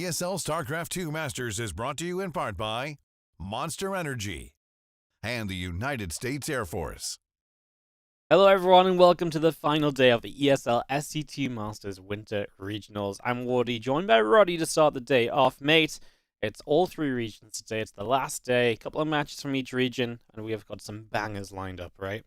ESL StarCraft 2 Masters is brought to you in part by Monster Energy and the United States Air Force. Hello everyone and welcome to the final day of the ESL SC2 Masters Winter Regionals. I'm Wardy, joined by Roddy to start the day off. Mate, it's all three regions today. It's the last day, a couple of matches from each region, and we have got some bangers lined up, right?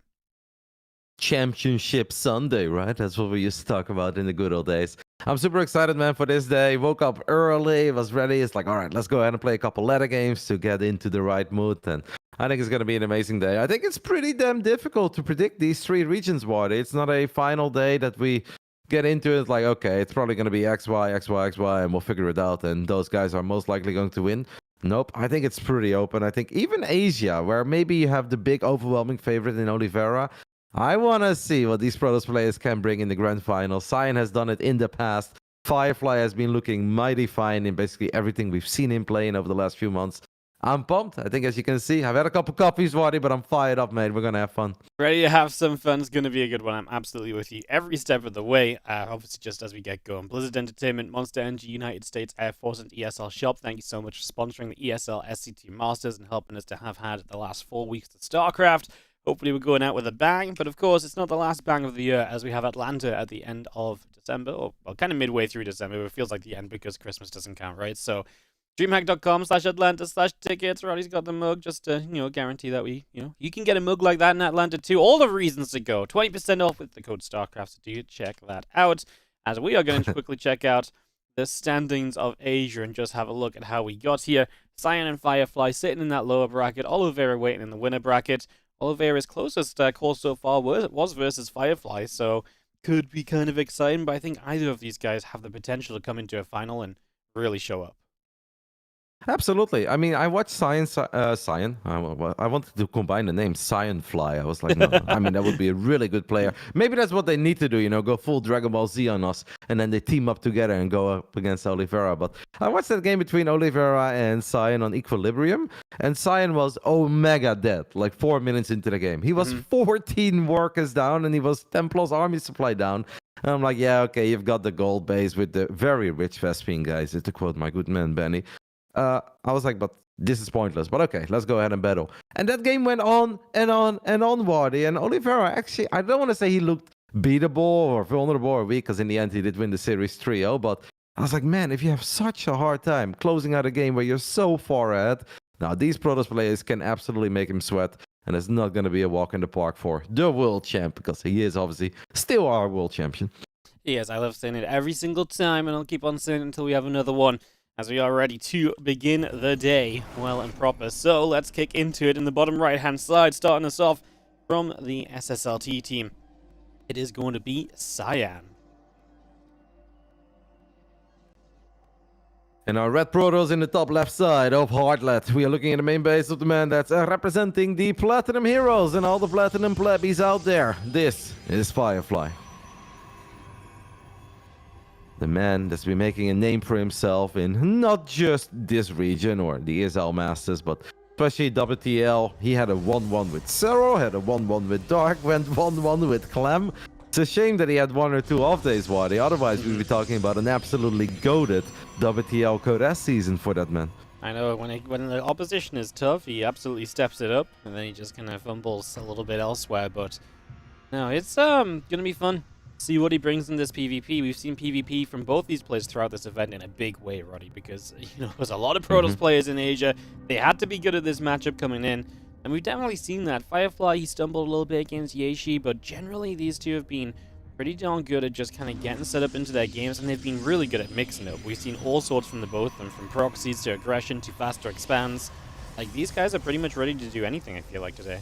Championship Sunday, right? That's what we used to talk about in the good old days. I'm super excited, man, for this day. Woke up early, was ready. It's like, all right, let's go ahead and play a couple ladder games to get into the right mood. And I think it's going to be an amazing day. I think it's pretty damn difficult to predict these three regions, Wardy. It's not a final day that we get into it like, okay, it's probably going to be X, Y, X, Y, X, Y, and we'll figure it out. And those guys are most likely going to win. Nope, I think it's pretty open. I think even Asia, where maybe you have the big overwhelming favorite in Oliveira, I want to see what these Protoss players can bring in the grand final. Cyan has done it in the past. Firefly has been looking mighty fine in basically everything we've seen him playing over the last few months. I'm pumped. I think, as you can see, I've had a couple coffees, Wardy, but I'm fired up, mate. We're going to have fun. Ready to have some fun. It's going to be a good one. I'm absolutely with you every step of the way. Obviously, just as we get going. Blizzard Entertainment, Monster Energy, United States Air Force, and ESL Shop. Thank you so much for sponsoring the ESL SC2 Masters and helping us to have had the last 4 weeks of StarCraft. Hopefully we're going out with a bang, but of course it's not the last bang of the year, as we have Atlanta at the end of December, or well, kind of midway through December, but it feels like the end because Christmas doesn't count, right? So DreamHack.com/Atlanta/tickets. Roddy's got the mug just to, guarantee that you can get a mug like that in Atlanta too. All the reasons to go. 20% off with the code StarCraft, so do check that out. As we are going to quickly check out the standings of Asia and just have a look at how we got here. Cyan and Firefly sitting in that lower bracket. Oliveira waiting in the winner bracket. Oliveira's closest call so far was versus Firefly, so could be kind of exciting, but I think either of these guys have the potential to come into a final and really show up. Absolutely. I mean, I watched Cyan. I wanted to combine the name Cyanfly. I was like, no. I mean, that would be a really good player. Maybe that's what they need to do, go full Dragon Ball Z on us, and then they team up together and go up against Oliveira. But I watched that game between Oliveira and Cyan on Equilibrium, and Cyan was omega dead, like 4 minutes into the game. He was 14 workers down, and he was 10 plus army supply down. And I'm like, yeah, okay, you've got the gold base with the very rich Vespine guys, to quote my good man Benny. I was like, but this is pointless. But okay, let's go ahead and battle. And that game went on and on and on, Wardy. And Oliveira, actually, I don't want to say he looked beatable or vulnerable or weak, because in the end he did win the Series 3-0. But I was like, man, if you have such a hard time closing out a game where you're so far ahead, now these Protoss players can absolutely make him sweat. And it's not going to be a walk in the park for the world champ, because he is obviously still our world champion. Yes, I love saying it every single time, and I'll keep on saying it until we have another one, as we are ready to begin the day well and proper. So let's kick into it in the bottom right-hand side, starting us off from the SSLT team. It is going to be Cyan. And our red Protoss in the top left side of Heartlet. We are looking at the main base of the man that's representing the Platinum Heroes and all the Platinum Plebbies out there. This is Firefly. The man that's been making a name for himself in not just this region or the ESL Masters, but especially WTL. He had a 1-1 with Serral, had a 1-1 with Dark, went 1-1 with Clem. It's a shame that he had 1 or 2 off days, Wardy. Otherwise, we'd be talking about an absolutely goated WTL Code S season for that man. I know, when the opposition is tough, he absolutely steps it up, and then he just kind of fumbles a little bit elsewhere. But no, it's going to be fun. See what he brings in this PvP. We've seen PvP from both these players throughout this event in a big way, Roddy, because there's a lot of Protoss players in Asia. They had to be good at this matchup coming in, and we've definitely seen that. Firefly, he stumbled a little bit against Yeshi, but generally these two have been pretty darn good at just kind of getting set up into their games, and they've been really good at mixing up. We've seen all sorts from the both of them, from proxies to aggression to faster expands. Like, these guys are pretty much ready to do anything, I feel like, today.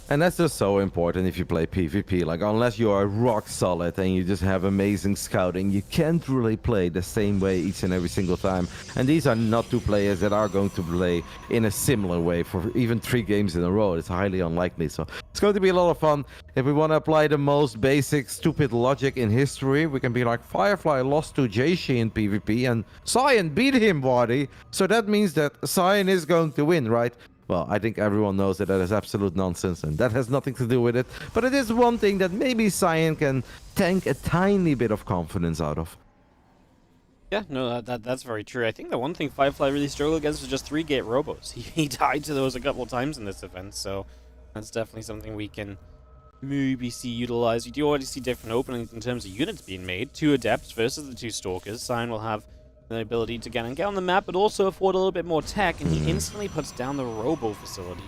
And that's just so important if you play PvP. Like, unless you are rock solid and you just have amazing scouting, you can't really play the same way each and every single time. And these are not two players that are going to play in a similar way for even 3 games in a row. It's highly unlikely. So it's going to be a lot of fun. If we want to apply the most basic, stupid logic in history, we can be like, Firefly lost to Jaishi in PvP and Cyan beat him, Wardy. So that means that Cyan is going to win, right? Well, I think everyone knows that is absolute nonsense, and that has nothing to do with it. But it is one thing that maybe Cyan can tank a tiny bit of confidence out of. Yeah, no, that's very true. I think the one thing Firefly really struggled against was just 3-gate robos. He died to those a couple times in this event, so that's definitely something we can maybe see utilized. You do already see different openings in terms of units being made. 2 Adepts versus the 2 Stalkers. Cyan will have the ability to get on the map, but also afford a little bit more tech, and he instantly puts down the Robo facility.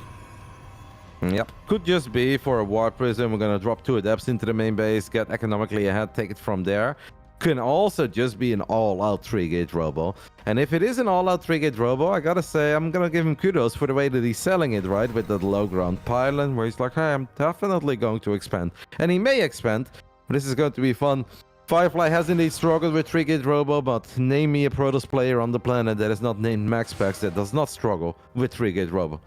Yep, could just be for a War Prism. We're gonna drop 2 Adepts into the main base, get economically ahead, take it from there. Can also just be an all-out 3-gate robo. And if it is an all-out 3-gate robo, I gotta say, I'm gonna give him kudos for the way that he's selling it, right? With that low-ground pylon, where he's like, hey, I'm definitely going to expand. And he may expand, but this is going to be fun. Firefly has indeed struggled with 3-gate robo, but name me a Protoss player on the planet that is not named MaxPax that does not struggle with 3-gate robo.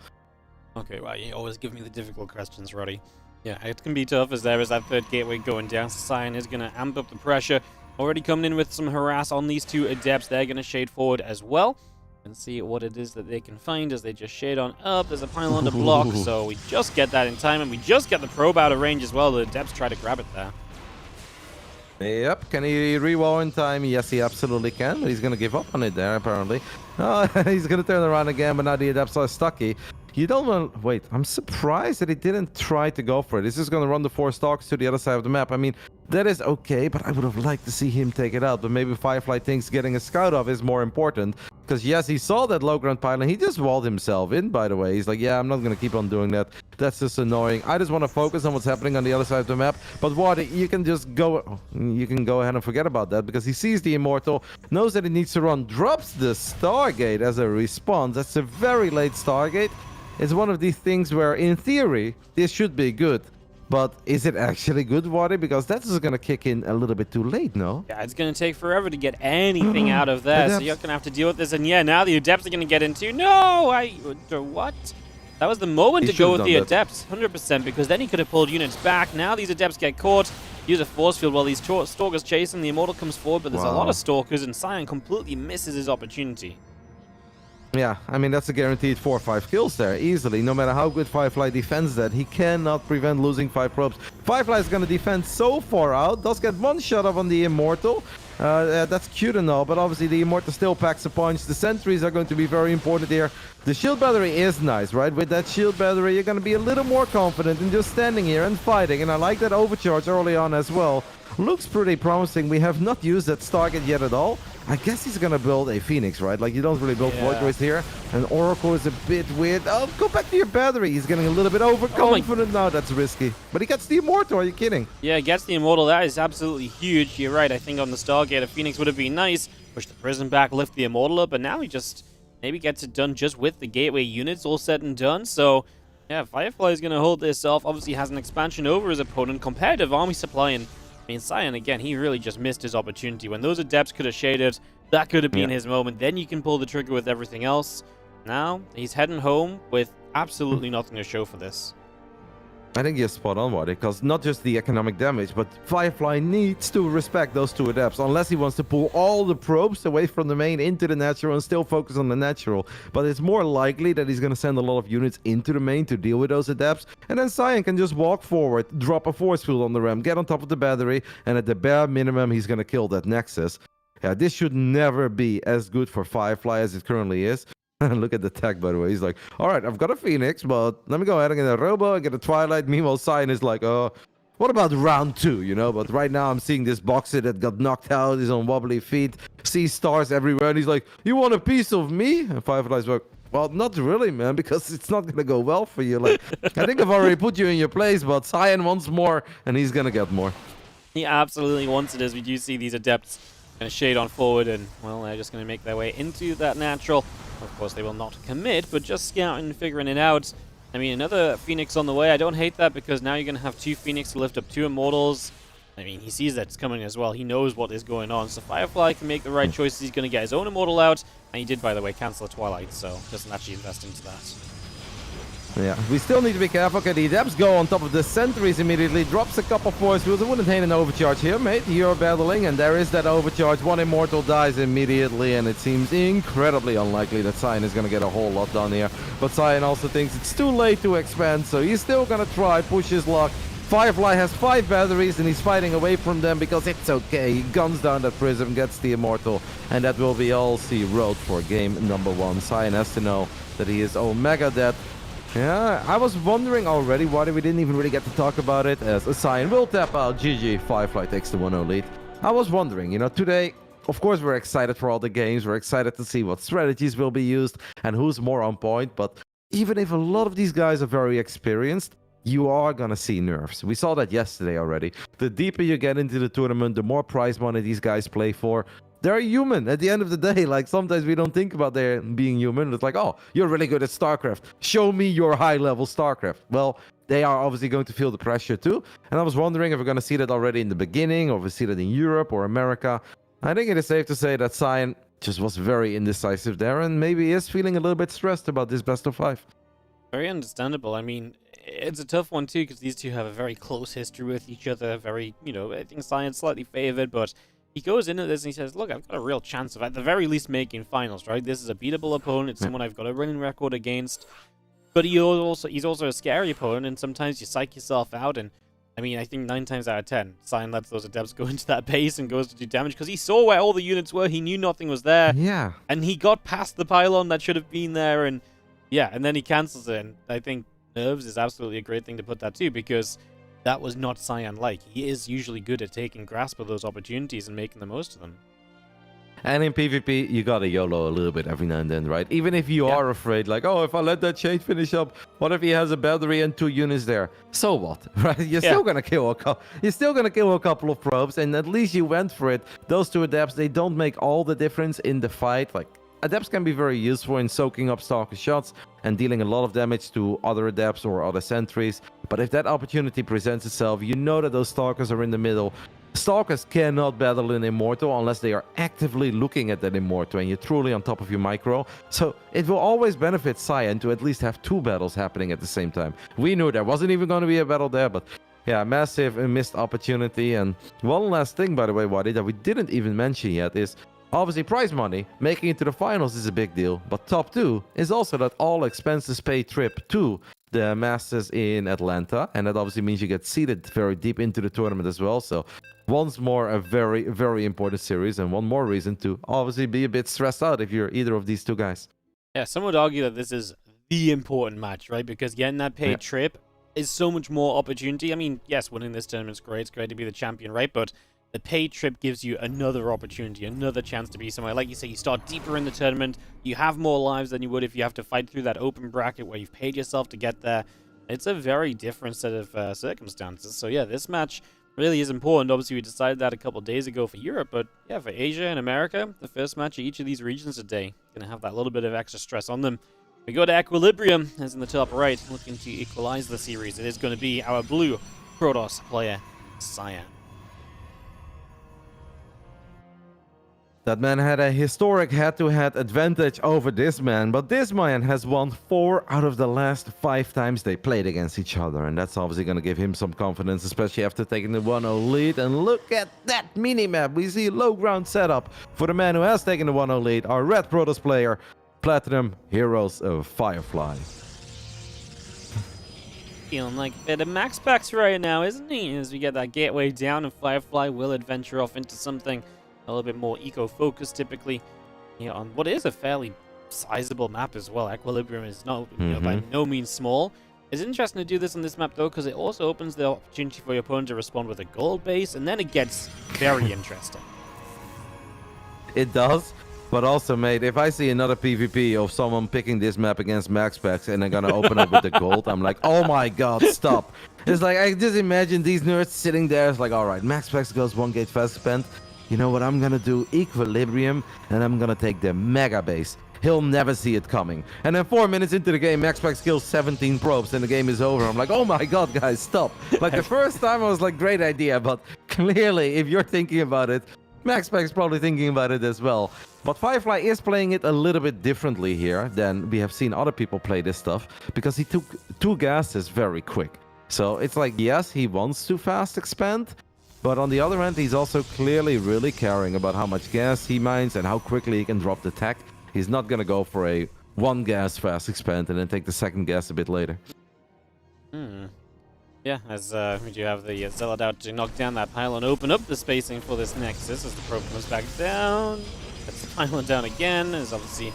Okay, well, you always give me the difficult questions, Roddy. Yeah, it can be tough as there is that 3rd gateway going down, so Cyan is going to amp up the pressure. Already coming in with some harass on these 2 Adepts. They're going to shade forward as well and see what it is that they can find as they just shade on up. There's a pylon to block, so we just get that in time, and we just get the probe out of range as well. The Adepts try to grab it there. Yep, can he re-wall in time? Yes, he absolutely can, but he's going to give up on it there, apparently. Oh, he's going to turn around again, but now the Adepts are stucky. You don't want... Wait, I'm surprised that he didn't try to go for it. He's just going to run the 4 stalks to the other side of the map. I mean, that is okay, but I would have liked to see him take it out. But maybe Firefly thinks getting a scout off is more important. Because, yes, he saw that low-ground pylon. He just walled himself in, by the way. He's like, yeah, I'm not going to keep on doing that. That's just annoying. I just want to focus on what's happening on the other side of the map. But what, you can just go... You can go ahead and forget about that. Because he sees the Immortal, knows that he needs to run, drops the Stargate as a response. That's a very late Stargate. It's one of these things where, in theory, this should be good. But is it actually good, Wadi? Because that's just going to kick in a little bit too late, no? Yeah, it's going to take forever to get anything out of that, so you're going to have to deal with this. And yeah, now the Adepts are going to get into... No! What? That was the moment to go with the Adepts, 100%, because then he could have pulled units back. Now these Adepts get caught. Use a force field while these Stalkers chase him. The Immortal comes forward, but there's a lot of Stalkers, and Cyan completely misses his opportunity. Yeah, I mean, that's a guaranteed 4 or 5 kills there, easily. No matter how good Firefly defends that, he cannot prevent losing 5 probes. Firefly is going to defend so far out, does get 1 shot off on the Immortal. That's cute and all, but obviously the Immortal still packs a punch. The sentries are going to be very important here. The shield battery is nice, right? With that shield battery, you're going to be a little more confident in just standing here and fighting. And I like that overcharge early on as well. Looks pretty promising. We have not used that Stargate yet at all. I guess he's going to build a Phoenix, right? Like, you don't really build Void Race here. And Oracle is a bit weird. Oh, go back to your battery. He's getting a little bit overconfident now. That's risky. But he gets the Immortal. Are you kidding? Yeah, he gets the Immortal. That is absolutely huge. You're right. I think on the Stargate, a Phoenix would have been nice. Push the Prism back, lift the Immortal up. But now he just maybe gets it done just with the Gateway units all said and done. So, yeah, Firefly is going to hold this off. Obviously, has an expansion over his opponent. Competitive army supply. And I mean, Cyan, again, he really just missed his opportunity. When those Adepts could have shaded, that could have been his moment. Then you can pull the trigger with everything else. Now, he's heading home with absolutely nothing to show for this. I think you're spot on, Wadi, because not just the economic damage, but Firefly needs to respect those 2 Adepts, unless he wants to pull all the probes away from the main into the natural and still focus on the natural. But it's more likely that he's going to send a lot of units into the main to deal with those Adepts, and then Cyan can just walk forward, drop a force field on the ram, get on top of the battery, and at the bare minimum, he's going to kill that Nexus. Yeah, this should never be as good for Firefly as it currently is. Look at the tech, by the way. He's like, all right, I've got a Phoenix, but let me go ahead and get a Robo and get a Twilight. Meanwhile, Cyan is like, what about round 2, you know? But right now, I'm seeing this boxer that got knocked out. He's on wobbly feet. Sees stars everywhere. And he's like, you want a piece of me? And Firefly's like, well, not really, man, because it's not going to go well for you. Like, I think I've already put you in your place, but Cyan wants more, and he's going to get more. He absolutely wants it, as we do see these Adepts going to shade on forward, and, well, they're just going to make their way into that natural. Of course, they will not commit, but just scouting and figuring it out. I mean, another Phoenix on the way. I don't hate that, because now you're going to have 2 Phoenix to lift up 2 Immortals. I mean, he sees that it's coming as well. He knows what is going on. So Firefly can make the right choices. He's going to get his own Immortal out. And he did, by the way, cancel a Twilight, so doesn't actually invest into that. Yeah, we still need to be careful. Okay, the Adepts go on top of the sentries immediately. Drops a couple force fields. I wouldn't hate an overcharge here, mate. You're battling, and there is that overcharge. 1 Immortal dies immediately, and it seems incredibly unlikely that Cyan is going to get a whole lot done here. But Cyan also thinks it's too late to expand, so he's still going to try, push his luck. Firefly has 5 batteries and he's fighting away from them because it's okay. He guns down that prism, gets the Immortal, and that will be all see road for game number 1. Cyan has to know that he is Omega dead. Yeah, I was wondering already why we didn't even really get to talk about it, as Cyan will tap out. GG, Firefly takes the 1-0 lead. I was wondering, you know, today, of course, we're excited for all the games. We're excited to see what strategies will be used and who's more on point. But even if a lot of these guys are very experienced, you are going to see nerfs. We saw that yesterday already. The deeper you get into the tournament, the more prize money these guys play for. They're human at the end of the day. Like, sometimes we don't think about their being human. It's like, oh, you're really good at StarCraft. Show me your high-level StarCraft. Well, they are obviously going to feel the pressure too. And I was wondering if we're going to see that already in the beginning, or if we see that in Europe or America. I think it is safe to say that Cyan just was very indecisive there, and maybe is feeling a little bit stressed about this best of 5. Very understandable. I mean, it's a tough one too, because these two have a very close history with each other. Very, you know, I think Cyan's slightly favored, but he goes into this and he says, look, I've got a real chance of at the very least making finals, right? This is a beatable opponent. It's someone I've got a winning record against. But he's also a scary opponent, and sometimes you psych yourself out. And I mean, I think 9 times out of 10, Cyan lets those adepts go into that base and goes to do damage because he saw where all the units were. He knew nothing was there. Yeah. And he got past the pylon that should have been there. And yeah, and then he cancels it. And I think nerves is absolutely a great thing to put that too, because that was not Cyan-like. He is usually good at taking grasp of those opportunities and making the most of them. And in PvP, you gotta YOLO a little bit every now and then, right? Even if you are afraid, like, oh, if I let that shade finish up, what if he has a battery and 2 units there? So what, right? You're still gonna kill a couple. You're still gonna kill a couple of probes, and at least you went for it. Those 2 adepts, they don't make all the difference in the fight. Like, adepts can be very useful in soaking up Stalker shots and dealing a lot of damage to other adepts or other sentries. But if that opportunity presents itself, you know that those Stalkers are in the middle. Stalkers cannot battle an Immortal unless they are actively looking at that Immortal and you're truly on top of your micro. So it will always benefit Cyan to at least have 2 battles happening at the same time. We knew there wasn't even going to be a battle there, but yeah, massive missed opportunity. And one last thing, by the way, Wadi, that we didn't even mention yet is obviously prize money. Making it to the finals is a big deal, but top 2 is also that all expenses paid trip to the Masters in Atlanta, and that obviously means you get seeded very deep into the tournament as well. So once more, a very, very important series, and one more reason to obviously be a bit stressed out if you're either of these 2 guys. Yeah, some would argue that this is the important match, right? Because getting that paid trip is so much more opportunity. I mean, yes, winning this tournament's great. It's great to be the champion, right? But the paid trip gives you another opportunity, another chance to be somewhere. Like you say, you start deeper in the tournament. You have more lives than you would if you have to fight through that open bracket where you've paid yourself to get there. It's a very different set of circumstances. So yeah, this match really is important. Obviously, we decided that a couple days ago for Europe, but yeah, for Asia and America, the first match of each of these regions today, going to have that little bit of extra stress on them. We go to Equilibrium, as in the top right, looking to equalize the series. It is going to be our blue Protoss player, Cyan. That man had a historic head-to-head advantage over this man, but this man has won 4 out of the last 5 times they played against each other, and that's obviously going to give him some confidence, especially after taking the 1-0 lead. And look at that minimap. We see low ground setup for the man who has taken the 1-0 lead, our red Protoss player, Platinum Heroes of Firefly. Feeling like a bit of max packs right now, isn't he? As we get that gateway down, and Firefly will adventure off into something a little bit more eco-focused, typically, on what is a fairly sizable map as well. Equilibrium is by no means small. It's interesting to do this on this map, though, because it also opens the opportunity for your opponent to respond with a gold base, and then it gets very interesting. It does, but also, mate, if I see another PvP of someone picking this map against max packs and they're gonna open up with the gold, I'm like, oh my god, stop. It's like, I just imagine these nerds sitting there. It's like, all right, max packs goes 1 gate fast spent. You know what I'm gonna do? Equilibrium, and I'm gonna take the mega base. He'll never see it coming. And then 4 minutes into the game, MaxPax kills 17 probes, and the game is over. I'm like, oh my god, guys, stop. Like, the first time I was like, great idea, but clearly, if you're thinking about it, MaxPax's probably thinking about it as well. But Firefly is playing it a little bit differently here than we have seen other people play this stuff, because he took 2 gases very quick. So it's like, yes, he wants to fast expand, but on the other hand, he's also clearly really caring about how much gas he mines and how quickly he can drop the tech. He's not going to go for a 1 gas fast expand and then take the 2nd gas a bit later. Yeah, Yeah, as we do have the Zealot out to knock down that pylon, open up the spacing for this Nexus as the probe comes back down. That's the pylon down again, is obviously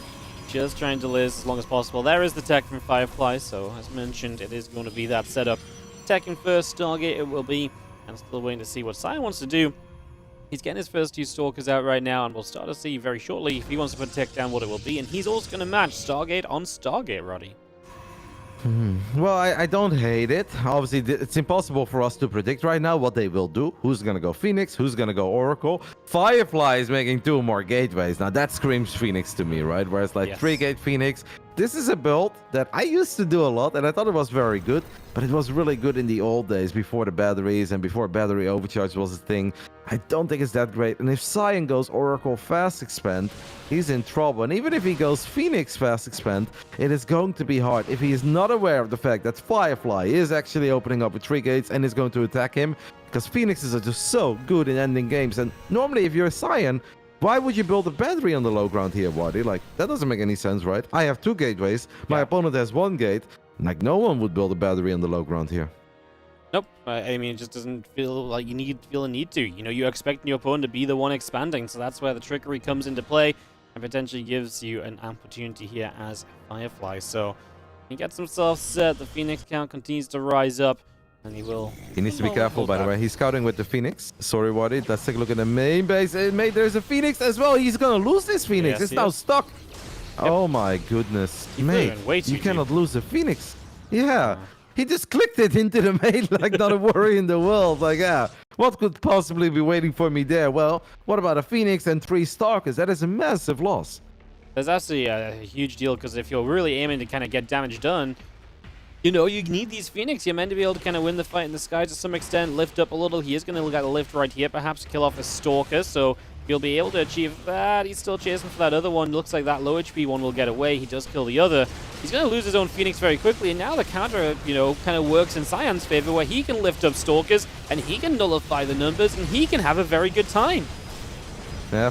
just trying to live as long as possible. There is the tech from Firefly, so as mentioned, it is going to be that setup. Teching first, Stargate it will be, and still waiting to see what Sion wants to do. He's getting his first 2 Stalkers out right now, and we'll start to see very shortly if he wants to put tech down what it will be, and he's also going to match Stargate on Stargate, Roddy. Well, I don't hate it. Obviously, it's impossible for us to predict right now what they will do. Who's going to go Phoenix? Who's going to go Oracle? Firefly is making 2 more gateways. Now, that screams Phoenix to me, right? Whereas, like, 3-gate Phoenix. This is a build that I used to do a lot, and I thought it was very good. But it was really good in the old days, before the batteries and before battery overcharge was a thing. I don't think it's that great. And if Sion goes Oracle Fast Expand, he's in trouble. And even if he goes Phoenix Fast Expand, it is going to be hard. If he is not aware of the fact that Firefly is actually opening up with 3 gates and is going to attack him, because Phoenixes are just so good in ending games. And normally, if you're a Sion, why would you build a battery on the low ground here, Waddy? Like, that doesn't make any sense, right? I have 2 gateways. My opponent has 1 gate. Like, no one would build a battery on the low ground here. Nope. I mean, it just doesn't feel like you feel a need to. You know, you're expecting your opponent to be the one expanding, so that's where the trickery comes into play and potentially gives you an opportunity here as Firefly. So he gets himself set. The Phoenix count continues to rise up, and he will... He needs to be careful, by the way. He's scouting with the Phoenix. Sorry, Waddy. Let's take a look at the main base. There's a Phoenix as well. He's going to lose this Phoenix. It's now stuck. Yep. Oh, my goodness. Mate, you cannot lose a Phoenix. Yeah. He just clicked it into the main like not a worry in the world. Like, yeah, what could possibly be waiting for me there? Well, what about a Phoenix and 3 Stalkers? That is a massive loss. That's actually a huge deal, because if you're really aiming to kind of get damage done, you know, you need these Phoenix. You're meant to be able to kind of win the fight in the sky to some extent, lift up a little. He is going to look at a lift right here, perhaps kill off a Stalker, so he'll be able to achieve that. He's still chasing for that other one. Looks like that low HP one will get away. He does kill the other. He's going to lose his own Phoenix very quickly, and now the counter, you know, kind of works in Sion's favor, where he can lift up Stalkers, and he can nullify the numbers, and he can have a very good time.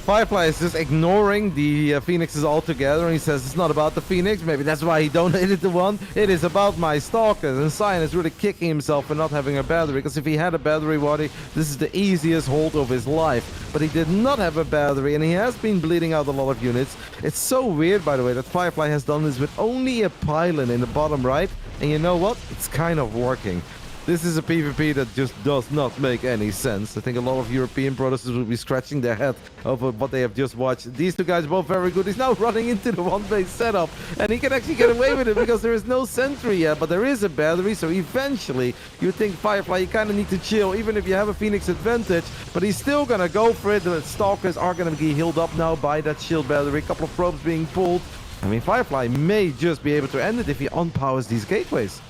Firefly is just ignoring the Phoenixes altogether, and he says it's not about the Phoenix. Maybe that's why he donated the one. It is about my Stalkers, and Sion is really kicking himself for not having a battery, because if he had a battery, Waddy, this is the easiest hold of his life. But he did not have a battery, and he has been bleeding out a lot of units. It's so weird, by the way, that Firefly has done this with only a pylon in the bottom right, and you know what? It's kind of working. This is a PvP that just does not make any sense. I think a lot of European protesters will be scratching their head over what they have just watched. These 2 guys both very good. He's now running into the 1-base setup, and he can actually get away with it because there is no sentry yet, but there is a battery, so eventually you think Firefly, you kind of need to chill, even if you have a Phoenix advantage, but he's still going to go for it. The Stalkers are going to be healed up now by that shield battery. A couple of probes being pulled. I mean, Firefly may just be able to end it if he unpowers these gateways.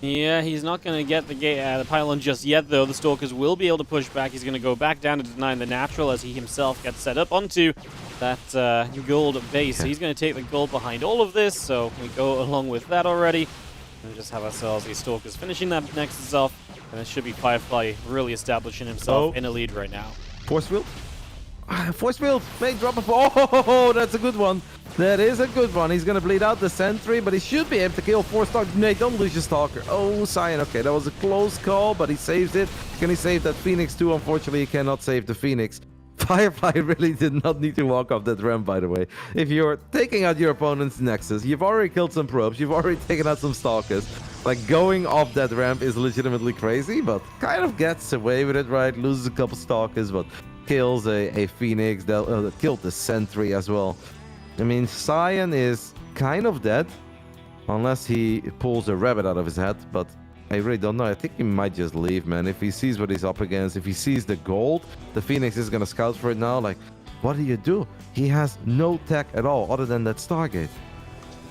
Yeah, he's not going to get the pylon just yet, though. The Stalkers will be able to push back. He's going to go back down to denying the natural as he himself gets set up onto that gold base. So he's going to take the gold behind all of this, so we go along with that already. And just have ourselves these Stalkers finishing that Nexus off, and it should be Firefly really establishing himself in a lead right now. Force field? Force field! May drop a... Oh, that's a good one. That is a good one. He's going to bleed out the sentry, but he should be able to kill 4 Stalkers. Nate, don't lose your Stalker. Oh, Sion. Okay, that was a close call, but he saves it. Can he save that Phoenix too? Unfortunately, he cannot save the Phoenix. Firefly really did not need to walk off that ramp, by the way. If you're taking out your opponent's Nexus, you've already killed some probes, you've already taken out some Stalkers. Like, going off that ramp is legitimately crazy, but kind of gets away with it, right? Loses a couple Stalkers, but kills a Phoenix. Killed the sentry as well. I mean, Sion is kind of dead, unless he pulls a rabbit out of his head, but I really don't know. I think he might just leave, man. If he sees what he's up against, if he sees the gold, the Phoenix is going to scout for it now. Like, what do? He has no tech at all, other than that Stargate.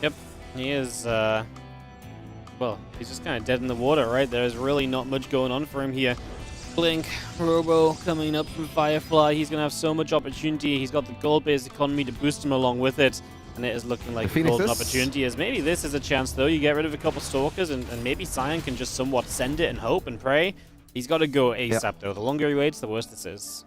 Yep, he is, well, he's just kind of dead in the water, right? There's really not much going on for him here. Blink, Robo coming up from Firefly. He's going to have so much opportunity. He's got the gold-based economy to boost him along with it. And it is looking like a golden opportunity. As maybe this is a chance, though. You get rid of a couple Stalkers, and maybe Sion can just somewhat send it and hope and pray. He's got to go ASAP, though. The longer he waits, the worse this is.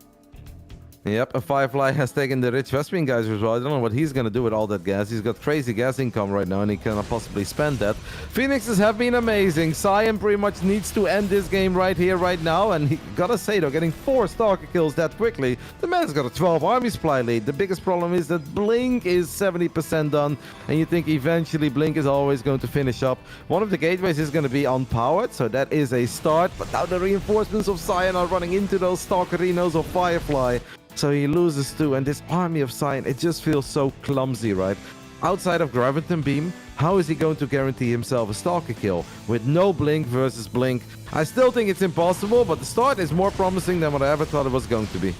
Yep, a Firefly has taken the Rich Vespian guys as well. I don't know what he's going to do with all that gas. He's got crazy gas income right now, and he cannot possibly spend that. Phoenixes have been amazing. Cyan pretty much needs to end this game right here, right now, and he gotta say, though, getting 4 Stalker kills that quickly, the man's got a 12 army supply lead. The biggest problem is that Blink is 70% done, and you think eventually Blink is always going to finish up. One of the gateways is going to be unpowered, so that is a start, but now the reinforcements of Cyan are running into those Stalkerinos of Firefly. So he loses 2, and this army of Cyan, it just feels so clumsy, right? Outside of Graviton Beam, how is he going to guarantee himself a Stalker kill? With no Blink versus Blink, I still think it's impossible, but the start is more promising than what I ever thought it was going to be.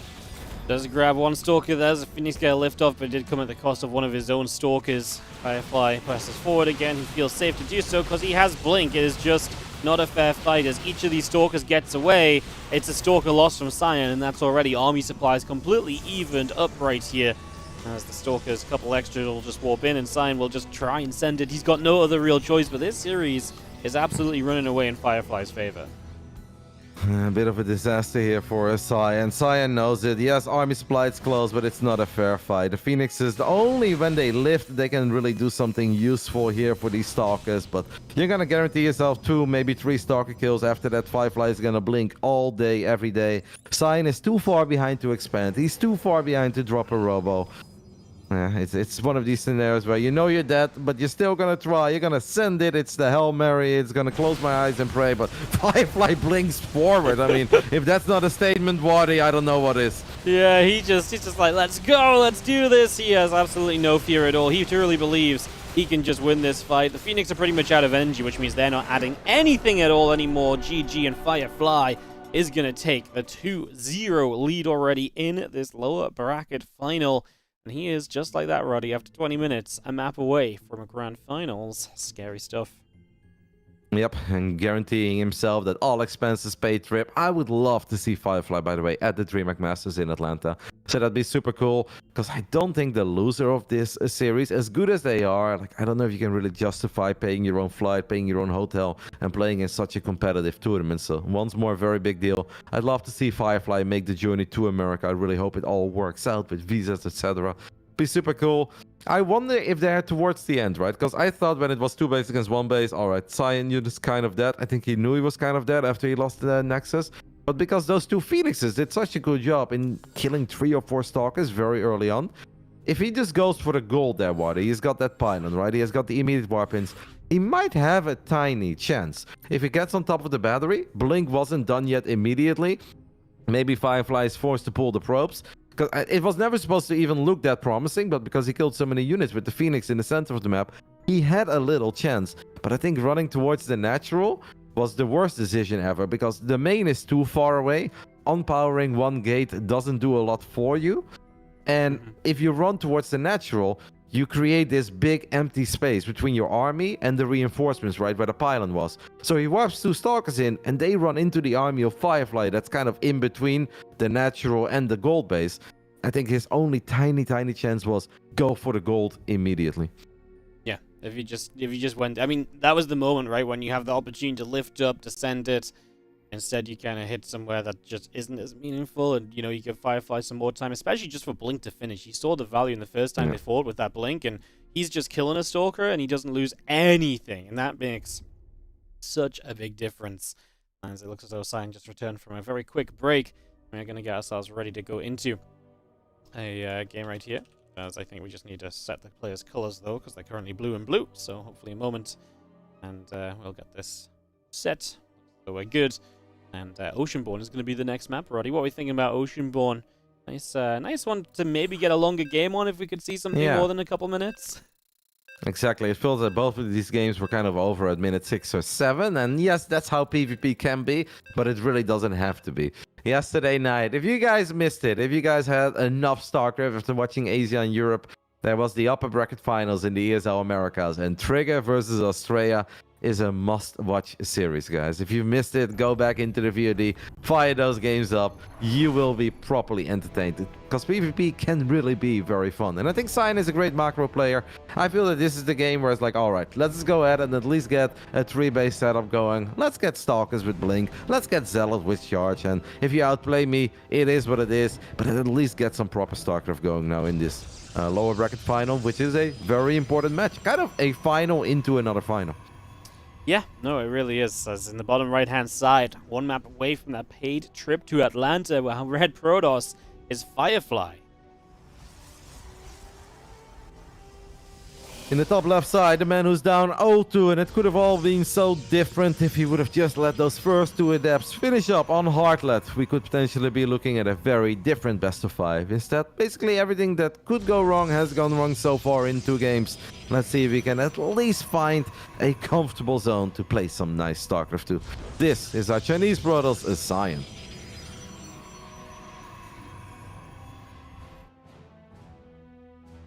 Does grab one Stalker. There's a Phoenix get a lift off, but it did come at the cost of one of his own Stalkers. Firefly presses forward again. He feels safe to do so because he has Blink. It is just not a fair fight. As each of these Stalkers gets away, it's a Stalker lost from Cyan, and that's already army supplies completely evened up right here. As the Stalkers, a couple extras will just warp in, and Cyan will just try and send it. He's got no other real choice, but this series is absolutely running away in Firefly's favor. A bit of a disaster here for Cyan. Cyan knows it. Yes, army supply is close, but it's not a fair fight. The Phoenixes, only when they lift, they can really do something useful here for these Stalkers. But you're going to guarantee yourself 2, maybe 3 Stalker kills. After that, Firefly is going to blink all day, every day. Cyan is too far behind to expand. He's too far behind to drop a Robo. It's one of these scenarios where you know you're dead, but you're still gonna try. You're gonna send it. It's the Hail Mary. It's gonna close my eyes and pray. But Firefly blinks forward. I mean, if that's not a statement, Wadi, I don't know what is. Yeah, he's just like, let's go, let's do this. He has absolutely no fear at all. He truly believes he can just win this fight. The Phoenix are pretty much out of energy, which means they're not adding anything at all anymore. GG, and Firefly is gonna take a 2-0 lead already in this lower bracket final. And he is, just like that, Roddy, after 20 minutes, a map away from a grand finals. Scary stuff. Yep, and guaranteeing himself that all expenses paid trip. I would love to see Firefly, by the way, at the DreamHack Masters in Atlanta. So that'd be super cool, because I don't think the loser of this series, as good as they are, like, I don't know if you can really justify paying your own flight, paying your own hotel, and playing in such a competitive tournament. So once more, very big deal. I'd love to see Firefly make the journey to America. I really hope it all works out with visas, etc. Be super cool. I wonder if they're towards the end, right? Because I thought when it was 2 base against 1 base, all right, Cyan is kind of dead. I think he knew he was kind of dead after he lost the Nexus. But because those 2 Phoenixes did such a good job in killing 3 or 4 Stalkers very early on, if he just goes for the gold there, Wadi, he's got that pylon, right? He has got the immediate warpins. He might have a tiny chance. If he gets on top of the battery, Blink wasn't done yet immediately. Maybe Firefly is forced to pull the probes. Because it was never supposed to even look that promising, but because he killed so many units with the Phoenix in the center of the map, he had a little chance. But I think running towards the natural was the worst decision ever, because the main is too far away. Unpowering 1 gate doesn't do a lot for you. And if you run towards the natural, you create this big empty space between your army and the reinforcements, right, where the pylon was. So he warps 2 Stalkers in, and they run into the army of Firefly that's kind of in between the natural and the gold base. I think his only tiny chance was go for the gold immediately. Yeah, if you just went, I mean, that was the moment, right, when you have the opportunity to lift up, to send it. Instead, you kind of hit somewhere that just isn't as meaningful, and, you know, you give Firefly some more time, especially just for Blink to finish. He saw the value in the first time they fought with that Blink, and he's just killing a Stalker, and he doesn't lose anything, and that makes such a big difference. As it looks as though Cyan just returned from a very quick break, we're going to get ourselves ready to go into a game right here, as I think we just need to set the players' colors, though, because they're currently blue and blue, so hopefully a moment, and we'll get this set. So we're good. And Oceanborn is going to be the next map, Roddy. What are we thinking about Oceanborn? Nice one to maybe get a longer game on if we could see something more than a couple minutes. Exactly. It feels that both of these games were kind of over at minute 6 or 7. And yes, that's how PvP can be, but it really doesn't have to be. Yesterday night, if you guys missed it, if you guys had enough StarCraft after watching Asia and Europe, There was the upper bracket finals in the ESL Americas, and Trigger versus Australia is a must-watch series, guys. If you missed it, go back into the VOD, fire those games up. You will be properly entertained, because PvP can really be very fun. And I think Cyan is a great macro player. I feel that this is the game where it's like, all right, let's go ahead and at least get a 3-base setup going. Let's get Stalkers with Blink. Let's get Zealot with Charge. And if you outplay me, it is what it is. But at least get some proper StarCraft going now in this lower bracket final, which is a very important match. Kind of a final into another final. Yeah, no, it really is. As in the bottom right-hand side, one map away from that paid trip to Atlanta, where Red Protoss is Firefly. In the top left side, the man who's down 0-2, and it could have all been so different if he would have just let those first 2 adepts finish up on Heartlet. We could potentially be looking at a very different best of 5. Instead, basically everything that could go wrong has gone wrong so far in 2 games. Let's see if we can at least find a comfortable zone to play some nice StarCraft 2. This is our Chinese brothers, Cyan.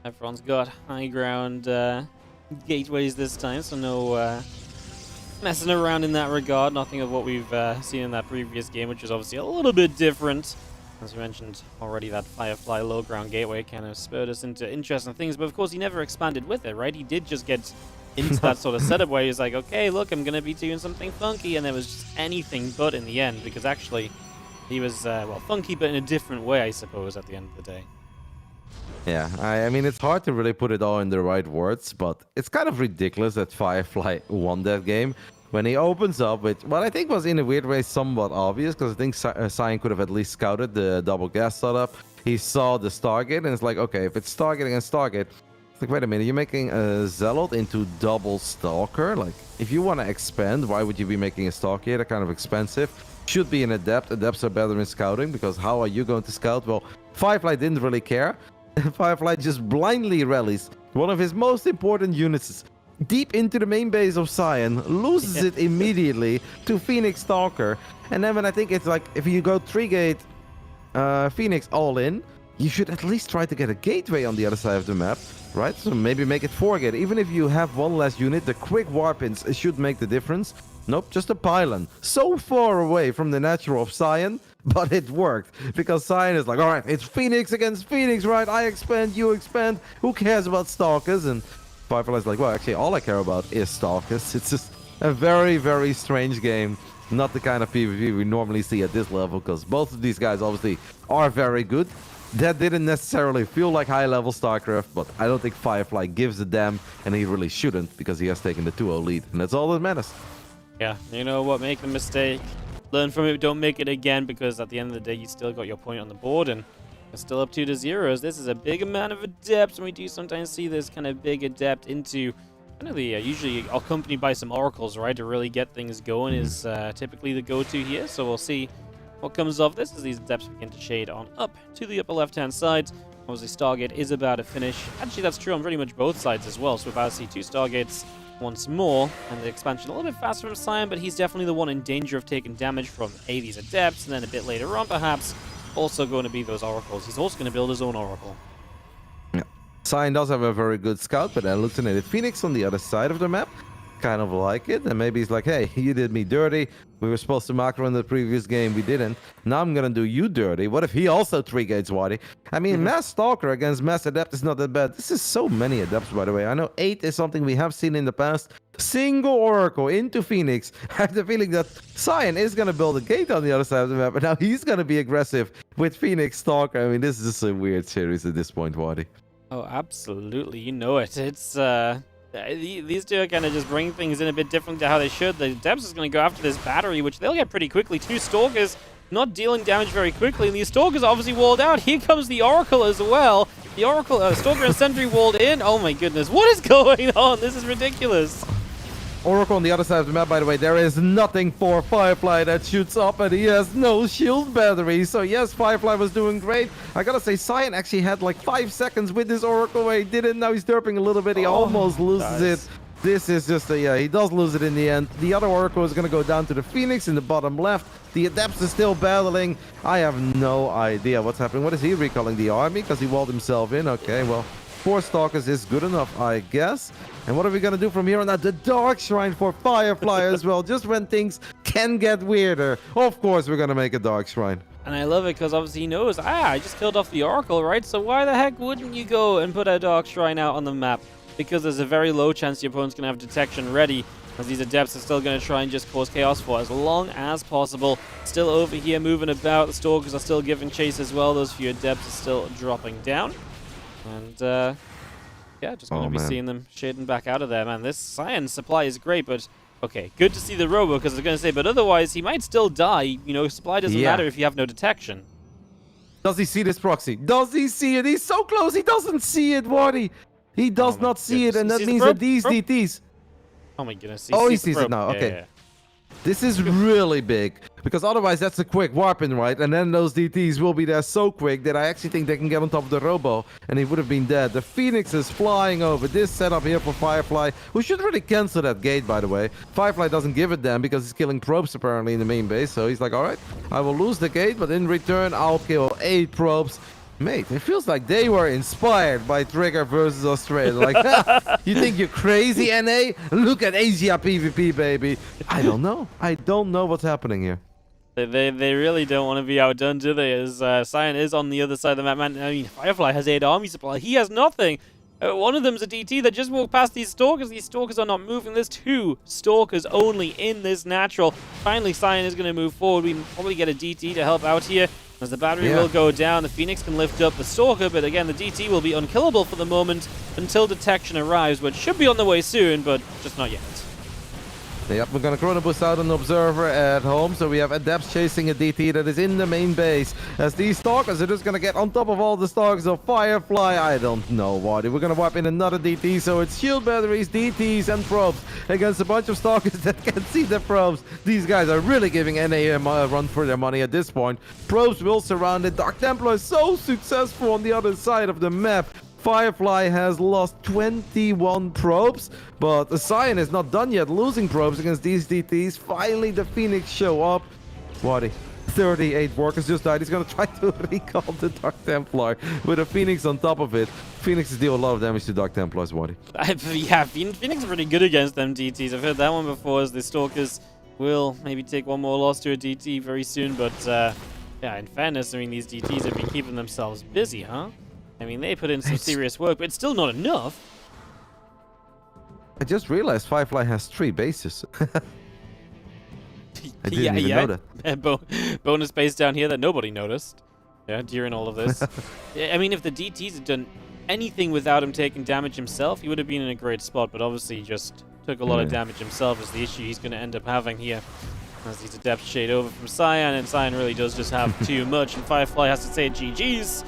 Everyone's got high ground gateways this time, so no messing around in that regard. Nothing of what we've seen in that previous game, which is obviously a little bit different. As we mentioned already, that Firefly low ground gateway kind of spurred us into interesting things, but of course he never expanded with it, right? He did just get into that sort of setup where he's like, okay, look, I'm going to be doing something funky, and there was just anything but in the end, because actually he was, well, funky, but in a different way, I suppose, at the end of the day. Yeah, I mean, it's hard to really put it all in the right words, but it's kind of ridiculous that Firefly won that game when he opens up with what I think was in a weird way somewhat obvious, because I think Cyan could have at least scouted the double gas setup. He saw the Stargate, and it's like, okay, if it's Stargate against Stargate, it's like, wait a minute, you're making a Zealot into double Stalker? Like, if you want to expand, why would you be making a Stalker? They're kind of expensive. Should be an Adept. Adepts are better in scouting, because how are you going to scout? Well, Firefly didn't really care. Firefly just blindly rallies one of his most important units deep into the main base of Cyan, loses it immediately to Phoenix Stalker. And then when I think it's like, if you go 3-gate Phoenix all in, you should at least try to get a gateway on the other side of the map, right? So maybe make it 4-gate. Even if you have one less unit, the quick warp ins should make the difference. Nope, just a pylon. So far away from the natural of Cyan, but it worked. Because Cyan is like, all right, it's Phoenix against Phoenix, right? I expand, you expand. Who cares about Stalkers? And Firefly's like, well, actually, all I care about is Stalkers. It's just a very, very strange game. Not the kind of PvP we normally see at this level, because both of these guys obviously are very good. That didn't necessarily feel like high-level StarCraft, but I don't think Firefly gives a damn, and he really shouldn't, because he has taken the 2-0 lead, and that's all that matters. Yeah, you know what, make the mistake, learn from it, don't make it again, because at the end of the day, you still got your point on the board, and it's still up 2-0. This is a big amount of adepts, and we do sometimes see this kind of big adept into kind of the, usually accompanied by some oracles, right, to really get things going is typically the go-to here, so we'll see what comes of this as these adepts begin to shade on up to the upper left-hand side. Obviously, Stargate is about to finish. Actually, that's true on pretty much both sides as well, so we're about to see 2 Stargates once more, and the expansion a little bit faster from Cyan, but he's definitely the one in danger of taking damage from these adepts, and then a bit later on, perhaps, also going to be those oracles. He's also going to build his own oracle. Yeah. Cyan does have a very good scout, but hallucinated Phoenix on the other side of the map. Kind of like it, and maybe he's like, hey, you did me dirty. We were supposed to macro in the previous game, we didn't. Now I'm gonna do you dirty. What if he also 3-gates Wadi? I mean, Mass Stalker against Mass Adept is not that bad. This is so many Adepts, by the way. I know 8 is something we have seen in the past. Single Oracle into Phoenix. I have the feeling that Cyan is gonna build a gate on the other side of the map, and now he's gonna be aggressive with Phoenix Stalker. I mean, this is just a weird series at this point, Wadi. Oh, absolutely. You know it. It's, these two are kind of just bringing things in a bit different to how they should. The Debs is going to go after this battery, which they'll get pretty quickly. 2 Stalkers not dealing damage very quickly, and these Stalkers are obviously walled out. Here comes the Oracle as well. The Oracle, Stalker and Sentry walled in. Oh my goodness, what is going on? This is ridiculous. Oracle on the other side of the map, by the way, there is nothing for Firefly that shoots up, and he has no shield battery. So yes, Firefly was doing great. I gotta say, Cyan actually had like 5 seconds with this Oracle where he didn't. Now he's derping a little bit. He almost loses it. This is just a, yeah, he does lose it in the end. The other Oracle is gonna go down to the Phoenix in the bottom left. The Adepts are still battling. I have no idea what's happening. What is he recalling? The army? Because he walled himself in. Okay, well, 4 Stalkers is good enough, I guess. And what are we going to do from here on out? The Dark Shrine for Firefly as well, just when things can get weirder. Of course, we're going to make a Dark Shrine. And I love it because obviously he knows, I just killed off the Oracle, right? So why the heck wouldn't you go and put a Dark Shrine out on the map? Because there's a very low chance your opponent's going to have detection ready, as these Adepts are still going to try and just cause chaos for as long as possible. Still over here moving about. The Stalkers are still giving chase as well. Those few Adepts are still dropping down. And, yeah, just going to be seeing them shading back out of there, man. This Scion supply is great, but... Okay, good to see the Robo, because I was going to say, but otherwise, he might still die. You know, supply doesn't matter if you have no detection. Does he see this proxy? Does he see it? He's so close. He doesn't see it, Waddy. He does not see it, and that means that these DTs... Oh my goodness. He sees it now. Okay. Yeah. This is really big, because otherwise that's a quick warping, right? And then those DTs will be there so quick that I actually think they can get on top of the Robo, and he would have been dead. The Phoenix is flying over this setup here for Firefly, who should really cancel that gate, by the way. Firefly doesn't give a damn because he's killing probes apparently in the main base, so he's like, all right, I will lose the gate, but in return, I'll kill 8 probes. Mate, it feels like they were inspired by Trigger versus Australia. Like, you think you're crazy, NA? Look at Asia PvP, baby. I don't know. I don't know what's happening here. They really don't want to be outdone, do they? As Scion is on the other side of the map, man. I mean, Firefly has 8 army supply. He has nothing. One of them's a DT that just walked past these Stalkers. These Stalkers are not moving. There's 2 Stalkers only in this natural. Finally, Scion is going to move forward. We can probably get a DT to help out here. As the battery will go down, the Phoenix can lift up the Stalker, but again, the DT will be unkillable for the moment until detection arrives, which should be on the way soon, but just not yet. Yep, we're going to Chrono Boost out an Observer at home, so we have Adepts chasing a DT that is in the main base. As these Stalkers are just going to get on top of all the Stalkers of Firefly. I don't know what. We're going to wipe in another DT, so it's shield batteries, DTs, and probes against a bunch of Stalkers that can see the probes. These guys are really giving NA a run for their money at this point. Probes will surround it. Dark Templar is so successful on the other side of the map. Firefly has lost 21 probes, but the Scion is not done yet losing probes against these DTs. Finally, the Phoenix show up. Waddy, 38 workers just died. He's going to try to recall the Dark Templar with a Phoenix on top of it. Phoenixes deal a lot of damage to Dark Templars, Waddy. Yeah, Phoenix is pretty good against them DTs. I've heard that one before, as the Stalkers will maybe take one more loss to a DT very soon, but yeah, in fairness, I mean, these DTs have been keeping themselves busy, huh? I mean, they put in some serious work, but it's still not enough. I just realized Firefly has 3 bases. I didn't even know that. Bonus base down here that nobody noticed. Yeah, during all of this. I mean, if the DTs had done anything without him taking damage himself, he would have been in a great spot, but obviously he just took a lot of damage himself is the issue he's going to end up having here. As these Adepts shade over from Scion, and Scion really does just have too much, and Firefly has to say GG's.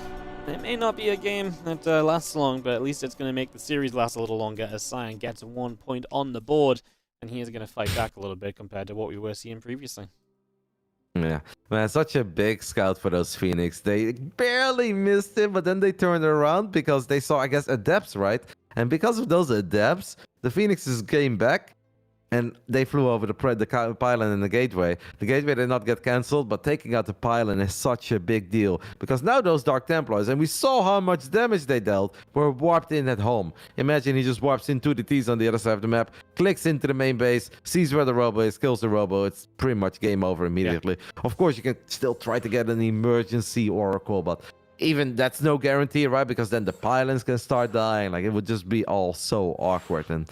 It may not be a game that lasts long, but at least it's going to make the series last a little longer as Scion gets 1 point on the board, and he is going to fight back a little bit compared to what we were seeing previously. Yeah, man, such a big scout for those Phoenix. They barely missed him, but then they turned around because they saw, I guess, Adepts, right? And because of those Adepts, the Phoenixes came back, and they flew over the pylon and the gateway. The gateway did not get cancelled, but taking out the pylon is such a big deal. Because now those Dark Templars, and we saw how much damage they dealt, were warped in at home. Imagine he just warps into the T's on the other side of the map, clicks into the main base, sees where the Robo is, kills the Robo. It's pretty much game over immediately. Yeah. Of course, you can still try to get an emergency Oracle, but even that's no guarantee, right? Because then the pylons can start dying. Like, it would just be all so awkward. And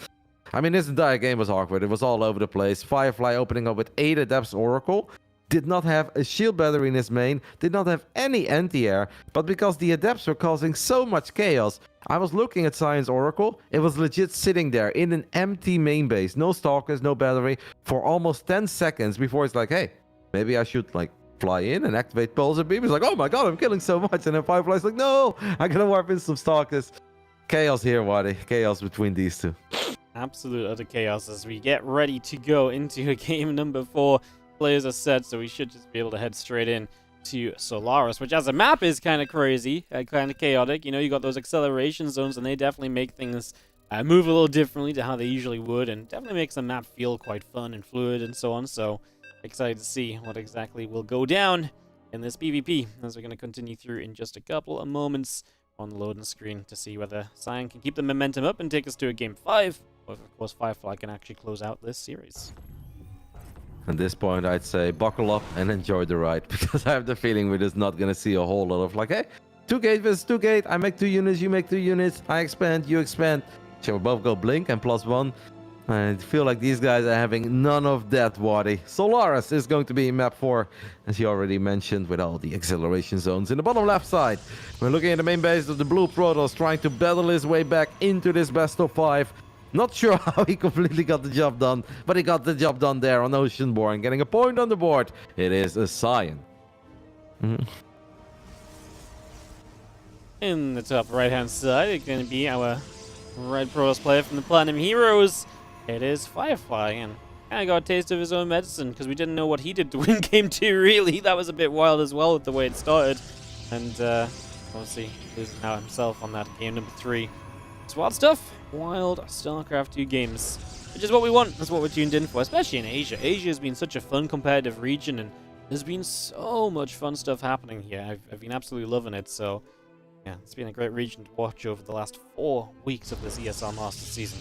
I mean, this entire game was awkward. It was all over the place. Firefly opening up with 8 Adepts Oracle. Did not have a shield battery in his main. Did not have any anti-air. But because the Adepts were causing so much chaos, I was looking at Sion's Oracle. It was legit sitting there in an empty main base. No Stalkers, no battery. For almost 10 seconds before it's like, hey, maybe I should, like, fly in and activate Pulsar Beam. He's like, oh my god, I'm killing so much. And then Firefly's like, no, I gotta warp in some Stalkers. Chaos here, Waddy. Chaos between these two. Absolute utter chaos as we get ready to go into game number 4. Players are set, so we should just be able to head straight in to Solaris, which as a map is kind of crazy, kind of chaotic. You know, you got those acceleration zones, and they definitely make things move a little differently to how they usually would, and definitely makes the map feel quite fun and fluid and so on. So excited to see what exactly will go down in this PvP as we're going to continue through in just a couple of moments. on the loading screen to see whether Cyan can keep the momentum up and take us to a game 5, or if, of course, Firefly can actually close out this series. At this point, I'd say buckle up and enjoy the ride, because I have the feeling we're just not going to see a whole lot of like, hey, 2 gate versus 2 gate, I make 2 units, you make 2 units, I expand, you expand. Shall we both go blink and +1? I feel like these guys are having none of that, Wadi. Solaris is going to be in map 4, as you already mentioned, with all the acceleration zones in the bottom left side. We're looking at the main base of the Blue Protoss, trying to battle his way back into this best of 5. Not sure how he completely got the job done, but he got the job done there on Oceanborn, getting a point on the board. It is a Cyan. In the top right-hand side, it's going to be our Red Protoss player from the Platinum Heroes. It is Firefly, and kind of got a taste of his own medicine, because we didn't know what he did to win Game 2, really. That was a bit wild as well with the way it started. And obviously losing out himself on that game number 3. It's wild stuff. Wild StarCraft 2 games, which is what we want. That's what we're tuned in for, especially in Asia. Asia has been such a fun competitive region, and there's been so much fun stuff happening here. I've been absolutely loving it, so yeah, it's been a great region to watch over the last 4 weeks of this ESL Masters season.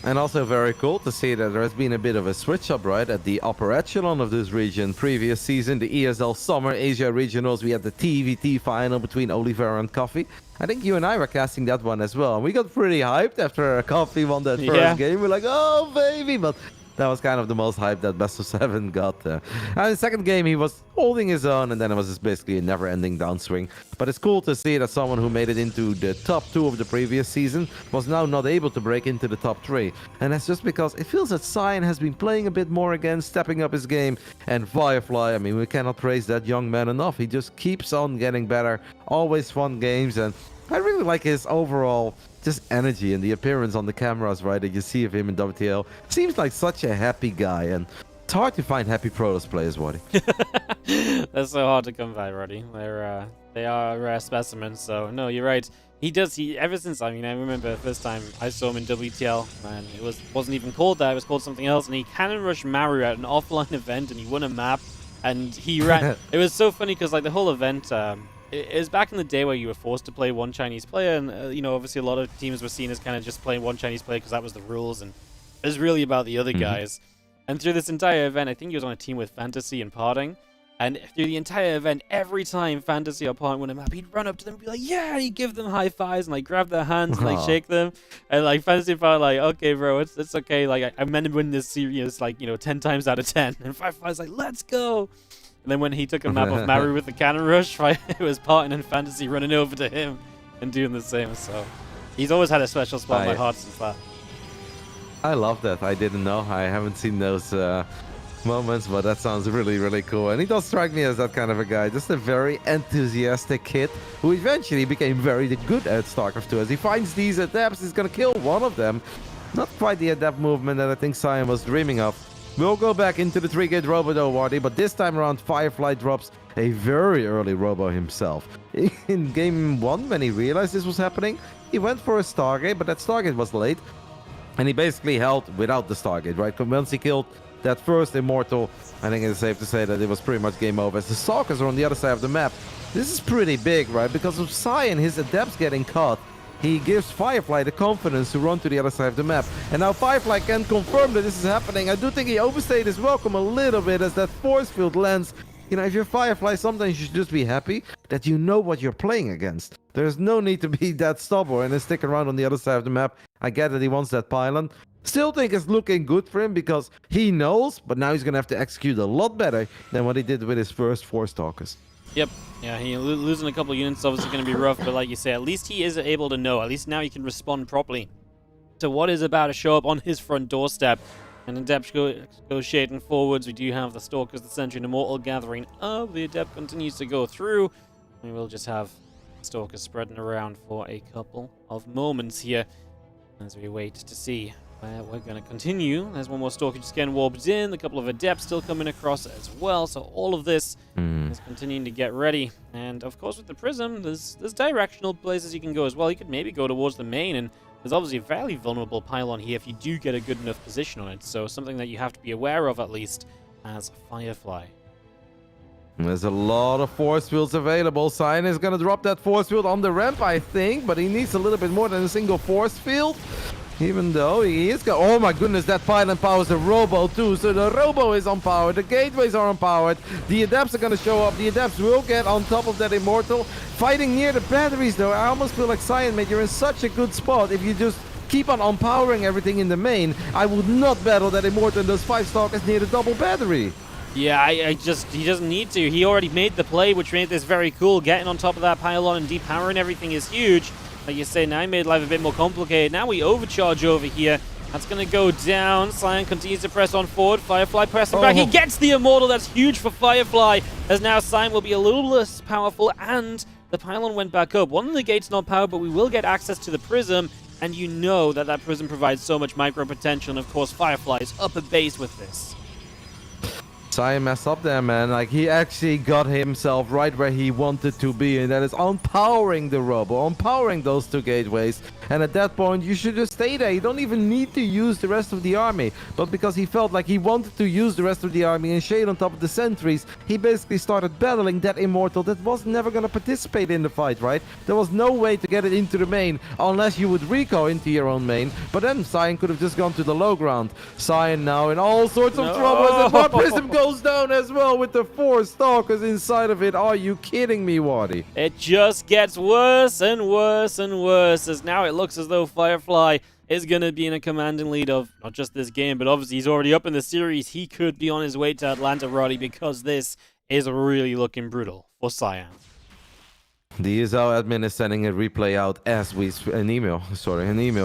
And also very cool to see that there has been a bit of a switch up, right, at the upper echelon of this region. Previous season, the ESL Summer Asia Regionals, we had the TVT final between Oliveira and Coffee. I think you and I were casting that one as well. And we got pretty hyped after Coffee won that first game. We're like, oh, baby. But that was kind of the most hype that Best of 7 got. And the second game, he was holding his own, and then it was just basically a never-ending downswing. But it's cool to see that someone who made it into the top 2 of the previous season was now not able to break into the top 3. And that's just because it feels that Cyan has been playing a bit more again, stepping up his game. And Firefly, I mean, we cannot praise that young man enough. He just keeps on getting better. Always fun games, and I really like his overall just energy and the appearance on the cameras, right, that you see of him in WTL. Seems like such a happy guy, and it's hard to find happy Protoss players, Waddy. That's so hard to come by, Roddy. They are rare specimens, so no, you're right. Ever since, I mean, I remember the first time I saw him in WTL, and it wasn't even called that, it was called something else, and he cannon rushed Maru at an offline event, and he won a map, and he ran. It was so funny, because like the whole event, it was back in the day where you were forced to play one Chinese player, and you know, obviously a lot of teams were seen as kind of just playing one Chinese player because that was the rules, and it was really about the other guys. And through this entire event, I think he was on a team with Fantasy and Parting, and through the entire event, every time Fantasy or Parting won a map, he'd run up to them and be like, yeah, and he'd give them high fives and like grab their hands and like shake them, and like Fantasy and Parting like, okay, bro, it's okay, like I meant to win this series like, you know, 10 times out of 10, and Firefly's like, let's go. And then when he took a map off Maru with the cannon rush, right, it was Parton and Fantasy running over to him and doing the same. So he's always had a special spot in my heart since that. I love that. I didn't know. I haven't seen those moments, but that sounds really, really cool. And he does strike me as that kind of a guy. Just a very enthusiastic kid who eventually became very good at StarCraft 2. As he finds these adepts, he's going to kill one of them. Not quite the adept movement that I think Cyan was dreaming of. We'll go back into the 3-gate Robo though, Wardy, but this time around Firefly drops a very early Robo himself. In game 1, when he realized this was happening, he went for a Stargate, but that Stargate was late, and he basically held without the Stargate, right? Once he killed that first Immortal, I think it's safe to say that it was pretty much game over. As the Stalkers are on the other side of the map, this is pretty big, right? Because of Cyan, his Adepts getting caught, he gives Firefly the confidence to run to the other side of the map. And now Firefly can confirm that this is happening. I do think he overstayed his welcome a little bit as that force field lands. You know, if you're Firefly, sometimes you should just be happy that you know what you're playing against. There's no need to be that stubborn and stick around on the other side of the map. I get that he wants that pylon. Still think it's looking good for him because he knows, but now he's going to have to execute a lot better than what he did with his first 4 Stalkers. Yep. Yeah, losing a couple of units is obviously going to be rough, but like you say, at least he is able to know. At least now he can respond properly to what is about to show up on his front doorstep. And Adept negotiating forwards, we do have the Stalkers, the Sentry, and Immortal gathering up. The Adept continues to go through. We will just have Stalkers spreading around for a couple of moments here as we wait to see where we're going to continue. There's one more Stalker just getting warped in. A couple of Adepts still coming across as well. So all of this is continuing to get ready. And of course with the Prism, there's directional places you can go as well. You could maybe go towards the main, and there's obviously a fairly vulnerable pylon here if you do get a good enough position on it. So something that you have to be aware of at least as Firefly. There's a lot of force fields available. Cyan is going to drop that force field on the ramp, I think, but he needs a little bit more than a single force field. Even though he is got, oh my goodness, that pylon powers the Robo too. So the Robo is unpowered, the gateways are unpowered, the Adepts are gonna show up, the Adepts will get on top of that Immortal. Fighting near the batteries though, I almost feel like Cyan, mate, you're in such a good spot. If you just keep on unpowering everything in the main, I would not battle that Immortal and those 5 Stalkers near the double battery. Yeah, he doesn't need to. He already made the play, which made this very cool. Getting on top of that pylon and depowering everything is huge. Like you say, now he made life a bit more complicated. Now we overcharge over here. That's going to go down. Cyan continues to press on forward. Firefly pressing back. He gets the Immortal. That's huge for Firefly, as now Cyan will be a little less powerful, and the pylon went back up. One of the gates not powered, but we will get access to the Prism, and you know that that Prism provides so much micro potential, and of course Firefly is up a base with this. Cyan messed up there, man. Like, he actually got himself right where he wanted to be, and that is empowering the Robo, empowering those 2 gateways. And at that point, you should just stay there. You don't even need to use the rest of the army. But because he felt like he wanted to use the rest of the army and shade on top of the sentries, he basically started battling that Immortal that was never going to participate in the fight, right? There was no way to get it into the main unless you would recall into your own main. But then Cyan could have just gone to the low ground. Cyan now in all sorts of trouble as the Prism goes down as well with the 4 Stalkers inside of it. Are you kidding me, Waddy? It just gets worse and worse and worse, as now it looks as though Firefly is going to be in a commanding lead of not just this game, but obviously he's already up in the series. He could be on his way to Atlanta, Roddy, because this is really looking brutal for Cyan. The ESL admin is sending a replay out as an email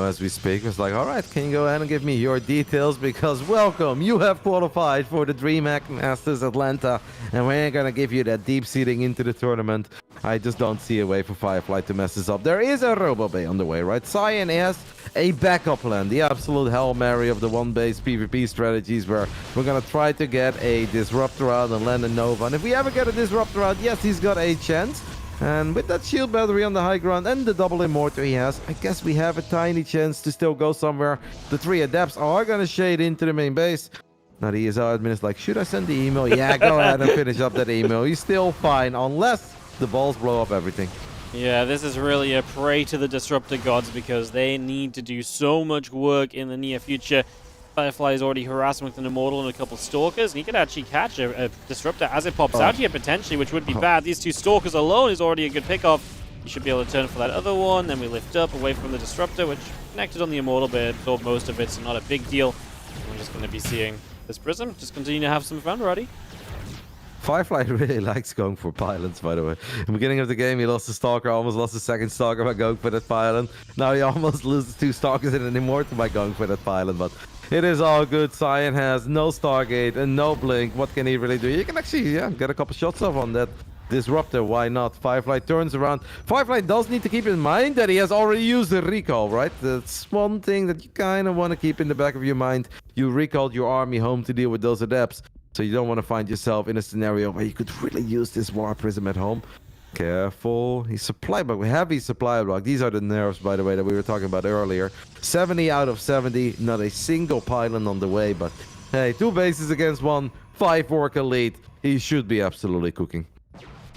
as we speak. It's like, all right, can you go ahead and give me your details? Because welcome, you have qualified for the DreamHack Masters Atlanta, and we ain't gonna give you that deep seeding into the tournament. I just don't see a way for Firefly to mess this up. There is a Robo Bay on the way, right? Cyan has a backup plan, the absolute Hail Mary of the one-base PvP strategies, where we're gonna try to get a Disruptor out and land a Nova. And if we ever get a Disruptor out, yes, he's got a chance. And with that shield battery on the high ground and the double Immortal he has, I guess we have a tiny chance to still go somewhere. The 3 Adepts are going to shade into the main base. Now the ESL admin is like, should I send the email? Yeah, go ahead and finish up that email. He's still fine, unless the balls blow up everything. Yeah, this is really a prey to the Disruptor gods, because they need to do so much work in the near future. Firefly is already harassing with an Immortal and a couple Stalkers, and he could actually catch a Disruptor as it pops out here potentially, which would be bad. These 2 Stalkers alone is already a good pickoff. You should be able to turn for that other one. Then we lift up away from the Disruptor, which connected on the Immortal, but absorbed most of it, so not a big deal. We're just going to be seeing this Prism just continue to have some fun, Roddy. Firefly really likes going for pylons, by the way. In the beginning of the game, he lost a Stalker, almost lost a second Stalker by going for that pylon. Now he almost loses 2 Stalkers and an Immortal by going for that pylon, but it is all good. Cyan has no Stargate and no Blink. What can he really do? You can actually, get a couple shots off on that Disruptor. Why not? Firefly turns around. Firefly does need to keep in mind that he has already used the recall, right? That's one thing that you kind of want to keep in the back of your mind. You recalled your army home to deal with those Adepts, so you don't want to find yourself in a scenario where you could really use this War Prism at home. Careful. He's supply block. Heavy supply block. These are the nerfs, by the way, that we were talking about earlier. 70 out of 70. Not a single pylon on the way, but hey, 2 bases against 1. 5 Orca lead. He should be absolutely cooking.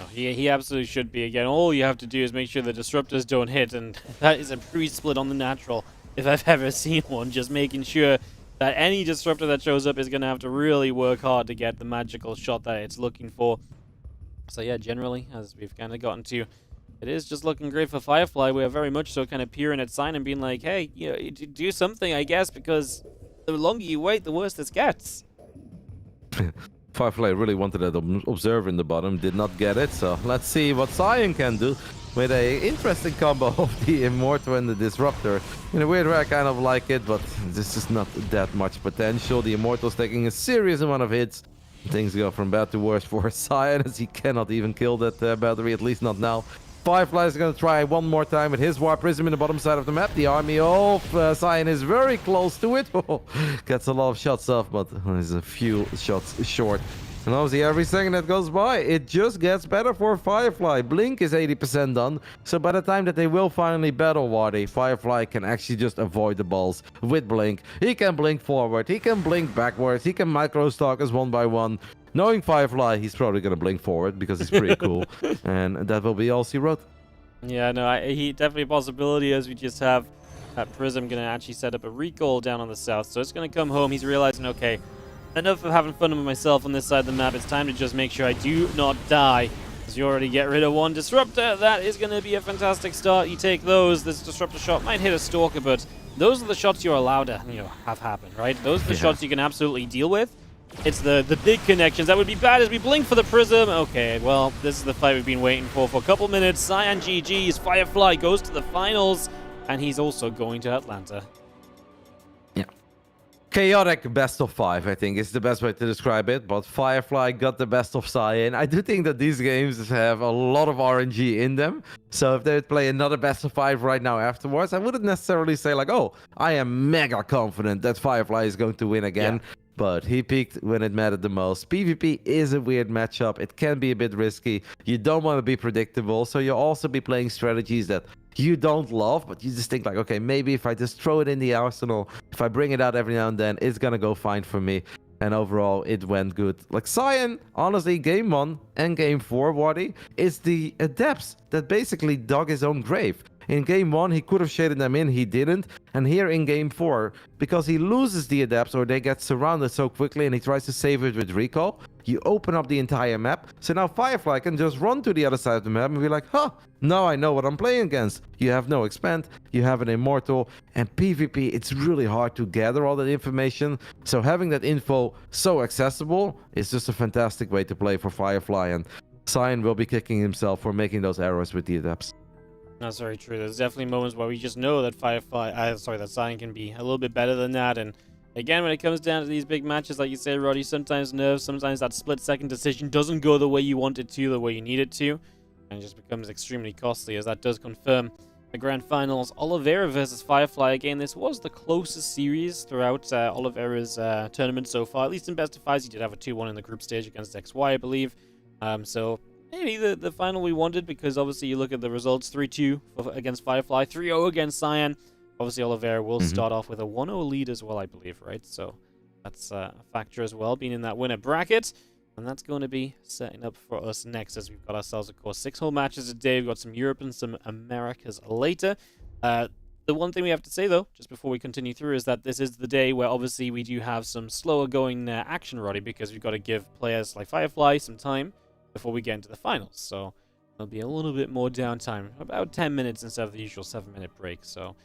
Oh, he absolutely should be. Again, all you have to do is make sure the Disruptors don't hit, and that is a pre-split on the natural, if I've ever seen one. Just making sure that any Disruptor that shows up is going to have to really work hard to get the magical shot that it's looking for. So yeah, generally, as we've kind of gotten to, it is just looking great for Firefly. We are very much so kind of peering at Cyan and being like, hey, you know, do something, I guess, because the longer you wait, the worse this gets. Firefly really wanted that Observer in the bottom, did not get it, so let's see what Cyan can do with a interesting combo of the Immortal and the Disruptor. In a weird way, I kind of like it, but this is not that much potential. The Immortal's taking a serious amount of hits. Things go from bad to worse for Cyan, as he cannot even kill that battery, at least not now. Firefly is going to try one more time with his War Prism in the bottom side of the map. The army of Cyan is very close to it. Gets a lot of shots off, but there's a few shots short. And obviously every second that goes by, it just gets better for Firefly. Blink is 80% done, so by the time that they will finally battle Waddy, Firefly can actually just avoid the balls with Blink. He can blink forward, he can blink backwards, he can micro stalk us one by one. Knowing Firefly, he's probably going to blink forward because he's pretty cool. And that will be all he wrote. Yeah, no, he definitely a possibility, as we just have Prism going to actually set up a recall down on the south. So it's going to come home. He's realizing, okay, enough of having fun with myself on this side of the map. It's time to just make sure I do not die. As you already get rid of one Disruptor, that is going to be a fantastic start. You take those. This Disruptor shot might hit a Stalker, but those are the shots you're allowed to, have happen, right? Those are the shots you can absolutely deal with. It's the big connections. That would be bad as we blink for the Prism. Okay, well, this is the fight we've been waiting for a couple minutes. Cyan GG's. Firefly goes to the finals, and he's also going to Atlanta. Chaotic best of 5, I think, is the best way to describe it. But Firefly got the best of Cyan. I do think that these games have a lot of RNG in them. So if they would play another best of 5 right now afterwards, I wouldn't necessarily say like, oh, I am mega confident that Firefly is going to win again. Yeah. But he peaked when it mattered the most. PvP is a weird matchup. It can be a bit risky. You don't want to be predictable. So you'll also be playing strategies that you don't love, but you just think like, okay, maybe if I just throw it in the arsenal, if I bring it out every now and then, it's gonna go fine for me. And overall, it went good. Like Cyan, honestly, game 1 and game 4, Waddy, is the Adepts that basically dug his own grave. In game 1, he could have shaded them in, he didn't. And here in game 4, because he loses the Adepts or they get surrounded so quickly and he tries to save it with recall, you open up the entire map. So now Firefly can just run to the other side of the map and be like, huh, now I know what I'm playing against. You have no expand, you have an Immortal, and PvP, it's really hard to gather all that information. So having that info so accessible is just a fantastic way to play for Firefly, and Cyan will be kicking himself for making those errors with the Adepts. That's very true. There's definitely moments where we just know that that Cyan can be a little bit better than that. And again, when it comes down to these big matches, like you say, Roddy, sometimes nerves, sometimes that split-second decision doesn't go the way you want it to, the way you need it to, and it just becomes extremely costly, as that does confirm the grand finals. Oliveira versus Firefly. Again, this was the closest series throughout Oliveira's tournament so far. At least in best of fives, he did have a 2-1 in the group stage against XY, I believe. So maybe the final we wanted, because obviously you look at the results, 3-2 against Firefly, 3-0 against Cyan. Obviously, Oliveira will start off with a 1-0 lead as well, I believe, right? So that's a factor as well, being in that winner bracket. And that's going to be setting up for us next, as we've got ourselves, of course, 6 whole matches today. We've got some Europe and some Americas later. The one thing we have to say, though, just before we continue through, is that this is the day where obviously we do have some slower going action, Roddy, because we've got to give players like Firefly some time before we get into the finals. So there'll be a little bit more downtime, about 10 minutes instead of the usual 7-minute break. So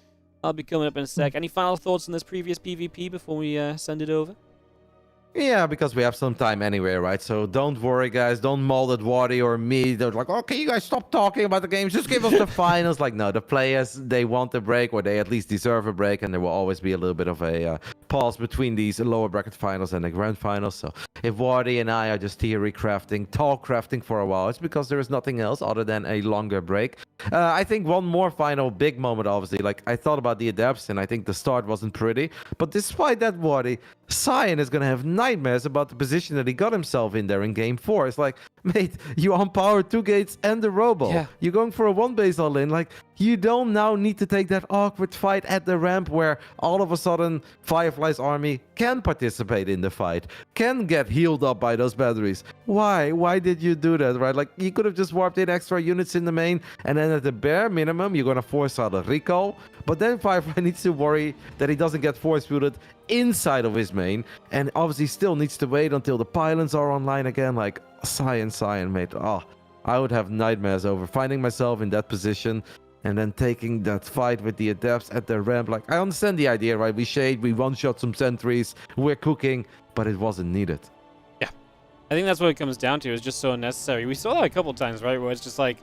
I'll be coming up in a sec. Any final thoughts on this previous PvP before we send it over? Yeah, because we have some time anyway, right? So don't worry, guys. Don't maul at Waddy or me. They're like, okay, you guys stop talking about the games. Just give us the finals. Like, no, the players, they want a break, or they at least deserve a break. And there will always be a little bit of a pause between these lower bracket finals and the grand finals. So if Waddy and I are just theory crafting, talk crafting for a while, it's because there is nothing else other than a longer break. I think one more final big moment, obviously. Like, I thought about the Adepts, and I think the start wasn't pretty. But despite that, Waddy, Cyan is going to have nightmares about the position that he got himself in there in game 4. It's like, mate, you unpowered 2 gates and the Robo. Yeah. You're going for a 1-base all-in. Like, you don't now need to take that awkward fight at the ramp where all of a sudden Firefly's army can participate in the fight, can get healed up by those batteries. Why? Why did you do that, right? Like, you could have just warped in extra units in the main, and then at the bare minimum, you're going to force out a recall. But then Firefly needs to worry that he doesn't get force-muted inside of his main, and obviously still needs to wait until the pylons are online again. Like, Cyan, mate. Oh, I would have nightmares over finding myself in that position and then taking that fight with the Adepts at the ramp. Like, I understand the idea, right? We shade, we one-shot some sentries, we're cooking, but it wasn't needed. Yeah. I think that's what it comes down to. It's just so unnecessary. We saw that a couple times, right? Where it's just like,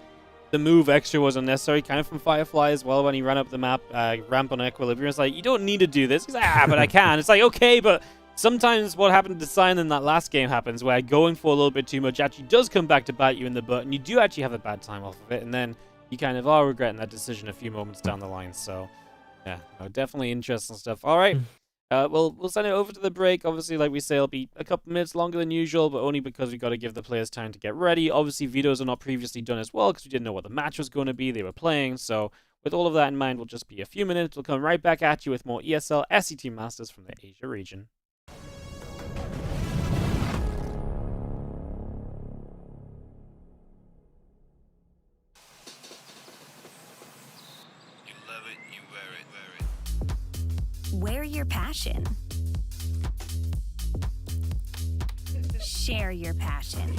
the move extra was unnecessary, kind of from Firefly as well, when he ran up the map, ramp on Equilibrium. It's like, you don't need to do this. He's like, but I can. It's like, okay, but sometimes what happened to Cyan in that last game happens, where going for a little bit too much actually does come back to bite you in the butt, and you do actually have a bad time off of it, and then you kind of are regretting that decision a few moments down the line. So, yeah, no, definitely interesting stuff. All right. We'll send it over to the break. Obviously, like we say, it'll be a couple minutes longer than usual, but only because we've got to give the players time to get ready. Obviously, VODs are not previously done as well, because we didn't know what the match was going to be. They were playing. So, with all of that in mind, we'll just be a few minutes. We'll come right back at you with more ESL SC2 Masters from the Asia region. passion. Share your passion.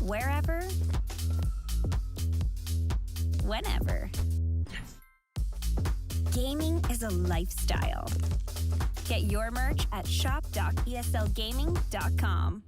Wherever, whenever. Gaming is a lifestyle. Get your merch at shop.eslgaming.com.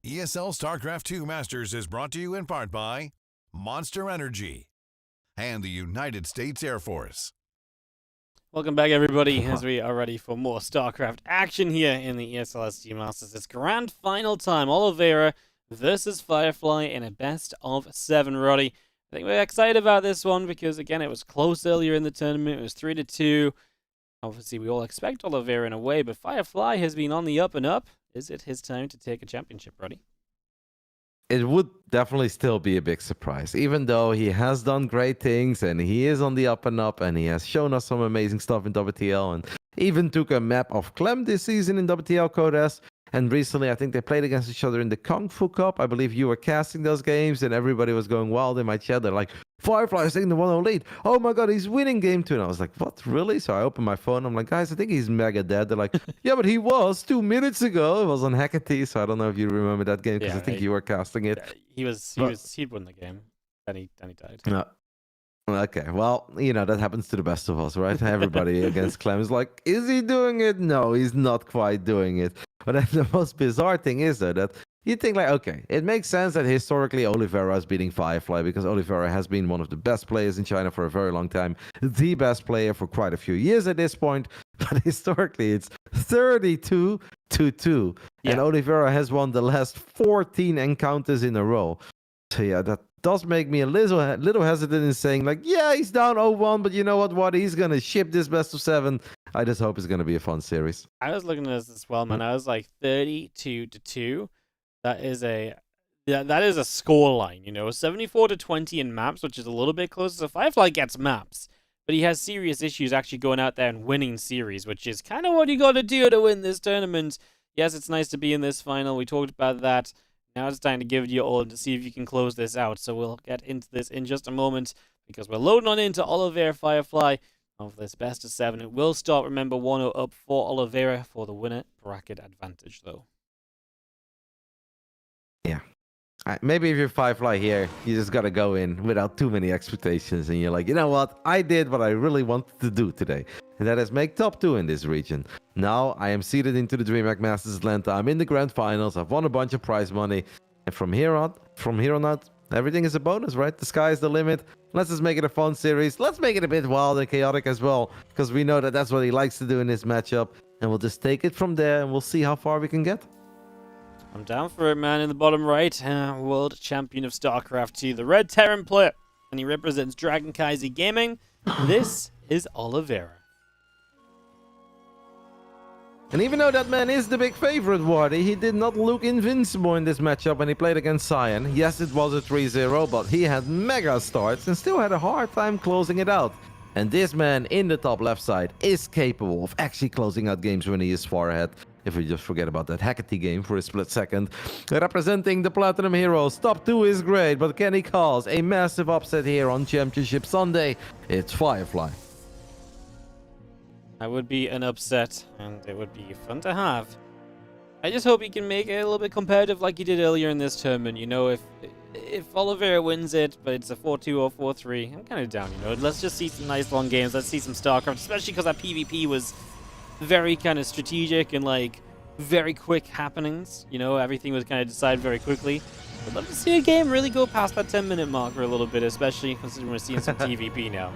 ESL StarCraft 2 Masters is brought to you in part by Monster Energy and the United States Air Force. Welcome back, everybody, as we are ready for more StarCraft action here in the ESL SC2 Masters. It's grand final time. Oliveira versus Firefly in a best-of-7, Roddy. I think we're excited about this one because, again, it was close earlier in the tournament. It was 3-2. Obviously, we all expect Oliveira in a way, but Firefly has been on the up and up. Is it his time to take a championship, Roddy? It would definitely still be a big surprise, even though he has done great things and he is on the up and up and he has shown us some amazing stuff in WTL and even took a map of Clem this season in WTL Codes. And recently, I think they played against each other in the Kung Fu Cup. I believe you were casting those games and everybody was going wild in my chat. They're like, Firefly is taking the 1-0 lead. Oh my God, he's winning game 2. And I was like, what, really? So I opened my phone. I'm like, guys, I think he's mega dead. They're like, yeah, but he was 2 minutes ago. It was on Hecate. So I don't know if you remember that game because I think you were casting it. He'd won the game. Then he died. No. Okay, well, you know, that happens to the best of us, right? Everybody against Clem is like, is he doing it? No, he's not quite doing it. But then the most bizarre thing is, though, that you think, like, okay, it makes sense that historically Oliveira is beating Firefly because Oliveira has been one of the best players in China for a very long time, the best player for quite a few years at this point. But historically, it's 32-2. Yeah. And Oliveira has won the last 14 encounters in a row. So, yeah, that does make me a little hesitant in saying, like, yeah, he's down 0-1, but you know what? He's going to ship this best-of-7. I just hope it's going to be a fun series. I was looking at this as well, man. I was like 32-2. That is a score line, you know, 74-20 in maps, which is a little bit closer. So Firefly gets maps, but he has serious issues actually going out there and winning series, which is kind of what you got to do to win this tournament. Yes, it's nice to be in this final. We talked about that. Now it's time to give it your all to see if you can close this out. So we'll get into this in just a moment because we're loading on into Oliveira Firefly of this best-of-7. It will start, remember, 1-0 up for Oliveira for the winner bracket advantage, though. Yeah. Maybe if you're Firefly here, you just got to go in without too many expectations. And you're like, you know what? I did what I really wanted to do today. And that is make top 2 in this region. Now I am seeded into the DreamHack Masters Atlanta. I'm in the grand finals. I've won a bunch of prize money. And from here on out, everything is a bonus, right? The sky is the limit. Let's just make it a fun series. Let's make it a bit wild and chaotic as well. Because we know that that's what he likes to do in this matchup. And we'll just take it from there and we'll see how far we can get. I'm down for it, man. In the bottom right, world champion of StarCraft 2, the Red Terran player. And he represents Dragon Kaiser Gaming. This is Oliveira. And even though that man is the big favorite, Wardy, he did not look invincible in this matchup when he played against Cyan. Yes, it was a 3-0, but he had mega starts and still had a hard time closing it out. And this man in the top left side is capable of actually closing out games when he is far ahead. If we just forget about that Hecate game for a split second. Representing the Platinum Heroes, top 2 is great, but can he cause a massive upset here on Championship Sunday? It's Firefly. That would be an upset, and it would be fun to have. I just hope he can make it a little bit competitive like he did earlier in this tournament. You know, if Oliveira wins it, but it's a 4-2 or 4-3, I'm kind of down, you know. Let's just see some nice long games. Let's see some StarCraft, especially because that PvP was very kind of strategic and, like, very quick happenings. You know, everything was kind of decided very quickly. I'd love to see a game really go past that 10-minute mark for a little bit, especially considering we're seeing some TVP now.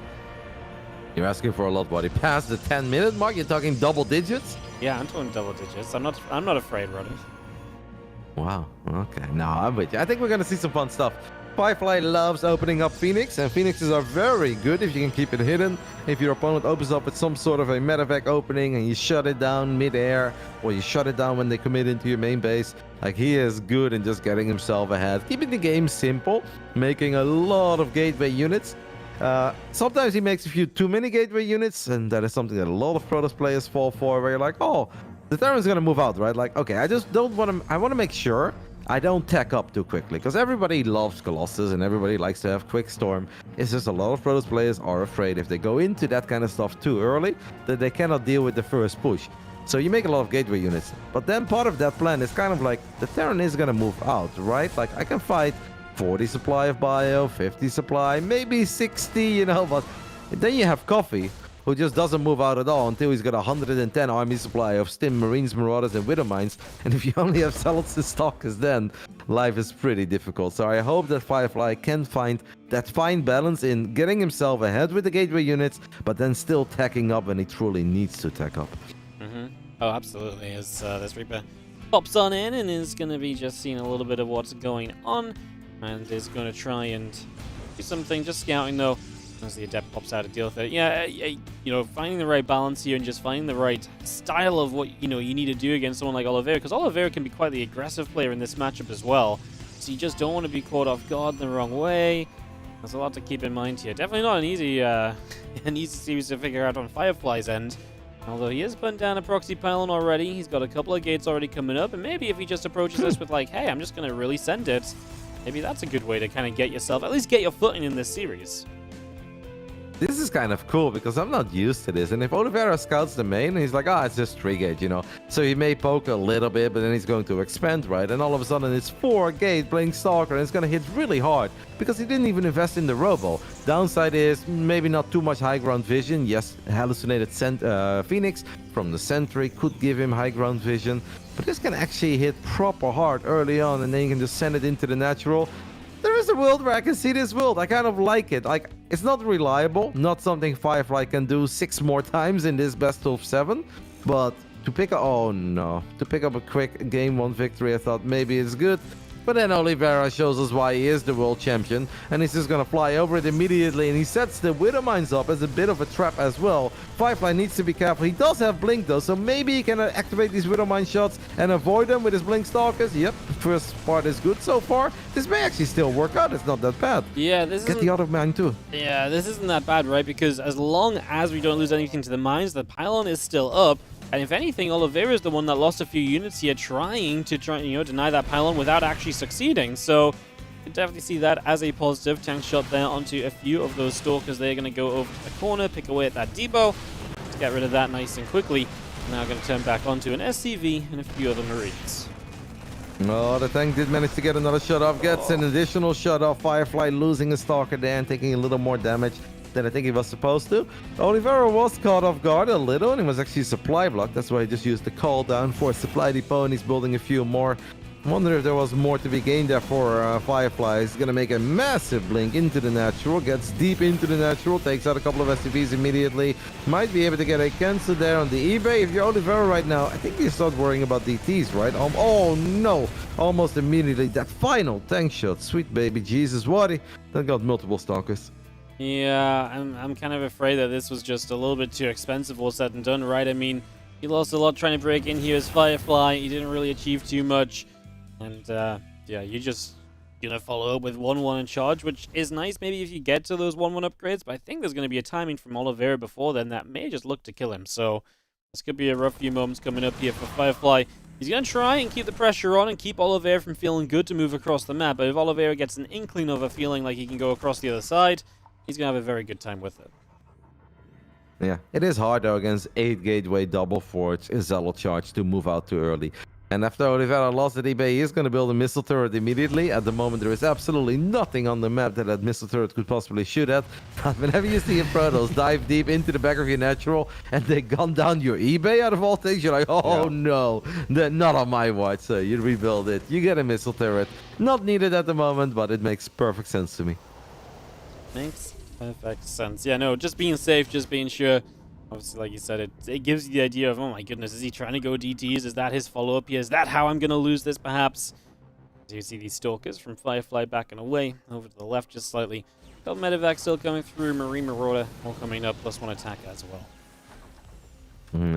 You're asking for a lot, buddy. Past the 10-minute mark? You're talking double digits? Yeah, I'm talking double digits. I'm not afraid, Roddy. Wow. Okay. No, I'm with you. I think we're going to see some fun stuff. Firefly loves opening up Phoenix, and Phoenixes are very good if you can keep it hidden. If your opponent opens up with some sort of a medevac opening and you shut it down mid-air, or you shut it down when they commit into your main base, like, he is good in just getting himself ahead, keeping the game simple, making a lot of gateway units. Sometimes he makes a few too many gateway units, and that is something that a lot of Protoss players fall for, where you're like, oh, the Terran's gonna move out, right? Like, okay, I just don't want to, I want to make sure I don't tech up too quickly, because everybody loves Colossus and everybody likes to have quick storm. It's just a lot of Protoss players are afraid if they go into that kind of stuff too early, that they cannot deal with the first push. So you make a lot of gateway units, but then part of that plan is kind of like, the Terran is gonna move out, right? Like, I can fight 40 supply of bio, 50 supply, maybe 60, you know, but then you have coffee, who just doesn't move out at all until he's got 110 army supply of Stim, Marines, Marauders, and Widow Mines. And if you only have Zealots and Stalkers, then life is pretty difficult. So I hope that Firefly can find that fine balance in getting himself ahead with the gateway units, but then still tacking up when he truly needs to tack up. Oh, absolutely. As this Reaper pops on in and is going to be just seeing a little bit of what's going on, and is going to try and do something, just scouting though, as the Adept pops out to deal with it. Yeah, you know, finding the right balance here and just finding the right style of what, you know, you need to do against someone like Oliveira, because Oliveira can be quite the aggressive player in this matchup as well. So you just don't want to be caught off guard the wrong way. There's a lot to keep in mind here. Definitely not an easy, an easy series to figure out on Firefly's end. Although he is putting down a proxy pylon already. He's got a couple of gates already coming up, and maybe if he just approaches this with like, hey, I'm just going to really send it, maybe that's a good way to kind of get yourself, at least get your footing in this series. This is kind of cool because I'm not used to this. And if Oliveira scouts the main, he's like, it's just 3 gate, you know. So he may poke a little bit, but then he's going to expand, right? And all of a sudden it's 4 gate playing Stalker, and it's going to hit really hard because he didn't even invest in the Robo. Downside is maybe not too much high ground vision. Yes, hallucinated Phoenix from the Sentry could give him high ground vision, but this can actually hit proper hard early on, and then you can just send it into the natural. There is a world where I can see this world. I kind of like it. Like, it's not reliable, not something Firefly can do 6 more times in this best of 7, but to pick up, to pick up a quick game 1 victory, I thought maybe it's good. But then Oliveira shows us why he is the world champion, and he's just gonna fly over it immediately, and he sets the Widow Mines up as a bit of a trap as well. Firefly needs to be careful. He does have Blink though, so maybe he can activate these Widow Mine shots and avoid them with his Blink Stalkers. Yep, first part is good so far. This may actually still work out. It's not that bad. Yeah, this Get the other mine too. Yeah, this isn't that bad, right? Because as long as we don't lose anything to the mines, the pylon is still up. And if anything, Oliveira is the one that lost a few units here trying to deny that pylon without actually succeeding. So you can definitely see that as a positive. Tank shot there onto a few of those Stalkers. They're going to go over to the corner, pick away at that depot, to get rid of that nice and quickly. Now going to turn back onto an SCV and a few other Marines. Oh, the tank did manage to get another shot off. Gets an additional shot off. Firefly losing a Stalker there and taking a little more damage than I think he was supposed to. Oliveira was caught off guard a little, and he was actually supply blocked. That's why he just used the call down for a supply depot, and he's building a few more. I wonder if there was more to be gained there for Firefly. He's gonna make a massive blink into the natural, gets deep into the natural, takes out a couple of SCVs immediately. Might be able to get a cancel there on the eBay. If you're Oliveira right now, I think you start worrying about DTs, right? Oh no! Almost immediately, that final tank shot. Sweet baby Jesus, what? That got multiple Stalkers. Yeah, I'm kind of afraid that this was just a little bit too expensive, all said and done, right? I mean, he lost a lot trying to break in here as Firefly. He didn't really achieve too much. And, yeah, you just gonna follow up with 1-1 in charge, which is nice maybe if you get to those 1-1 upgrades, but I think there's going to be a timing from Oliveira before then that may just look to kill him. So this could be a rough few moments coming up here for Firefly. He's going to try and keep the pressure on and keep Oliveira from feeling good to move across the map, but if Oliveira gets an inkling of a feeling like he can go across the other side, he's going to have a very good time with it. Yeah, it is hard though against 8 gateway double forge Zealot charge to move out too early. And after Oliveira lost at eBay, he is going to build a missile turret immediately. At the moment, there is absolutely nothing on the map that missile turret could possibly shoot at. But whenever you see Protos dive deep into the back of your natural and they gun down your eBay out of all things, you're like, oh no, not on my watch. So you rebuild it. You get a missile turret. Not needed at the moment, but it makes perfect sense to me. Makes perfect sense. Yeah, no, just being safe, just being sure. Obviously, like you said, it gives you the idea of, oh my goodness, is he trying to go DTs? Is that his follow-up here? Is that how I'm going to lose this, perhaps? As you see these Stalkers from Firefly backing away, over to the left just slightly. Couple medevacs still coming through, Marine Marauder all coming up, +1 attack as well.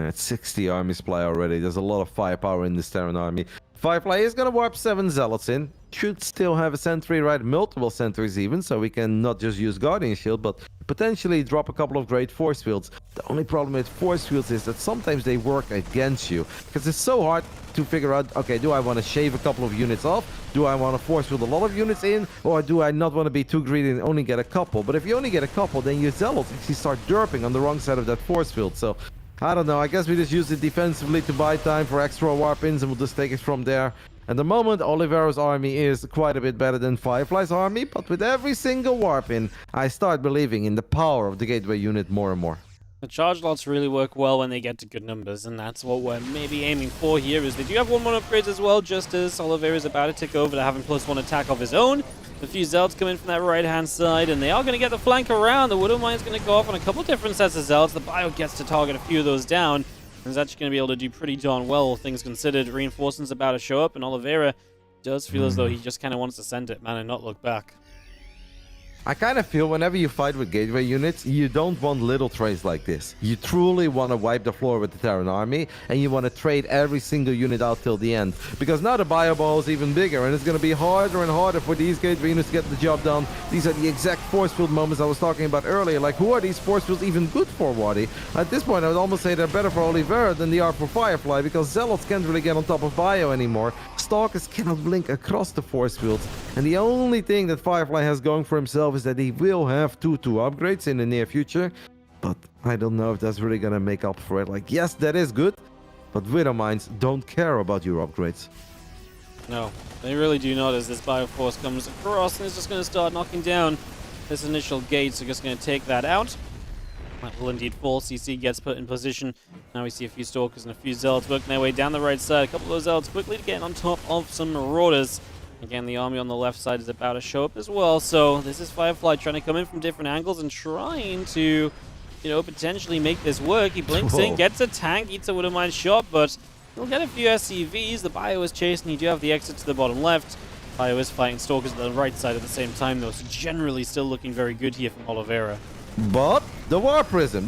It's 60 army supply already. There's a lot of firepower in this Terran army. Firefly is going to warp 7 Zealots in. Should still have a sentry, right? Multiple sentries even, so we can not just use Guardian Shield, but potentially drop a couple of great force fields. The only problem with force fields is that sometimes they work against you, because it's so hard to figure out, okay, do I want to shave a couple of units off? Do I want to force field a lot of units in? Or do I not want to be too greedy and only get a couple? But if you only get a couple, then your Zealots actually start derping on the wrong side of that force field. So I don't know, I guess we just use it defensively to buy time for extra warp-ins, and we'll just take it from there. At the moment, Oliveira's army is quite a bit better than Firefly's army, but with every single warp-in, I start believing in the power of the gateway unit more and more. The charge lots really work well when they get to good numbers, and that's what we're maybe aiming for here. Is they do have 1-1 upgrades as well, just as Oliveira is about to tick over to having +1 attack of his own. A few Zealots come in from that right-hand side, and they are going to get the flank around. The Widowmine is going to go off on a couple different sets of Zealots. The Bio gets to target a few of those down, and is actually going to be able to do pretty darn well, all things considered. Reinforcements about to show up, and Oliveira does feel as though he just kind of wants to send it, man, and not look back. I kind of feel whenever you fight with gateway units, you don't want little trades like this. You truly want to wipe the floor with the Terran army, and you want to trade every single unit out till the end. Because now the bio ball is even bigger, and it's going to be harder and harder for these gateway units to get the job done. These are the exact force field moments I was talking about earlier. Like, who are these force fields even good for, Wadi? At this point, I would almost say they're better for Oliveira than they are for Firefly, because Zealots can't really get on top of bio anymore. Stalkers cannot blink across the force fields, and the only thing that Firefly has going for himself is that he will have 2 upgrades in the near future, but I don't know if that's really gonna make up for it. Like, yes, that is good, but Widowmines don't care about your upgrades. No, they really do not, as this Bioforce comes across and is just going to start knocking down this initial gate. So just going to take that out. That will indeed fall. CC gets put in position. Now we see a few Stalkers and a few Zealots working their way down the right side. A couple of those Zealots quickly to get on top of some Marauders. Again, the army on the left side is about to show up as well. So this is Firefly trying to come in from different angles and trying to, you know, potentially make this work. He blinks in, gets a tank, eats a Widowmine shot, but he'll get a few SCVs. The Bio is chasing. You do have the exit to the bottom left. Bio is fighting Stalkers at the right side at the same time, though. So generally still looking very good here from Oliveira. But the War Prism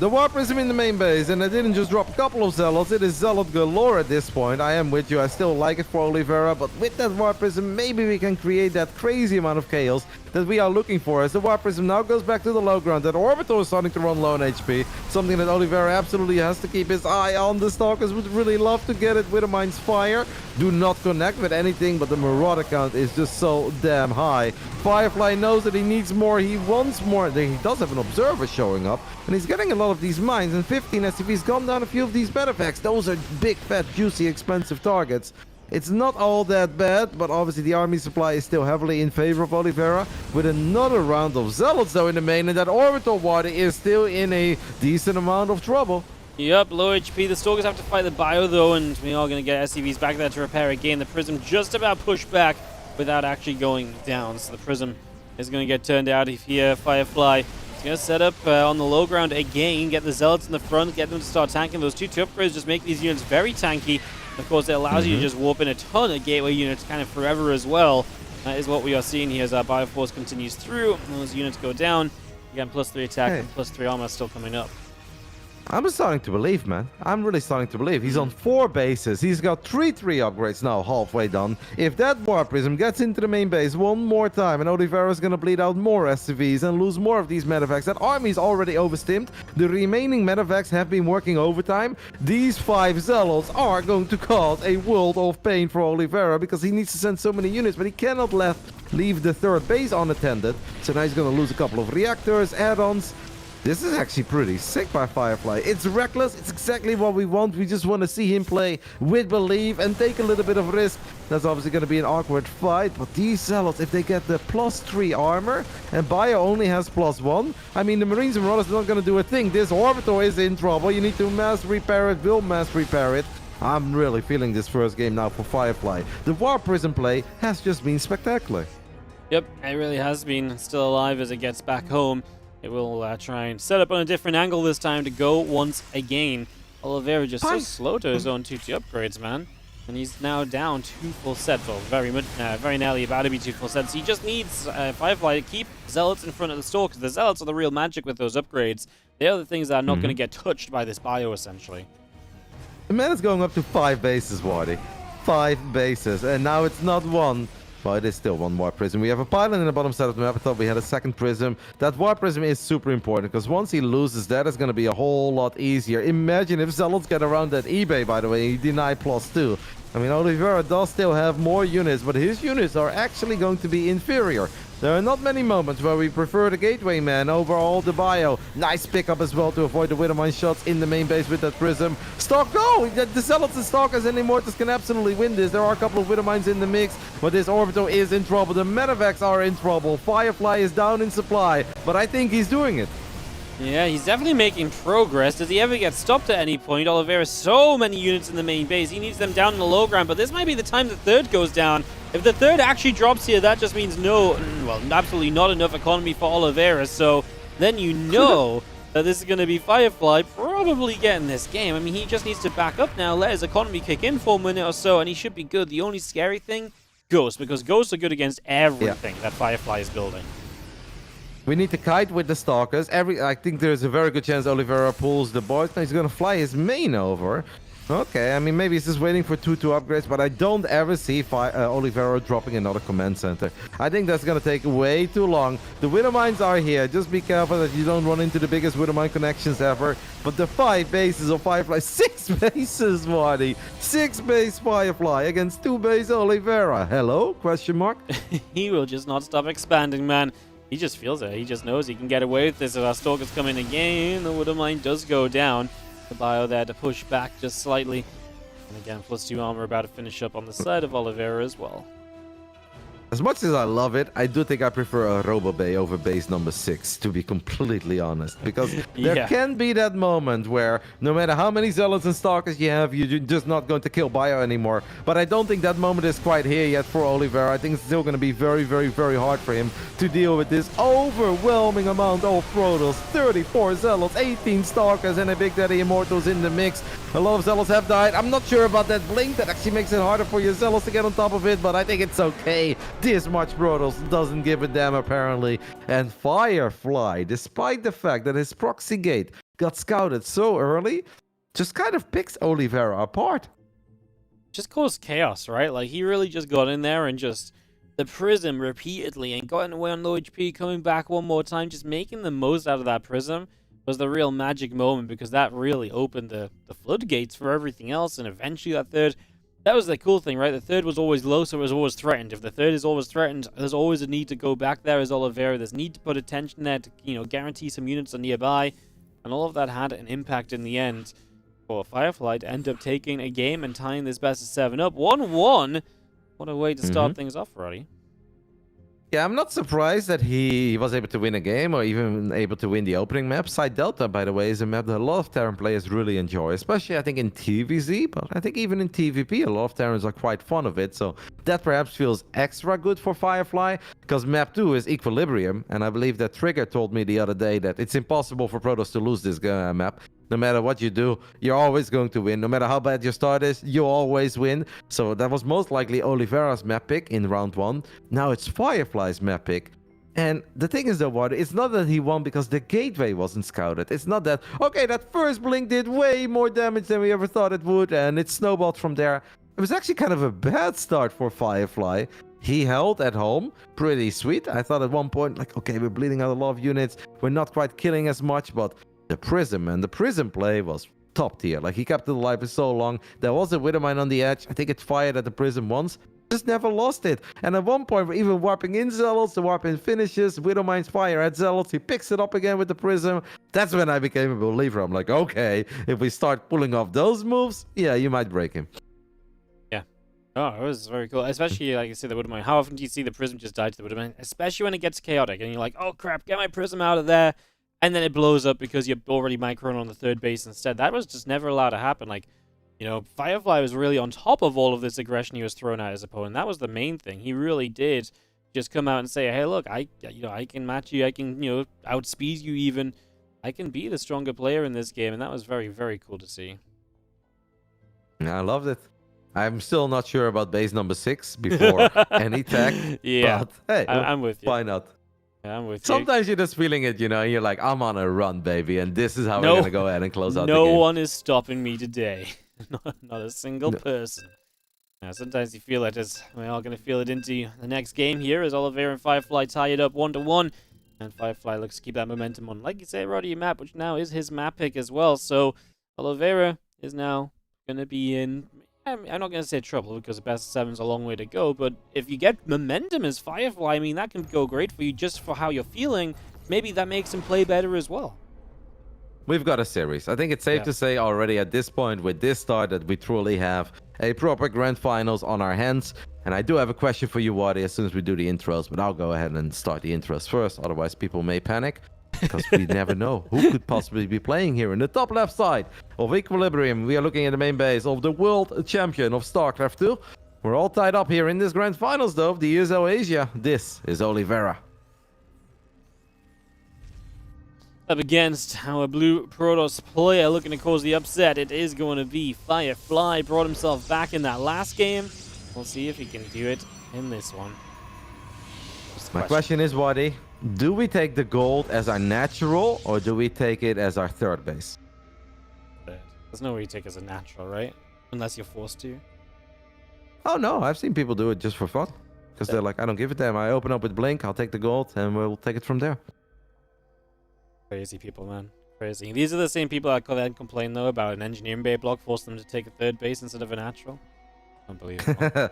in the main base, and I didn't just drop a couple of Zealots, it is Zealot galore at this point. I am with you, I still like it for Oliveira, but with that War Prism, maybe we can create that crazy amount of chaos that we are looking for. As the War Prism now goes back to the low ground, that Orbital is starting to run low on HP, something that Oliveira absolutely has to keep his eye on. The Stalkers would really love to get it with a Mind's Fire. Do not connect with anything, but the Marauder count is just so damn high. Firefly knows that he needs more, he wants more. He does have an Observer showing up, and he's getting a lot of these mines, and 15 SCVs gone down a few of these Medavacs. Those are big, fat, juicy, expensive targets. It's not all that bad, but obviously the army supply is still heavily in favor of Oliveira, with another round of Zealots though in the main, and that Orbital Water is still in a decent amount of trouble. Yep, low HP. The Stalkers have to fight the Bio though, and we are going to get SCVs back there to repair again. The Prism just about pushed back without actually going down, so the Prism is going to get turned out here. Firefly is going to set up on the low ground again, get the Zealots in the front, get them to start tanking. Those 2 upgrades just make these units very tanky. Of course, it allows you to just warp in a ton of gateway units kind of forever as well. That is what we are seeing here as our Bioforce continues through. And those units go down. Again, +3 attack and +3 armor still coming up. I'm starting to believe, man. I'm really starting to believe. He's on 4 bases. He's got 3 upgrades now, halfway done. If that War Prism gets into the main base one more time, and Oliveira's gonna bleed out more SCVs and lose more of these Medavacs, that army's already overstimmed. The remaining Medavacs have been working overtime. These 5 Zealots are going to cause a world of pain for Oliveira, because he needs to send so many units, but he cannot leave the 3rd base unattended. So now he's gonna lose a couple of reactors, add-ons. This is actually pretty sick by Firefly. It's reckless. It's exactly what we want. We just want to see him play with belief and take a little bit of risk. That's obviously going to be an awkward fight. But these Zealots, if they get the +3 armor and Bio only has +1, I mean, the Marines and Marauders are not going to do a thing. This Orbital is in trouble. You need to mass repair it. Will mass repair it. I'm really feeling this first game now for Firefly. The War Prism play has just been spectacular. Yep, it really has been. Still alive as it gets back home. It will try and set up on a different angle this time to go once again. Oliveira just so slow to his own 2 upgrades, man. And he's now down 2 full sets, or very nearly about to be 2 full sets. He just needs Firefly to keep Zealots in front of the Stalkers. The Zealots are the real magic with those upgrades. They are the things that are not going to get touched by this Bio, essentially. The man is going up to 5 bases, Wardy. 5 bases, and now it's not 1. Well, it is still 1 War Prism. We have a pylon in the bottom side of the map. I thought we had a 2nd Prism. That War Prism is super important, because once he loses that, it's going to be a whole lot easier. Imagine if Zealots get around that eBay, by the way, he deny +2. I mean, Oliveira does still have more units, but his units are actually going to be inferior. There are not many moments where we prefer the Gateway Man over all the Bio. Nice pickup as well to avoid the Widowmine shots in the main base with that Prism. Stalk, no! The Zealots and Stalkers and Immortals can absolutely win this. There are a couple of Widowmines in the mix, but this Orbital is in trouble. The Medavacs are in trouble. Firefly is down in supply, but I think he's doing it. Yeah, he's definitely making progress. Does he ever get stopped at any point? Oliveira, so many units in the main base. He needs them down in the low ground, but this might be the time the third goes down. If the third actually drops here, that just means absolutely not enough economy for Oliveira. So then you know that this is going to be Firefly probably getting this game. I mean, he just needs to back up now, let his economy kick in for a minute or so, and he should be good. The only scary thing, Ghosts, because Ghosts are good against everything that Firefly is building. We need to kite with the Stalkers. I think there's a very good chance Oliveira pulls the boys. Now he's going to fly his main over. Okay, I mean, maybe he's just waiting for 2 upgrades, but I don't ever see Oliveira dropping another command center. I think that's going to take way too long. The Widow Mines are here. Just be careful that you don't run into the biggest Widow Mine connections ever. But the 5 bases of Firefly, 6 bases, Marty. 6 base Firefly against 2 base Oliveira. Hello? Question mark? He will just not stop expanding, man. He just feels it. He just knows he can get away with this. If our Stalkers come in again, the Widow Mine does go down. The bio there to push back just slightly. And again, +2 armor about to finish up on the side of Oliveira as well. As much as I love it, I do think I prefer a Robo Bay over base number 6, to be completely honest. Because there can be that moment where no matter how many Zealots and Stalkers you have, you're just not going to kill Bio anymore. But I don't think that moment is quite here yet for Oliveira. I think it's still going to be very, very, very hard for him to deal with this overwhelming amount of Protoss. 34 Zealots, 18 Stalkers, and a Big Daddy Immortals in the mix. A lot of Zealots have died. I'm not sure about that blink. That actually makes it harder for your Zealots to get on top of it, but I think it's okay. This much Protoss doesn't give a damn, apparently. And Firefly, despite the fact that his proxy gate got scouted so early, just kind of picks Oliveira apart. Just caused chaos, right? Like, he really just got in there and just the Prism repeatedly and gotten away on low HP, coming back one more time, just making the most out of that Prism was the real magic moment, because that really opened the floodgates for everything else, and eventually that third... That was the cool thing, right? The third was always low, so it was always threatened. If the third is always threatened, there's always a need to go back there as Oliveira. There's need to put attention there to, guarantee some units are nearby. And all of that had an impact in the end for Firefly to end up taking a game and tying this best of 7 up. 1-1. What a way to start things off, Roddy. Yeah, I'm not surprised that he was able to win a game or even able to win the opening map. Side Delta, by the way, is a map that a lot of Terran players really enjoy, especially I think in TVZ, but I think even in TVP, a lot of Terrans are quite fond of it. So that perhaps feels extra good for Firefly, because map 2 is Equilibrium, and I believe that Trigger told me the other day that it's impossible for Protoss to lose this map. No matter what you do, you're always going to win. No matter how bad your start is, you always win. So that was most likely Oliveira's map pick in round 1. Now it's Firefly's map pick. And the thing is, though, what, it's not that he won because the gateway wasn't scouted. It's not that, okay, that first blink did way more damage than we ever thought it would, and it snowballed from there. It was actually kind of a bad start for Firefly. He held at home, pretty sweet. I thought at one point, like, okay, we're bleeding out a lot of units. We're not quite killing as much, but the Prism and the Prism play was top tier. Like, he kept it alive for so long. There was a Widowmine on the edge. I think it fired at the Prism once. Just never lost it. And at one point, we're even warping in Zealots. The warp in finishes. Widowmines fire at Zealots. He picks it up again with the Prism. That's when I became a believer. I'm like, okay, if we start pulling off those moves, yeah, you might break him. Yeah. Oh, it was very cool. Especially, like I said, the Widowmine. How often do you see the Prism just die to the Widowmine? Especially when it gets chaotic and you're like, oh crap, get my Prism out of there. And then it blows up because you're already microing on the third base instead. That was just never allowed to happen. Like, Firefly was really on top of all of this aggression he was throwing at his opponent. That was the main thing. He really did just come out and say, hey, look, I can match you. I can, outspeed you even. I can be the stronger player in this game. And that was very, very cool to see. I loved it. I'm still not sure about base number 6 before any tech. Yeah, but, hey, I'm with you. Why not? Yeah, I'm with you. Sometimes you're just feeling it, and you're like, I'm on a run, baby, and this is how we're going to go ahead and close out the game. No one is stopping me today. Not a single person. Now, sometimes you feel it as we're all going to feel it into the next game here as Oliveira and Firefly tie it up 1-1. And Firefly looks to keep that momentum on. Like you say, Roddy, map, which now is his map pick as well. So Oliveira is now going to be in... I'm not going to say trouble because the best of 7's a long way to go, but if you get momentum as Firefly, I mean, that can go great for you just for how you're feeling. Maybe that makes him play better as well. We've got a series. I think it's safe to say already at this point with this start that we truly have a proper grand finals on our hands. And I do have a question for you, Wadi, as soon as we do the intros, but I'll go ahead and start the intros first. Otherwise, people may panic. because we never know who could possibly be playing here. In the top left side of Equilibrium, we are looking at the main base of the world champion of StarCraft 2. We're all tied up here in this grand finals, though, of the ESL Asia. This is Oliveira. Up against our blue Protoss player looking to cause the upset. It is going to be Firefly. Brought himself back in that last game. We'll see if he can do it in this one. My question is, Waddy, do we take the gold as our natural, or do we take it as our third base? There's no way you take it as a natural, right? Unless you're forced to. Oh, no. I've seen people do it just for fun. Because they're like, I don't give a damn. I open up with Blink, I'll take the gold, and we'll take it from there. Crazy people, man. Crazy. These are the same people that complain, though, about an engineering bay block forced them to take a third base instead of a natural. Unbelievable.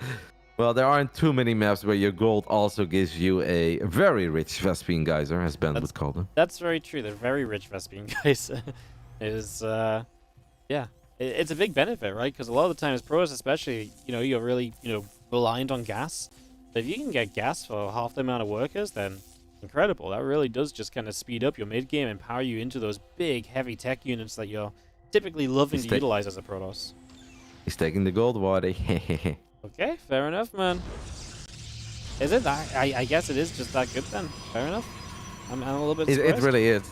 Well, there aren't too many maps where your gold also gives you a very rich Vespene geyser, as Ben would call them. That's very true. They're very rich Vespene geyser. Yeah. It's a big benefit, right? Because a lot of the times, pros especially, you're really, reliant on gas. So if you can get gas for half the amount of workers, then incredible. That really does just kind of speed up your mid game and power you into those big, heavy tech units that you're typically loving to utilize as a Protoss. He's taking the gold, Waddy. Okay, fair enough, man. Is it? I guess it is just that good then. Fair enough. I'm a little bit surprised. It really is.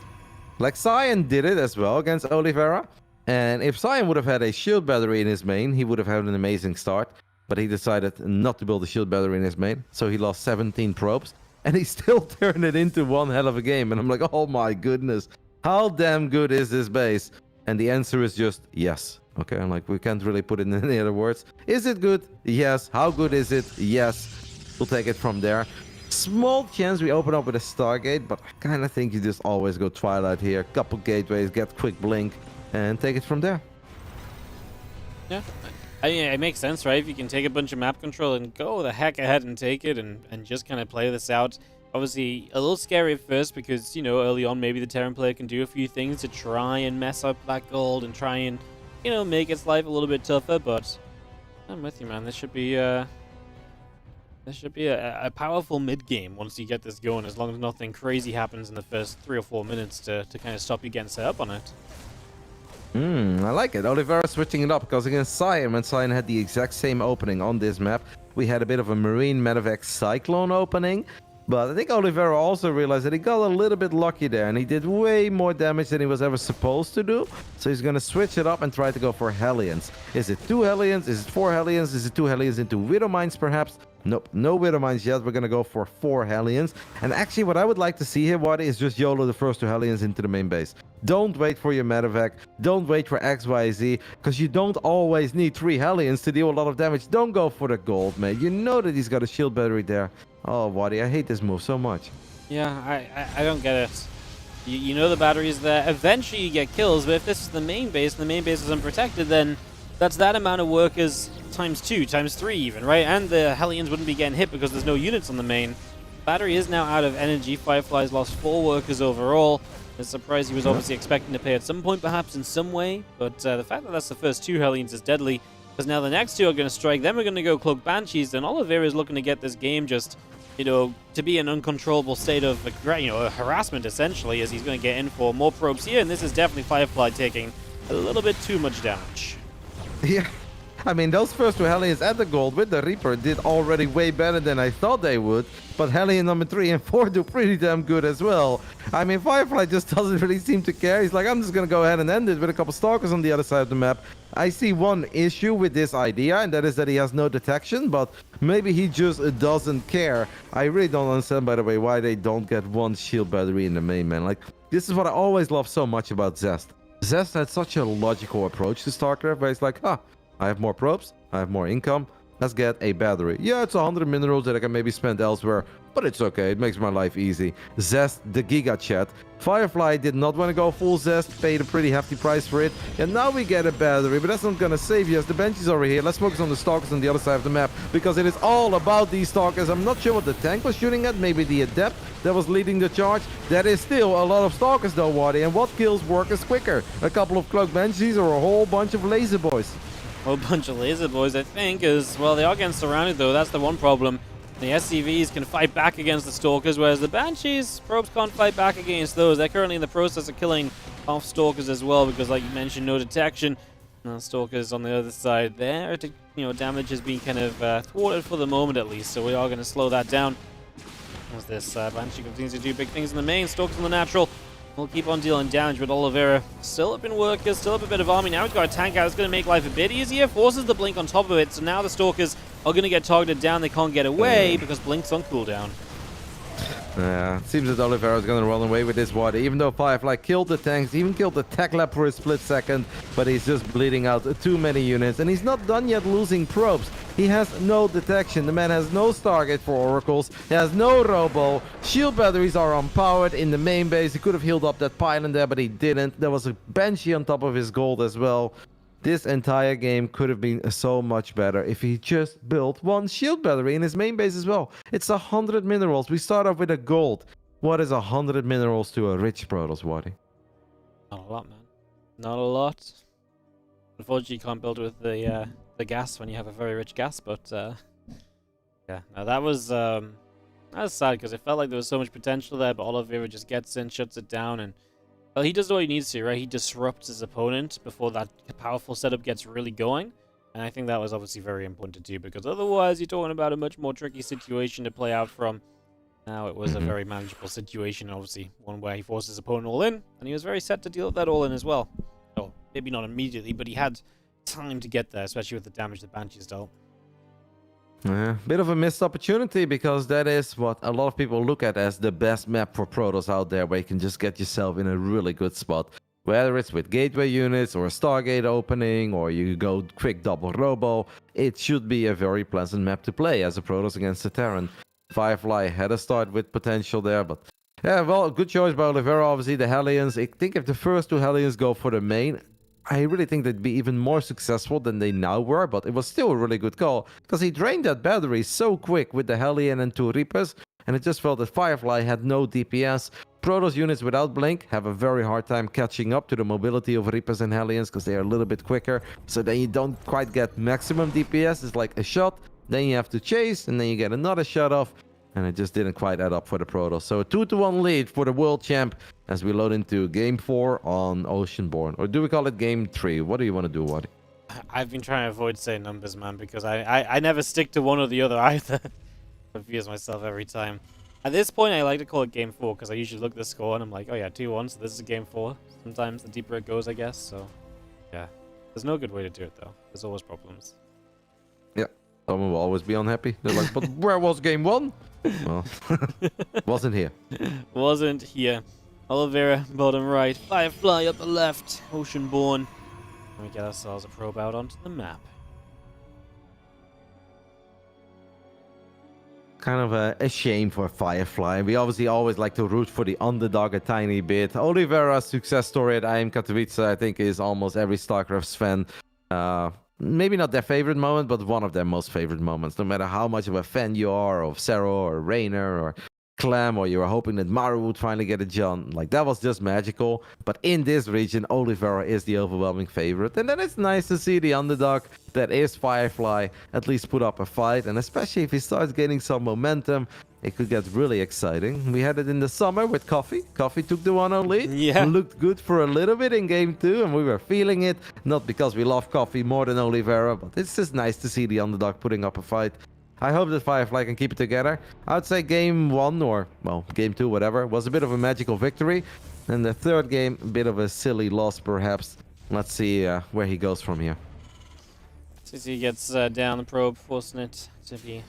Like, Cyan did it as well against Oliveira. And if Cyan would have had a shield battery in his main, he would have had an amazing start. But he decided not to build a shield battery in his main. So he lost 17 probes. And he still turned it into one hell of a game. And I'm like, oh my goodness. How damn good is this base? And the answer is just yes. Okay, I'm like, we can't really put it in any other words. Is it good? Yes. How good is it? Yes. We'll take it from there. Small chance we open up with a Stargate, but I kind of think you just always go Twilight here. Couple gateways, get quick blink, and take it from there. Yeah. I mean, it makes sense, right? If you can take a bunch of map control and go the heck ahead and take it and just kind of play this out. Obviously, a little scary at first because, early on, maybe the Terran player can do a few things to try and mess up that gold and try and, make its life a little bit tougher. But I'm with you, man. This should be a powerful mid game once you get this going, as long as nothing crazy happens in the first 3 or 4 minutes to kind of stop you getting set up on it. I like it. Oliveira switching it up because against Cyan, when Cyan had the exact same opening on this map, we had a bit of a Marine Medevac Cyclone opening. But I think Oliveira also realized that he got a little bit lucky there, and he did way more damage than he was ever supposed to do. So he's going to switch it up and try to go for Hellions. Is it 2 Hellions? Is it 4 Hellions? Is it 2 Hellions into Widow Mines perhaps? Nope, no Widow Mines yet. We're going to go for 4 Hellions. And actually what I would like to see here, Waddy, is just YOLO the first 2 Hellions into the main base. Don't wait for your Medevac. Don't wait for XYZ, because you don't always need 3 Hellions to deal a lot of damage. Don't go for the gold, mate. You know that he's got a shield battery there. Oh, Waddy, I hate this move so much. Yeah, I don't get it. You know the battery's there. Eventually you get kills, but if this is the main base and the main base is unprotected, then that's that amount of workers times 2, times 3 even, right? And the Hellions wouldn't be getting hit because there's no units on the main. Battery is now out of energy. Firefly's lost 4 workers overall. I'm surprised he was obviously expecting to pay at some point, perhaps in some way. But the fact that that's the first 2 Hellions is deadly, because now the next 2 are going to strike. Then we're going to go Cloak Banshees. And Oliveira is looking to get this game just, to be an uncontrollable state of, a harassment, essentially, as he's going to get in for more probes here. And this is definitely Firefly taking a little bit too much damage. Yeah. I mean, those first 2 Hellions at the gold with the Reaper did already way better than I thought they would. But Hellion number 3 and 4 do pretty damn good as well. I mean, Firefly just doesn't really seem to care. He's like, I'm just going to go ahead and end it with a couple Stalkers on the other side of the map. I see one issue with this idea, and that is that he has no detection, but maybe he just doesn't care. I really don't understand, by the way, why they don't get 1 shield battery in the main, man. Like, this is what I always love so much about Zest. Zest had such a logical approach to StarCraft, where it's like, I have more probes, I have more income, let's get a battery. Yeah, it's 100 minerals that I can maybe spend elsewhere, but it's okay, it makes my life easy. Zest, the Giga Chat. Firefly did not want to go full Zest, paid a pretty hefty price for it, and now we get a battery, but that's not gonna save you as the bench is over here. Let's focus on the Stalkers on the other side of the map, because it is all about these Stalkers. I'm not sure what the tank was shooting at, maybe the Adept that was leading the charge. That is still a lot of Stalkers though, Waddy, and what kills workers quicker? A couple of Cloak Banshees or a whole bunch of Laser Boys? A whole bunch of Laser Boys, I think, well, they are getting surrounded though. That's the one problem. The SCVs can fight back against the Stalkers, whereas the Banshees, probes can't fight back against those. They're currently in the process of killing off Stalkers as well, because like you mentioned, no detection. Stalkers on the other side there, damage has been kind of thwarted for the moment at least, so we are going to slow that down. As this Banshee continues to do big things in the main, Stalkers on the natural will keep on dealing damage, but Oliveira still up in workers, still up a bit of army. Now he's got a tank out, it's going to make life a bit easier, forces the blink on top of it, so now the Stalkers are going to get targeted down. They can't get away because blink's on cooldown. Yeah, it seems that Oliveira is going to run away with this water, even though Firefly killed the tanks, even killed the tech lab for a split second, but he's just bleeding out too many units, and he's not done yet losing probes. He has no detection. The man has no Stargate for oracles. He has no robo. Shield batteries are unpowered in the main base. He could have healed up that pylon there, but he didn't. There was a Banshee on top of his gold as well. This entire game could have been so much better if he just built one shield battery in his main base as well. It's 100 minerals. We start off with a gold. What is 100 minerals to a rich Protoss, Waddy? Not a lot, man. Not a lot. Unfortunately, you can't build with the gas when you have a very rich gas, but yeah. Now that was sad because it felt like there was so much potential there, but Oliveira just gets in, shuts it down, and well, he does what he needs to, right? He disrupts his opponent before that powerful setup gets really going. And I think that was obviously very important to do, because otherwise you're talking about a much more tricky situation to play out from. Now it was a very manageable situation, obviously one where he forced his opponent all in, and he was very set to deal with that all in as well. Oh, maybe not immediately, but he had time to get there, especially with the damage that Banshee's dealt. Yeah, bit of a missed opportunity, because that is what a lot of people look at as the best map for Protoss out there, where you can just get yourself in a really good spot. Whether it's with gateway units or a Stargate opening, or you go quick double robo, it should be a very pleasant map to play as a Protoss against the Terran. Firefly had a start with potential there, but yeah, well, good choice by Oliveira. Obviously, the Hellions, I think if the first two Hellions go for the main, I really think they'd be even more successful than they now were, but it was still a really good call, because he drained that battery so quick with the Hellion and two Reapers, and it just felt that Firefly had no DPS. Protoss units without Blink have a very hard time catching up to the mobility of Reapers and Hellions, because they are a little bit quicker, so then you don't quite get maximum DPS. It's like a shot, then you have to chase, and then you get another shot off, and it just didn't quite add up for the Protoss. So a 2-1 lead for the world champ as we load into Game 4 on Oceanborn. Or do we call it Game 3? What do you want to do, Waddy? I've been trying to avoid saying numbers, man, because I never stick to one or the other either. I confuse myself every time. At this point, I like to call it Game 4, because I usually look at the score and I'm like, oh yeah, 2-1, so this is Game 4. Sometimes the deeper it goes, I guess, so yeah. There's no good way to do it, though. There's always problems. Yeah, someone will always be unhappy. They're like, but where was Game 1? Well, wasn't here. Wasn't here. Oliveira, bottom right. Firefly up the left. Oceanborn. And we get ourselves a probe out onto the map. Kind of a shame for Firefly. We obviously always like to root for the underdog a tiny bit. Oliveira's success story at IM Katowice, I think, is almost every StarCraft fan. Maybe not their favorite moment, but one of their most favorite moments. No matter how much of a fan you are of Serral or Rainer or Clem, or you were hoping that Maru would finally get a John, like that was just magical. But in this region, Oliveira is the overwhelming favorite, and then it's nice to see the underdog that is Firefly at least put up a fight, and especially if he starts gaining some momentum, it could get really exciting. We had it in the summer with Coffee. Coffee took the 1-0 lead. Yeah. Looked good for a little bit in Game 2, and we were feeling it. Not because we love Coffee more than Oliveira, but it's just nice to see the underdog putting up a fight. I hope that Firefly can keep it together. I would say Game 1, or, well, Game 2, whatever, was a bit of a magical victory. And the third game, a bit of a silly loss, perhaps. Let's see where he goes from here. CC gets down the probe, forcing it to be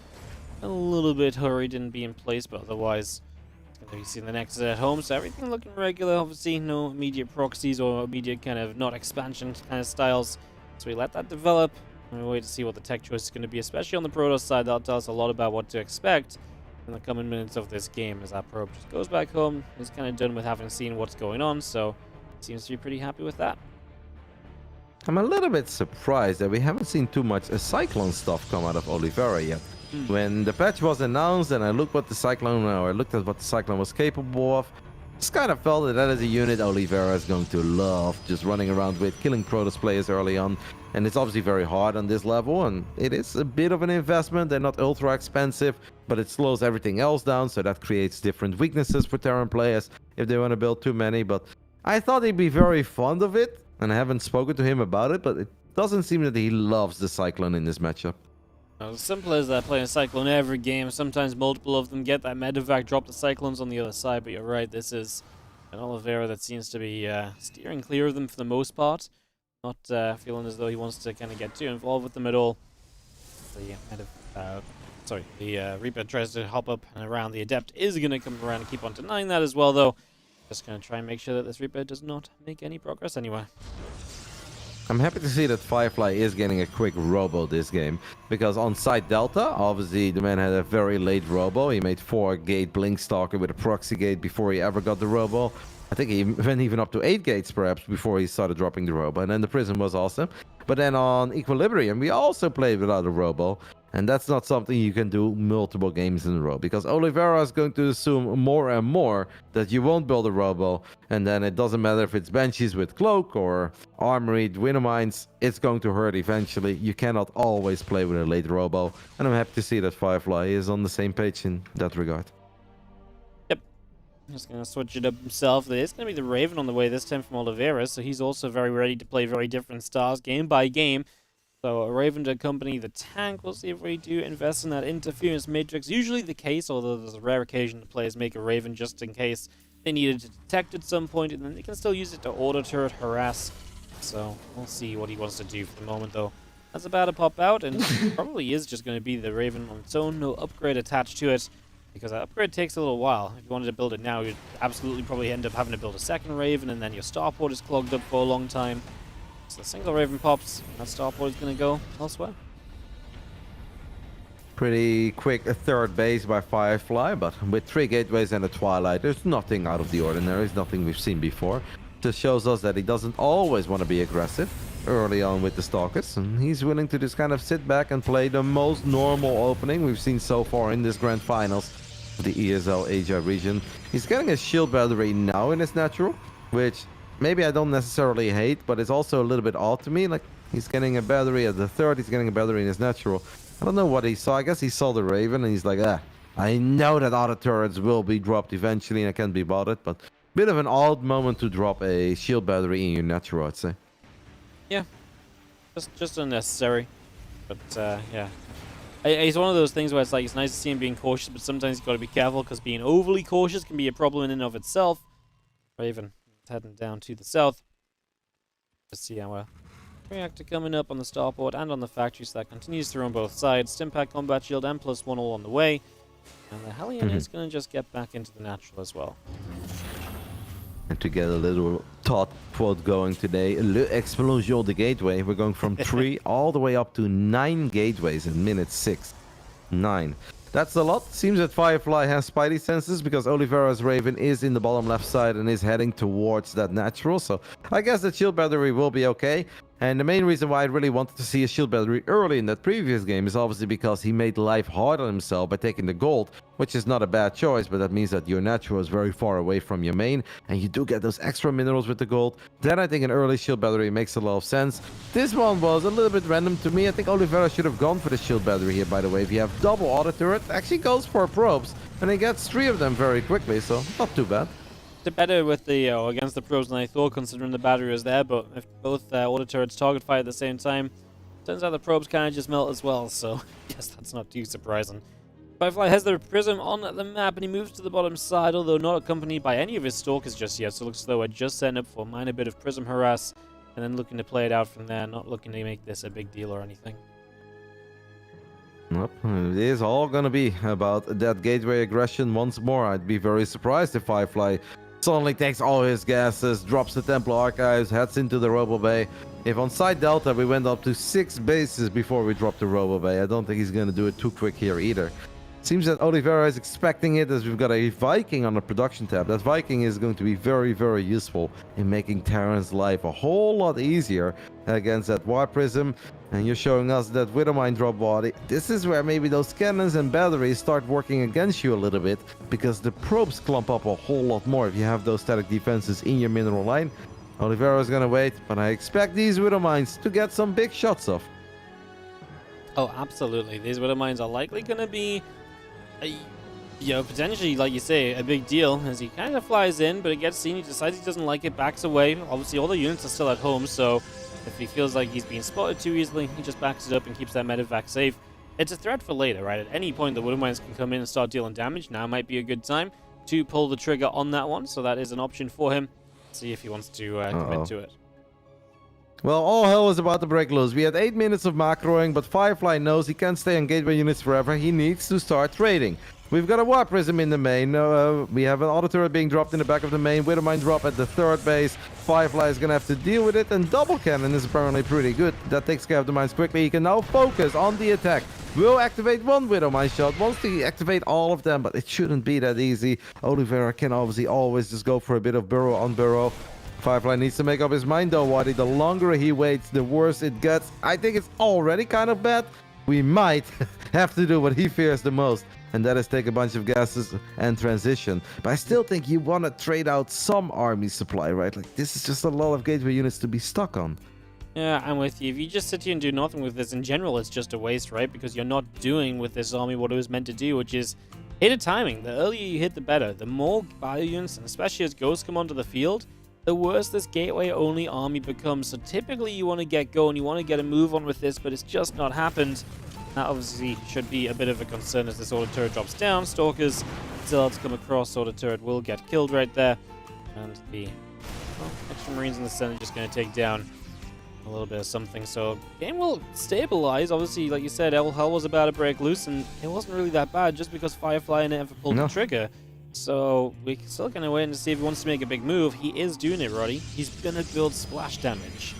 a little bit hurried and be in place, but otherwise it's going to be seeing the next at home, so everything looking regular. Obviously no immediate proxies or immediate kind of not expansion kind of styles, so we let that develop and we wait to see what the tech choice is going to be, especially on the Protoss side. That'll tell us a lot about what to expect in the coming minutes of this game, as that probe just goes back home. He's kind of done with having seen what's going on, so seems to be pretty happy with that. I'm a little bit surprised that we haven't seen too much Cyclone stuff come out of Oliveira yet. When the patch was announced and I looked at what the Cyclone was capable of, just kind of felt that is a unit Oliveira is going to love, just running around with, killing Protoss players early on. And it's obviously very hard on this level, and it is a bit of an investment. They're not ultra expensive, but it slows everything else down, so that creates different weaknesses for Terran players if they want to build too many. But I thought he'd be very fond of it, and I haven't spoken to him about it, but it doesn't seem that he loves the Cyclone in this matchup. As simple as that, playing Cyclone every game, sometimes multiple of them get that medevac, drop the Cyclones on the other side, but you're right, this is an Oliveira that seems to be steering clear of them for the most part. Not feeling as though he wants to kind of get too involved with them at all. The Reaper tries to hop up and around. The Adept is going to come around and keep on denying that as well, though. Just going to try and make sure that this Reaper does not make any progress anywhere. I'm happy to see that Firefly is getting a quick robo this game, because on side Delta, obviously the man had a very late robo. He made 4 gate Blink Stalker with a proxy gate before he ever got the robo. I think he went even up to 8 gates perhaps before he started dropping the robo, and then the Prism was awesome. But then on Equilibrium, we also played without a robo, and that's not something you can do multiple games in a row, because Oliveira is going to assume more and more that you won't build a robo, and then it doesn't matter if it's Banshees with Cloak or Armory, Wintermines, it's going to hurt eventually. You cannot always play with a late robo, and I'm happy to see that Firefly is on the same page in that regard. Just going to switch it up himself. There's going to be the Raven on the way this time from Oliveira, so he's also very ready to play very different styles game by game. So a Raven to accompany the tank. We'll see if we do invest in that interference matrix. Usually the case, although there's a rare occasion that players make a Raven just in case they needed to detect at some point, and then they can still use it to auto turret harass. So we'll see what he wants to do for the moment, though. That's about to pop out, and probably is just going to be the Raven on its own. No upgrade attached to it, because that upgrade takes a little while. If you wanted to build it now, you'd absolutely probably end up having to build a second Raven, and then your starport is clogged up for a long time. So the single Raven pops, and that starport is going to go elsewhere. Pretty quick third base by Firefly, but with 3 gateways and a Twilight, there's nothing out of the ordinary. It's nothing we've seen before. Just shows us that he doesn't always want to be aggressive early on with the Stalkers, and he's willing to just kind of sit back and play the most normal opening we've seen so far in this grand finals of the ESL Asia region. He's getting a shield battery now in his natural, which maybe I don't necessarily hate, but it's also a little bit odd to me. Like, he's getting a battery at the third, he's getting a battery in his natural. I don't know what he saw. I guess he saw the Raven and he's like, I know that auto turrets will be dropped eventually and I can't be bothered, but bit of an odd moment to drop a shield battery in your natural, I'd say. Yeah, just unnecessary. But yeah, it's one of those things where it's like, it's nice to see him being cautious, but sometimes you've got to be careful, because being overly cautious can be a problem in and of itself. Raven heading down to the south. Let's see how reactor coming up on the starport and on the factory, so that continues through on both sides. Stimpack, combat shield, and +1 all on the way. And the Hellion is going to just get back into the natural as well. And to get a little thought quote going today, l'explosion de gateway. We're going from 3 all the way up to 9 gateways in minute 6. 9. That's a lot. Seems that Firefly has spidey senses, because Oliveira's Raven is in the bottom left side and is heading towards that natural. So I guess the shield battery will be okay. And the main reason why I really wanted to see a shield battery early in that previous game is obviously because he made life hard on himself by taking the gold, which is not a bad choice, but that means that your natural is very far away from your main, and you do get those extra minerals with the gold. Then I think an early shield battery makes a lot of sense. This one was a little bit random to me. I think Oliveira should have gone for the shield battery here, by the way. If you have double auto turret, actually goes for probes, and he gets 3 of them very quickly, so not too bad. Did better with the against the probes than I thought, considering the battery was there, but if both auto turrets target fire at the same time, turns out the probes kind of just melt as well, so I guess that's not too surprising. Firefly has the prism on the map, and he moves to the bottom side, although not accompanied by any of his stalkers just yet, so it looks as though we're just setting up for a minor bit of prism harass, and then looking to play it out from there, not looking to make this a big deal or anything. Nope, it is all gonna be about that gateway aggression once more. I'd be very surprised if Firefly suddenly takes all his gases, drops the Templar Archives, heads into the Robo Bay. If on side Delta we went up to 6 bases before we dropped the Robo Bay, I don't think he's gonna do it too quick here either. Seems that Oliveira is expecting it, as we've got a Viking on the production tab. That Viking is going to be very, very useful in making Terran's life a whole lot easier against that War Prism. And you're showing us that Widowmine drop body. This is where maybe those cannons and batteries start working against you a little bit, because the probes clump up a whole lot more if you have those static defenses in your mineral line. Oliveira is gonna wait, but I expect these Widow Mines to get some big shots off. Oh, absolutely. These Widow Mines are likely going to be, potentially, like you say, a big deal as he kind of flies in, but it gets seen. He decides he doesn't like it, backs away. Obviously, all the units are still at home, so if he feels like he's being spotted too easily, he just backs it up and keeps that medevac safe. It's a threat for later, right? At any point, the Widow Mines can come in and start dealing damage. Now might be a good time to pull the trigger on that one, so that is an option for him. See if he wants to commit to it. Well, all hell is about to break loose. We had 8 minutes of macroing, but Firefly knows he can't stay on gateway units forever. He needs to start trading. We've got a Warp Prism in the main. We have an auto turret being dropped in the back of the main. Widow Mine drop at the third base. Firefly is going to have to deal with it, and double cannon is apparently pretty good. That takes care of the mines quickly. He can now focus on the attack. Will activate one Widow Mine shot. Wants to activate all of them, but it shouldn't be that easy. Oliveira can obviously always just go for a bit of burrow on burrow. Firefly needs to make up his mind though, Waddy. The longer he waits, the worse it gets. I think it's already kind of bad. We might have to do what he fears the most, and that is take a bunch of gases and transition. But I still think you want to trade out some army supply, right? Like, this is just a lot of gateway units to be stuck on. Yeah, I'm with you. If you just sit here and do nothing with this, in general, it's just a waste, right? Because you're not doing with this army what it was meant to do, which is hit a timing. The earlier you hit, the better. The more bio units, and especially as ghosts come onto the field, the worse this gateway-only army becomes. So typically you want to get going, you want to get a move on with this, but it's just not happened. That obviously should be a bit of a concern as this auto turret drops down. Stalkers, Zerals come across, auto turret will get killed right there. And the extra Marines in the center just going to take down a little bit of something. So game will stabilize. Obviously, like you said, hell was about to break loose, and it wasn't really that bad just because Firefly never pulled the trigger. So we're still going to wait and see if he wants to make a big move. He is doing it, Roddy. He's going to build splash damage.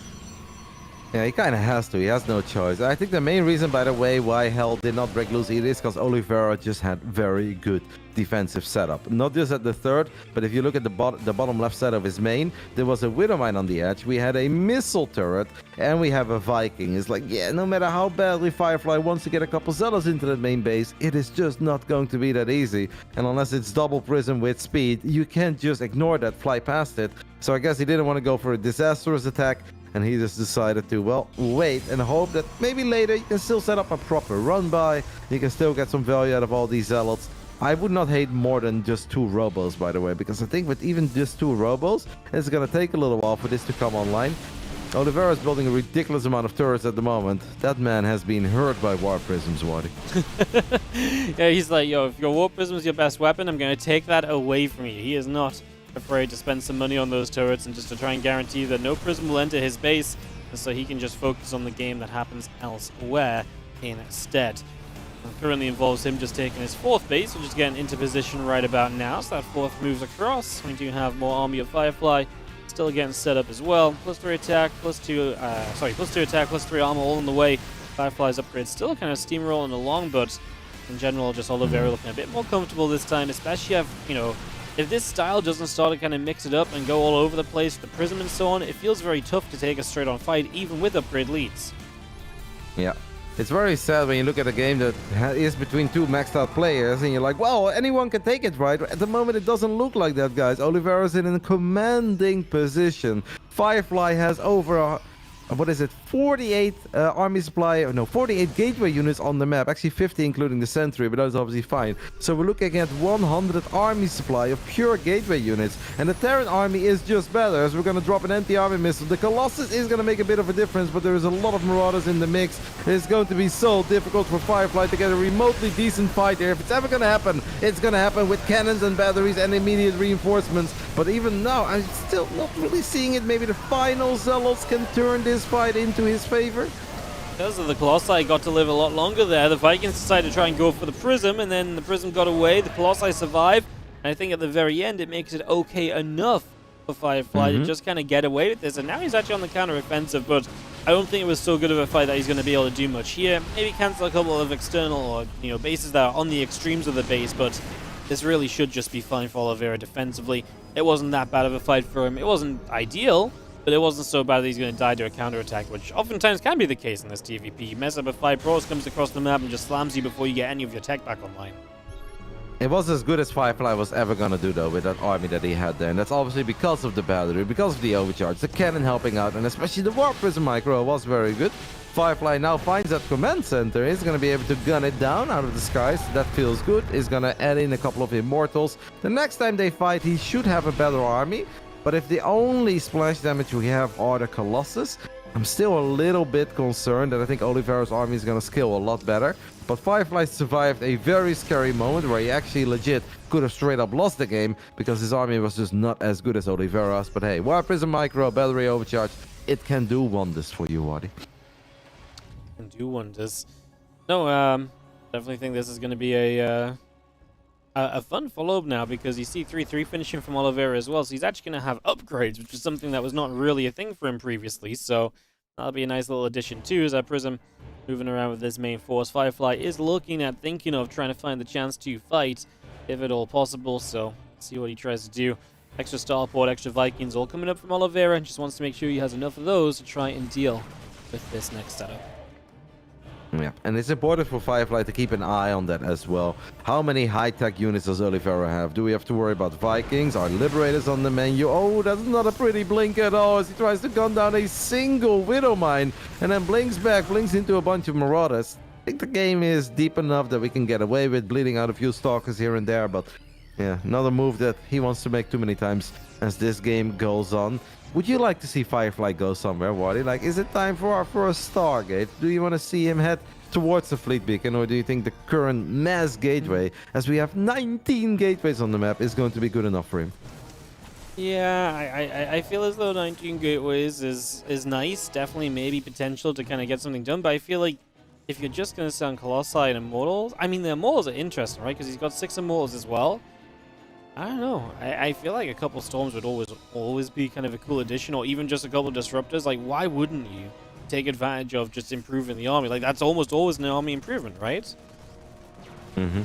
Yeah, he kind of has to. He has no choice. I think the main reason, by the way, why Hell did not break loose either is because Oliveira just had very good defensive setup. Not just at the third, but if you look at the bottom left side of his main, there was a Widow Mine on the edge. We had a missile turret, and we have a Viking. It's like, yeah, no matter how badly Firefly wants to get a couple Zealots into the main base, it is just not going to be that easy. And unless it's double prism with speed, you can't just ignore that, fly past it. So I guess he didn't want to go for a disastrous attack, and he just decided to, well, wait and hope that maybe later you can still set up a proper run by. You can still get some value out of all these Zealots. I would not hate more than just 2 Robos, by the way, because I think with even just 2 Robos, it's going to take a little while for this to come online. Oliveira is building a ridiculous amount of turrets at the moment. That man has been hurt by Warp Prisms, Waddy. Yeah, he's like, yo, if your Warp Prism is your best weapon, I'm going to take that away from you. He is not afraid to spend some money on those turrets and just to try and guarantee that no prism will enter his base, and so he can just focus on the game that happens elsewhere instead. And currently involves him just taking his 4th base, which is getting into position right about now. So that 4th moves across. We do have more army of Firefly still getting set up as well. +3 attack, +2 attack, +3 armor all in the way. Firefly's upgrade still kind of steamrolling along, but in general, just Oliveira looking a bit more comfortable this time, especially if this style doesn't start to kind of mix it up and go all over the place with the prism and so on, it feels very tough to take a straight-on fight, even with upgrade leads. Yeah. It's very sad when you look at a game that is between 2 maxed out players, and you're like, well, anyone can take it, right? At the moment, it doesn't look like that, guys. Oliveira's in a commanding position. Firefly has over 48 army supply, 48 gateway units on the map. Actually 50 including the sentry, but that's obviously fine. So we're looking at 100 army supply of pure gateway units. And the Terran army is just better, as we're going to drop an anti-army missile. The Colossus is going to make a bit of a difference, but there is a lot of Marauders in the mix. It's going to be so difficult for Firefly to get a remotely decent fight here. If it's ever going to happen, it's going to happen with cannons and batteries and immediate reinforcements. But even now, I'm still not really seeing it. Maybe the final Zealots can turn this fight into his favor. Because of the Colossi got to live a lot longer there, the Vikings decided to try and go for the Prism, and then the Prism got away, the Colossi survived, and I think at the very end it makes it okay enough for Firefly to just kind of get away with this, and now he's actually on the counter-offensive, but I don't think it was so good of a fight that he's going to be able to do much here. Maybe cancel a couple of external or bases that are on the extremes of the base, but this really should just be fine for Oliveira defensively. It wasn't that bad of a fight for him. It wasn't ideal, but it wasn't so bad that he's going to die to a counterattack, which oftentimes can be the case in this TVP. You mess up a 5 pros, comes across the map and just slams you before you get any of your tech back online. It was as good as Firefly was ever gonna do though with that army that he had there, and that's obviously because of the battery, because of the overcharge, the cannon helping out, and especially the Warp Prism micro was very good. Firefly now finds that command center. He's gonna be able to gun it down out of the skies. That feels good. He's gonna add in a couple of Immortals. The next time they fight, he should have a better army. But if the only splash damage we have are the Colossus, I'm still a little bit concerned that I think Oliveira's army is gonna scale a lot better. But Firefly survived a very scary moment where he actually legit could have straight up lost the game because his army was just not as good as Oliveira's. But hey, Warp Prism Micro, Battery Overcharge, it can do wonders for you, Wadi. Can do wonders. No, definitely think this is going to be a fun follow-up now because you see 3-3 finishing from Oliveira as well. So he's actually going to have upgrades, which is something that was not really a thing for him previously. So that'll be a nice little addition too as Prism moving around with his main force. Firefly is looking at thinking of trying to find the chance to fight, if at all possible. So see what he tries to do. Extra Starport, extra Vikings all coming up from Oliveira, and just wants to make sure he has enough of those to try and deal with this next setup. Yeah, and it's important for Firefly to keep an eye on that as well. How many high-tech units does Oliveira have? Do we have to worry about Vikings? Are Liberators on the menu? Oh, that's not a pretty blink at all as he tries to gun down a single Widow Mine and then blinks back, blinks into a bunch of Marauders. I think the game is deep enough that we can get away with bleeding out a few Stalkers here and there, but yeah, another move that he wants to make too many times as this game goes on. Would you like to see Firefly go somewhere, Wadi? Like, is it time for a Stargate? Do you want to see him head towards the Fleet Beacon, or do you think the current mass gateway, as we have 19 gateways on the map, is going to be good enough for him? Yeah, I feel as though 19 gateways is nice. Definitely maybe potential to kind of get something done, but I feel like if you're just going to send Colossi and Immortals, I mean, the Immortals are interesting, right? Because he's got 6 Immortals as well. I don't know. I feel like a couple Storms would always be kind of a cool addition, or even just a couple Disruptors. Like, why wouldn't you take advantage of just improving the army? Like, that's almost always an army improvement, right? Mm-hmm.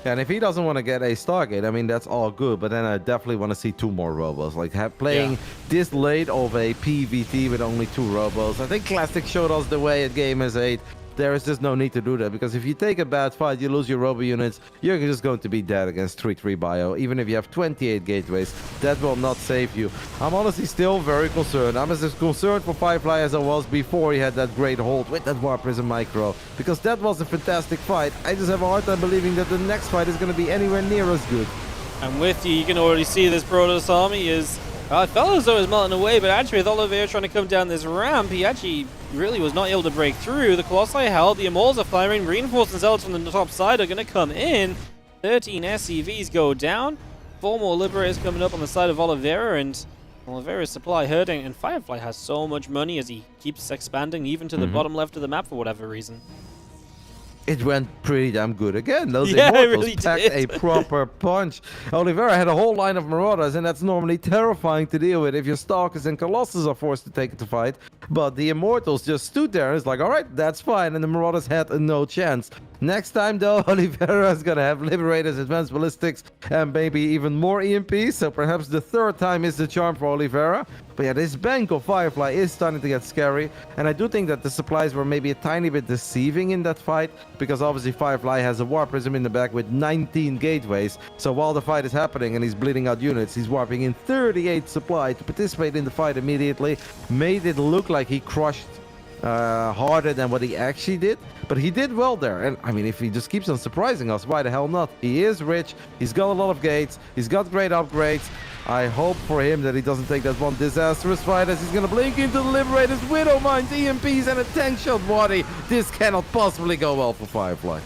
And if he doesn't want to get a Stargate, I mean, that's all good. But then I definitely want to see 2 more Robos. Like, playing this late of a PvT with only 2 Robos. I think Classic showed us the way at Gamers 8. There is just no need to do that, because if you take a bad fight, you lose your Robo units, you're just going to be dead against 3-3 bio. Even if you have 28 gateways, that will not save you. I'm honestly still very concerned. I'm as concerned for Firefly as I was before he had that great hold with that Warp Prism Micro, because that was a fantastic fight. I just have a hard time believing that the next fight is going to be anywhere near as good. I'm with you. You can already see this Protoss army is... I felt as though it was melting away, but actually with Oliveira trying to come down this ramp, he actually really was not able to break through. The Colossi held, the Immortals are firing, reinforcing Zealots from the top side are going to come in. 13 SCVs go down. 4 more Liberators coming up on the side of Oliveira, and Oliveira's supply hurting, and Firefly has so much money as he keeps expanding even to the bottom left of the map for whatever reason. It went pretty damn good again. Those Immortals really packed a proper punch. Oliveira had a whole line of Marauders, and that's normally terrifying to deal with if your Stalkers and Colossus are forced to take it to fight. But the Immortals just stood there and it's like, alright, that's fine. And the Marauders had no chance. Next time, though, Oliveira is going to have Liberators, Advanced Ballistics, and maybe even more EMPs. So perhaps the 3rd time is the charm for Oliveira. But yeah, this bank of Firefly is starting to get scary. And I do think that the supplies were maybe a tiny bit deceiving in that fight, because obviously Firefly has a Warp Prism in the back with 19 gateways. So while the fight is happening and he's bleeding out units, he's warping in 38 supply to participate in the fight immediately. Made it look like he crushed harder than what he actually did, but he did well there. And I mean, if he just keeps on surprising us, why the hell not? He is rich, he's got a lot of gates, he's got great upgrades. I hope for him that he doesn't take that one disastrous fight, as he's gonna blink into the Liberators, Widow Mines, EMPs, and a tank shot. Wadi, this cannot possibly go well for Firefly.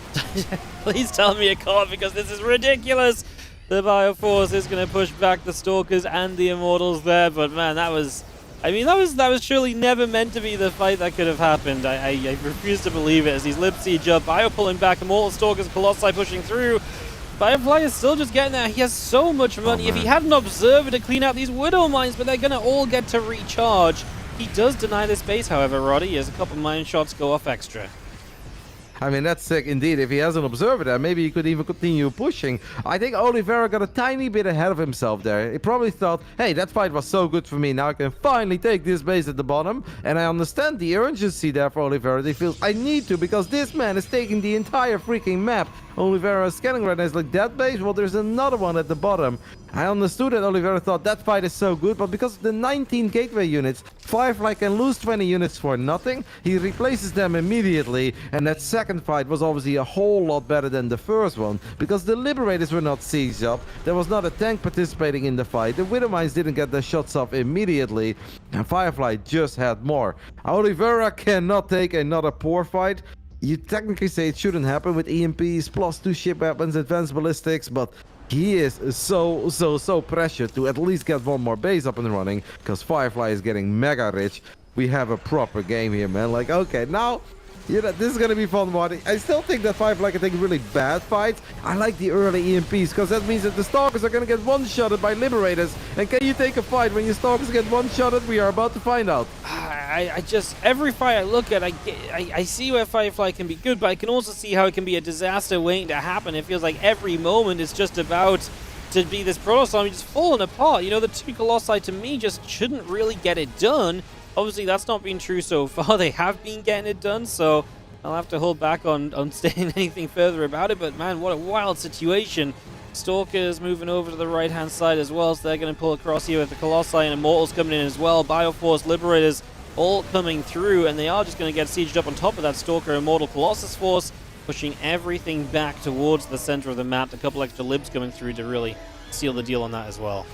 Please tell me it can't, because this is ridiculous. The Bioforce is gonna push back the Stalkers and the Immortals there, but man, that was... I mean, that was surely never meant to be the fight that could have happened. I refuse to believe it as he's lip siege up. Bio pulling back, Immortal Stalkers, Colossi pushing through. Firefly is still just getting there. He has so much money. If he had an Observer to clean out these Widow Mines, but they're going to all get to recharge. He does deny this base, however, Roddy, as a couple mine shots go off extra. I mean, that's sick indeed. If he has an Observer there, maybe he could even continue pushing. I think Oliveira got a tiny bit ahead of himself there. He probably thought, hey, that fight was so good for me. Now I can finally take this base at the bottom. And I understand the urgency there for Oliveira. He feels, I need to, because this man is taking the entire freaking map Oliveira is scanning right now. It's like, that base? Well, there's another one at the bottom. I understood that Oliveira thought that fight is so good, but because of the 19 gateway units, Firefly can lose 20 units for nothing. He replaces them immediately, and that second fight was obviously a whole lot better than the first one, because the Liberators were not sieged up, there was not a tank participating in the fight, the Widowmines didn't get their shots off immediately, and Firefly just had more. Oliveira cannot take another poor fight. You technically say it shouldn't happen with EMPs, +2 ship weapons, advanced ballistics, but he is so pressured to at least get one more base up and running, because Firefly is getting mega rich. We have a proper game here, man. Like, okay, now, you know, this is going to be fun, Marty. I still think that Firefly can take really bad fights. I like the early EMPs, because that means that the Stalkers are going to get one-shotted by Liberators. And can you take a fight when your Stalkers get one-shotted? We are about to find out. I just, every fight I look at, I see where Firefly can be good, but I can also see how it can be a disaster waiting to happen. It feels like every moment is just about to be this Protostorm just falling apart. You know, the 2 Colossi to me just shouldn't really get it done. Obviously, that's not been true so far. They have been getting it done, so I'll have to hold back on saying anything further about it. But man, what a wild situation. Stalkers moving over to the right-hand side as well, so they're going to pull across here with the Colossi and Immortals coming in as well. Bioforce, Liberators all coming through, and they are just going to get sieged up on top of that Stalker Immortal Colossus force, pushing everything back towards the center of the map. A couple extra libs coming through to really seal the deal on that as well.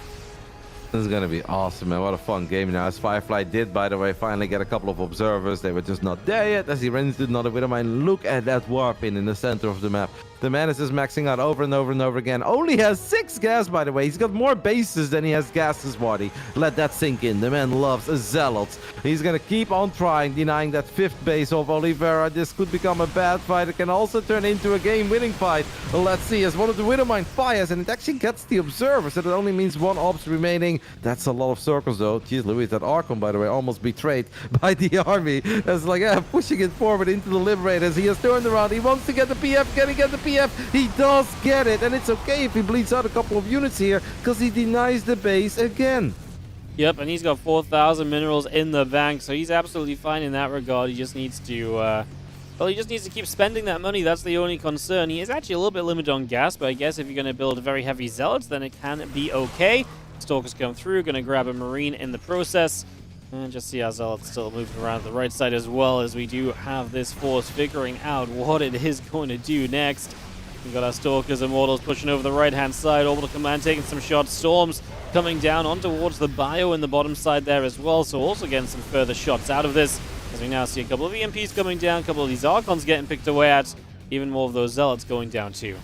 This is going to be awesome, man. What a fun game now. As Firefly did, by the way, finally get a couple of observers. They were just not there yet as he runs into another Widowmine. Look at that warp in the center of the map. The man is just maxing out over and over and over again. Only has 6 gas, by the way. He's got more bases than he has gases, body. Let that sink in. The man loves Zealots. He's going to keep on trying, denying that 5th base of Oliveira. This could become a bad fight. It can also turn into a game-winning fight. Well, let's see, as one of the Widowmine fires, and it actually gets the observers, so that only means 1 ops remaining. That's a lot of circles, though. Jeez Louise, that Archon, by the way, almost betrayed by the army. That's like, pushing it forward into the Liberators. He has turned around. He wants to get the PF. Can he get the PF? He does get it, and it's okay if he bleeds out a couple of units here, because he denies the base again. Yep, and he's got 4,000 minerals in the bank, so he's absolutely fine in that regard. He just needs to, well, he just needs to keep spending that money. That's the only concern. He is actually a little bit limited on gas, but I guess if you're going to build very heavy Zealots, then it can be okay. Stalkers come through, going to grab a Marine in the process. And just see our Zealots still moving around the right side as well, as we do have this force figuring out what it is going to do next. We've got our Stalkers, Immortals pushing over the right-hand side. Orbital Command taking some shots. Storms coming down on towards the bio in the bottom side there as well. So also getting some further shots out of this. As we now see a couple of EMPs coming down, a couple of these Archons getting picked away at. Even more of those Zealots going down too.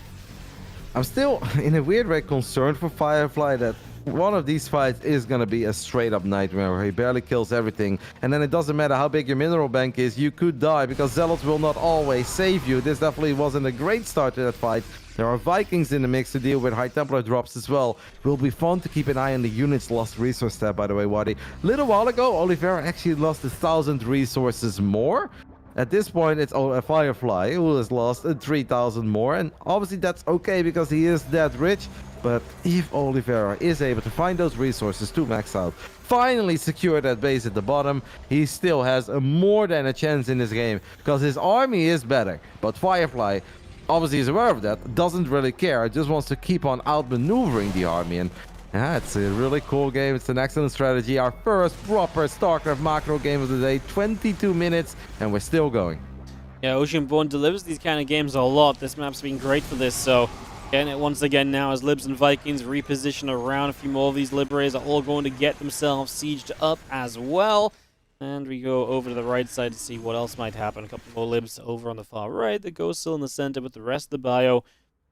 I'm still, in a weird way, concerned for Firefly that one of these fights is going to be a straight-up nightmare where he barely kills everything. And then it doesn't matter how big your mineral bank is, you could die because Zealots will not always save you. This definitely wasn't a great start to that fight. There are Vikings in the mix to deal with high Templar drops as well. Will be fun to keep an eye on the units lost resource tab, by the way, Wadi. A little while ago, Oliveira actually lost 1,000 resources more. At this point, it's a Firefly who has lost 3,000 more. And obviously that's okay because he is that rich. But if Oliveira is able to find those resources to max out, finally secure that base at the bottom, he still has more than a chance in this game because his army is better. But Firefly obviously is aware of that, doesn't really care, just wants to keep on outmaneuvering the army. And yeah, it's a really cool game. It's an excellent strategy. Our first proper StarCraft macro game of the day, 22 minutes, and we're still going. Yeah, Oceanborn delivers these kind of games a lot. This map's been great for this, so getting it once again now as Libs and Vikings reposition around. A few more of these Liberators are all going to get themselves sieged up as well. And we go over to the right side to see what else might happen. A couple more Libs over on the far right. The Ghost still in the center with the rest of the bio.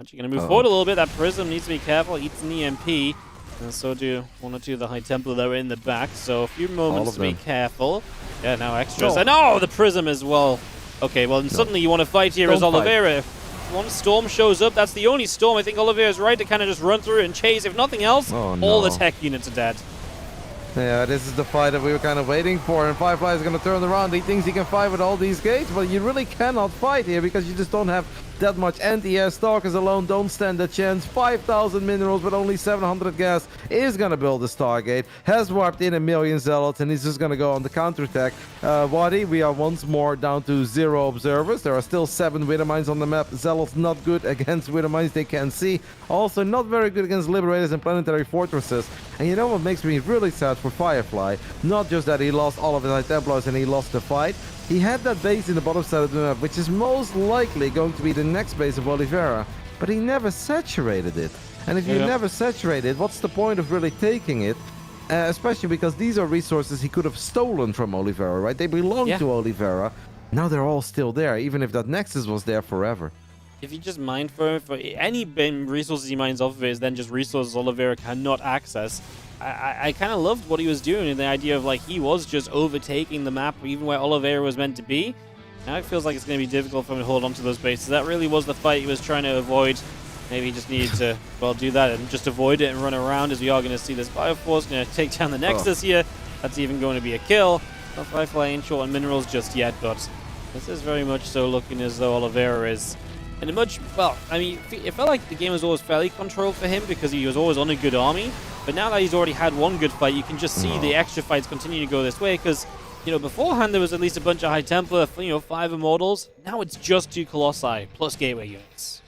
Actually going to move forward a little bit. That Prism needs to be careful. Eats an EMP. And so do 1 or 2 of the High Templar that were in the back. So a few moments to be careful. Yeah, now extras. And the Prism as well. Okay, well, suddenly you want to fight here as Oliveira. One Storm shows up. That's the only Storm. I think Oliveira's right to kind of just run through and chase. If nothing else, all the tech units are dead. Yeah, this is the fight that we were kind of waiting for, and Firefly is going to turn around. He thinks he can fight with all these gates, but you really cannot fight here because you just don't have that much anti-air. Stalkers alone don't stand a chance. 5,000 minerals, but only 700 gas is going to build the Stargate. Has warped in 1 million zealots, and he's just going to go on the counterattack. Wadi, we are once more down to 0 observers. There are still 7 Widowmines on the map. Zealots not good against Widowmines, they can see. Also not very good against Liberators and Planetary Fortresses. And you know what makes me really sad for Firefly? Not just that he lost all of his High Templars and he lost the fight. He had that base in the bottom side of the map, which is most likely going to be the next base of Oliveira, but he never saturated it. And if you never saturate it, what's the point of really taking it? Especially because these are resources he could have stolen from Oliveira, right? They belong to Oliveira. Now they're all still there, even if that Nexus was there forever. If you just mine for any resources he mines off of it is then just resources Oliveira cannot access. I kind of loved what he was doing, and the idea of like he was just overtaking the map even where Oliveira was meant to be. Now it feels like it's going to be difficult for him to hold on to those bases. That really was the fight he was trying to avoid. Maybe he just needed to, well, do that and just avoid it and run around, as we are going to see this Fire Force going to take down the Nexus here. That's even going to be a kill. Not Firefly ain't short on minerals just yet, but this is very much so looking as though Oliveira is in a much, well, I mean, it felt like the game was always fairly controlled for him because he was always on a good army. But now that he's already had one good fight, you can just see the extra fights continue to go this way because, you know, beforehand there was at least a bunch of High Templar, 5 Immortals. Now it's just 2 Colossi plus Gateway units.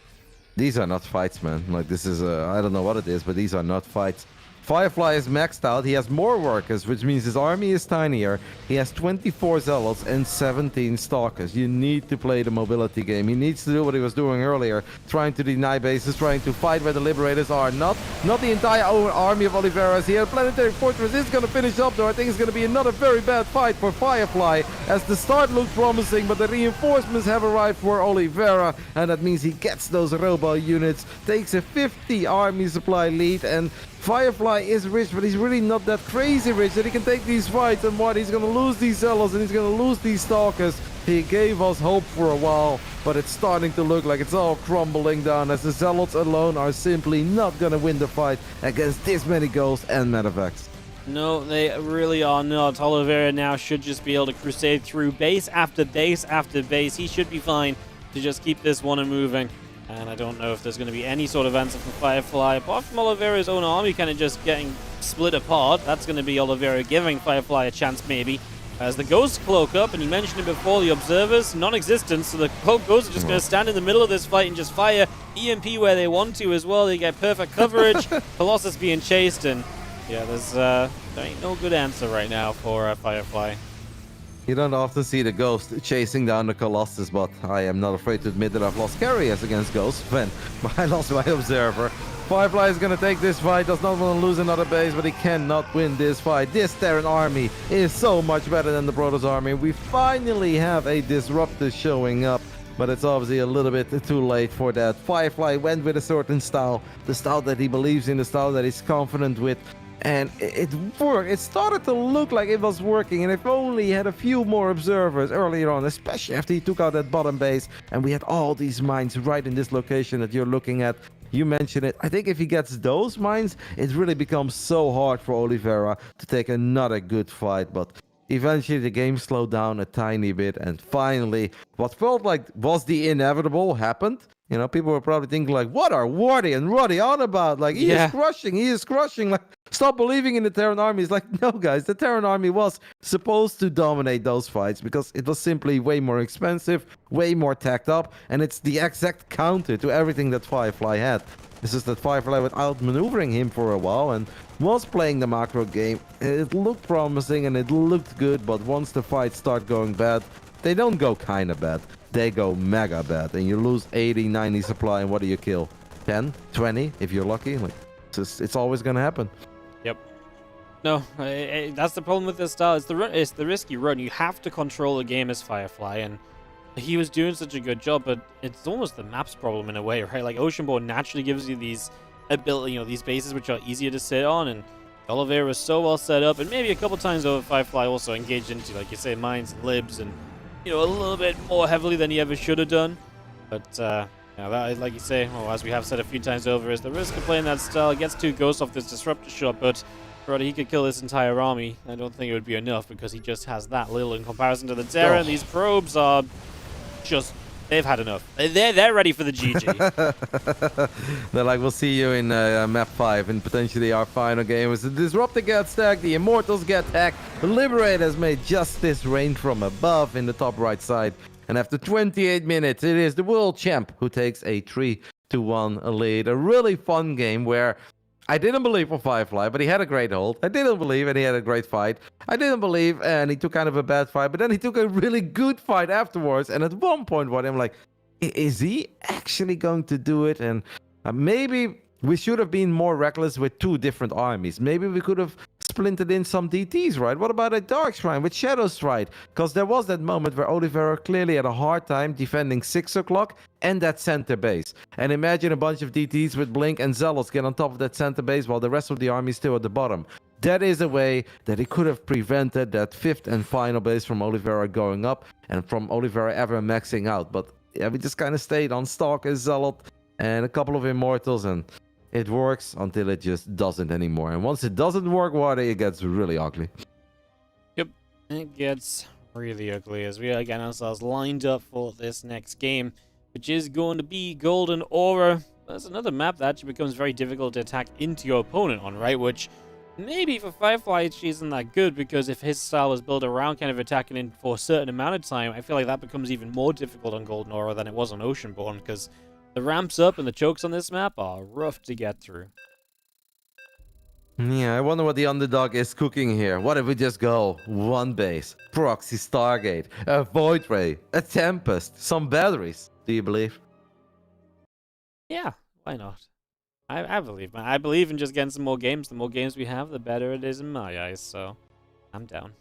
These are not fights, man. Like, this is, I don't know what it is, but these are not fights. Firefly is maxed out. He has more workers, which means his army is tinier. He has 24 Zealots and 17 Stalkers. You need to play the mobility game. He needs to do what he was doing earlier, trying to deny bases, trying to fight where the Liberators are. Not the entire army of Oliveira's here. Planetary Fortress is going to finish up, though. I think it's going to be another very bad fight for Firefly, as the start looked promising, but the reinforcements have arrived for Oliveira, and that means he gets those Robo units, takes a 50 army supply lead, and Firefly is rich, but he's really not that crazy rich that he can take these fights. And what? He's going to lose these Zealots and he's going to lose these Stalkers. He gave us hope for a while, but it's starting to look like it's all crumbling down as the Zealots alone are simply not going to win the fight against this many Ghosts and Medevacs. No, they really are not. Oliveira now should just be able to crusade through base after base after base. He should be fine to just keep this one moving. And I don't know if there's going to be any sort of answer from Firefly, apart from Oliveira's own army kind of just getting split apart. That's going to be Oliveira giving Firefly a chance, maybe. As the Ghosts cloak up, and you mentioned it before, the Observers, non-existent, so the Ghosts are just going to stand in the middle of this fight and just fire EMP where they want to as well. They get perfect coverage, Colossus being chased, and yeah, there ain't no good answer right now for Firefly. You don't often see the Ghost chasing down the Colossus, but I am not afraid to admit that I've lost carriers against Ghosts when I lost my Observer. Firefly is going to take this fight, does not want to lose another base, but he cannot win this fight. This Terran army is so much better than the Protoss army. We finally have a Disruptor showing up, but it's obviously a little bit too late for that. Firefly went with a certain style, the style that he believes in, the style that he's confident with. And it worked. It started to look like it was working, and if only he had a few more observers earlier on, especially after he took out that bottom base, and we had all these mines right in this location that you're looking at. You mentioned it. I think if he gets those mines, it really becomes so hard for Oliveira to take another good fight, but eventually the game slowed down a tiny bit, and finally, what felt like was the inevitable happened. You know, people were probably thinking like, what are Wardy and Roddy on about? Like, he is crushing. Like, stop believing in the Terran army. It's like, no, guys, the Terran army was supposed to dominate those fights because it was simply way more expensive, way more tacked up, and it's the exact counter to everything that Firefly had. It's just that Firefly was outmaneuvering him for a while and was playing the macro game. It looked promising and it looked good, but once the fights start going bad, they don't go kind of bad. They go mega bad, and you lose 80, 90 supply, and what do you kill? 10, 20, if you're lucky? Like, it's always going to happen. Yep. No, that's the problem with this style. It's the risky run. You have to control the game as Firefly, and he was doing such a good job, but it's almost the map's problem in a way, right? Like, Oceanborn naturally gives you these ability, these bases which are easier to sit on, and Oliveira was so well set up, and maybe a couple times over Firefly also engaged into, like you say, mines and libs, and a little bit more heavily than he ever should have done. But, that, like you say, as we have said a few times over, is the risk of playing that style. Gets 2 Ghosts off this Disruptor shot, but rather he could kill this entire army. I don't think it would be enough because he just has that little in comparison to the Terran. These probes are just They've had enough. They're ready for the GG. They're like, we'll see you in map 5 and potentially our final game. As the Disruptor gets stacked, the Immortals get hacked. The Liberators made justice rain from above in the top right side. And after 28 minutes, it is the world champ who takes a 3-1 lead. A really fun game where I didn't believe for Firefly, but he had a great hold. I didn't believe, and he had a great fight. I didn't believe, and he took kind of a bad fight, but then he took a really good fight afterwards. And at one point, I'm like, is he actually going to do it? And maybe we should have been more reckless with 2 different armies. Maybe we could have splintered in some DTs, right? What about a Dark Shrine with Shadow Stride? Because there was that moment where Oliveira clearly had a hard time defending 6 o'clock and that center base. And imagine a bunch of DTs with Blink and Zealots get on top of that center base while the rest of the army is still at the bottom. That is a way that he could have prevented that 5th and final base from Oliveira going up and from Oliveira ever maxing out. But yeah, we just kind of stayed on Stalker, Zealot, and a couple of Immortals, and it works until it just doesn't anymore. And once it doesn't work, it gets really ugly. Yep, it gets really ugly as we are getting ourselves lined up for this next game, which is going to be Golden Aura. That's another map that actually becomes very difficult to attack into your opponent on, right? Which maybe for Firefly she isn't that good, because if his style was built around kind of attacking in for a certain amount of time, I feel like that becomes even more difficult on Golden Aura than it was on Oceanborn, because the ramps up and the chokes on this map are rough to get through. Yeah, I wonder what the underdog is cooking here. What if we just go 1 base, Proxy Stargate, a Void Ray, a Tempest, some batteries? Do you believe? Yeah, why not? I believe, man. I believe in just getting some more games. The more games we have, the better it is in my eyes, so I'm down.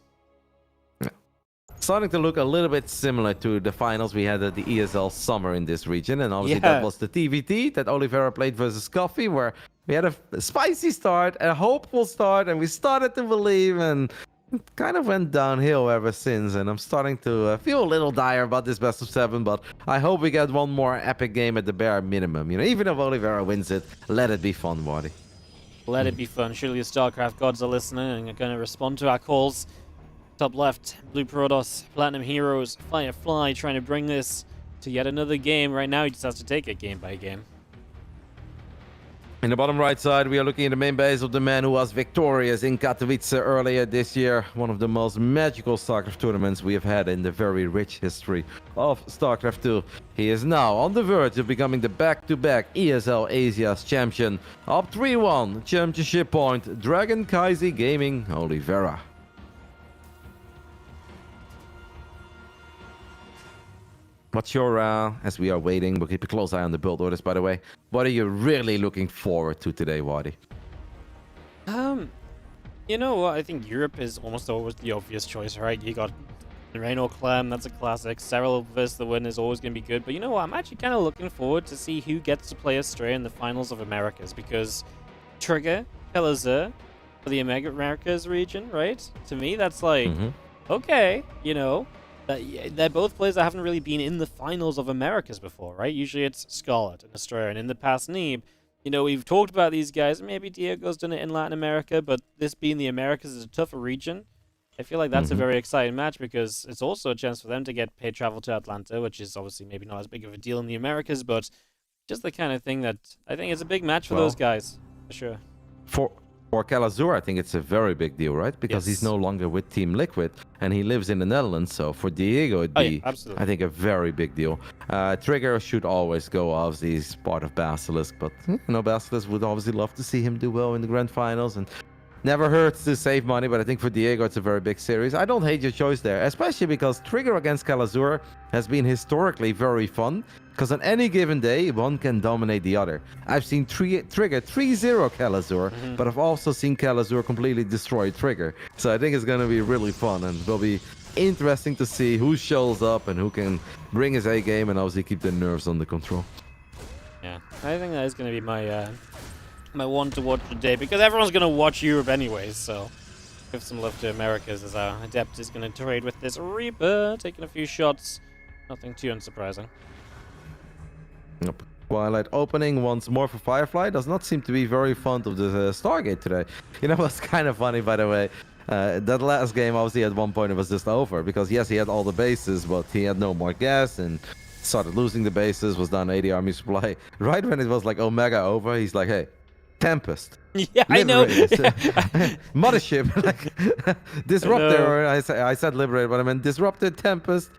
Starting to look a little bit similar to the finals we had at the ESL Summer in this region. And obviously that was the TVT that Oliveira played versus Coffee, where we had a spicy start, a hopeful start, and we started to believe, and it kind of went downhill ever since. And I'm starting to feel a little dire about this best of 7, but I hope we get one more epic game at the bare minimum. You know, even if Oliveira wins it, let it be fun, Waddy. Let it be fun. Surely the StarCraft gods are listening and are going to respond to our calls. Top left, Blue Protoss, Platinum Heroes, Firefly trying to bring this to yet another game. Right now, he just has to take it game by game. In the bottom right side, we are looking at the main base of the man who was victorious in Katowice earlier this year. One of the most magical StarCraft tournaments we have had in the very rich history of StarCraft 2. He is now on the verge of becoming the back-to-back ESL Asia's champion. Up 3-1, championship point, Dragon Kaisi Gaming Oliveira. What's your, as we are waiting, we'll keep a close eye on the build orders, by the way. What are you really looking forward to today, Waddy? You know what? I think Europe is almost always the obvious choice, right? You got Reino Clem, that's a classic. Serral versus the win is always going to be good. But you know what? I'm actually kind of looking forward to see who gets to play Astray in the finals of Americas, because Trigger, Pelazur for the Americas region, right? To me, that's like, okay, you know. They're both players that haven't really been in the finals of Americas before, right? Usually it's Scarlet and Australia, and in the past, Neeb. You know, we've talked about these guys. Maybe Diego's done it in Latin America, but this being the Americas is a tougher region. I feel like that's a very exciting match, because it's also a chance for them to get paid travel to Atlanta, which is obviously maybe not as big of a deal in the Americas, but just the kind of thing that I think is a big match for those guys, for sure. For Calazur, I think it's a very big deal, right? Because he's no longer with Team Liquid, and he lives in the Netherlands. So for Diego, it'd be, I think, a very big deal. Trigger should always go, obviously, he's part of Basilisk. But, you know, Basilisk would obviously love to see him do well in the grand finals. And never hurts to save money, but I think for Diego, it's a very big series. I don't hate your choice there, especially because Trigger against Calazur has been historically very fun. Because on any given day, one can dominate the other. I've seen Trigger 3-0 Calazur, but I've also seen Calazur completely destroy Trigger. So I think it's going to be really fun, and it will be interesting to see who shows up and who can bring his A game and obviously keep the nerves under control. Yeah, I think that is going to be my my one to watch today, because everyone's going to watch Europe anyways, so give some love to Americas as our Adept is going to trade with this Reaper, taking a few shots. Nothing too unsurprising. Nope. Twilight opening once more for Firefly. Does not seem to be very fond of the Stargate today. You know what's kind of funny, by the way? That last game, obviously, at one point it was just over. Because, yes, he had all the bases, but he had no more gas. And started losing the bases, was down 80 army supply. Right when it was like Omega over, he's like, hey, Tempest. Yeah, I know. Mothership, like Disruptor. Or I said Liberator, but I meant Disruptor, Tempest.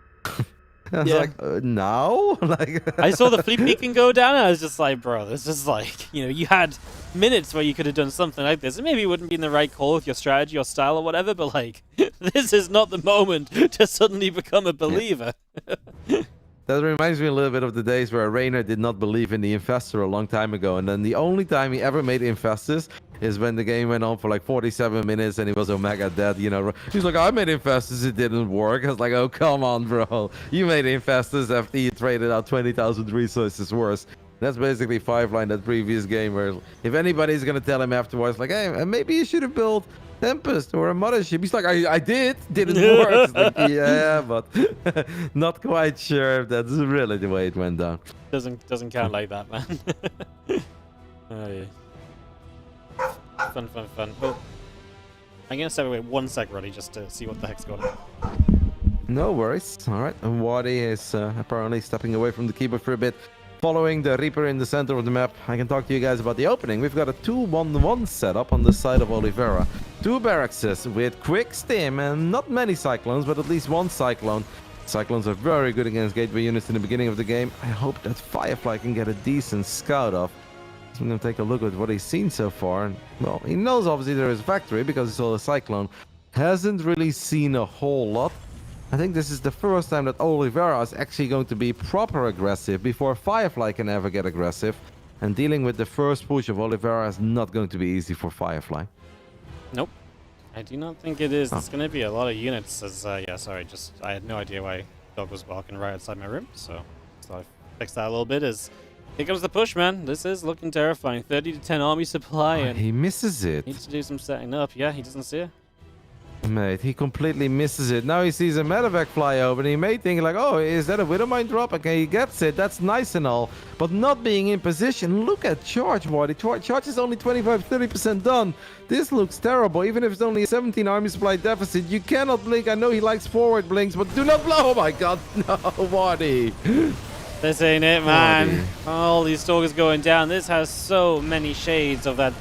I was like, now? Like, I saw the fleet beacon go down, and I was just like, bro, this is like, you had minutes where you could have done something like this. And maybe it wouldn't be in the right call with your strategy or style or whatever, but like, this is not the moment to suddenly become a believer. That reminds me a little bit of the days where Rainer did not believe in the Infestor a long time ago. And then the only time he ever made Infestors is when the game went on for like 47 minutes and he was Omega dead, He's like, I made Infestors, it didn't work. I was like, oh, come on, bro. You made Infestors after you traded out 20,000 resources worse. That's basically Fiveline, that previous game, where if anybody's going to tell him afterwards, like, hey, maybe you should have built Tempest or a Mothership. He's like, I did. Didn't work. It's like, yeah, but not quite sure if that's really the way it went down. Doesn't count like that, man. Oh, yeah. Fun. Oh, I'm going to step away 1 sec, Roddy, just to see what the heck's going on. No worries. All right. And Wadi is apparently stepping away from the keyboard for a bit. Following the Reaper in the center of the map, I can talk to you guys about the opening. We've got a 2-1-1 setup on the side of Oliveira. 2 barracks with quick stim and not many Cyclones, but at least 1 Cyclone. Cyclones are very good against gateway units in the beginning of the game. I hope that Firefly can get a decent scout off. So I'm going to take a look at what he's seen so far. And, well, he knows obviously there is a factory because he saw a Cyclone. Hasn't really seen a whole lot. I think this is the first time that Oliveira is actually going to be proper aggressive before Firefly can ever get aggressive. And dealing with the first push of Oliveira is not going to be easy for Firefly. Nope. I do not think it is. It's going to be a lot of units as, yeah, sorry, just, I had no idea why dog was barking right outside my room, so I fixed that a little bit as, here comes the push, man. This is looking terrifying. 30 to 10 army supply, and he misses it. Needs to do some setting up. Yeah, he doesn't see it. Mate, he completely misses it. Now he sees a medevac fly over and he may think like, oh, is that a Widowmine drop? Okay, he gets it. That's nice and all. But not being in position. Look at Charge, Waddy. Charge is only 25-30% done. This looks terrible. Even if it's only a 17 army supply deficit, you cannot blink. I know he likes forward blinks, but do not blow. Oh my god, no, Waddy. This ain't it, man. All these stalkers going down. This has so many shades of that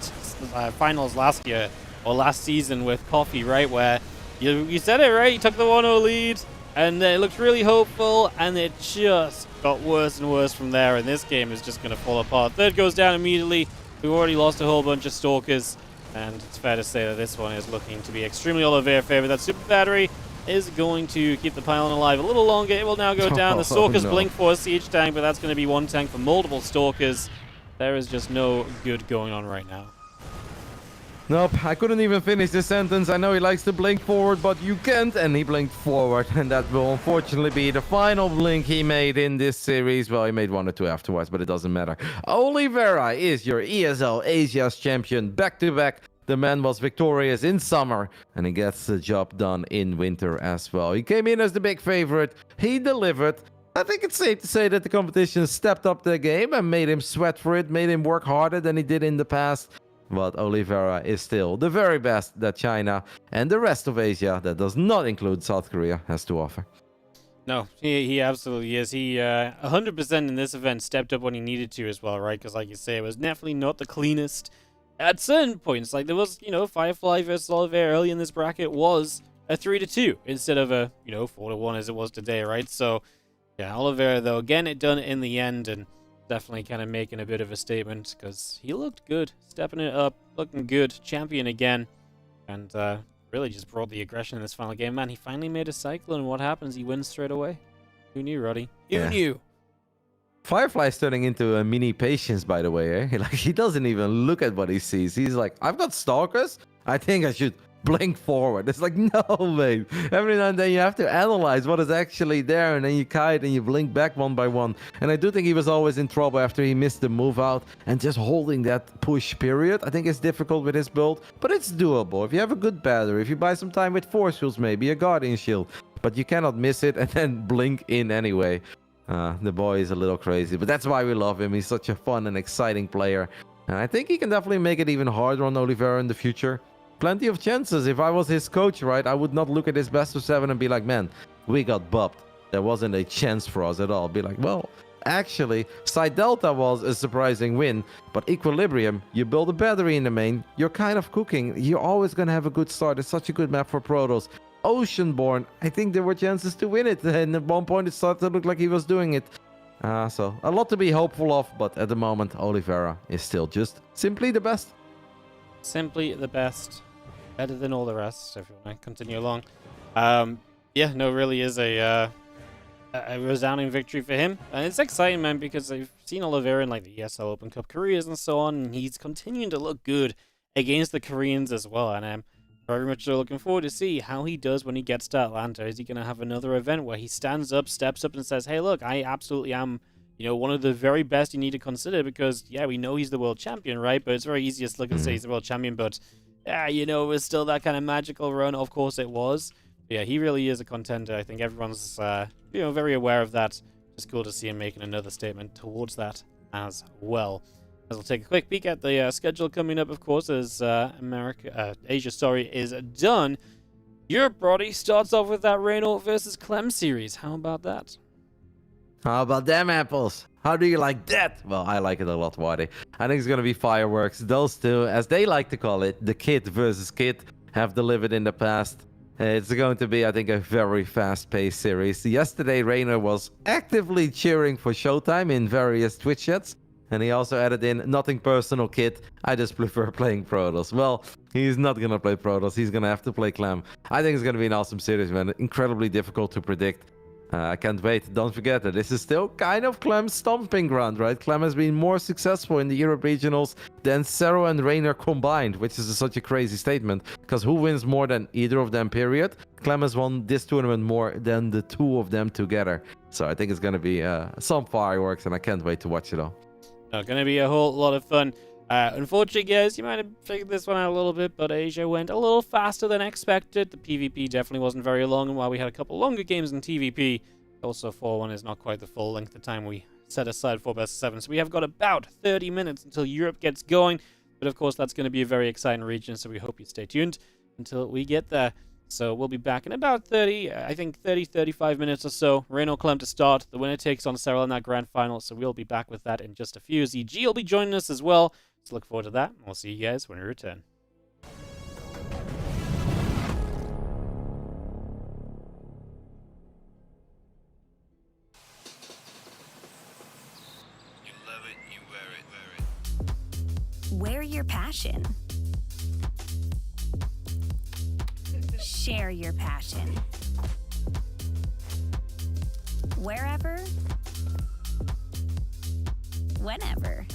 finals last year. Or last season with Coffee, right, where you said it, right? You took the 1-0 lead, and it looked really hopeful, and it just got worse and worse from there, and this game is just going to fall apart. Third goes down immediately. We've already lost a whole bunch of Stalkers, and it's fair to say that this one is looking to be extremely Oliveira favor. That Super Battery is going to keep the pylon alive a little longer. It will now go down. The Stalkers blink for a siege tank, but that's going to be 1 tank for multiple Stalkers. There is just no good going on right now. Nope, I couldn't even finish this sentence. I know he likes to blink forward, but you can't, and he blinked forward. And that will unfortunately be the final blink he made in this series. Well, he made 1 or 2 afterwards, but it doesn't matter. Oliveira is your ESL Asia's champion back-to-back. The man was victorious in summer, and he gets the job done in winter as well. He came in as the big favorite. He delivered. I think it's safe to say that the competition stepped up their game and made him sweat for it, made him work harder than he did in the past. But Oliveira is still the very best that China and the rest of Asia, that does not include South Korea, has to offer. No, he absolutely is. He 100% in this event stepped up when he needed to as well, right? Because like you say, it was definitely not the cleanest at certain points. Like there was, Firefly versus Oliveira early in this bracket was a 3-2 instead of a, 4-1 as it was today, right? So yeah, Oliveira though, again, it done in the end, and definitely kind of making a bit of a statement because he looked good, stepping it up, looking good, champion again, and really just brought the aggression in this final game. Man, he finally made a Cyclone. What happens? He wins straight away. Who knew, Roddy? Who knew? Firefly's turning into a mini Patience, by the way. Eh? Like he doesn't even look at what he sees. He's like, I've got Stalkers. I think I should blink forward. It's like, no, mate. Every now and then you have to analyze what is actually there, and then you kite and you blink back 1 by 1. And I do think he was always in trouble after he missed the move out, and just holding that push period, I think it's difficult with his build, but it's doable. If you have a good battery, if you buy some time with Force Shields, maybe a Guardian Shield, but you cannot miss it and then blink in anyway. The boy is a little crazy, but that's why we love him. He's such a fun and exciting player, and I think he can definitely make it even harder on Oliveira in the future. Plenty of chances. If I was his coach, right, I would not look at his best of 7 and be like, man, we got bopped. there wasn't a chance for us at all. Be like, well, actually, Side Delta was a surprising win, but Equilibrium, you build a battery in the main, you're kind of cooking. You're always going to have a good start. It's such a good map for Protoss. Oceanborn, I think there were chances to win it, and at one point it started to look like he was doing it. So a lot to be hopeful of, but at the moment, Oliveira is still just simply the best. Simply the best. Better than all the rest, if you want to continue along. Yeah, no, really is a resounding victory for him. And it's exciting, man, because I've seen Oliveira in like the ESL Open Cup careers and so on, and he's continuing to look good against the Koreans as well. And I'm very much so looking forward to see how he does when he gets to Atlanta. Is he going to have another event where he stands up, steps up, and says, hey, look, I absolutely am, you know, one of the very best you need to consider, because, yeah, we know he's the world champion, right? But it's very easy to look and say he's the world champion, but, yeah, you know, it was still that kind of magical run. Of course it was. But yeah, he really is a contender. I think everyone's, you know, very aware of that. Just cool to see him making another statement towards that as well. As we'll take a quick peek at the schedule coming up, of course, as Asia, is done. Europe, Brody, starts off with that Reynolds versus Clem series. How about that? How about them apples? How do you like that? Well, I like it a lot, Waddy. I think it's going to be fireworks. Those two, as they like to call it, the kid versus kid, have delivered in the past. It's going to be, I think, a very fast-paced series. Yesterday, Rainer was actively cheering for Showtime in various Twitch chats. And he also added in, nothing personal, kid. I just prefer playing Protoss. Well, he's not going to play Protoss. He's going to have to play Clem. I think it's going to be an awesome series, man. Incredibly difficult to predict. I can't wait. Don't forget that this is still kind of Clem's stomping ground, right? Clem has been more successful in the Europe regionals than Serral and Rainer combined, which is such a crazy statement, because who wins more than either of them, period? Clem has won this tournament more than the two of them together. So I think it's going to be some fireworks, and I can't wait to watch it all. Going to be a whole lot of fun. Unfortunately, guys, you might have figured this one out a little bit, but Asia went a little faster than expected. The PvP definitely wasn't very long, and while we had a couple longer games in TvP, also 4-1 is not quite the full length of time we set aside for best of 7. So we have got about 30 minutes until Europe gets going, but of course that's going to be a very exciting region, so we hope you stay tuned until we get there. So we'll be back in about 35 minutes or so. Reino Clem to start. The winner takes on Serral in that grand final, so we'll be back with that in just a few. ZG will be joining us as well, so look forward to that. We'll see you guys when we return. You love it, you wear it. Wear your passion. Share your passion. Wherever, whenever.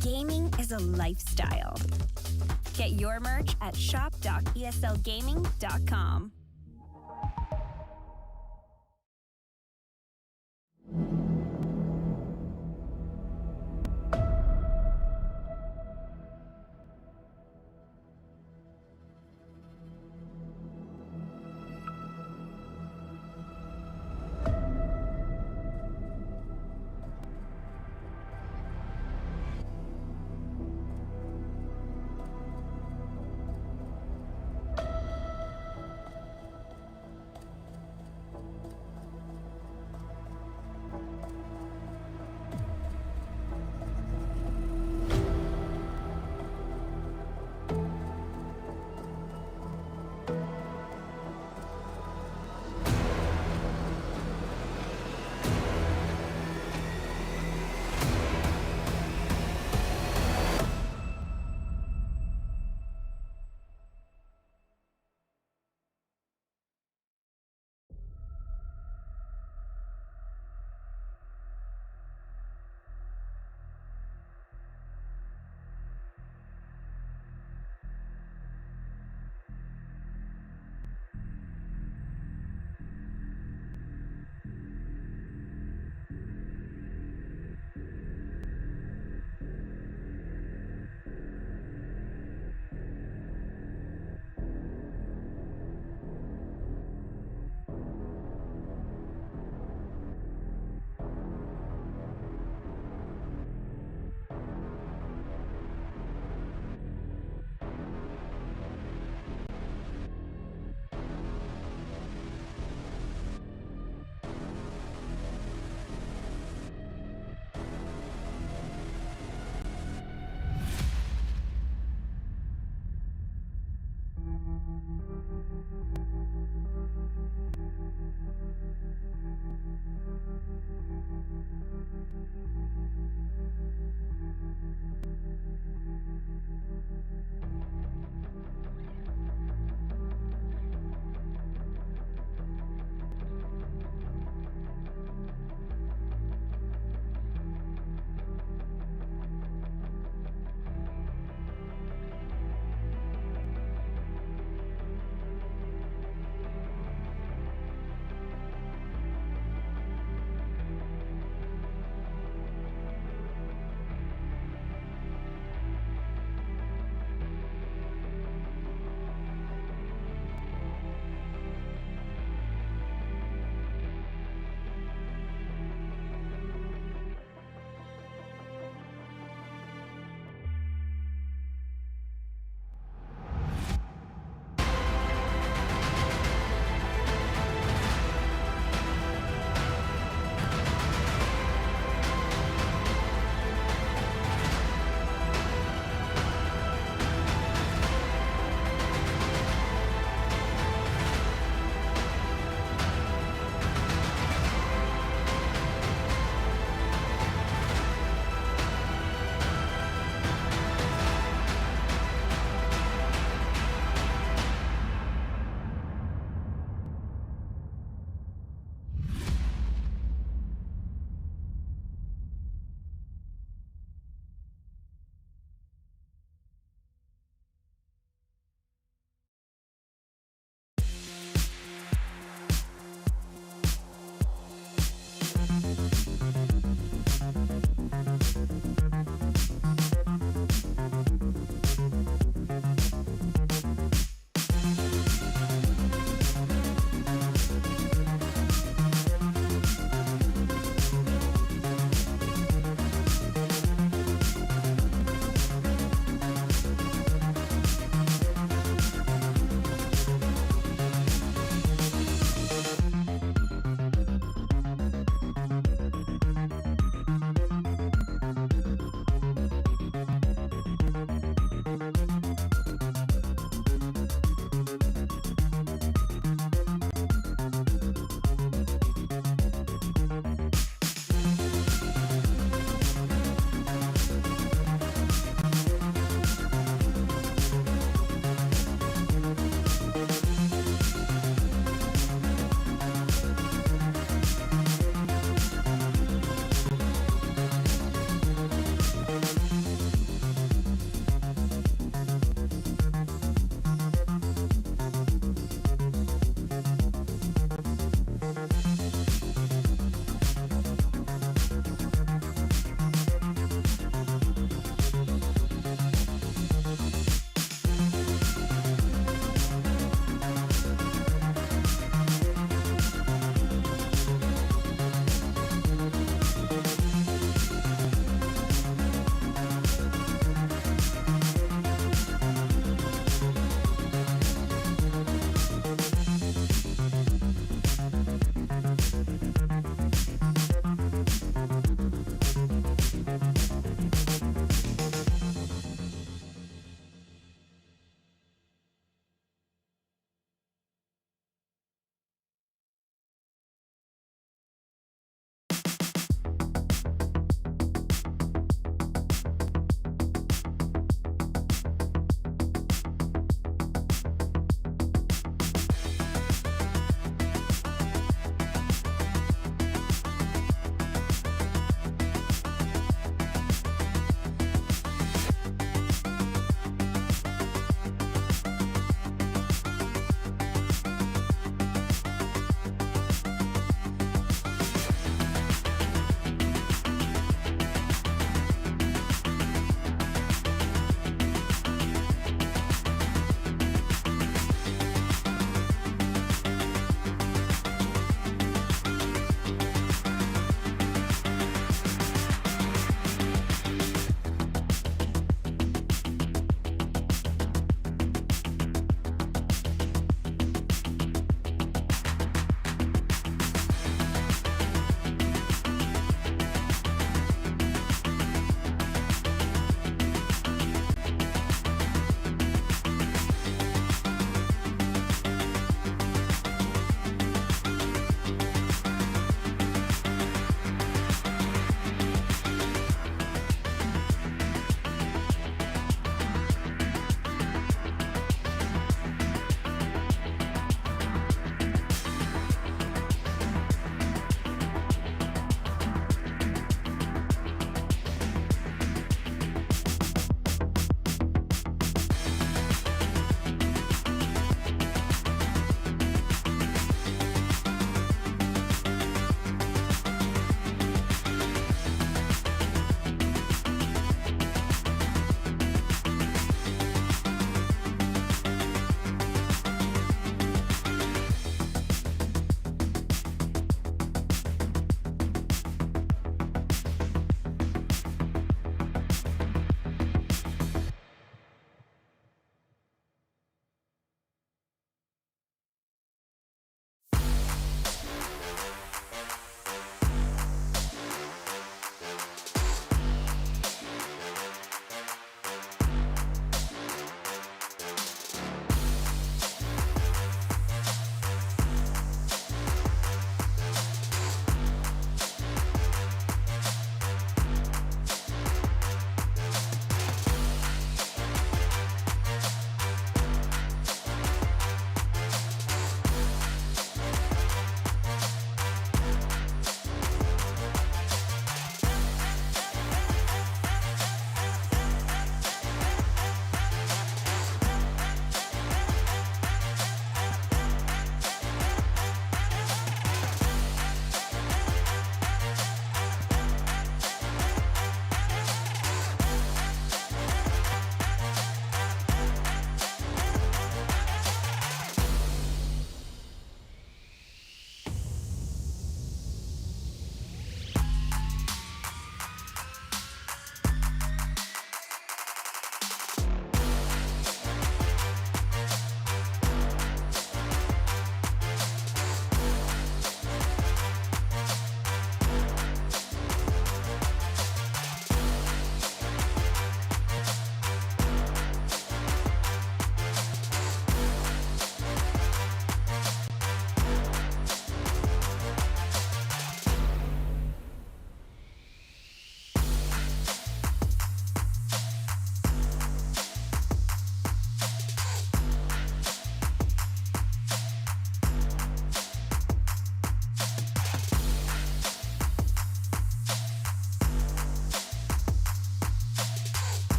Gaming is a lifestyle. Get your merch at shop.eslgaming.com.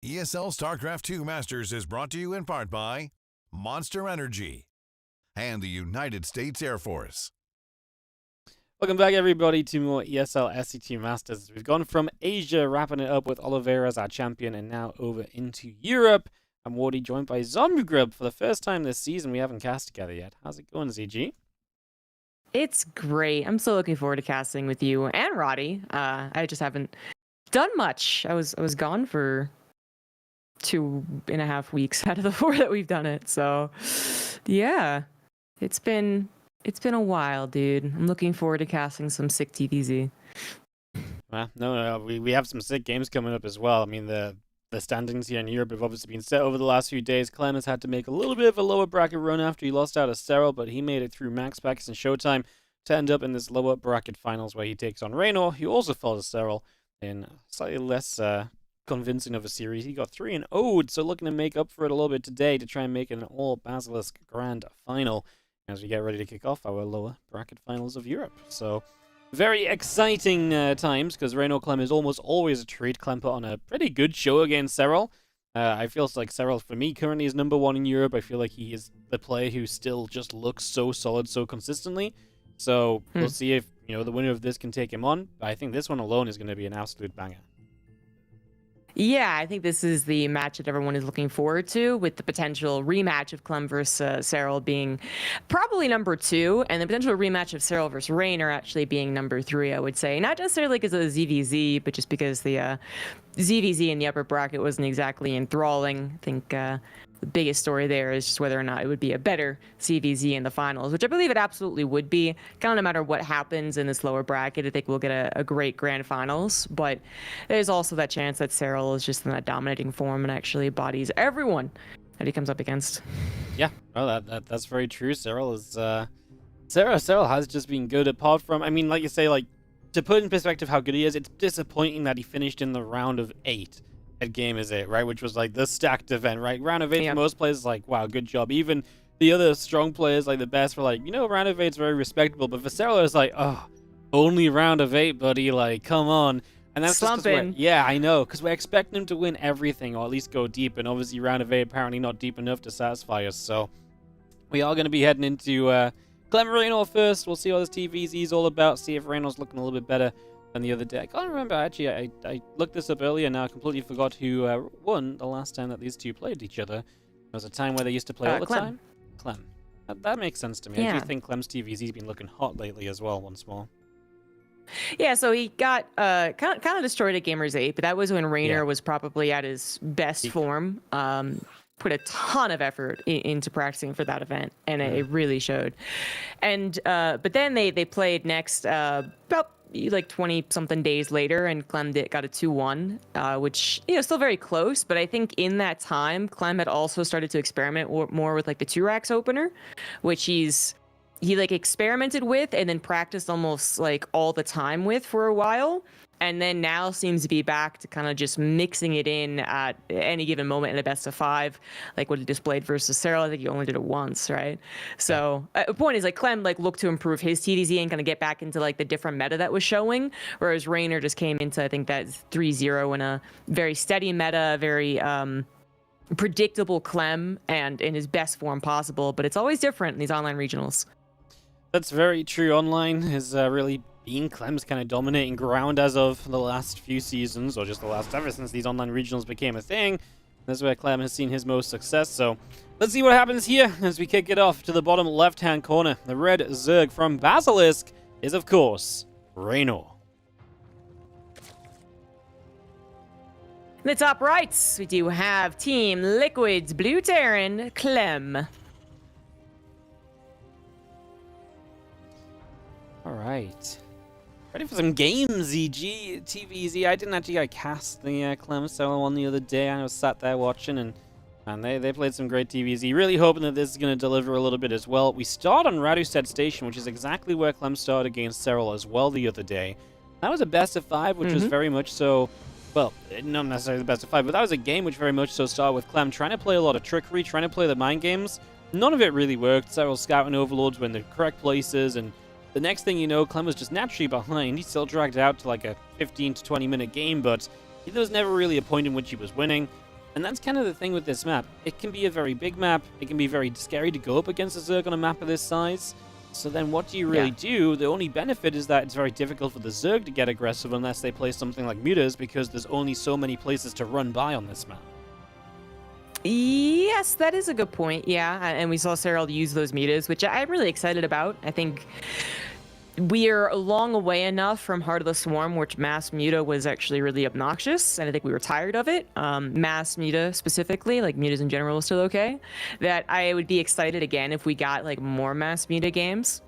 ESL StarCraft 2 Masters is brought to you in part by Monster Energy and the United States Air Force. Welcome back, everybody, to more ESL SC2 Masters. We've gone from Asia, wrapping it up with Oliveira as our champion, and now over into Europe. I'm Wardy, joined by Zombie Grub for the first time this season. We haven't cast together yet. How's it going, ZG? It's great. I'm so looking forward to casting with you and Roddy. I just haven't done much. I was gone for 2.5 weeks out of the 4 that we've done it. So, yeah, it's been a while, dude. I'm looking forward to casting some sick TVZ. Well, no, we have some sick games coming up as well. I mean, the standings here in Europe have obviously been set over the last few days. Clem has had to make a little bit of a lower bracket run after he lost out to Serral, but he made it through Max Packs and Showtime to end up in this lower bracket finals where he takes on Raynor, who also fell to Serral in slightly less convincing of a series. He got 3-0, so looking to make up for it a little bit today to try and make it an all Basilisk Grand Final as we get ready to kick off our lower bracket finals of Europe. So very exciting times, because Raynor Clem is almost always a treat. Clem put on a pretty good show against Serral. I feel like Serral, for me, currently is #1 in Europe. I feel like he is the player who still just looks so solid so consistently. So we'll see if the winner of this can take him on. But I think this one alone is going to be an absolute banger. Yeah, I think this is the match that everyone is looking forward to, with the potential rematch of Clem versus Serral being probably #2, and the potential rematch of Serral versus Raynor actually being #3, I would say. Not necessarily because of the ZVZ, but just because the ZVZ in the upper bracket wasn't exactly enthralling. I think the biggest story there is just whether or not it would be a better CVZ in the finals, which I believe it absolutely would be. Kind of no matter what happens in this lower bracket, I think we'll get a great grand finals. But there's also that chance that Serral is just in that dominating form and actually bodies everyone that he comes up against. Yeah, well, that's very true. Serral is Serral has just been good. Apart from, I mean, like you say, like, to put in perspective how good he is, it's disappointing that he finished in the round of 8 at Game Is It, right? Which was like the stacked event, right? Round of 8 for most players is like, wow, good job. Even the other strong players, like the best, were like, round of 8's very respectable. But for Serral, it's like, oh, only round of 8, buddy. Like, come on. And that's slumping. Yeah, I know, because we're expecting him to win everything, or at least go deep. And obviously, round of 8 apparently not deep enough to satisfy us. So we are going to be heading into Clem Raynor first. We'll see what this TVZ is all about. See if Raynor's looking a little bit better than the other day. I can't remember, actually. I looked this up earlier, and now I completely forgot who won the last time that these two played each other. There was a time where they used to play all the time. Clem. That makes sense to me. Yeah. I do think Clem's TVZ's been looking hot lately as well, once more. Yeah, so he got kind of destroyed at Gamers 8, but that was when Raynor was probably at his best form. Put a ton of effort into practicing for that event, and it really showed. And but then they played next about like 20-something days later, and Clem got a 2-1, which, still very close. But I think in that time, Clem had also started to experiment more with like the 2-racks opener, which he like experimented with and then practiced almost like all the time with for a while. And then now seems to be back to kind of just mixing it in at any given moment in a best of 5, like what he displayed versus Serral. I think he only did it once, right? So the point is, like, Clem looked to improve his TDZ and kind of get back into like the different meta that was showing, whereas Raynor just came into, I think, that 3-0 in a very steady meta, very predictable Clem, and in his best form possible. But it's always different in these online regionals. That's very true. Online has really been Clem's kind of dominating ground as of the last few seasons, or just the last ever since these online regionals became a thing. That's where Clem has seen his most success. So let's see what happens here as we kick it off to the bottom left-hand corner. The red Zerg from Basilisk is, of course, Raynor. In the top right, we do have Team Liquid's Blue Terran, Clem. All right. Ready for some games, ZG, TVZ. I didn't actually cast the Clem solo one the other day. I was sat there watching, and they played some great TVZ. Really hoping that this is going to deliver a little bit as well. We start on Radusted Station, which is exactly where Clem started against Serral as well the other day. That was a best of 5, which was very much so... Well, not necessarily the best of 5, but that was a game which very much so started with Clem trying to play a lot of trickery, trying to play the mind games. None of it really worked. Serral scouting overlords were in the correct places, and the next thing you know, Clem was just naturally behind. He still dragged out to like a 15 to 20 minute game, but there was never really a point in which he was winning. And that's kind of the thing with this map. It can be a very big map. It can be very scary to go up against a Zerg on a map of this size. So then what do you really do? The only benefit is that it's very difficult for the Zerg to get aggressive unless they play something like mutas, because there's only so many places to run by on this map. Yes, that is a good point. Yeah, and we saw Serral use those mutas, which I'm really excited about. I think we're long away enough from Heart of the Swarm, which mass muta was actually really obnoxious, and I think we were tired of it. Mass muta specifically, like mutas in general, is still okay. That I would be excited again if we got like more mass muta games,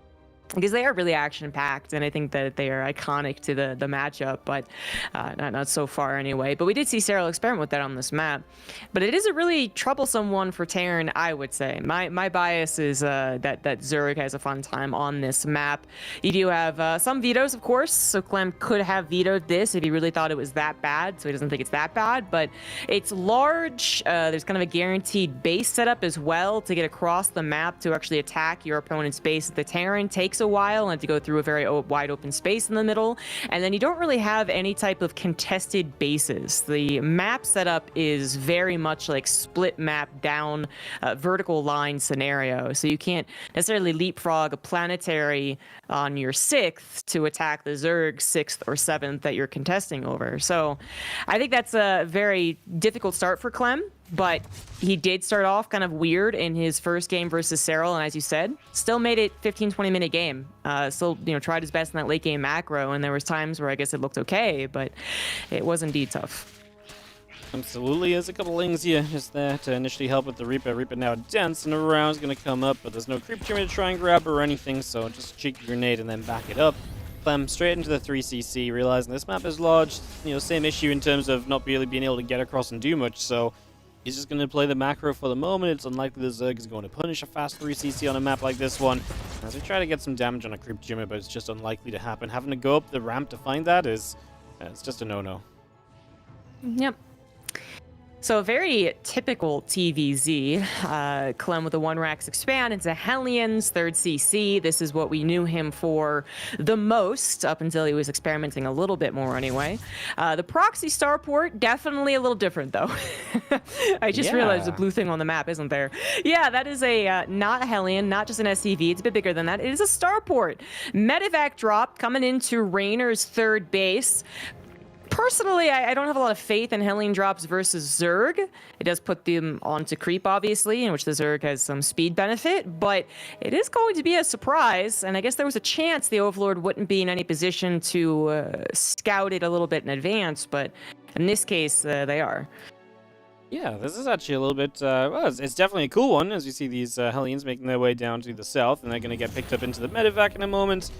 because they are really action-packed, and I think that they are iconic to the matchup, but not so far anyway. But we did see Serral experiment with that on this map. But it is a really troublesome one for Terran, I would say. My bias is that Zerg has a fun time on this map. You do have some vetoes, of course, so Clem could have vetoed this if he really thought it was that bad, so he doesn't think it's that bad. But it's large. There's kind of a guaranteed base setup as well to get across the map to actually attack your opponent's base. The Terran takes a while and to go through a very wide open space in the middle, and then you don't really have any type of contested bases. The map setup is very much like split map down vertical line scenario, so you can't necessarily leapfrog a planetary on your 6th to attack the Zerg 6th or 7th that you're contesting over. So I think that's a very difficult start for Clem. But he did start off kind of weird in his first game versus Serral, and as you said, still made it 15-20 minute game. Still, tried his best in that late game macro, and there was times where I guess it looked okay, but it was indeed tough. Absolutely, there's a couple Lings here just there to initially help with the Reaper. Reaper now dancing around, is going to come up, but there's no creep to try and grab her or anything, so just a cheeky grenade and then back it up. Clem straight into the 3cc, realizing this map is large. Same issue in terms of not really being able to get across and do much, so he's just going to play the macro for the moment. It's unlikely the Zerg is going to punish a fast 3cc on a map like this one, as we try to get some damage on a creep Jimmy, but it's just unlikely to happen. Having to go up the ramp to find that is it's just a no-no. Yep. So a very typical TVZ. Clem with the 1-Rax expand into Hellions, 3rd CC. This is what we knew him for the most, up until he was experimenting a little bit more anyway. The proxy starport, definitely a little different though. I just realized the blue thing on the map, isn't there? Yeah, that is a not a Hellion, not just an SCV. It's a bit bigger than that. It is a starport. Medevac drop coming into Rainer's 3rd base. Personally, I don't have a lot of faith in Hellion drops versus Zerg. It does put them onto creep, obviously, in which the Zerg has some speed benefit, but it is going to be a surprise, and I guess there was a chance the Overlord wouldn't be in any position to scout it a little bit in advance, but in this case, they are. Yeah, this is actually a little bit, well, it's definitely a cool one, as you see these Hellions making their way down to the south, and they're going to get picked up into the medevac in a moment.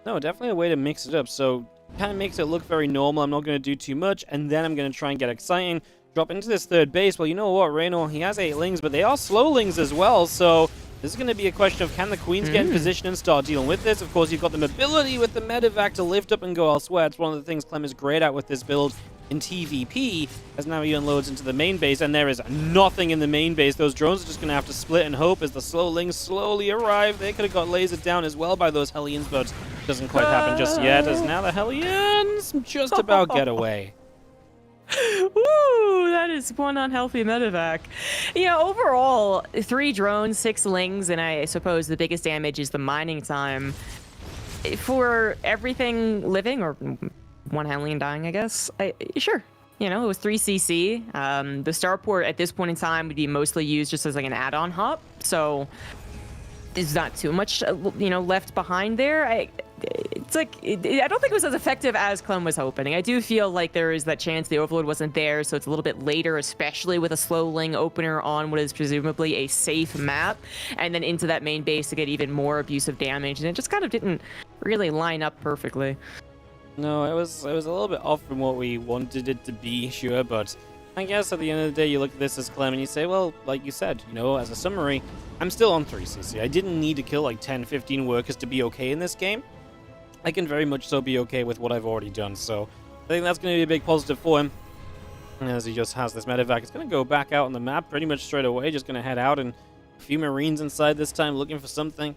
No, definitely a way to mix it up, so kind of makes it look very normal. I'm not going to do too much, and then I'm going to try and get exciting. Drop into this 3rd base. Well, you know what, Raynor, he has 8 Lings, but they are slow Lings as well, so this is going to be a question of can the Queens get in position and start dealing with this. Of course, you've got the mobility with the medevac to lift up and go elsewhere. It's one of the things Clem is great at with this build in TVP, as now he unloads into the main base, and there is nothing in the main base. Those drones are just going to have to split and hope as the slow Lings slowly arrive. They could have got lasered down as well by those Hellions, but it doesn't quite happen just yet, as now the Hellions just about get away. Woo, that is one unhealthy medevac. Overall, 3 drones, 6 Lings, and I suppose the biggest damage is the mining time. For everything living, or 1 Hellion dying, I guess. Sure. It was 3cc. The starport at this point in time would be mostly used just as like an add-on hop, so there's not too much, left behind there. I don't think it was as effective as Clem was hoping. I do feel like there is that chance the Overlord wasn't there, so it's a little bit later, especially with a slow Ling opener on what is presumably a safe map, and then into that main base to get even more abusive damage, and it just kind of didn't really line up perfectly. No, it was a little bit off from what we wanted it to be, sure, but I guess at the end of the day, you look at this as Clem and you say, well, like you said, as a summary, I'm still on 3cc. I didn't need to kill like 10, 15 workers to be okay in this game. I can very much so be okay with what I've already done, so I think that's going to be a big positive for him. And as he just has this medevac, it's going to go back out on the map pretty much straight away, just going to head out, and a few Marines inside this time looking for something.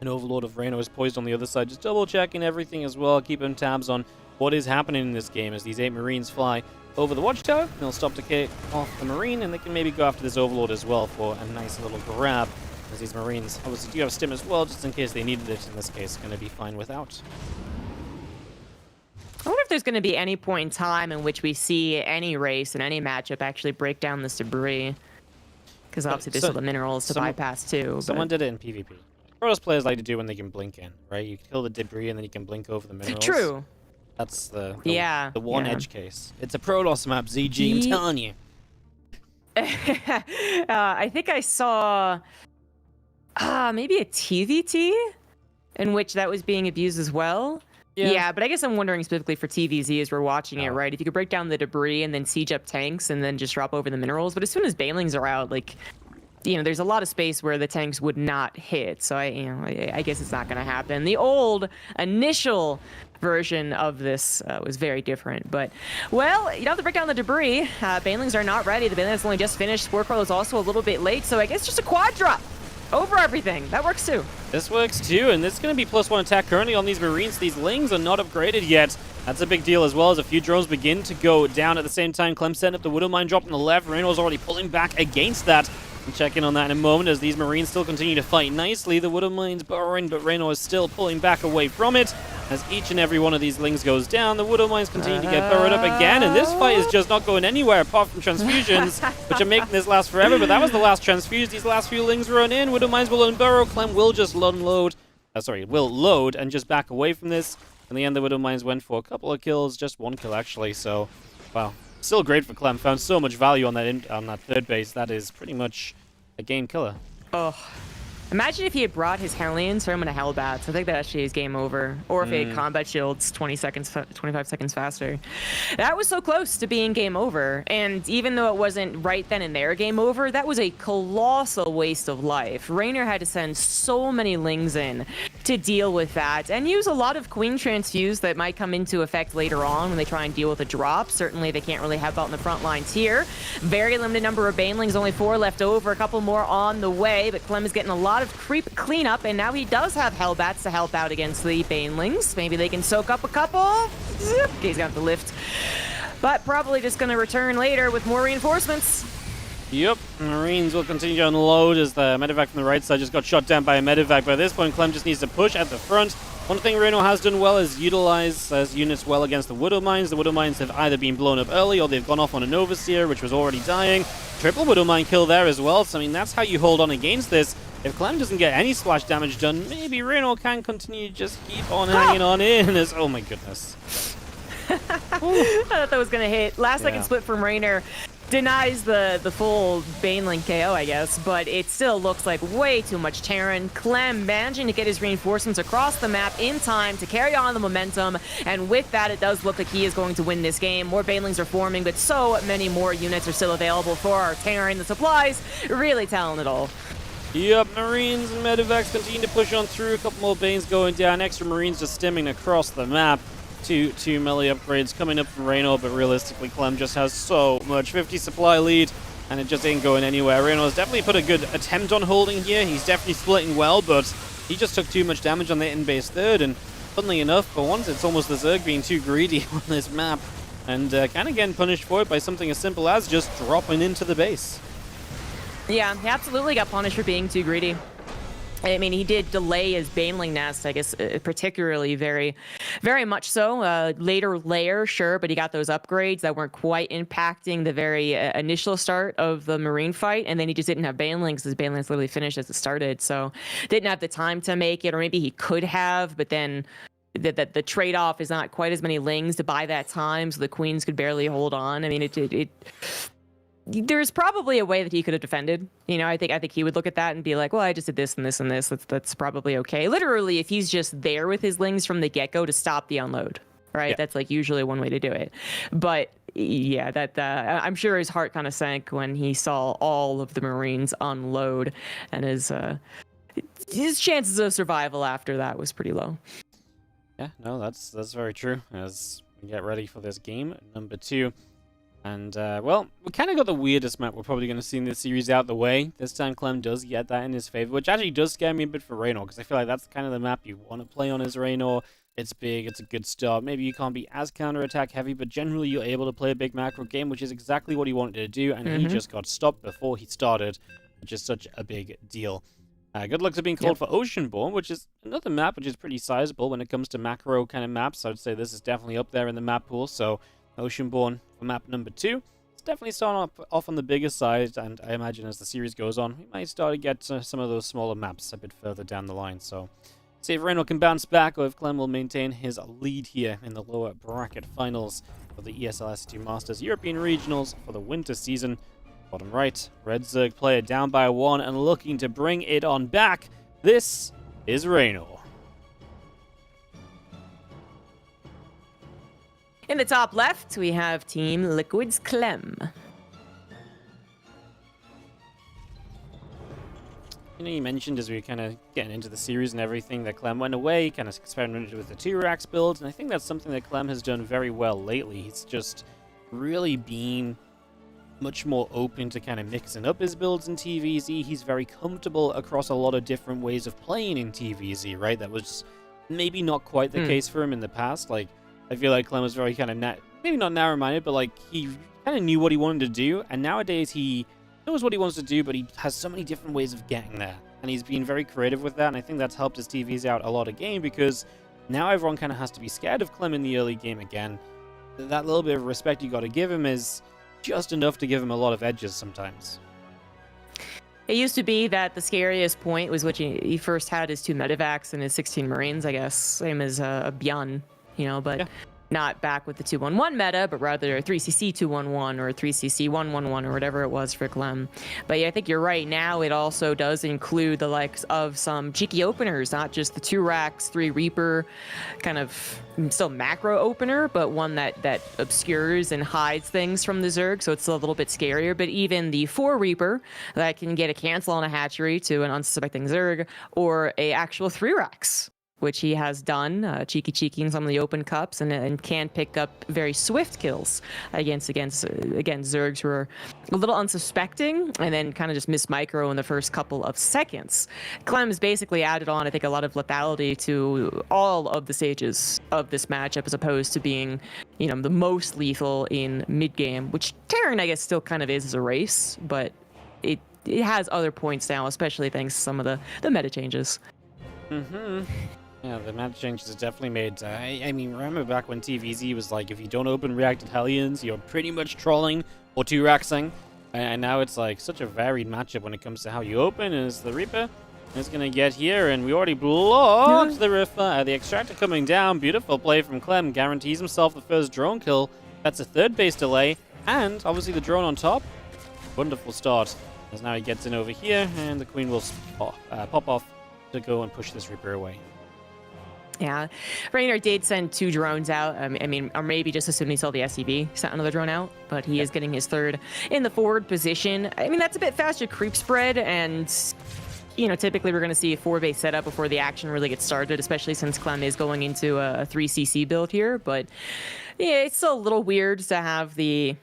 An Overlord of Raynor is poised on the other side, just double checking everything as well, keeping tabs on what is happening in this game as these 8 Marines fly over the watchtower. They'll stop to kick off the Marine, and they can maybe go after this Overlord as well for a nice little grab, as these Marines obviously do have stim as well, just in case they needed it. In this case, going to be fine without. I wonder if there's going to be any point in time in which we see any race and any matchup actually break down this debris. Because obviously there's still the minerals to bypass too. Someone did it in PvP. Protoss players like to do when they can blink in, right? You kill the debris and then you can blink over the minerals. True. That's the one edge case. It's a Protoss map, ZG, I'm telling you. I think I saw maybe a TVT in which that was being abused as well. Yeah, but I guess I'm wondering specifically for TVZ as we're watching it, right? If you could break down the debris and then siege up tanks and then just drop over the minerals. But as soon as Banelings are out, like, there's a lot of space where the tanks would not hit. So I guess it's not going to happen. The old initial version of this was very different. But, well, you don't have to break down the debris. Banelings are not ready. The Banelings only just finished. Scorecard is also a little bit late. So I guess just a quad drop over everything. That works too. This works too, and this is going to be +1 attack currently on these Marines. These Lings are not upgraded yet. That's a big deal as well, as a few drones begin to go down at the same time. Clem setting up the Widow Mine drop on the left. Reyno's already pulling back against that. We'll check in on that in a moment as these Marines still continue to fight nicely. The Widow Mine's burrowing, but Reyno is still pulling back away from it. As each and every one of these Lings goes down, the Widow Mines continue to get burrowed up again, and this fight is just not going anywhere apart from transfusions, which are making this last forever, but that was the last transfuse. These last few Lings run in, Widow Mines will unburrow, Clem will just unload, will load and just back away from this. In the end, the Widow Mines went for a couple of kills, just one kill actually, so, wow. Still great for Clem, found so much value on that third base. That is pretty much a game killer. Oh, imagine if he had brought his Hellions or him in a Hellbats. I think that actually is game over. Or if he had combat shields 25 seconds faster. That was so close to being game over. And even though it wasn't right then and there game over, that was a colossal waste of life. Raynor had to send so many Lings in to deal with that and use a lot of Queen Transfuse that might come into effect later on when they try and deal with a drop. Certainly they can't really help out in the front lines here. Very limited number of Banelings, only 4 left over, a couple more on the way, but Clem is getting a lot of creep cleanup, and now he does have Hellbats to help out against the Banelings. Maybe they can soak up a couple. Zip. Okay, he's got the lift. But probably just going to return later with more reinforcements. Yep, Marines will continue to unload as the medevac from the right side just got shot down by a medevac. By this point, Clem just needs to push at the front. One thing Reyno has done well is utilize his units well against the Widow Mines. The Widow Mines have either been blown up early or they've gone off on an Overseer, which was already dying. Triple Widow Mine kill there as well, so I mean, that's how you hold on against this. If Clem doesn't get any splash damage done, maybe Reyno can continue to just keep on hanging on in. As, oh my goodness. I thought that was going to hit. Last second split from Raynor denies the full Baneling KO, I guess, but it still looks like way too much Terran. Clem managing to get his reinforcements across the map in time to carry on the momentum, and with that, it does look like he is going to win this game. More Banelings are forming, but so many more units are still available for our Terran. The supplies really telling it all. Yep, Marines and Medevacs continue to push on through. A couple more Banes going down. Extra Marines just stimming across the map. Two melee upgrades coming up from Reyno, but realistically, Clem just has so much. 50 supply lead, and it just ain't going anywhere. Reyno has definitely put a good attempt on holding here. He's definitely splitting well, but he just took too much damage on the in-base third, and funnily enough, for once, it's almost the Zerg being too greedy on this map, and kind of getting punished for it by something as simple as just dropping into the base. Yeah, he absolutely got punished for being too greedy. I mean, he did delay his Baneling nest, I guess, particularly very much so. Later layer, sure, but he got those upgrades that weren't quite impacting the very initial start of the Marine fight, and then he just didn't have Banelings. His Banelings literally finished as it started, so didn't have the time to make it, or maybe he could have, but then the trade-off is not quite as many Lings to buy that time, so the Queens could barely hold on. I mean, there's probably a way that he could have defended. You know, I think he would look at that and be like, well, I just did this and this and this. That's probably okay. Literally, if he's just there with his Lings from the get-go to stop the unload, right? Yeah. That's like usually one way to do it. But yeah, that I'm sure his heart kind of sank when he saw all of the Marines unload, and his chances of survival after that was pretty low. Yeah, no, that's very true. As we get ready for this game, number 2. And, well, we kind of got the weirdest map we're probably going to see in this series out the way. This time Clem does get that in his favor, which actually does scare me a bit for Reyno, because I feel like that's kind of the map you want to play on as Reyno. It's big, it's a good start. Maybe you can't be as counter-attack heavy, but generally you're able to play a big macro game, which is exactly what he wanted to do, and he just got stopped before he started, which is such a big deal. Good luck to being called for Oceanborn, which is another map which is pretty sizable when it comes to macro kind of maps. I would say this is definitely up there in the map pool, so Oceanborn for map number 2. It's definitely starting off on the bigger side, and I imagine as the series goes on, we might start to get some of those smaller maps a bit further down the line, so see if Reno can bounce back or if Clem will maintain his lead here in the lower bracket finals of the ESL SC2 Masters European Regionals for the winter season. Bottom right, Red Zerg player down by 1 and looking to bring it on back. This is Reno. In the top left, we have Team Liquid's Clem. You know, you mentioned as we were kind of getting into the series and everything that Clem went away, kind of experimented with the 2-racks build, and I think that's something that Clem has done very well lately. He's just really been much more open to kind of mixing up his builds in TVZ. He's very comfortable across a lot of different ways of playing in TVZ, right? That was maybe not quite the case for him in the past. Like, I feel like Clem was very kind of, maybe not narrow-minded, but like he kind of knew what he wanted to do, and nowadays he knows what he wants to do, but he has so many different ways of getting there. And he's been very creative with that, and I think that's helped his TVs out a lot of game, because now everyone kind of has to be scared of Clem in the early game again. That little bit of respect you got to give him is just enough to give him a lot of edges sometimes. It used to be that the scariest point was when he first had his 2 medevacs and his 16 Marines, I guess. Same as a Bjorn, you know, but not back with the 2-1-1 meta, but rather 3CC 2-1-1 or 3CC 1-1-1 or whatever it was for Clem. But yeah, I think you're right. Now it also does include the likes of some cheeky openers, not just the 2 racks, 3 Reaper, kind of still macro opener, but one that obscures and hides things from the Zerg, so it's a little bit scarier. But even the 4 Reaper that can get a cancel on a hatchery to an unsuspecting Zerg, or a actual 3 racks, which he has done, cheeky in some of the open cups, and can pick up very swift kills against Zergs who are a little unsuspecting and then kind of just miss micro in the first couple of seconds. Clem's basically added on, I think, a lot of lethality to all of the stages of this matchup, as opposed to being, you know, the most lethal in mid game, which Terran, I guess, still kind of is as a race, but it has other points now, especially thanks to some of the meta changes. Yeah, the map changes have definitely made, I mean, remember back when TVZ was like, if you don't open reacted Hellions, you're pretty much trolling or 2-raxing. And now it's like such a varied matchup when it comes to how you open. Is the Reaper is going to get here, and we already blocked the Riffer. The Extractor coming down. Beautiful play from Clem. Guarantees himself the first drone kill. That's a 3rd base delay. And obviously the drone on top. Wonderful start. As now he gets in over here, and the Queen will pop off to go and push this Reaper away. Yeah, Raynor did send 2 drones out. I mean, or maybe just assuming he saw the SCV, sent another drone out, but he is getting his 3rd in the forward position. I mean, that's a bit faster creep spread, and, you know, typically we're going to see a 4-base setup before the action really gets started, especially since Clem is going into a 3CC build here. But yeah, it's still a little weird to have the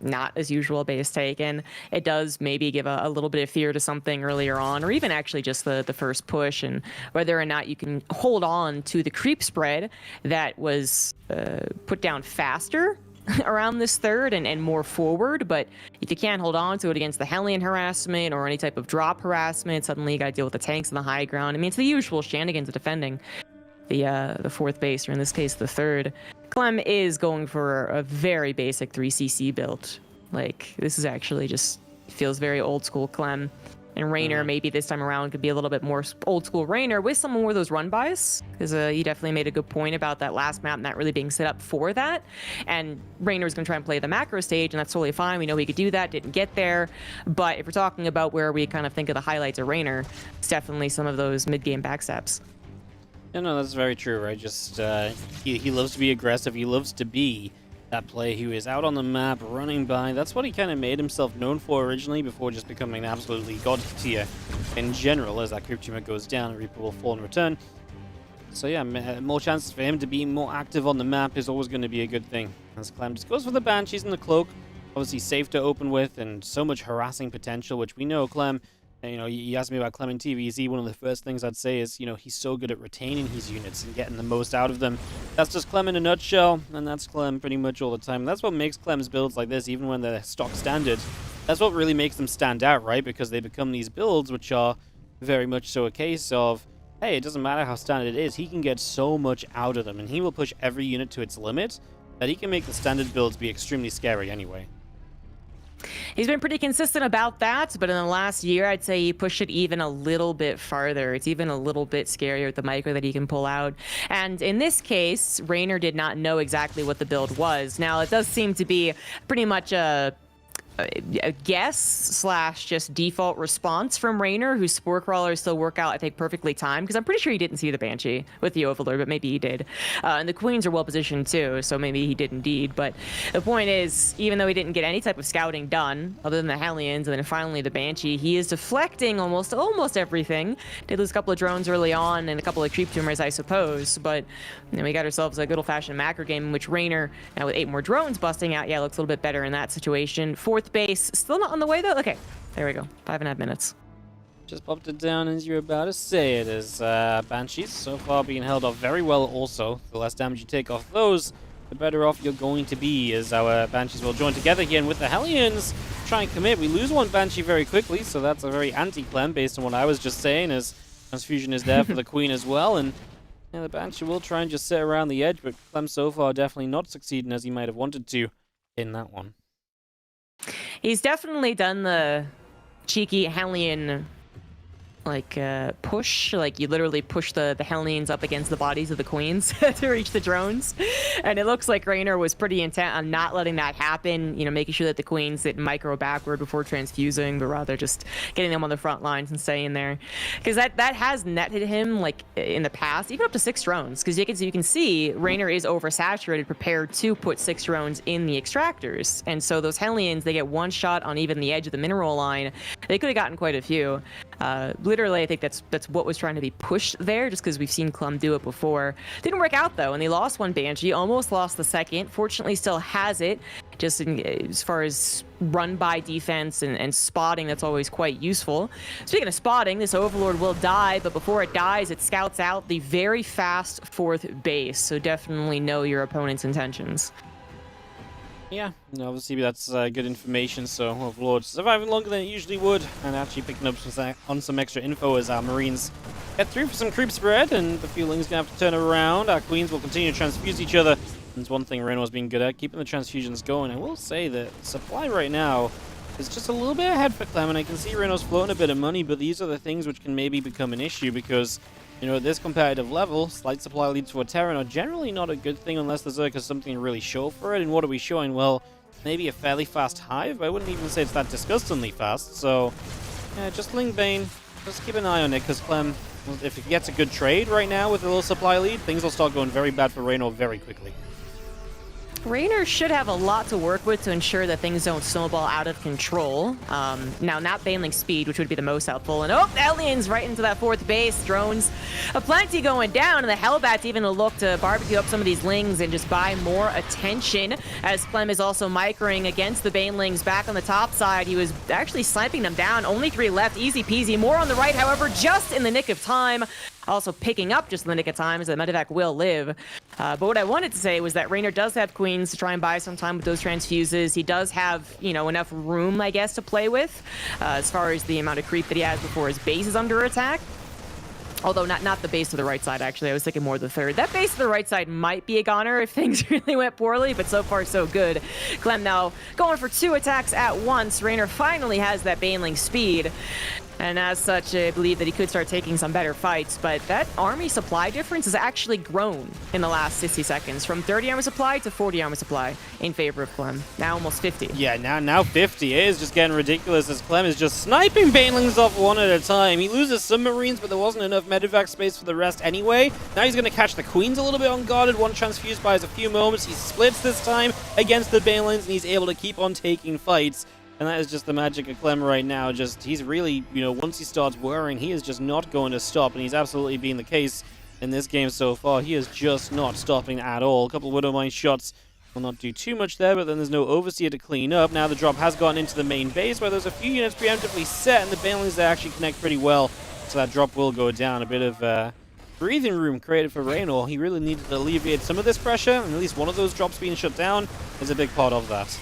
not as usual base taken. It does maybe give a little bit of fear to something earlier on, or even actually just the first push, and whether or not you can hold on to the creep spread that was put down faster around this 3rd and more forward. But if you can't hold on to it against the Hellion harassment or any type of drop harassment, suddenly you got to deal with the tanks on the high ground. I mean, it's the usual shenanigans of defending the 4th base, or in this case the 3rd. Clem is going for a very basic 3CC build. Like, this is actually just feels very old school Clem. And Raynor maybe this time around could be a little bit more old school Raynor with some more of those run buys, because he definitely made a good point about that last map not really being set up for that. And Raynor's going to try and play the macro stage, and that's totally fine. We know he could do that, didn't get there. But if we're talking about where we kind of think of the highlights of Raynor, it's definitely some of those mid-game backstabs. Yeah, no, that's very true, right? Just, he loves to be aggressive. He loves to be that play who is out on the map, running by. That's what he kind of made himself known for originally, before just becoming absolutely god tier in general. As that creep tumor goes down, Reaper will fall in return. So yeah, more chances for him to be more active on the map is always going to be a good thing. As Clem just goes for the Banshees and the Cloak. Obviously safe to open with, and so much harassing potential, which we know Clem You know, you asked me about Clem in TVZ. One of the first things I'd say is, you know, he's so good at retaining his units and getting the most out of them. That's just Clem in a nutshell, and that's Clem pretty much all the time. And that's what makes Clem's builds like this, even when they're stock standard. That's what really makes them stand out, right? Because they become these builds which are very much so a case of, hey, it doesn't matter how standard it is, he can get so much out of them, and he will push every unit to its limit that he can make the standard builds be extremely scary anyway. He's been pretty consistent about that, but in the last year, I'd say he pushed it even a little bit farther. It's even a little bit scarier with the micro that he can pull out. And in this case, Raynor did not know exactly what the build was. Now, it does seem to be pretty much a guess slash just default response from Raynor, whose Spore Crawlers still work out, I think, perfectly timed, because I'm pretty sure he didn't see the Banshee with the Overlord, but maybe he did. And the Queens are well positioned too, so maybe he did indeed. But the point is, even though he didn't get any type of scouting done, other than the Hellions, and then finally the Banshee, he is deflecting almost everything. Did lose a couple of drones early on and a couple of creep tumors, I suppose, but you know, we got ourselves a good old-fashioned macro game in which Raynor, now with 8 more drones busting out, yeah, looks a little bit better in that situation. Fourth base, still not on the way though? Okay, there we go. 5.5 minutes. Just popped it down as you're about to say it, as Banshees so far being held off very well also. The less damage you take off those, the better off you're going to be, as our Banshees will join together again with the Hellions. Try and commit. We lose one Banshee very quickly, so that's a very anti-Clem based on what I was just saying, as Transfusion is there for the Queen as well, and yeah, the Banshee will try and just sit around the edge, but Clem so far definitely not succeeding as he might have wanted to in that one. He's definitely done the cheeky Hellion push, like you literally push the Hellions up against the bodies of the Queens to reach the drones, and it looks like Raynor was pretty intent on not letting that happen, you know, making sure that the Queens didn't micro backward before transfusing, but rather just getting them on the front lines and staying there, because that has netted him, like in the past, even up to 6 drones, because you can see Raynor is oversaturated, prepared to put 6 drones in the extractors, and so those Hellions, they get one shot on even the edge of the mineral line. They could have gotten quite a few. Literally, I think that's what was trying to be pushed there, just because we've seen Clem do it before. Didn't work out, though, and they lost one Banshee, almost lost the second. Fortunately, still has it, just as far as run-by defense and spotting, that's always quite useful. Speaking of spotting, this Overlord will die, but before it dies, it scouts out the very fast 4th base, so definitely know your opponent's intentions. Yeah, obviously that's good information, so Overlord surviving longer than it usually would, and actually picking up some extra info as our Marines get through for some creep spread, and the Fueling's going to have to turn around. Our Queens will continue to transfuse each other. That's one thing Reynor's been good at, keeping the transfusions going. I will say that supply right now is just a little bit ahead for Clem, and I can see Reynor's floating a bit of money, but these are the things which can maybe become an issue, because you know, at this competitive level, slight supply leads to a Terran are generally not a good thing unless the Zerg has something to really show for it. And what are we showing? Well, maybe a fairly fast Hive. I wouldn't even say it's that disgustingly fast. So, yeah, just Ling Bane. Just keep an eye on it, because Clem, if he gets a good trade right now with a little supply lead, things will start going very bad for Raynor very quickly. Raynor should have a lot to work with to ensure that things don't snowball out of control. Now, not Baneling speed, which would be the most helpful. And oh, Aliens right into that 4th base. Drones plenty going down, and the Hellbats even look to barbecue up some of these Lings and just buy more attention, as Clem is also microing against the Banelings back on the top side. He was actually sniping them down. Only 3 left. Easy peasy. More on the right, however, just in the nick of time. Also picking up just in the nick of time, as the Medevac will live. But what I wanted to say was that Raynor does have Queens to try and buy some time with those transfuses. He does have, you know, enough room, I guess, to play with, as far as the amount of creep that he has before his base is under attack. Although not the base to the right side, actually. I was thinking more the 3rd. That base to the right side might be a goner if things really went poorly, but so far so good. Clem now going for 2 attacks at once. Raynor finally has that Baneling speed. And as such, I believe that he could start taking some better fights, but that army supply difference has actually grown in the last 60 seconds, from 30 armor supply to 40 armor supply in favor of Clem. Now almost 50. Yeah, now 50. It is just getting ridiculous, as Clem is just sniping Banelings off one at a time. He loses some Marines, but there wasn't enough medevac space for the rest anyway. Now he's going to catch the Queens a little bit unguarded. One transfuse buys a few moments. He splits this time against the Banelings, and he's able to keep on taking fights. And that is just the magic of Clem right now. Just, he's really, you know, once he starts worrying, he is just not going to stop. And he's absolutely been the case in this game so far. He is just not stopping at all. A couple of Widowmine shots will not do too much there, but then there's no Overseer to clean up. Now the drop has gone into the main base, where there's a few units preemptively set, and the banelings there actually connect pretty well, so that drop will go down. A bit of breathing room created for Reynor. He really needed to alleviate some of this pressure, and at least one of those drops being shut down is a big part of that.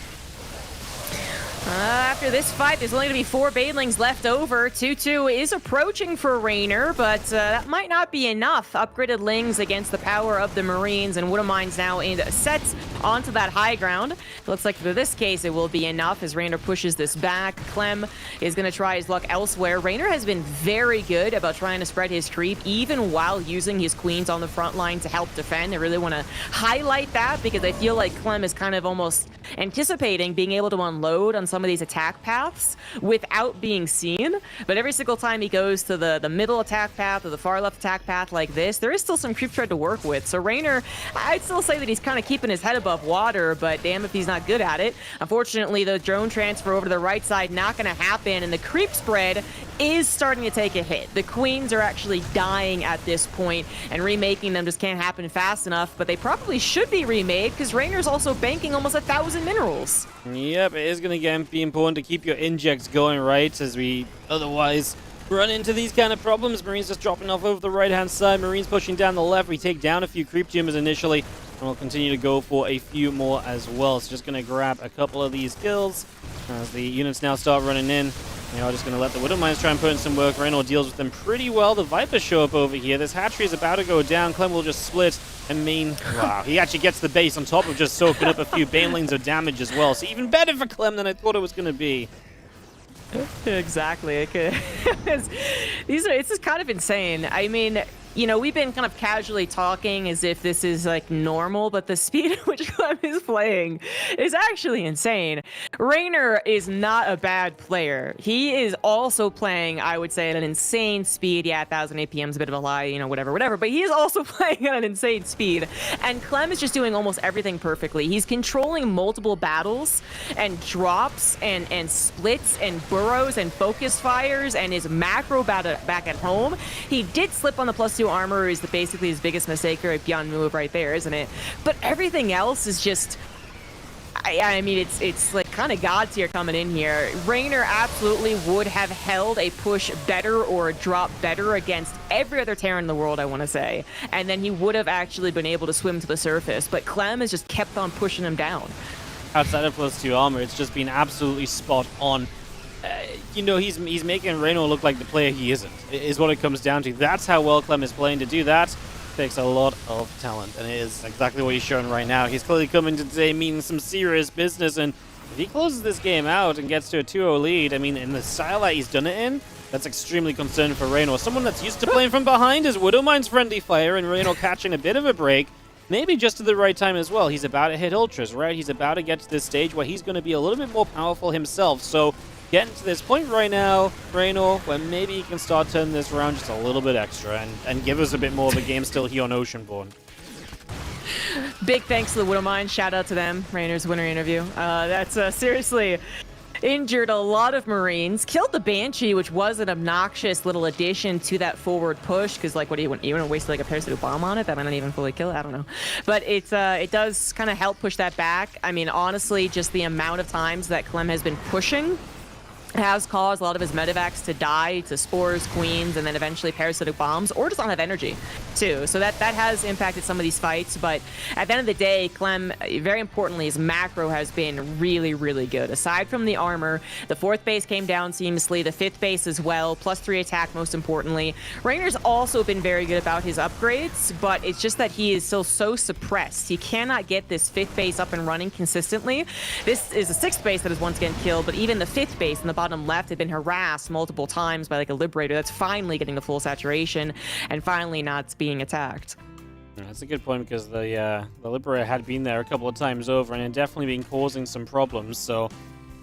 After this fight, there's only going to be 4 banelings left over. 2-2 is approaching for Raynor, but that might not be enough. Upgraded Lings against the power of the Marines, and Woodamines now set onto that high ground. Looks like for this case, it will be enough as Raynor pushes this back. Clem is going to try his luck elsewhere. Raynor has been very good about trying to spread his creep, even while using his queens on the front line to help defend. I really want to highlight that because I feel like Clem is kind of almost anticipating being able to unload on some of these attack paths without being seen. But every single time he goes to the middle attack path or the far left attack path like this, there is still some creep thread to work with. So Raynor, I'd still say that he's kind of keeping his head above water, but damn if he's not good at it. Unfortunately, the drone transfer over to the right side not going to happen, and the creep spread is starting to take a hit. The queens are actually dying at this point, and remaking them just can't happen fast enough, but they probably should be remade because Raynor's also banking almost 1,000 minerals. Yep, it is going to be important to keep your injects going right, as we otherwise run into these kind of problems. Marines just dropping off over the right-hand side. Marines pushing down the left. We take down a few creep tumors initially, and we'll continue to go for a few more as well. So just going to grab a couple of these kills as the units now start running in. You know, just going to let the Widowmines try and put in some work. Reynor deals with them pretty well. The Vipers show up over here. This hatchery is about to go down. Clem will just split and wow, he actually gets the base on top of just soaking up a few banelings of damage as well. So even better for Clem than I thought it was going to be. Exactly. It's just kind of insane. I mean, you know, we've been kind of casually talking as if this is like normal, but the speed at which Clem is playing is actually insane. Raynor is not a bad player. He is also playing, I would say, at an insane speed. Yeah, 1,000 APM is a bit of a lie, you know, whatever. But he is also playing at an insane speed. And Clem is just doing almost everything perfectly. He's controlling multiple battles and drops and splits and burrows and focus fires and his macro back at home. He did slip on the +2 armor, is basically his biggest mistake or beyond move right there, isn't it? But everything else is just, I mean, it's like kind of God tier coming in here. Raynor absolutely would have held a push better or a drop better against every other Terran in the world, I want to say. And then he would have actually been able to swim to the surface. But Clem has just kept on pushing him down. Outside of +2 armor, it's just been absolutely spot on. You know, he's making Reynor look like the player he isn't, is what it comes down to. That's how well Clem is playing. To do that takes a lot of talent, and it is exactly what he's showing right now. He's clearly coming to today meaning some serious business, and if he closes this game out and gets to a 2-0 lead, I mean, in the style that he's done it in, that's extremely concerning for Reynor. Someone that's used to playing from behind is Widowmine's friendly fire, and Reynor catching a bit of a break. Maybe just at the right time as well. He's about to hit ultras, right? He's about to get to this stage where he's going to be a little bit more powerful himself, so getting to this point right now, Reynor, where maybe he can start turning this around just a little bit extra and give us a bit more of a game still here on Oceanborn. Big thanks to the Widowmine. Shout out to them. Raynor's winner interview. That's seriously injured a lot of Marines. Killed the Banshee, which was an obnoxious little addition to that forward push. Because, like, what do you want? You want to waste like a parasitic bomb on it? That might not even fully kill it. I don't know. But it does kind of help push that back. I mean, honestly, just the amount of times that Clem has been pushing has caused a lot of his medevacs to die to spores, queens, and then eventually parasitic bombs, or just not have energy too. So that has impacted some of these fights. But at the end of the day, Clem, very importantly, his macro has been really, really good. Aside from the armor, the 4th base came down seamlessly, the 5th base as well, +3 attack most importantly. Raynor's also been very good about his upgrades, but it's just that he is still so suppressed. He cannot get this 5th base up and running consistently. This is the 6th base that is once again killed, but even the 5th base in the bottom left had been harassed multiple times by like a Liberator that's finally getting the full saturation and finally not being attacked. That's a good point, because the Liberator had been there a couple of times over and had definitely been causing some problems, so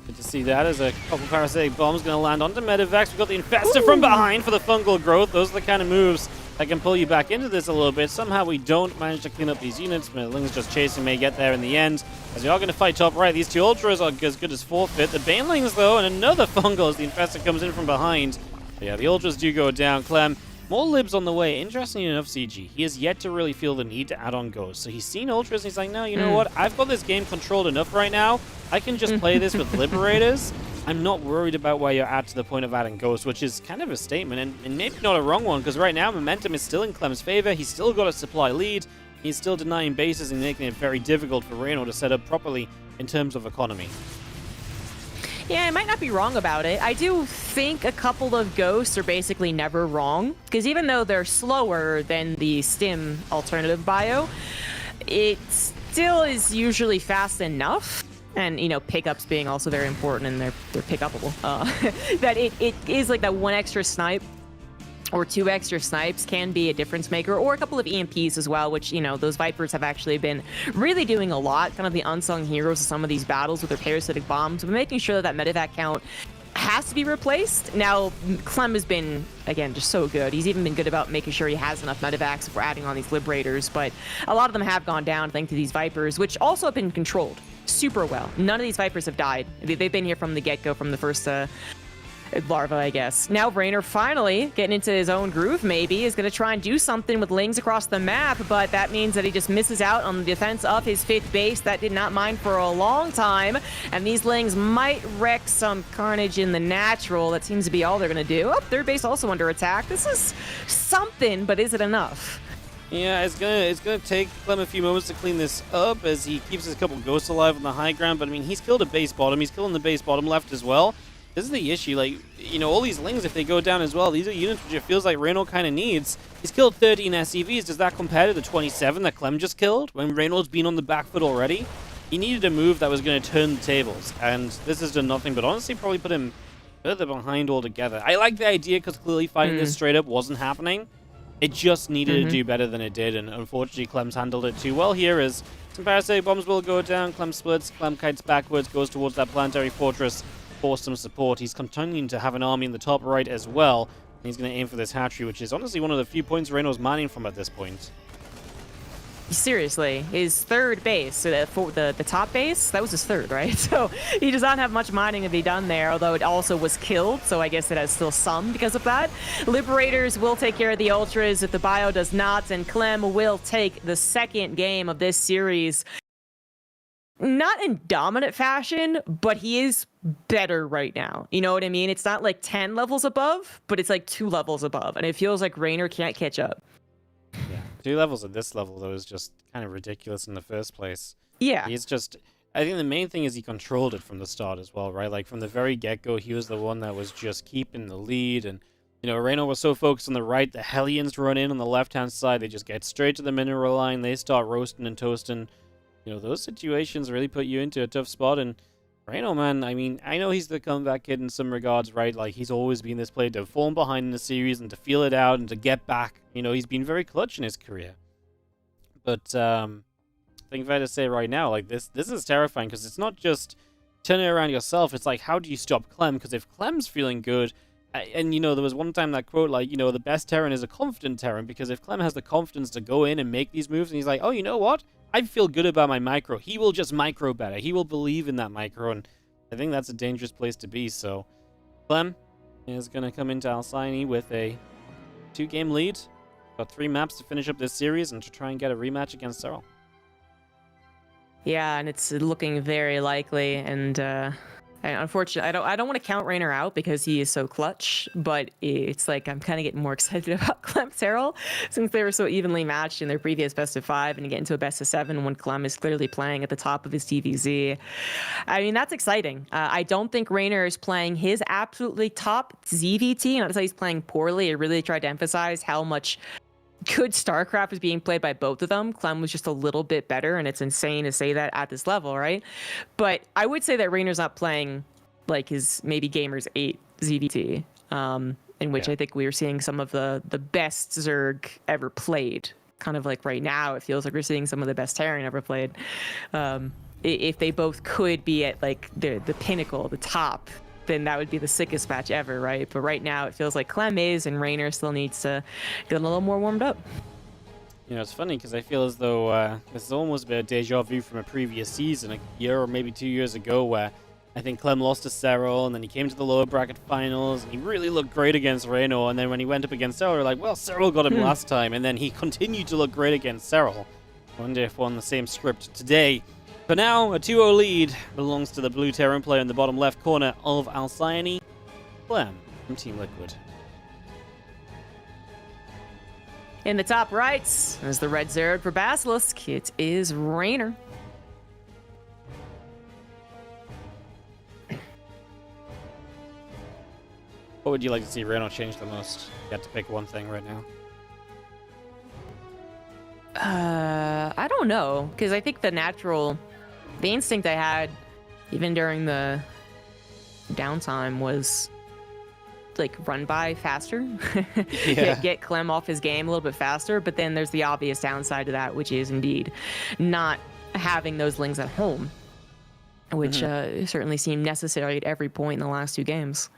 good to see that as a couple parasitic bombs going to land onto Medivacs. We've got the Infestor from behind for the fungal growth. Those are the kind of moves that can pull you back into this a little bit. Somehow we don't manage to clean up these units. Ling's just chasing, may get there in the end, as we are going to fight top right. These 2 Ultras are as good as forfeit. The Banelings, though, and another fungal as the Infestor comes in from behind. But yeah, the Ultras do go down. Clem More libs on the way. Interestingly enough, CG, he has yet to really feel the need to add on Ghost. So he's seen Ultras and he's like, no, you know what? I've got this game controlled enough right now. I can just play this with Liberators. I'm not worried about where you're at to the point of adding Ghost, which is kind of a statement, and maybe not a wrong one, because right now momentum is still in Clem's favor. He's still got a supply lead. He's still denying bases and making it very difficult for Reno to set up properly in terms of economy. Yeah, I might not be wrong about it. I do think a couple of Ghosts are basically never wrong, because even though they're slower than the Stim alternative bio, it still is usually fast enough. And, you know, pickups being also very important, and they're pick-upable. That it is like that one extra snipe or two extra snipes can be a difference maker, or a couple of EMPs as well, which, you know, those Vipers have actually been really doing a lot, kind of the unsung heroes of some of these battles with their parasitic bombs, but making sure that medevac count has to be replaced. Now, Clem has been, again, just so good. He's even been good about making sure he has enough medevacs if we're adding on these Liberators, but a lot of them have gone down thanks to these Vipers, which also have been controlled super well. None of these Vipers have died. They've been here from the get-go, from the first larva, I guess. Now Raynor finally getting into his own groove, maybe, is going to try and do something with Lings across the map, but that means that he just misses out on the defense of his 5th base. That did not mine for a long time, and these Lings might wreck some carnage in the natural. That seems to be all they're going to do. Oh, 3rd base also under attack. This is something, but is it enough? Yeah, it's gonna take Clem a few moments to clean this up as he keeps his couple ghosts alive on the high ground, but I mean, he's killed a base bottom, he's killing the base bottom left as well. This is the issue, like, you know, all these Lings, if they go down as well, these are units which it feels like Reynold kind of needs. He's killed 13 SCVs. Does that compare to the 27 that Clem just killed when Reynold's been on the back foot already? He needed a move that was going to turn the tables, and this has done nothing but honestly probably put him further behind altogether. I like the idea because clearly fighting this straight up wasn't happening. It just needed to do better than it did, and unfortunately Clem's handled it too well here as some parasitic bombs will go down. Clem splits, Clem kites backwards, goes towards that planetary fortress for some support. He's continuing to have an army in the top right as well. He's going to aim for this hatchery, which is honestly one of the few points Reno's mining from at this point. Seriously, his 3rd base, so the top base, that was his 3rd, right? So he does not have much mining to be done there, although it also was killed, so I guess it has still some because of that. Liberators will take care of the Ultras if the bio does not, and Clem will take the 2nd game of this series. Not in dominant fashion, but he is better right now. You know what I mean? It's not like 10 levels above, but it's like 2 levels above, and it feels like Raynor can't catch up. Yeah, 2 levels at this level, though, is just kind of ridiculous in the first place. Yeah. He's just... I think the main thing is he controlled it from the start as well, right? Like, from the very get-go, he was the one that was just keeping the lead, and, you know, Reno was so focused on the right, the Hellions run in on the left-hand side, they just get straight to the mineral line, they start roasting and toasting. You know, those situations really put you into a tough spot, and Reno, man, I mean, I know he's the comeback kid in some regards, right? Like, he's always been this player to fall behind in the series and to feel it out and to get back. You know, he's been very clutch in his career. But, I think fair to say right now, like, this is terrifying because it's not just turning around yourself. It's like, how do you stop Clem? Because if Clem's feeling good, and, you know, there was one time that quote, like, you know, the best Terran is a confident Terran, because if Clem has the confidence to go in and make these moves, and he's like, oh, you know what? I feel good about my micro. He will just micro better. He will believe in that micro, and I think that's a dangerous place to be. So, Clem is going to come into Alcyone with a 2-game lead. Got 3 maps to finish up this series and to try and get a rematch against Serral. Yeah, and it's looking very likely, and unfortunately, I don't want to count Raynor out because he is so clutch, but it's like I'm kind of getting more excited about Clem Serral since they were so evenly matched in their previous best of 5 and get into a best of 7 when Clem is clearly playing at the top of his DVZ. I mean, that's exciting. I don't think Raynor is playing his absolutely top ZVT, not to say he's playing poorly. I really tried to emphasize how much good StarCraft is being played by both of them. Clem was just a little bit better, and it's insane to say that at this level, right? But I would say that Raynor's not playing like his maybe Gamers 8 ZVT, in which I think we were seeing some of the best Zerg ever played. Kind of like right now, it feels like we're seeing some of the best Terran ever played. If they both could be at like the pinnacle, the top, then that would be the sickest match ever, right? But right now, it feels like Clem is, and Raynor still needs to get a little more warmed up. You know, it's funny because I feel as though this is almost a bit of deja vu from a previous season, a year or maybe 2 years ago, where I think Clem lost to Serral, and then he came to the lower bracket finals, and he really looked great against Reno, and then when he went up against Serral, we're like, well, Serral got him last time, and then he continued to look great against Serral. Wonder if we're on the same script today. For now, a 2-0 lead belongs to the blue Terran player in the bottom left corner of Alcyone, Clem from Team Liquid. In the top right is the red Zerg for Basilisk. It is Raynor. What would you like to see Reno change the most? You have to pick one thing right now. I don't know, because I think the instinct I had, even during the downtime, was like run by faster, get Clem off his game a little bit faster. But then there's the obvious downside to that, which is indeed not having those lings at home, which certainly seemed necessary at every point in the last 2 games.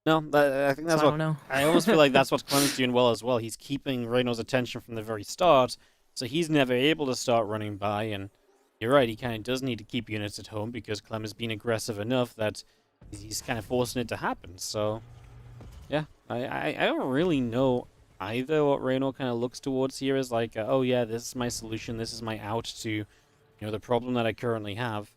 No, I think that's So I what don't know. I almost feel like that's what Clem's doing well as well. He's keeping Reno's attention from the very start, so he's never able to start running by. And you're right, he kind of does need to keep units at home because Clem has been aggressive enough that he's kind of forcing it to happen. So, yeah, I don't really know either what Reno kind of looks towards here as like, oh yeah, this is my solution, this is my out to, the problem that I currently have.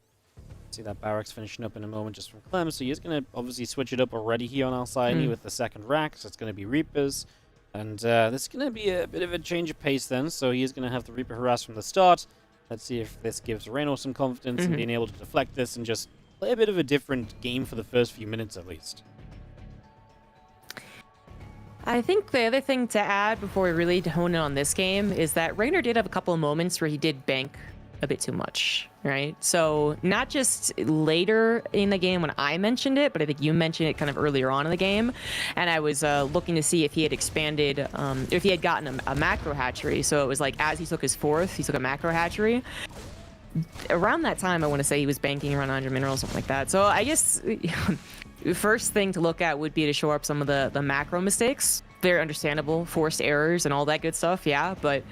See that barracks finishing up in a moment just from Clem, so he's going to obviously switch it up already here on Alcyone with the second rack, so it's going to be Reapers, and this is going to be a bit of a change of pace then, so he's going to have the Reaper harass from the start. Let's see if this gives Reno some confidence in being able to deflect this and just play a bit of a different game for the first few minutes at least. I think the other thing to add before we really hone in on this game is that Raynor did have a couple of moments where he did bank a bit too much, right? So not just later in the game when I mentioned it, but I think you mentioned it kind of earlier on in the game. And I was looking to see if he had expanded, if he had gotten a macro hatchery. So it was like as he took his 4th, he took a macro hatchery. Around that time, I want to say he was banking around 100 minerals, something like that. So I guess the first thing to look at would be to show up some of the macro mistakes. They're understandable, forced errors and all that good stuff, yeah, but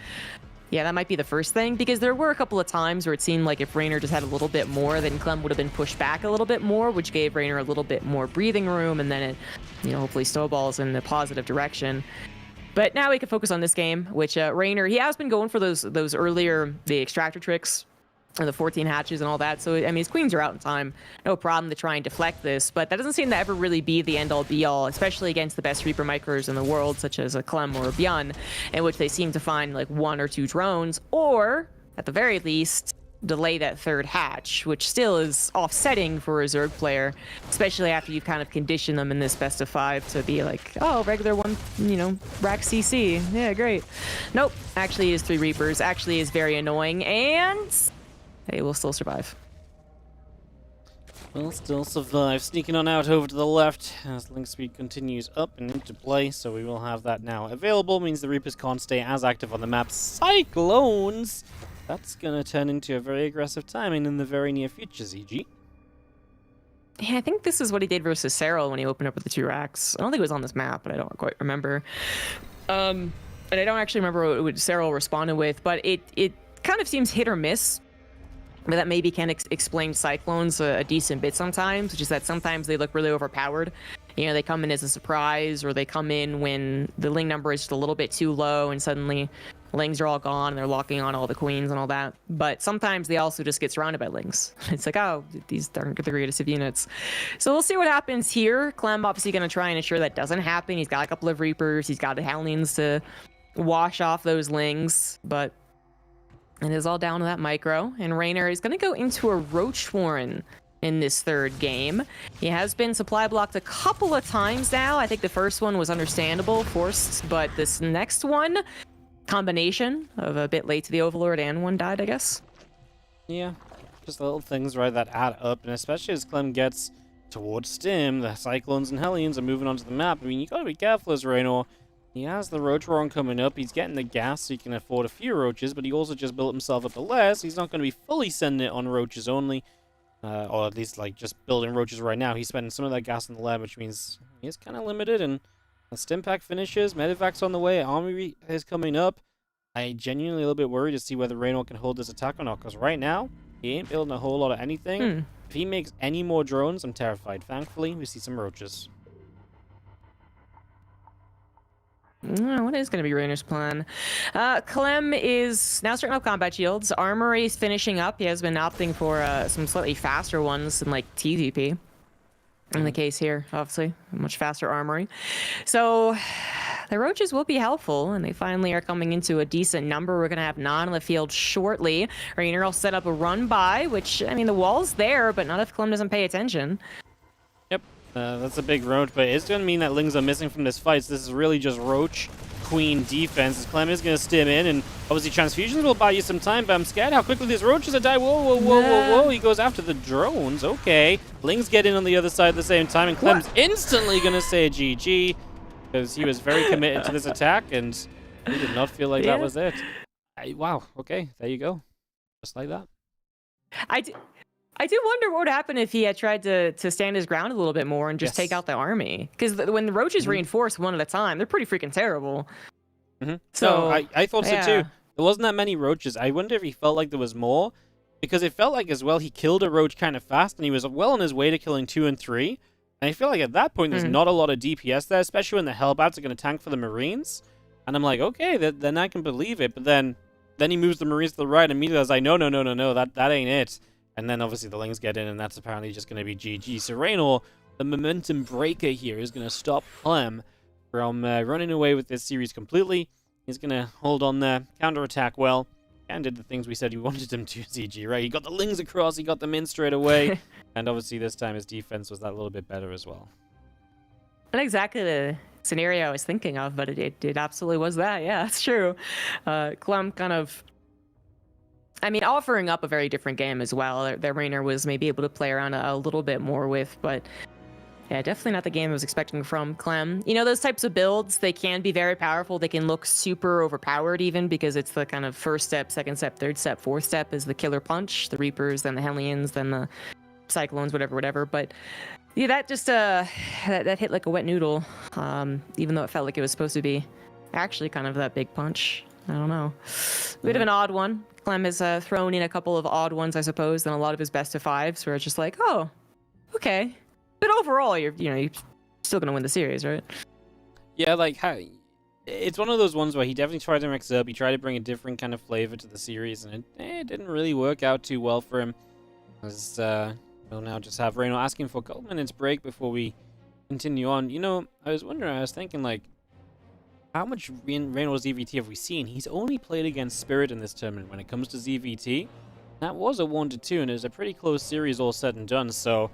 yeah, that might be the first thing, because there were a couple of times where it seemed like if Raynor just had a little bit more, then Clem would have been pushed back a little bit more, which gave Raynor a little bit more breathing room, and then it, hopefully snowballs in the positive direction. But now we can focus on this game, which Raynor, he has been going for those earlier, the extractor tricks, and the 14 hatches and all that. So, I mean, his queens are out in time. No problem to try and deflect this, but that doesn't seem to ever really be the end-all be-all, especially against the best Reaper micros in the world, such as a Clem or a Bjorn, in which they seem to find like 1 or 2 drones, or, at the very least, delay that 3rd hatch, which still is offsetting for a Zerg player, especially after you've kind of conditioned them in this best of 5 to be like, oh, regular 1, rack CC. Yeah, great. Nope. Actually is 3 Reapers. Actually is very annoying, and they will still survive. Will still survive. Sneaking on out over to the left as link speed continues up and into play, so we will have that now available. Means the Reapers can't stay as active on the map. Cyclones! That's going to turn into a very aggressive timing in the very near future, ZG. Yeah, I think this is what he did versus Serral when he opened up with the 2 racks. I don't think it was on this map, but I don't quite remember. And I don't actually remember what Serral responded with, but it kind of seems hit or miss. But that maybe can explain Cyclones a decent bit sometimes, which is that sometimes they look really overpowered. They come in as a surprise, or they come in when the ling number is just a little bit too low, and suddenly lings are all gone, and they're locking on all the queens and all that. But sometimes they also just get surrounded by lings. It's like, oh, these aren't the greatest of units. So we'll see what happens here. Clem obviously going to try and ensure that doesn't happen. He's got a couple of Reapers. He's got the Hellions to wash off those lings, but it is all down to that micro, and Raynor is going to go into a Roach Warren in this 3rd game. He has been supply blocked a couple of times now. I think the first one was understandable, forced, but this next one, combination of a bit late to the Overlord and 1 died, I guess. Yeah, just little things, right, that add up, and especially as Clem gets towards Stim, the Cyclones and Hellions are moving onto the map. I mean, you got to be careful as Raynor. He has the Roach Warren coming up. He's getting the gas so he can afford a few roaches, but he also just built himself up a less. He's not going to be fully sending it on roaches only, or at least like just building roaches right now. He's spending some of that gas in the lab, which means he is kind of limited. And the stim pack finishes, medevac's on the way, army is coming up. I genuinely a little bit worried to see whether Raynor can hold this attack or not, because right now He ain't building a whole lot of anything. If he makes any more drones, I'm terrified. Thankfully, we see some roaches. What is going to be Rainer's plan? Clem is now starting up combat shields. Armory is finishing up. He has been opting for some slightly faster ones than like TVP. In the case here, obviously, much faster armory. So the roaches will be helpful, and they finally are coming into a decent number. We're going to have None on the field shortly. Rainer will set up a run by, which, I mean, the wall's there, but not if Clem doesn't pay attention. Yep, that's a big roach, but it's going to mean that Lings are missing from this fight. So this is really just roach queen defense. Clem is going to stim in, and obviously transfusions will buy you some time, but I'm scared how quickly these roaches are die. Whoa. He goes after the drones. Okay. Lings get in on the other side at the same time, and Clem's instantly going to say GG because he was very committed to this attack, and he did not feel like that was it. Wow. Okay. There you go. Just like that. I do wonder what would happen if he had tried to stand his ground a little bit more and just take out the army. Because when the roaches reinforce one at a time, they're pretty freaking terrible. So I thought so too. There wasn't that many roaches. I wonder if he felt like there was more. Because it felt like as well he killed a roach kind of fast, and he was well on his way to killing 2 and 3. And I feel like at that point there's not a lot of DPS there, especially when the Hellbats are going to tank for the Marines. And I'm like, okay, then I can believe it. But then he moves the Marines to the right, and immediately I was like, no, that ain't it. And then obviously the Lings get in, and that's apparently just going to be GG. So Raynor, the momentum breaker here, is going to stop Clem from running away with this series completely. He's going to hold on there, counterattack well, and did the things we said we wanted him to, CG, right? He got the Lings across, he got them in straight away, and obviously this time his defense was that little bit better as well. Not exactly the scenario I was thinking of, but it absolutely was that. Yeah, that's true. Clem kind of... I mean, offering up a very different game as well. That Rainer was maybe able to play around a little bit more with, but yeah, definitely not the game I was expecting from Clem. You know, those types of builds, they can be very powerful. They can look super overpowered even because it's the kind of first step, second step, third step, fourth step is the killer punch, the Reapers, then the Hellions, then the Cyclones, whatever. But yeah, that just that hit like a wet noodle, even though it felt like it was supposed to be actually kind of that big punch. I don't know. Bit of an odd one. Clem has thrown in a couple of odd ones, I suppose, than a lot of his best of fives, where it's just like, oh, okay. But overall, you're still gonna win the series, right? Yeah, like it's one of those ones where he definitely tried to mix up. He tried to bring a different kind of flavor to the series, and it didn't really work out too well for him. As we'll now just have Raynor asking for a couple minutes break before we continue on. You know, I was thinking like, how much Reynor's ZVT have we seen? He's only played against Spirit in this tournament when it comes to ZVT. That was a 1-2, and it was a pretty close series all said and done, so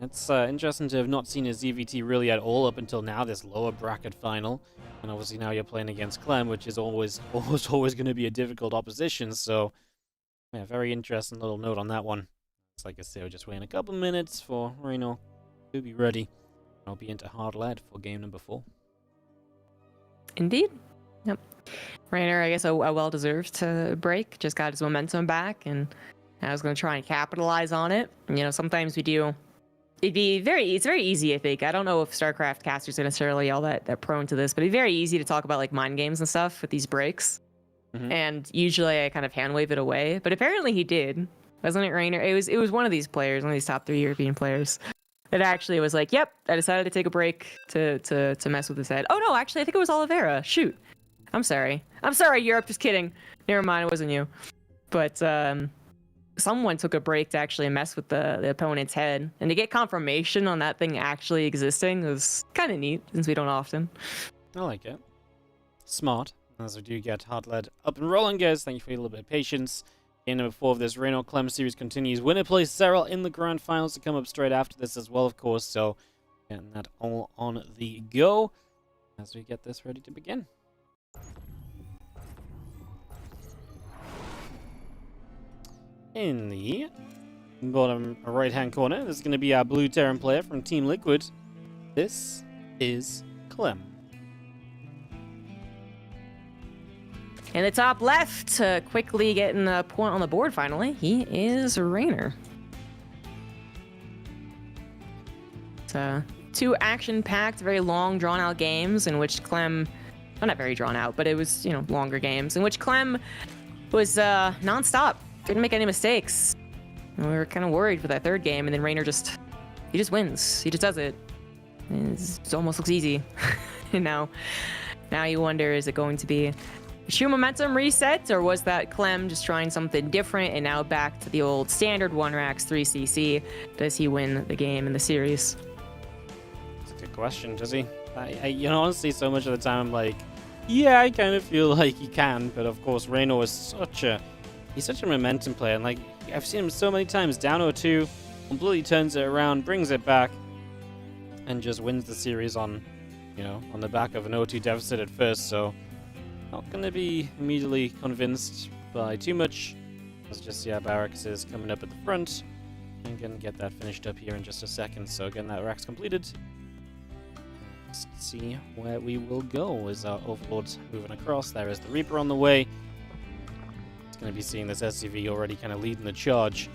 it's interesting to have not seen his ZVT really at all up until now, this lower bracket final. And obviously now you're playing against Clem, which is always going to be a difficult opposition, so yeah, very interesting little note on that one. It's like I say, we're just waiting a couple minutes for Raynor to be ready. I'll be into hard lead for game number 4. Indeed. Yep. Rainer, I guess a well-deserved break. Just got his momentum back, and I was going to try and capitalize on it. You know, sometimes we do. It's very easy, I think. I don't know if StarCraft casters are necessarily all that prone to this, but it'd be very easy to talk about like mind games and stuff with these breaks. And usually I kind of hand wave it away, but apparently he did. Wasn't it, Rainer? It was one of these players, one of these top 3 European players. It actually was like, yep, I decided to take a break to mess with his head. Oh, no, actually, I think it was Oliveira. Shoot. I'm sorry, Europe. Just kidding. Never mind, it wasn't you. But someone took a break to actually mess with the opponent's head. And to get confirmation on that thing actually existing was kind of neat, since we don't often. I like it. Smart. As we do get hard lead up and rolling, guys. Thank you for a little bit of patience. Game number 4 of this Raynor Clem series continues. Winner plays Serral in the grand finals to come up straight after this as well, of course. So, getting that all on the go as we get this ready to begin. In the bottom right-hand corner, this is going to be our blue Terran player from Team Liquid. This is Clem. In the top left, quickly getting a point on the board finally, he is Rainer. It's 2 action-packed, very long, drawn-out games in which Clem... Well, not very drawn-out, but it was, you know, longer games, in which Clem was non-stop. Didn't make any mistakes. we were kind of worried for that third game, and then Raynor just wins. He just does it. It almost looks easy. And now you wonder, is it going to be a true momentum reset, or was that Clem just trying something different and now back to the old standard 1-Rax 3cc? Does he win the game in the series? That's a good question. Does he? Honestly, so much of the time I'm like, yeah, I kind of feel like he can, but of course Raynor is he's such a momentum player, and like I've seen him so many times down 0-2, completely turns it around, brings it back, and just wins the series on the back of an 0-2 deficit at first. So not gonna be immediately convinced by too much. Let's just see how Barracks is coming up at the front. I'm gonna get that finished up here in just a second. So again, that rack's completed. Let's see where we will go as our Overlord moving across. There is the Reaper on the way. It's going to be seeing this SCV already kind of leading the charge.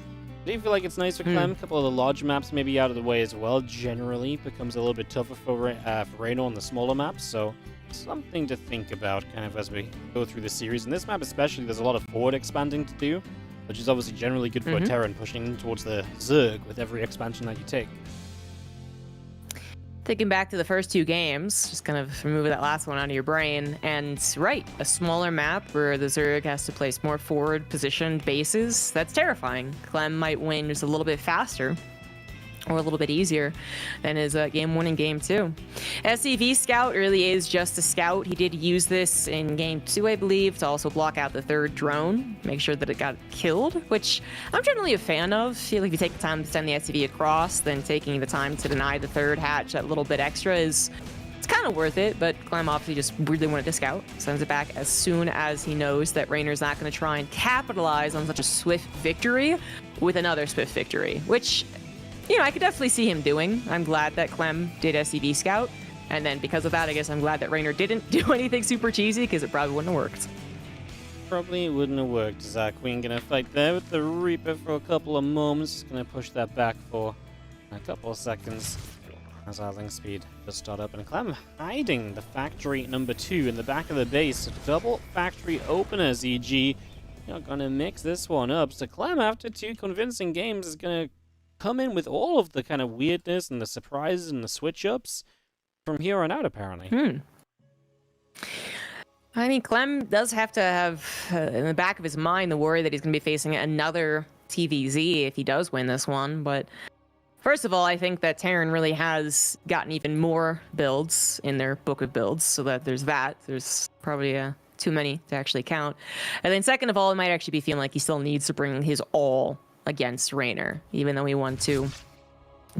I do feel like it's nice for Clem. A couple of the large maps maybe out of the way as well. Generally becomes a little bit tougher for Raynor on the smaller maps. So something to think about kind of as we go through the series. In this map especially, there's a lot of forward expanding to do, which is obviously generally good for a Terran, pushing in towards the Zerg with every expansion that you take. Thinking back to the first 2 games, just kind of remove that last one out of your brain, and right, a smaller map where the Zerg has to place more forward positioned bases, that's terrifying. Clem might win just a little bit faster, or a little bit easier than his game 1 and game 2. SCV Scout really is just a scout. He did use this in game 2, I believe, to also block out the 3rd drone, make sure that it got killed, which I'm generally a fan of. I feel like if you take the time to send the SCV across, then taking the time to deny the 3rd hatch that little bit extra it's kind of worth it, but Clem obviously just really wanted to scout. Sends it back as soon as he knows that Raynor's not going to try and capitalize on such a swift victory with another swift victory, which I could definitely see him doing. I'm glad that Clem did SCV Scout, and then because of that, I guess I'm glad that Raynor didn't do anything super cheesy, because it probably wouldn't have worked. Probably wouldn't have worked. Queen gonna fight there with the Reaper for a couple of moments. Gonna push that back for a couple of seconds as our link speed just start up. And Clem hiding the factory number 2 in the back of the base. Double factory openers, EG. You're gonna mix this one up. So Clem, after 2 convincing games, is gonna come in with all of the kind of weirdness and the surprises and the switch-ups from here on out, apparently. I mean, Clem does have to have in the back of his mind the worry that he's going to be facing another TVZ if he does win this one. But first of all, I think that Terran really has gotten even more builds in their book of builds, so that there's that. There's probably too many to actually count. And then second of all, it might actually be feeling like he still needs to bring his all against Raynor, even though he won 2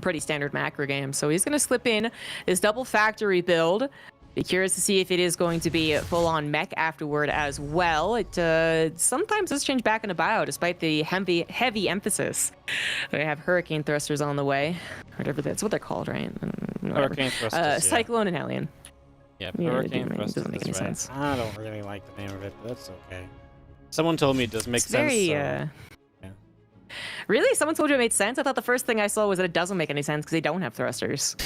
pretty standard macro games. So he's going to slip in this double factory build. Be curious to see if it is going to be full-on mech afterward as well. It sometimes does change back into bio, despite the heavy emphasis. We have Hurricane Thrusters on the way. Whatever that's what they're called, right? Hurricane Thrusters, Cyclone and Hellion. Yeah, Hurricane Thrusters doesn't make any sense. I don't really like the name of it, but that's okay. Someone told me it does make sense. Very, Really? Someone told you it made sense? I thought the first thing I saw was that it doesn't make any sense because they don't have thrusters.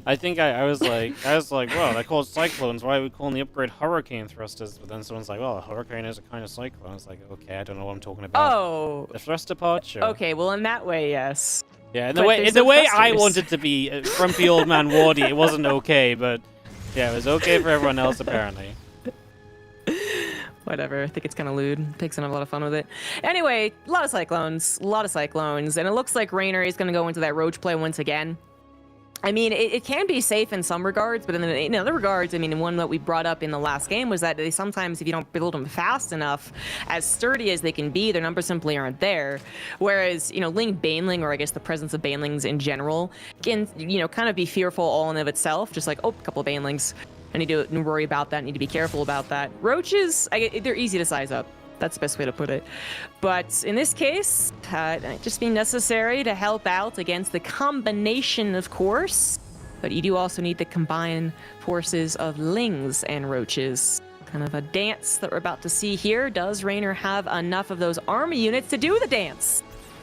I think I was like, well, they're called cyclones. Why are we calling the upgrade hurricane thrusters? But then someone's like, well, a hurricane is a kind of cyclone. It's like, okay, I don't know what I'm talking about. Oh. The thruster part, sure. Okay, well, in that way, yes. Yeah, in the way I wanted to be grumpy old man Wardy, it wasn't okay, but yeah, it was okay for everyone else apparently. Whatever. I think it's kind of lewd. Pig's gonna have a lot of fun with it. Anyway, a lot of cyclones. And it looks like Raynor is gonna go into that roach play once again. I mean, it can be safe in some regards, but in other regards, I mean, one that we brought up in the last game was that they sometimes, if you don't build them fast enough, as sturdy as they can be, their numbers simply aren't there. Whereas, Ling Baneling, or I guess the presence of Banelings in general, can, kind of be fearful all in of itself. Just like, oh, a couple of Banelings. I need to worry about that. I need to be careful about that. Roaches, they're easy to size up. That's the best way to put it. But in this case, it just be necessary to help out against the combination, of course. But you do also need the combined forces of Lings and Roaches. Kind of a dance that we're about to see here. Does Raynor have enough of those army units to do the dance?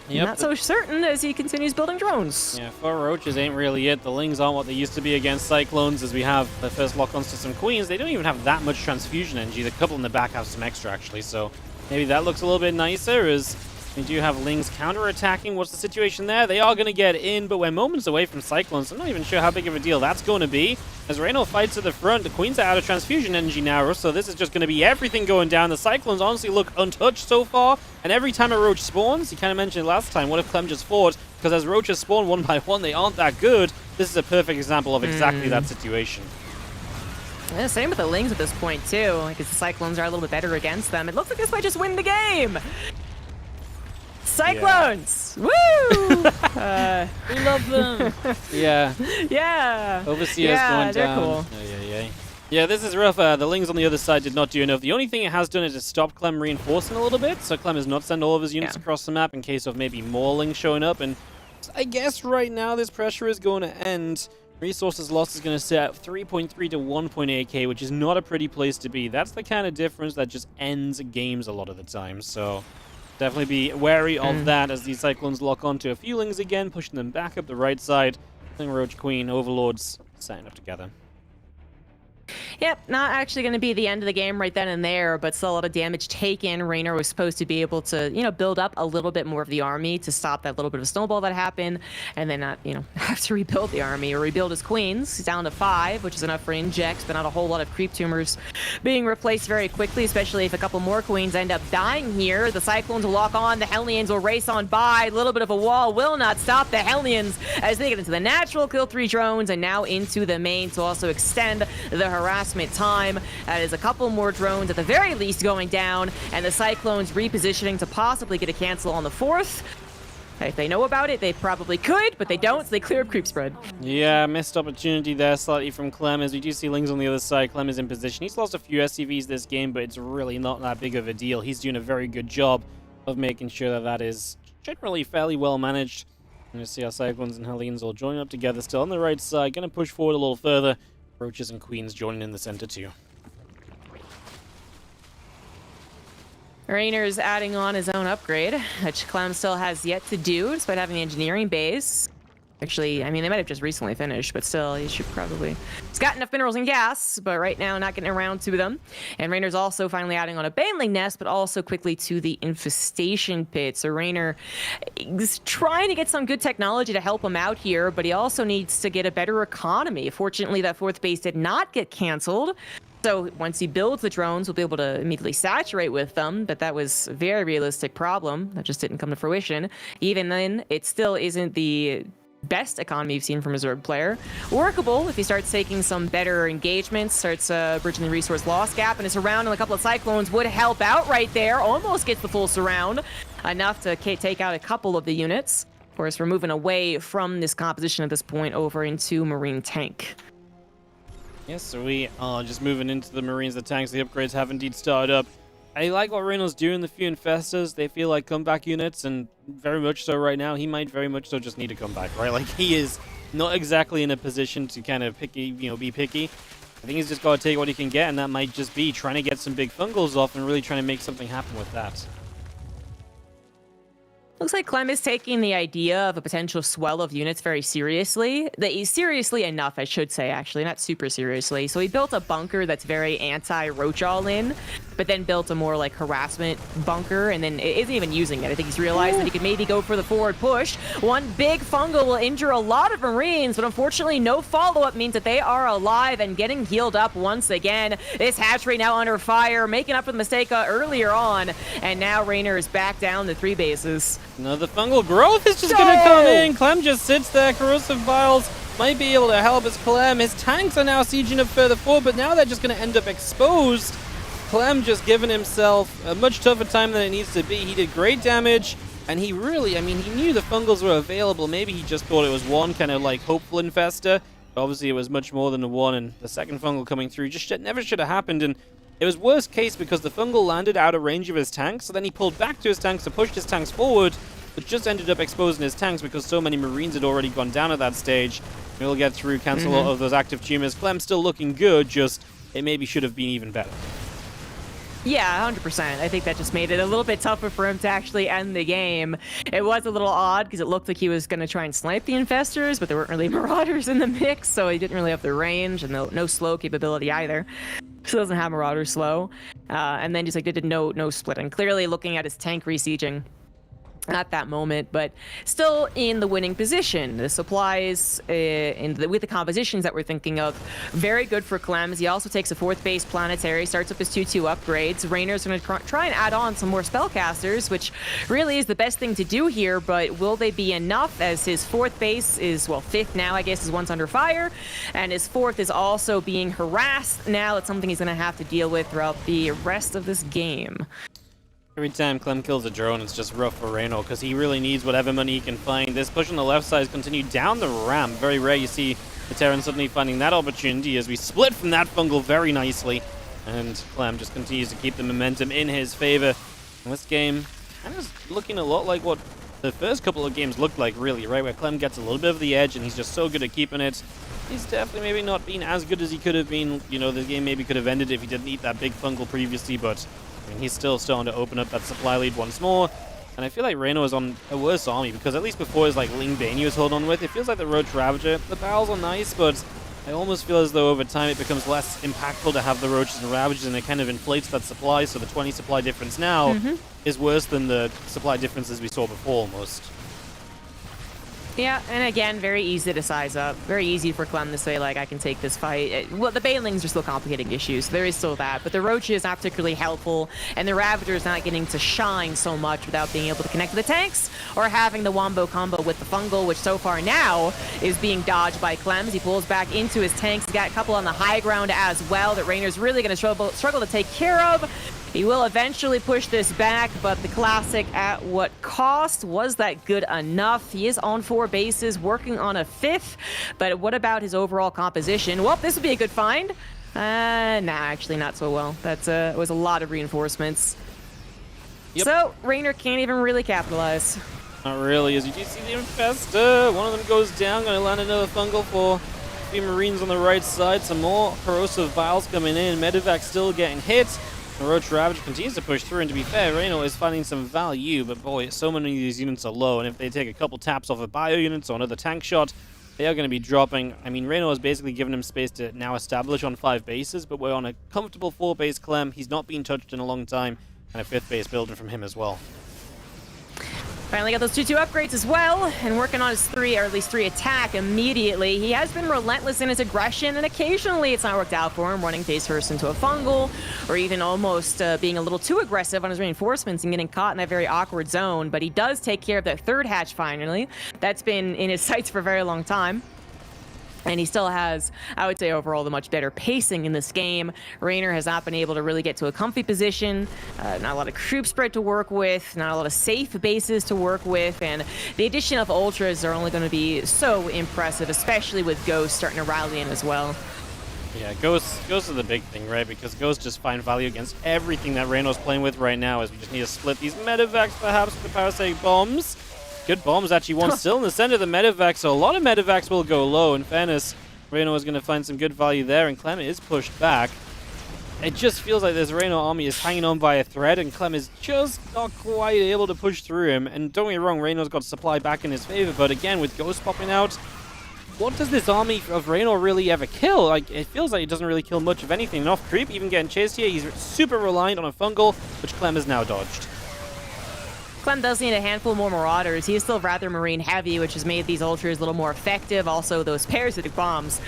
Yep. Not so certain as he continues building drones. Yeah, 4 Roaches ain't really it. The Lings aren't what they used to be against Cyclones, as we have the first lock-ons to some Queens. They don't even have that much transfusion energy. The couple in the back have some extra, actually, so maybe that looks a little bit nicer as We do have Lings counter-attacking. What's the situation there? They are going to get in, but we're moments away from Cyclones. I'm not even sure how big of a deal that's going to be. As Reyno fights at the front, the Queens are out of transfusion energy now, so this is just going to be everything going down. The Cyclones honestly look untouched so far, and every time a Roach spawns, you kind of mentioned it last time, what if Clem just fought? Because as Roaches spawn one by one, they aren't that good. This is a perfect example of exactly that situation. Yeah, same with the Lings at this point, too. Like, as the Cyclones are a little bit better against them, it looks like this might just win the game! Cyclones! Yeah. Woo! We love them! Yeah. Yeah. Overseer's going they're down. Cool. Yeah, this is rough. The Lings on the other side did not do enough. The only thing it has done is to stop Clem reinforcing a little bit, so Clem has not sent all of his units across the map in case of maybe more Lings showing up, and I guess right now this pressure is going to end. Resources lost is going to sit at 3.3 to 1.8k, which is not a pretty place to be. That's the kind of difference that just ends games a lot of the time, so definitely be wary of that as these Cyclones lock onto a few Lings again, pushing them back up the right side. I think Roach Queen, Overlords setting up together. Yep, not actually going to be the end of the game right then and there, but still a lot of damage taken. Raynor was supposed to be able to, build up a little bit more of the army to stop that little bit of a snowball that happened, and then not, have to rebuild the army or rebuild his queens. He's down to 5, which is enough for injects, but not a whole lot of creep tumors being replaced very quickly, especially if a couple more queens end up dying here. The Cyclones will lock on, the Hellions will race on by. A little bit of a wall will not stop the Hellions as they get into the natural kill 3 drones and now into the main to also extend the harassment time. That is a couple more drones at the very least going down, and the Cyclones repositioning to possibly get a cancel on the 4th. If they know about it, they probably could, but they don't, so they clear up creep spread. Yeah, missed opportunity there slightly from Clem, as we do see Lings on the other side. Clem is in position. He's lost a few SCVs this game, but it's really not that big of a deal. He's doing a very good job of making sure that that is generally fairly well managed. And you see our Cyclones and Hellions all joining up together still on the right side. Going to push forward a little further. Roaches and Queens joining in the center too. Raynor's adding on his own upgrade, which Clem still has yet to do, despite having the engineering base. Actually, I mean, they might have just recently finished, but still, he should probably... He's got enough minerals and gas, but right now, not getting around to them. And Raynor's also finally adding on a Baneling nest, but also quickly to the infestation pit. So Raynor is trying to get some good technology to help him out here, but he also needs to get a better economy. Fortunately, that 4th base did not get canceled. So once he builds the drones, we'll be able to immediately saturate with them, but that was a very realistic problem. That just didn't come to fruition. Even then, it still isn't the best economy you've seen from a Zerg player. Workable if he starts taking some better engagements, starts bridging the resource loss gap, and a surround and a couple of Cyclones would help out right there. Almost gets the full surround, enough to take out a couple of the units. Of course, we're moving away from this composition at this point over into Marine Tank. Yes, so we are just moving into the Marines. The tanks, the upgrades have indeed started up. I like what Reyno's doing, the few infestors. They feel like comeback units, and very much so right now. He might very much so just need a comeback, right? Like, he is not exactly in a position to kind of be picky. I think he's just got to take what he can get, and that might just be trying to get some big fungals off and really trying to make something happen with that. Looks like Clem is taking the idea of a potential swell of units very seriously. Seriously enough, I should say, actually, not super seriously. So he built a bunker that's very anti-roach all-in, but then built a more like harassment bunker, and then isn't even using it. I think he's realized that he could maybe go for the forward push. One big fungal will injure a lot of Marines, but unfortunately no follow-up means that they are alive and getting healed up once again. This hatchery now under fire, making up for the mistake earlier on, and now Raynor is back down to 3 bases. Another fungal growth is just going to come in. Clem just sits there. Corrosive vials might be able to help as Clem. His tanks are now sieging up further forward, but now they're just going to end up exposed. Clem just giving himself a much tougher time than it needs to be. He did great damage, and he really, he knew the fungals were available. Maybe he just thought it was one kind of like hopeful infestor. But obviously, it was much more than the one, and the second fungal coming through just never should have happened. And it was worst case because the fungal landed out of range of his tanks, so then he pulled back to his tanks to push his tanks forward, but just ended up exposing his tanks because so many Marines had already gone down at that stage. We'll get through, cancel all of those active tumors. Clem still looking good, just it maybe should have been even better. Yeah, 100%. I think that just made it a little bit tougher for him to actually end the game. It was a little odd because it looked like he was going to try and snipe the infestors, but there weren't really marauders in the mix, so he didn't really have the range and no slow capability either. So doesn't have marauder slow. And then just like they did no splitting. Clearly looking at his tank resieging. at that moment, but still in the winning position. The supplies with the compositions that we're thinking of, very good for Clems. He also takes a 4th base planetary, starts up his 2/2 upgrades. Rainer's going to try and add on some more spellcasters, which really is the best thing to do here, but will they be enough, as his 4th base is, well, 5th now, I guess, is once under fire, and his 4th is also being harassed. Now it's something he's going to have to deal with throughout the rest of this game. Every time Clem kills a drone, it's just rough for Reno, because he really needs whatever money he can find. This push on the left side is continued down the ramp. Very rare you see the Terran suddenly finding that opportunity as we split from that fungal very nicely. And Clem just continues to keep the momentum in his favor. And this game kind of looking a lot like what the first couple of games looked like, really, right? Where Clem gets a little bit of the edge and he's just so good at keeping it. He's definitely maybe not been as good as he could have been. You know, the game maybe could have ended if he didn't eat that big fungal previously, but I mean, he's still starting to open up that supply lead once more. And I feel like Reno is on a worse army, because at least before his like Ling Bane he was holding on with, it feels like the Roach Ravager, the barrels are nice, but I almost feel as though over time it becomes less impactful to have the Roaches and Ravagers, and it kind of inflates that supply, so the 20 supply difference now is worse than the supply differences we saw before almost. Yeah, and again, very easy to size up. Very easy for Clem to say, like, I can take this fight. Well, the Banelings are still complicating issues. There is still that, but the Roach is not particularly helpful, and the Ravager is not getting to shine so much without being able to connect to the tanks or having the Wombo combo with the Fungal, which so far now is being dodged by Clems. He pulls back into his tanks. He's got a couple on the high ground as well that Rainer's really going to struggle to take care of. He will eventually push this back, but the classic at what cost? Was that good enough? He is on 4 bases, working on a 5th, but what about his overall composition? Well, this would be a good find. Nah, actually not so well. It was a lot of reinforcements. Yep. So, Rainer can't even really capitalize. Not really, as you do see the Infestor. One of them goes down, going to land another Fungal for a few Marines on the right side. Some more Corrosive Vials coming in. Medivac still getting hit. The Roach Ravager continues to push through, and to be fair, Reno is finding some value, but boy, so many of these units are low, and if they take a couple taps off of bio units or another tank shot, they are going to be dropping. I mean, Reno has basically given him space to now establish on 5 bases, but we're on a comfortable 4-base Clem. He's not been touched in a long time, and a 5th base building from him as well. Finally got those 2/2 upgrades as well, and working on his 3, or at least 3 attack immediately. He has been relentless in his aggression, and occasionally it's not worked out for him, running face first into a Fungal, or even almost being a little too aggressive on his reinforcements and getting caught in that very awkward zone. But he does take care of that 3rd hatch finally. That's been in his sights for a very long time. And he still has, I would say, overall, the much better pacing in this game. Rainer has not been able to really get to a comfy position. Not a lot of troop spread to work with, not a lot of safe bases to work with, and the addition of Ultras are only going to be so impressive, especially with Ghost starting to rally in as well. Yeah, Ghosts are the big thing, right? Because Ghosts just find value against everything that Reno's playing with right now, as we just need to split these Medivacs, perhaps, with the Parasitic Bombs. Good bombs, actually. One still in the center of the Medivac, so a lot of Medivacs will go low. In fairness, Reno is going to find some good value there, and Clem is pushed back. It just feels like this Reno army is hanging on by a thread, and Clem is just not quite able to push through him. And don't get me wrong, Reno's got supply back in his favor, but again, with Ghost popping out, what does this army of Reno really ever kill? Like, it feels like it doesn't really kill much of anything. And off creep, even getting chased here, he's super reliant on a Fungal, which Clem has now dodged. Clem does need a handful more Marauders. He is still rather Marine heavy, which has made these Ultras a little more effective. Also, those Parasitic Bombs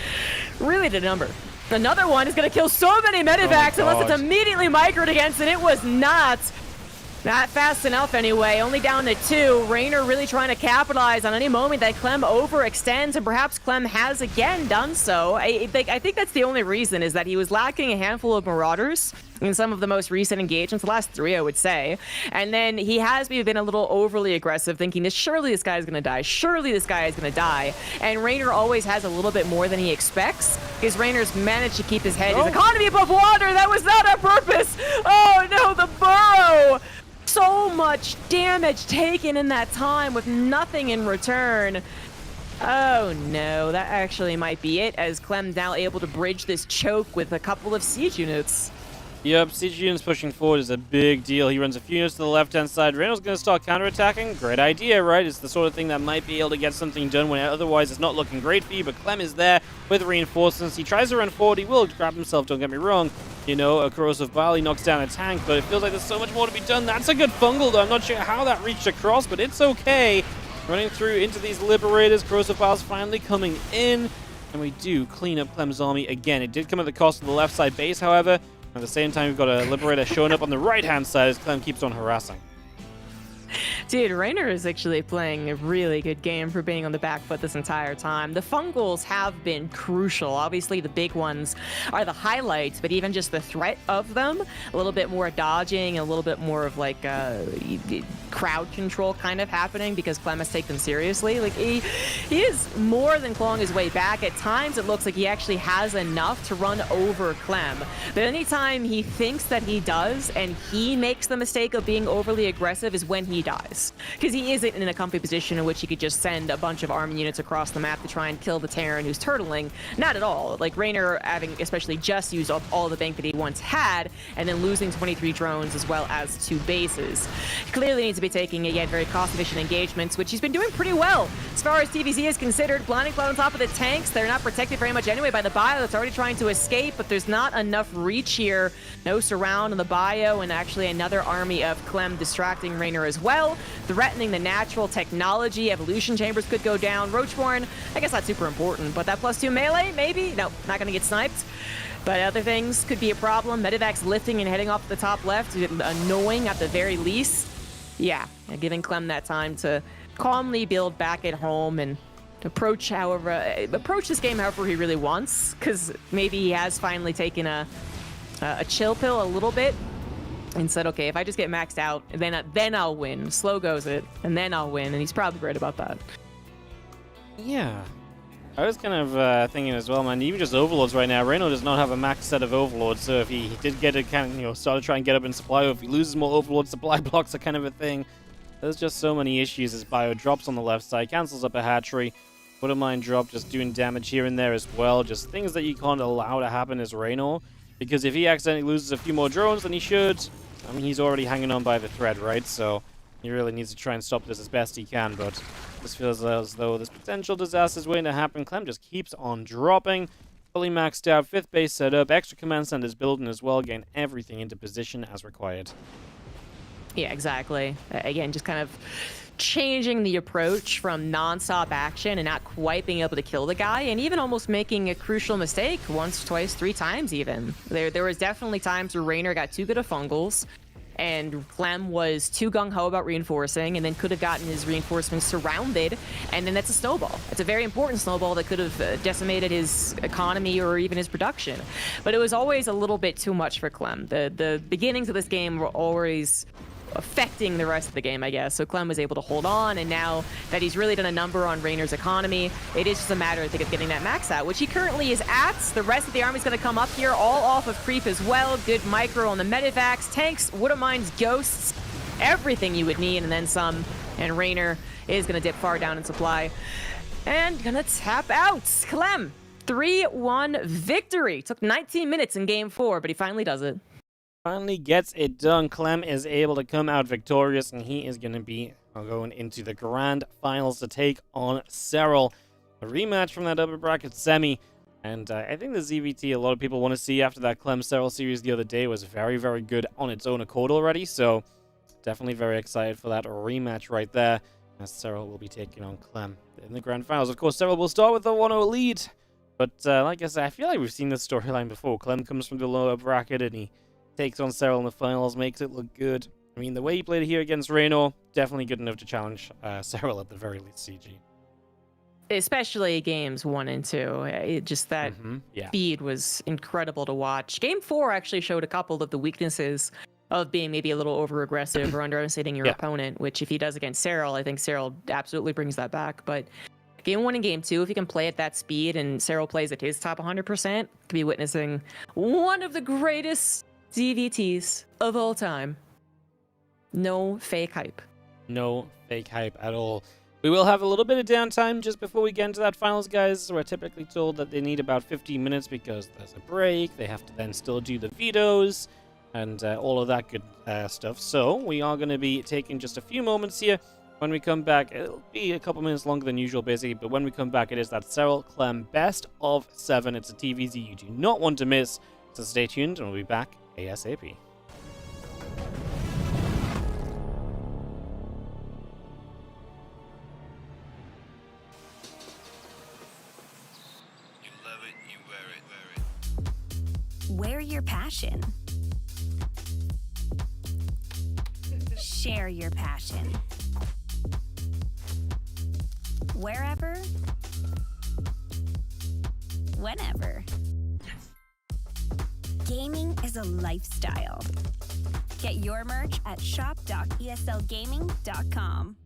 really did a number. Another one is going to kill so many Medivacs unless it's immediately microed against, and it was not fast enough anyway. Only down to 2. Rainer really trying to capitalize on any moment that Clem overextends, and perhaps Clem has again done so. I think that's the only reason, is that he was lacking a handful of Marauders in some of the most recent engagements, the last 3, I would say. And then he has been a little overly aggressive, thinking that surely this guy is going to die. Surely this guy is going to die. And Rainer always has a little bit more than he expects, because Rainer's managed to keep his head, his economy above water. That was not on purpose. Oh no, the burrow. So much damage taken in that time with nothing in return. Oh no, that actually might be it, as Clem now able to bridge this choke with a couple of siege units. Yep, CG units pushing forward is a big deal. He runs a few units to the left-hand side. Reynolds going to start counterattacking. Great idea, right? It's the sort of thing that might be able to get something done when otherwise it's not looking great for you, but Clem is there with reinforcements. He tries to run forward. He will grab himself, don't get me wrong. You know, a corrosive bile, he knocks down a tank, but it feels like there's so much more to be done. That's a good fungal, though. I'm not sure how that reached across, but it's okay. Running through into these liberators. Corrosive bile's finally coming in, and we do clean up Clem's army again. It did come at the cost of the left side base, however. At the same time, we've got a Liberator showing up on the right-hand side as Clem keeps on harassing. Dude, Raynor is actually playing a really good game for being on the back foot this entire time. The fungals have been crucial. Obviously, the big ones are the highlights, but even just the threat of them, a little bit more dodging, a little bit more of like crowd control kind of happening because Clem has taken them seriously. Like he is more than clawing his way back. At times, it looks like he actually has enough to run over Clem. But anytime he thinks that he does and he makes the mistake of being overly aggressive is when he dies. Because he isn't in a comfy position in which he could just send a bunch of army units across the map to try and kill the Terran who's turtling. Not at all. Like Raynor having especially just used up all the bank that he once had and then losing 23 drones as well as 2 bases. He clearly needs to be taking, again, very cost-efficient engagements, which he's been doing pretty well. As far as TVZ is considered, Blinding Cloud on top of the tanks, they're not protected very much anyway by the bio that's already trying to escape, but there's not enough reach here. No surround on the bio, and actually another army of Clem distracting Raynor as well, threatening the natural technology. Evolution chambers could go down. Roachborn, I guess not super important, but that +2 melee, maybe? No, not gonna get sniped. But other things could be a problem. Medivac's lifting and heading off the top left, annoying at the very least. Yeah, giving Clem that time to calmly build back at home and approach this game however he really wants, because maybe he has finally taken a chill pill a little bit and said, okay, if I just get maxed out, then I'll win. Slow goes it, and then I'll win, and he's probably right about that. Yeah. I was kind of thinking as well, man, even just Overlords right now, Reno does not have a max set of Overlords, so if he did get to kind of, start to try and get up in supply, or if he loses more Overlords, supply blocks are kind of a thing. There's just so many issues as Bio drops on the left side, cancels up a hatchery, wouldn't mind drop just doing damage here and there as well, just things that you can't allow to happen as Reno, because if he accidentally loses a few more drones than he should, I mean, he's already hanging on by the thread, right? So he really needs to try and stop this as best he can, but this feels as though this potential disaster is waiting to happen. Clem just keeps on dropping. Fully maxed out, 5th base set up, extra command centers building as well, getting everything into position as required. Yeah, exactly. Again, just kind of changing the approach from non-stop action and not quite being able to kill the guy, and even almost making a crucial mistake once, twice, 3 times even. There was definitely times where Raynor got too good of fungals, and Clem was too gung-ho about reinforcing, and then could have gotten his reinforcements surrounded, and then that's a snowball. It's a very important snowball that could have decimated his economy or even his production. But it was always a little bit too much for Clem. The beginnings of this game were always affecting the rest of the game, I guess. So Clem was able to hold on, and now that he's really done a number on Raynor's economy, it is just a matter, I think, of getting that max out, which he currently is at. The rest of the army's going to come up here, all off of creep as well. Good micro on the medivacs, tanks, wouldn't mind ghosts, everything you would need, and then some. And Raynor is going to dip far down in supply and going to tap out. Clem, 3-1 victory. Took 19 minutes in game 4, but he finally does it. Finally gets it done. Clem is able to come out victorious, and he is going to be going into the grand finals to take on Serral. A rematch from that upper bracket semi, and I think the ZVT a lot of people want to see after that Clem-Serral series the other day was very, very good on its own accord already, so definitely very excited for that rematch right there, as Serral will be taking on Clem in the grand finals. Of course, Serral will start with a 1-0 lead, but like I said, I feel like we've seen this storyline before. Clem comes from the lower bracket, and he takes on Serral in the finals, makes it look good. I mean, the way he played here against Reno, definitely good enough to challenge Serral at the very least, CG. Especially games 1 and 2. Just that speed was incredible to watch. Game 4 actually showed a couple of the weaknesses of being maybe a little over-aggressive or underestimating your opponent, which if he does against Serral, I think Serral absolutely brings that back. But game 1 and game 2, if he can play at that speed and Serral plays at his top 100%, could be witnessing one of the greatest ZVTs of all time. No fake hype. No fake hype at all. We will have a little bit of downtime just before we get into that finals, guys. We're typically told that they need about 15 minutes because there's a break. They have to then still do the vetoes. and all of that good stuff. So we are going to be taking just a few moments here. When we come back, it'll be a couple minutes longer than usual, basically, but when we come back, it is that Serral Clem Best of 7. It's a TVZ you do not want to miss, so stay tuned, and we'll be back ASAP. You love it, you wear it. Wear your passion. Share your passion. Wherever, whenever. Gaming is a lifestyle. Get your merch at shop.eslgaming.com.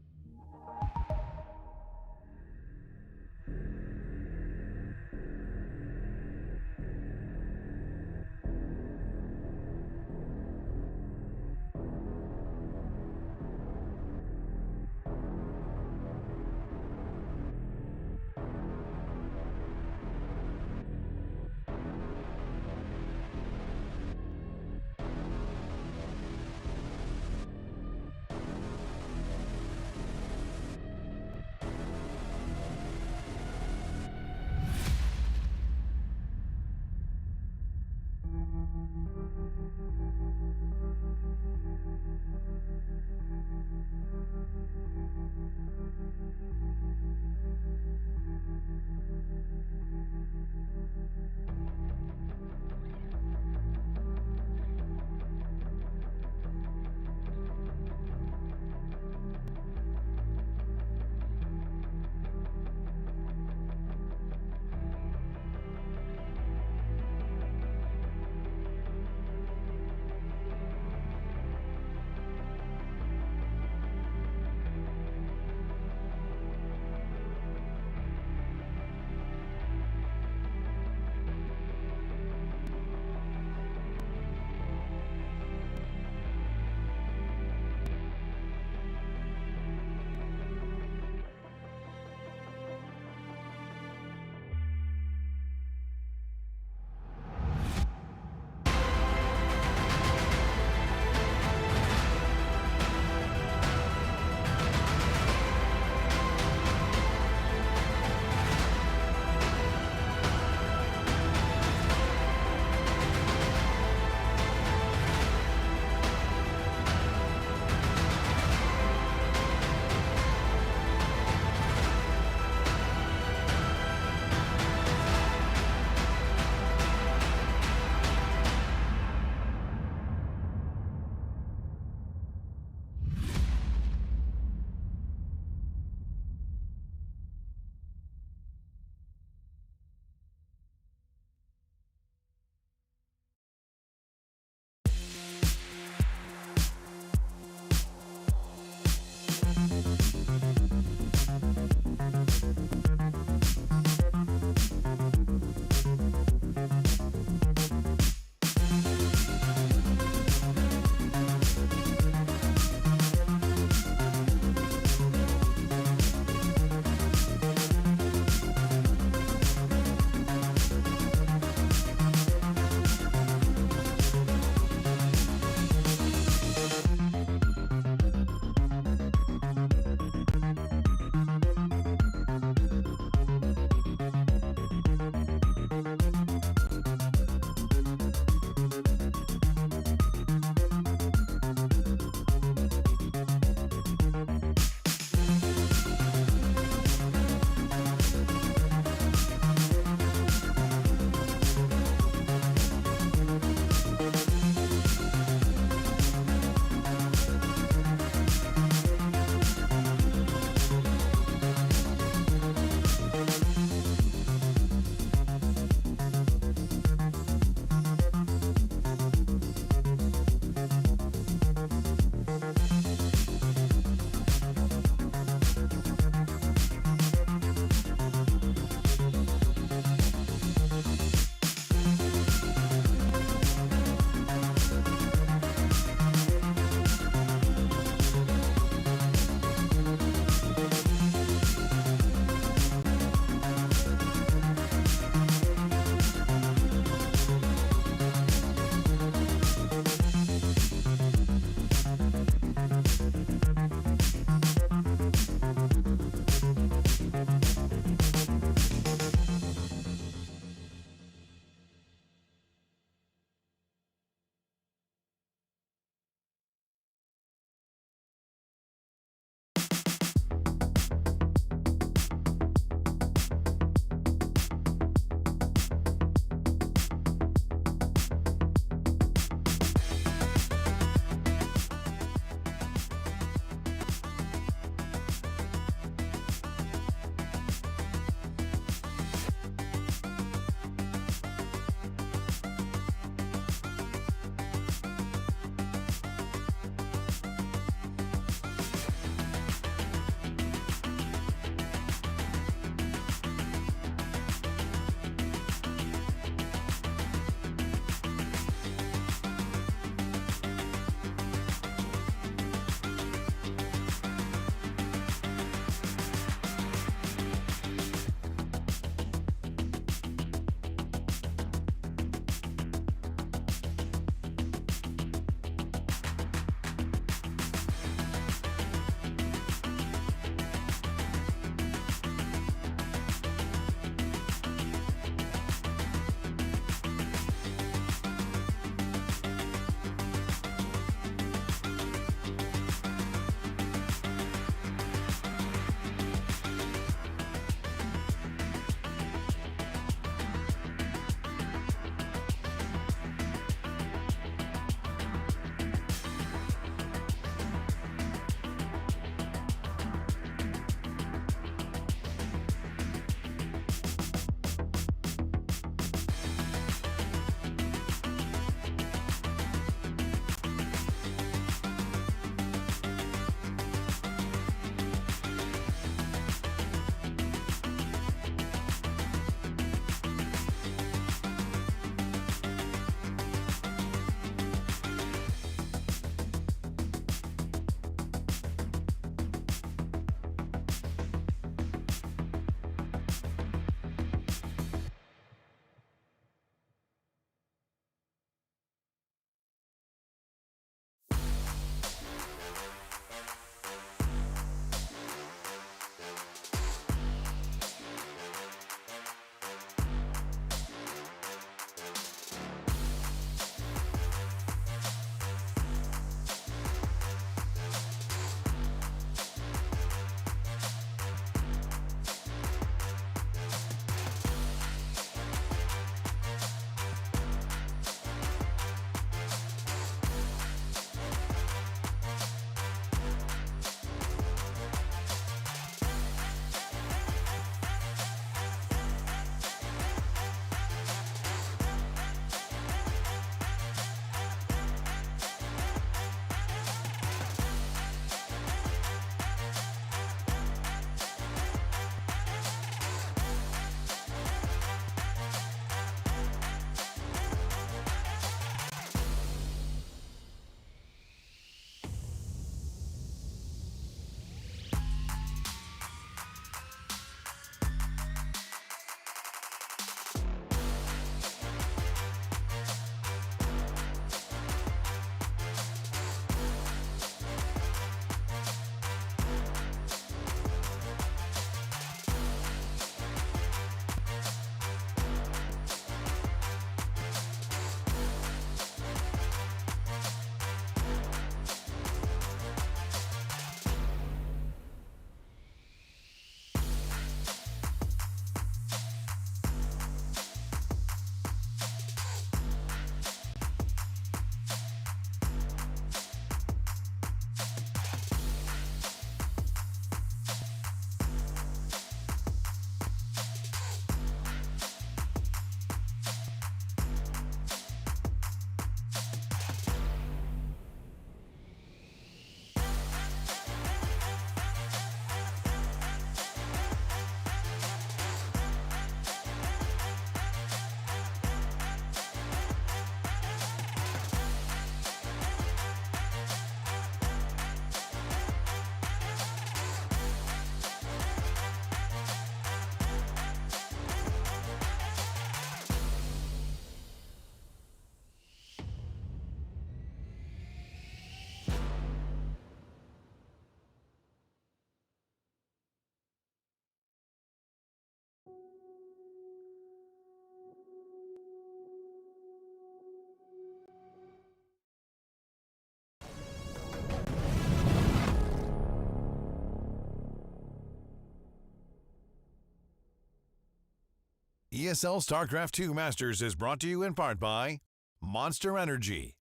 ESL StarCraft 2 Masters is brought to you in part by Monster Energy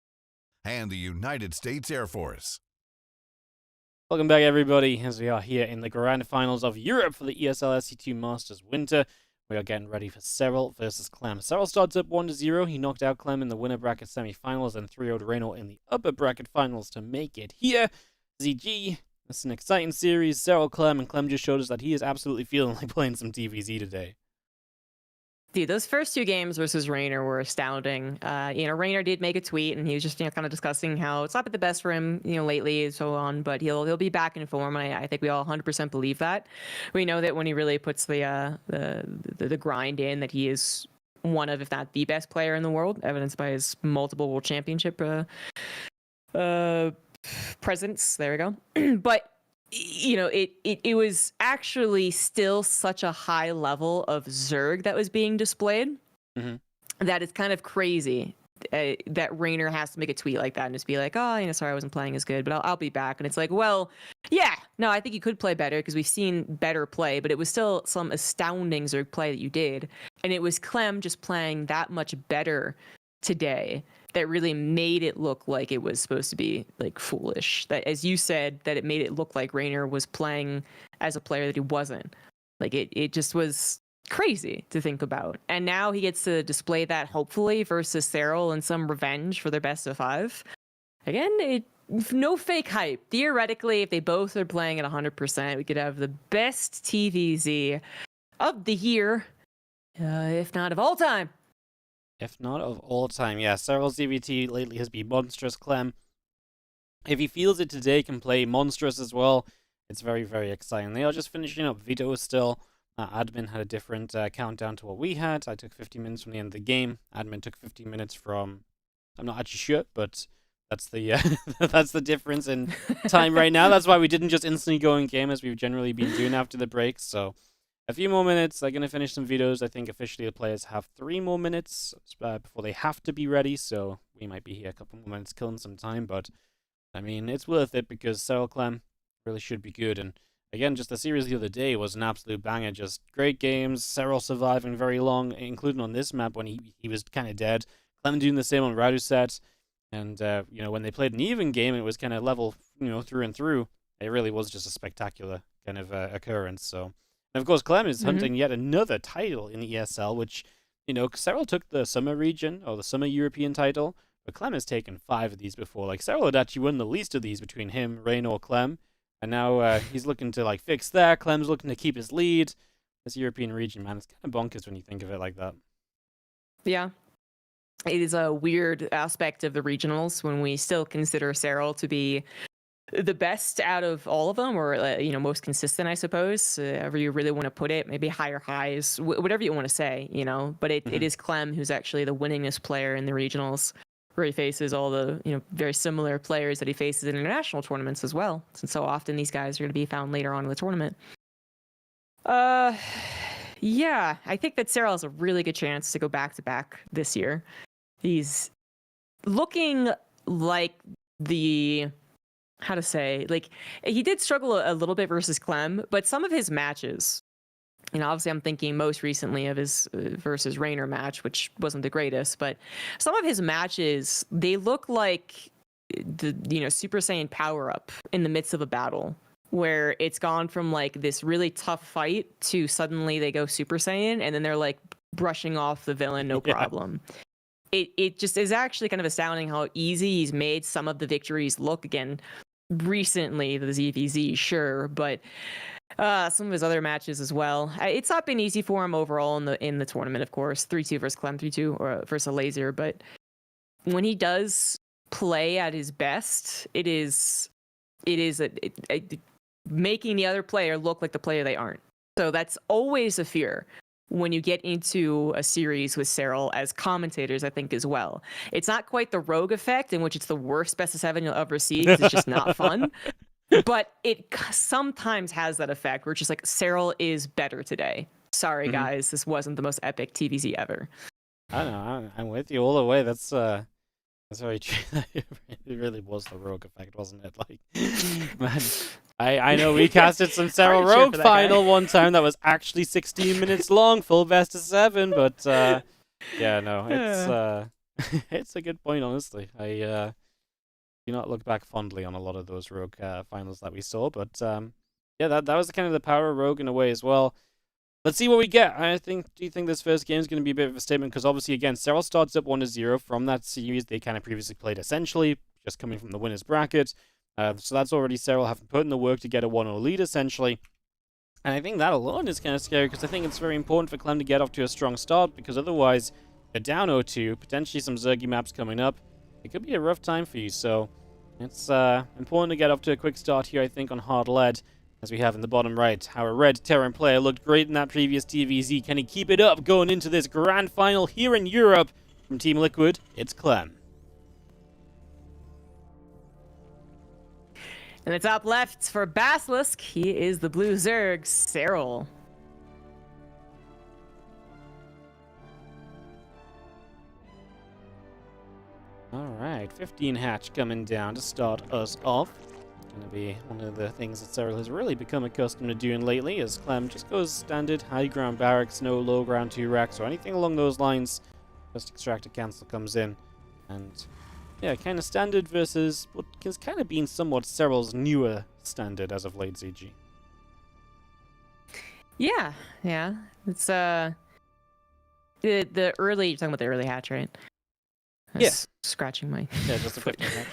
and the United States Air Force. Welcome back, everybody, as we are here in the grand finals of Europe for the ESL SC2 Masters Winter. We are getting ready for Serral versus Clem. Serral starts up 1-0. He knocked out Clem in the winner bracket semi-finals and 3-0'd Reno in the upper bracket finals to make it here. ZG, it's an exciting series. Serral, Clem, and Clem just showed us that he is absolutely feeling like playing some TVZ today. Dude, those first two games versus Raynor were astounding. Raynor did make a tweet, and he was just kind of discussing how it's not been the best for him, lately and so on. But he'll be back in form, and I think we all 100% believe that. We know that when he really puts the grind in, that he is one of, if not the best player in the world, evidenced by his multiple World Championship presence. There we go. But it was actually still such a high level of Zerg that was being displayed that it's kind of crazy that Raynor has to make a tweet like that and just be like, oh, sorry, I wasn't playing as good, but I'll be back. And it's like, well, yeah, no, I think you could play better because we've seen better play, but it was still some astounding Zerg play that you did. And it was Clem just playing that much better today that really made it look like it was supposed to be like foolish. That, as you said, that it made it look like Raynor was playing as a player that he wasn't. Like it just was crazy to think about. And now he gets to display that hopefully versus Serral and some revenge for their best of 5. Again, no fake hype. Theoretically, if they both are playing at 100%, we could have the best TVZ of the year, if not of all time. If not of all time, yeah. Serral's CVT lately has been monstrous. Clem, if he feels it today, can play monstrous as well. It's very, very exciting. They are just finishing up VODs still. Admin had a different countdown to what we had. I took 50 minutes from the end of the game. Admin took 15 minutes from... I'm not actually sure, but that's the that's the difference in time right now. That's why we didn't just instantly go in game as we've generally been doing after the breaks. So a few more minutes. They're going to finish some VODs. I think officially the players have 3 more minutes before they have to be ready. So we might be here a couple more minutes killing some time. But, I mean, it's worth it because Serral Clem really should be good. And, again, just the series the other day was an absolute banger. Just great games. Serral surviving very long, including on this map when he was kind of dead. Clem doing the same on Raduset. And, when they played an even game, it was kind of level, through and through. It really was just a spectacular kind of occurrence. So... And of course, Clem is hunting yet another title in the ESL, which, Serral took the summer region, or the summer European title, but Clem has taken 5 of these before. Like, Serral had actually won the least of these between him, Raynor, Clem, and now he's looking to, fix that. Clem's looking to keep his lead. This European region, man, it's kind of bonkers when you think of it like that. Yeah. It is a weird aspect of the regionals when we still consider Serral to be the best out of all of them, or most consistent, I suppose. However you really want to put it, maybe higher highs, whatever you want to say, But it is Clem who's actually the winningest player in the regionals, where he faces all the very similar players that he faces in international tournaments as well. Since so often these guys are going to be found later on in the tournament. Yeah, I think that Serral has a really good chance to go back to back this year. He's looking like he did struggle a little bit versus Clem, but some of his matches, obviously I'm thinking most recently of his versus Raynor match, which wasn't the greatest, but some of his matches, they look like the, Super Saiyan power up in the midst of a battle, where it's gone from this really tough fight to suddenly they go Super Saiyan and then they're brushing off the villain, no problem. It just is actually kind of astounding how easy he's made some of the victories look. Again, recently the ZVZ, sure, but some of his other matches as well. It's not been easy for him overall in the tournament, of course. 3-2 versus Clem, 3-2 or versus a Laser, but when he does play at his best, it is making the other player look like the player they aren't. So that's always a fear when you get into a series with Serral as commentators, I think, as well. It's not quite the Rogue effect, in which it's the worst best of 7 you'll ever see, because it's just not fun. But it sometimes has that effect, where it's just like, Serral is better today. Sorry, guys, this wasn't the most epic TVZ ever. I don't know, I'm with you all the way. That's That's very true. It really was the Rogue effect, wasn't it? Like, man, I know we casted some Serral Hard to cheer Rogue for that guy. final one time that was actually 16 minutes long, full best of 7, but yeah, no, it's it's a good point, honestly. I do not look back fondly on a lot of those Rogue finals that we saw, but yeah, that was kind of the power of Rogue in a way as well. Let's see what we get. Do you think this first game is going to be a bit of a statement? Because obviously, again, Serral starts up 1-0 from that series they kind of previously played, essentially, just coming from the winner's bracket. So that's already Serral having put in the work to get a 1-0 lead, essentially. And I think that alone is kind of scary, because I think it's very important for Clem to get off to a strong start, because otherwise, you're down 0-2, potentially some Zergy maps coming up. It could be a rough time for you, so it's important to get off to a quick start here, I think, on hard lead. As we have in the bottom right, our red Terran player looked great in that previous TVZ. Can he keep it up going into this grand final here in Europe? From Team Liquid, it's Clem. In the top left for Basilisk, he is the blue Zerg, Serral. Alright, 15 hatch coming down to start us off. Going to be one of the things that Serral has really become accustomed to doing lately, as Clem just goes standard high ground barracks, no low ground 2 racks or anything along those lines. Just extractor cancel comes in, and yeah, kind of standard versus what has kind of been somewhat Serral's newer standard as of late, ZG. Yeah. It's the early. You're talking about the early hatch, right? Yeah. Scratching my. Yeah, just a 15 hatch.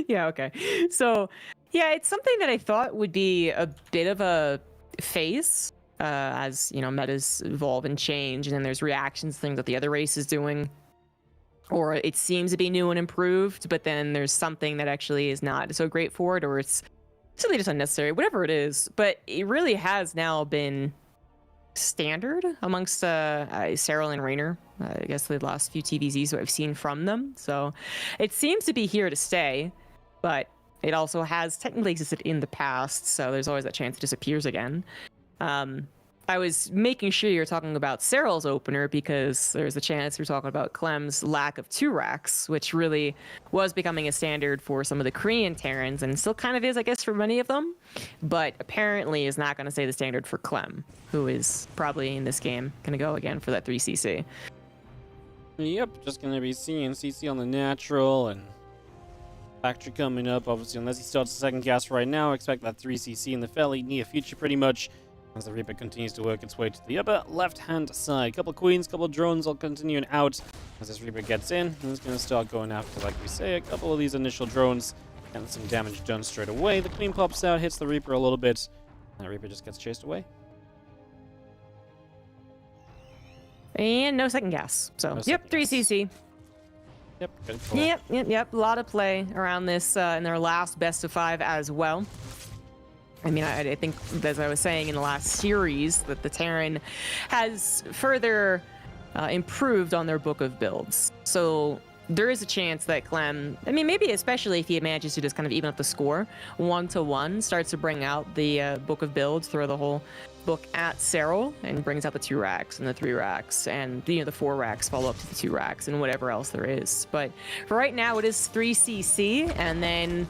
Yeah, okay. So, yeah, it's something that I thought would be a bit of a phase as, you know, metas evolve and change, and then there's reactions to things that the other race is doing. Or it seems to be new and improved, but then there's something that actually is not so great for it, or it's simply just unnecessary, whatever it is. But it really has now been standard amongst Serral and Raynor. I guess the last few TVZs that I've seen from them. So it seems to be here to stay, but it also has technically existed in the past. So there's always that chance it disappears again. I was making sure you're talking about Serral's opener because there's a chance you're talking about Clem's lack of 2 racks, which really was becoming a standard for some of the Korean Terrans and still kind of is, I guess, for many of them, but apparently is not going to stay the standard for Clem, who is probably in this game going to go again for that 3CC. Yep, just going to be seeing CC on the natural and factory coming up, obviously, unless he starts the second gas right now. I expect that 3CC in the fairly near future, pretty much, as the Reaper continues to work its way to the upper left-hand side. Couple queens, couple drones all continuing out as this Reaper gets in. And he's going to start going after, like we say, a couple of these initial drones. Getting some damage done straight away. The queen pops out, hits the Reaper a little bit. And the Reaper just gets chased away. And no second gas. So, No yep, second gas. 3CC. Yep, good call. Yep. A lot of play around this in their last best of 5 as well. I mean, I think, as I was saying in the last series, that the Terran has further improved on their book of builds. So there is a chance that Clem, I mean, maybe especially if he manages to just kind of even up the score 1-1, starts to bring out the book of builds, throw the whole book at Serral, and brings out the 2 racks and the 3 racks, and the 4 racks follow up to the 2 racks and whatever else there is. But for right now, it is 3CC, and then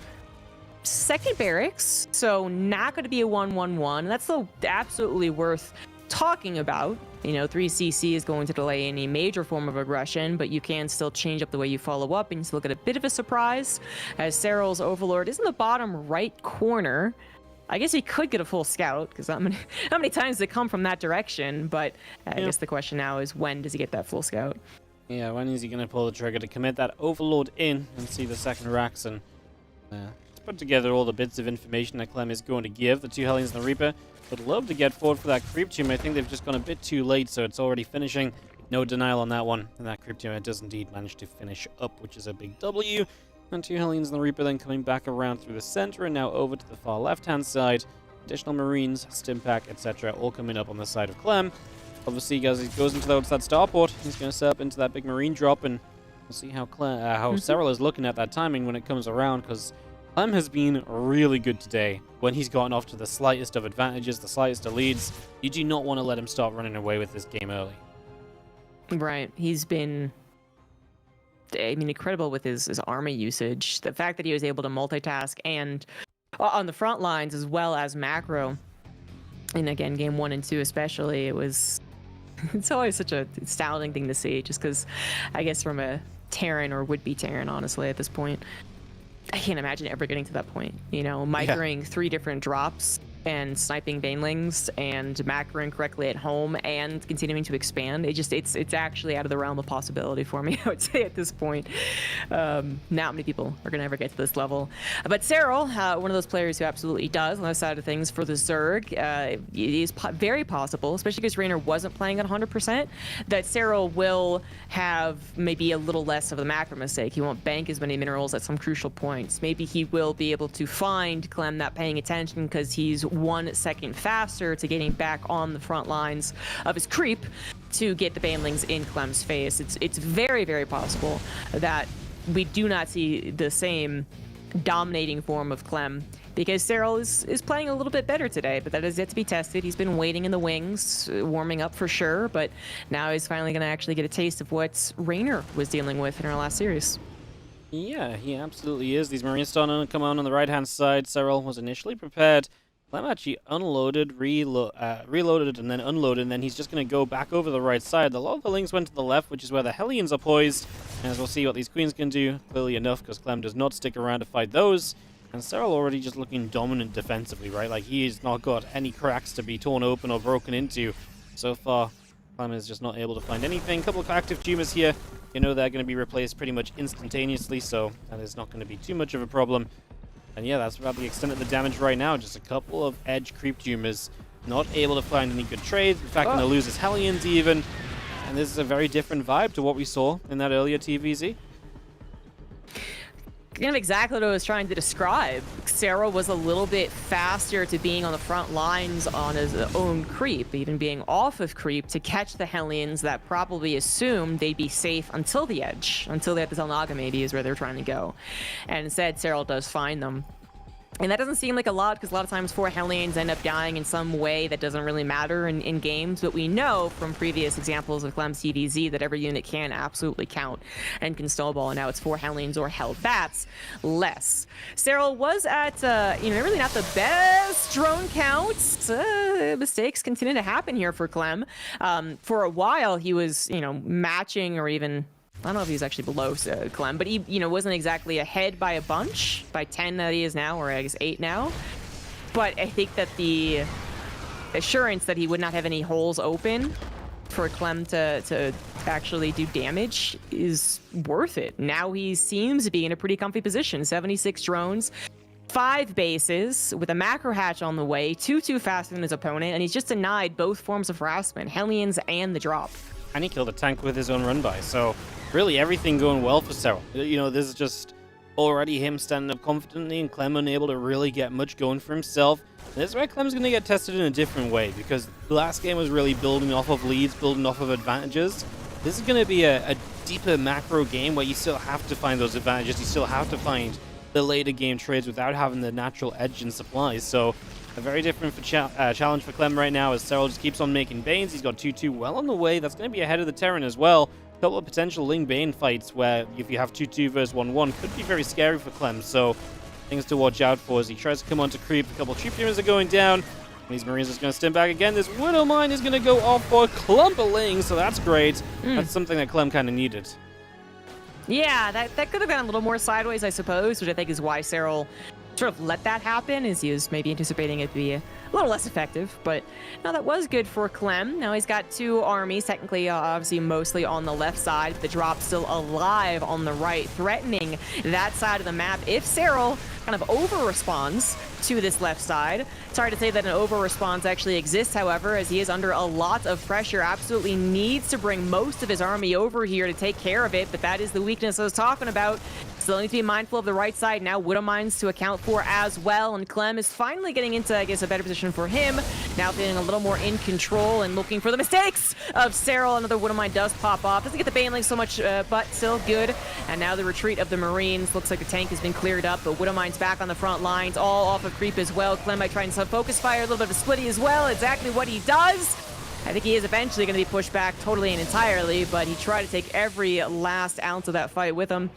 second barracks, so not going to be a 1-1-1. That's still absolutely worth talking about. 3CC is going to delay any major form of aggression, but you can still change up the way you follow up and still get a bit of a surprise, as Serral's Overlord is in the bottom right corner. I guess he could get a full scout, because how many times they come from that direction, but I guess the question now is, when does he get that full scout? Yeah, when is he going to pull the trigger to commit that Overlord in and see the second racks and put together all the bits of information that Clem is going to give. The 2 Hellions and the Reaper would love to get forward for that creep tomb. I think they've just gone a bit too late, so it's already finishing. No denial on that one. And that creep tomb does indeed manage to finish up, which is a big W. And 2 Hellions and the Reaper then coming back around through the center and now over to the far left-hand side. Additional Marines, Stimpack, etc. all coming up on the side of Clem. Obviously, as he goes into that starport, he's going to set up into that big Marine drop, and we'll see how Serral is looking at that timing when it comes around, because Clem has been really good today. When he's gotten off to the slightest of advantages, the slightest of leads, you do not want to let him start running away with this game early. Right. He's been I mean, incredible with his army usage. The fact that he was able to multitask and on the front lines as well as macro. And again, game 1 and 2 especially, it's always such a astounding thing to see, just because I guess from a Terran or would-be Terran, honestly, at this point, I can't imagine ever getting to that point. You know, microing 3 different drops and sniping banelings and macroing correctly at home and continuing to expand. It's actually out of the realm of possibility for me, I would say, at this point. Not many people are going to ever get to this level. But Serral, one of those players who absolutely does on the side of things for the Zerg, it is very possible, especially because Raynor wasn't playing at 100%, that Serral will have maybe a little less of a macro mistake. He won't bank as many minerals at some crucial points. Maybe he will be able to find Clem not paying attention because he's 1 second faster to getting back on the front lines of his creep to get the banelings in Clem's face. It's very, very possible that we do not see the same dominating form of Clem, because Serral is playing a little bit better today, but that is yet to be tested. He's been waiting in the wings, warming up for sure, but now he's finally going to actually get a taste of what Raynor was dealing with in our last series. Yeah, he absolutely is. These Marines starting to come on the right-hand side. Serral was initially prepared. Clem actually unloaded, reloaded, and then unloaded, and then he's just going to go back over the right side. A lot of the links went to the left, which is where the Hellions are poised, and as we'll see what these Queens can do, clearly enough, because Clem does not stick around to fight those. And Serral already just looking dominant defensively, right? Like, he's not got any cracks to be torn open or broken into. So far, Clem is just not able to find anything. Couple of active tumors here. You know they're going to be replaced pretty much instantaneously, so that is not going to be too much of a problem. And yeah, that's about the extent of the damage right now. Just a couple of edge creep tumors. Not able to find any good trades. In fact, going to lose his Hellions even. And this is a very different vibe to what we saw in that earlier TVZ. Kind of exactly what I was trying to describe. Serral was a little bit faster to being on the front lines on his own creep, even being off of creep to catch the Hellions that probably assumed they'd be safe until the edge, until they had the Zelnaga maybe is where they're trying to go. And instead, Serral does find them. And that doesn't seem like a lot, because a lot of times 4 Hellions end up dying in some way that doesn't really matter in games, but we know from previous examples of Clem's TVZ that every unit can absolutely count and can snowball, and now it's 4 Hellions or held bats less. Serral was at, really not the best drone counts. Mistakes continue to happen here for Clem. For a while, he was, matching or even... I don't know if he was actually below Clem, but he, wasn't exactly ahead by a bunch, by 10 that he is now, or I guess 8 now. But I think that the assurance that he would not have any holes open for Clem to actually do damage is worth it. Now he seems to be in a pretty comfy position. 76 drones, 5 bases with a macro hatch on the way, 2 faster than his opponent, and he's just denied both forms of harassment, Hellions and the drop. And he killed a tank with his own run-by, so really everything going well for Serral. This is just already him standing up confidently and Clem unable to really get much going for himself. And this is where Clem's going to get tested in a different way, because the last game was really building off of leads, building off of advantages. This is going to be a deeper macro game where you still have to find those advantages, you still have to find the later game trades without having the natural edge in supplies. So a very different challenge for Clem right now as Serral just keeps on making Banes. He's got 2-2 well on the way. That's going to be ahead of the Terran as well. A couple of potential Ling Bane fights where if you have 2-2 versus 1-1 could be very scary for Clem. So things to watch out for as he tries to come on to creep. A couple of Troop Demons are going down. These Marines are going to stim back again. This Widow Mine is going to go off for a clump of Lings, so that's great. That's something that Clem kind of needed. Yeah, that could have gone a little more sideways, I suppose, which I think is why Serral sort of let that happen, as he was maybe anticipating it to be a little less effective. But no, that was good for Clem. Now he's got 2 armies, technically, obviously mostly on the left side. The drop still alive on the right, threatening that side of the map. If Serral kind of over-responds to this left side. It's hard to say that an over-response actually exists, however, as he is under a lot of pressure. Absolutely needs to bring most of his army over here to take care of it, but that is the weakness I was talking about. Still need to be mindful of the right side now. Widow Mines to account for as well, and Clem is finally getting into, I guess, a better position for him. Now feeling a little more in control and looking for the mistakes of Serral. Another Widow Mine does pop off. Doesn't get the Baneling so much, but still good. And now the retreat of the Marines. Looks like the tank has been cleared up, but Widow Mine's back on the front lines, all off of creep as well. Clem might try and focus fire, a little bit of a splitty as well. Exactly what he does. I think he is eventually going to be pushed back totally and entirely, but he tried to take every last ounce of that fight with him.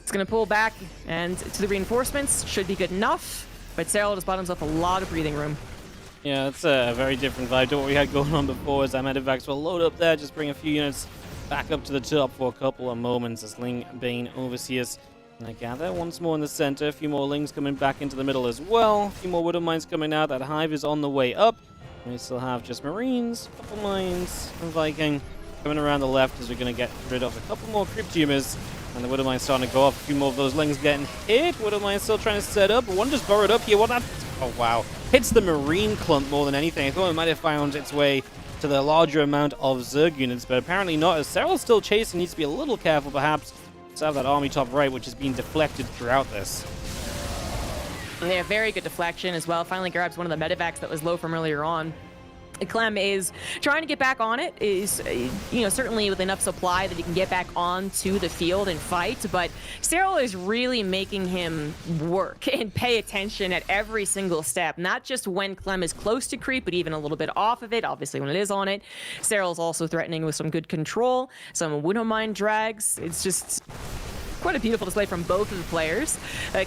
It's going to pull back, and to the reinforcements should be good enough, but Serral just bought himself a lot of breathing room. Yeah, it's a very different vibe to what we had going on before, as our medevacs will load up there, just bring a few units back up to the top for a couple of moments as Ling, Bane, Overseers, and I gather once more in the center, a few more Lings coming back into the middle as well, a few more Widow Mines coming out, that Hive is on the way up, and we still have just Marines, a couple Mines, and Viking coming around the left as we're going to get rid of a couple more Creep Tumors, and the Widow Mine's starting to go off, a few more of those Lings getting hit, Widow Mine still trying to set up, one just burrowed up here, what that? Oh wow, hits the Marine clump more than anything. I thought it might have found its way to the larger amount of Zerg units, but apparently not, as Serral's still chasing, needs to be a little careful perhaps to have that army top right, which has been deflected throughout this. Yeah, very good deflection as well. Finally grabs one of the medevacs that was low from earlier on. Clem is trying to get back on it, is, you know, certainly with enough supply that he can get back onto the field and fight, but Serral is really making him work and pay attention at every single step, not just when Clem is close to creep, but even a little bit off of it, obviously when it is on it. Serral's also threatening with some good control, some Widow Mine drags. It's just quite a beautiful display from both of the players.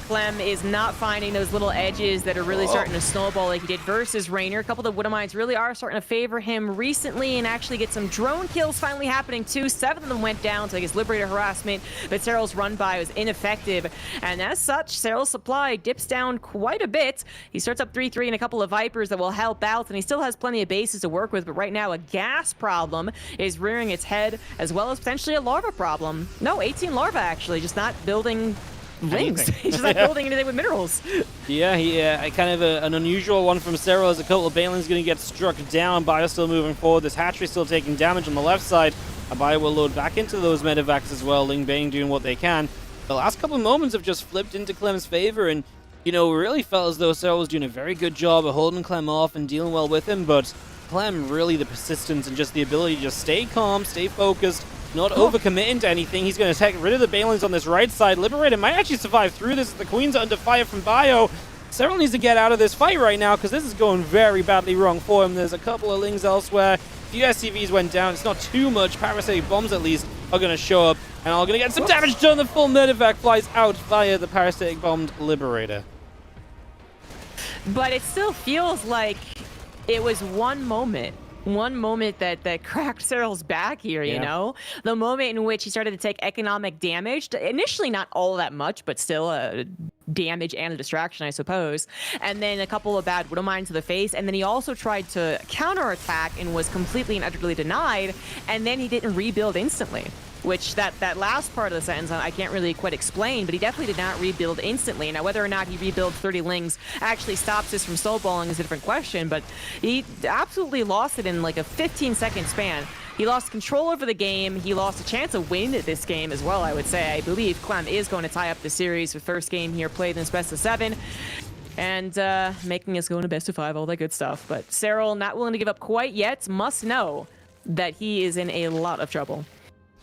Clem is not finding those little edges that are really starting to snowball like he did versus Raynor. A couple of the Widow Mines really are starting to favor him recently and actually get some drone kills finally happening too. 7 of them went down, so I guess Liberator harassment, but Serral's run by was ineffective. And as such, Serral's supply dips down quite a bit. He starts up 3-3 and a couple of Vipers that will help out, and he still has plenty of bases to work with, but right now a gas problem is rearing its head, as well as potentially a larva problem. No, 18 larva actually, just not building Lings. He's just not building anything with minerals. Yeah, kind of an unusual one from Serral, as a couple of Balins going to get struck down. Bio still moving forward. This hatchery still taking damage on the left side. Bio will load back into those medevacs as well. Ling Bane doing what they can. The last couple of moments have just flipped into Clem's favor, and you know, really felt as though Serral was doing a very good job of holding Clem off and dealing well with him, but Clem, really the persistence and just the ability to just stay calm, stay focused, not overcommitting to anything. He's going to take rid of the Balins on this right side. Liberator might actually survive through this. The Queen's under fire from Bio. Serral needs to get out of this fight right now because this is going very badly wrong for him. There's a couple of Lings elsewhere. A few SCVs went down. It's not too much. Parasitic bombs at least are going to show up and are going to get some damage done. The full medevac flies out via the parasitic bombed Liberator. But it still feels like it was one moment that cracked Serral's back here, you know? The moment in which he started to take economic damage, initially not all that much, but still damage and a distraction, I suppose. And then a couple of bad Widow Mines to the face, and then he also tried to counterattack and was completely and utterly denied, and then he didn't rebuild instantly. Which that last part of the sentence I can't really quite explain, but he definitely did not rebuild instantly. Now, whether or not he rebuilds 30 Lings actually stops this from snowballing is a different question, but he absolutely lost it in like a 15-second span. He lost control over the game. He lost a chance to win this game as well, I would say. I believe Clem is going to tie up the series with first game here played in this best of 7. And making us go into best of 5, all that good stuff. But Serral, not willing to give up quite yet, must know that he is in a lot of trouble.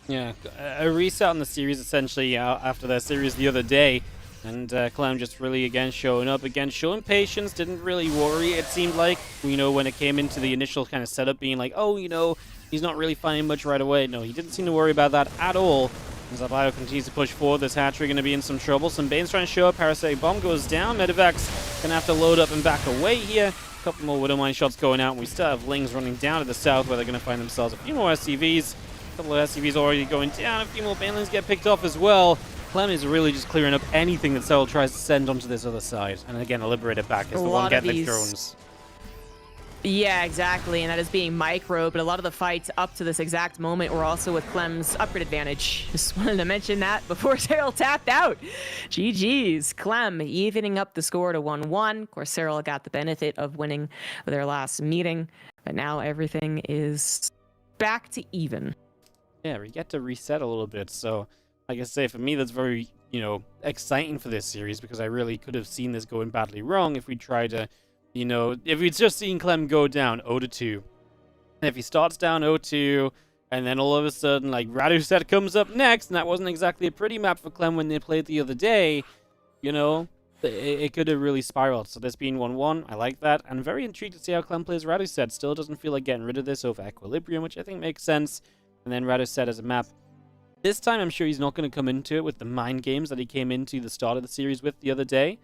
Yeah, a reset on the series essentially after their series the other day, and Clem just really again showing up, again showing patience, didn't really worry, it seemed like, you know, when it came into the initial kind of setup being like, oh, you know, he's not really finding much right away. No, he didn't seem to worry about that at all. As Bio continues to push forward, this hatchery going to be in some trouble. Some Bane's trying to show up, parasitic bomb goes down, medevac's going to have to load up and back away here. A couple more Widow Mine shots going out, and we still have Lings running down to the south where they're going to find themselves a few more SCVs. A couple of SCVs already going down, a few more Banelings get picked off as well. Clem is really just clearing up anything that Serral tries to send onto this other side. And again, a Liberator back is the one getting the drones. Yeah, exactly, and that is being micro, but a lot of the fights up to this exact moment were also with Clem's upgrade advantage. Just wanted to mention that before Serral tapped out. GG's. Clem evening up the score to 1-1. Of course, Serral got the benefit of winning their last meeting, but now everything is back to even. Yeah, we get to reset a little bit, so like I say, for me, that's very, you know, exciting for this series, because I really could have seen this going badly wrong if we tried to, you know, if we'd just seen Clem go down 0-2. And if he starts down 0-2, and then all of a sudden, like, Raduset comes up next, and that wasn't exactly a pretty map for Clem when they played the other day, you know, it could have really spiraled. So this being 1-1, I like that. And very intrigued to see how Clem plays Radused. Still doesn't feel like getting rid of this over Equilibrium, which I think makes sense. And then Radused as a map. This time, I'm sure he's not going to come into it with the mind games that he came into the start of the series with the other day.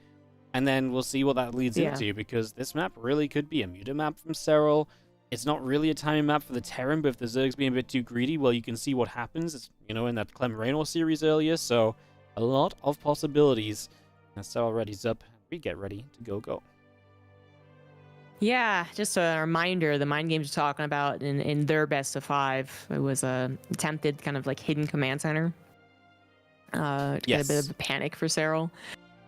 And then we'll see what that leads into, because this map really could be a muta map from Serral. It's not really a timing map for the Terran, but if the Zerg's being a bit too greedy, well, you can see what happens. It's, in that Clem Raynor series earlier, so a lot of possibilities. As Serral readies up, we get ready to go. Yeah, just a reminder, the mind games you're talking about in their best of 5, it was a attempted kind of like hidden command center. Got a bit of a panic for Serral.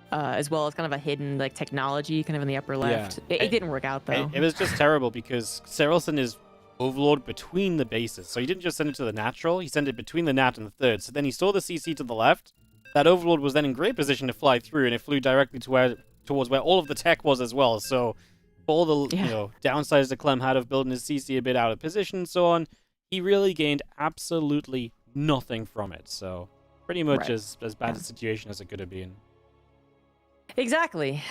As well as kind of a hidden like technology kind of in the upper left. Yeah. It didn't work out though. It was just terrible because Serral sent his Overlord between the bases. So he didn't just send it to the natural, he sent it between the nat and the third. So then he saw the CC to the left. That Overlord was then in great position to fly through, and it flew directly towards where all of the tech was as well. So for all the downsides that Clem had of building his CC a bit out of position and so on, he really gained absolutely nothing from it. So pretty much as bad a situation as it could have been. Exactly.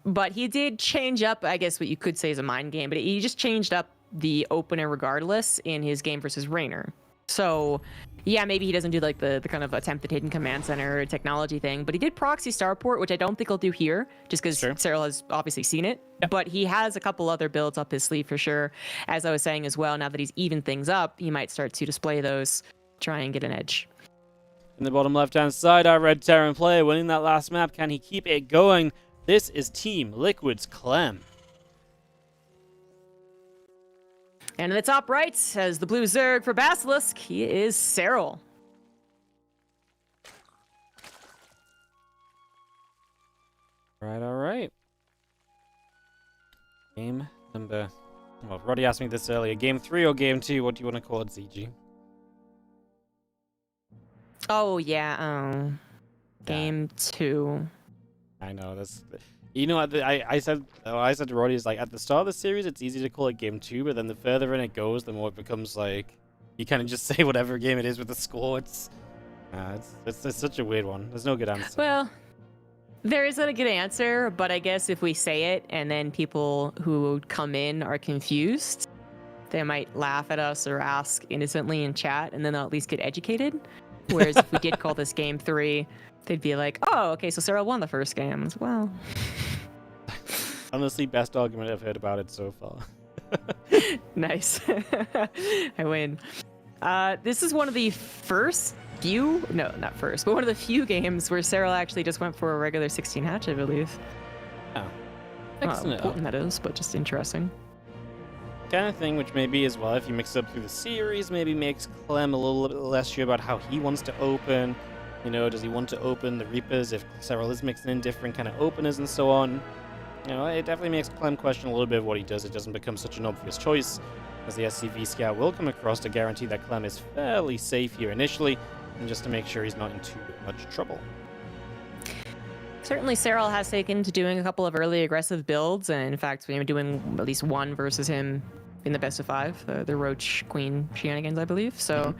But he did change up, I guess what you could say is a mind game, but he just changed up the opener regardless in his game versus Raynor. So, yeah, maybe he doesn't do like the kind of attempted hidden command center technology thing, but he did proxy starport, which I don't think he'll do here, just because Serral has obviously seen it. Yeah. But he has a couple other builds up his sleeve for sure. As I was saying as well, now that he's evened things up, he might start to display those, try and get an edge. In the bottom left-hand side, our red Terran player winning that last map. Can he keep it going? This is Team Liquid's Clem. And in the top right, as the blue Zerg for Basilisk, he is Serral. All right. Game number... Well, Roddy asked me this earlier. Game 3 or Game 2? What do you want to call it, ZG? Oh, yeah. Game 2. I know. That's... I said to Roddy, is like, at the start of the series, it's easy to call it Game 2, but then the further in it goes, the more it becomes like, you kind of just say whatever game it is with the score. It's such a weird one. There's no good answer. Well, there isn't a good answer, but I guess if we say it and then people who come in are confused, they might laugh at us or ask innocently in chat, and then they'll at least get educated. Whereas if we did call this Game 3, they'd be like, oh, okay, so Serral won the first game as well. Honestly, best argument I've heard about it so far. Nice. I win. This is one of the one of the few games where Serral actually just went for a regular 16 hatch, I believe. Oh. Important that is, but just interesting. Kind of thing, which maybe as well, if you mix it up through the series, maybe makes Clem a little bit less sure about how he wants to open. Does he want to open the Reapers if Serral is mixing in different kind of openers and so on? It definitely makes Clem question a little bit of what he does. It doesn't become such an obvious choice, as the SCV scout will come across to guarantee that Clem is fairly safe here initially, and just to make sure he's not in too much trouble. Certainly, Serral has taken to doing a couple of early aggressive builds, and in fact, we were doing at least one versus him in the best of 5, the Roach Queen shenanigans, I believe. So,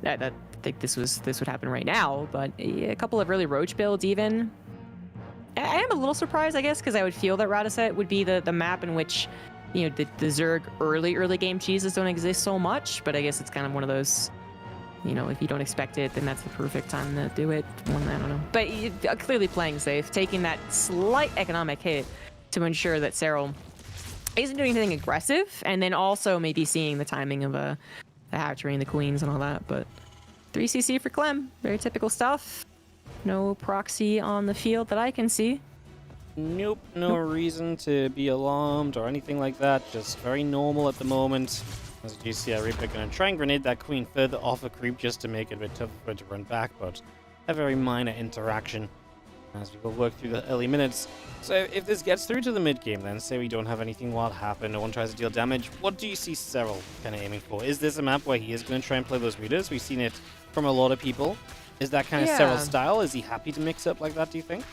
I think this would happen right now. But a couple of early Roach builds, even. I am a little surprised, I guess, because I would feel that Radused would be the map in which, the Zerg early game cheeses don't exist so much. But I guess it's kind of one of those. If you don't expect it, then that's the perfect time to do it. I don't know. But clearly playing safe, taking that slight economic hit to ensure that Serral isn't doing anything aggressive, and then also maybe seeing the timing of the hatchery and the queens and all that. But 3cc for Clem, very typical stuff. No proxy on the field that I can see. Nope, no reason to be alarmed or anything like that. Just very normal at the moment. As you see, Reaper going to try and grenade that queen further off a creep just to make it a bit tougher for it to run back, but a very minor interaction as we will work through the early minutes. So if this gets through to the mid game, then say we don't have anything wild happen, no one tries to deal damage, what do you see Serral kind of aiming for? Is this a map where he is going to try and play those readers? We've seen it from a lot of people. Is that kind of Serral style? Is he happy to mix up like that, do you think?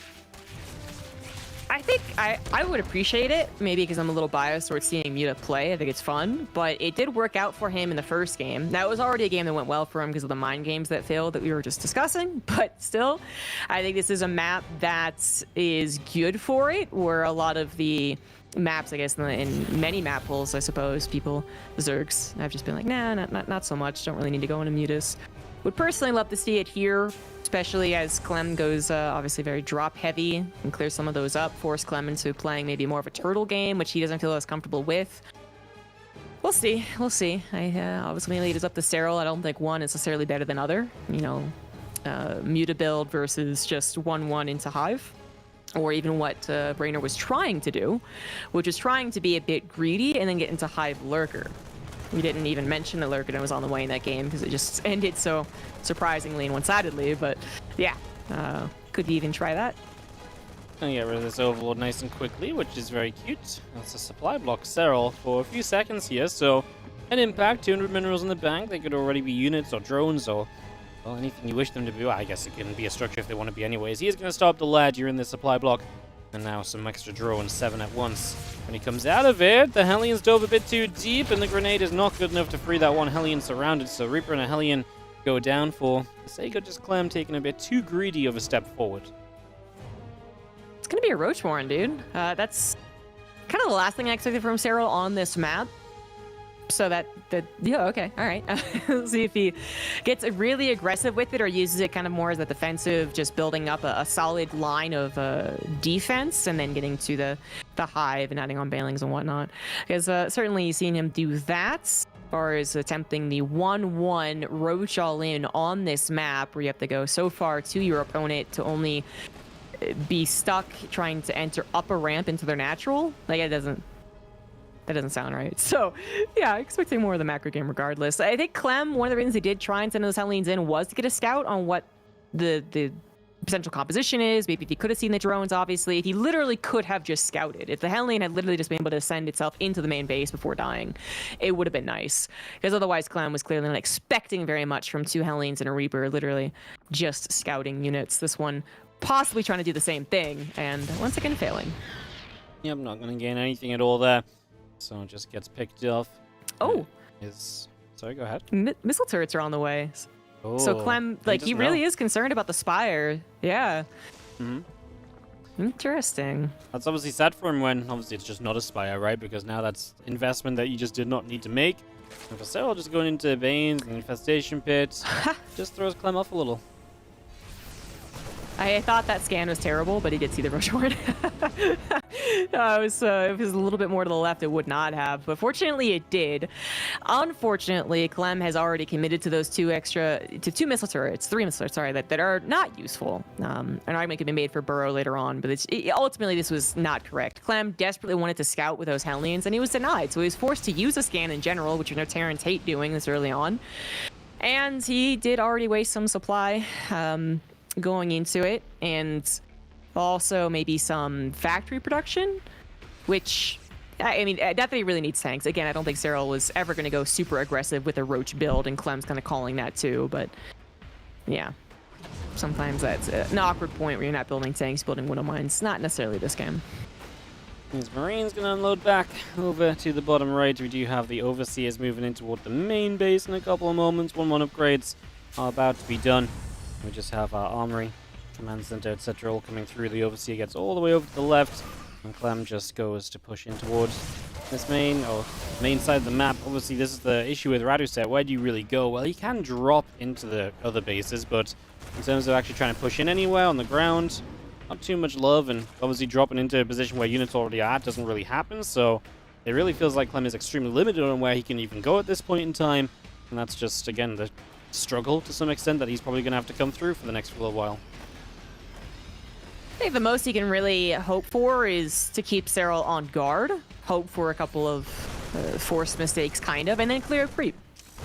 I think I would appreciate it, maybe because I'm a little biased towards seeing Muta play. I think it's fun, but it did work out for him in the first game. That was already a game that went well for him because of the mind games that failed that we were just discussing, but still, I think this is a map that is good for it, where a lot of the maps, I guess, in many map pools, I suppose, people, Zergs, have just been like, nah, not so much, don't really need to go into Mutas. Would personally love to see it here, especially as Clem goes obviously very drop heavy and clears some of those up, force Clem into playing maybe more of a turtle game, which he doesn't feel as comfortable with. We'll see. Obviously, mainly it is up to Serral. I don't think one is necessarily better than other. You know, Muta build versus just 1-1 into Hive. Or even what Brainer was trying to do, which is trying to be a bit greedy and then get into Hive Lurker. We didn't even mention the Lurker that was on the way in that game because it just ended so surprisingly and one-sidedly, but yeah, could even try that. Gonna get rid of this Overlord nice and quickly, which is very cute. That's a supply block Serral for a few seconds here, so an impact, 200 minerals in the bank. They could already be units or drones or well, anything you wish them to be. Well, I guess it can be a structure if they want to be anyways. He is going to stop the lad. You're in the supply block. And now some extra drones, 7 at once. When he comes out of it, the Hellions dove a bit too deep, and the grenade is not good enough to free that one Hellion surrounded. So Reaper and a Hellion go down for the sake of just Clem taking a bit too greedy of a step forward. It's going to be a Roach Warren, dude. That's kind of the last thing I expected from Serral on this map. So yeah, okay, all right. See if he gets really aggressive with it or uses it kind of more as a defensive, just building up a solid line of defense and then getting to the Hive and adding on Bailings and whatnot. Because certainly you've seen him do that as far as attempting the 1-1 Roach all-in on this map where you have to go so far to your opponent to only be stuck trying to enter up a ramp into their natural. Like, that doesn't sound right. So, yeah, expecting more of the macro game regardless. I think Clem, one of the reasons he did try and send those Hellions in was to get a scout on what the potential composition is. Maybe if he could have seen the drones, obviously. If he literally could have just scouted. If the Hellion had literally just been able to send itself into the main base before dying, it would have been nice. Because otherwise, Clem was clearly not expecting very much from 2 Hellions and a Reaper, literally just scouting units. This one possibly trying to do the same thing, and once again failing. Yep, not going to gain anything at all there. So it just gets picked off. Oh. Sorry, go ahead. Missile turrets are on the way. Oh, so Clem, like, he really is concerned about the Spire. Yeah. Mm-hmm. Interesting. That's obviously sad for him when, obviously, it's just not a Spire, right? Because now that's investment that you just did not need to make. And for Serral, just going into Banes and Infestation Pits, just throws Clem off a little. I thought that scan was terrible, but he did see the Roach Warren. If it was a little bit more to the left, it would not have. But fortunately, it did. Unfortunately, Clem has already committed to those 2 missile turrets, 3 missile turrets, sorry, that are not useful. An argument could be made for Burrow later on, but ultimately, this was not correct. Clem desperately wanted to scout with those Hellions, and he was denied. So he was forced to use a scan in general, which you know Terran Tate doing this early on. And he did already waste some supply. Going into it, and also maybe some factory production, which, I mean, definitely really needs tanks. Again, I don't think Serral was ever going to go super aggressive with a Roach build, and Clem's kind of calling that too, but yeah. Sometimes that's an awkward point where you're not building tanks, building Widow Mines. Not necessarily this game. His Marine's going to unload back over to the bottom right. We do have the Overseers moving in toward the main base in a couple of moments. 1-1 upgrades are about to be done. We just have our Armory, Command Center, etc. all coming through. The Overseer gets all the way over to the left, and Clem just goes to push in towards this main side of the map. Obviously, this is the issue with Raduset. Where do you really go? Well, he can drop into the other bases, but in terms of actually trying to push in anywhere on the ground, not too much love, and obviously dropping into a position where units already are doesn't really happen, so it really feels like Clem is extremely limited on where he can even go at this point in time, and that's just, again, the struggle to some extent that he's probably going to have to come through for the next little while. I think the most he can really hope for is to keep Serral on guard, hope for a couple of forced mistakes, kind of, and then clear a creep.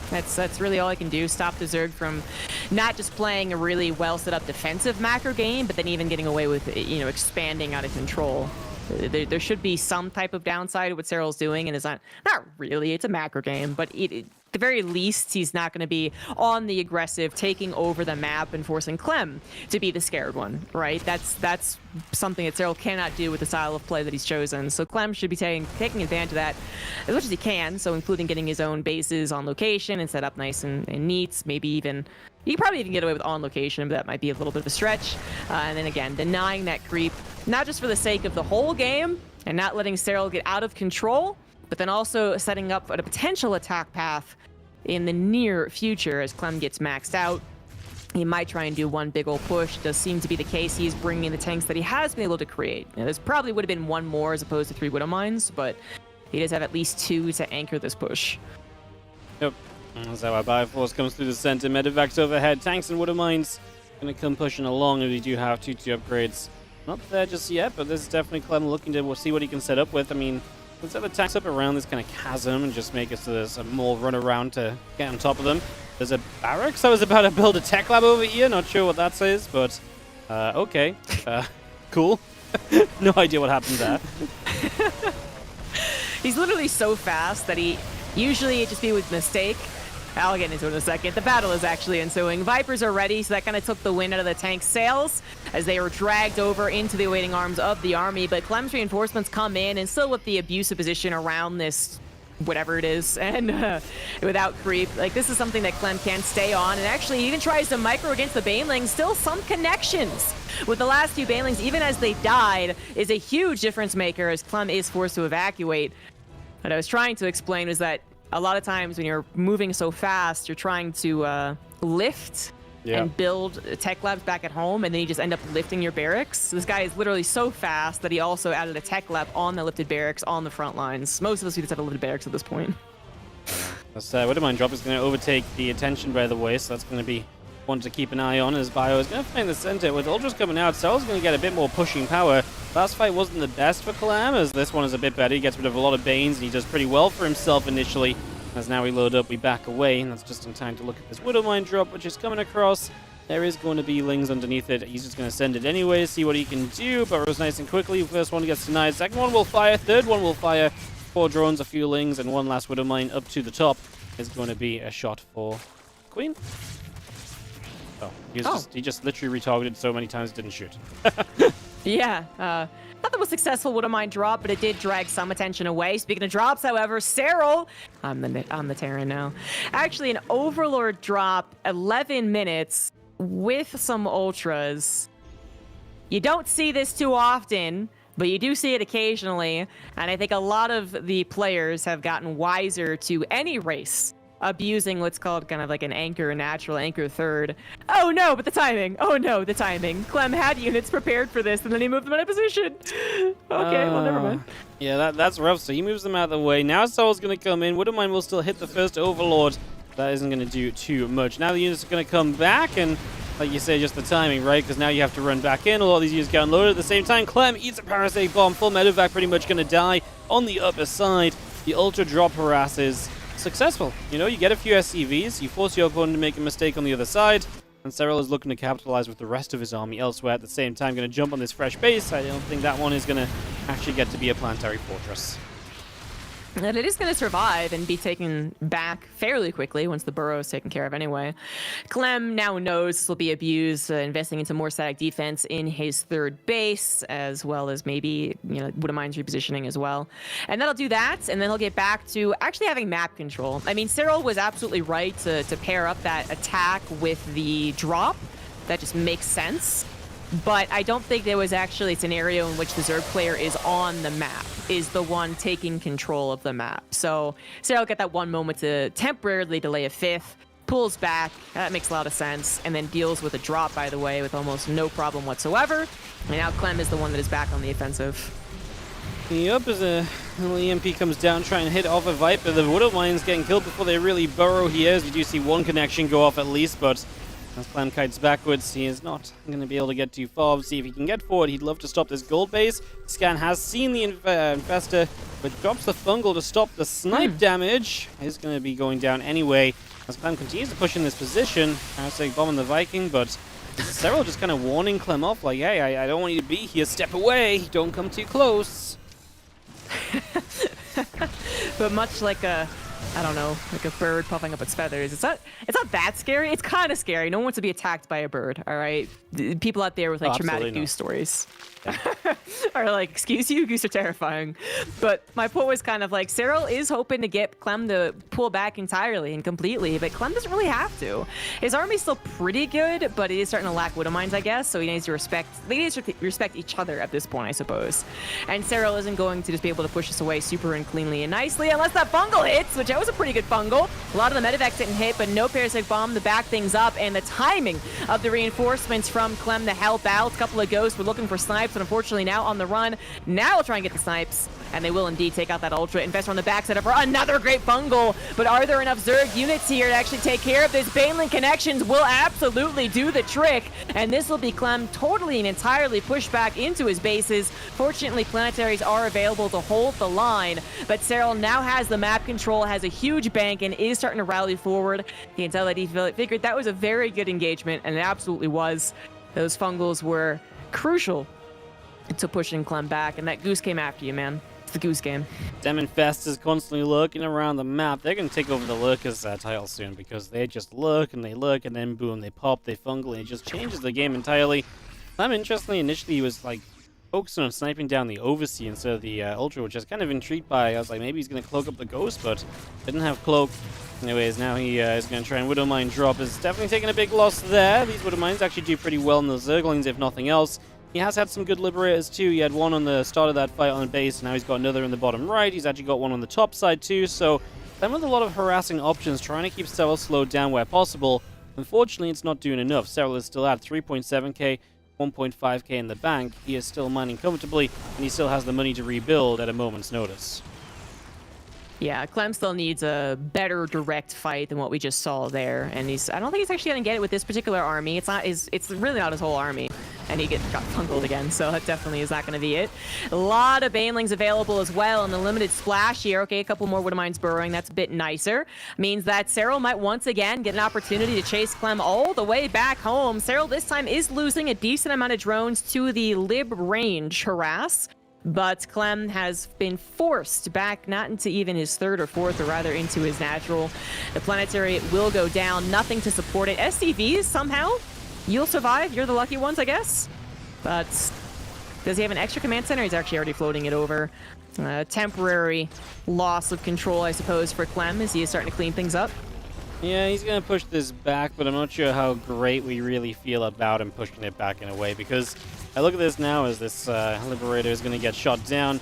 That's really all I can do. Stop the Zerg from not just playing a really well set up defensive macro game, but then even getting away with, you know, expanding out of control. There should be some type of downside to what Serral's doing, and it's not really. It's a macro game, but the very least, he's not going to be on the aggressive, taking over the map and forcing Clem to be the scared one, right? That's something that Serral cannot do with the style of play that he's chosen. So Clem should be taking advantage of that as much as he can, so including getting his own bases on location and set up nice and neat, maybe even... You can probably even get away with on location, but that might be a little bit of a stretch. And then again, denying that creep, not just for the sake of the whole game and not letting Serral get out of control, but then also setting up a potential attack path in the near future as Clem gets maxed out. He might try and do one big ol' push. Does seem to be the case. He's bringing in the tanks that he has been able to create. Now, this probably would have been one more as opposed to 3 Widow Mines, but he does have at least 2 to anchor this push. Yep. That's how our Bioforce comes through the center. Medevac's overhead. Tanks and Widow Mines going to come pushing along, and we do have 2 upgrades. Not there just yet, but this is definitely Clem looking to see what he can set up with. I mean, let's set the tanks up around this kind of chasm and just make it so there's a more run around to get on top of them. There's a barracks. I was about to build a tech lab over here. Not sure what that says, but okay. Cool. No idea what happened there. He's literally so fast that he usually it'd just be with mistake. I'll get into it in a second. The battle is actually ensuing. Vipers are ready, so that kind of took the wind out of the tank's sails as they were dragged over into the awaiting arms of the army. But Clem's reinforcements come in and still with the abusive position around this whatever it is, and without creep. Like, this is something that Clem can stay on, and actually he even tries to micro against the Banelings. Still some connections with the last 2 Banelings, even as they died, is a huge difference maker as Clem is forced to evacuate. What I was trying to explain was that a lot of times when you're moving so fast, you're trying to lift and build tech labs back at home, and then you just end up lifting your barracks. This guy is literally so fast that he also added a tech lab on the lifted barracks on the front lines. Most of us just have a lifted barracks at this point. This Widow Mine drop is going to overtake the attention, by the way, so that's going to be one to keep an eye on as Bio is going to find the center. With Ultras coming out, Serral's going to get a bit more pushing power. Last fight wasn't the best for Clem, as this one is a bit better. He gets rid of a lot of Banes, and he does pretty well for himself initially. As now we load up, we back away, and that's just in time to look at this Widow Mine drop, which is coming across. There is going to be Lings underneath it. He's just going to send it anyway, see what he can do. Burrows nice and quickly. First one gets denied. Second one will fire. Third one will fire. 4 drones, a few Lings, and one last Widow Mine up to the top is going to be a shot for Queen. Oh, he just literally retargeted so many times, didn't shoot. Yeah, not the most successful Widow Mine drop, but it did drag some attention away. Speaking of drops, however, Serral, I'm the Terran now. Actually, an Overlord drop, 11 minutes with some Ultras. You don't see this too often, but you do see it occasionally, and I think a lot of the players have gotten wiser to any race abusing what's called kind of like an anchor, a natural anchor third. Oh no, but the timing. Oh no, the timing. Clem had units prepared for this, and then he moved them out of position. Okay, well, never mind. Yeah, that's rough. So he moves them out of the way. Now Serral's going to come in. Widow Mine will still hit the first Overlord. That isn't going to do too much. Now the units are going to come back, and like you say, just the timing, right? Because now you have to run back in. A lot of these units get unloaded at the same time. Clem eats a parasitic bomb. Full medevac pretty much going to die on the upper side. The ultra drop harasses. Successful. You know, you get a few SCVs, you force your opponent to make a mistake on the other side, and Serral is looking to capitalize with the rest of his army elsewhere at the same time. Going to jump on this fresh base. I don't think that one is going to actually get to be a planetary fortress. And it is going to survive and be taken back fairly quickly once the burrow is taken care of anyway. Clem now knows this will be abused, investing into more static defense in his third base, as well as maybe, Widow Mine's repositioning as well. And that'll do that, and then he'll get back to actually having map control. I mean, Serral was absolutely right to pair up that attack with the drop. That just makes sense. But I don't think there was actually a scenario in which the Zerg player is on the map, is the one taking control of the map. So Serral get that one moment to temporarily delay a fifth, pulls back, that makes a lot of sense, and then deals with a drop, by the way, with almost no problem whatsoever. And now Clem is the one that is back on the offensive. Yep, as a little EMP comes down, trying to hit off a Viper. The Widow Mine's getting killed before they really burrow here, as we do see one connection go off at least, but as Clem kites backwards, he is not going to be able to get too far. See if he can get forward. He'd love to stop this gold base. Scan has seen the infestor, but drops the fungal to stop the snipe damage. Is going to be going down anyway. As Clem continues to push in this position, parasitic bomb on the Viking, but Serral just kind of warning Clem off, like, hey, I don't want you to be here. Step away. Don't come too close. But much like a I don't know, like a bird puffing up its feathers. It's not that scary. It's kind of scary. No one wants to be attacked by a bird, all right? People out there with like traumatic goose stories are like, excuse you, goose are terrifying. But my point was kind of like, Serral is hoping to get Clem to pull back entirely and completely, but Clem doesn't really have to. His army's still pretty good, but it is starting to lack Widow Mines, I guess, so he needs to respect each other at this point, I suppose. And Serral isn't going to just be able to push us away super and cleanly and nicely unless that fungal hits, which that was a pretty good fungal. A lot of the medevacs didn't hit, but no parasitic bomb to back things up, and the timing of the reinforcements from Clem to help out. A couple of ghosts were looking for snipes, but unfortunately now on the run. Now we'll try and get the snipes, and they will indeed take out that Ultra. Investor on the backside of her, another great fungal, but are there enough Zerg units here to actually take care of this? Baneling connections will absolutely do the trick, and this will be Clem totally and entirely pushed back into his bases. Fortunately, planetaries are available to hold the line, but Serral now has the map control, has a huge bank, and is starting to rally forward. You can tell that he figured that was a very good engagement, and it absolutely was. Those fungals were crucial to pushing Clem back, and that goose came after you, man. It's the goose game. Demonfest is constantly lurking around the map. They're going to take over the Lurkers tile soon, because they just lurk, and then boom, they pop, they fungal, and it just changes the game entirely. Clem, interestingly, initially he was like focusing on sniping down the Overseer instead of the Ultra, which I was kind of intrigued by. I was like, maybe he's going to cloak up the Ghost, but didn't have cloak. Anyways, now he is going to try and Widow Mine drop. Is definitely taking a big loss there. These Widow Mines actually do pretty well in the Zerglings, if nothing else. He has had some good Liberators too. He had one on the start of that fight on the base, and now he's got another in the bottom right. He's actually got one on the top side too, so them with a lot of harassing options, trying to keep Serral slowed down where possible. Unfortunately, it's not doing enough. Serral is still at 3.7k, 1.5k in the bank. He is still mining comfortably, and he still has the money to rebuild at a moment's notice. Yeah, Clem still needs a better direct fight than what we just saw there, and I don't think he's actually gonna get it with this particular army. It's really not his whole army, and he got fungled again, so that definitely is not gonna be it. A lot of Banelings available as well, and the limited splash here. Okay, a couple more Widow Mines burrowing, that's a bit nicer. Means that Serral might once again get an opportunity to chase Clem all the way back home. Serral this time is losing a decent amount of drones to the Lib range harass, but Clem has been forced back, not into even his third or fourth, or rather into his natural. The planetary will go down, nothing to support it. SCVs, somehow, you'll survive. You're the lucky ones, I guess. But does he have an extra command center? He's actually already floating it over. Temporary loss of control, I suppose, for Clem as he is starting to clean things up. Yeah, he's going to push this back, but I'm not sure how great we really feel about him pushing it back in a way, because I look at this now as this Liberator is going to get shot down.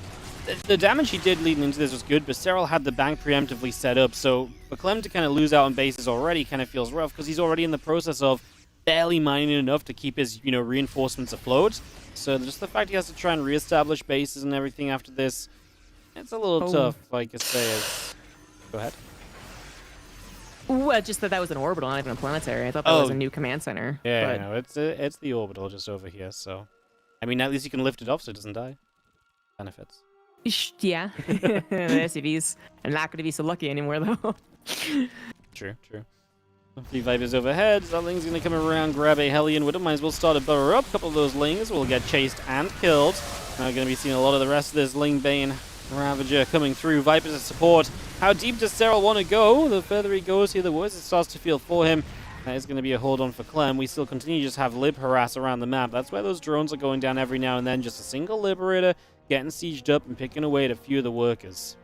The damage he did leading into this was good, but Serral had the bank preemptively set up, so for Clem to kind of lose out on bases already kind of feels rough, because he's already in the process of barely mining enough to keep his, reinforcements afloat. So just the fact he has to try and reestablish bases and everything after this, it's a little tough, like I say. Go ahead. Ooh, just that was an orbital, not even a planetary. I thought that was a new command center. Yeah, no, it's the orbital just over here, so... I mean, at least you can lift it off so it doesn't die. Benefits. Yeah. The SCVs are not going to be so lucky anymore, though. True. Hopefully Viper's overhead. That Ling's going to come around, grab a Hellion. Widow Mines will start to burrow up. A couple of those Lings will get chased and killed. Now we're going to be seeing a lot of the rest of this Ling Bane Ravager coming through. Viper's as support. How deep does Serral want to go? The further he goes here, the worse it starts to feel for him. That is going to be a hold on for Clem. We still continue to just have Lib harass around the map. That's where those drones are going down every now and then. Just a single Liberator getting sieged up and picking away at a few of the workers.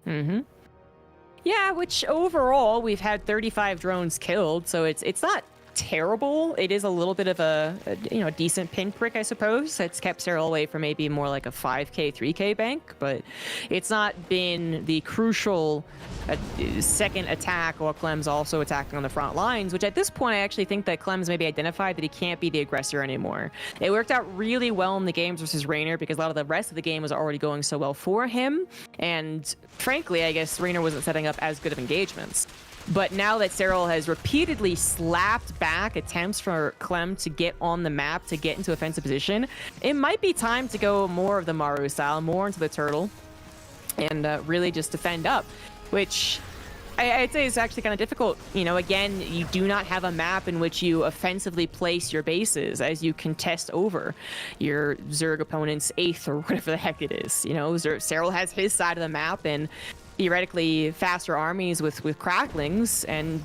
Yeah, which overall we've had 35 drones killed, so it's not terrible. It is a little bit of a decent pinprick, I suppose. It's kept Serral away from maybe more like a 5k, 3k bank, but it's not been the crucial second attack while Clem's also attacking on the front lines, which at this point I actually think that Clem's maybe identified that he can't be the aggressor anymore. It worked out really well in the games versus Raynor because a lot of the rest of the game was already going so well for him, and frankly, I guess Raynor wasn't setting up as good of engagements. But now that Serral has repeatedly slapped back attempts for Clem to get on the map, to get into offensive position, it might be time to go more of the Maru style, more into the turtle, and really just defend up, which I'd say is actually kind of difficult. Again, you do not have a map in which you offensively place your bases as you contest over your Zerg opponent's 8th or whatever the heck it is. Serral has his side of the map, and theoretically faster armies with cracklings, and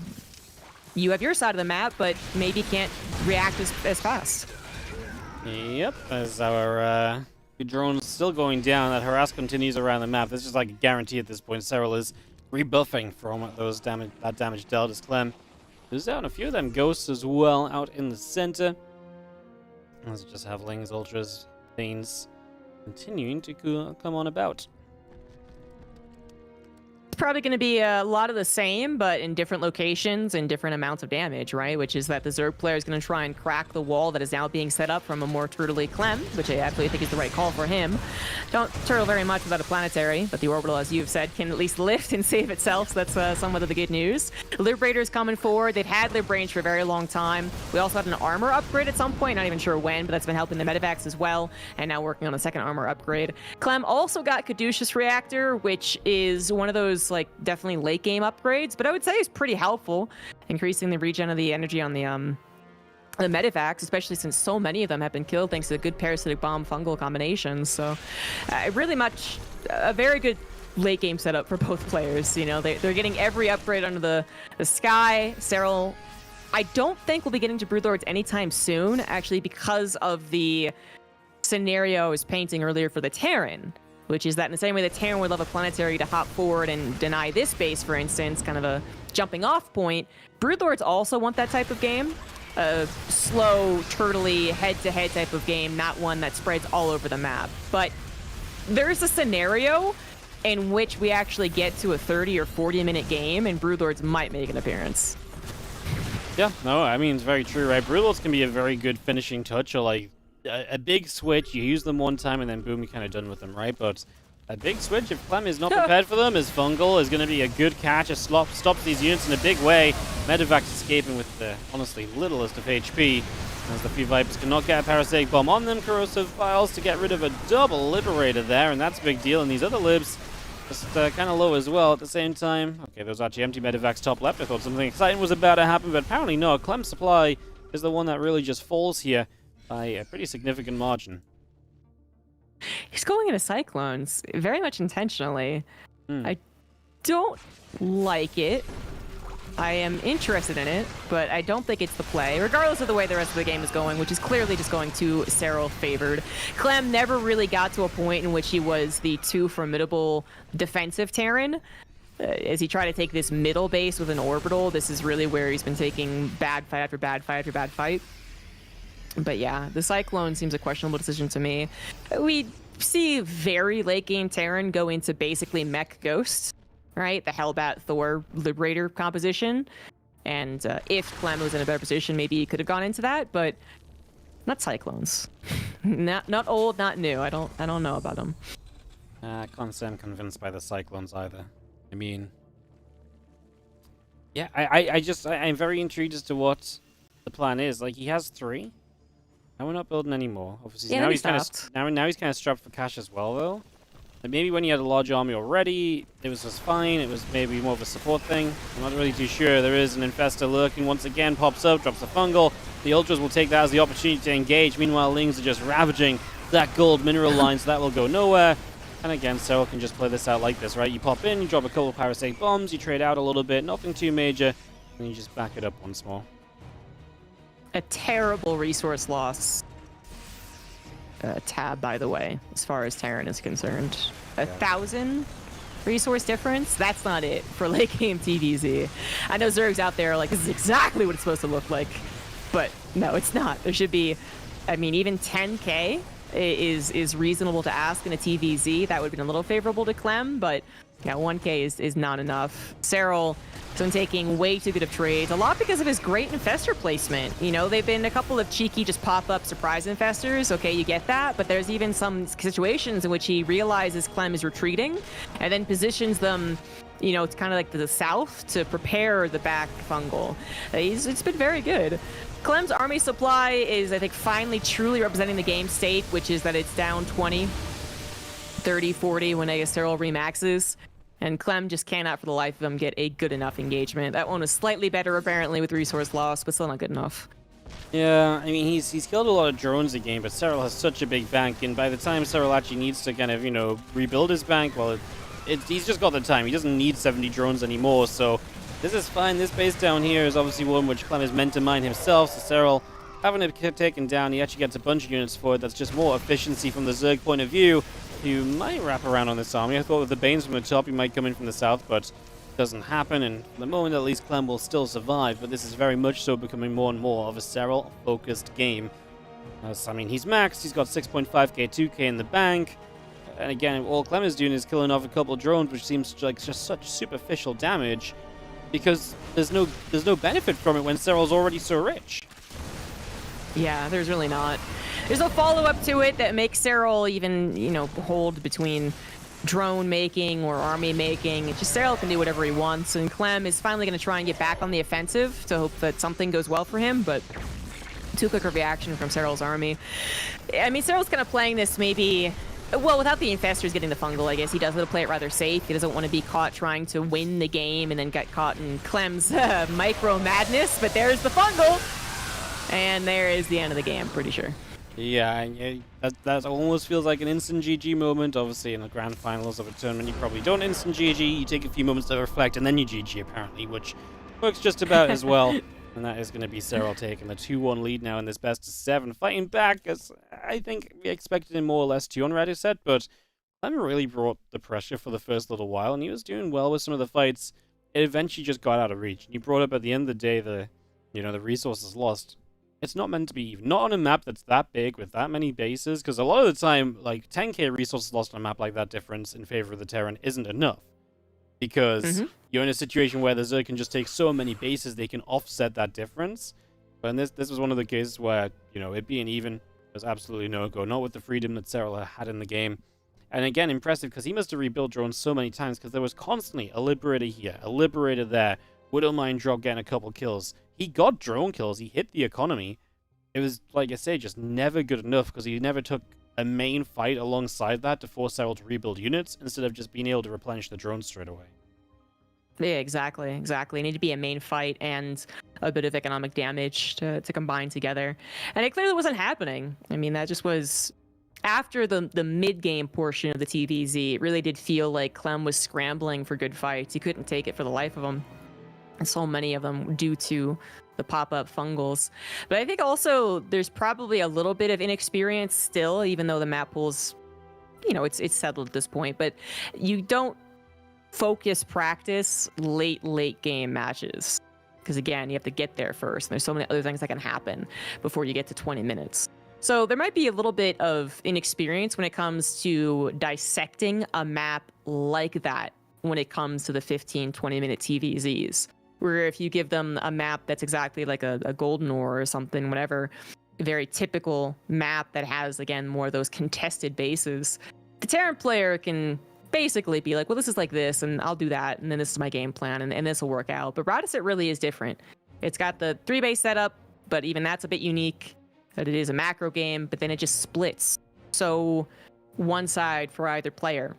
you have your side of the map, but maybe can't react as fast. Yep, as our drone's still going down, that harass continues around the map. This is like a guarantee at this point. Serral is rebuffing from that damage dealt as Clem is down a few of them ghosts as well out in the center. Let's just have Lings, Ultras, Thanes continuing to come on about. It's probably going to be a lot of the same, but in different locations and different amounts of damage, right? Which is that the Zerg player is going to try and crack the wall that is now being set up from a more turtley Clem, which I absolutely think is the right call for him. Don't turtle very much without a planetary, but the orbital, as you've said, can at least lift and save itself, so that's somewhat of the good news. Liberator's coming forward. They've had Lib range for a very long time. We also had an armor upgrade at some point, not even sure when, but that's been helping the medevacs as well, and now working on a second armor upgrade. Clem also got Caduceus Reactor, which is one of those like definitely late game upgrades, but I would say it's pretty helpful, increasing the regen of the energy on the medevacs, especially since so many of them have been killed thanks to the good parasitic bomb fungal combinations. So really much a very good late game setup for both players. You know, they're getting every upgrade under the sky. Serral, I don't think we'll be getting to Broodlords anytime soon, actually, because of the scenario I was painting earlier for the Terran, which is that in the same way that Terran would love a planetary to hop forward and deny this base, for instance, kind of a jumping off point, Broodlords also want that type of game. A slow, turtley, head-to-head type of game, not one that spreads all over the map. But there's a scenario in which we actually get to a 30 or 40-minute game, and Broodlords might make an appearance. Yeah, no, I mean, it's very true, right? Broodlords can be a very good finishing touch, or like a big switch, you use them one time and then boom, you're kind of done with them, right? But a big switch, if Clem is not prepared for them, as Fungal is going to be a good catch. It stops these units in a big way. Medevac's escaping with the, honestly, littlest of HP. As the few Vipers cannot get a Parasitic Bomb on them. Corrosive Files to get rid of a double Liberator there, and that's a big deal. And these other Libs just kind of low as well at the same time. Okay, those actually empty Medevacs top left. I thought something exciting was about to happen, but apparently no. Clem's supply is the one that really just falls here by a pretty significant margin. He's going into Cyclones, very much intentionally. I don't like it. I am interested in it, but I don't think it's the play, regardless of the way the rest of the game is going, which is clearly just going to Serral favored. Clem never really got to a point in which he was the too formidable defensive Terran. As he tried to take this middle base with an orbital, this is really where he's been taking bad fight after bad fight after bad fight. But yeah, the Cyclone seems a questionable decision to me. We see very late game Terran go into basically mech ghosts, right? The Hellbat Thor Liberator composition. And if Clem was in a better position, maybe he could have gone into that, but not Cyclones. not old, not new. I don't know about them. I can't say I'm convinced by the Cyclones either. I mean, yeah, I'm very intrigued as to what the plan is. Like, he has 3. Now we're not building anymore. Obviously, yeah, now he's kind of strapped for cash as well, though. And maybe when he had a large army already, it was just fine. It was maybe more of a support thing. I'm not really too sure. There is an Infestor lurking once again. Pops up, drops a Fungal. The Ultras will take that as the opportunity to engage. Meanwhile, Lings are just ravaging that gold mineral line, so that will go nowhere. And again, Serral can just play this out like this, right? You pop in, you drop a couple of Parasitic Bombs, you trade out a little bit, nothing too major, and you just back it up once more. A terrible resource loss tab, by the way, as far as Terran is concerned. 1,000 resource difference? That's not it for late game TVZ. I know Zerg's out there like, this is exactly what it's supposed to look like, but no, it's not. There should be, I mean, even 10k is reasonable to ask in a TVZ. That would have been a little favorable to Clem, but yeah, 1k is not enough. Serral has been taking way too good of trades, a lot because of his great Infestor placement. You know, they've been a couple of cheeky just pop-up surprise Infestors. Okay, you get that, but there's even some situations in which he realizes Clem is retreating and then positions them, you know, it's kind of like to the south to prepare the back Fungal. It's been very good. Clem's army supply is, I think, finally truly representing the game state, which is that it's down 20, 30, 40 when Serral remaxes. And Clem just cannot, for the life of him, get a good enough engagement. That one was slightly better, apparently, with resource loss, but still not good enough. Yeah, I mean, he's killed a lot of drones a game, but Serral has such a big bank, and by the time Serral actually needs to kind of, you know, rebuild his bank, well, he's just got the time. He doesn't need 70 drones anymore, so this is fine. This base down here is obviously one which Clem is meant to mine himself, so Serral having it taken down, he actually gets a bunch of units for it. That's just more efficiency from the Zerg point of view. You might wrap around on this army. I thought with the Banes from the top, he might come in from the south, but it doesn't happen, and for the moment at least Clem will still survive, but this is very much so becoming more and more of a Serral-focused game. I mean, he's maxed, he's got 6.5k, 2k in the bank, and again, all Clem is doing is killing off a couple of drones, which seems like just such superficial damage, because there's no benefit from it when Serral's already so rich. Yeah, there's really not. There's a follow-up to it that makes Serral even, you know, hold between drone making or army making. It's just Serral can do whatever he wants, and Clem is finally going to try and get back on the offensive to hope that something goes well for him, but too quick a reaction from Serral's army. I mean, Serral's kind of playing this maybe... Well, without the infestors getting the fungal, I guess he does want to play it rather safe. He doesn't want to be caught trying to win the game and then get caught in Clem's micro madness, but there's the fungal! And there is the end of the game, pretty sure. Yeah, that almost feels like an instant GG moment. Obviously, in the grand finals of a tournament, you probably don't instant GG. You take a few moments to reflect, and then you GG, apparently, which works just about as well. And that is going to be Serral taking the 2-1 lead now in this best-of-7. Fighting back, as I think we expected him more or less to on Reddit set, but Clem really brought the pressure for the first little while, and he was doing well with some of the fights. It eventually just got out of reach. And you brought up at the end of the day the resources lost. It's not meant to be even. Not on a map that's that big with that many bases, because a lot of the time, like 10k resources lost on a map like that difference in favor of the Terran isn't enough. Because you're in a situation where the Zerg can just take so many bases, they can offset that difference. But this was one of the cases where, you know, it being even was absolutely no go. Not with the freedom that Serral had in the game. And again, impressive, because he must have rebuilt drones so many times, because there was constantly a Liberator here, a Liberator there, Widowmine drop getting a couple kills. He got drone kills, he hit the economy. It was, like I say, just never good enough, because he never took a main fight alongside that to force Serral to rebuild units, instead of just being able to replenish the drones straight away. Yeah, exactly. It needed to be a main fight and a bit of economic damage to combine together. And it clearly wasn't happening. I mean, that just was... After the mid-game portion of the TVZ, it really did feel like Clem was scrambling for good fights. He couldn't take it for the life of him. And so many of them due to the pop-up fungals. But I think also there's probably a little bit of inexperience still, even though the map pool's, you know, it's settled at this point. But you don't focus practice late game matches. Because again, you have to get there first. And there's so many other things that can happen before you get to 20 minutes. So there might be a little bit of inexperience when it comes to dissecting a map like that when it comes to the 15-20 minute TVZs. Where if you give them a map that's exactly like a Golden Ore or something, whatever, a very typical map that has, again, more of those contested bases, the Terran player can basically be like, well, this is like this, and I'll do that, and then this is my game plan, and this will work out. But Radicet really is different. It's got the 3-base setup, but even that's a bit unique. That it is a macro game, but then it just splits. So one side for either player.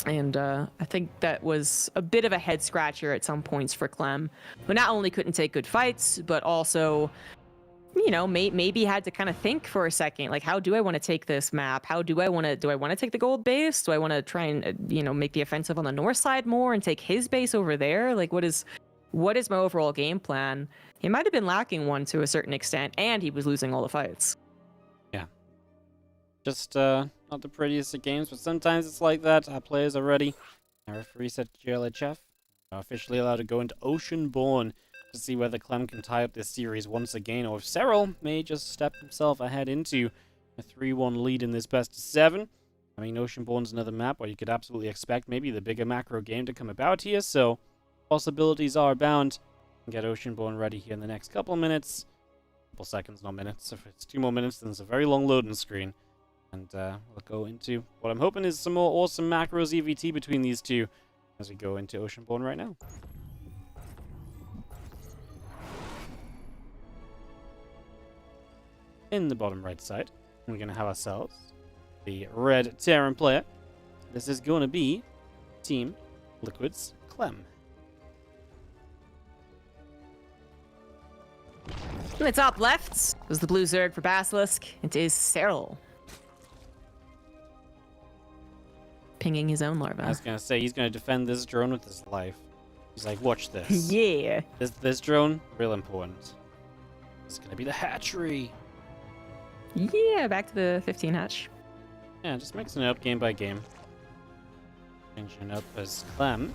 And I think that was a bit of a head scratcher at some points for Clem, who not only couldn't take good fights, but also, you know, maybe had to kind of think for a second, like, how do I want to take this map? How do I want to take the gold base? Do I want to try and, you know, make the offensive on the north side more and take his base over there? Like, what is my overall game plan? He might have been lacking one to a certain extent, and he was losing all the fights. Yeah. Just not the prettiest of games, but sometimes it's like that. Our players are ready. Our referee set GLHF. Now officially allowed to go into Oceanborn to see whether Clem can tie up this series once again, or if Serral may just step himself ahead into a 3-1 lead in this best-of-7. I mean, Oceanborn's another map where you could absolutely expect maybe the bigger macro game to come about here, so possibilities are abound. Get Oceanborn ready here in the next couple of minutes. Couple seconds, not minutes. If it's 2 more minutes, then it's a very long loading screen. And we'll go into what I'm hoping is some more awesome macros EVT between these two as we go into Oceanborn right now. In the bottom right side, we're going to have ourselves the red Terran player. This is going to be Team Liquid's Clem. In the top left was the blue Zerg for Basilisk. It is Serral. pinging his own I larva. was gonna say, he's gonna defend this drone with his life. He's like, watch this. Yeah. This drone, real important. It's gonna be the hatchery. Yeah, back to the 15 hatch. Yeah, just mixing it up game by game. Changing up as Clem,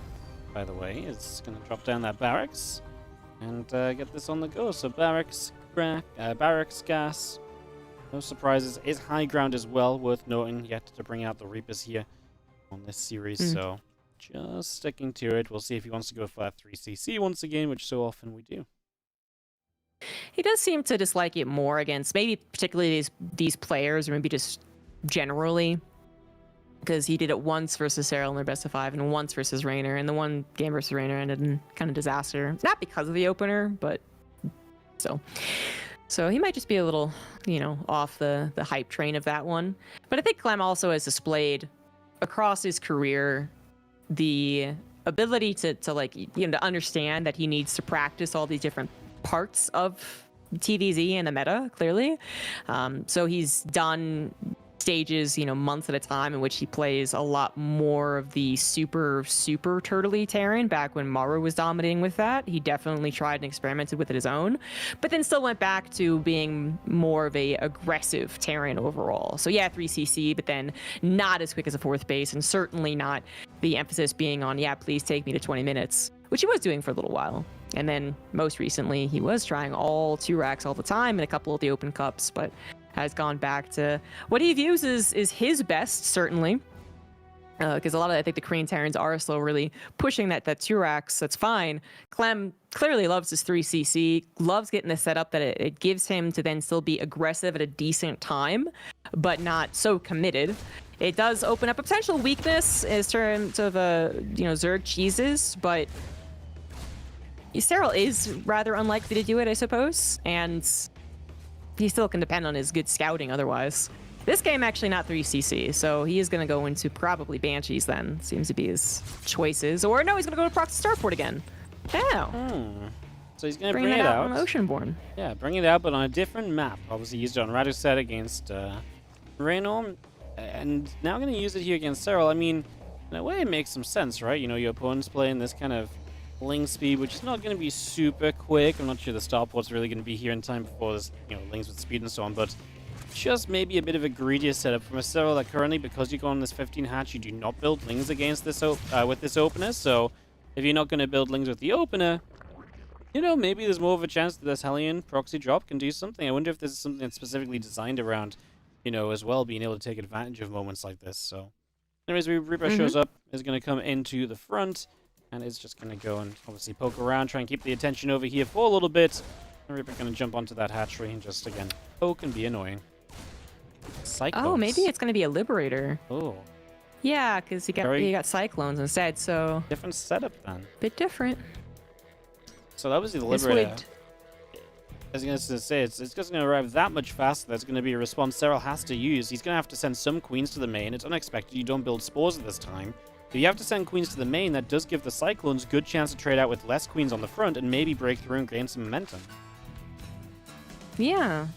by the way, is gonna drop down that barracks and get this on the go. So barracks, barracks, gas. No surprises. Is high ground as well, worth noting. Yet to bring out the Reapers here on this series. So just sticking to it. We'll see if he wants to go for that 3cc once again, which so often we do. He does seem to dislike it more against maybe particularly these players, or maybe just generally, because he did it once versus Serral in their best of 5 and once versus Raynor, and the one game versus Raynor ended in kind of disaster. Not because of the opener, but so he might just be a little, off the hype train of that one. But I think Clem also has displayed across his career the ability to to understand that he needs to practice all these different parts of TVZ and the meta, clearly. So he's done stages, months at a time, in which he plays a lot more of the super turtley Terran. Back when Maru was dominating with that, he definitely tried and experimented with it his own, but then still went back to being more of a aggressive Terran overall. So yeah, 3cc, but then not as quick as a 4th base, and certainly not the emphasis being on, yeah, please take me to 20 minutes, which he was doing for a little while. And then most recently, he was trying all 2 racks all the time in a couple of the open cups, but has gone back to what he views is his best, certainly. Because a lot of, I think, the Korean Terrans are still really pushing that 2 racks. That's fine. Clem clearly loves his 3cc, loves getting the setup that it gives him to then still be aggressive at a decent time, but not so committed. It does open up a potential weakness in terms of Zerg cheeses, but Serral is rather unlikely to do it, I suppose, and he still can depend on his good scouting otherwise. This game actually not 3cc, so he is going to go into probably Banshees then, seems to be his choices. Or no, he's going to go to Proxy Starport again. Yeah. So he's going to bring it out out on Oceanborn. Yeah, bring it out, but on a different map. Obviously used it on Raduset against Raynor, and now going to use it here against Serral. I mean, in a way it makes some sense, right? Your opponent's playing this kind of Ling speed, which is not going to be super quick. I'm not sure the starport's really going to be here in time before this, Lings with speed and so on, but just maybe a bit of a greedier setup from a Serral that currently, because you go on this 15 hatch, you do not build Lings against this with this opener. So if you're not going to build Lings with the opener, maybe there's more of a chance that this Hellion proxy drop can do something. I wonder if this is something that's specifically designed around, as well, being able to take advantage of moments like this. So anyways, Reaper shows up, is going to come into the front, and is just going to go and obviously poke around, try and keep the attention over here for a little bit. And Reaper going to jump onto that hatchery and just, again, poke and be annoying. Cyclones. Oh, maybe it's going to be a Liberator. Oh. Yeah, because he got Cyclones instead, so Different setup then. bit different. So that was the This Liberator. would- I was going to say, it's just going to arrive that much faster. That's going to be a response Serral has to use. He's going to have to send some queens to the main. It's unexpected. You don't build spores at this time. If you have to send queens to the main, that does give the Cyclones good chance to trade out with less queens on the front and maybe break through and gain some momentum. Yeah.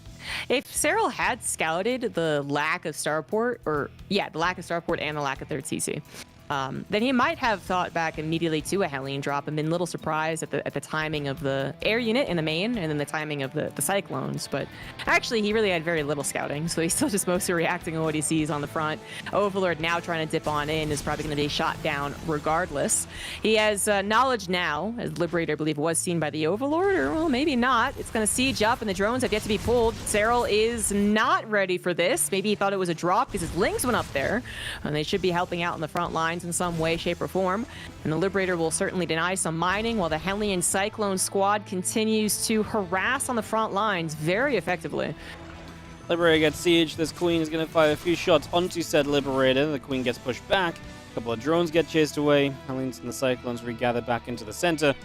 If Serral had scouted the lack of Starport, the lack of Starport and the lack of 3rd CC, then he might have thought back immediately to a Hellion drop and been a little surprised at the timing of the air unit in the main and then the timing of the Cyclones. But actually, he really had very little scouting, so he's still just mostly reacting on what he sees on the front. Overlord now trying to dip on in is probably going to be shot down regardless. He has knowledge now, as Liberator, I believe, was seen by the Overlord, or well, maybe not. It's going to siege up, and the drones have yet to be pulled. Serral is not ready for this. Maybe he thought it was a drop because his Lings went up there, and they should be helping out in the front lines in some way, shape, or form. And the Liberator will certainly deny some mining while the Hellion Cyclone squad continues to harass on the front lines very effectively. Liberator gets sieged. This queen is going to fire a few shots onto said Liberator. The queen gets pushed back. A couple of drones get chased away. Hellions and the Cyclones regather back into the center,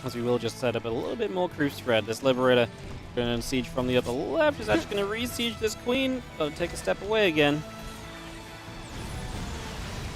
as we will just set up a little bit more crew spread. This Liberator going to siege from the upper left is actually going to re-siege this queen. Got to take a step away again.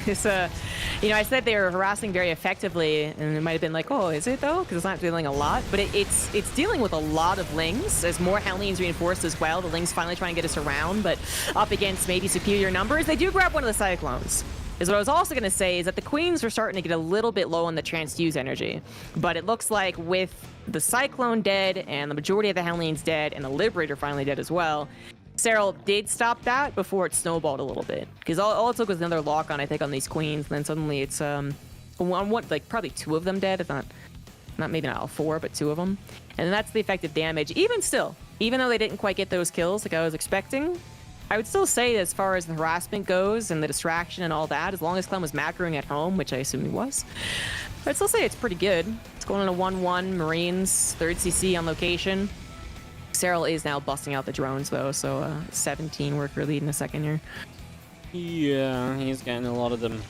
It's, I said they were harassing very effectively, and it might have been like, oh, is it though? Because it's not dealing a lot, but it's dealing with a lot of Lings. As more Hellions reinforced as well, the Lings finally trying to get us around, but up against maybe superior numbers. They do grab one of the Cyclones. is what I was also going to say is that the Queens are starting to get a little bit low on the transfuse energy. But it looks like with the Cyclone dead and the majority of the Hellions dead and the Liberator finally dead as well, Serral did stop that before it snowballed a little bit. Because all it took was another lock on, I think, on these Queens. And then suddenly it's like probably 2 of them dead, if not maybe not all 4, but 2 of them. And that's the effective damage. Even still, even though they didn't quite get those kills like I was expecting, I would still say as far as the harassment goes and the distraction and all that, as long as Clem was macroing at home, which I assume he was, I'd still say it's pretty good. It's going on a 1-1, Marines, 3rd CC on location. Serral is now busting out the drones though, so 17 worker lead in the second here. Yeah, he's getting a lot of them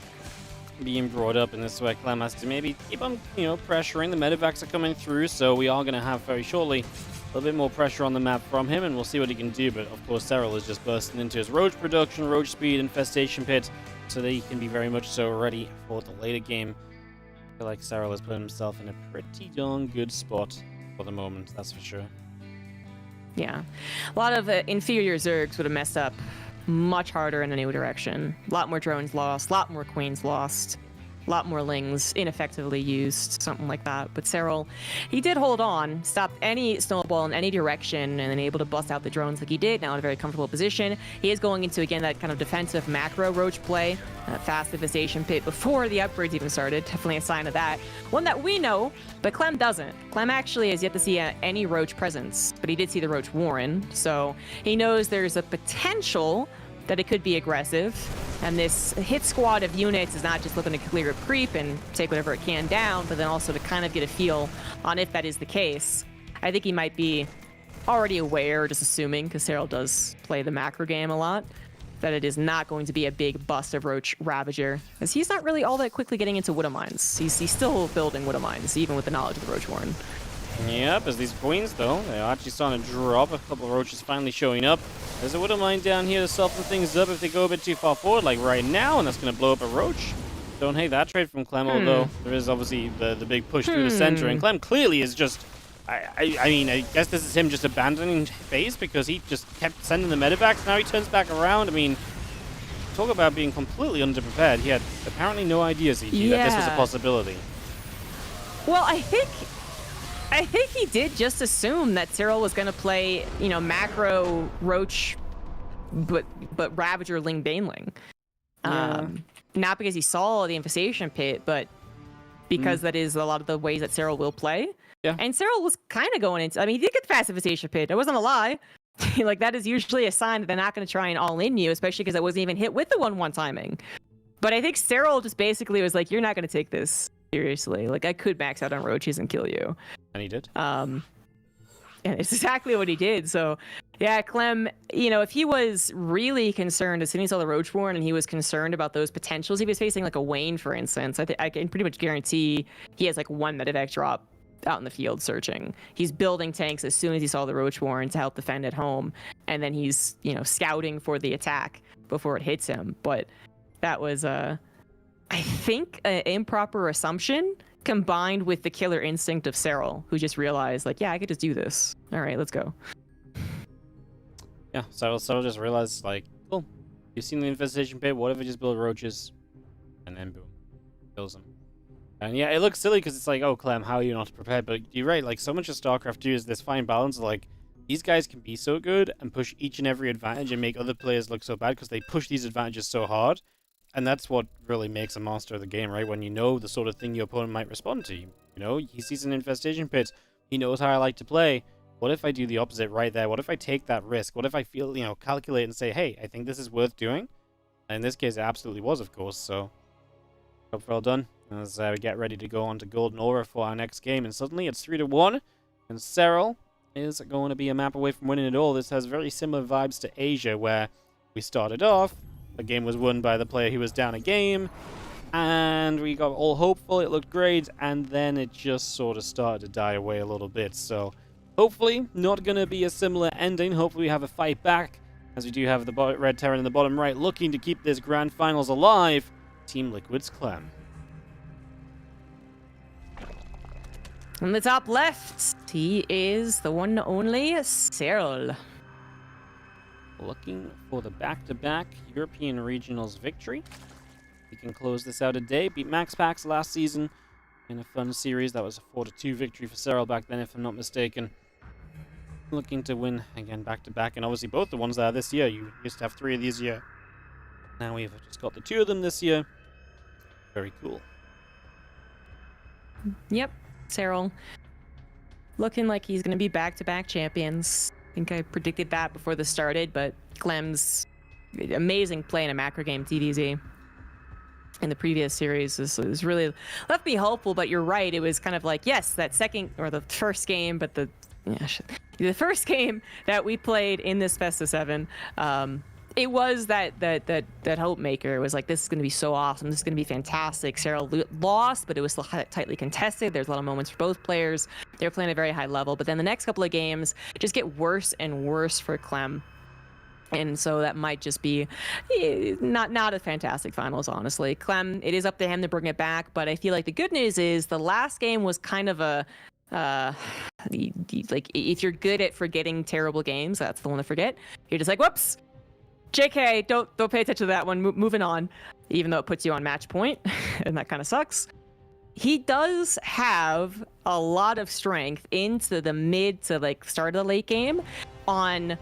being brought up in this way. Clem has to maybe keep on, pressuring. The medevacs are coming through, so we are going to have very shortly a little bit more pressure on the map from him, and we'll see what he can do. But of course, Serral is just bursting into his roach production, roach speed, infestation pit, so that he can be very much so ready for the later game. I feel like Serral has put himself in a pretty darn good spot for the moment, that's for sure. Yeah, a lot of inferior Zergs would have messed up much harder in a new direction. A lot more drones lost, a lot more Queens lost, a lot more Lings ineffectively used, something like that. But Serral, he did hold on, stopped any snowball in any direction, and then able to bust out the drones like he did, now in a very comfortable position. He is going into, again, that kind of defensive macro roach play, fast infestation pit before the upgrades even started. Definitely a sign of that. One that we know, but Clem doesn't. Clem actually has yet to see any roach presence, but he did see the roach warren, so he knows there's a potential that it could be aggressive, and this hit squad of units is not just looking to clear a creep and take whatever it can down, but then also to kind of get a feel on if that is the case. I think he might be already aware, just assuming, because Serral does play the macro game a lot, that it is not going to be a big bust of Roach Ravager, as he's not really all that quickly getting into Widow Mines. He's still building Widow Mines, even with the knowledge of the Roach Warren. Yep, as these Queens, though, they're actually starting to drop. A couple of Roaches finally showing up. There's a Widow Mine down here to soften things up if they go a bit too far forward, like right now, and that's going to blow up a Roach. Don't hate that trade from Clem, although there is obviously the big push through the center, and Clem clearly is just... I mean, I guess this is him just abandoning base because he just kept sending the medevacs. Now he turns back around. I mean, talk about being completely underprepared. He had apparently no idea, CG, that this was a possibility. Well, I think he did just assume that Serral was going to play, macro Roach, but Ravager Ling Baneling. Not because he saw the infestation pit, but because that is a lot of the ways that Serral will play. Yeah. And Serral was kind of going into, I mean, he did get the fast infestation pit. It wasn't a lie. Like, that is usually a sign that they're not going to try and all-in you, especially because it wasn't even hit with the 1-1 timing. But I think Serral just basically was like, you're not going to take this seriously. Like, I could max out on Roaches and kill you. And he did. And it's exactly what he did. So, yeah, Clem, if he was really concerned as soon as he saw the Roach Warren and he was concerned about those potentials, he was facing like a Wayne, for instance, I can pretty much guarantee he has like 1 medevac drop out in the field searching. He's building tanks as soon as he saw the Roach Warren to help defend at home, and then he's, scouting for the attack before it hits him. But that was, I think, an improper assumption combined with the killer instinct of Serral, who just realized, like, yeah, I could just do this. All right, let's go. Yeah, Serral just realized, like, cool, you've seen the infestation pit, what if I just build Roaches? And then boom, kills him. And yeah, it looks silly because it's like, oh, Clem, how are you not prepared? But you're right, like, so much of StarCraft 2 is this fine balance of, like, these guys can be so good and push each and every advantage and make other players look so bad because they push these advantages so hard. And that's what really makes a master of the game, right? When you know the sort of thing your opponent might respond to. He sees an infestation pit. He knows how I like to play. What if I do the opposite right there? What if I take that risk? What if I feel, calculate and say, hey, I think this is worth doing? And in this case, it absolutely was, of course. So, job well done. As we get ready to go on to Golden Aura for our next game. And suddenly it's 3-1. And Serral is going to be a map away from winning it all. This has very similar vibes to Asia, where we started off. The game was won by the player who was down a game, and we got all hopeful, it looked great, and then it just sort of started to die away a little bit. So hopefully not going to be a similar ending. Hopefully we have a fight back, as we do have the Red Terran in the bottom right looking to keep this grand finals alive. Team Liquid's Clem. On the top left, he is the one and only Serral. Looking for the back-to-back European Regionals victory. he can close this out today. Beat Max Pax last season in a fun series. That was a 4-2 victory for Serral back then, if I'm not mistaken. Looking to win again back-to-back, and obviously both the ones that are this year. You used to have 3 of these year. Now we've just got the 2 of them this year. Very cool. Yep, Serral looking like he's going to be back-to-back champions. I think I predicted that before this started, but Clem's amazing play in a macro game, TDZ, in the previous series is really left me hopeful. But you're right, it was kind of like, yes, that second or the first game, but the first game that we played in this Best of 7, it was that hope maker. It was like, this is going to be so awesome. This is going to be fantastic. Serral lost, but it was still tightly contested. There's a lot of moments for both players. They're playing at a very high level. But then the next couple of games just get worse and worse for Clem. And so that might just be not a fantastic finals, honestly. Clem, it is up to him to bring it back. But I feel like the good news is the last game was kind of a... like, if you're good at forgetting terrible games, that's the one to forget. You're just like, whoops, JK, don't pay attention to that one. Moving on, even though it puts you on match point, and that kind of sucks. He does have a lot of strength into the mid to like start of the late game on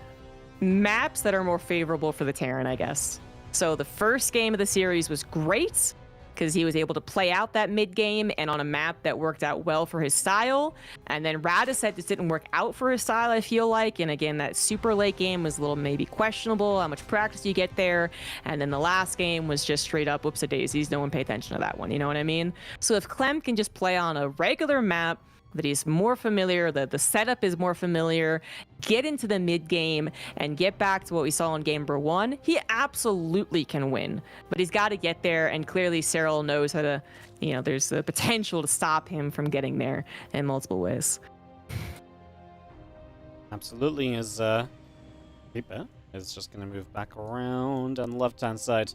maps that are more favorable for the Terran, I guess. So the first game of the series was great, because he was able to play out that mid game and on a map that worked out well for his style. And then Radicet just didn't work out for his style, I feel like. And again, that super late game was a little maybe questionable, how much practice you get there. And then the last game was just straight up whoops-a-daisies. No one paid attention to that one, you know what I mean? So if Clem can just play on a regular map that he's more familiar, the setup is more familiar, get into the mid game and get back to what we saw in game number 1, he absolutely can win. But he's got to get there, and clearly Serral knows how to, there's the potential to stop him from getting there in multiple ways. Absolutely, as Reaper is just going to move back around on the left-hand side.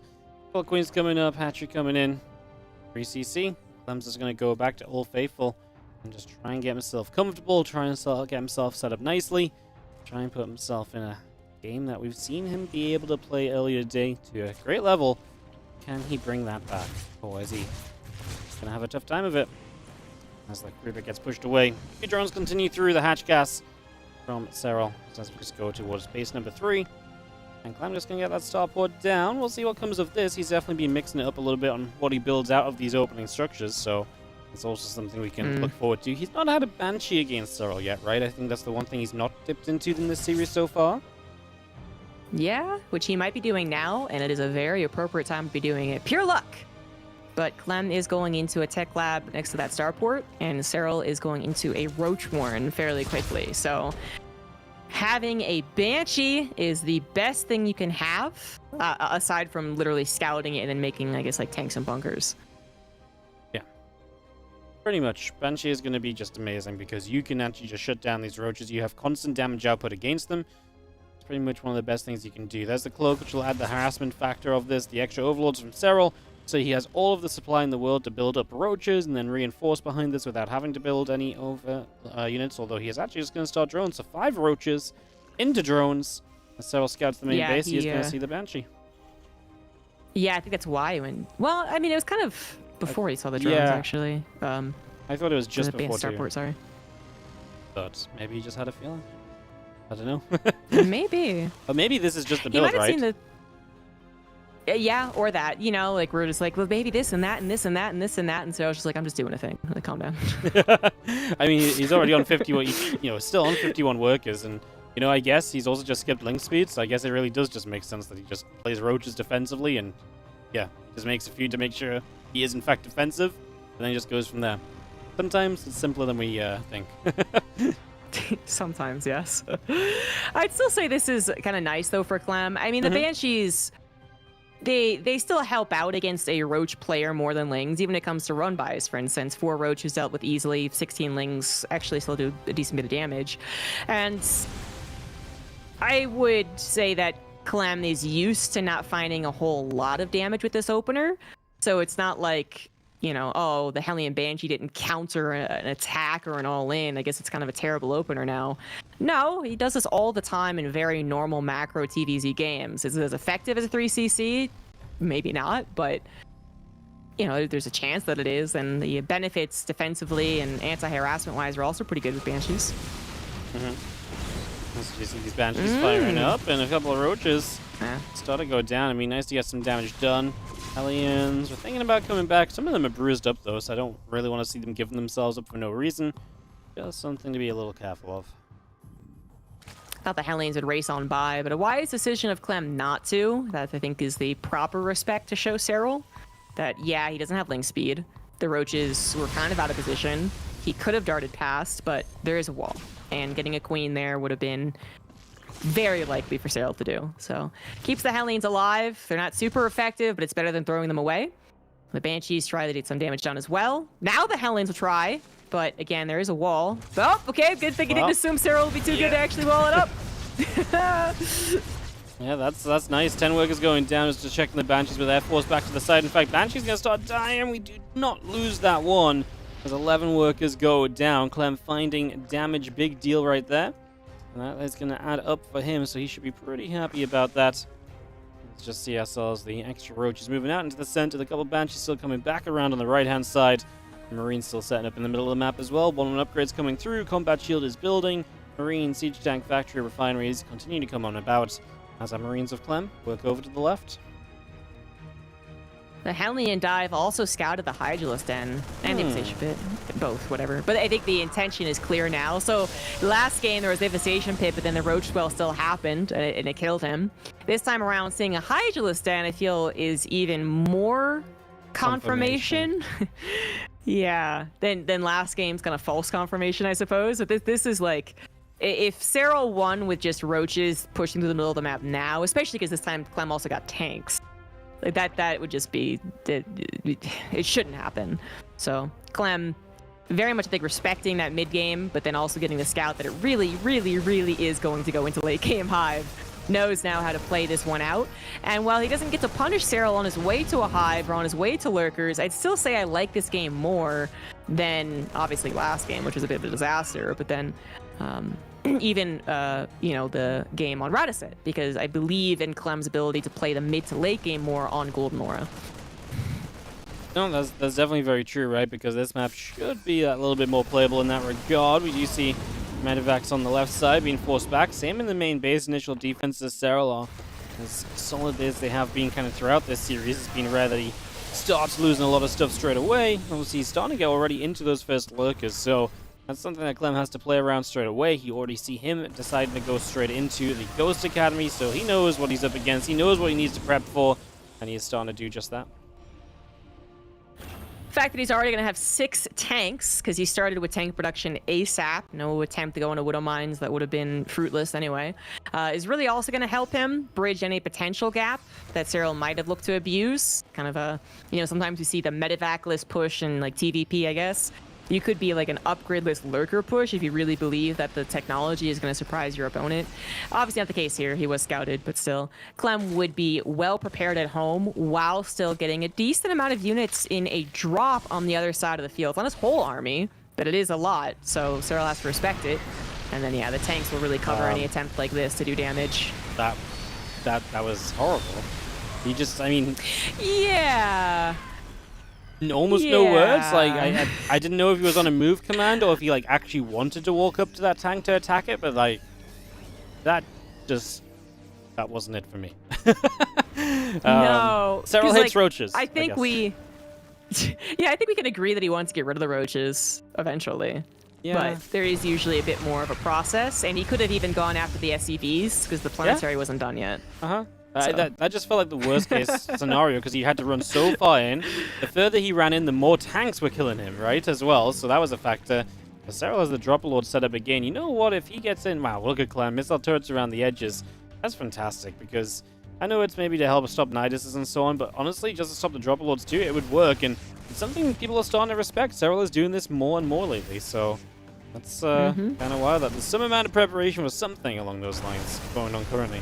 Well, Queen's coming up, Hatchery coming in. 3CC. Clem's just going to go back to Old Faithful and just try and get himself comfortable, try and get himself set up nicely, try and put himself in a game that we've seen him be able to play earlier today to a great level. Can he bring that back? Or is he going to have a tough time of it? As the Creeper gets pushed away. The drones continue through the hatch gas from Serral. So let's just go towards base number 3. And Clem just going to get that starport down. We'll see what comes of this. He's definitely been mixing it up a little bit on what he builds out of these opening structures, so it's also something we can look forward to. He's not had a Banshee against Serral yet, right? I think that's the one thing he's not dipped into in this series so far. Yeah, which he might be doing now, and it is a very appropriate time to be doing it. Pure luck! But Clem is going into a tech lab next to that starport, and Serral is going into a Roach Warren fairly quickly. So having a Banshee is the best thing you can have, aside from literally scouting it and then making, I guess, like tanks and bunkers. Pretty much. Banshee is going to be just amazing because you can actually just shut down these roaches. You have constant damage output against them. It's pretty much one of the best things you can do. There's the cloak, which will add the harassment factor of this, the extra overlords from Serral. So he has all of the supply in the world to build up roaches and then reinforce behind this without having to build any over units, although he is actually just going to start drones. So 5 roaches into drones. As Serral scouts the main base, he is going to see the Banshee. Yeah, I think that's why. Well, I mean, it was kind of before he saw the drones, actually. I thought it was just before starport, sorry. But maybe he just had a feeling. I don't know. Maybe. But maybe this is just the He build, might have right? seen the... Yeah, or that. Like, we're just like, well, maybe this and that and this and that and this and that. And so I was just like, I'm just doing a thing. Like, calm down. I mean, he's already on 51, still on 51 workers. And, I guess he's also just skipped link speed. So I guess it really does just make sense that he just plays roaches defensively and, just makes a few to make sure he is, in fact, defensive. And then he just goes from there. Sometimes it's simpler than we think. Sometimes, yes. I'd still say this is kind of nice, though, for Clem. I mean, the Banshees, they still help out against a Roach player more than Lings, even when it comes to run-bys, for instance. 4 Roaches dealt with easily, 16 Lings actually still do a decent bit of damage. And I would say that Clem is used to not finding a whole lot of damage with this opener. So it's not like, the Hellion Banshee didn't counter an attack or an all-in. I guess it's kind of a terrible opener now. No, he does this all the time in very normal macro TVZ games. Is it as effective as a 3CC? Maybe not, but there's a chance that it is, and the benefits defensively and anti-harassment wise are also pretty good with Banshees. So you see these Banshees firing up, and a couple of roaches start to go down. I mean, nice to get some damage done. Hellions are thinking about coming back. Some of them are bruised up, though, so I don't really want to see them giving themselves up for no reason. Just something to be a little careful of. Thought the Hellions would race on by, but a wise decision of Clem not to. That I think is the proper respect to show Serral. That, yeah, he doesn't have link speed. The roaches were kind of out of position. He could have darted past, but there is a wall. And getting a queen there would have been very likely for Serral to do. So keeps the Hellions alive. They're not super effective, but it's better than throwing them away. The Banshees try to get some damage done as well. Now the Hellions will try, but again, there is a wall. Oh, okay, good thing you didn't assume Serral would be too good to actually wall it up. Yeah, that's nice. 10 workers going down. Just checking the Banshees with Air Force back to the side. In fact, Banshee's going to start dying. We do not lose that one. As 11 workers go down. Clem finding damage. Big deal right there. And that is going to add up for him, so he should be pretty happy about that. Let's just see ourselves. The extra roaches moving out into the center. The couple Banshees still coming back around on the right-hand side. Marine still setting up in the middle of the map as well. 1-1 upgrades coming through. Combat shield is building. Marine, siege tank, factory, refineries continue to come on about. As our Marines of Clem work over to the left. The Hellion dive also scouted the Hydralisk Den and the Devastation Pit. Both, whatever. But I think the intention is clear now. So last game there was the Devastation Pit, but then the Roach Swell still happened and it killed him. This time around, seeing a Hydralisk Den, I feel, is even more confirmation. Yeah, then last game's kind of false confirmation, I suppose. But this is like, if Serral won with just roaches pushing through the middle of the map now, especially because this time Clem also got tanks, like that would just be, it shouldn't happen. So Clem, very much I think respecting that mid game, but then also getting the scout that it really, really, really is going to go into late game Hive. Knows now how to play this one out. And while he doesn't get to punish Serral on his way to a Hive or on his way to Lurkers, I'd still say I like this game more than obviously last game, which was a bit of a disaster. But then even the game on Radicet, because I believe in Clem's ability to play the mid to late game more on Golden Aura. No, that's definitely very true, right? Because this map should be a little bit more playable in that regard. We do see Medivacs on the left side being forced back. Same in the main base. Initial defense as Serral are as solid as they have been kind of throughout this series. It's been rare that he starts losing a lot of stuff straight away. Obviously, he's starting to get already into those first lurkers, so that's something that Clem has to play around straight away. You already see him deciding to go straight into the Ghost Academy, so he knows what he's up against. He knows what he needs to prep for, and he is starting to do just that. The fact that he's already going to have 6 tanks, because he started with tank production ASAP, no attempt to go into Widow Mines, that would have been fruitless anyway, is really also going to help him bridge any potential gap that Serral might have looked to abuse. Kind of a, sometimes you see the Medivac list push and like TVP, I guess. You could be like an upgrade list lurker push if you really believe that the technology is going to surprise your opponent. Obviously not the case here. He was scouted, but still, Clem would be well prepared at home while still getting a decent amount of units in a drop on the other side of the field. It's not his whole army, but it is a lot, so Serral has to respect it. And then, yeah, the tanks will really cover any attempt like this to do damage. That was horrible. He just, Yeah. Almost no words. Like I didn't know if he was on a move command or if he like actually wanted to walk up to that tank to attack it, but like that wasn't it for me. No, Serral hates roaches. I think we can agree that he wants to get rid of the roaches eventually. Yeah. But there is usually a bit more of a process, and he could have even gone after the SCVs because the planetary wasn't done yet. So. That just felt like the worst case scenario because he had to run so far in. The further he ran in, the more tanks were killing him, right, as well. So that was a factor. But Serral has the Dropper Lord set up again. You know what? If he gets in, wow, look at Clem. Missile turrets around the edges. That's fantastic because I know it's maybe to help stop Niduses and so on, but honestly, just to stop the Dropper Lords too, it would work. And it's something people are starting to respect. Serral is doing this more and more lately, so that's kind of wild that there's some amount of preparation for something along those lines going on currently.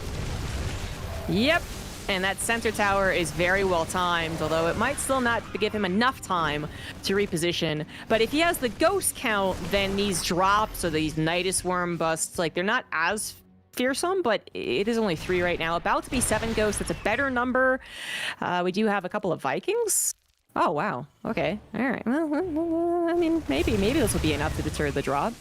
Yep, and that center tower is very well timed, although it might still not give him enough time to reposition. But if he has the ghost count, then these drops or these Nidus Worm busts, like, they're not as fearsome, but it is only 3 right now. About to be 7 ghosts. That's a better number. We do have a couple of Vikings Oh, wow. Okay. All right. Well, I mean, maybe this will be enough to deter the drop.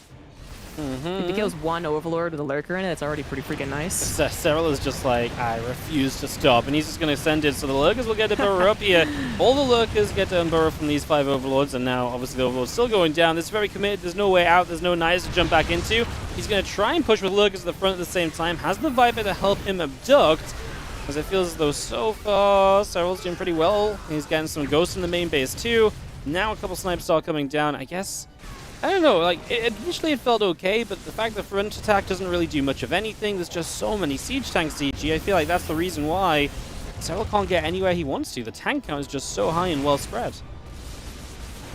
If it kills one Overlord with a Lurker in it, it's already pretty freaking nice. Serral is just like, I refuse to stop, and he's just going to send it, so the Lurkers will get to burrow up here. All the Lurkers get to unburrow from these 5 Overlords, and now, obviously, the Overlord's still going down. This is very committed. There's no way out. There's no Knights to jump back into. He's going to try and push with Lurkers at the front at the same time. Has the Viper to help him abduct, as it feels as though so far, Serral's doing pretty well. He's getting some Ghosts in the main base, too. Now a couple snipes start coming down. I guess... I don't know, like, initially it felt okay, but the fact that front attack doesn't really do much of anything, there's just so many siege tanks CG, I feel like that's the reason why Serral can't get anywhere he wants to. The tank count is just so high and well spread.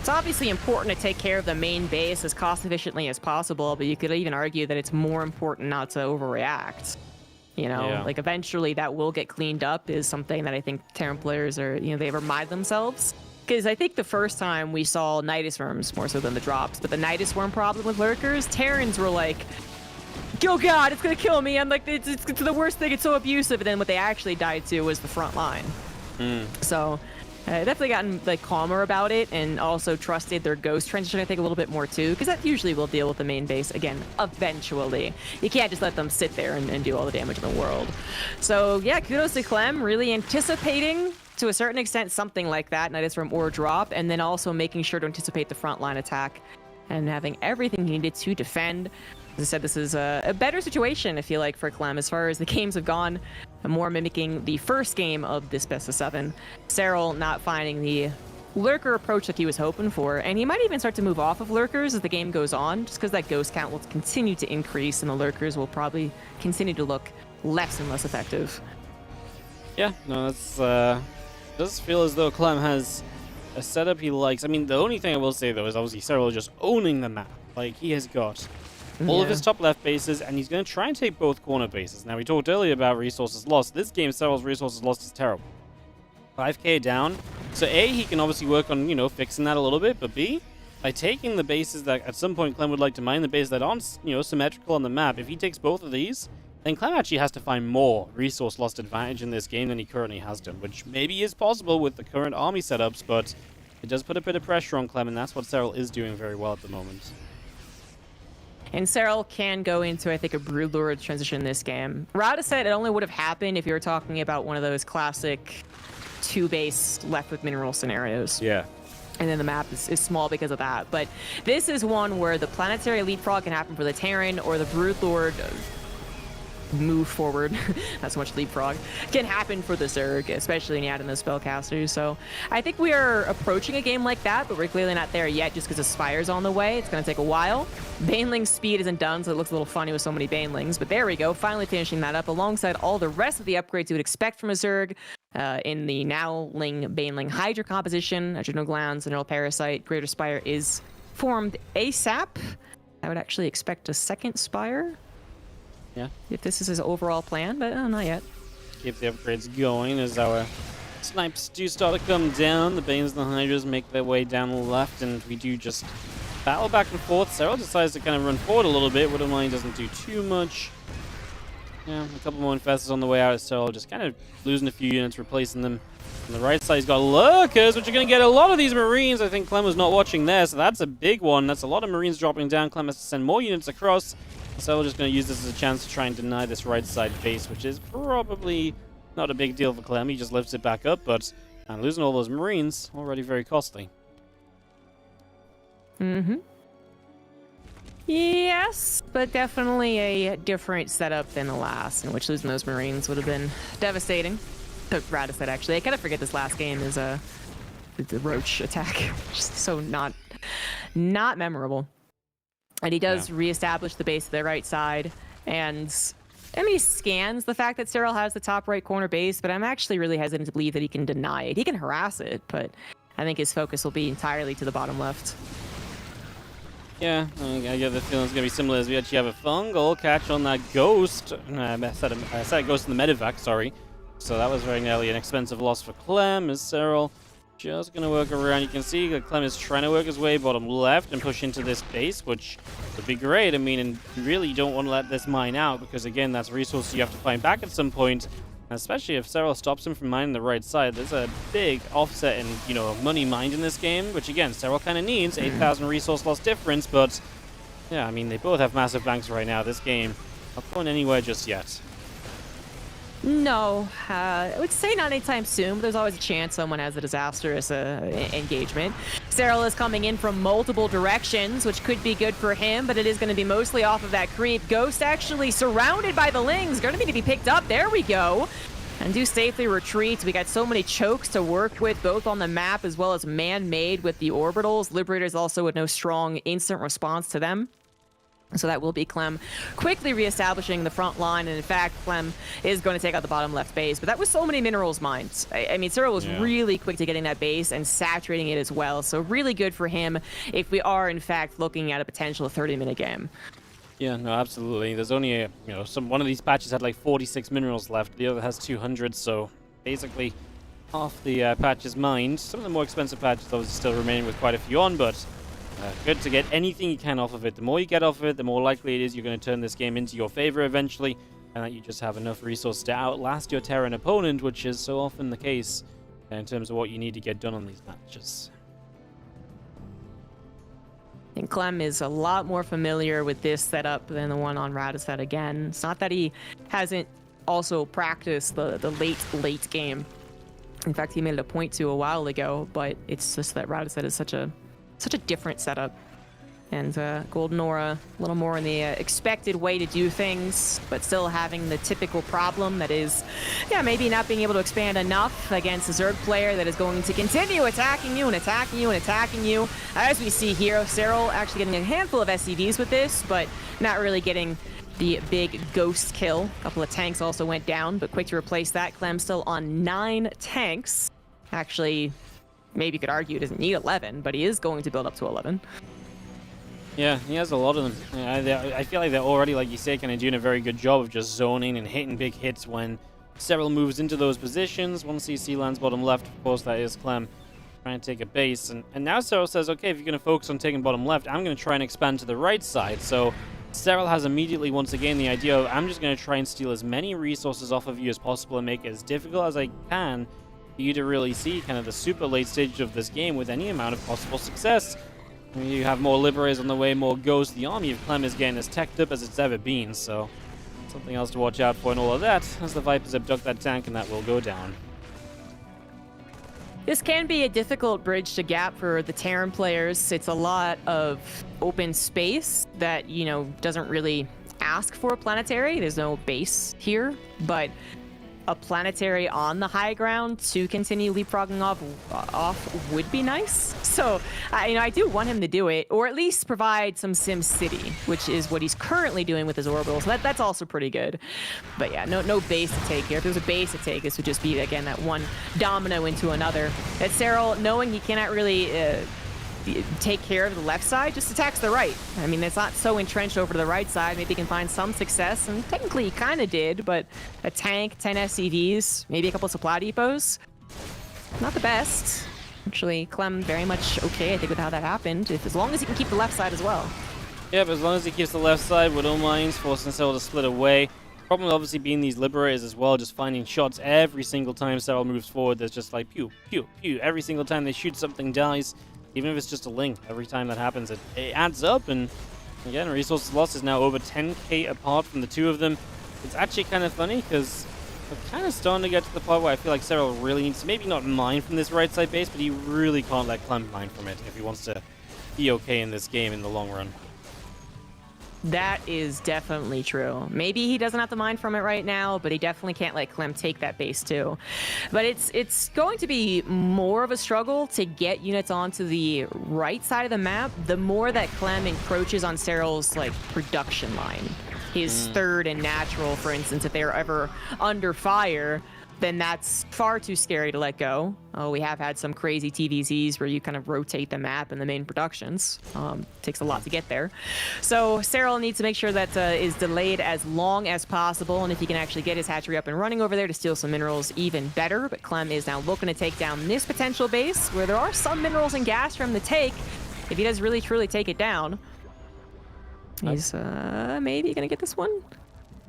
It's obviously important to take care of the main base as cost efficiently as possible, but you could even argue that it's more important not to overreact. You know, like eventually that will get cleaned up is something that I think Terran players are, you know, they remind themselves. Because I think the first time we saw Nidus Worms more so than the drops, but the Nidus Worm problem with Lurkers, Terrans were like, oh god, it's gonna kill me. I'm like, it's the worst thing, it's so abusive. And then what they actually died to was the front line. So definitely gotten like calmer about it, and also trusted their Ghost transition, I think, a little bit more too, because that usually will deal with the main base again eventually. You can't just let them sit there and do all the damage in the world. So yeah, kudos to Clem, really anticipating to a certain extent something like that, Nidus Worm or drop, and then also making sure to anticipate the front line attack and having everything needed to defend. As I said, this is a better situation, I feel like, for Clem as far as the games have gone, more mimicking the first game of this best of 7. Serral not finding the Lurker approach that he was hoping for, and he might even start to move off of Lurkers as the game goes on, just because that Ghost count will continue to increase and the Lurkers will probably continue to look less and less effective. Yeah, no, that's... does feel as though Clem has a setup he likes. I mean, the only thing I will say, though, is obviously Serral just owning the map. Like, he has got all of his top left bases, and he's going to try and take both corner bases. Now, we talked earlier about resources lost. This game, Serral's resources lost is terrible. 5k down. So, A, he can obviously work on, you know, fixing that a little bit, but B, by taking the bases that at some point Clem would like to mine, the bases that aren't, you know, symmetrical on the map, if he takes both of these, then Clem actually has to find more resource lost advantage in this game than he currently has done, which maybe is possible with the current army setups, but it does put a bit of pressure on Clem, and that's what Serral is doing very well at the moment. And Serral can go into, I think, a Broodlord transition in this game. Rada said it only would have happened if you were talking about one of those classic 2-base left with mineral scenarios. Yeah. And then the map is small because of that. But this is one where the planetary leapfrog can happen for the Terran, or the Broodlord move forward, not so much leapfrog, can happen for the Zerg, especially when you add in those spellcasters. So I think we are approaching a game like that, but we're clearly not there yet just because the Spire's on the way. It's going to take a while. Baneling's speed isn't done, so it looks a little funny with so many Banelings, but there we go, finally finishing that up alongside all the rest of the upgrades you would expect from a Zerg in the Nowling Baneling Hydra composition. Adrenal Glands, Neural Parasite, Greater Spire is formed ASAP. I would actually expect a second Spire. Yeah. If this is his overall plan, but not yet. Keep the upgrades going as our snipes do start to come down. The Banes and the Hydras make their way down the left, and we do just battle back and forth. Serral decides to kind of run forward a little bit. Widow Mine doesn't do too much. Yeah, a couple more Infestors on the way out. Serral just kind of losing a few units, replacing them. On the right side, he's got Lurkers, which are going to get a lot of these Marines. I think Clem was not watching there, so that's a big one. That's a lot of Marines dropping down. Clem has to send more units across. So we're just going to use this as a chance to try and deny this right side base, which is probably not a big deal for Clem. He just lifts it back up, but losing all those Marines, already very costly. Yes, but definitely a different setup than the last, in which losing those Marines would have been devastating. But Rada said, actually, I kind of forget this last game is the Roach attack. Just so not memorable. And he does reestablish the base to the right side, and he scans the fact that Serral has the top right corner base, but I'm actually really hesitant to believe that he can deny it. He can harass it, but I think his focus will be entirely to the bottom left. Yeah, I get the feeling it's going to be similar as we actually have a fungal catch on that Ghost. I said Ghost in the Medivac, sorry. So that was very nearly an expensive loss for Clem, as Serral just going to work around. You can see that Clem is trying to work his way bottom left and push into this base, which would be great. I mean, and you really don't want to let this mine out, because again, that's resources you have to find back at some point. Especially if Serral stops him from mining the right side. There's a big offset in, you know, money mined in this game, which again, Serral kind of needs 8,000 resource loss difference, but yeah, I mean, they both have massive banks right now. This game, not going anywhere just yet. No, I would say not anytime soon, but there's always a chance someone has a disastrous engagement. Serral is coming in from multiple directions, which could be good for him, but it is going to be mostly off of that creep. Ghost actually surrounded by the Lings, going to need to be picked up. There we go. And do safely retreat. We got so many chokes to work with, both on the map as well as man-made with the orbitals. Liberators also with no strong instant response to them. So that will be Clem quickly reestablishing the front line. And in fact, Clem is going to take out the bottom left base. But that was so many minerals mined. I mean, Serral was really quick to getting that base and saturating it as well. So really good for him if we are, in fact, looking at a potential 30-minute game. Yeah, no, absolutely. There's only a, you know, one of these patches had like 46 minerals left. The other has 200. So basically half the patches mined. Some of the more expensive patches obviously still remaining with quite a few on, but good to get anything you can off of it. The more you get off of it, the more likely it is you're going to turn this game into your favor eventually, and that you just have enough resources to outlast your Terran opponent, which is so often the case in terms of what you need to get done on these matches. And Clem is a lot more familiar with this setup than the one on Radisset again. It's not that he hasn't also practiced the late game. In fact, he made it a point to a while ago, but it's just that Radisset is such a different setup. And Golden Aura, a little more in the expected way to do things, but still having the typical problem that is, yeah, maybe not being able to expand enough against a Zerg player that is going to continue attacking you and attacking you and attacking you. As we see here, Serral actually getting a handful of SCVs with this, but not really getting the big ghost kill. A couple of tanks also went down, but quick to replace that. Clem still on 9 tanks. Actually, maybe you could argue he doesn't need 11, but he is going to build up to 11. Yeah, he has a lot of them. I feel like they're already, like you say, kind of doing a very good job of just zoning and hitting big hits when Serral moves into those positions. One CC lands bottom left, of course, that is Clem trying to take a base. And now Serral says, okay, if you're going to focus on taking bottom left, I'm going to try and expand to the right side. So Serral has immediately, once again, the idea of, I'm just going to try and steal as many resources off of you as possible and make it as difficult as I can for you to really see kind of the super late stage of this game with any amount of possible success. You have more Liberators on the way, more Ghosts. The army of Clem is getting as teched up as it's ever been, so something else to watch out for in all of that, as the Vipers abduct that tank, and that will go down. This can be a difficult bridge to gap for the Terran players. It's a lot of open space that, you know, doesn't really ask for a planetary. There's no base here, but a planetary on the high ground to continue leapfrogging off would be nice. So, I do want him to do it, or at least provide some Sim City, which is what he's currently doing with his orbital. So that's also pretty good. But yeah, no base to take here. If there was a base to take, this would just be, again, that one domino into another. That Serral, knowing he cannot really take care of the left side, just attacks the right. I mean, it's not so entrenched over to the right side. Maybe he can find some success, and technically he kind of did, but a tank, 10 SCVs, maybe a couple supply depots. Not the best. Actually, Clem very much okay, I think, with how that happened, as long as he can keep the left side as well. Yeah, but as long as he keeps the left side, Widow Mines, forcing Serral to split away. Problem obviously being these Liberators as well, just finding shots every single time Serral moves forward. There's just like pew, pew, pew. Every single time they shoot, something dies. Even if it's just a Ling, every time that happens, it adds up. And again, resources lost is now over 10k apart from the two of them. It's actually kind of funny because we're kind of starting to get to the point where I feel like Serral really needs to maybe not mine from this right side base, but he really can't let Clem mine from it if he wants to be okay in this game in the long run. That is definitely true. Maybe he doesn't have to mine from it right now, but he definitely can't let Clem take that base too. But it's going to be more of a struggle to get units onto the right side of the map the more that Clem encroaches on Serral's like production line. His third and natural, for instance, if they're ever under fire, then that's far too scary to let go. Oh, we have had some crazy TVZs where you kind of rotate the map in the main productions. Takes a lot to get there. So Serral needs to make sure that is delayed as long as possible, and if he can actually get his hatchery up and running over there to steal some minerals, even better. But Clem is now looking to take down this potential base, where there are some minerals and gas for him to take, if he does really truly take it down. He's maybe gonna get this one.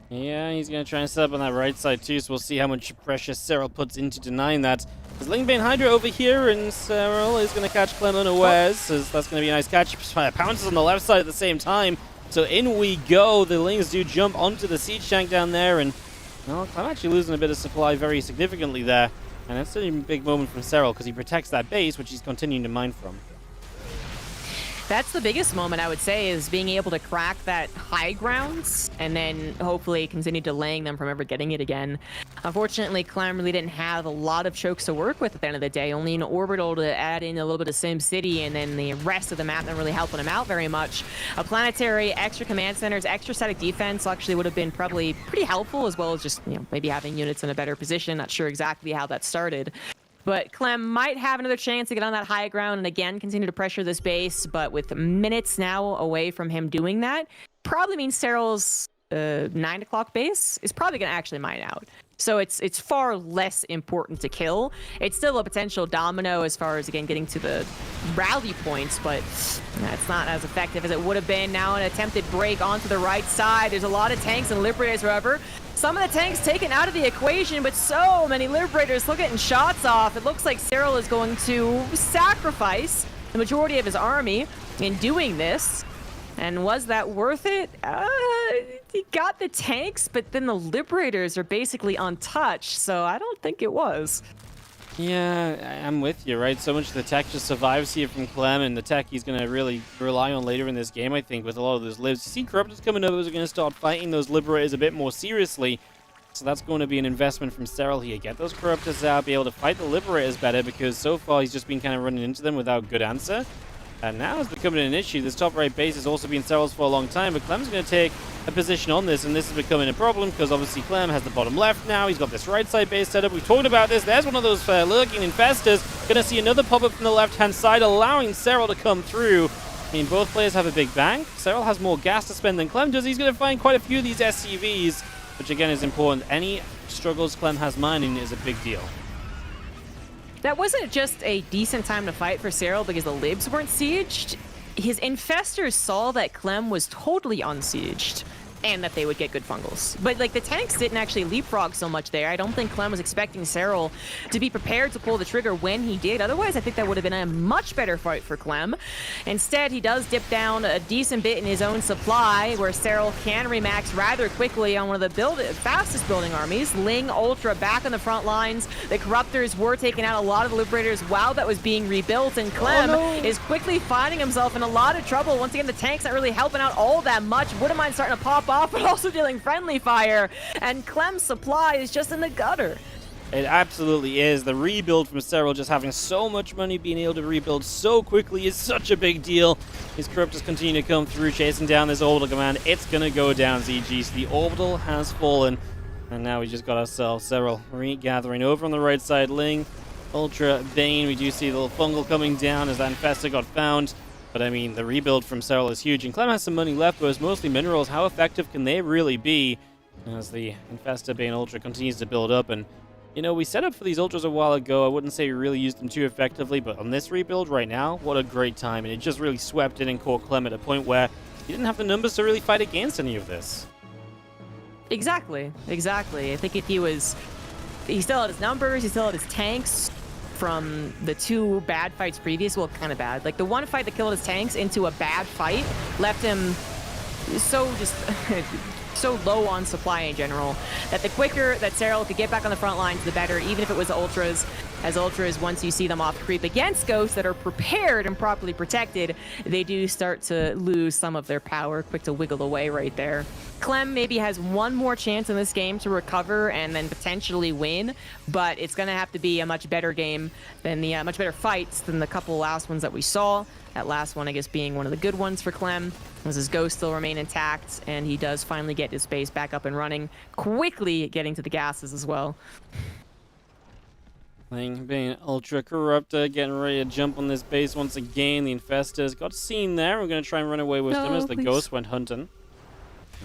Yeah, he's going to try and set up on that right side too, so we'll see how much pressure Serral puts into denying that. There's Lingbane Hydra over here, and Serral is going to catch Clem unawares, so that's going to be a nice catch. Pounces on the left side at the same time, so in we go. The Lings do jump onto the siege tank down there, and well, Clem actually losing a bit of supply very significantly there. And that's a big moment from Serral, because he protects that base, which he's continuing to mine from. That's the biggest moment, I would say, is being able to crack that high grounds and then hopefully continue delaying them from ever getting it again. Unfortunately, Clem really didn't have a lot of chokes to work with at the end of the day. Only an orbital to add in a little bit of Sim City, and then the rest of the map not really helping him out very much. A planetary, extra command centers, extra static defense actually would have been probably pretty helpful, as well as just, maybe having units in a better position. Not sure exactly how that started. But Clem might have another chance to get on that high ground and again continue to pressure this base, but with minutes now away from him doing that, probably means Serral's 9 o'clock base is probably going to actually mine out. So it's far less important to kill. It's still a potential domino as far as, again, getting to the rally points, but it's not as effective as it would have been. Now an attempted break onto the right side. There's a lot of tanks and Liberators, however. Some of the tanks taken out of the equation, but so many Liberators still getting shots off. It looks like Serral is going to sacrifice the majority of his army in doing this. And was that worth it? He got the tanks, but then the Liberators are basically untouched, so I don't think it was. Yeah, I'm with you, right? So much of the tech just survives here from Clem, and the tech he's going to really rely on later in this game, I think, with a lot of those lives. You see Corruptors coming over, who's going to start fighting those Liberators a bit more seriously. So that's going to be an investment from Serral here. Get those Corruptors out, be able to fight the Liberators better, because so far he's just been kind of running into them without good answer. And now it's becoming an issue. This top right base has also been Serral's for a long time, but Clem's going to take a position on this, and this is becoming a problem because obviously Clem has the bottom left now. He's got this right side base set up. We've talked about this. There's one of those lurking infestors. Going to see another pop-up from the left-hand side, allowing Serral to come through. I mean, both players have a big bank. Serral has more gas to spend than Clem does. He's going to find quite a few of these SCVs, which again is important. Any struggles Clem has mining is a big deal. That wasn't just a decent time to fight for Serral because the Libs weren't sieged. His infestors saw that Clem was totally unsieged and that they would get good fungals. But like the tanks didn't actually leapfrog so much there. I don't think Clem was expecting Serral to be prepared to pull the trigger when he did. Otherwise, I think that would have been a much better fight for Clem. Instead, he does dip down a decent bit in his own supply, where Serral can remax rather quickly on one of the fastest building armies. Ling Ultra back on the front lines. The Corruptors were taking out a lot of the Liberators while that was being rebuilt, and Clem is quickly finding himself in a lot of trouble. Once again, the tank's not really helping out all that much. Wouldn't mind starting to pop off, but also dealing friendly fire, and Clem's supply is just in the gutter. It absolutely is. The rebuild from Serral, just having so much money, being able to rebuild so quickly is such a big deal. His Corruptors continue to come through, chasing down this orbital command. It's going to go down, ZG. So the orbital has fallen, and now we just got ourselves Serral regathering over on the right side. Ling, Ultra, Bane. We do see the little fungal coming down as that infestor got found. But I mean, the rebuild from Serral is huge, and Clem has some money left, but it's mostly minerals. How effective can they really be as the Infestor Bane Ultra continues to build up? And, you know, we set up for these Ultras a while ago. I wouldn't say we really used them too effectively, but on this rebuild right now, what a great time. And it just really swept in and caught Clem at a point where he didn't have the numbers to really fight against any of this. Exactly. I think if he still had his numbers, he still had his tanks from the two bad fights previous. Well, kind of bad. Like the one fight that killed his tanks into a bad fight left him so low on supply in general that the quicker that Serral could get back on the front lines, the better, even if it was Ultras. As Ultras, once you see them off creep against Ghosts that are prepared and properly protected, they do start to lose some of their power. Quick to wiggle away right there. Clem maybe has one more chance in this game to recover and then potentially win, but it's going to have to be a much better game than the much better fights than the couple last ones that we saw. That last one, I guess, being one of the good ones for Clem, as his ghosts still remain intact, and he does finally get his base back up and running, quickly getting to the gases as well. Ling being Ultra Corruptor, getting ready to jump on this base once again. The Infestors got seen there. We're going to try and run away with them as the Ghost went hunting.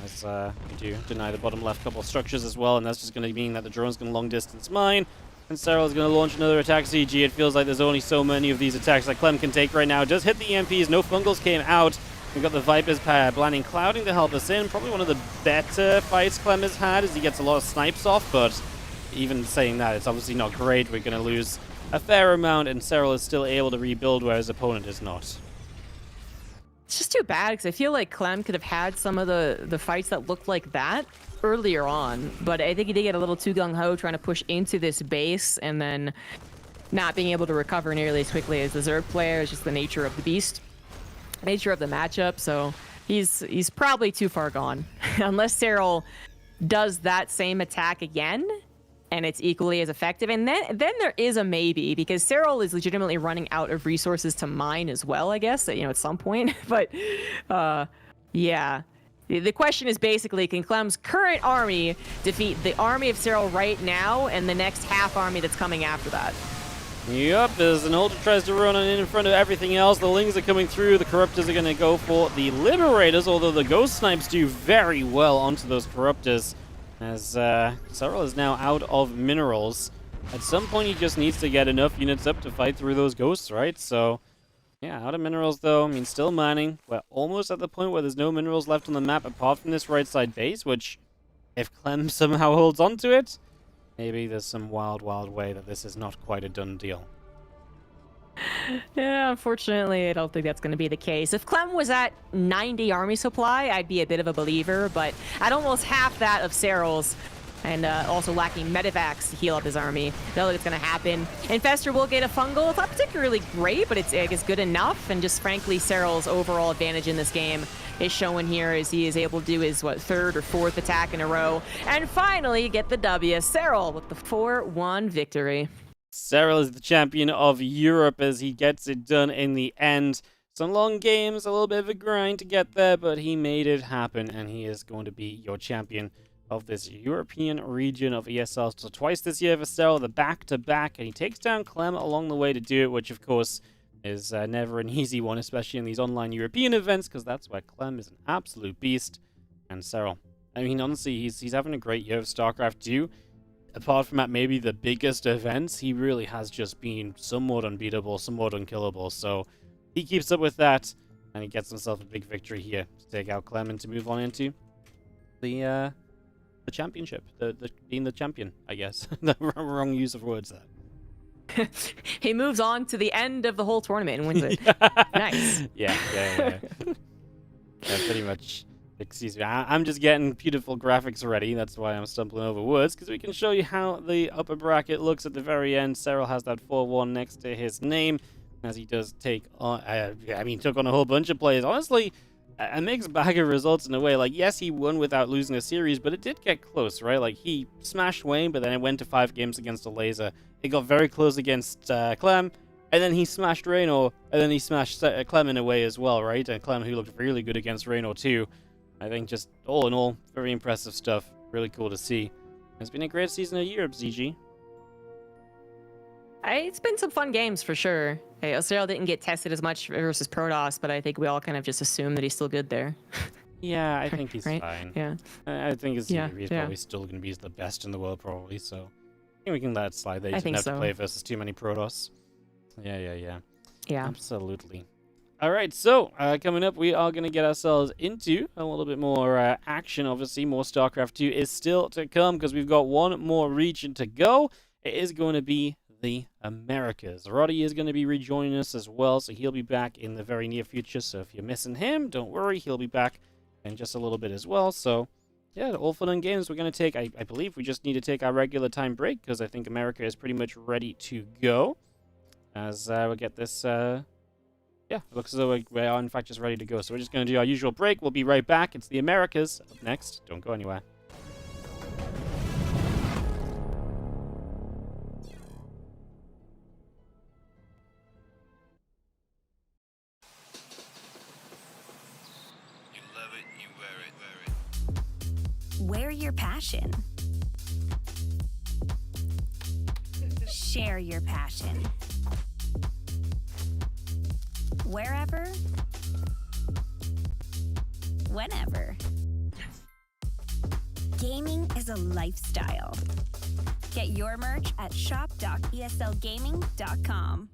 As we do deny the bottom left couple of structures as well, and that's just going to mean that the drone's going to long distance mine. And Serral is going to launch another attack CG. It feels like there's only so many of these attacks that Clem can take right now. Just hit the EMPs. No fungals came out. We've got the Viper's blinding clouding to help us in. Probably one of the better fights Clem has had as he gets a lot of snipes off, but even saying that, it's obviously not great. We're going to lose a fair amount, and Serral is still able to rebuild where his opponent is not. It's just too bad because I feel like Clem could have had some of the fights that looked like that earlier on, but I think he did get a little too gung-ho trying to push into this base and then not being able to recover nearly as quickly as the Zerg player. It's just the nature of the beast, nature of the matchup, so he's probably too far gone. Unless Serral does that same attack again and it's equally as effective, and then there is a maybe, because Serral is legitimately running out of resources to mine as well, I guess, at some point. But yeah, the question is basically, can Clem's current army defeat the army of Serral right now and the next half army that's coming after that? Yep, as an Ultra tries to run in front of everything else, the Lings are coming through, the Corruptors are going to go for the Liberators, although the Ghost Snipes do very well onto those Corruptors, as Serral is now out of minerals. At some point, he just needs to get enough units up to fight through those Ghosts, right? So, yeah, out of minerals, though. I mean, still mining. We're almost at the point where there's no minerals left on the map apart from this right side base, which, if Clem somehow holds on to it, maybe there's some wild, wild way that this is not quite a done deal. Yeah, unfortunately, I don't think that's going to be the case. If Clem was at 90 army supply, I'd be a bit of a believer, but at almost half that of Serral's, and also lacking medevacs to heal up his army, I don't think it's going to happen. Infestor will get a fungal. It's not particularly great, but it's, I guess, good enough, and just frankly, Serral's overall advantage in this game is showing here as he is able to do his, third or fourth attack in a row, and finally get the W. Serral with the 4-1 victory. Serral is the champion of Europe as he gets it done in the end. Some long games, a little bit of a grind to get there, but he made it happen, and he is going to be your champion of this European region of ESL. So twice this year for Serral, the back-to-back, and he takes down Clem along the way to do it, which of course is never an easy one, especially in these online European events, because that's where Clem is an absolute beast. And Serral, I mean, honestly, he's having a great year of StarCraft 2. Apart from at maybe the biggest events, he really has just been somewhat unbeatable, somewhat unkillable. So he keeps up with that, and he gets himself a big victory here to take out Clem and to move on into the championship, being the champion, I guess. The wrong use of words there. He moves on to the end of the whole tournament and wins it. Nice. Yeah, pretty much. Excuse me, I'm just getting beautiful graphics ready. That's why I'm stumbling over words, because we can show you how the upper bracket looks at the very end. Serral has that 4-1 next to his name, as he does take on, took on a whole bunch of players. Honestly, a mixed bag of results in a way. Like, yes, he won without losing a series, but it did get close, right? Like, he smashed Wayne, but then it went to 5 games against a laser. It got very close against Clem, and then he smashed Raynor, and then he smashed Clem in a way as well, right? And Clem, who looked really good against Raynor too. I think just all in all, very impressive stuff. Really cool to see. It's been a great season of Europe, ZG. It's been some fun games for sure. Hey, Serral didn't get tested as much versus Protoss, but I think we all kind of just assume that he's still good there. Yeah, I think he's right? fine. Yeah. I think he's probably still going to be the best in the world, probably. So I think we can let it slide. They didn't have to play versus too many Protoss. Yeah. Absolutely. All right, so coming up, we are going to get ourselves into a little bit more action. Obviously, more StarCraft 2 is still to come because we've got one more region to go. It is going to be the Americas. Roddy is going to be rejoining us as well, so he'll be back in the very near future. So if you're missing him, don't worry, he'll be back in just a little bit as well. So yeah, all fun and games. We're going to take, I believe we just need to take our regular time break because I think America is pretty much ready to go. As we get this... Yeah, it looks as though we are in fact just ready to go. So we're just going to do our usual break. We'll be right back. It's the Americas up next. Don't go anywhere. You love it, you wear it. Wear your passion. Share your passion. Wherever, whenever. Gaming is a lifestyle. Get your merch at shop.eslgaming.com.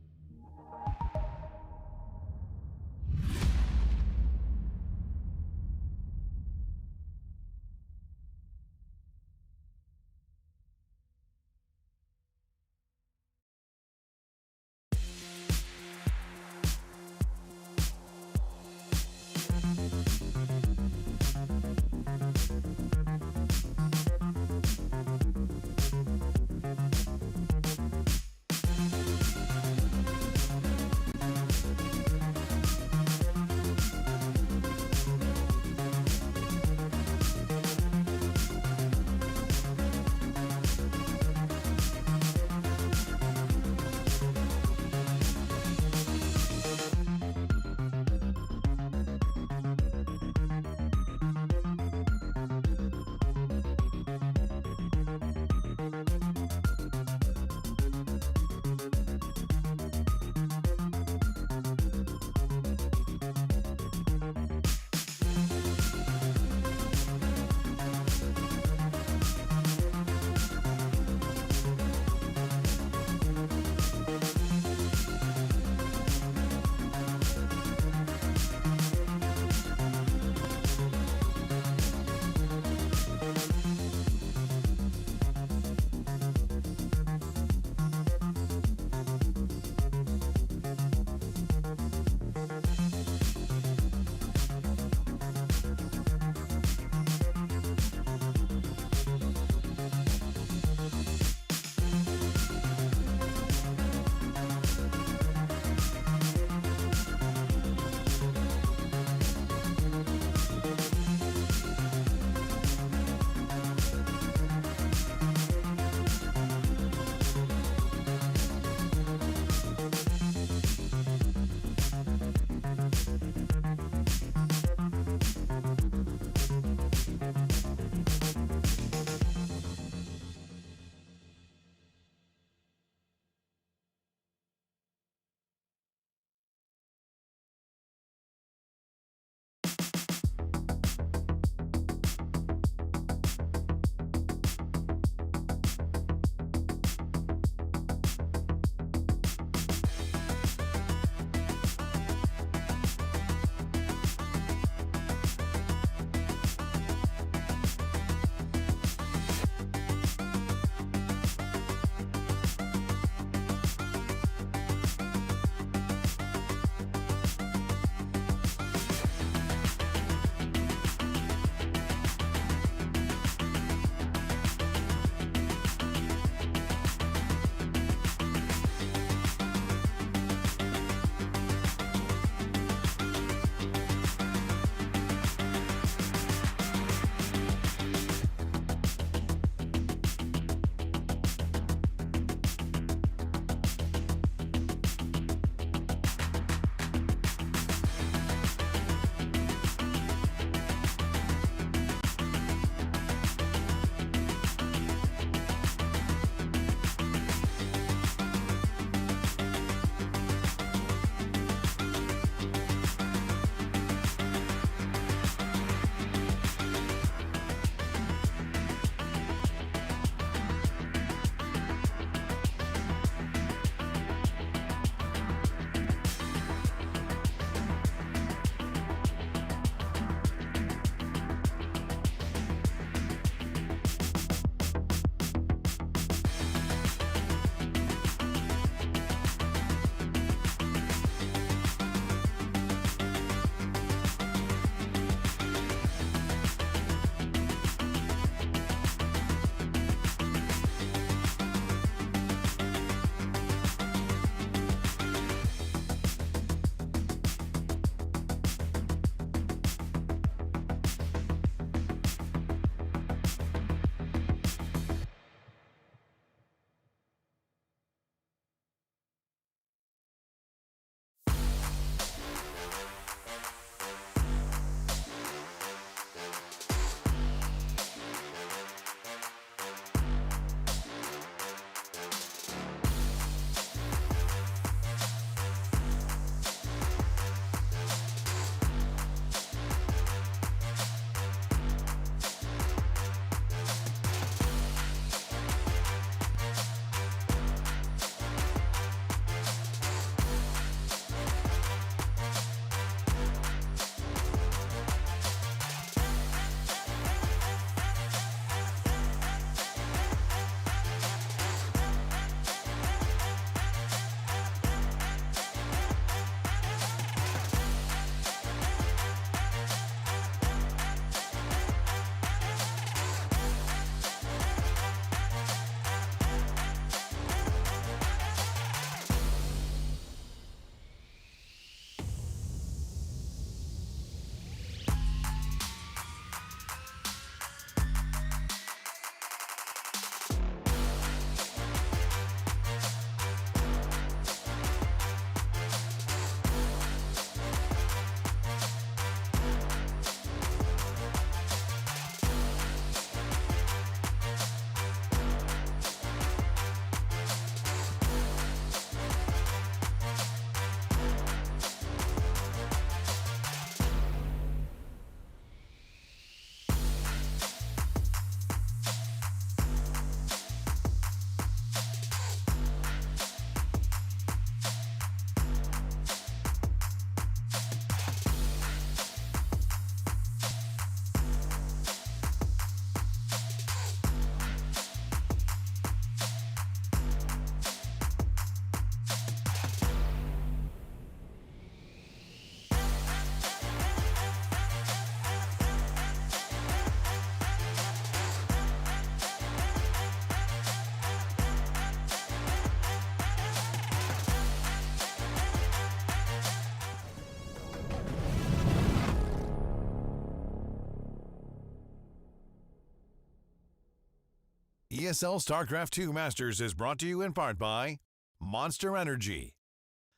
ESL StarCraft 2 Masters is brought to you in part by Monster Energy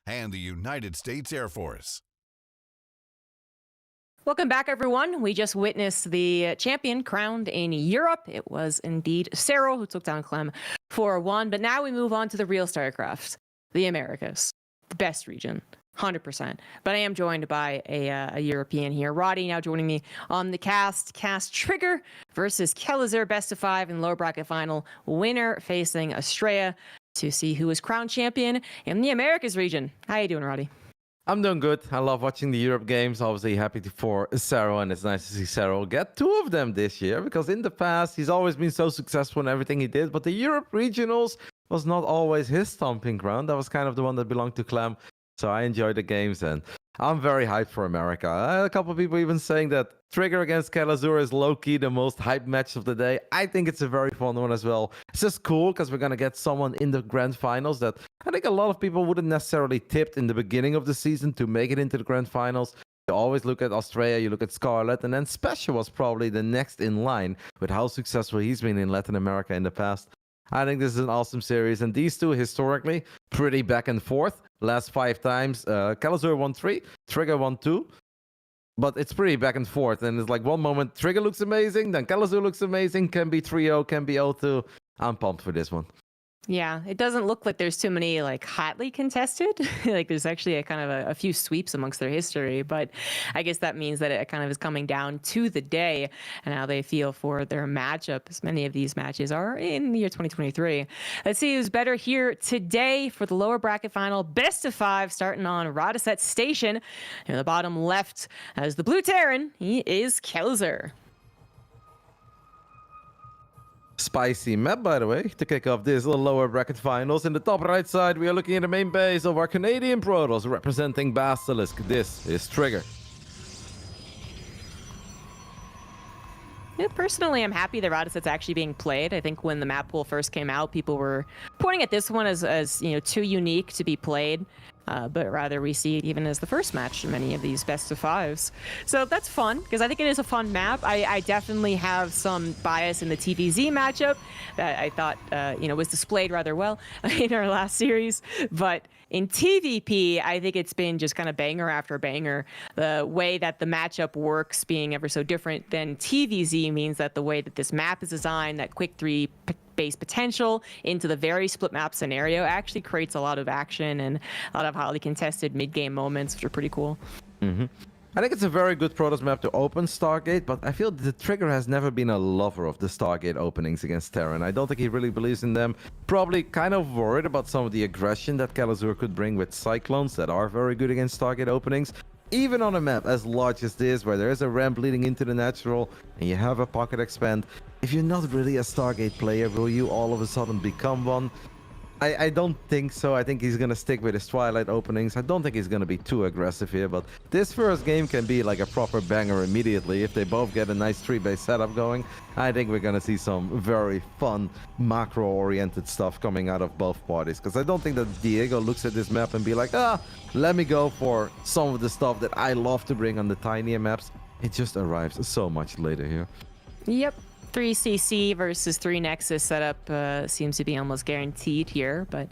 and the United States Air Force. Welcome back, everyone. We just witnessed the champion crowned in Europe. It was indeed Serral who took down Clem 4-1. But now we move on to the real StarCraft, the Americas, the best region, 100%. But I am joined by a European here. Roddy now joining me on the cast. Cast Trigger versus Kelazur, best of 5 in lower bracket final. Winner facing Estrella to see who is crowned champion in the Americas region. How you doing, Roddy? I'm doing good. I love watching the Europe games. Obviously happy for Serral, and it's nice to see Serral get 2 of them this year, because in the past he's always been so successful in everything he did, but the Europe regionals was not always his stomping ground. That was kind of the one that belonged to Clem. So I enjoy the games, and I'm very hyped for America. A couple of people even saying that Trigger against Kelazur is low-key the most hyped match of the day. I think it's a very fun one as well. It's just cool because we're going to get someone in the grand finals that I think a lot of people wouldn't necessarily tipped in the beginning of the season to make it into the grand finals. You always look at Australia, you look at Scarlet, and then Special was probably the next in line with how successful he's been in Latin America in the past. I think this is an awesome series, and these two historically pretty back and forth. Last 5 times, Kelazur won 3, Trigger won 2, but it's pretty back and forth. And it's like one moment Trigger looks amazing, then Kelazur looks amazing, can be 3-0, can be 0-2. I'm pumped for this one. Yeah, it doesn't look like there's too many like hotly contested. Like there's actually a kind of a few sweeps amongst their history, but I guess that means that it kind of is coming down to the day and how they feel for their matchup, as many of these matches are in the year 2023. Let's see who's better here today for the lower bracket final, best of 5, starting on Radaset Station. In the bottom left, as the Blue Terran, he is Kelazur. Spicy map, by the way, to kick off this little lower bracket finals. In the top right side, we are looking at the main base of our Canadian Protoss representing Basilisk. This is Trigger. Yeah, personally, I'm happy that Radaset's actually being played. I think when the map pool first came out, people were pointing at this one as you know, too unique to be played. But rather we see it even as the first match in many of these best of 5s. So that's fun, because I think it is a fun map. I definitely have some bias in the TVZ matchup that I thought you know, was displayed rather well in our last series. But in TVP, I think it's been just kind of banger after banger. The way that the matchup works being ever so different than TVZ means that the way that this map is designed, that quick 3 base potential into the very split map scenario actually creates a lot of action and a lot of highly contested mid-game moments, which are pretty cool. I think it's a very good Protoss map to open Stargate, but I feel the Trigger has never been a lover of the Stargate openings against Terran. I don't think he really believes in them. Probably kind of worried about some of the aggression that Kelazur could bring with Cyclones that are very good against Stargate openings. Even on a map as large as this, where there is a ramp leading into the natural and you have a pocket expand, if you're not really a Stargate player, will you all of a sudden become one? I don't think so. I think he's going to stick with his Twilight openings. I don't think he's going to be too aggressive here, but this first game can be like a proper banger immediately. If they both get a nice 3-base setup going, I think we're going to see some very fun macro-oriented stuff coming out of both parties. Because I don't think that Diego looks at this map and be like, let me go for some of the stuff that I love to bring on the tinier maps. It just arrives so much later here. Yep. 3CC versus 3 Nexus setup seems to be almost guaranteed here, but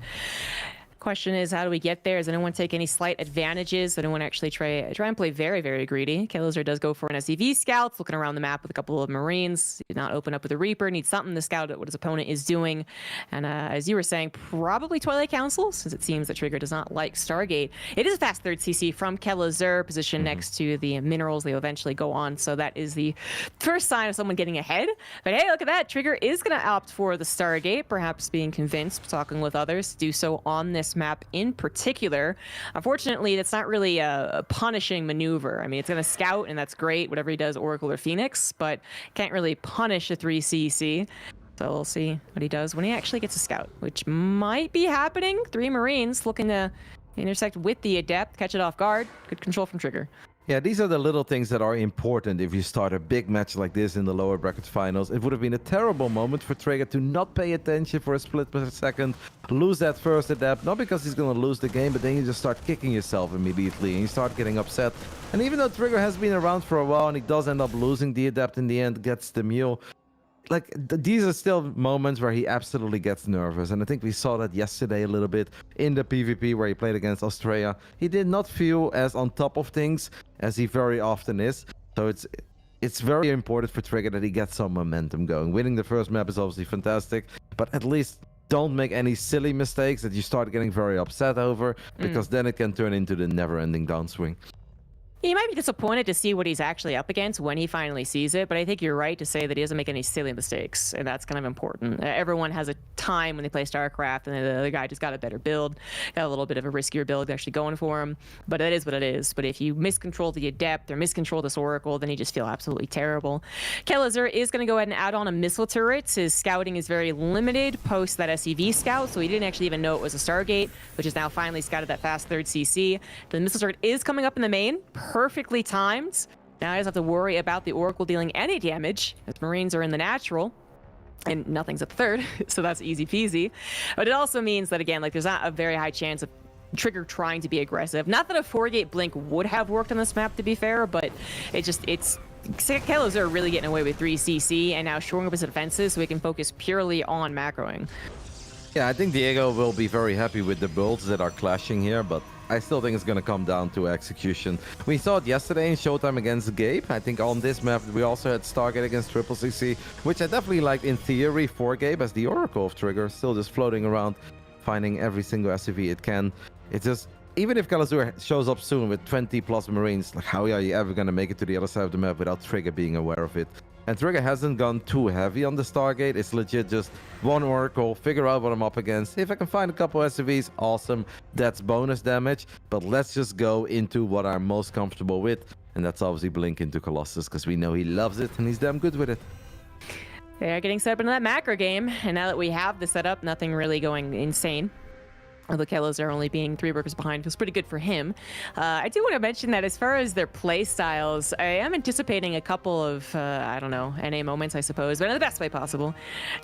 question is, how do we get there? Does anyone take any slight advantages? Does anyone actually try and play very, very greedy? Kelazur does go for an SCV scouts, looking around the map with a couple of Marines. Did not open up with a Reaper. Needs something to scout at what his opponent is doing. And as you were saying, probably Twilight Council, since it seems that Trigger does not like Stargate. It is a fast 3rd CC from Kelazur, positioned next to the minerals they will eventually go on. So that is the first sign of someone getting ahead. But hey, look at that. Trigger is going to opt for the Stargate, perhaps being convinced, talking with others, to do so on this map in particular. Unfortunately, that's not really a punishing maneuver. I mean, it's going to scout, and that's great, whatever he does, Oracle or Phoenix, but can't really punish a 3CC. So we'll see what he does when he actually gets a scout, which might be happening. 3 Marines looking to intersect with the Adept, catch it off guard. Good control from Trigger. Yeah, these are the little things that are important if you start a big match like this in the lower bracket finals. It would have been a terrible moment for Trigger to not pay attention for a split per second, lose that first Adept, not because he's going to lose the game, but then you just start kicking yourself immediately and you start getting upset. And even though Trigger has been around for a while and he does end up losing the Adept in the end, gets the Mule, like these are still moments where he absolutely gets nervous, and I think we saw that yesterday a little bit in the PvP where he played against Australia. He did not feel as on top of things as he very often is. So it's very important for Trigger that he gets some momentum going. Winning the first map is obviously fantastic, but at least don't make any silly mistakes that you start getting very upset over, because then it can turn into the never-ending downswing. He might be disappointed to see what he's actually up against when he finally sees it, but I think you're right to say that he doesn't make any silly mistakes, and that's kind of important. Everyone has a time when they play StarCraft, and the other guy just got a better build, got a little bit of a riskier build actually going for him, but it is what it is. But if you miscontrol the Adept or miscontrol this Oracle, then you just feel absolutely terrible. Kelazur is going to go ahead and add on a missile turret. His scouting is very limited post that SEV scout, so he didn't actually even know it was a Stargate, which is now finally scouted that fast 3rd CC. The missile turret is coming up in the main, perfectly timed. Now he doesn't have to worry about the Oracle dealing any damage, as Marines are in the natural, and nothing's at the 3rd, so that's easy peasy. But it also means that, again, like, there's not a very high chance of Trigger trying to be aggressive. Not that a 4-gate blink would have worked on this map, to be fair, but it's Kelazur really getting away with 3 CC and now shoring up his defenses so he can focus purely on macroing. Yeah, I think Diego will be very happy with the builds that are clashing here, but I still think it's going to come down to execution. We saw it yesterday in Showtime against Gabe. I think on this map we also had Stargate against Triple CC, which I definitely liked in theory for Gabe as the Oracle of Trigger, still just floating around, finding every single SCV it can. It's just, even if Kelazur shows up soon with 20 plus Marines, like how are you ever going to make it to the other side of the map without Trigger being aware of it? And Trigger hasn't gone too heavy on the Stargate. It's legit just one Oracle, figure out what I'm up against. If I can find a couple SCVs, awesome. That's bonus damage. But let's just go into what I'm most comfortable with. And that's obviously Blink into Colossus, because we know he loves it and he's damn good with it. They're getting set up into that macro game. And now that we have the setup, nothing really going insane. Although Kelazur only being 3 workers behind feels pretty good for him. I do want to mention that as far as their play styles, I am anticipating a couple of, I don't know, NA moments, I suppose, but in the best way possible.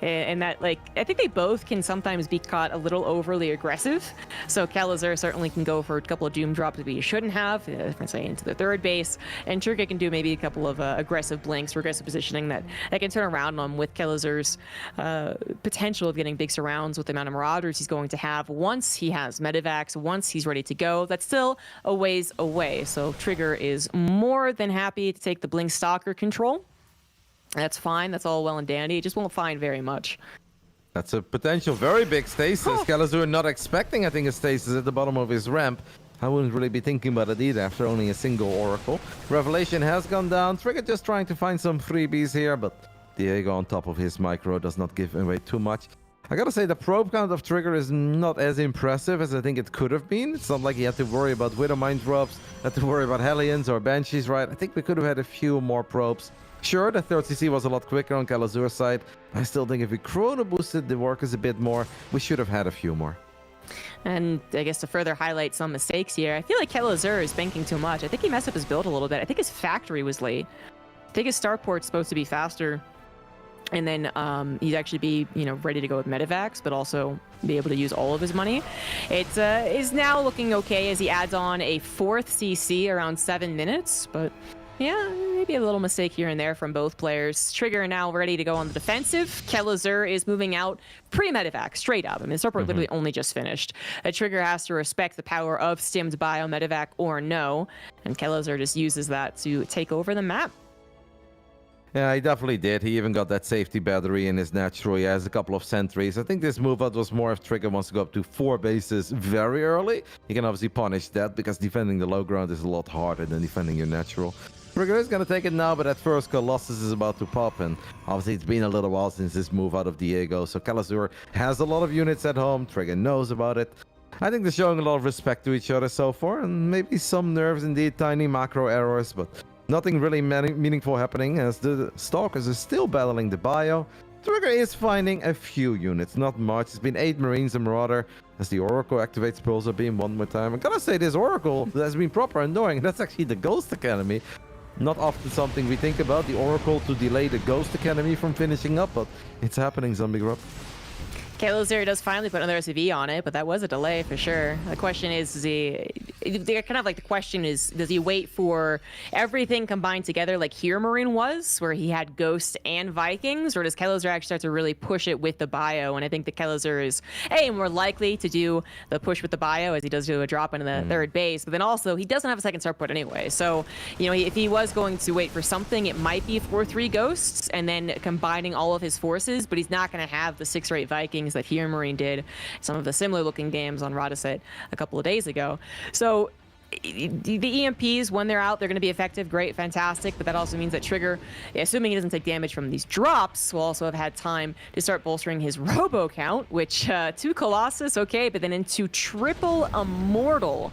And that, like, I think they both can sometimes be caught a little overly aggressive. So Kelazur certainly can go for a couple of doom drops that he shouldn't have, say into the 3rd base. And Trigger can do maybe a couple of aggressive blinks or aggressive positioning that can turn around on him with Kelazur's potential of getting big surrounds with the amount of Marauders he's going to have once he has Medivacs, once he's ready to go. That's still a ways away, so Trigger is more than happy to take the Blink Stalker control. That's fine, that's all well and dandy. It just won't find very much. That's a potential very big stasis. Kelazur not expecting, I think, a stasis at the bottom of his ramp. I wouldn't really be thinking about it either after only a single Oracle. Revelation has gone down. Trigger just trying to find some freebies here, but Diego on top of his micro does not give away too much. I gotta say, the probe count of Trigger is not as impressive as I think it could have been. It's not like he had to worry about Widowmine drops, had to worry about Hellions or Banshees, right? I think we could have had a few more probes. Sure, the 3rd CC was a lot quicker on Kelazur's side. I still think if we chrono boosted the workers a bit more, we should have had a few more. And I guess to further highlight some mistakes here, I feel like Kelazur is banking too much. I think he messed up his build a little bit. I think his factory was late. I think his starport's supposed to be faster. And then he'd actually be, ready to go with Medivacs, but also be able to use all of his money. It is now looking okay as he adds on a 4th CC around 7 minutes, but yeah, maybe a little mistake here and there from both players. Trigger now ready to go on the defensive. Kelazur is moving out pre-Medivac, straight up. I mean, the support literally only just finished. Trigger has to respect the power of stimmed bio Medivac or no, and Kelazur just uses that to take over the map. Yeah, he definitely did. He even got that safety battery in his natural. He has a couple of sentries. I think this move out was more if Trigger wants to go up to 4 bases very early. He can obviously punish that because defending the low ground is a lot harder than defending your natural. Trigger is going to take it now, but at first Colossus is about to pop, and obviously it's been a little while since this move out of Diego, so Kelazur has a lot of units at home. Trigger knows about it. I think they're showing a lot of respect to each other so far, and maybe some nerves indeed, tiny macro errors, but nothing really meaningful happening as the Stalkers are still battling the bio. Trigger is finding a few units, not much. It's been 8 Marines and Marauder as the Oracle activates Pulsar Beam one more time. I gotta say, this Oracle has been proper annoying. That's actually the Ghost Academy. Not often something we think about, the Oracle to delay the Ghost Academy from finishing up, but it's happening, Zombie Grub. Kelazur does finally put another SCV on it, but that was a delay for sure. The question is he they're kind of like the question is, does he wait for everything combined together like Hero Marine was, where he had Ghost and Vikings, or does Kelazur actually start to really push it with the bio? And I think the Kelazur is more likely to do the push with the bio as he does do a drop into the third base, but then also he doesn't have a second start put anyway. So, you know, if he was going to wait for something, it might be 4-3 Ghosts and then combining all of his forces, but he's not going to have the 6 or 8 Vikings that Hero Marine did, some of the similar looking games on Radaset a couple of days ago. So the EMPs, when they're out, they're going to be effective, great, fantastic, but that also means that Trigger, assuming he doesn't take damage from these drops, will also have had time to start bolstering his Robo count, which 2 Colossus, okay, but then into triple Immortal.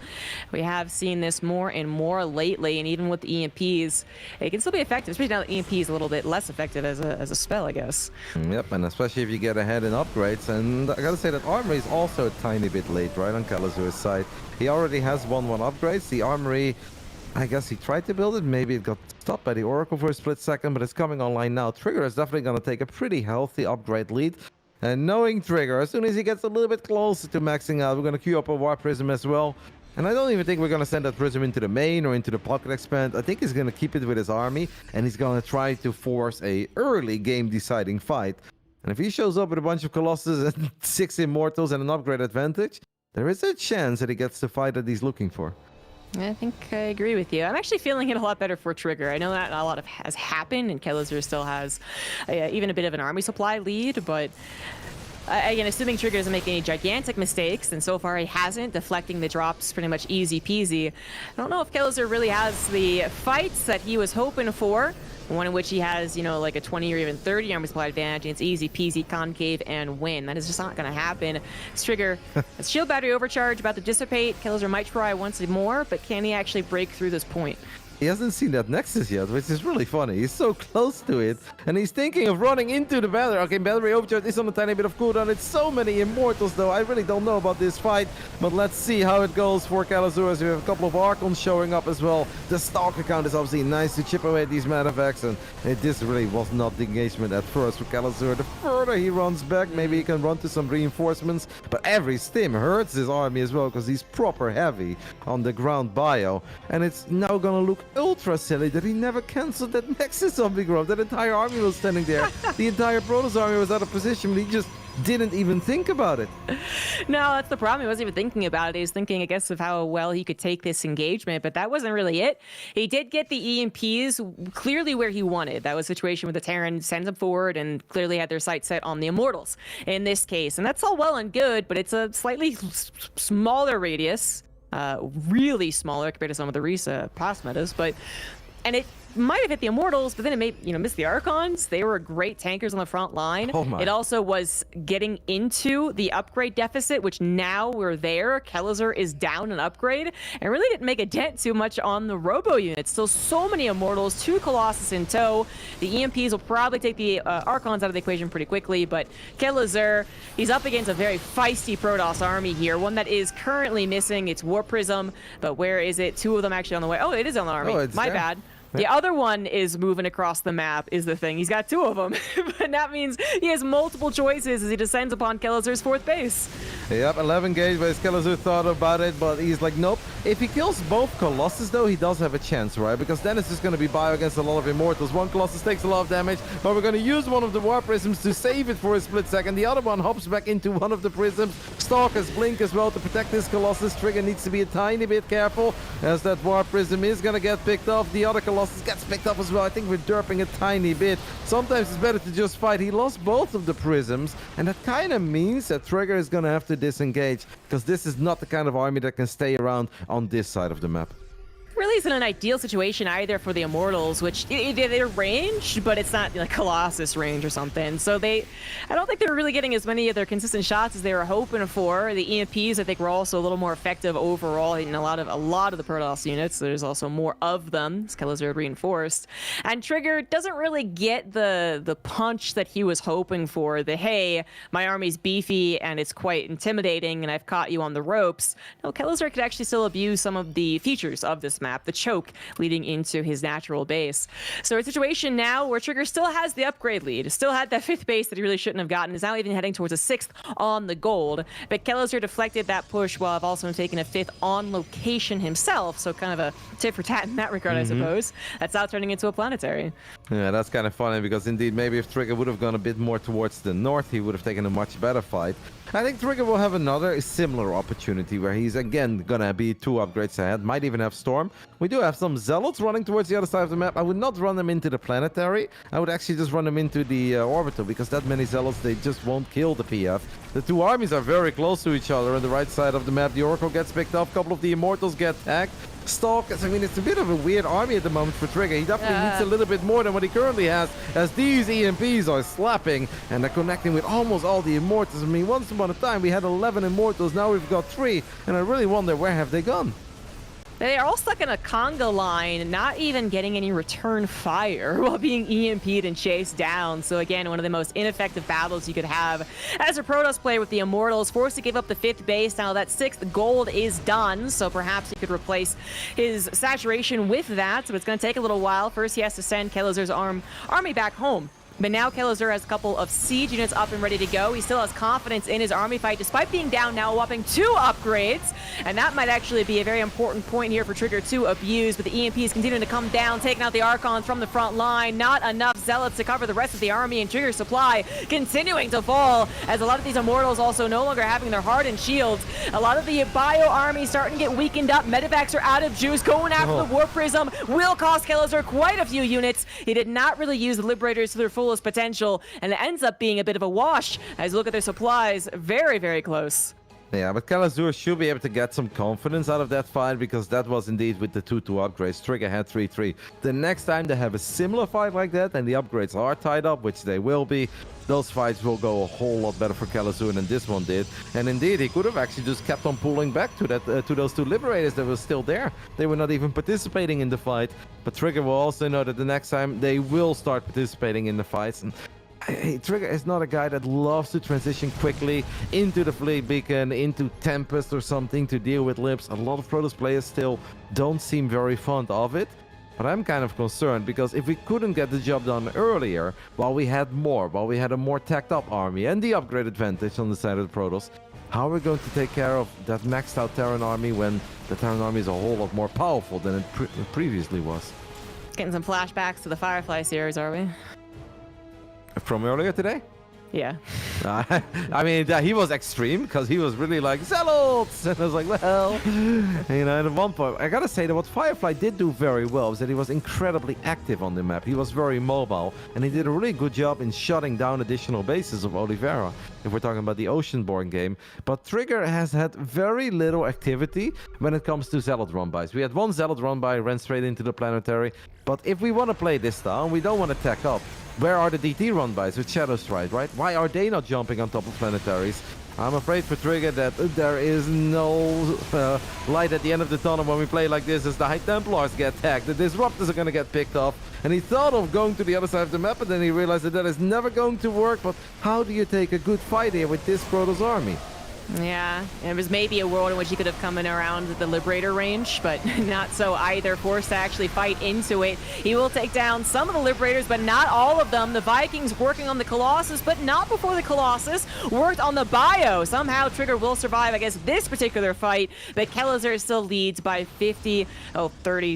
We have seen this more and more lately, and even with the EMPs, it can still be effective, especially now that EMP is a little bit less effective as a spell, I guess. Yep, and especially if you get ahead in upgrades, and I gotta say that Armory is also a tiny bit late, right, on Kalazur's side. He already has 1-1 upgrades. The Armory, I guess he tried to build it. Maybe it got stopped by the Oracle for a split second, but it's coming online now. Trigger is definitely going to take a pretty healthy upgrade lead. And knowing Trigger, as soon as he gets a little bit closer to maxing out, we're going to queue up a War Prism as well. And I don't even think we're going to send that Prism into the main or into the pocket expand. I think he's going to keep it with his army, and he's going to try to force a early game-deciding fight. And if he shows up with a bunch of Colossus and 6 Immortals and an upgrade advantage, there is a chance that he gets the fight that he's looking for. I think I agree with you. I'm actually feeling it a lot better for Trigger. I know that a lot has happened, and Kelazur still has even a bit of an army supply lead, but again, assuming Trigger doesn't make any gigantic mistakes, and so far he hasn't, deflecting the drops pretty much easy peasy. I don't know if Kelazur really has the fights that he was hoping for. One in which he has, you know, like a 20 or even 30 army supply advantage, and it's easy peasy, concave, and win. That is just not going to happen. This Trigger, his shield battery overcharge about to dissipate. Kelazur might try once more, but can he actually break through this point? He hasn't seen that Nexus yet, which is really funny. He's so close to it, and he's thinking of running into the battery. Okay, battery overcharge is on a tiny bit of cooldown. It's so many Immortals, though. I really don't know about this fight, but let's see how it goes for Kelazur, as we have a couple of Archons showing up as well. The Stalker count is obviously nice to chip away at these Manifex, and this really was not the engagement at first for Kelazur. The further he runs back, maybe he can run to some reinforcements, but every stim hurts his army as well, because he's proper heavy on the ground bio, and it's now gonna look ultra silly that he never cancelled that Nexus zombie grove. That entire army was standing there. The entire Protoss army was out of position, but he just didn't even think about it. No, that's the problem. He wasn't even thinking about it. He was thinking, I guess, of how well he could take this engagement, but that wasn't really it. He did get the EMPs clearly where he wanted. That was a situation where the Terran sends them forward and clearly had their sights set on the Immortals in this case. And that's all well and good, but it's a slightly smaller radius. Really smaller compared to some of the past metas, and it might have hit the Immortals, but then it may, missed the Archons. They were great tankers on the front line. Oh my. It also was getting into the upgrade deficit, which now we're there. Kelazur is down an upgrade and really didn't make a dent too much on the Robo units. Still so many Immortals, 2 Colossus in tow. The EMPs will probably take the Archons out of the equation pretty quickly, but Kelazur, he's up against a very feisty Protoss army here, one that is currently missing its War Prism, but where is it? 2 of them actually on the way. Oh, it is on the army. My bad. The other one is moving across the map is the thing. He's got 2 of them, but that means he has multiple choices as he descends upon Kelazur's 4th base. Yep, 11 gauge, but Kelazur thought about it, but he's like, nope. If he kills both Colossus, though, he does have a chance, right? Because then it's just going to be bio against a lot of Immortals. One Colossus takes a lot of damage, but we're going to use one of the War Prisms to save it for a split second. The other one hops back into one of the Prisms. Stalkers blink as well to protect this Colossus. Trigger needs to be a tiny bit careful, as that War Prism is going to get picked off. The other Colossus gets picked up as well. I think we're derping a tiny bit. Sometimes it's better to just fight. He lost both of the Prisms, and that kind of means that Trigger is going to have to disengage, because this is not the kind of army that can stay around on this side of the map. Really isn't an ideal situation either for the Immortals, which they're ranged, but it's not like Colossus range or something. So I don't think they're really getting as many of their consistent shots as they were hoping for. The EMPs, I think, were also a little more effective overall in a lot of the Protoss units. There's also more of them. Kelazur reinforced, and Trigger doesn't really get the punch that he was hoping for. The hey, my army's beefy and it's quite intimidating, and I've caught you on the ropes. No, Kelazur could actually still abuse some of the features of this map. map, the choke leading into his natural base. So a situation now where Trigger still has the upgrade lead, still had that 5th base that he really shouldn't have gotten, is now even heading towards a 6th on the gold. But Kelliser deflected that push while I've also taken a 5th on location himself, so kind of a tit for tat in that regard, I suppose. That's now turning into a planetary. Yeah, that's kind of funny because indeed maybe if Trigger would have gone a bit more towards the north, he would have taken a much better fight. I think Trigger will have another similar opportunity where he's again gonna be 2 upgrades ahead, might even have Storm. We do have some Zealots running towards the other side of the map. I would not run them into the planetary. I would actually just run them into the orbital, because that many Zealots, they just won't kill the PF. The 2 armies are very close to each other on the right side of the map. The Oracle gets picked up, a couple of the Immortals get tagged. Stalkers, I mean, it's a bit of a weird army at the moment for Trigger. He definitely needs a little bit more than what he currently has, as these EMPs are slapping and they're connecting with almost all the Immortals. I mean, once upon a time we had 11 Immortals, now we've got 3, and I really wonder where have they gone? They are all stuck in a conga line, not even getting any return fire while being EMP'd and chased down. So again, one of the most ineffective battles you could have as a Protoss player with the Immortals, forced to give up the 5th base. Now that 6th gold is done, so perhaps he could replace his saturation with that. So it's going to take a little while. First, he has to send Kelliser's army back home. But now Kelliser has a couple of siege units up and ready to go. He still has confidence in his army fight, despite being down now a whopping 2 upgrades. And that might actually be a very important point here for Trigger to abuse. But the EMP is continuing to come down, taking out the Archons from the front line. Not enough Zealots to cover the rest of the army, and Trigger's supply continuing to fall, as a lot of these Immortals also no longer having their hardened shields. A lot of the Bio army starting to get weakened up. Medivacs are out of juice. Going after the War Prism will cost Kelliser quite a few units. He did not really use the Liberators to their fullest potential, and it ends up being a bit of a wash as you look at their supplies. Very, very close. Yeah, but Kelliser should be able to get some confidence out of that fight, because that was indeed with the 2-2 upgrades. Trigger had 3-3. The next time they have a similar fight like that and the upgrades are tied up, which they will be, those fights will go a whole lot better for Kelliser than this one did. And indeed, he could have actually just kept on pulling back to that to those 2 Liberators that were still there. They were not even participating in the fight. But Trigger will also know that the next time they will start participating in the fights. And Trigger is not a guy that loves to transition quickly into the Fleet Beacon, into Tempest or something to deal with Lips. A lot of Protoss players still don't seem very fond of it. But I'm kind of concerned, because if we couldn't get the job done earlier, while we had a more tacked up army and the upgrade advantage on the side of the Protoss, how are we going to take care of that maxed out Terran army when the Terran army is a whole lot more powerful than it previously was? Getting some flashbacks to the Firefly series, are we? From earlier today? Yeah. I mean, he was extreme, because he was really like, Zealots! And I was like, well, you know, at one point, I gotta say that what Firefly did do very well was that he was incredibly active on the map. He was very mobile, and he did a really good job in shutting down additional bases of Oliveira, if we're talking about the Oceanborn game. But Trigger has had very little activity when it comes to Zealot run-bys. We had 1 Zealot run-by, ran straight into the planetary. But if we want to play this style, we don't want to tack up. Where are the DT run-bys with Shadow Strike, right? Why are they not jumping on top of planetaries? I'm afraid for Trigger that there is no light at the end of the tunnel when we play like this, as the High Templars get tagged. The Disruptors are going to get picked off. And he thought of going to the other side of the map, but then he realized that is never going to work. But how do you take a good fight here with this Protoss army? Yeah, and it was maybe a world in which he could have come in around the Liberator range, but not so either. Forced to actually fight into it. He will take down some of the Liberators, but not all of them. The Vikings working on the Colossus, but not before the Colossus worked on the Bio. Somehow Trigger will survive, I guess, this particular fight, but Kelliser still leads by 30,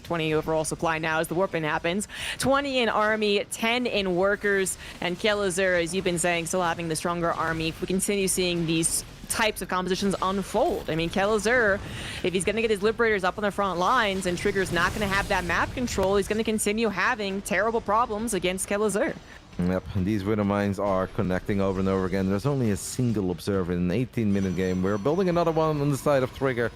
20 overall supply now as the warping happens. 20 in army, 10 in workers, and Kelliser, as you've been saying, still having the stronger army. If we continue seeing these types of compositions unfold. I mean, Kelliser, if he's going to get his Liberators up on the front lines and Trigger's not going to have that map control, he's going to continue having terrible problems against Kelliser. Yep, these Widow Mines are connecting over and over again. There's only a single observer in an 18-minute game. We're building another one on the side of Trigger,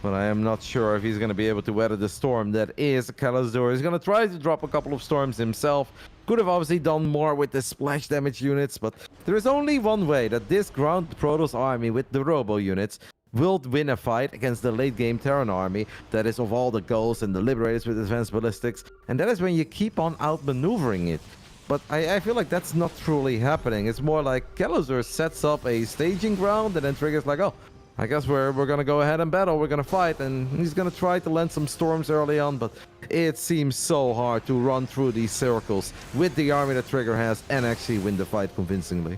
but I am not sure if he's going to be able to weather the storm that is Kelliser. He's going to try to drop a couple of storms himself. Could have obviously done more with the splash damage units, but there is only one way that this ground Protoss army with the Robo units will win a fight against the late game Terran army that is of all the Ghosts and the Liberators with advanced ballistics, and that is when you keep on outmaneuvering it. But I feel like that's not truly happening. It's more like Kelliser sets up a staging ground and then Trigger's like, oh, I guess we're gonna go ahead and battle. We're gonna fight, and he's gonna try to land some storms early on, but it seems so hard to run through these circles with the army that Trigger has and actually win the fight convincingly.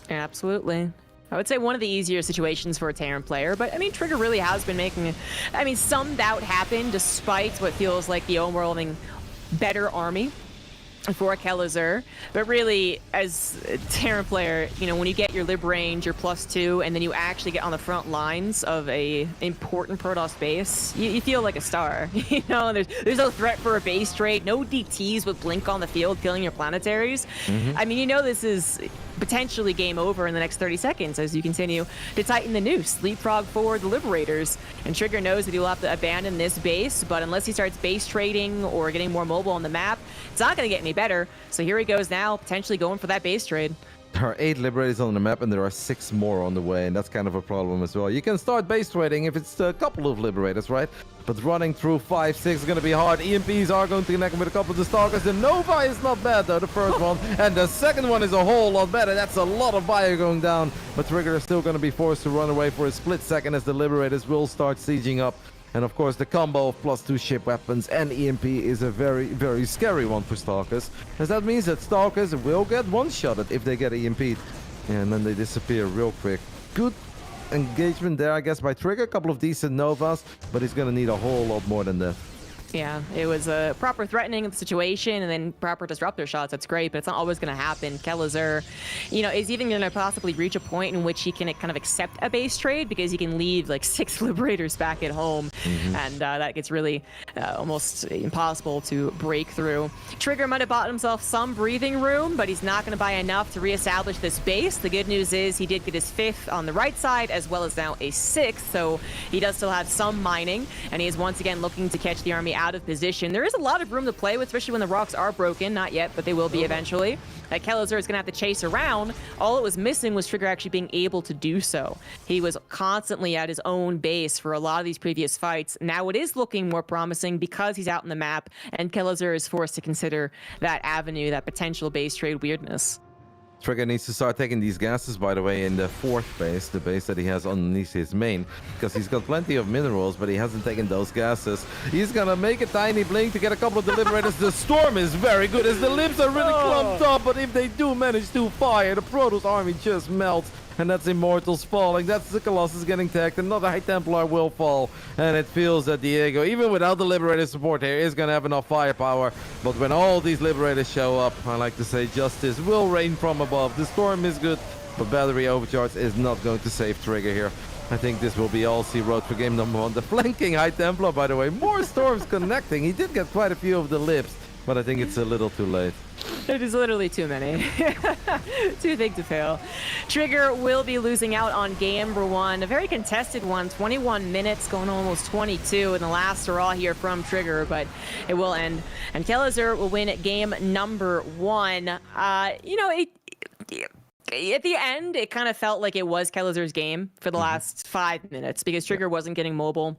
Absolutely. I would say one of the easier situations for a Terran player, but I mean, Trigger really has been making, some doubt happen despite what feels like the overwhelming better army for Kelazur. But really, as a Terran player, when you get your Lib range, your +2, and then you actually get on the front lines of a important Protoss base, you feel like a star. There's no threat for a base trade, no DTs with Blink on the field killing your planetaries. This is potentially game over in the next 30 seconds as you continue to tighten the noose, leapfrog forward the Liberators. And Trigger knows that he'll have to abandon this base, but unless he starts base trading or getting more mobile on the map, it's not going to get any better. So here he goes now, potentially going for that base trade. There are 8 Liberators on the map, and there are 6 more on the way, and that's kind of a problem as well. You can start base trading if it's a couple of Liberators, right? But running through 5, 6 is going to be hard. EMPs are going to connect with a couple of the Stalkers. The Nova is not bad, though, the first one. And the second one is a whole lot better. That's a lot of fire going down. But Trigger is still going to be forced to run away for a split second as the Liberators will start sieging up. And of course, the combo of +2 ship weapons and EMP is a very, very scary one for Stalkers. As that means that Stalkers will get one-shotted if they get EMP'd. And then they disappear real quick. Good engagement there, I guess, by Trigger. A couple of decent Novas, but he's going to need a whole lot more than that. Yeah, it was a proper threatening of the situation and then proper disruptor shots. That's great, but it's not always going to happen. Kelazur, is even going to possibly reach a point in which he can kind of accept a base trade because he can leave like 6 Liberators back at home, and that gets really almost impossible to break through. Trigger might have bought himself some breathing room, but he's not going to buy enough to reestablish this base. The good news is he did get his 5th on the right side as well as now a 6th, so he does still have some mining, and he is once again looking to catch the army out of position. There is a lot of room to play with, especially when the rocks are broken. Not yet, but they will be eventually. Kelazur is going to have to chase around. All it was missing was Trigger actually being able to do so. He was constantly at his own base for a lot of these previous fights. Now it is looking more promising because he's out in the map, and Kelazur is forced to consider that avenue, that potential base trade weirdness. Trigger needs to start taking these gases, by the way, in the 4th base, the base that he has underneath his main, because he's got plenty of minerals, but he hasn't taken those gases. He's gonna make a tiny blink to get a couple of the Liberators. The storm is very good as the Libs are really clumped up, but if they do manage to fire, the Protoss army just melts. And that's Immortals falling. That's the Colossus getting tagged. Another High Templar will fall. And it feels that Diego, even without the Liberator support here, is going to have enough firepower. But when all these Liberators show up, I like to say justice will reign from above. The storm is good, but battery overcharge is not going to save Trigger here. I think this will be all C-Road for game number 1. The flanking High Templar, by the way. More storms connecting. He did get quite a few of the Libs, but I think it's a little too late. It is literally too many. Too big to fail. Trigger will be losing out on game number 1. A very contested one. 21 minutes, going almost 22 in the last Serral here from Trigger, but it will end. And Kelazur will win game number 1. At the end, it kind of felt like it was Kelazur's game for the last 5 minutes because Trigger wasn't getting mobile.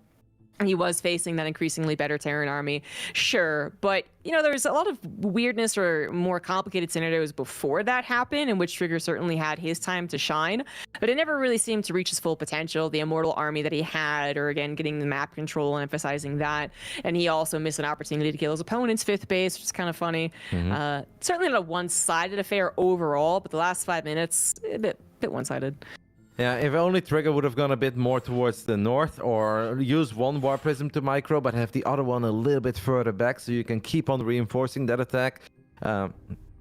He was facing that increasingly better Terran army, sure, but there's a lot of weirdness or more complicated scenarios before that happened, in which Trigger certainly had his time to shine, but it never really seemed to reach his full potential. The immortal army that he had, or again getting the map control and emphasizing that, and he also missed an opportunity to kill his opponent's 5th base, which is kind of funny. Certainly not a one-sided affair overall, but the last 5 minutes a bit one-sided. Yeah, if only Trigger would have gone a bit more towards the north, or use one War Prism to micro, but have the other one a little bit further back so you can keep on reinforcing that attack.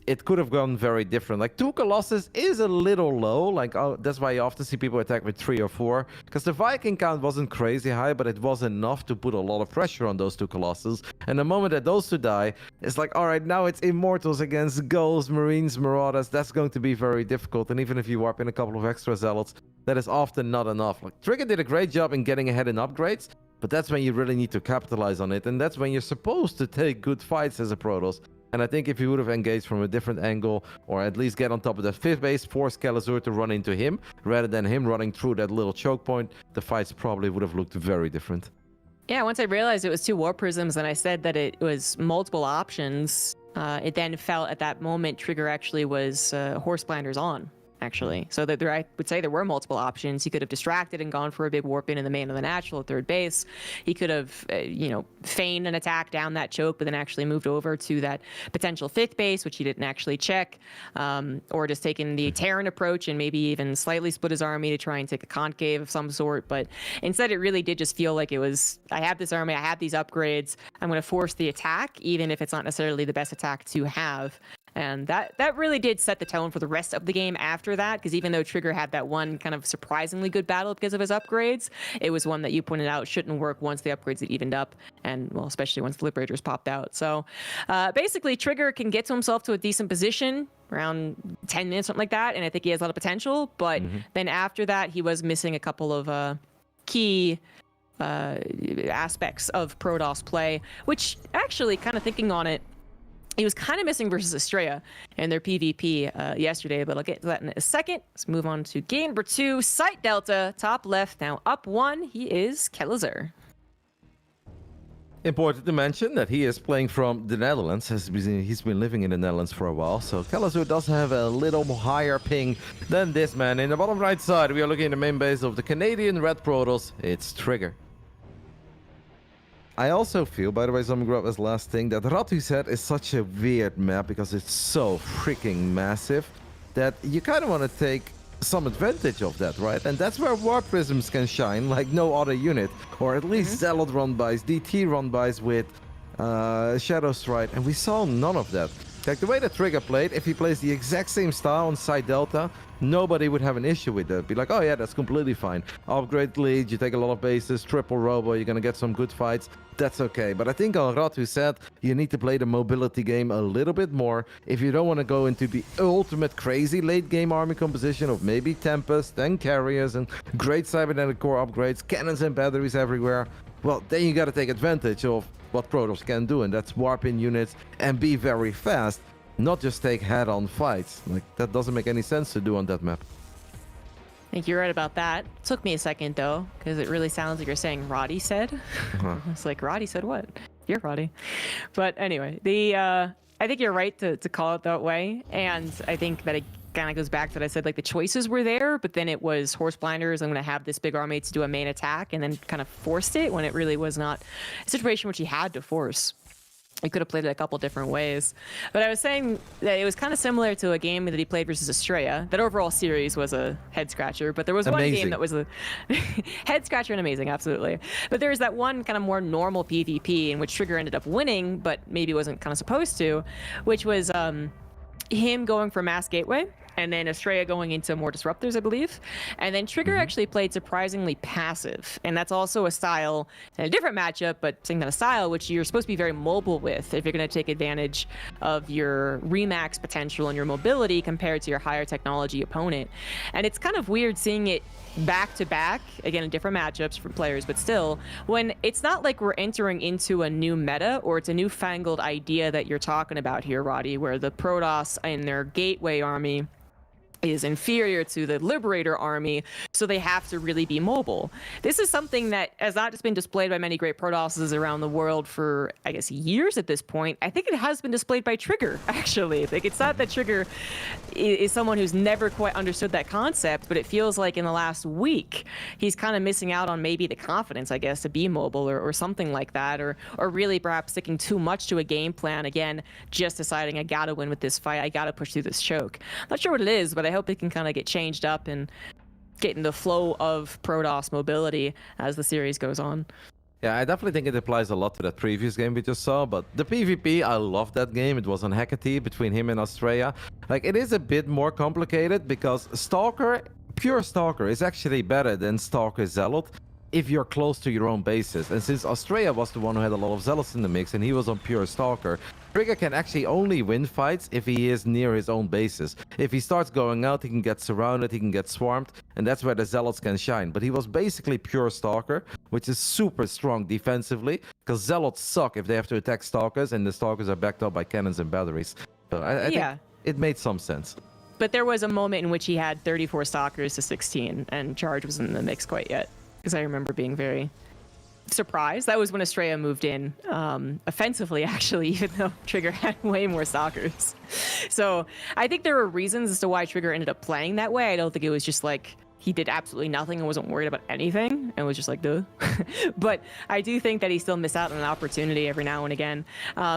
It could have gone very different. Like 2 Colossus is a little low. That's why you often see people attack with 3 or 4, because the Viking count wasn't crazy high, but it was enough to put a lot of pressure on those 2 Colossus. And the moment that those 2 die, it's like, all right, now it's Immortals against Ghosts, Marines, Marauders. That's going to be very difficult. And even if you warp in a couple of extra Zealots, that is often not enough. Trigger did a great job in getting ahead in upgrades, but that's when you really need to capitalize on it. And that's when you're supposed to take good fights as a Protoss. And I think if he would have engaged from a different angle, or at least get on top of that 5th base, force Kelazur to run into him, rather than him running through that little choke point, the fights probably would have looked very different. Yeah, once I realized it was 2 War Prisms and I said that it was multiple options, it then felt at that moment Trigger actually was Horse Blinders on. actually. So that I would say there were multiple options. He could have distracted and gone for a big warp in the man of the natural at third base. He could have, feigned an attack down that choke, but then actually moved over to that potential fifth base, which he didn't actually check, or just taken the Terran approach and maybe even slightly split his army to try and take a concave of some sort. But instead, it really did just feel like it was, I have this army, I have these upgrades, I'm going to force the attack, even if it's not necessarily the best attack to have. And that really did set the tone for the rest of the game after that, because even though Trigger had that one kind of surprisingly good battle because of his upgrades, it was one that you pointed out shouldn't work once the upgrades had evened up, and, well, especially once the Liberators popped out. So basically, Trigger can get to himself to a decent position, around 10 minutes, something like that, and I think he has a lot of potential, but then after that, he was missing a couple of key aspects of Protoss play, which actually, kind of thinking on it, he was kind of missing versus Estrella in their PvP yesterday, but I'll get to that in a second. Let's move on to game number 2. Site Delta, top left, now up 1. He is Kellizer. Important to mention that he is playing from the Netherlands. He's been living in the Netherlands for a while, so Kellizer does have a little higher ping than this man. In the bottom right side, we are looking at the main base of the Canadian Red Protoss. It's Trigger. I also feel, by the way, so I'm grab this last thing, that Ratu said is such a weird map because it's so freaking massive that you kind of want to take some advantage of that, right? And that's where Warp Prisms can shine like no other unit, or at least Zealot run-bys, DT run-bys with Shadow Strike, and we saw none of that. Like the way that Trigger played, if he plays the exact same style on Side Delta, nobody would have an issue with that. Be like, oh yeah, that's completely fine. Upgrade lead, you take a lot of bases, triple robo, you're gonna get some good fights. That's okay. But I think on Ratu said you need to play the mobility game a little bit more if you don't want to go into the ultimate crazy late game army composition of maybe Tempest and Carriers and great cybernetic core upgrades, cannons and batteries everywhere. Well, then you got to take advantage of what Protoss can do, and that's warp in units and be very fast, not just take head-on fights. Like, that doesn't make any sense to do on that map. I think you're right about that. Took me a second, though, because it really sounds like you're saying Roddy said. It's like, Roddy said what? You're Roddy. But anyway, I think you're right to call it that way, and I think that it kind of goes back to what I said, like the choices were there, but then it was horse blinders, I'm going to have this big army to do a main attack, and then kind of forced it when it really was not a situation which he had to force. He could have played it a couple different ways. But I was saying that it was kind of similar to a game that he played versus Estrella. That overall series was a head-scratcher, but there was one game that was a head-scratcher and amazing, absolutely. But there was that one kind of more normal PvP in which Trigger ended up winning, but maybe wasn't kind of supposed to, which was him going for Mass Gateway, and then Estrella going into more disruptors, I believe. And then Trigger actually played surprisingly passive. And that's also a style, in a different matchup, but same kind of style, which you're supposed to be very mobile with if you're going to take advantage of your Remax potential and your mobility compared to your higher technology opponent. And it's kind of weird seeing it back-to-back, again, in different matchups for players, but still, when it's not like we're entering into a new meta or it's a newfangled idea that you're talking about here, Roddy, where the Protoss and their Gateway army is inferior to the Liberator army, so they have to really be mobile. This is something that has not just been displayed by many great Protosses around the world for, I guess, years at this point. I think it has been displayed by Trigger, actually. Like, it's not that Trigger is someone who's never quite understood that concept, but it feels like in the last week, he's kind of missing out on maybe the confidence, I guess, to be mobile or something like that, or really perhaps sticking too much to a game plan. Again, just deciding I gotta win with this fight, I gotta push through this choke. Not sure what it is, but I hope it can kind of get changed up and get in the flow of Protoss mobility as the series goes on. Yeah, I definitely think it applies a lot to that previous game we just saw, but the PvP, I love that game. It was on Hecate between him and Estrella. Like, it is a bit more complicated because Stalker, pure Stalker, is actually better than Stalker Zealot if you're close to your own bases. And since Estrella was the one who had a lot of Zealots in the mix and he was on pure Stalker, Trigger can actually only win fights if he is near his own bases. If he starts going out, he can get surrounded, he can get swarmed, and that's where the Zealots can shine. But he was basically pure Stalker, which is super strong defensively, because Zealots suck if they have to attack Stalkers, and the Stalkers are backed up by cannons and batteries. So I think it made some sense. But there was a moment in which he had 34 Stalkers to 16, and Charge wasn't in the mix quite yet, because I remember being very surprised. That was when Estrella moved in offensively, actually, even though Trigger had way more stalkers. So I think there were reasons as to why Trigger ended up playing that way. I don't think it was just like he did absolutely nothing and wasn't worried about anything and was just like, duh. But I do think that he still missed out on an opportunity every now and again.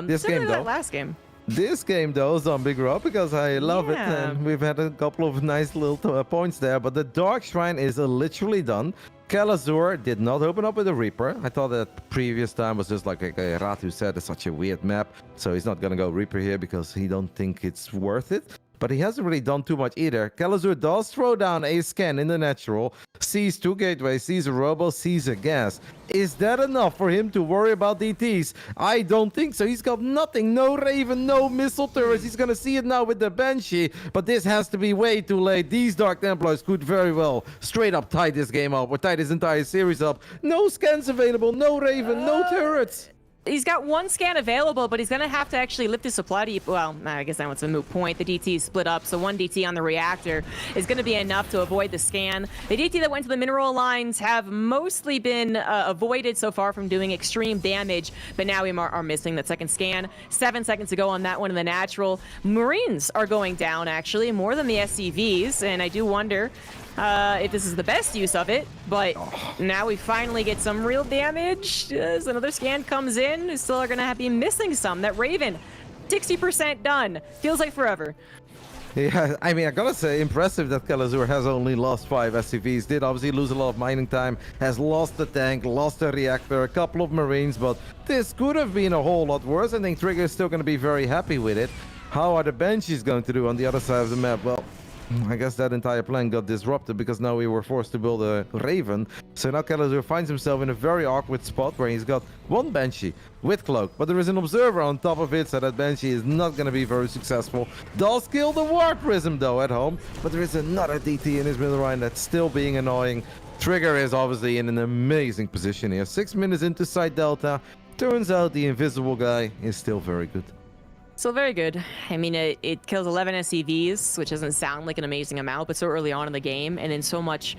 This game, though. That last game. This game, though, Zombie Grew Up, because I love it, and we've had a couple of nice little points there, but the Dark Shrine is literally done. Kalazur did not open up with a Reaper. I thought that previous time was just like Ratu said, it's such a weird map, so he's not going to go Reaper here because he don't think it's worth it. But he hasn't really done too much either. Kalazur does throw down a scan in the natural, sees 2 gateways, sees a robo, sees a gas. Is that enough for him to worry about DTs? I don't think so. He's got nothing, no Raven, no missile turrets. He's gonna see it now with the Banshee, but this has to be way too late. These Dark Templars could very well straight up tie this game up, or tie this entire series up. No scans available, no Raven, no turrets. He's got 1 scan available, but he's going to have to actually lift his supply to... Well, I guess that one's a moot point. The DT is split up, so 1 DT on the reactor is going to be enough to avoid the scan. The DT that went to the mineral lines have mostly been avoided so far from doing extreme damage, but now we are missing that second scan. 7 seconds to go on that one in the natural. Marines are going down, actually, more than the SCVs, and I do wonder... if this is the best use of it, but now we finally get some real damage as another scan comes in. We still are going to be missing some. That Raven, 60% done. Feels like forever. Yeah, I mean, I gotta say, impressive that Kalazur has only lost 5 SCVs. Did obviously lose a lot of mining time, has lost the tank, lost the reactor, a couple of Marines, but this could have been a whole lot worse. I think Trigger is still going to be very happy with it. How are the Banshees going to do on the other side of the map? Well, I guess that entire plan got disrupted because now we were forced to build a Raven. So now Kalazur finds himself in a very awkward spot where he's got 1 Banshee with Cloak, but there is an Observer on top of it, so that Banshee is not going to be very successful. Does kill the War Prism though at home, but there is another DT in his middle line that's still being annoying. Trigger is obviously in an amazing position here. 6 minutes into side Delta. Turns out the invisible guy is still very good. Still very good. I mean, it kills 11 SCVs, which doesn't sound like an amazing amount, but so early on in the game, and then so much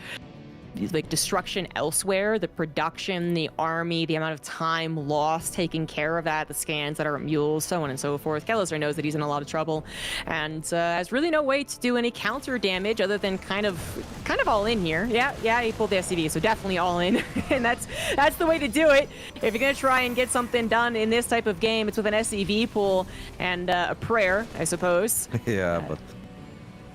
like destruction elsewhere, the production, the army, the amount of time lost taking care of that, the scans that are at mules, so on and so forth. Kalazur knows that he's in a lot of trouble and has really no way to do any counter damage other than kind of all in here. Yeah, he pulled the SCV, so definitely all in. And that's the way to do it. If you're gonna try and get something done in this type of game, it's with an SCV pool and a prayer, I suppose. Yeah, but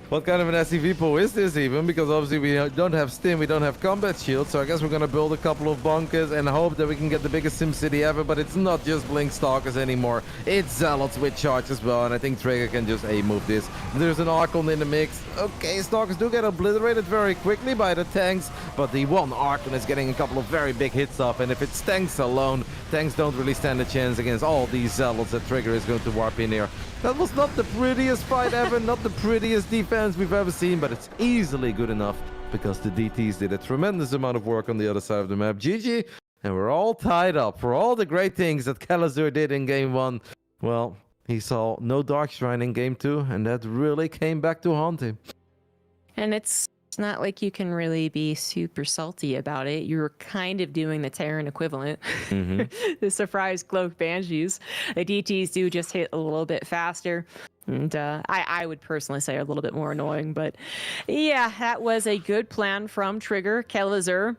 what kind of an SCV pool is this even? Because obviously we don't have stim, we don't have combat shield, so I guess we're gonna build a couple of bunkers and hope that we can get the biggest sim city ever, but it's not just Blink Stalkers anymore. It's Zealots with charge as well, and I think Trigger can just move this. There's an Archon in the mix. Okay, Stalkers do get obliterated very quickly by the tanks, but the one Archon is getting a couple of very big hits off, and if it's tanks alone, tanks don't really stand a chance against all these Zealots that Trigger is going to warp in here. That was not the prettiest fight ever, not the prettiest defense we've ever seen, but it's easily good enough because the DTs did a tremendous amount of work on the other side of the map. GG, and we're all tied up for all the great things that Kalazur did in Game 1. Well, he saw no Dark Shrine in Game 2, and that really came back to haunt him. And it's not like you can really be super salty about it. You're kind of doing the Terran equivalent. The surprise Cloak Banshees. The DTs do just hit a little bit faster. And I would personally say are a little bit more annoying. But yeah, that was a good plan from Trigger. Kalazur,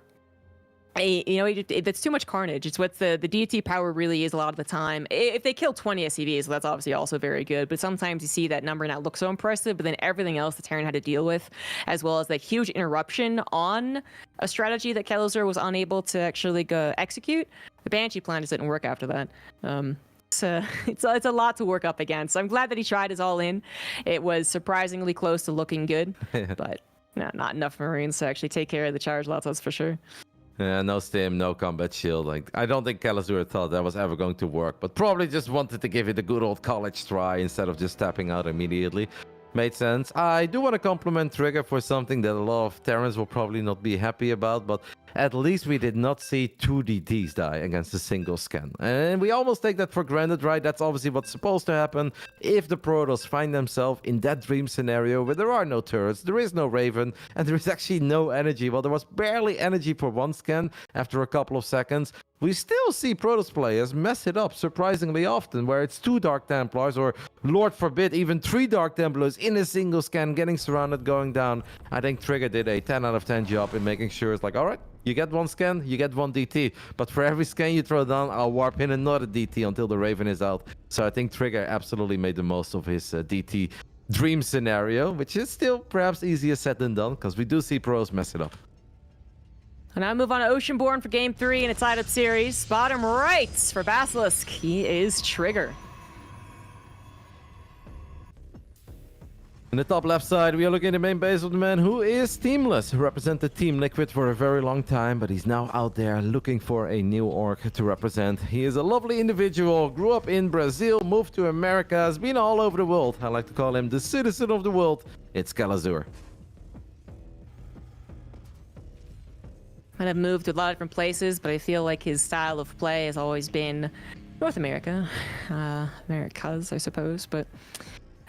that's too much carnage. It's what the DT power really is a lot of the time. If they kill 20 SCVs, that's obviously also very good. But sometimes you see that number not look so impressive, but then everything else the Terran had to deal with, as well as that huge interruption on a strategy that Kalazur was unable to actually go execute. The Banshee plan just didn't work after that. It's a lot to work up against. I'm glad that he tried his all in. It was surprisingly close to looking good, but not enough Marines to actually take care of the charge lots, that's for sure. Yeah, no stim, no combat shield. Like, I don't think Kalazur thought that was ever going to work, but probably just wanted to give it a good old college try instead of just tapping out immediately. Made sense. I do want to compliment Trigger for something that a lot of Terrans will probably not be happy about, but at least we did not see 2 DTs die against a single scan. And we almost take that for granted, right? That's obviously what's supposed to happen if the Protoss find themselves in that dream scenario where there are no turrets, there is no Raven, and there is actually no energy. Well, there was barely energy for 1 scan after a couple of seconds. we still see Protoss players mess it up surprisingly often, where it's 2 Dark Templars or, Lord forbid, even 3 Dark Templars in a single scan, getting surrounded, going down. I think Trigger did a 10 out of 10 job in making sure it's like, all right, you get 1 scan, you get 1 DT. But for every scan you throw down, I'll warp in another DT until the Raven is out. So I think Trigger absolutely made the most of his DT dream scenario, which is still perhaps easier said than done, because we do see pros mess it up. And now move on to Oceanborn for game 3 in a tied-up series. Bottom right for Basilisk, he is Trigger. In the top left side, we are looking at the main base of the man who is teamless, who represented Team Liquid for a very long time, but he's now out there looking for a new org to represent. He is a lovely individual, grew up in Brazil, moved to America, has been all over the world. I like to call him the citizen of the world. It's Kalazur. Might have moved to a lot of different places, but I feel like his style of play has always been North America. Americas, I suppose, but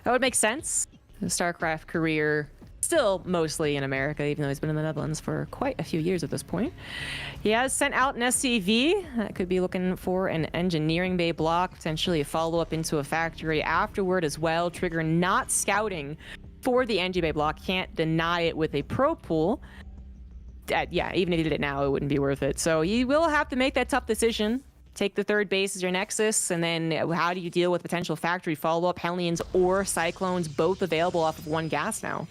that would make sense. The StarCraft career still mostly in America, even though he's been in the Netherlands for quite a few years at this point. He has sent out an SCV that could be looking for an engineering bay block, potentially a follow-up into a factory afterward as well. Trigger not scouting for the NG bay block, can't deny it with a pro pool. Yeah, even if he did it now, it wouldn't be worth it. So you will have to make that tough decision. Take the third base as your nexus, and then how do you deal with potential factory follow-up, Hellions or Cyclones, both available off of 1 gas now?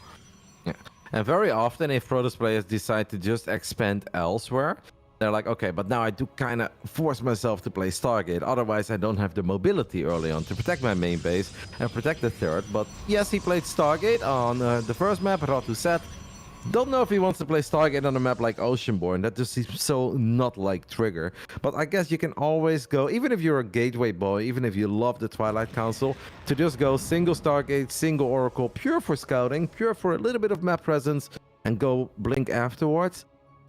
Yeah. And very often, if Protoss players decide to just expand elsewhere, they're like, okay, but now I do kind of force myself to play Stargate. Otherwise, I don't have the mobility early on to protect my main base and protect the third. But yes, he played Stargate on the first map, Ratu Set. Don't know if he wants to play Stargate on a map like Oceanborn. That just seems so not like Trigger. But I guess you can always go, even if you're a Gateway boy, even if you love the Twilight Council, to just go single Stargate, single Oracle, pure for scouting, pure for a little bit of map presence, and go Blink afterwards.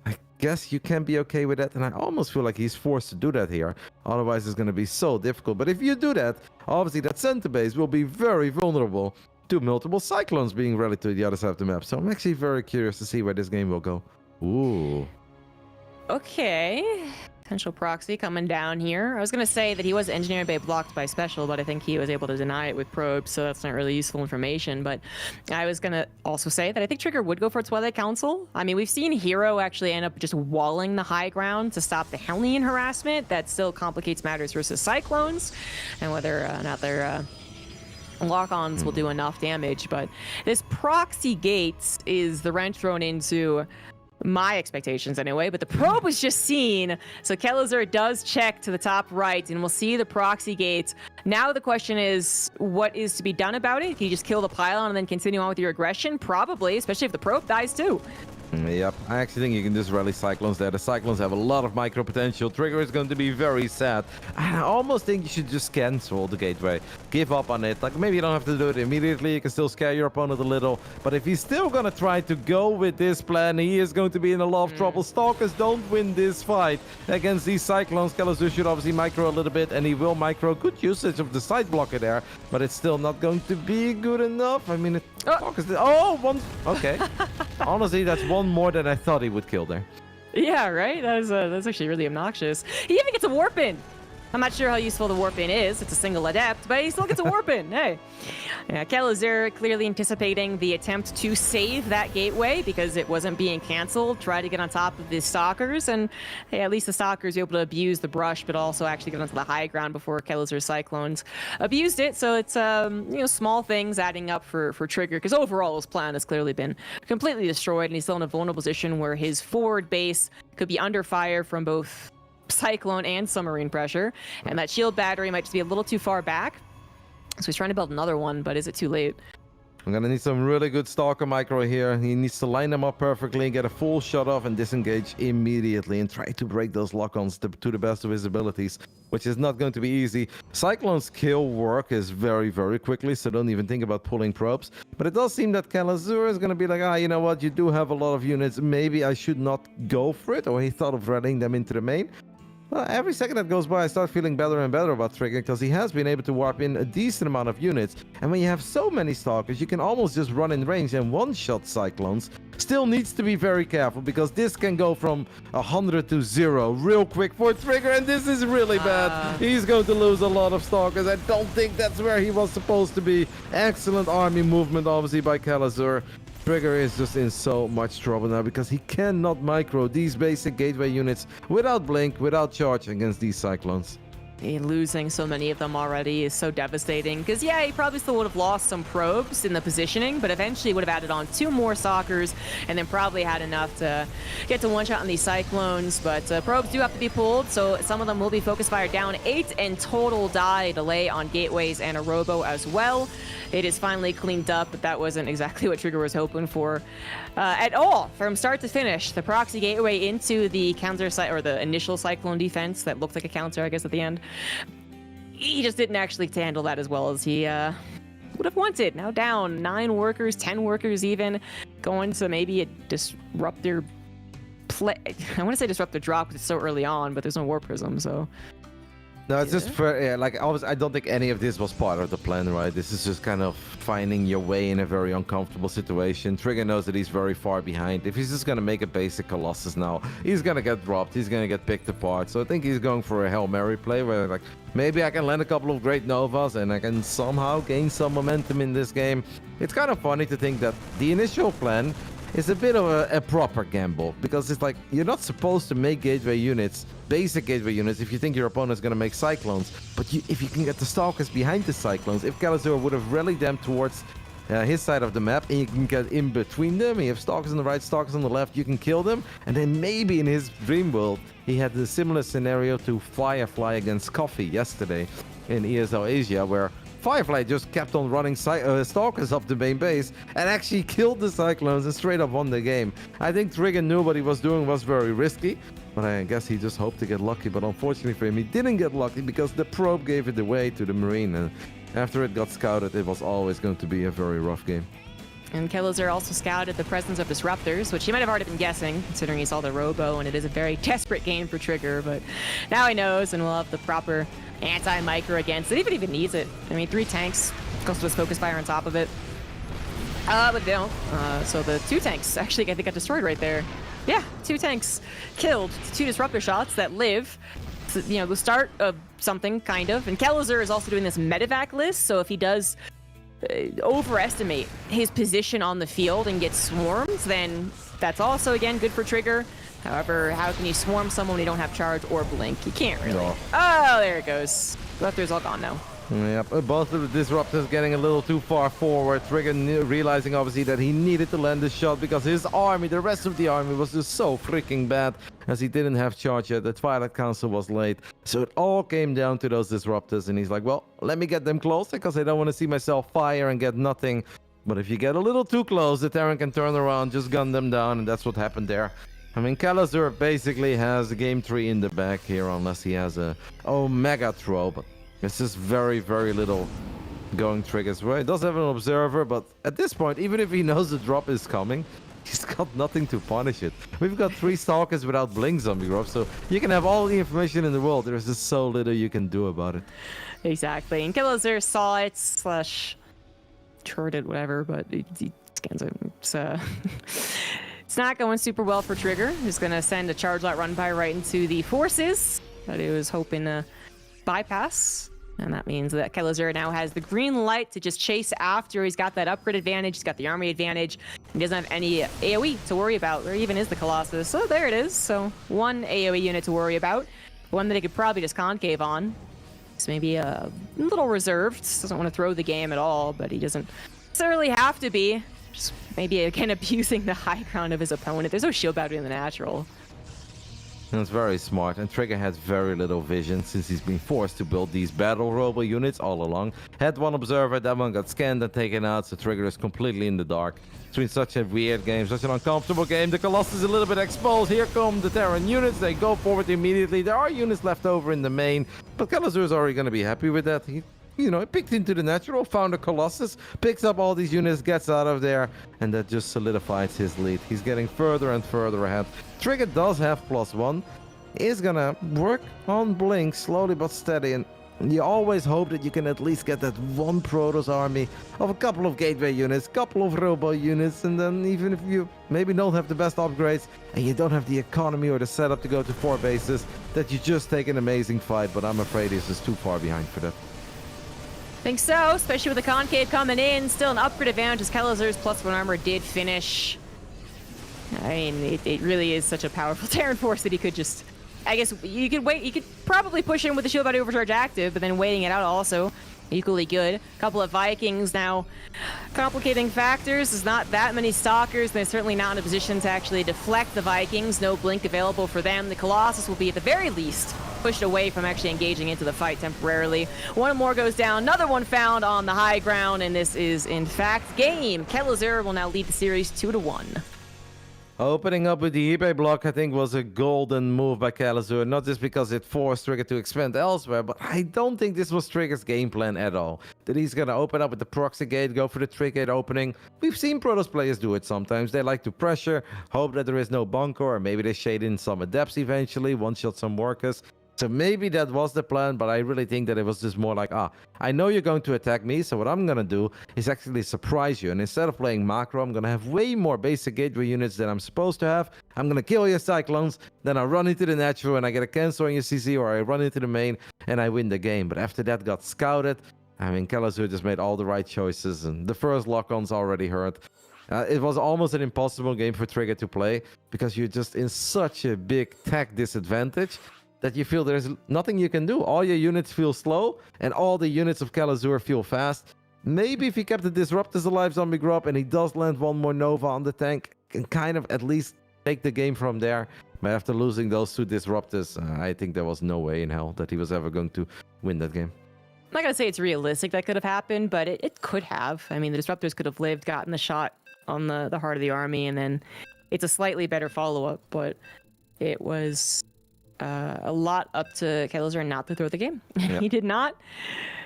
I guess you can be okay with that, and I almost feel like he's forced to do that here. Otherwise, it's going to be so difficult. But if you do that, obviously that center base will be very vulnerable to multiple Cyclones being rallied to the other side of the map. So I'm actually very curious to see where this game will go. Ooh. Okay. Potential proxy coming down here. I was going to say that he was engineering bay blocked by special, but I think he was able to deny it with probes, so that's not really useful information. But I was going to also say that I think Trigger would go for Twilight Council. I mean, we've seen Hero actually end up just walling the high ground to stop the Hellion harassment. That still complicates matters versus Cyclones, and whether or not they're lock-ons will do enough damage. But this proxy gates is the wrench thrown into my expectations anyway, but the probe was just seen, so Kalazur does check to the top right, and we'll see the proxy gates. Now the question is, what is to be done about it? Can you just kill the pylon and then continue on with your aggression? Probably, especially if the probe dies too. Yep, I actually think you can just rally Cyclones there. The Cyclones have a lot of micro potential. Trigger is going to be very sad. I almost think you should just cancel the Gateway. Give up on it. Like, maybe you don't have to do it immediately. You can still scare your opponent a little. But if he's still going to try to go with this plan, he is going to be in a lot of trouble. Stalkers don't win this fight against these Cyclones. Kalazur should obviously micro a little bit, and he will micro. Good usage of the side blocker there, but it's still not going to be good enough. I mean, one. Okay. Honestly, that's one more than I thought he would kill there. Yeah, right? That's actually really obnoxious. He even gets a warp in. I'm not sure how useful the warp in is. It's a single adept, but he still gets a warp in. Hey. Yeah, Kalazur clearly anticipating the attempt to save that gateway because it wasn't being canceled. Tried to get on top of the stalkers, and hey, at least the stalkers were able to abuse the brush, but also actually get onto the high ground before Kalazur's Cyclones abused it. So it's small things adding up for Trigger, because overall his plan has clearly been completely destroyed, and he's still in a vulnerable position where his forward base could be under fire from both Cyclone and submarine pressure, and that shield battery might just be a little too far back. So he's trying to build another one, but is it too late? I'm gonna need some really good Stalker micro here. He needs to line them up perfectly, get a full shot off, and disengage immediately, and try to break those lock-ons to the best of his abilities, which is not going to be easy. Cyclone's kill work is very, very quickly, so don't even think about pulling probes. But it does seem that Kalazur is gonna be like, you know what, you do have a lot of units, maybe I should not go for it, or he thought of rallying them into the main. Well, every second that goes by, I start feeling better and better about Trigger because he has been able to warp in a decent amount of units. And when you have so many Stalkers, you can almost just run in range and one-shot Cyclones. Still needs to be very careful because this can go from 100 to 0 real quick for Trigger, and this is really bad. He's going to lose a lot of Stalkers. I don't think that's where he was supposed to be. Excellent army movement, obviously, by Kalazur. Trigger is just in so much trouble now because he cannot micro these basic gateway units without blink, without charge against these Cyclones. Losing so many of them already is so devastating because, yeah, he probably still would have lost some probes in the positioning, but eventually would have added on 2 more Stalkers and then probably had enough to get to one-shot on these Cyclones. But probes do have to be pulled, so some of them will be focus fire down. 8 in total die delay on gateways and a robo as well. It is finally cleaned up, but that wasn't exactly what Trigger was hoping for at all. From start to finish, the proxy gateway into the counter or the initial Cyclone defense that looked like a counter, I guess, at the end. He just didn't actually handle that as well as he would have wanted. Now down 9 workers, 10 workers even, going to maybe a disruptor play. I want to say disruptor drop because it's so early on, but there's no War Prism, so... No, it's just for, like, I don't think any of this was part of the plan, right? This is just kind of finding your way in a very uncomfortable situation. Trigger knows that he's very far behind. If he's just going to make a basic Colossus now, he's going to get dropped. He's going to get picked apart. So I think he's going for a Hail Mary play where, like, maybe I can land a couple of great Novas and I can somehow gain some momentum in this game. It's kind of funny to think that the initial plan is a bit of a proper gamble because it's like you're not supposed to make gateway units, basic gateway units, if you think your opponent's going to make Cyclones. But if you can get the Stalkers behind the Cyclones, if Kalazur would have rallied them towards his side of the map and you can get in between them, you have Stalkers on the right, Stalkers on the left, you can kill them. And then maybe in his dream world, he had a similar scenario to Firefly against Coffee yesterday in ESL Asia, where Firefly just kept on running Stalkers up the main base and actually killed the Cyclones and straight up won the game. I think Trigger knew what he was doing was very risky, but I guess he just hoped to get lucky. But unfortunately for him, he didn't get lucky because the probe gave it away to the Marine. And after it got scouted, it was always going to be a very rough game. And Kalazur also scouted the presence of disruptors, which he might have already been guessing, considering he saw the robo, and it is a very desperate game for Trigger, but now he knows, and we'll have the proper anti-micro against it, if it even needs it. I mean, 3 tanks, goes to his focus fire on top of it. But they don't. So the 2 tanks actually, I think, got destroyed right there. Yeah, 2 tanks killed, 2 disruptor shots that live. So, you know, the start of something, kind of. And Kalazur is also doing this medevac list, so if he does overestimate his position on the field and get swarmed, then that's also, again, good for Trigger. However, how can you swarm someone when you don't have charge or blink? You can't really. No. Oh, there it goes. Disruptor's all gone now. Yep, both of the disruptors getting a little too far forward. Trigger realizing obviously that he needed to land the shot because his army, the rest of the army, was just so freaking bad as he didn't have charge yet. The Twilight Council was late. So it all came down to those disruptors, and he's like, well, let me get them closer because I don't want to see myself fire and get nothing. But if you get a little too close, the Terran can turn around, just gun them down, and that's what happened there. I mean, Kalazur basically has game 3 in the bag here unless he has a Omega throw, but it's just very, very little going Trigger's way. He does have an observer, but at this point, even if he knows the drop is coming, he's got nothing to punish it. We've got 3 Stalkers without Blink Zombie Grove, so you can have all the information in the world. There's just so little you can do about it. Exactly. And Kalazur saw it / heard it, whatever, but he scans it. It's not going super well for Trigger. He's going to send a charge light run by right into the forces that he was hoping to bypass. And that means that Kalazur now has the green light to just chase after. He's got that upgrade advantage. He's got the army advantage. He doesn't have any AoE to worry about. There even is the Colossus. So there it is. So 1 AoE unit to worry about. One that he could probably just concave on. He's maybe a little reserved. Doesn't want to throw the game at all, but he doesn't necessarily have to be. Just maybe again abusing the high ground of his opponent. There's no shield battery in the natural. That's very smart, and Trigger has very little vision since he's been forced to build these battle robo units all along. Had 1 observer, that one got scanned and taken out, so Trigger is completely in the dark. It's been such a weird game, such an uncomfortable game. The Colossus is a little bit exposed. Here come the Terran units. They go forward immediately. There are units left over in the main, but Kalazur is already going to be happy with that. He picked into the natural, found a Colossus, picks up all these units, gets out of there, and that just solidifies his lead. He's getting further and further ahead. Trigger does have +1. is gonna work on Blink slowly but steady, and you always hope that you can at least get that one Protoss army of a couple of gateway units, couple of robo units, and then even if you maybe don't have the best upgrades and you don't have the economy or the setup to go to 4 bases, that you just take an amazing fight. But I'm afraid he's just too far behind for that. Think so, especially with the concave coming in. Still an upgrade advantage as Kelazur's +1 armor did finish. I mean, it really is such a powerful Terran force that he could just... I guess you could wait. You could probably push in with the shield body overcharge active, but then waiting it out also equally good. A couple of Vikings now. Complicating factors. There's not that many Stalkers. They're certainly not in a position to actually deflect the Vikings. No blink available for them. The Colossus will be at the very least pushed away from actually engaging into the fight temporarily. One more goes down. Another one found on the high ground, and this is in fact game. Kelazur will now lead the series 2-1. Opening up with the eBay block, I think, was a golden move by Kelazur. Not just because it forced Trigger to expand elsewhere, but I don't think this was Trigger's game plan at all. That he's going to open up with the proxy gate, go for the trick gate opening. We've seen Protoss players do it sometimes. They like to pressure, hope that there is no bunker, or maybe they shade in some adepts eventually, one-shot some workers. So maybe that was the plan, but I really think that it was just more like, I know you're going to attack me, so what I'm going to do is actually surprise you. And instead of playing macro, I'm going to have way more basic gateway units than I'm supposed to have. I'm going to kill your Cyclones, then I run into the natural and I get a cancel on your CC, or I run into the main and I win the game. But after that got scouted, I mean, Kelazur just made all the right choices, and the first lock-on's already hurt. It was almost an impossible game for Trigger to play, because you're just in such a big tech disadvantage that you feel there's nothing you can do. All your units feel slow, and all the units of Kelazur feel fast. Maybe if he kept the Disruptors alive, Zombie Grub, and he does land one more Nova on the tank, can kind of at least take the game from there. But after losing those 2 Disruptors, I think there was no way in hell that he was ever going to win that game. I'm not going to say it's realistic that could have happened, but it could have. I mean, the Disruptors could have lived, gotten the shot on the heart of the army, and then it's a slightly better follow-up, but it was... a lot up to Kelazur not to throw the game. Yep. He did not.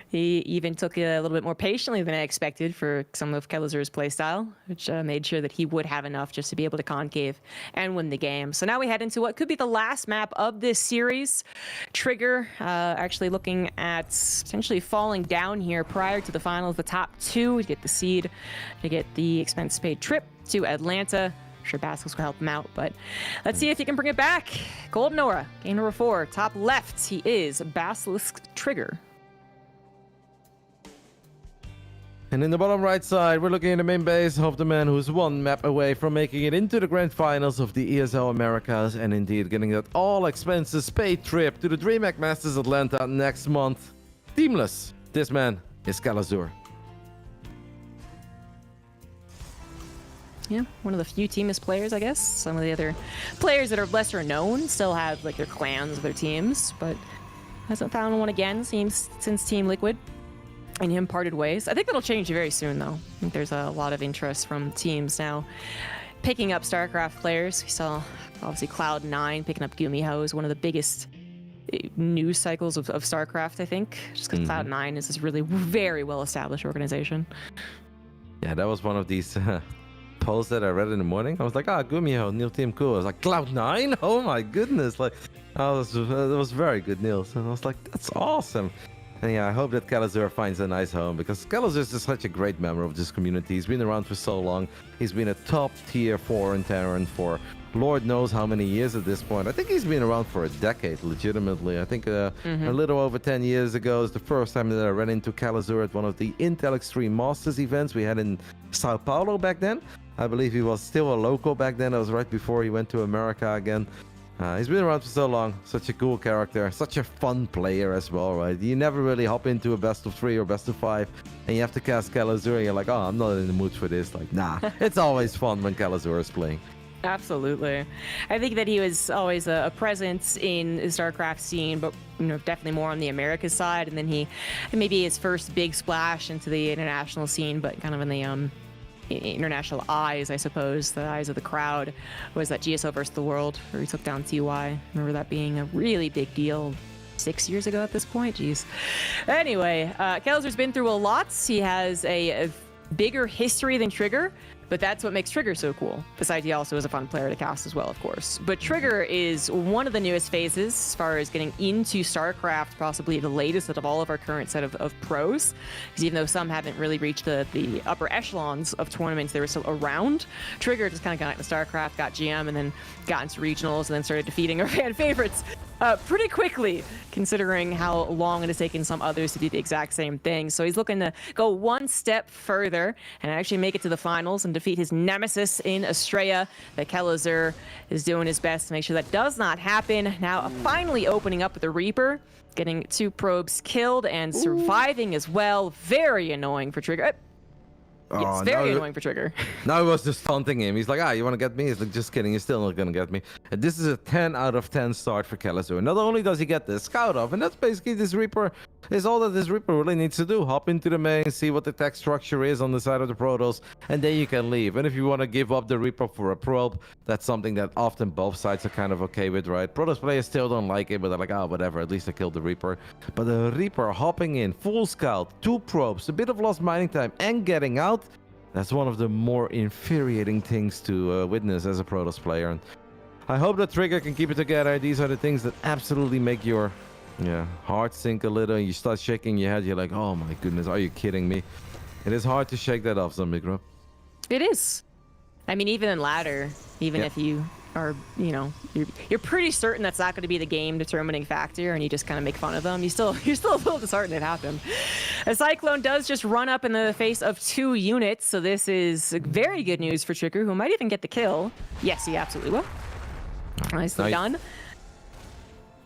He even took it a little bit more patiently than I expected for some of Kelazur's playstyle, which made sure that he would have enough just to be able to concave and win the game. So now we head into what could be the last map of this series. Trigger actually looking at potentially falling down here prior to the finals, the top 2 to get the seed, to get the expense paid trip to Atlanta. I'm sure Basilisk will help him out, but let's see if he can bring it back. Golden Aura, game number 4, top left, he is Basilisk Trigger. And in the bottom right side, we're looking at the main base of the man who's 1 map away from making it into the grand finals of the ESL Americas, and indeed getting that all expenses paid trip to the DreamHack Masters Atlanta next month. Teamless, this man is Kelazur. Yeah, one of the few teamless players, I guess. Some of the other players that are lesser known still have like their clans of their teams, but hasn't found one again since Team Liquid and him parted ways. I think that'll change very soon, though. I think there's a lot of interest from teams now picking up StarCraft players. We saw obviously Cloud9 picking up Gumiho is one of the biggest news cycles of StarCraft, I think, just because Cloud9 is this really very well established organization. Yeah, that was one of these posts that I read in the morning. I was like, Gumiho, new team, cool. I was like, Cloud9? Oh my goodness. Like, that was very good news. And I was like, that's awesome. And yeah, I hope that Kelazur finds a nice home, because Kelazur is just such a great member of this community. He's been around for so long. He's been a top tier foreign Terran for Lord knows how many years at this point. I think he's been around for a decade, legitimately. I think a little over 10 years ago is the first time that I ran into Kelazur at one of the Intel Extreme Masters events we had in Sao Paulo back then. I believe he was still a local back then. That was right before he went to America again. He's been around for so long. Such a cool character. Such a fun player as well, right? You never really hop into a best of 3 or best of 5, and you have to cast Kelazur, and you're like, I'm not in the mood for this. Like, nah. It's always fun when Kelazur is playing. Absolutely. I think that he was always a presence in the StarCraft scene, but definitely more on the Americas side. And then maybe his first big splash into the international scene, but kind of in the international eyes, I suppose, the eyes of the crowd, was that GSO versus the World, where he took down TY. Remember that being a really big deal 6 years ago at this point. Jeez. Anyway, Kelazur's been through a lot. He has a bigger history than Trigger. But that's what makes Trigger so cool. Besides, he also is a fun player to cast as well, of course. But Trigger is one of the newest phases as far as getting into StarCraft, possibly the latest out of all of our current set of pros. Because even though some haven't really reached the upper echelons of tournaments, they were still around. Trigger just kind of got into StarCraft, got GM, and then got into regionals, and then started defeating our fan favorites pretty quickly, considering how long it has taken some others to do the exact same thing. So he's looking to go one step further and actually make it to the finals and defeat his nemesis in Estrella. That Kelazur is doing his best to make sure that does not happen. Now finally opening up with the Reaper, getting 2 probes killed and surviving as well. Very annoying for Trigger. Yes, very annoying for Trigger. Now he was just taunting him. He's like, you want to get me? He's like, just kidding. You're still not going to get me. And this is a 10 out of 10 start for Kelazur. Not only does he get the scout off, and that's basically this Reaper, is all that this Reaper really needs to do. Hop into the main, see what the tech structure is on the side of the Protoss, and then you can leave. And if you want to give up the Reaper for a probe, that's something that often both sides are kind of okay with, right? Protoss players still don't like it, but they're like, whatever, at least I killed the Reaper. But the Reaper hopping in, full scout, 2 probes, a bit of lost mining time, and getting out, that's one of the more infuriating things to witness as a Protoss player. And I hope that Trigger can keep it together. These are the things that absolutely make your heart sink a little. You start shaking your head. You're like, oh my goodness, are you kidding me? It is hard to shake that off, Zombie Group. It is. I mean, even in ladder, even if you are, you're pretty certain that's not going to be the game determining factor, and you just kind of make fun of them, you're still a little disheartened it happened. A Cyclone does just run up in the face of 2 units, so this is very good news for Trigger, who might even get the kill. Yes, he absolutely will. Nicely done.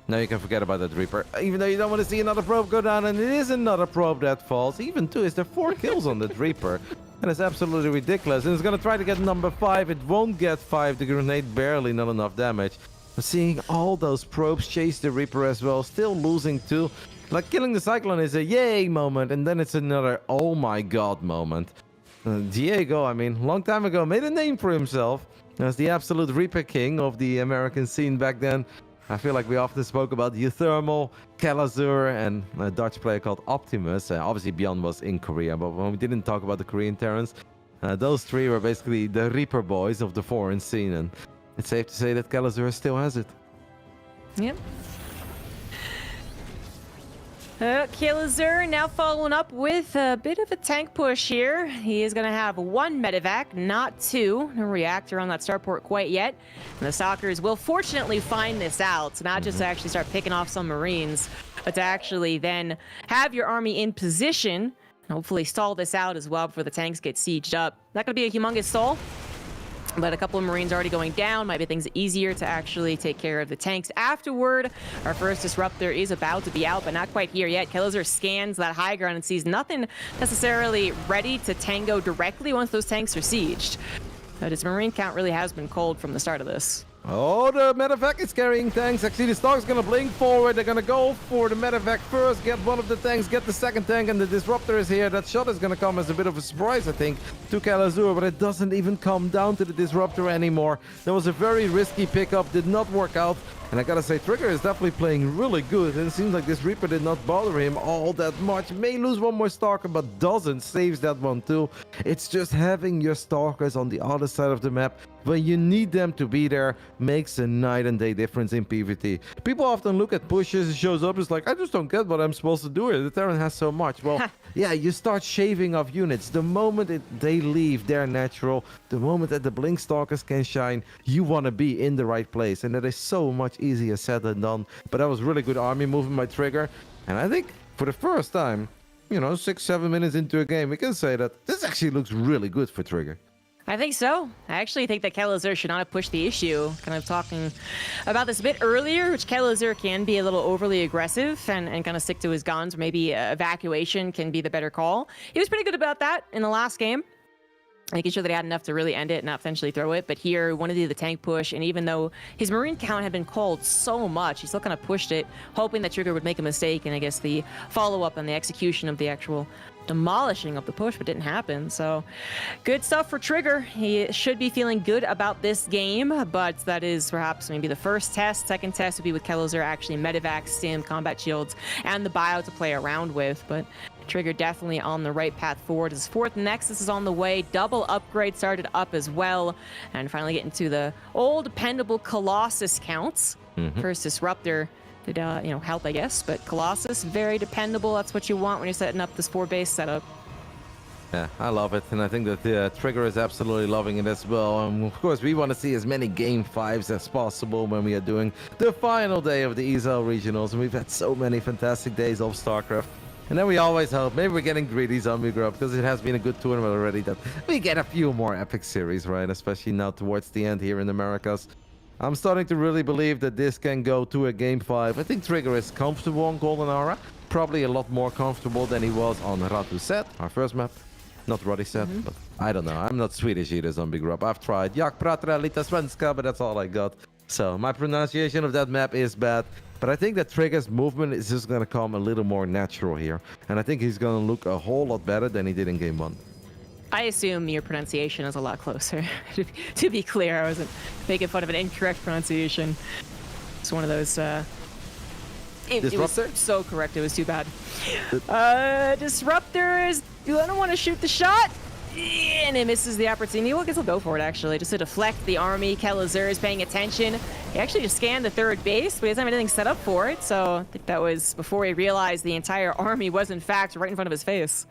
Now you can forget about that Reaper, even though you don't want to see another probe go down, and it is another probe that falls. Even 2, is there 4 kills on that Reaper? And it's absolutely ridiculous. And it's going to try to get number 5. It won't get 5. The grenade barely, not enough damage. But seeing all those probes chase the Reaper as well, still losing 2. Like, killing the Cyclone is a yay moment, and then it's another oh my god moment. Diego, I mean, long time ago, made a name for himself as the absolute Reaper king of the American scene back then. I feel like we often spoke about Euthermal, Kelazur, and a Dutch player called Optimus. Obviously, Bjorn was in Korea, but when we didn't talk about the Korean Terrans, those 3 were basically the Reaper boys of the foreign scene, and it's safe to say that Kelazur still has it. Yep. Kelazur now following up with a bit of a tank push here. He is going to have 1 medevac, not 2. No reactor on that starport quite yet. And the Stalkers will fortunately find this out. So not just to actually start picking off some Marines, but to actually then have your army in position and hopefully stall this out as well before the tanks get sieged up. Not going to be a humongous stall, but a couple of Marines already going down. Might be things easier to actually take care of the tanks afterward. Our first disruptor is about to be out, but not quite here yet. Kelazur scans that high ground and sees nothing necessarily ready to tango directly once those tanks are sieged. But his Marine count really has been cold from the start of this. Oh, the medevac is carrying tanks. Actually, the Stalk's going to blink forward. They're going to go for the medevac first, get one of the tanks, get the second tank, and the disruptor is here. That shot is going to come as a bit of a surprise, I think, to Kelazur, but it doesn't even come down to the disruptor anymore. That was a very risky pickup, did not work out. And I gotta say, Trigger is definitely playing really good. And it seems like this Reaper did not bother him all that much. May lose one more Stalker, but doesn't. Saves that one too. It's just having your Stalkers on the other side of the map when you need them to be there makes a night and day difference in PvT. People often look at pushes, it shows up, it's like, I just don't get what I'm supposed to do here. The Terran has so much. Well, yeah, you start shaving off units. The moment they leave their natural, the moment that the Blink Stalkers can shine, you want to be in the right place. And that is so much easier said than done. But that was really good army movement by Trigger. And I think for the first time, 6-7 minutes into a game, we can say that this actually looks really good for Trigger. I think so. I actually think that Kelazur should not have pushed the issue. Kind of talking about this a bit earlier, which Kelazur can be a little overly aggressive and kind of stick to his guns. Or maybe evacuation can be the better call. He was pretty good about that in the last game, making sure that he had enough to really end it and not potentially throw it. But here, wanted to do the tank push, and even though his Marine count had been called so much, he still kind of pushed it, hoping that Trigger would make a mistake, and I guess the follow-up and the execution of the actual demolishing of the push, but didn't happen. So good stuff for Trigger. He should be feeling good about this game, but that is perhaps maybe the first test. Second test would be with Kellozer actually medevac, stim, combat shields, and the bio to play around with. But Trigger definitely on the right path forward. His fourth Nexus is on the way. Double upgrade started up as well. And finally getting to the old dependable Colossus counts. First Disruptor did help, I guess, but Colossus, very dependable. That's what you want when you're setting up this 4-base setup. Yeah, I love it, and I think that the Trigger is absolutely loving it as well. Of course, we want to see as many Game 5s as possible when we are doing the final day of the ESL Regionals, and we've had so many fantastic days of StarCraft. And then we always hope, maybe we're getting greedy, Zombie Grub, because it has been a good tournament already, that we get a few more epic series, right? Especially now towards the end here in the Americas. I'm starting to really believe that this can go to a Game 5. I think Trigger is comfortable on Golden Aura. Probably a lot more comfortable than he was on Ratu Set, our first map. Not Roddy Set, but I don't know. I'm not Swedish either, Zombie Grub. I've tried. Jak pratar lite svenska, but that's all I got. So my pronunciation of that map is bad. But I think that Trigger's movement is just going to come a little more natural here. And I think he's going to look a whole lot better than he did in Game 1. I assume your pronunciation is a lot closer. To be clear, I wasn't making fun of an incorrect pronunciation. It's one of those. It was so correct, it was too bad. Disruptor is gonna want to shoot the shot, and it misses the opportunity. Well, I guess he'll go for it actually, just to deflect the army. Kellozer is paying attention. He actually just scanned the third base, but he doesn't have anything set up for it. So I think that was before he realized the entire army was in fact right in front of his face.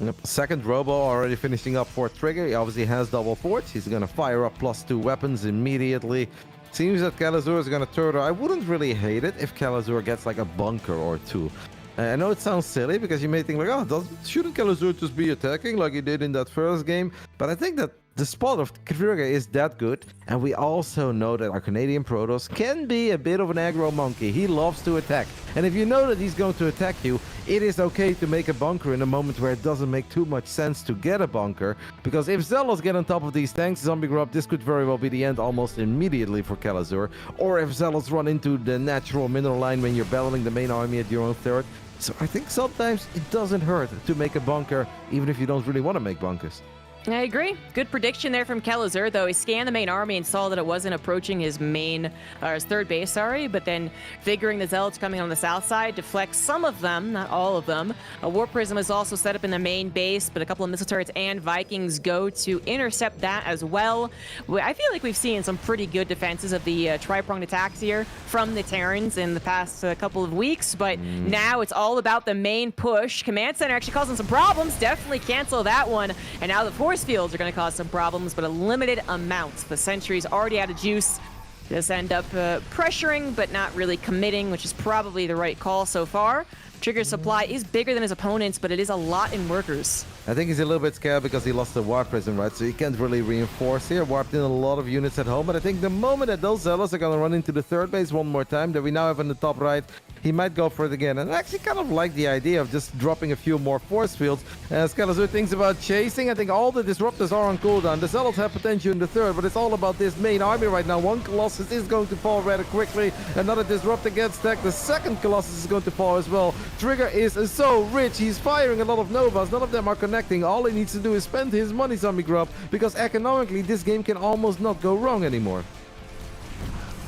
Yep. Second Robo already finishing up for Trigger. He obviously has double forts. He's going to fire up +2 weapons immediately. Seems that Kellozer is going to turtle. I wouldn't really hate it if Kellozer gets like a bunker or two. I know it sounds silly because you may think like, oh, shouldn't Kellozer just be attacking like he did in that first game? But I think that the spot of Trigger is that good, and we also know that our Canadian Protoss can be a bit of an aggro monkey. He loves to attack, and if you know that he's going to attack you, it is okay to make a bunker in a moment where it doesn't make too much sense to get a bunker, because if Zealots get on top of these tanks, Zombie Grub, this could very well be the end almost immediately for Kellozer, or if Zealots run into the natural mineral line when you're battling the main army at your own third. So I think sometimes it doesn't hurt to make a bunker, even if you don't really want to make bunkers. I agree. Good prediction there from Kellozer, though. He scanned the main army and saw that it wasn't approaching his his third base, but then figuring the Zealots coming on the south side, deflects some of them, not all of them. A War Prism is also set up in the main base, but a couple of missile turrets and Vikings go to intercept that as well. I feel like we've seen some pretty good defenses of the tri-pronged attacks here from the Terrans in the past couple of weeks, but now it's all about the main push. Command Center actually causing some problems. Definitely cancel that one. And now the force fields are going to cause some problems, but a limited amount. The Sentry's already out of juice. Just end up pressuring, but not really committing, which is probably the right call so far. Trigger's supply is bigger than his opponent's, but it is a lot in workers. I think he's a little bit scared because he lost the Warp Prism, right? So he can't really reinforce here. Warped in a lot of units at home, but I think the moment that those Zealots are going to run into the third base one more time, that we now have on the top right, he might go for it again. And I actually kind of like the idea of just dropping a few more force fields. As Kellozer thinks about chasing, I think all the Disruptors are on cooldown. The Zealots have potential in the third, but it's all about this main army right now. One Colossus is going to fall rather quickly. Another Disruptor gets stacked. The second Colossus is going to fall as well. Trigger is so rich. He's firing a lot of Novas. None of them are connecting. All he needs to do is spend his money, Zombie Grub, because economically this game can almost not go wrong anymore.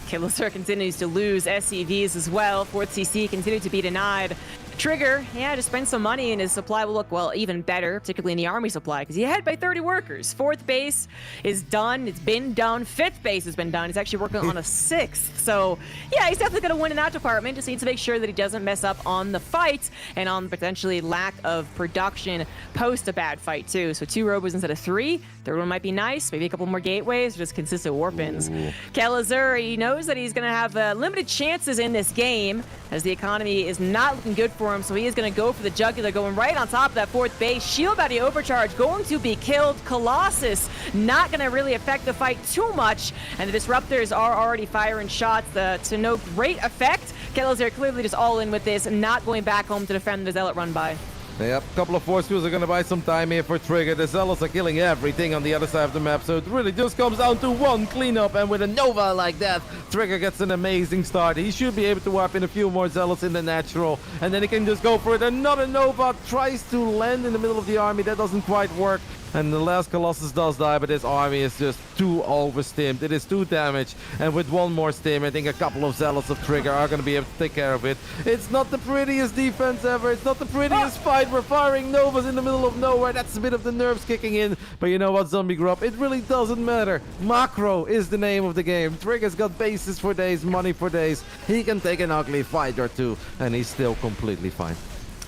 Kellozer continues to lose SCVs as well. 4th CC continued to be denied. Trigger, to spend some money and his supply will look, well, even better, particularly in the army supply, because he had by 30 workers. 4th base is done. It's been done. 5th base has been done. He's actually working on a 6th. So, he's definitely going to win in that department. Just needs to make sure that he doesn't mess up on the fight and on potentially lack of production post a bad fight, too. So 2 robos instead of 3. Third one might be nice. Maybe a couple more gateways, just consistent warp-ins. Kellozer, he knows that he's going to have limited chances in this game as the economy is not looking good for him, so he is going to go for the jugular, going right on top of that 4th base. Shield Bounty overcharge going to be killed. Colossus not going to really affect the fight too much, and the Disruptors are already firing shots to no great effect. Kellozer clearly just all in with this, not going back home to defend the Zealot run by. Yep, a couple of force fields are going to buy some time here for Trigger. The Zealots are killing everything on the other side of the map, so it really just comes down to one cleanup, and with a Nova like that, Trigger gets an amazing start. He should be able to wipe in a few more Zealots in the natural, and then he can just go for it. Another Nova tries to land in the middle of the army. That doesn't quite work. And the last Colossus does die, but this army is just too overstimmed. It is too damaged. And with one more stim, I think a couple of Zealots of Trigger are going to be able to take care of it. It's not the prettiest defense ever. It's not the prettiest fight. We're firing Novas in the middle of nowhere. That's a bit of the nerves kicking in. But you know what, Zombie Grub? It really doesn't matter. Macro is the name of the game. Trigger's got bases for days, money for days. He can take an ugly fight or two, and he's still completely fine.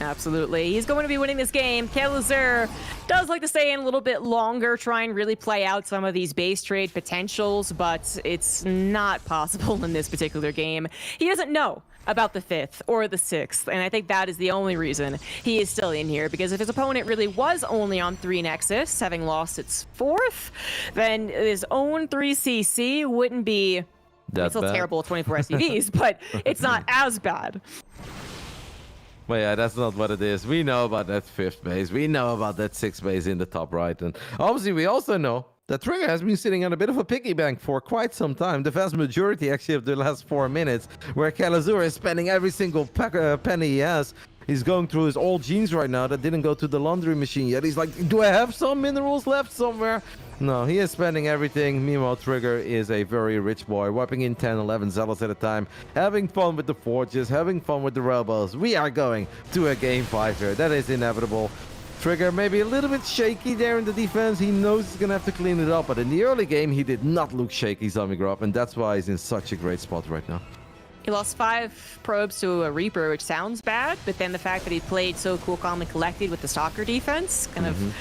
Absolutely. He's going to be winning this game. Kelazur does like to stay in a little bit longer, try and really play out some of these base trade potentials, but it's not possible in this particular game. He doesn't know about the 5th or the 6th, and I think that is the only reason he is still in here, because if his opponent really was only on 3 Nexus, having lost its 4th, then his own 3 CC wouldn't be... It's still terrible with 24 SCVs, but it's not as bad. Well, yeah, that's not what it is. We know about that 5th base. We know about that 6th base in the top right. And obviously, we also know that Trigger has been sitting on a bit of a piggy bank for quite some time. The vast majority, actually, of the last 4 minutes, where Kelazur is spending every single penny he has. He's going through his old jeans right now that didn't go to the laundry machine yet. He's like, do I have some minerals left somewhere? No, he is spending everything. Meanwhile, Trigger is a very rich boy, wiping in 10, 11 Zealots at a time, having fun with the forges, having fun with the robos. We are going to a game 5 here. That is inevitable. Trigger maybe a little bit shaky there in the defense. He knows he's going to have to clean it up, but in the early game, he did not look shaky, Zombie Grub, and that's why he's in such a great spot right now. He lost 5 probes to a Reaper, which sounds bad, but then the fact that he played so cool, calm, and collected with the Stalker defense kind of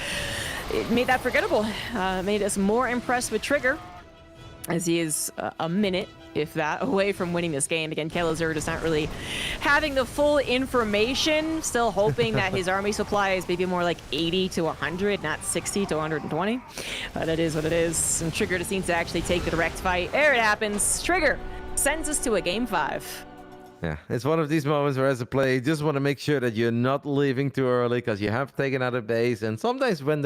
it made that forgettable. Made us more impressed with Trigger, as he is a minute, if that, away from winning this game. Again, Kelazur is not really having the full information, still hoping that his army supply is maybe more like 80 to 100, not 60 to 120. But it is what it is. And Trigger just needs to actually take the direct fight. There it happens. Trigger sends us to a game 5. Yeah, it's one of these moments where as a player, you just want to make sure that you're not leaving too early because you have taken out a base. And sometimes when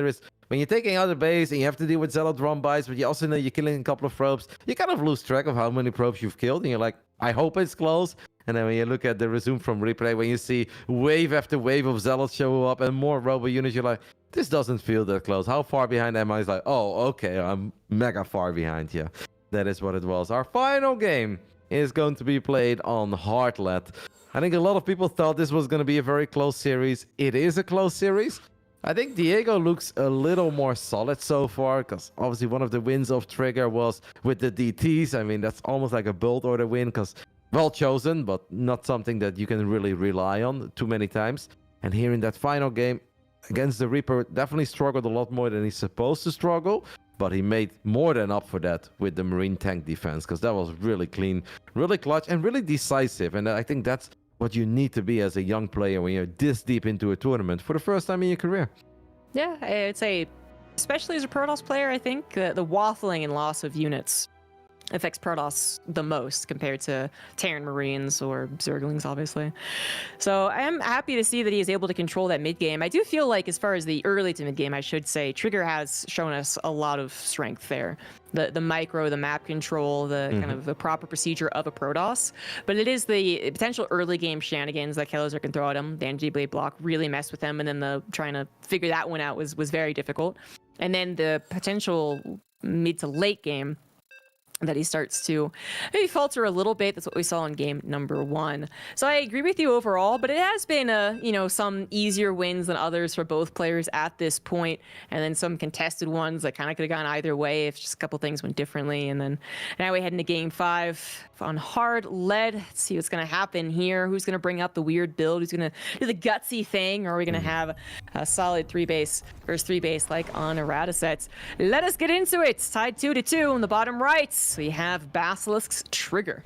you're taking out a base and you have to deal with Zealot run buys, but you also know you're killing a couple of probes, you kind of lose track of how many probes you've killed. And you're like, I hope it's close. And then when you look at the resume from replay, when you see wave after wave of Zealots show up and more robo units, you're like, this doesn't feel that close. How far behind am I? It's like, oh, okay, I'm mega far behind. Yeah, that is what it was. Our final game is going to be played on Heartlet. I think a lot of people thought this was going to be a very close series. It is a close series. I think Diego looks a little more solid so far, because obviously one of the wins of Trigger was with the DTs. I mean, that's almost like a build order win, because well chosen, but not something that you can really rely on too many times. And here in that final game against the Reaper, definitely struggled a lot more than he's supposed to struggle. But he made more than up for that with the Marine tank defense, because that was really clean, really clutch, and really decisive. And I think that's what you need to be as a young player when you're this deep into a tournament for the first time in your career. Yeah, I'd say, especially as a Protoss player, I think the waffling and loss of units affects Protoss the most compared to Terran Marines or Zerglings, obviously. So I am happy to see that he is able to control that mid game. I do feel like, as far as the early to mid game, I should say, Trigger has shown us a lot of strength there. The micro, the map control, the kind of the proper procedure of a Protoss. But it is the potential early game shenanigans that Kelazur can throw at him. The energy blade block really messed with him, and then the trying to figure that one out was very difficult. And then the potential mid to late game that he starts to maybe falter a little bit. That's what we saw in game number 1. So I agree with you overall, but it has been some easier wins than others for both players at this point, and then some contested ones that kind of could have gone either way if just a couple things went differently. And then now we head into game 5 on hard lead. Let's see what's going to happen here. Who's going to bring up the weird build? Who's going to do the gutsy thing? Or are we going to have a solid 3 base versus 3 base like on Radisets? Let us get into it. It's tied 2-2 on the bottom right. We have Basilisk's Trigger.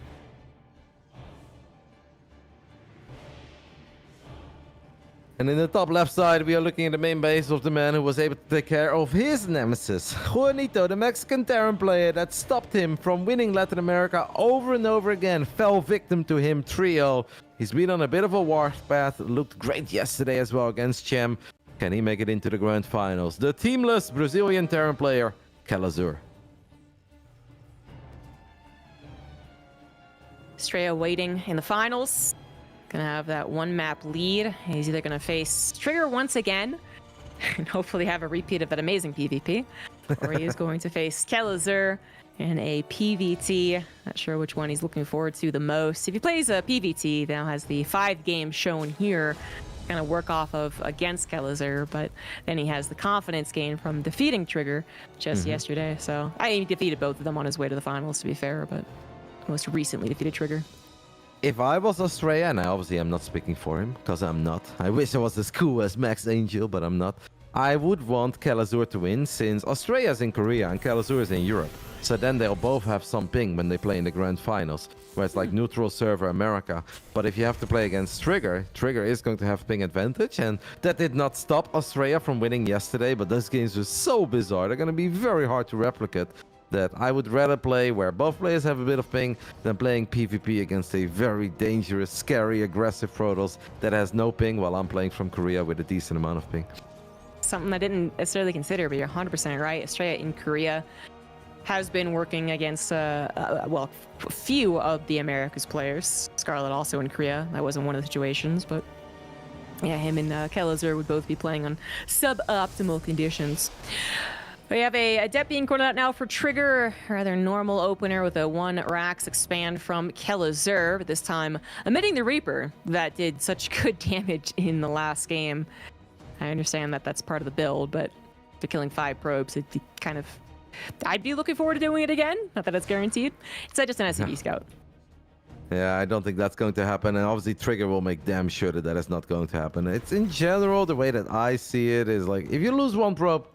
And in the top left side, we are looking at the main base of the man who was able to take care of his nemesis, Juanito, the Mexican Terran player that stopped him from winning Latin America over and over again, fell victim to him 3-0. He's been on a bit of a warpath. Looked great yesterday as well against Chem. Can he make it into the grand finals? The teamless Brazilian Terran player, Calazur. Estrella waiting in the finals. Gonna have that one map lead. He's either gonna face Trigger once again and hopefully have a repeat of that amazing PvP, or he is going to face Calazur in a PvT. Not sure which one he's looking forward to the most. If he plays a PvT, now has the 5 games shown here, kind of work off of against Calazur, but then he has the confidence gain from defeating Trigger just yesterday. So he defeated both of them on his way to the finals, to be fair, but most recently defeated Trigger. If I was Australia, and obviously I'm not speaking for him, because I'm not. I wish I was as cool as Max Angel, but I'm not. I would want Calazur to win, since Australia's in Korea and Calazur is in Europe. So then they'll both have some ping when they play in the grand finals, where it's like neutral server America. But if you have to play against Trigger, Trigger is going to have ping advantage, and that did not stop Australia from winning yesterday, but those games were so bizarre. They're going to be very hard to replicate. That I would rather play where both players have a bit of ping than playing PvP against a very dangerous, scary, aggressive Protoss that has no ping, while I'm playing from Korea with a decent amount of ping. Something I didn't necessarily consider, but you're 100% right. Australia in Korea has been working against, well, a few of the Americas players. Scarlet also in Korea. That wasn't one of the situations, but yeah, him and Calazur would both be playing on suboptimal conditions. We have a Adept being cornered out now for Trigger, a rather normal opener with a 1 Rax expand from Calazur, but this time omitting the Reaper that did such good damage in the last game. I understand that that's part of the build, but for killing 5 probes, it kind of... I'd be looking forward to doing it again, not that it's guaranteed. It's just an SCV scout. Yeah, I don't think that's going to happen, and obviously Trigger will make damn sure that is not going to happen. It's in general, the way that I see it is like, if you lose 1 probe,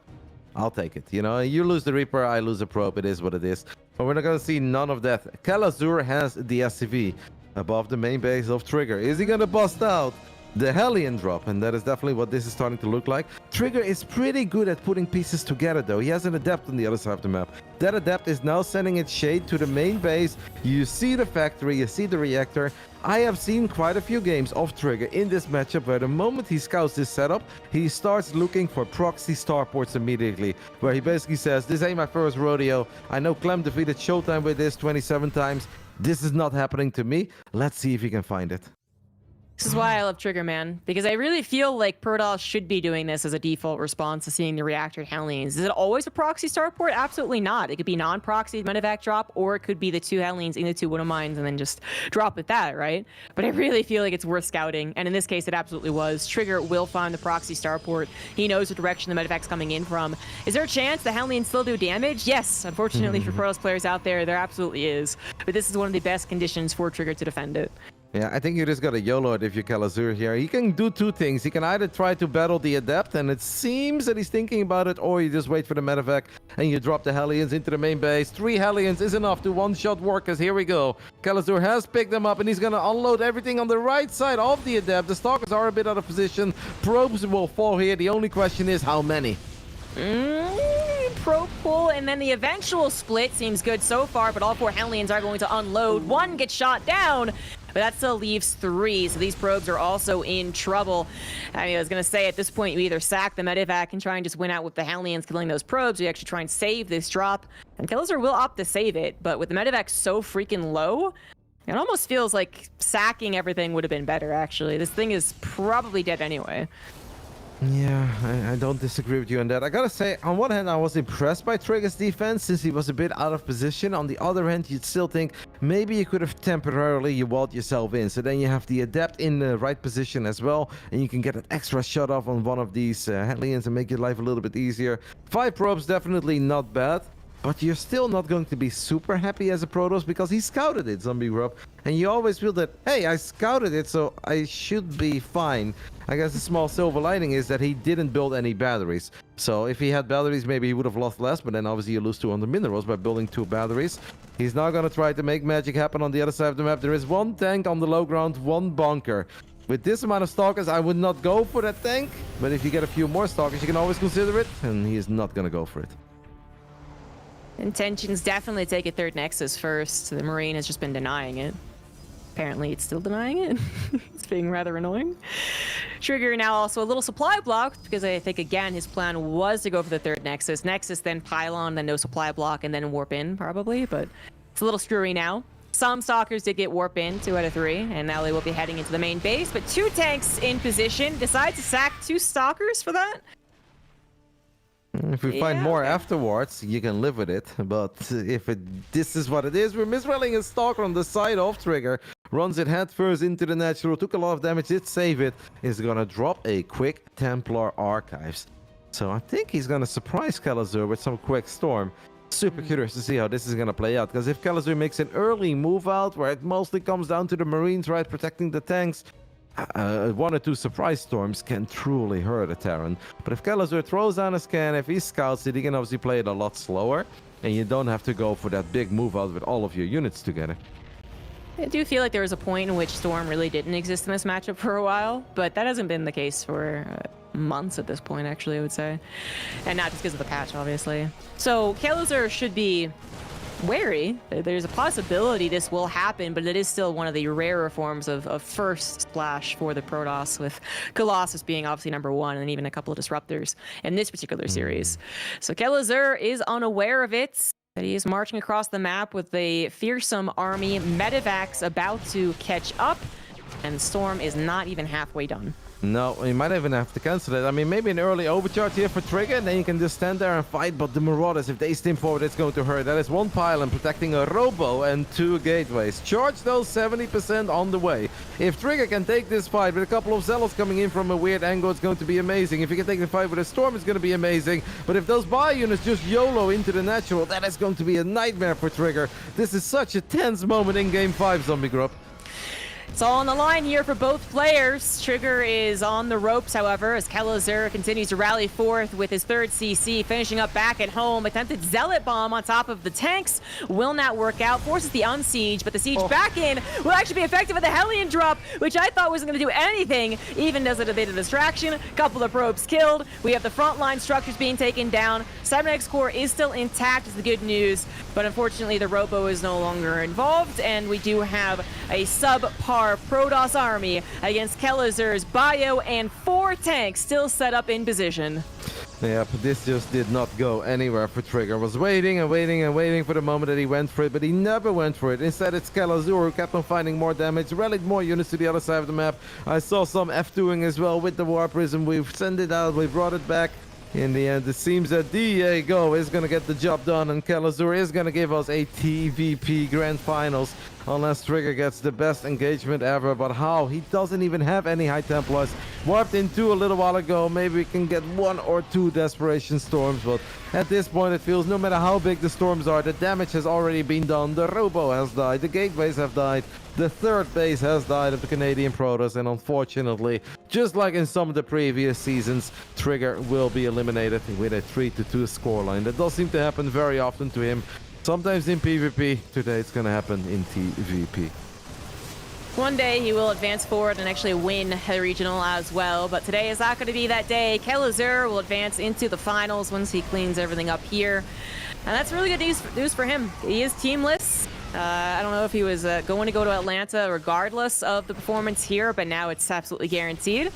I'll take it. You know, you lose the Reaper, I lose a probe. It is what it is. But we're not going to see none of that. Calazur has the SCV above the main base of Trigger. Is he going to bust out the Hellion drop? And that is definitely what this is starting to look like. Trigger is pretty good at putting pieces together, though. He has an Adept on the other side of the map. That Adept is now sending its shade to the main base. You see the factory, you see the reactor. I have seen quite a few games of Trigger in this matchup where the moment he scouts this setup, he starts looking for proxy starports immediately, where he basically says, this ain't my first rodeo. I know Clem defeated Showtime with this 27 times. This is not happening to me. Let's see if he can find it. This is why I love Trigger, man, because I really feel like Protoss should be doing this as a default response to seeing the reactor Hellions. Is it always a proxy starport? Absolutely not. It could be non-proxy medevac drop, or it could be the 2 Hellions into 2 Widowmines and then just drop with that, right? But I really feel like it's worth scouting, and in this case, it absolutely was. Trigger will find the proxy starport. He knows the direction the medevac's coming in from. Is there a chance the Hellions still do damage? Yes, unfortunately for Protoss players out there, there absolutely is. But this is one of the best conditions for Trigger to defend it. Yeah, I think you just got to YOLO it if you're Calazur here. He can do 2 things. He can either try to battle the Adept, and it seems that he's thinking about it, or you just wait for the medevac and you drop the Hellions into the main base. 3 Hellions is enough to one-shot workers. Here we go. Calazur has picked them up, and he's going to unload everything on the right side of the Adept. The Stalkers are a bit out of position. Probes will fall here. The only question is how many? Probe pull, and then the eventual split seems good so far, but all 4 Hellions are going to unload. 1 gets shot down, but that still leaves 3, so these probes are also in trouble. I was going to say, at this point, you either sack the medevac and try and just win out with the Hellions killing those probes, or you actually try and save this drop. And Calazur will opt to save it, but with the medevac so freaking low, it almost feels like sacking everything would have been better, actually. This thing is probably dead anyway. Yeah, I don't disagree with you on that. I gotta say, on one hand, I was impressed by Trigger's defense since he was a bit out of position. On the other hand, you'd still think maybe you could have temporarily walled yourself in. So then you have the Adept in the right position as well, and you can get an extra shot off on one of these Hellions and make your life a little bit easier. 5 probes, definitely not bad. But you're still not going to be super happy as a Protoss because he scouted it, Zombie Grub. And you always feel that, hey, I scouted it, so I should be fine. I guess the small silver lining is that he didn't build any batteries. So if he had batteries, maybe he would have lost less, but then obviously you lose 200 minerals by building 2 batteries. He's now going to try to make magic happen on the other side of the map. There is 1 tank on the low ground, 1 bunker. With this amount of Stalkers, I would not go for that tank. But if you get a few more Stalkers, you can always consider it. And he is not going to go for it. Intentions definitely take a 3rd Nexus first. The Marine has just been denying it. Apparently, it's still denying it. It's being rather annoying. Trigger now also a little supply blocked because I think, again, his plan was to go for the third Nexus. Nexus, then Pylon, then no supply block, and then warp in, probably. But it's a little screwy now. Some Stalkers did get warp in, 2 out of 3, and now they will be heading into the main base. But 2 tanks in position. Decide to sack 2 Stalkers for that? If we find more afterwards, you can live with it. But if this is what it is, we're misrolling a Stalker on the side of Trigger. Runs it headfirst into the natural, took a lot of damage, did save it. Is gonna drop a quick Templar Archives. So I think he's gonna surprise Kalazur with some quick Storm. Super curious to see how this is gonna play out. Because if Kalazur makes an early move out, where it mostly comes down to the Marines, right, protecting the tanks, 1 or 2 surprise storms can truly hurt a Terran. But if Kalazur throws down a scan, if he scouts it, he can obviously play it a lot slower. And you don't have to go for that big move out with all of your units together. I do feel like there was a point in which Storm really didn't exist in this matchup for a while, but that hasn't been the case for months at this point, actually, I would say. And not just because of the patch, obviously. So Kalazur should be wary. There's a possibility this will happen, but it is still one of the rarer forms of first splash for the Protoss, with Colossus being obviously number 1 and even a couple of disruptors in this particular series. So Kalazur is unaware of it, that he is marching across the map with a fearsome army. Medivacs about to catch up, and Storm is not even halfway done. No, you might even have to cancel it. I mean, maybe an early overcharge here for Trigger, and then you can just stand there and fight. But the Marauders, if they steam forward, it's going to hurt. That is 1 pylon protecting a Robo and 2 gateways. Charge those 70% on the way. If Trigger can take this fight with a couple of Zealots coming in from a weird angle, it's going to be amazing. If he can take the fight with a Storm, it's going to be amazing. But if those bio units just YOLO into the natural, that is going to be a nightmare for Trigger. This is such a tense moment in Game 5, Zombie Grub. It's all on the line here for both players. Trigger is on the ropes, however, as Kalazur continues to rally forth with his 3rd CC, finishing up back at home. Attempted Zealot Bomb on top of the tanks will not work out. Forces the unsiege, but the siege back in will actually be effective with the Hellion drop, which I thought wasn't going to do anything. Even does it a bit of distraction. Couple of probes killed. We have the frontline structures being taken down. Cybernetics core is still intact, is the good news, but unfortunately the Robo is no longer involved, and we do have a subpar Protoss army against Kalazur's bio and 4 tanks still set up in position. Yeah, but this just did not go anywhere for Trigger. Was waiting and waiting and waiting for the moment that he went for it, but he never went for it. Instead, it's Kalazur who kept on finding more damage, rallied more units to the other side of the map. I saw some F-doing as well with the War Prism. We've sent it out, we brought it back. In the end, it seems that Diego is going to get the job done, and Kalazur is going to give us a TVP Grand Finals. Unless Trigger gets the best engagement ever, but how? He doesn't even have any High Templars. Warped into a little while ago, maybe we can get 1 or 2 Desperation Storms, but at this point it feels no matter how big the storms are, the damage has already been done. The Robo has died, the gateways have died, the 3rd base has died of the Canadian Protoss, and unfortunately, just like in some of the previous seasons, Trigger will be eliminated with a 3-2 scoreline. That does seem to happen very often to him. Sometimes in PvP, today it's gonna happen in TVP. One day he will advance forward and actually win the regional as well, but today is not going to be that day. Kalazur will advance into the finals once he cleans everything up here. And that's really good news for him. He is teamless. I don't know if he was going to go to Atlanta regardless of the performance here, but now it's absolutely guaranteed,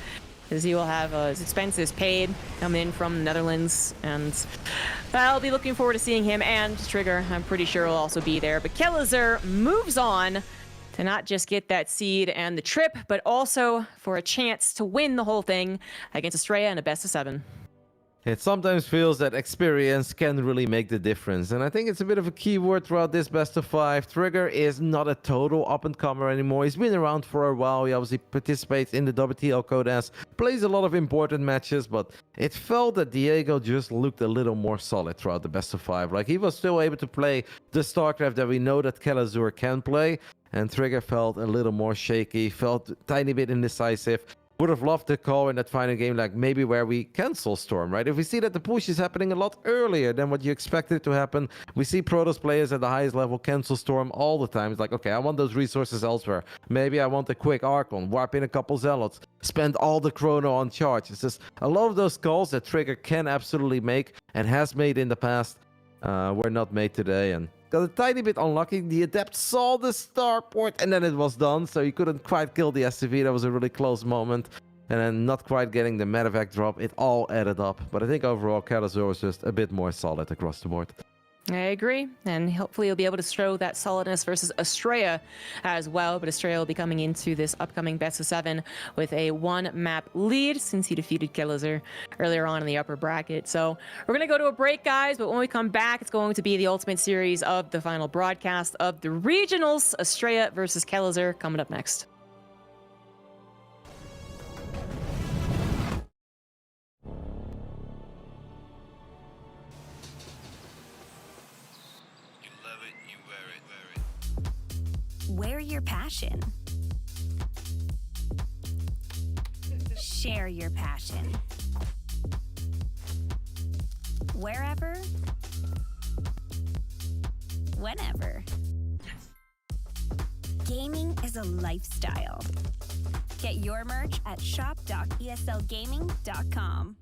as he will have his expenses paid coming in from the Netherlands, and I'll be looking forward to seeing him, and Trigger, I'm pretty sure, will also be there. But Kalazur moves on to not just get that seed and the trip, but also for a chance to win the whole thing against Estrella in a best of 7. It sometimes feels that experience can really make the difference, and I think it's a bit of a key word throughout this best of 5. Trigger is not a total up-and-comer anymore. He's been around for a while. He obviously participates in the WTL Codas, plays a lot of important matches, but it felt that Diego just looked a little more solid throughout the best of 5. Like, he was still able to play the StarCraft that we know that Kalazur can play, and Trigger felt a little more shaky, felt a tiny bit indecisive. Would have loved to call in that final game, like maybe where we cancel Storm, right? If we see that the push is happening a lot earlier than what you expected it to happen, we see Protoss players at the highest level cancel Storm all the time. It's like, okay, I want those resources elsewhere. Maybe I want a quick Archon, warp in a couple Zealots, spend all the chrono on charge. It's just a lot of those calls that Trigger can absolutely make and has made in the past were not made today, and got a tiny bit unlucky. The Adept saw the starport, and then it was done, so he couldn't quite kill the SCV. That was a really close moment. And then not quite getting the medevac drop. It all added up. But I think overall, Karazor was just a bit more solid across the board. I agree, and hopefully he'll be able to show that solidness versus Estrella as well. But Estrella will be coming into this upcoming best of 7 with a 1-map lead since he defeated Kellizer earlier on in the upper bracket. So we're going to go to a break, guys, but when we come back, it's going to be the ultimate series of the final broadcast of the regionals, Estrella versus Kellizer, coming up next. Wear your passion. Share your passion. Wherever, whenever. Gaming is a lifestyle. Get your merch at shop.eslgaming.com.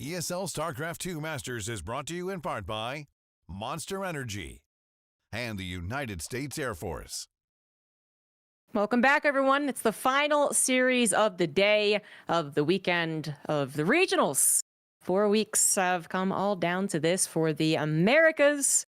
ESL StarCraft 2 Masters is brought to you in part by Monster Energy and the United States Air Force. Welcome back, everyone. It's the final series of the day, of the weekend, of the regionals. 4 weeks have come all down to this for the Americas.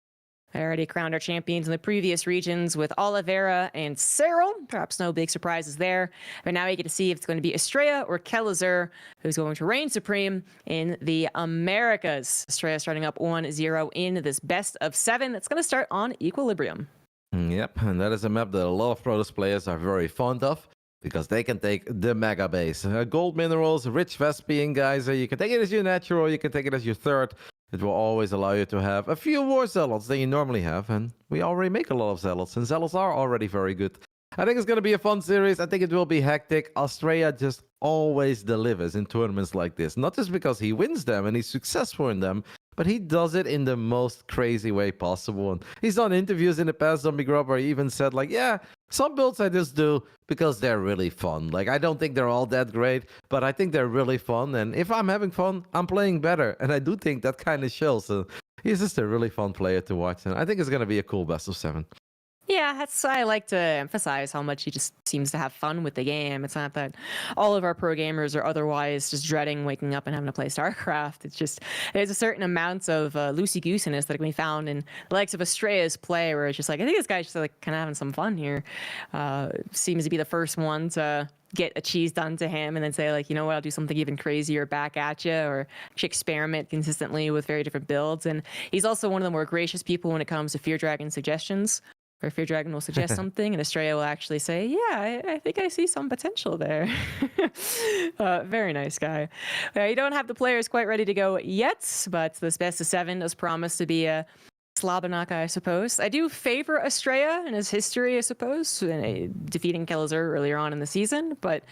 I already crowned our champions in the previous regions with Oliveira and Serral. Perhaps no big surprises there. But now we get to see if it's going to be Estrella or Kelazur who's going to reign supreme in the Americas. Estrella starting up 1-0 in this best of 7 that's going to start on Equilibrium. Yep, and that is a map that a lot of Protoss players are very fond of because they can take the mega base. Gold minerals, rich Vespian geyser. You can take it as your natural, you can take it as your third. It will always allow you to have a few more zealots than you normally have, and we already make a lot of zealots, and zealots are already very good. I think it's going to be a fun series. I think it will be hectic. Australia just always delivers in tournaments like this, not just because he wins them and he's successful in them, but he does it in the most crazy way possible. And he's done interviews in the past, Zombie Grub, where he even said, like, yeah, some builds I just do because they're really fun. Like, I don't think they're all that great, but I think they're really fun. And if I'm having fun, I'm playing better. And I do think that kind of shows. So he's just a really fun player to watch. And I think it's going to be a cool best of 7. Yeah, that's I like to emphasize how much he just seems to have fun with the game. It's not that all of our pro gamers are otherwise just dreading waking up and having to play StarCraft. It's just there's a certain amount of loosey-goosiness that can be found in the likes of Estrella's play, where it's just like, I think this guy's just like kind of having some fun here. Seems to be the first one to get a cheese done to him and then say, like, you know what, I'll do something even crazier back at you, or actually experiment consistently with very different builds. And he's also one of the more gracious people when it comes to Fear Dragon suggestions. Or Fear Dragon will suggest something, and Estrella will actually say, yeah, I think I see some potential there. Very nice guy. You don't have the players quite ready to go yet, but this best of 7 does promise to be a Slabanak, I suppose. I do favor Estrella and his history, I suppose, in defeating Kelazur earlier on in the season, but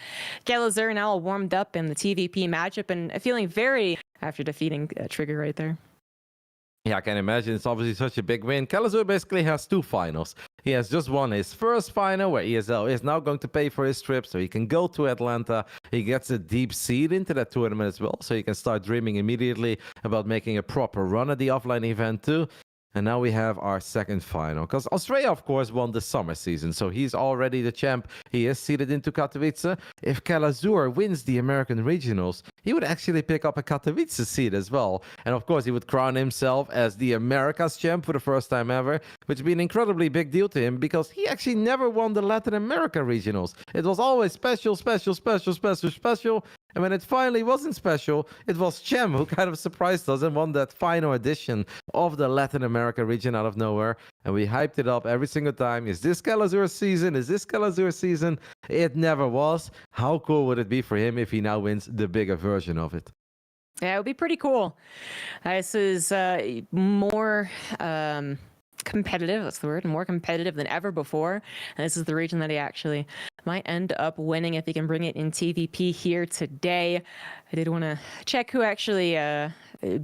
Kelazur now all warmed up in the TVP matchup and feeling very after defeating Trigger right there. Yeah, I can imagine. It's obviously such a big win. Kelazur basically has 2 finals. He has just won his first final, where ESL is now going to pay for his trip, so he can go to Atlanta. He gets a deep seed into that tournament as well, so he can start dreaming immediately about making a proper run at the offline event too. And now we have our second final, because Australia, of course, won the summer season, so he's already the champ. He is seeded into Katowice. If Kelazur wins the American regionals, he would actually pick up a Katowice seed as well. And of course, he would crown himself as the Americas champ for the first time ever, which would be an incredibly big deal to him, because he actually never won the Latin America regionals. It was always special, special, special, special, special. And when it finally wasn't special, it was Chem who kind of surprised us and won that final edition of the Latin America region out of nowhere. And we hyped it up every single time. Is this Kelazur's season? Is this Kelazur's season? It never was. How cool would it be for him if he now wins the bigger version of it? Yeah, it would be pretty cool. This is more competitive, that's the word, more competitive than ever before. And this is the region that he actually might end up winning if he can bring it in TVP here today. I did want to check who actually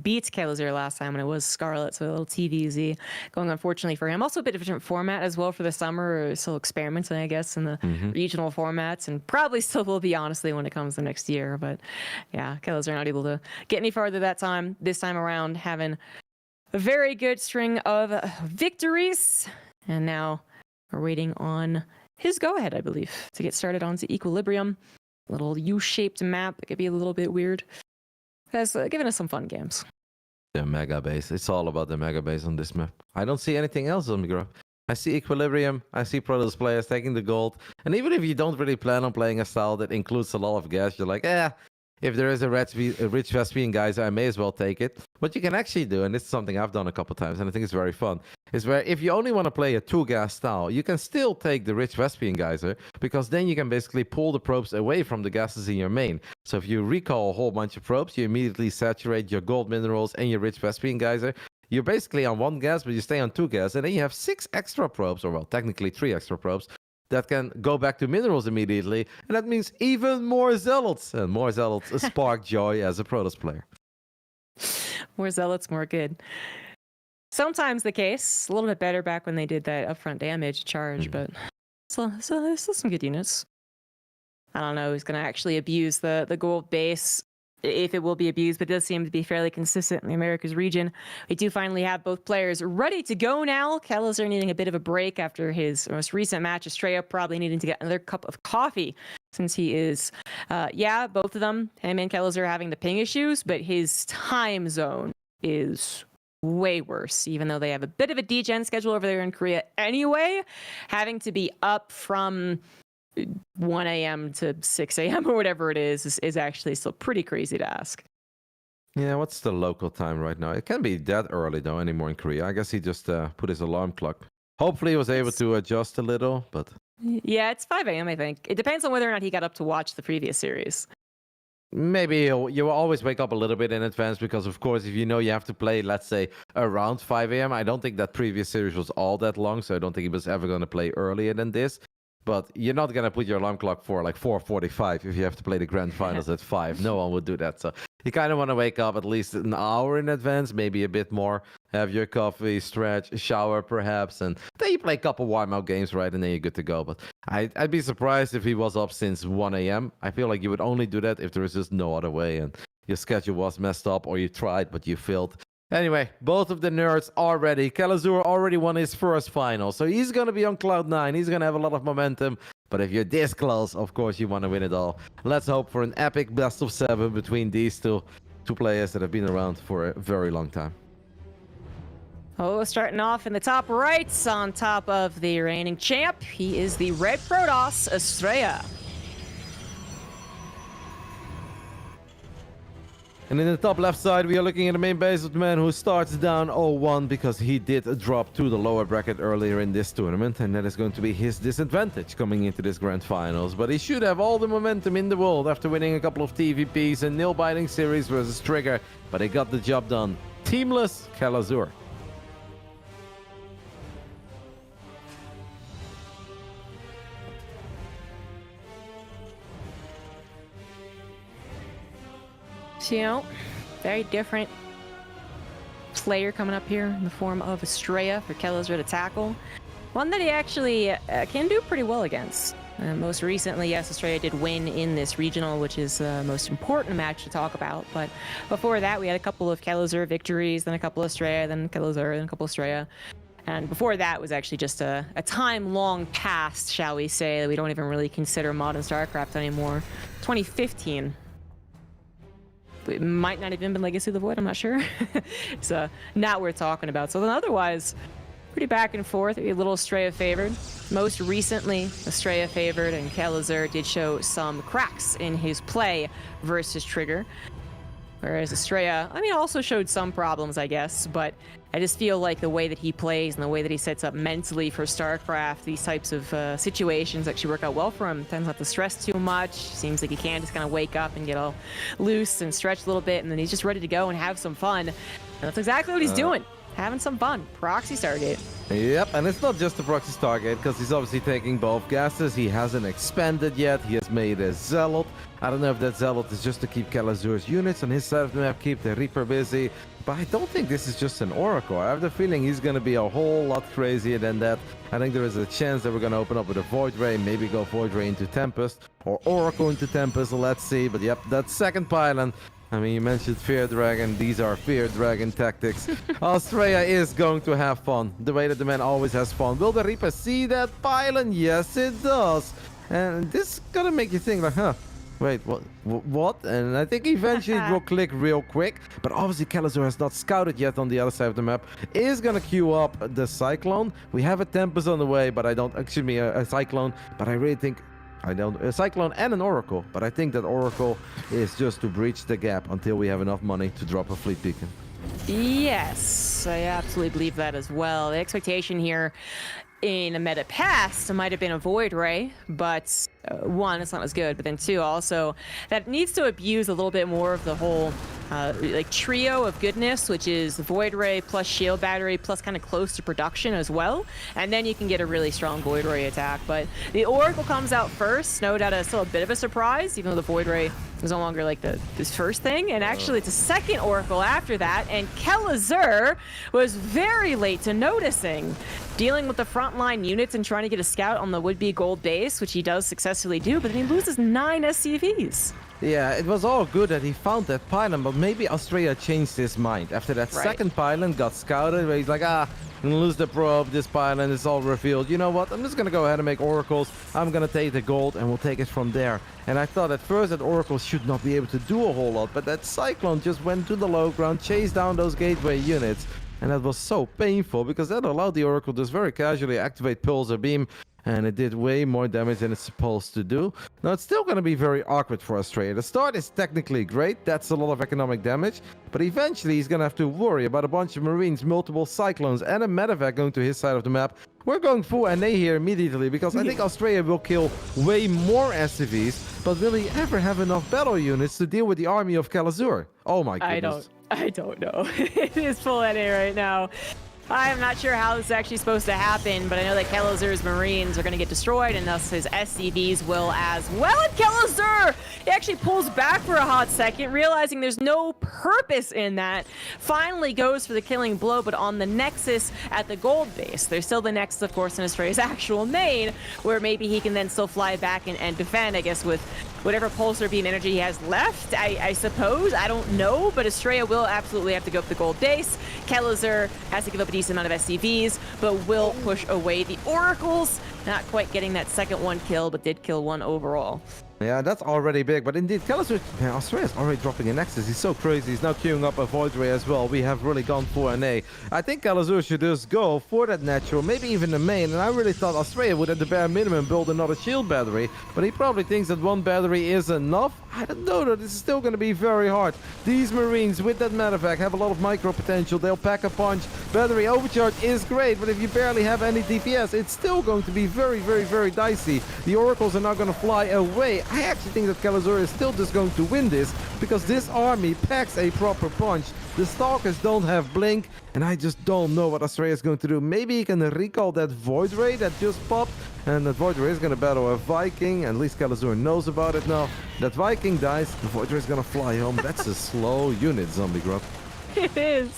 beat Kelazur last time, and it was Scarlet, so a little TVZ going, unfortunately, for him. Also a bit of a different format as well for the summer, still experimenting, I guess, in the regional formats, and probably still will be, honestly, when it comes to next year. But yeah, Kelazur not able to get any farther that time. This time around, having a very good string of victories, and now we're waiting on his go-ahead, I believe, to get started onto Equilibrium. Little U-shaped map. It could be a little bit weird. Has given us some fun games. The mega base. It's all about the mega base on this map. I don't see anything else on the graph. I see Equilibrium. I see Protoss players taking the gold. And even if you don't really plan on playing a style that includes a lot of gas, you're like, if there is a rich Vespian geyser, I may as well take it. What you can actually do, and this is something I've done a couple times, and I think it's very fun, is where if you only want to play a 2-gas style, you can still take the rich Vespian geyser, because then you can basically pull the probes away from the gases in your main. So if you recall a whole bunch of probes, you immediately saturate your gold minerals and your rich Vespian geyser. You're basically on 1 gas, but you stay on 2 gas, and then you have 6 extra probes, or well, technically 3 extra probes, that can go back to minerals immediately, and that means even more zealots, and more zealots spark joy as a Protoss player. More zealots, more good. Sometimes the case, a little bit better back when they did that upfront damage charge, but still some good units. I don't know who's going to actually abuse the gold base. if it will be abused, but it does seem to be fairly consistent in the Americas region. We do finally have both players ready to go now. Kellezer needing a bit of a break after his most recent match. Estrella probably needing to get another cup of coffee since he is, both of them, him and Kellezer, having the ping issues, but his time zone is way worse, even though they have a bit of a degen schedule over there in Korea anyway. Having to be up from 1 a.m. to 6 a.m. or whatever it is actually still pretty crazy to ask. Yeah, what's the local time right now? It can't be that early though anymore in Korea. I guess he just put his alarm clock. Hopefully he was able to adjust a little, but... Yeah, it's 5 a.m. I think. It depends on whether or not he got up to watch the previous series. Maybe you will always wake up a little bit in advance because, of course, if you know you have to play, let's say, around 5 a.m. I don't think that previous series was all that long, so I don't think he was ever going to play earlier than this. But you're not going to put your alarm clock for like 4:45 if you have to play the grand finals at 5. No one would do that. So you kind of want to wake up at least an hour in advance, maybe a bit more. Have your coffee, stretch, shower perhaps, and then you play a couple warm-up games, right? And then you're good to go. But I'd be surprised if he was up since 1 a.m. I feel like you would only do that if there is just no other way and your schedule was messed up or you tried but you failed. Anyway, both of the nerds are ready. Kellezer already won his first final, so he's going to be on cloud 9. He's going to have a lot of momentum. But if you're this close, of course, you want to win it all. Let's hope for an epic best of 7 between these two players that have been around for a very long time. Oh, starting off in the top right, on top of the reigning champ, he is the Red Protoss, Estrella. And in the top left side, we are looking at the main base of the man who starts down 0-1 because he did drop to the lower bracket earlier in this tournament, and that is going to be his disadvantage coming into this grand finals. But he should have all the momentum in the world after winning a couple of TVPs and nail-biting series versus Trigger, but he got the job done. Teamless Kellezer. You know, very different player coming up here in the form of Estrella for Kellezer to tackle. One that he actually can do pretty well against. Most recently, yes, Estrella did win in this regional, which is the most important match to talk about. But before that, we had a couple of Kellezer victories, then a couple of Estrella, then Kellezer, then a couple of Estrella. And before that was actually just a time long past, shall we say, that we don't even really consider modern StarCraft anymore. 2015. It might not have even been Legacy of the Void, I'm not sure. It's not worth talking about. So then otherwise, pretty back and forth, a little Estrella favored. Most recently, Estrella favored, and Kellezer did show some cracks in his play versus Trigger. Whereas Estrella, I mean, also showed some problems, I guess, but I just feel like the way that he plays and the way that he sets up mentally for StarCraft, these types of situations actually work out well for him. Tends not to stress too much. Seems like he can just kind of wake up and get all loose and stretch a little bit, and then he's just ready to go and have some fun. And that's exactly what he's doing. Having some fun. Proxy Stargate. Yep, and it's not just the Proxy Stargate, because he's obviously taking both gases. He hasn't expanded yet. He has made a Zealot. I don't know if that Zealot is just to keep Kellezer's units on his side of the map, keep the Reaper busy. But I don't think this is just an Oracle. I have the feeling he's going to be a whole lot crazier than that. I think there is a chance that we're going to open up with a Void Ray, maybe go Void Ray into Tempest, or Oracle into Tempest, let's see. But yep, that second pylon. I mean, you mentioned Fear Dragon. These are Fear Dragon tactics. Estrella is going to have fun, the way that the man always has fun. Will the Reaper see that pylon? Yes, it does. And this is going to make you think like, huh, wait, what? And I think eventually it will click real quick. But obviously Kellezer has not scouted yet on the other side of the map. Is going to queue up the Cyclone. We have a Tempest on the way, but I don't, excuse me, a Cyclone. But I really think, a Cyclone and an Oracle, but I think that Oracle is just to breach the gap until we have enough money to drop a Fleet Beacon. Yes, I absolutely believe that as well. The expectation here in a meta past might have been a Void Ray, but one, it's not as good, but then two, also, that needs to abuse a little bit more of the whole like trio of goodness, which is the Void Ray plus Shield Battery plus kind of close to production as well, and then you can get a really strong Void Ray attack. But the Oracle comes out first. No doubt it's still a bit of a surprise, even though the Void Ray is no longer like this first thing, and actually it's a second Oracle after that, and Kellezer was very late to noticing. dealing with the frontline units and trying to get a scout on the would-be gold base, which he does successfully do, but then he loses 9 SCVs. Yeah, it was all good that he found that pylon, but maybe Australia changed his mind. After that second pylon got scouted, where he's like, I'm gonna lose the probe, this pylon is all revealed. You know what, I'm just gonna go ahead and make oracles. I'm gonna take the gold and we'll take it from there. And I thought at first that oracles should not be able to do a whole lot, but that cyclone just went to the low ground, chased down those gateway units. And that was so painful because that allowed the oracle to just very casually activate Pulsar Beam. And it did way more damage than it's supposed to do. Now, it's still going to be very awkward for Australia. The start is technically great. That's a lot of economic damage. But eventually, he's going to have to worry about a bunch of Marines, multiple Cyclones, and a medevac going to his side of the map. We're going full NA here immediately because I think Australia will kill way more SCVs. But will he ever have enough battle units to deal with the army of Kalazur? Oh my goodness. I don't know. It is full NA right now. I'm not sure how this is actually supposed to happen, but I know that Kalazur's Marines are going to get destroyed, and thus his SCVs will as well. And Kalazur, he actually pulls back for a hot second, realizing there's no purpose in that. Finally goes for the killing blow, but on the Nexus at the gold base. There's still the Nexus, of course, in Australia's actual main, where maybe he can then still fly back and defend, I guess, with whatever Pulsar Beam energy he has left, I suppose. I don't know, but Australia will absolutely have to go up the gold base. Kalazur has to give up a decent amount of SCVs, but will push away the Oracles. Not quite getting that second one kill, but did kill one overall. Yeah, that's already big, but indeed, Kalazur, man, Australia's already dropping a Nexus. He's so crazy. He's now queuing up a Void Ray as well. We have really gone for NA. I think Kalazur should just go for that natural, maybe even the main, and I really thought Australia would at the bare minimum build another shield battery, but he probably thinks that one battery is enough. I don't know, though. This is still going to be very hard. These Marines with that medevac have a lot of micro potential. They'll pack a punch. Battery overcharge is great, but if you barely have any DPS, it's still going to be very, very, very dicey. The Oracles are not going to fly away. I actually think that Kalazur is still just going to win this because this army packs a proper punch. The Stalkers don't have Blink, and I just don't know what Australia is going to do. Maybe he can recall that Void Ray that just popped, and that Void Ray is going to battle a Viking. At least Kalazur knows about it now. That Viking dies, the Void Ray is going to fly home. That's a slow unit, Zombie Grub. It is.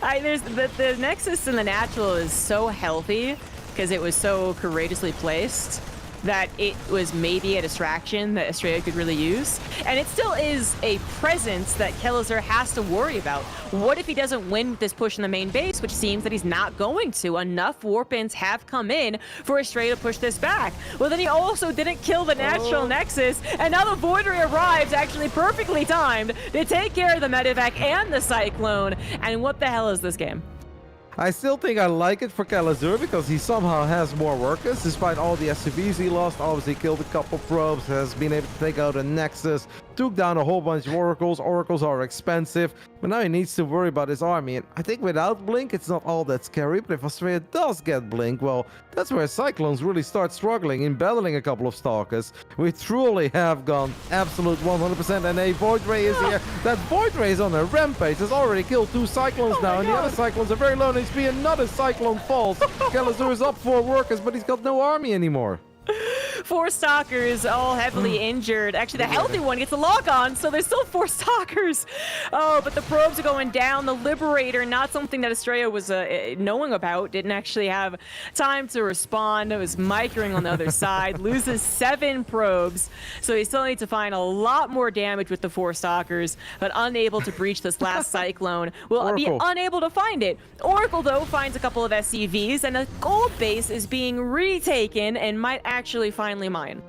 There's the Nexus in the natural is so healthy because it was so courageously placed that it was maybe a distraction that Australia could really use. And it still is a presence that Kalazur has to worry about. What if he doesn't win this push in the main base, which seems that he's not going to? Enough warpins have come in for Australia to push this back. Well, then he also didn't kill the natural Nexus, and now the Void Ray arrives actually perfectly timed to take care of the medevac and the Cyclone. And what the hell is this game? I still think I like it for Kalazur because he somehow has more workers. Despite all the SCVs he lost, obviously killed a couple probes, has been able to take out a Nexus, took down a whole bunch of Oracles. Oracles are expensive, but now he needs to worry about his army. And I think without Blink, it's not all that scary, but if Australia does get Blink, well, that's where Cyclones really start struggling in battling a couple of Stalkers. We truly have gone absolute 100%, and a Void Ray is here. That Void Ray is on a rampage. Has already killed 2 Cyclones now, and the other Cyclones are very low on HP. Another Cyclone falls. Kalazur is up 4 workers, but he's got no army anymore. 4 Stalkers, all heavily injured. Actually, the healthy one gets a lock on, so there's still 4 Stalkers. Oh, but the probes are going down. The Liberator, not something that Australia was knowing about, didn't actually have time to respond. It was microing on the other side. Loses 7 probes, so he still needs to find a lot more damage with the 4 Stalkers, but unable to breach this last Cyclone. Will be unable to find it. Oracle, though, finds a couple of SCVs, and a gold base is being retaken and might actually finally mine.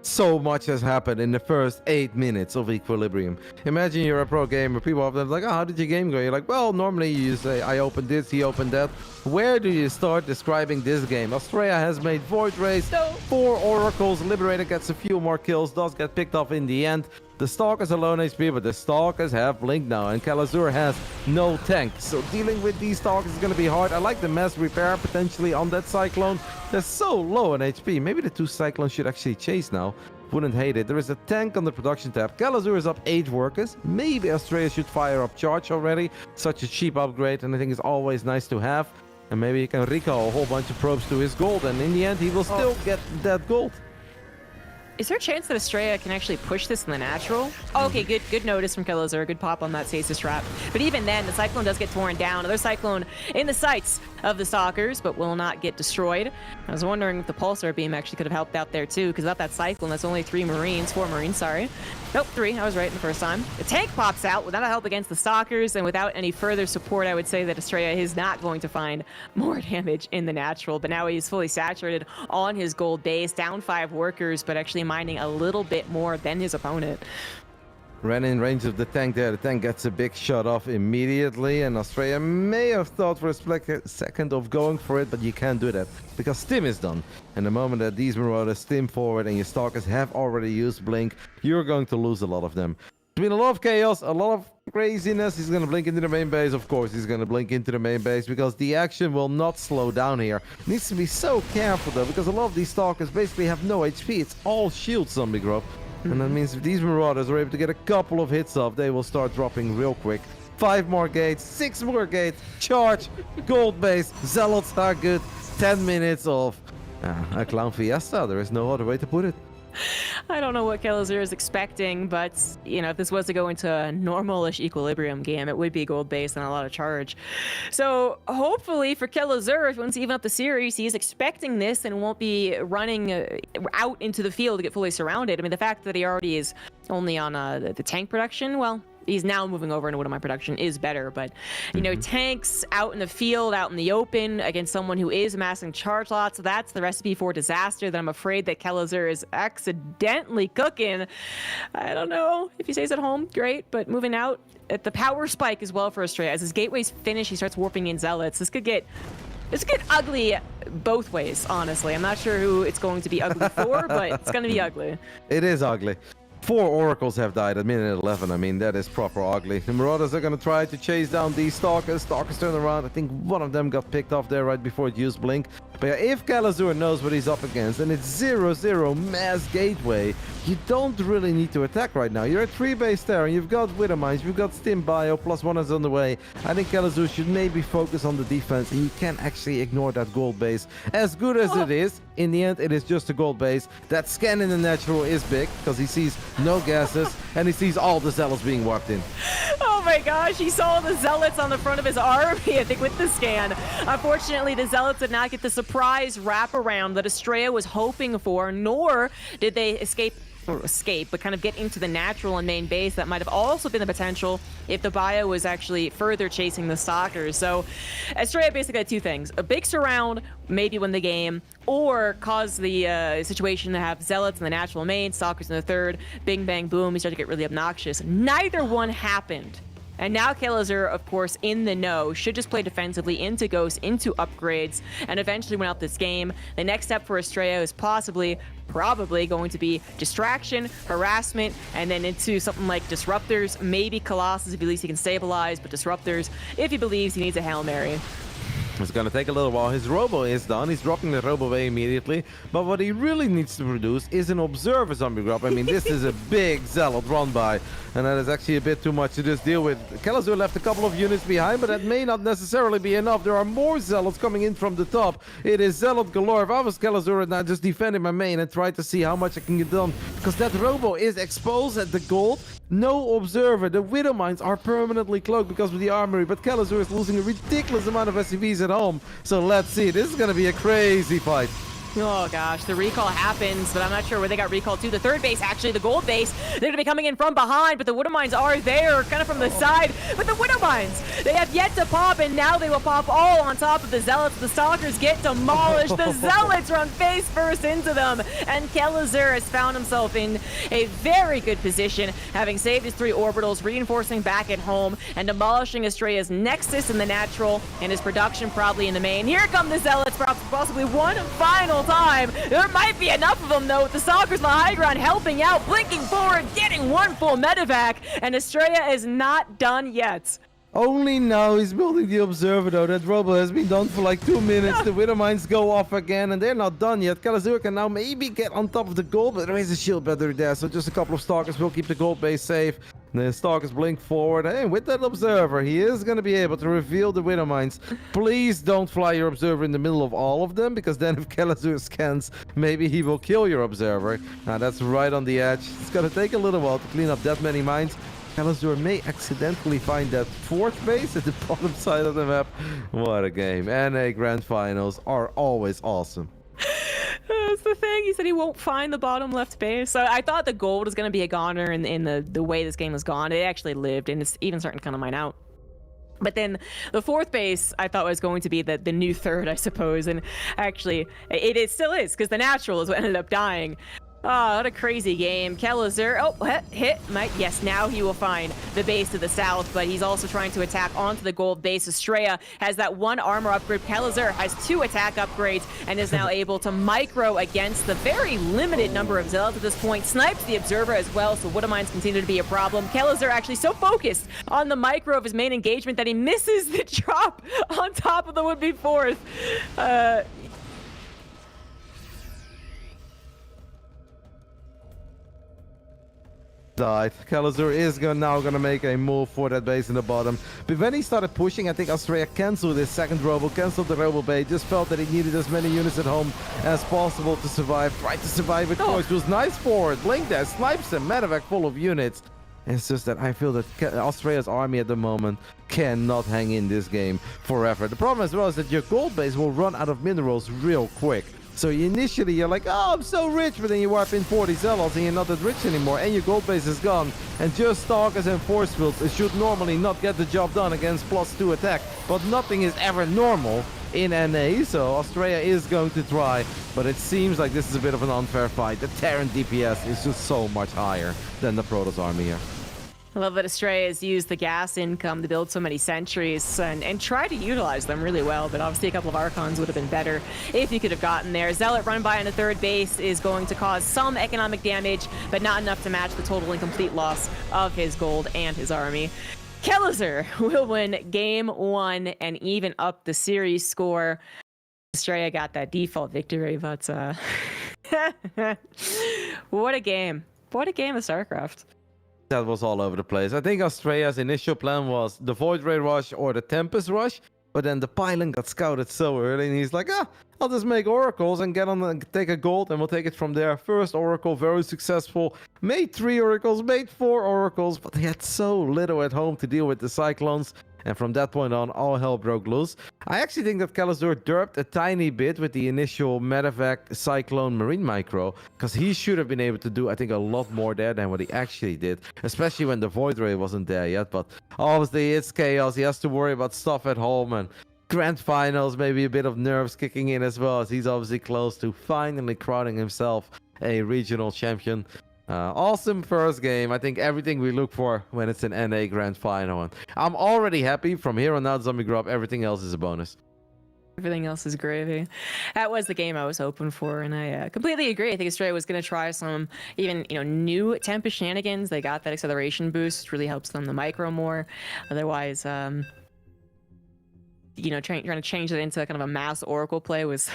So much has happened in the first 8 minutes of Equilibrium. Imagine you're a pro gamer. People often like, oh, how did your game go? You're like, well, normally you say, I opened this, he opened that. Where do you start describing this game? Australia has made Void Rays, 4 Oracles, Liberator gets a few more kills, does get picked off in the end. The Stalkers are low on HP, but the Stalkers have Blink now, and Kalazur has no tank. So dealing with these Stalkers is going to be hard. I like the mass repair potentially on that Cyclone. They're so low on HP. Maybe the 2 Cyclones should actually chase now. Wouldn't hate it. There is a tank on the production tab. Kalazur is up 8 workers. Maybe Australia should fire up Charge already. Such a cheap upgrade, and I think it's always nice to have. And maybe he can recall a whole bunch of probes to his gold, and in the end, he will still get that gold. Is there a chance that Estrella can actually push this in the natural? Oh, okay, good notice from Killazur. Good pop on that stasis trap. But even then, the Cyclone does get torn down. Another Cyclone in the sights of the Stalkers, but will not get destroyed. I was wondering if the Pulsar Beam actually could have helped out there too, because without that Cyclone, that's only 4 Marines, sorry. Nope, 3, I was right the first time. The tank pops out without help against the Stalkers, and without any further support, I would say that Estrella is not going to find more damage in the natural, but now he's fully saturated on his gold base, down 5 workers, but actually mining a little bit more than his opponent. Ran in range of the tank there. The tank gets a big shot off immediately, and Australia may have thought for a second of going for it, but you can't do that because Stim is done. And the moment that these Marauders stim forward and your Stalkers have already used Blink, you're going to lose a lot of them. There's been a lot of chaos, a lot of craziness. He's going to blink into the main base. Of course, he's going to blink into the main base because the action will not slow down here. Needs to be so careful, though, because a lot of these Stalkers basically have no HP. It's all shield zombie growth. And that means if these Marauders are able to get a couple of hits off, they will start dropping real quick. 5 more gates, 6 more gates, charge, gold base, Zealots are good. 10 minutes of a Clown Fiesta. There is no other way to put it. I don't know what Killazur is expecting, but, you know, if this was to go into a normal-ish equilibrium game, it would be gold base and a lot of charge. So hopefully for Killazur, if he wants to even up the series, he's expecting this and won't be running out into the field to get fully surrounded. I mean, the fact that he already is only on the tank production, well, he's now moving over into what my production is better, but you know, tanks out in the field, out in the open against someone who is amassing charge lots, that's the recipe for disaster that I'm afraid that Killazur is accidentally cooking. I don't know if he stays at home, great, but moving out at the power spike as well for Estrella. As his gateways finish, he starts warping in Zealots. This could get ugly both ways, honestly. I'm not sure who it's going to be ugly for, but it's going to be ugly. It is ugly. 4 Oracles have died at minute 11. I mean, that is proper ugly. The Marauders are going to try to chase down these Stalkers. Stalkers turn around. I think one of them got picked off there right before it used Blink. But yeah, if Killazur knows what he's up against, and it's 0-0 mass gateway, you don't really need to attack right now. You're at 3 base there, and you've got Widow Mines, you've got Stim Bio, +1 is on the way. I think Killazur should maybe focus on the defense, and you can actually ignore that gold base. As good as it is, in the end, it is just a gold base. That scan in the natural is big, because he sees no gases, and he sees all the Zealots being warped in. Oh my gosh, he saw the Zealots on the front of his army, I think, with the scan. Unfortunately, the Zealots did not get the surprise wraparound that Estrella was hoping for, nor did they but kind of get into the natural and main base. That might have also been the potential if the bio was actually further chasing the Stalkers. So Estrella basically had 2 things. A big surround, maybe win the game, or cause the situation to have Zealots in the natural main, Stalkers in the third, bing, bang, boom, he started to get really obnoxious. Neither one happened. And now Killazur, of course, in the know, should just play defensively into Ghosts, into upgrades, and eventually win out this game. The next step for Estrella is probably going to be distraction, harassment, and then into something like Disruptors, maybe Colossus if at least he can stabilize, but Disruptors if he believes he needs a Hail Mary. It's going to take a little while. His Robo is done. He's dropping the Robo away immediately. But what he really needs to produce is an Observer Zombie Grub. I mean, this is a big Zealot run by. And that is actually a bit too much to just deal with. Killazur left a couple of units behind, but that may not necessarily be enough. There are more Zealots coming in from the top. It is Zealot galore. If I was Killazur and I just defended my main and tried to see how much I can get done. Because that Robo is exposed at the gold. No Observer. The Widow Mines are permanently cloaked because of the armory. But Killazur is losing a ridiculous amount of SCVs at home. So let's see. This is going to be a crazy fight. Oh gosh, the recall happens, but I'm not sure where they got recalled to. The third base, actually, the gold base, they're going to be coming in from behind, but the Widow Mines are there, kind of from the side. But the Widow Mines, they have yet to pop, and now they will pop all on top of the Zealots. The Stalkers get demolished. The Zealots run face first into them, and Killazur has found himself in a very good position, having saved his 3 orbitals, reinforcing back at home, and demolishing Estrella's Nexus in the natural, and his production probably in the main. Here come the Zealots, possibly one final time. There might be enough of them, though, with the Stalkers on the high ground helping out, blinking forward, getting 1 full medevac, and Estrella is not done yet. Only now he's building the observer, though. That robo has been done for like 2 minutes. The Widow Mines go off again, and they're not done yet. Kalazur can now maybe get on top of the gold, but there is a shield better there, so just a couple of Stalkers will keep the gold base safe. The Stalkers blink forward, and with that observer, he is going to be able to reveal the Widow Mines. Please don't fly your observer in the middle of all of them, because then if Kalazur scans, maybe he will kill your observer. Now that's right on the edge. It's going to take a little while to clean up that many mines. Kalazur may accidentally find that 4th base at the bottom side of the map. What a game. NA Grand Finals are always awesome. That's the thing. He said he won't find the bottom left base. So I thought the gold was going to be a goner in the way this game was gone. It actually lived, and it's even starting to kind of mine out. But then the 4th base I thought was going to be the new 3rd, I suppose. And actually, it still is, because the natural is what ended up dying. Oh, what a crazy game. Kalazur, hit, Mike. Yes, now he will find the base to the south, but he's also trying to attack onto the gold base. Estrella has that 1 armor upgrade. Kalazur has 2 attack upgrades and is now able to micro against the very limited number of zealots at this point. Snipes the observer as well, so Widow Mines continue to be a problem. Kalazur actually so focused on the micro of his main engagement that he misses the drop on top of the would-be 4th. Died. Kalazur is now gonna make a move for that base in the bottom. But when he started pushing, I think Australia canceled his second robo, canceled the robo bait, just felt that he needed as many units at home as possible to survive. Tried to survive with choice. It was nice for it. Blink there, snipes him, medevac full of units. It's just that I feel that Australia's army at the moment cannot hang in this game forever. The problem as well is that your gold base will run out of minerals real quick. So initially you're like, oh, I'm so rich, but then you wipe in 40 zealots and you're not that rich anymore, and your gold base is gone. And just Stalkers and force fields should normally not get the job done against +2 attack, but nothing is ever normal in NA, so Australia is going to try, but it seems like this is a bit of an unfair fight. The Terran DPS is just so much higher than the Protoss army here. I love that Estrella has used the gas income to build so many sentries and try to utilize them really well, but obviously a couple of Archons would have been better if you could have gotten there. Zealot run by on the 3rd base is going to cause some economic damage, but not enough to match the total and complete loss of his gold and his army. Kalazur will win game 1 and even up the series score. Estrella got that default victory, but what a game. What a game of StarCraft. That was all over the place. I think Australia's initial plan was the Void Ray Rush or the Tempest Rush, but then the Pylon got scouted so early, and he's like, I'll just make oracles and get on and take a gold, and we'll take it from there. First oracle, very successful. Made 3 oracles, made 4 oracles, but they had so little at home to deal with the Cyclones. And from that point on, all hell broke loose. I actually think that Kalazur derped a tiny bit with the initial medevac Cyclone Marine Micro, because he should have been able to do, I think, a lot more there than what he actually did, especially when the Void Ray wasn't there yet. But obviously, it's chaos. He has to worry about stuff at home, and Grand Finals, maybe a bit of nerves kicking in as well, as he's obviously close to finally crowning himself a regional champion. Awesome first game. I think everything we look for when it's an NA Grand Final. And I'm already happy. From here on out, Zombie Grub, everything else is a bonus. Everything else is gravy. That was the game I was hoping for, and I completely agree. I think Australia was going to try some even new Tempest shenanigans. They got that acceleration boost, really helps them the micro more. Otherwise, trying to change it into kind of a mass oracle play was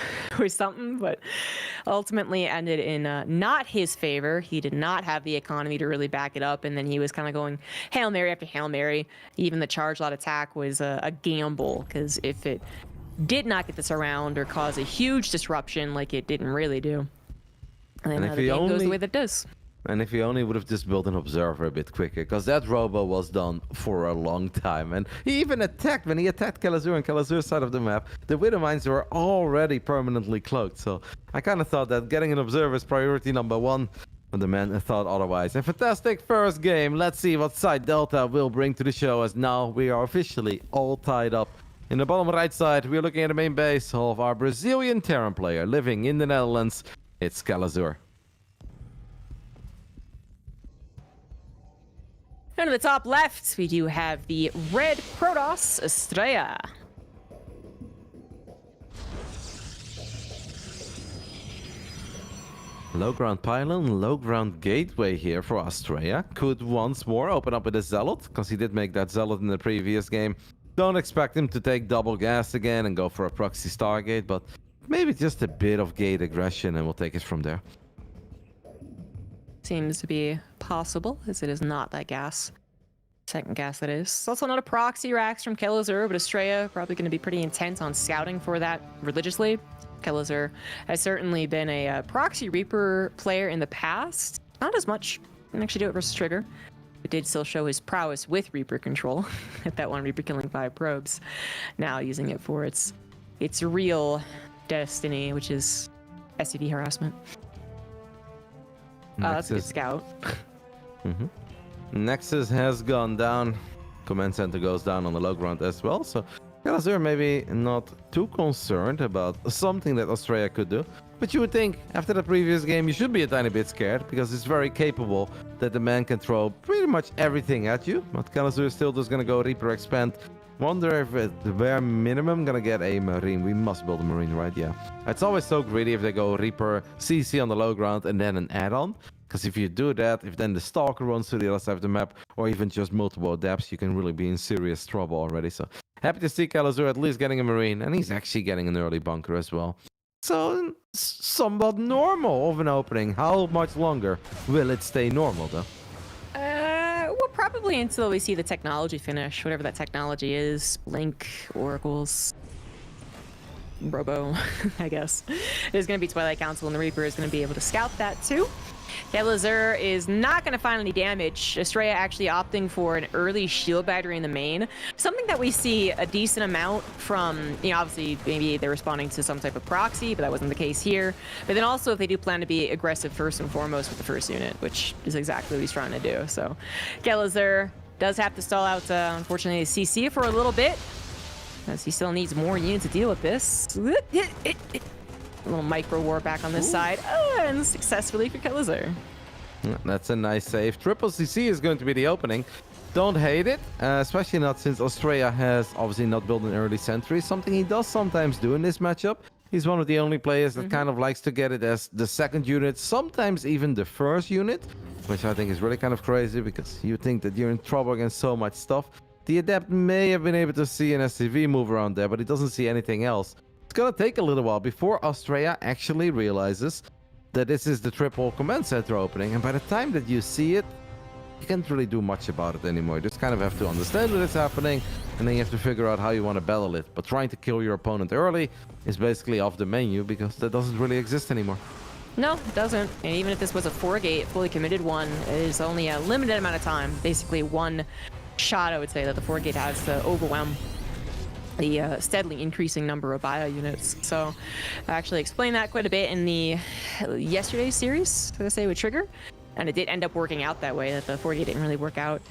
something, but ultimately ended in not his favor. He did not have the economy to really back it up, and then he was kind of going Hail Mary after Hail Mary. Even the charge lot attack was a gamble, because if it did not get this around or cause a huge disruption like it didn't really do, and then the game goes the way that it does. And if he only would have just built an observer a bit quicker, because that robo was done for a long time. And he even attacked, when he attacked Kalazur and Kalazur's side of the map, the Widow Mines were already permanently cloaked. So I kind of thought that getting an observer is priority number 1, but the man thought otherwise. A fantastic first game. Let's see what side Delta will bring to the show, as now we are officially all tied up. In the bottom right side, we're looking at the main base of our Brazilian Terran player living in the Netherlands. It's Kalazur. And to the top left, we do have the red Protoss, Estrella. Low ground pylon, low ground gateway here for Australia. Could once more open up with a Zealot, because he did make that Zealot in the previous game. Don't expect him to take double gas again and go for a proxy Stargate, but maybe just a bit of gate aggression and we'll take it from there. Seems to be possible, as it is not that gas. Second gas, that is. It's also not a proxy Rax from Kelazur, but Estrella probably going to be pretty intent on scouting for that religiously. Kelazur has certainly been a proxy Reaper player in the past. Not as much. Didn't actually do it versus Trigger. But did still show his prowess with Reaper control at that one Reaper killing 5 probes. Now using it for its real destiny, which is SCV harassment. That's a good scout. Nexus has gone down. Command center goes down on the low ground as well. So Kelazur maybe not too concerned about something that Australia could do. But you would think after the previous game you should be a tiny bit scared, because it's very capable that the man can throw pretty much everything at you. But Kelazur is still just going to go Reaper expand. Wonder if at the bare minimum going to get a Marine. We must build a Marine, right? Yeah. It's always so greedy if they go Reaper CC on the low ground and then an add-on. Because if you do that, if then the Stalker runs to the other side of the map, or even just multiple adepts, you can really be in serious trouble already. So happy to see Kelazur at least getting a Marine, and he's actually getting an early bunker as well. So somewhat normal of an opening. How much longer will it stay normal, though? Well, probably until we see the technology finish, whatever that technology is. Link, Oracles, Robo, I guess. There's going to be Twilight Council, and the Reaper is going to be able to scout that too. Kelazur is not going to find any damage. Estrella actually opting for an early shield battery in the main. Something that we see a decent amount from, obviously maybe they're responding to some type of proxy, but that wasn't the case here. But then also if they do plan to be aggressive first and foremost with the first unit, which is exactly what he's trying to do. So Kelazur does have to stall out, unfortunately, CC for a little bit, as he still needs more units to deal with this. A little micro war back on this side, and successfully for Kelazur. That's a nice save. Triple CC is going to be the opening. Don't hate it, especially not since Australia has obviously not built an early sentry, something he does sometimes do in this matchup. He's one of the only players that kind of likes to get it as the second unit, sometimes even the first unit, which I think is really kind of crazy, because you think that you're in trouble against so much stuff. The Adept may have been able to see an SCV move around there, but he doesn't see anything else. It's gonna take a little while before Australia actually realizes that this is the triple command center opening, and by the time that you see it, you can't really do much about it anymore. You just kind of have to understand what is happening, and then you have to figure out how you want to battle it. But trying to kill your opponent early is basically off the menu, because that doesn't really exist anymore. No, it doesn't. And even if this was a 4-gate, fully committed one, it is only a limited amount of time. Basically one shot, I would say, that the 4-gate has to overwhelm the steadily increasing number of bio units. So I actually explained that quite a bit in the yesterday's series, I say, with Trigger, and it did end up working out that way, that the 4-gate didn't really work out.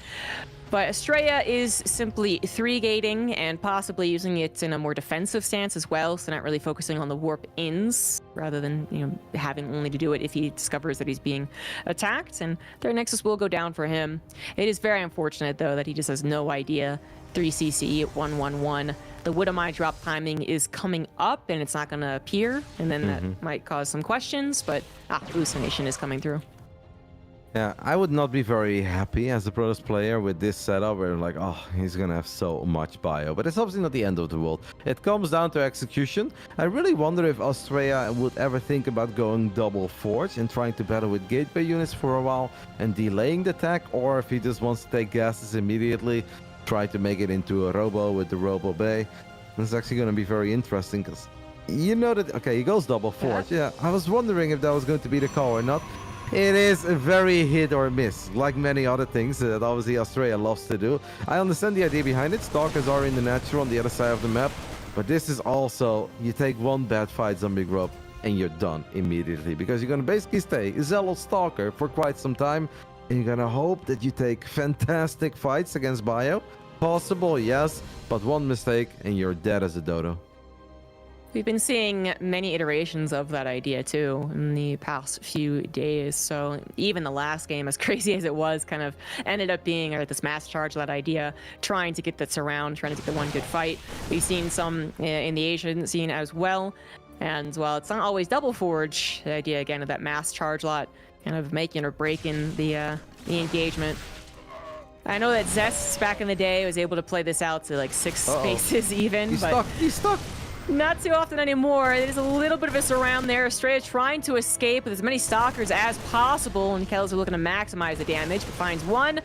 But Estrella is simply 3-gating and possibly using it in a more defensive stance as well, so not really focusing on the warp ins, rather than having only to do it if he discovers that he's being attacked, and their Nexus will go down for him. It is very unfortunate, though, that he just has no idea. 3CC 111. The Woodamai drop timing is coming up, and it's not going to appear, and then that might cause some questions, but hallucination is coming through. Yeah, I would not be very happy as a Protoss player with this setup where like, oh, he's gonna have so much bio. But it's obviously not the end of the world. It comes down to execution. I really wonder if Australia would ever think about going double forge and trying to battle with gateway units for a while and delaying the attack, or if he just wants to take gases immediately, try to make it into a robo with the robo bay. This is actually going to be very interesting, because you know that, okay, he goes double forge. Yeah, I was wondering if that was going to be the call or not. It is a very hit or miss, like many other things that obviously Australia loves to do. I understand the idea behind it. Stalkers are in the natural on the other side of the map, but this is also, you take one bad fight zombie grub and you're done immediately, because you're going to basically stay Zealot Stalker for quite some time, and you're going to hope that you take fantastic fights against bio. Possible, yes, but one mistake and you're dead as a dodo. We've been seeing many iterations of that idea too in the past few days. So even the last game, as crazy as it was, kind of ended up being this mass charge, that idea, trying to get that surround, trying to get the one good fight. We've seen some in the Asian scene as well. And while it's not always double forge, the idea again of that mass charge lot kind of making or breaking the engagement. I know that Zest back in the day was able to play this out to like 6 spaces even, but He's stuck. not too often anymore. There's a little bit of a surround there. Estrella trying to escape with as many stalkers as possible, and Kells are looking to maximize the damage, but finds one.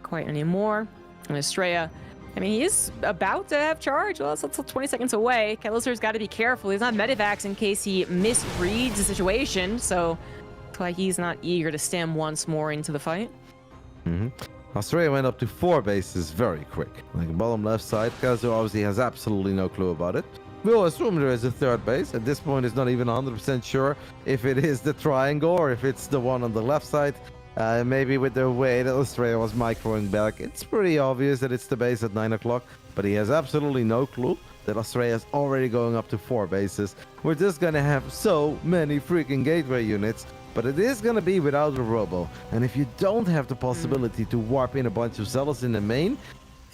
Quite anymore. And Estrella, I mean, he is about to have charge. Well, that's 20 seconds away. Kelliser's got to be careful. He's not medivacs in case he misreads the situation, so that's why he's not eager to stem once more into the fight. Australia went up to 4 bases very quick. Like bottom left side, Kazu obviously has absolutely no clue about it. We'll assume there is a 3rd base. At this point, it's not even 100% sure if it is the triangle or if it's the one on the left side. Maybe with the way that Australia was microing back, it's pretty obvious that it's the base at 9 o'clock, but he has absolutely no clue that Australia is already going up to 4 bases. We're just gonna have so many freaking gateway units, but it is gonna be without a robo. And if you don't have the possibility to warp in a bunch of zealots in the main,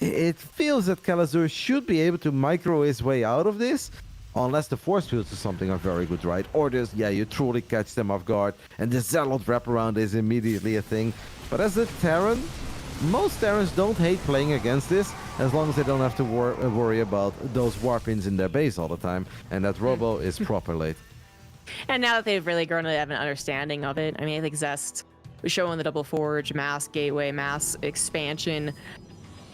it feels that Kalazur should be able to micro his way out of this, unless the force fields or something are very good, right? Or there's, you truly catch them off guard, and the zealot wraparound is immediately a thing. But as a Terran, most Terrans don't hate playing against this, as long as they don't have to worry about those warp-ins in their base all the time, and that robo is proper late. And now that they've really grown to have an understanding of it, I mean, I think Zest was showing the double forge, mass gateway, mass expansion.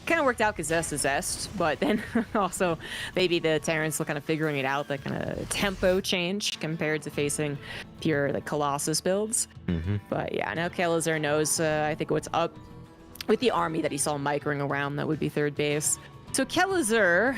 Kind of worked out because Zest is Zest, but then also maybe the Terrans were kind of figuring it out, that kind of tempo change compared to facing pure like Colossus builds. But yeah, now Kelazur knows, I think, what's up with the army that he saw microing around. That would be 3rd base. So Kelazur,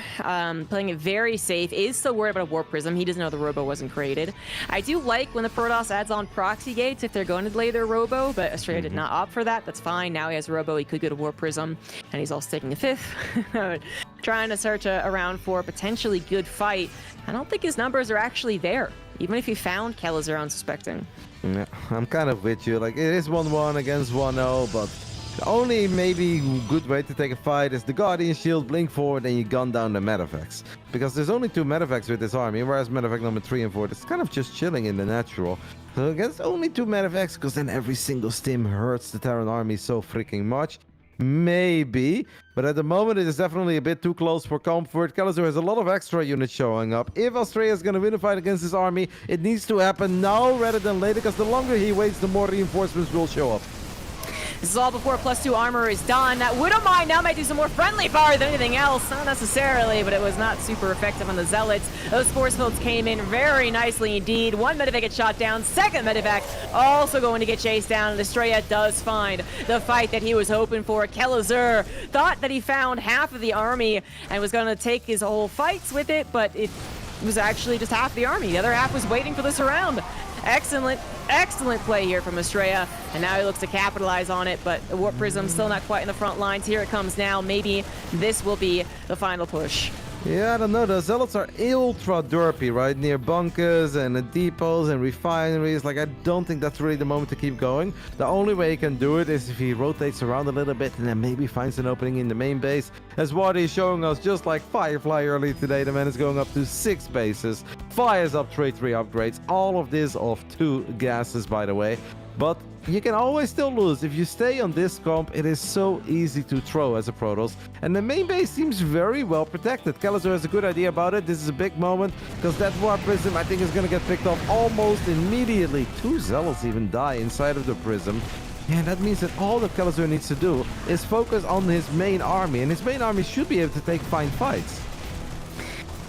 playing it very safe, is still worried about a Warp Prism. He doesn't know the Robo wasn't created. I do like when the Protoss adds on proxy gates if they're going to delay their Robo, but Australia did not opt for that. That's fine. Now he has a Robo. He could go to Warp Prism, and he's also taking a 5th. Trying to search around for a potentially good fight. I don't think his numbers are actually there, even if he found Kelazur unsuspecting. Yeah, I'm kind of with you. Like, it is 1-1 against 1-0, but the only maybe good way to take a fight is the Guardian Shield, blink forward, and you gun down the Medivacs. Because there's only 2 Medivacs with this army, whereas Medivac number 3 and 4 is kind of just chilling in the natural. So against only 2 Medivacs, because then every single stim hurts the Terran army so freaking much. Maybe, but at the moment it is definitely a bit too close for comfort. Kelazur has a lot of extra units showing up. If Australia is going to win a fight against this army, it needs to happen now rather than later, because the longer he waits, the more reinforcements will show up. This is all before +2 armor is done. Widowmine now might do some more friendly fire than anything else. Not necessarily, but it was not super effective on the Zealots. Those force fields came in very nicely indeed. 1 Medivac gets shot down. 2nd Medivac also going to get chased down. And Estrella does find the fight that he was hoping for. Kelazur thought that he found half of the army and was going to take his whole fights with it, but it was actually just half the army. The other half was waiting for this round. Excellent play here from Estrella, and now he looks to capitalize on it, but the Warp Prism still not quite in the front lines. Here it comes now. Maybe this will be the final push. Yeah, I don't know. The Zealots are ultra derpy, right? Near bunkers and depots and refineries. Like, I don't think that's really the moment to keep going. The only way he can do it is if he rotates around a little bit and then maybe finds an opening in the main base. As VODs is showing us, just like Firefly early today, the man is going up to 6 bases. Fires up trade 3 upgrades. All of this off 2 gases, by the way. But you can always still lose. If you stay on this comp, it is so easy to throw as a Protoss. And the main base seems very well protected. Kelazur has a good idea about it. This is a big moment, because that Warp Prism, I think, is going to get picked off almost immediately. 2 Zealots even die inside of the Prism. Yeah, that means that all that Kelazur needs to do is focus on his main army. And his main army should be able to take fine fights.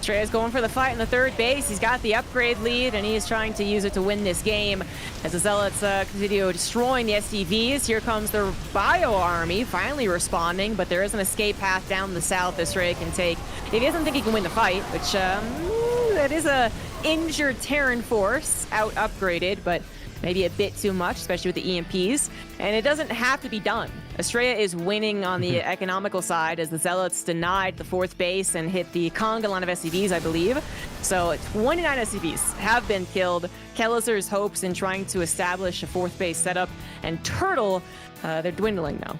Estrella's going for the fight in the 3rd base. He's got the upgrade lead, and he is trying to use it to win this game. As the Zealots continue destroying the SCVs, here comes the Bio Army, finally responding, but there is an escape path down the south Estrella can take. If he doesn't think he can win the fight, which that is a injured Terran force, out upgraded, but maybe a bit too much, especially with the EMPs. And it doesn't have to be done. Estrella is winning on the economical side as the Zealots denied the 4th base and hit the conga line of SCVs, I believe. So 29 SCVs have been killed. Kelazur's hopes in trying to establish a 4th base setup and Turtle, they're dwindling now.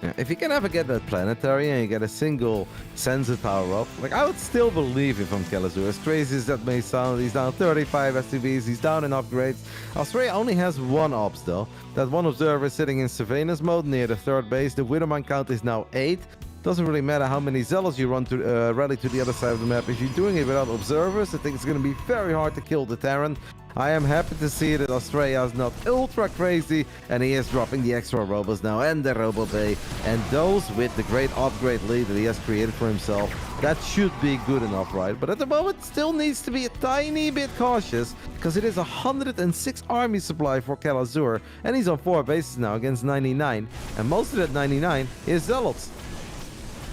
Yeah, if you can ever get that planetary and you get a single sensor power up, like I would still believe if I'm Kelazur. As crazy as that may sound, he's down 35 STVs, he's down in upgrades. Australia only has one ops though. That one observer sitting in surveillance mode near the third base. The Widowmine count is now 8. Doesn't really matter how many Zealots you run to rally to the other side of the map. If you're doing it without observers, I think it's going to be very hard to kill the Terran. I am happy to see that Australia is not ultra crazy, and he is dropping the extra robos now and the Robo Bay, and those with the great upgrade lead that he has created for himself. That should be good enough, right? But at the moment, still needs to be a tiny bit cautious, because it is 106 army supply for Kelazur, and he's on 4 bases now against 99, and most of that 99 is Zealots.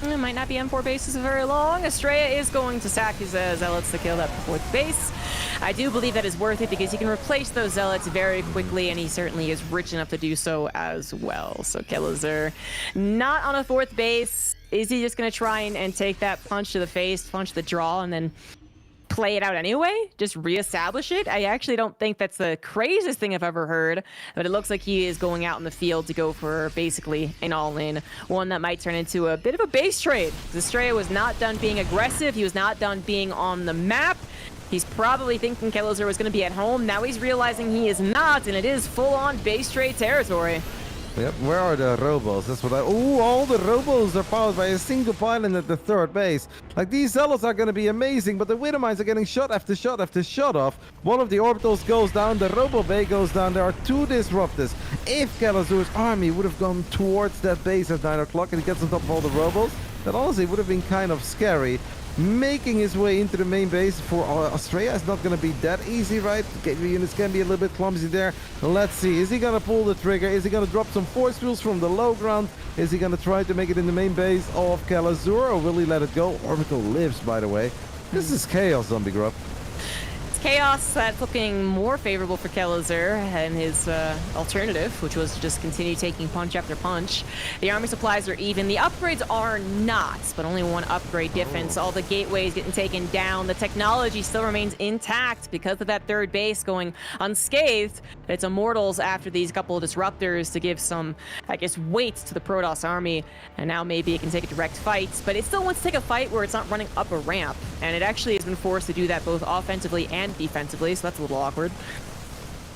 It might not be on 4 bases for very long. Estrella is going to sack his Zealots to kill that 4th base. I do believe that is worth it because he can replace those Zealots very quickly, and he certainly is rich enough to do so as well. So Kelazur not on a 4th base. Is he just going to try and take that punch to the face, punch the draw, and then play it out anyway? Just reestablish it? I actually don't think that's the craziest thing I've ever heard, but it looks like he is going out in the field to go for basically an all-in, one that might turn into a bit of a base trade. Estrella was not done being aggressive. He was not done being on the map. He's probably thinking Kelazur was going to be at home. Now he's realizing he is not, and it is full-on base trade territory. Yep, where are the robos? That's what I... Ooh, all the robos are powered by a single pylon at the third base. Like, these Zealots are going to be amazing, but the Widowmines are getting shot after shot after shot off. One of the orbitals goes down, the Robo Bay goes down. There are 2 disruptors. If Kelazur's army would have gone towards that base at 9 o'clock and he gets on top of all the robos, that honestly would have been kind of scary. Making his way into the main base for Australia is not going to be that easy, right? Gateway units can be a little bit clumsy there. Let's see. Is he going to pull the trigger? Is he going to drop some force fields from the low ground? Is he going to try to make it in the main base of Kelazur, or will he let it go? Orbital lives, by the way. This is chaos, Zombie Grub. Chaos that's looking more favorable for Kelazur and his alternative, which was to just continue taking punch after punch. The army supplies are even. The upgrades are not, but only 1 upgrade difference. All the gateways getting taken down. The technology still remains intact because of that 3rd base going unscathed. It's Immortals after these couple of disruptors to give some, I guess, weight to the Protoss army. And now maybe it can take a direct fight, but it still wants to take a fight where it's not running up a ramp. And it actually has been forced to do that both offensively and defensively, so that's a little awkward.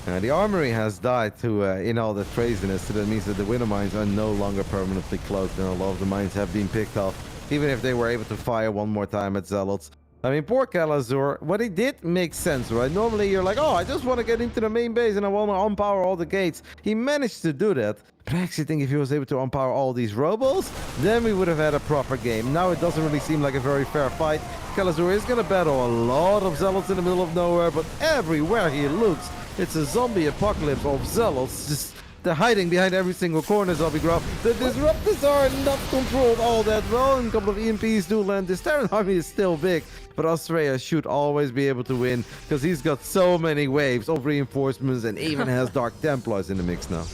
The armory has died to in all the craziness, so that means that the winter mines are no longer permanently cloaked, and a lot of the mines have been picked off, even if they were able to fire one more time at Zealots. I mean, poor Kelazur, what he did makes sense, right? Normally you're like, oh, I just want to get into the main base and I want to unpower all the gates. He managed to do that, but I actually think if he was able to unpower all these robos, then we would have had a proper game. Now it doesn't really seem like a very fair fight. Kelazur is going to battle a lot of Zealots in the middle of nowhere, but everywhere he looks, it's a zombie apocalypse of Zealots. Just they're hiding behind every single corner, Zombie Grub. The disruptors are not controlled all that well, and a couple of EMPs do land. This Terran army is still big, but Australia should always be able to win because he's got so many waves of reinforcements and even has Dark Templars in the mix now.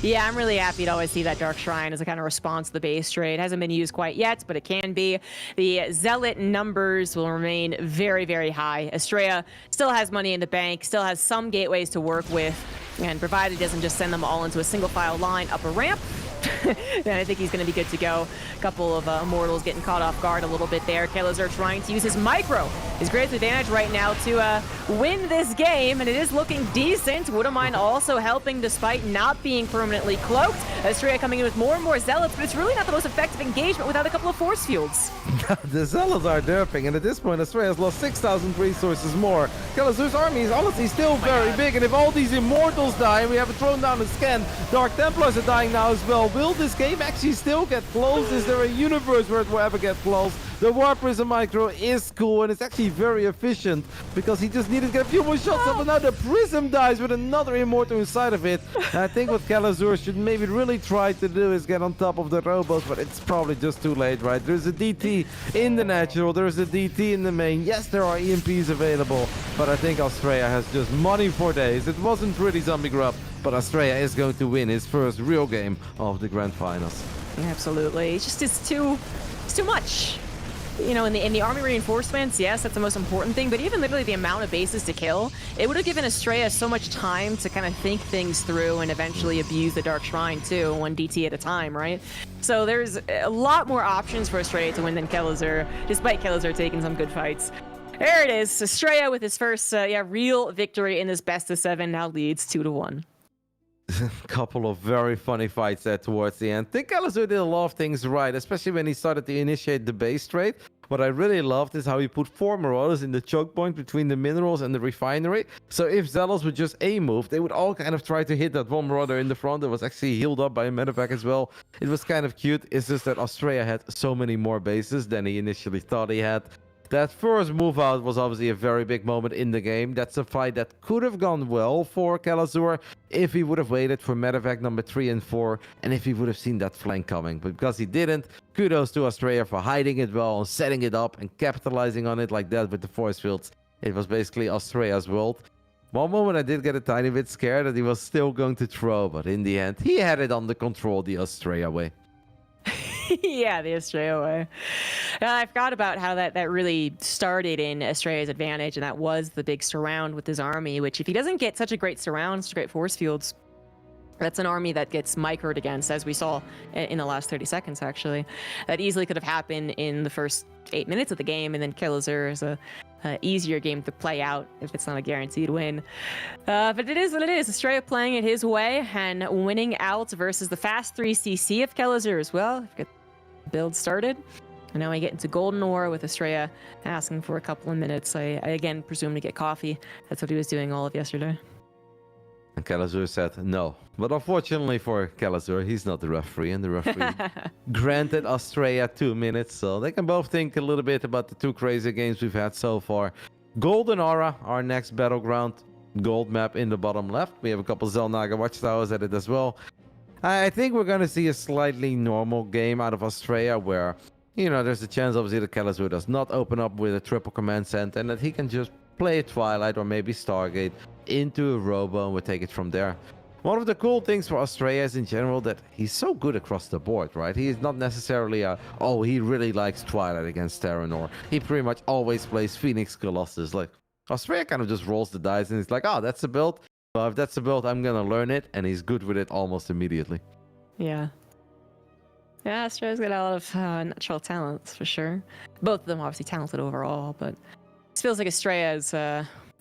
Yeah, I'm really happy to always see that Dark Shrine as a kind of response to the base trade. Hasn't been used quite yet, but it can be. The Zealot numbers will remain very, very high. Australia still has money in the bank, still has some gateways to work with, and provided he doesn't just send them all into a single file line up a ramp, then I think he's going to be good to go. A couple of Immortals getting caught off guard a little bit there. Kelazur trying to use his micro, his greatest advantage right now to win this game, and it is looking decent. Widowmine also helping despite not being permanently cloaked. Australia coming in with more and more Zealots, but it's really not the most effective engagement without a couple of force fields. The Zealots are derping, and at this point, Australia has lost 6,000 resources more. Kelazur's army is honestly still very big, and if all these Immortals die, and we have it thrown down a scan, Dark Templars are dying now as well. Will this game actually still get close? Is there a universe where it will ever get close? The Warp Prism Micro is cool, and it's actually very efficient because he just needed to get a few more shots up, and now the Prism dies with another Immortal inside of it. And I think what Kelazur should maybe really try to do is get on top of the robots, but it's probably just too late, right? There's a DT in the natural, there's a DT in the main. Yes, there are EMPs available, but I think Australia has just money for days. It wasn't pretty, Zombie Grub, but Australia is going to win his first real game of the Grand Finals. Absolutely. It's too much. you know, in the army reinforcements, yes, that's the most important thing, but even literally the amount of bases to kill, it would have given Estrella so much time to kind of think things through and eventually abuse the Dark Shrine too, 1 DT at a time, right? So there's a lot more options for Estrella to win than Kelazur, despite Kelazur taking some good fights. There it is, Estrella with his first real victory in this best of 7 now leads 2-1. Couple of very funny fights there towards the end. I think Kelazur did a lot of things right, especially when he started to initiate the base trade. What I really loved is how he put 4 Marauders in the choke point between the minerals and the refinery. So if Zealous would just A-move, they would all kind of try to hit that one Marauder in the front that was actually healed up by a medevac as well. It was kind of cute. It's just that Australia had so many more bases than he initially thought he had. That first move out was obviously a very big moment in the game. That's a fight that could have gone well for Kelazur if he would have waited for medevac number 3 and 4 and if he would have seen that flank coming. But because he didn't, kudos to Australia for hiding it well and setting it up and capitalizing on it like that with the force fields. It was basically Australia's world. One moment I did get a tiny bit scared that he was still going to throw, but in the end, he had it under control the Australia way. Yeah, the Australia way. I forgot about how that really started in Australia's advantage, and that was the big surround with his army, which if he doesn't get such a great surround, such great force fields, that's an army that gets microed against, as we saw in the last 30 seconds, actually. That easily could have happened in the first 8 minutes of the game, and then Kelazur is a easier game to play out if it's not a guaranteed win. But it is what it is. Australia playing it his way and winning out versus the fast 3 CC of Kelazur as well. Get the build started. And now we get into Golden Ore with Australia asking for a couple of minutes. I again presume to get coffee. That's what he was doing all of yesterday. And Kelazur said no. But unfortunately for Kelazur, he's not the referee, and the referee granted Australia 2 minutes, so they can both think a little bit about the 2 crazy games we've had so far. Golden Aura, our next battleground, gold map in the bottom left. We have a couple Zelnaga watchtowers at it as well. I think we're going to see a slightly normal game out of Australia where, you know, there's a chance obviously that Kelazur does not open up with a triple command center and that he can just play Twilight or maybe Stargate into a Robo and we'll take it from there. One of the cool things for Australia is in general that he's so good across the board, right? He is not necessarily he really likes Twilight against Terranor. He pretty much always plays Phoenix Colossus. Like, Australia kind of just rolls the dice and he's like, oh, that's a build. Well, if that's a build, I'm going to learn it. And he's good with it almost immediately. Yeah. Yeah, Australia's got a lot of natural talents, for sure. Both of them obviously talented overall, but it feels like Australia's...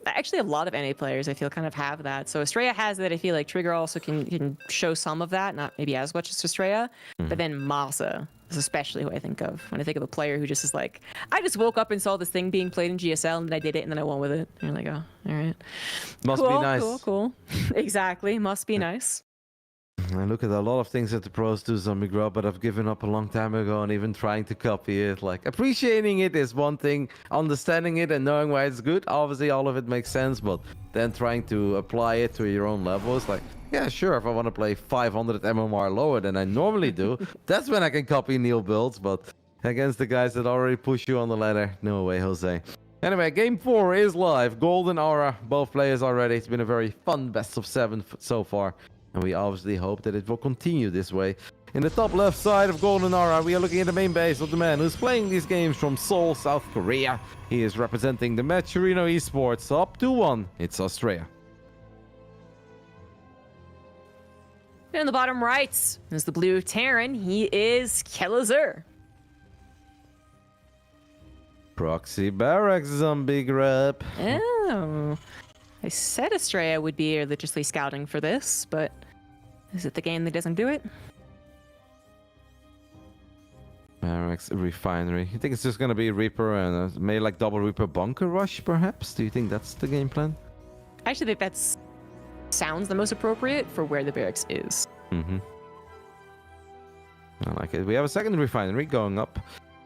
actually, a lot of NA players, I feel, kind of have that. So Australia has that. I feel like Trigger also can show some of that, not maybe as much as Australia. But then Masa is especially who I think of when I think of a player who just is like, I just woke up and saw this thing being played in GSL, and then I did it, and then I won with it. And you're like, oh, all right. Must be nice. Cool. Exactly. Must be nice. I look at a lot of things that the pros do, Zombie Grub, but I've given up a long time ago and even trying to copy it. Like, appreciating it is one thing, understanding it and knowing why it's good, obviously all of it makes sense, but then trying to apply it to your own level is like, yeah, sure, if I want to play 500 MMR lower than I normally do, that's when I can copy Neil builds, but against the guys that already push you on the ladder, no way, Jose. Anyway, game 4 is live. Golden Aura, both players are ready. It's been a very fun best of 7 so far. And we obviously hope that it will continue this way. In the top left side of Golden Aura, we are looking at the main base of the man who's playing these games from Seoul, South Korea. He is representing the Serral Esports. Up 2-1, it's Australia. And in the bottom right is the blue Terran. He is Kelazur. Proxy Barracks, Zombie Grub. Oh. I said Australia would be religiously scouting for this, but is it the game that doesn't do it? Barracks Refinery. You think it's just going to be Reaper and maybe like double Reaper Bunker Rush, perhaps? Do you think that's the game plan? I actually think that sounds the most appropriate for where the barracks is. I like it. We have a second refinery going up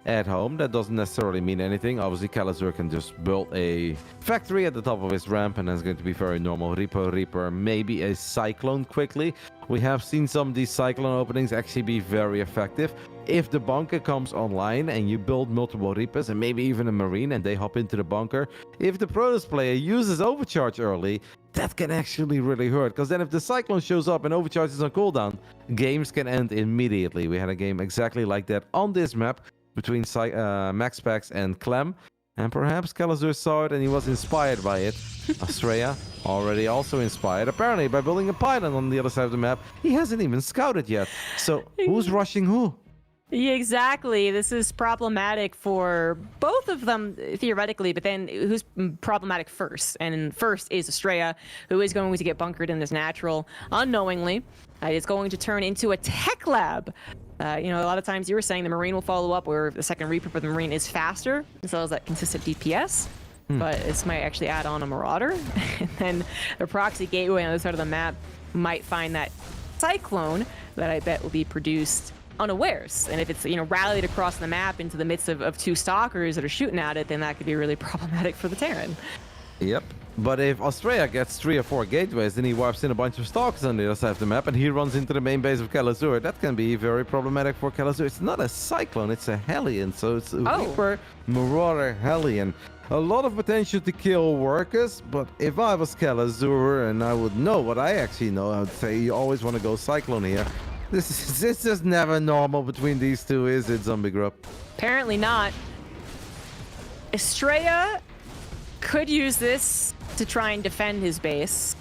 at home. That doesn't necessarily mean anything. Obviously, Kelazur can just build a factory at the top of his ramp, and that's going to be very normal. Reaper, maybe a Cyclone quickly. We have seen some of these Cyclone openings actually be very effective. If the bunker comes online and you build multiple Reapers and maybe even a Marine and they hop into the bunker, if the Protoss player uses Overcharge early, that can actually really hurt. Because then if the Cyclone shows up and Overcharge is on cooldown, games can end immediately. We had a game exactly like that on this map. between MaxPax and Clem. And perhaps Kalazur saw it and he was inspired by it. Australia already also inspired, apparently, by building a pylon on the other side of the map. He hasn't even scouted yet. So who's rushing who? Yeah, exactly. This is problematic for both of them, theoretically, but then who's problematic first? And first is Estrella, who is going to get bunkered in this natural unknowingly. It's going to turn into a tech lab. A lot of times you were saying the Marine will follow up, where the second Reaper for the Marine is faster, as well as that consistent DPS. But this might actually add on a Marauder. And then the Proxy Gateway on the side of the map might find that Cyclone that I bet will be produced unawares. And if it's, rallied across the map into the midst of two stalkers that are shooting at it, then that could be really problematic for the Terran. Yep. But if Australia gets 3 or 4 gateways, then he wipes in a bunch of stalkers on the other side of the map, and he runs into the main base of Kalazur. That can be very problematic for Kalazur. It's not a Cyclone, it's a Hellion, so it's a Reaper, Marauder, Hellion. A lot of potential to kill workers, but if I was Kalazur and I would know what I actually know, I would say you always want to go Cyclone here. This is just never normal between these two, is it, Zombie Grub? Apparently not. Estrella could use this to try and defend his base,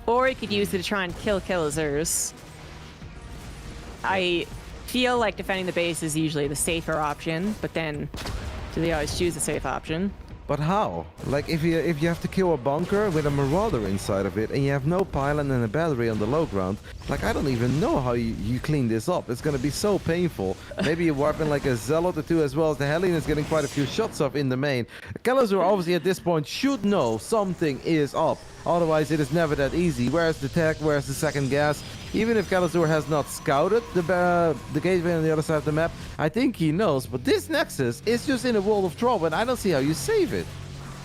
or he could use it to try and kill Kalazur's. I feel like defending the base is usually the safer option, but then do they always choose the safe option? But how? Like, if you have to kill a bunker with a Marauder inside of it, and you have no pylon and a battery on the low ground, like, I don't even know how you clean this up. It's gonna be so painful. Maybe you warp in like a Zealot or two, as well as the Hellion is getting quite a few shots off in the main. Kalazur obviously at this point should know something is up. Otherwise, it is never that easy. Where's the tech? Where's the second gas? Even if Kalazur has not scouted the gateway on the other side of the map, I think he knows. But this Nexus is just in a world of trouble, and I don't see how you save it.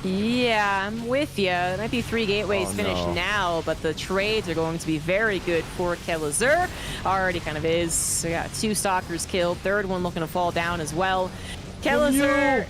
Yeah, I'm with you. There might be 3 gateways finished now, but the trades are going to be very good for Kalazur. Already kind of is. So we got 2 stalkers killed. Third one looking to fall down as well. Kalazur...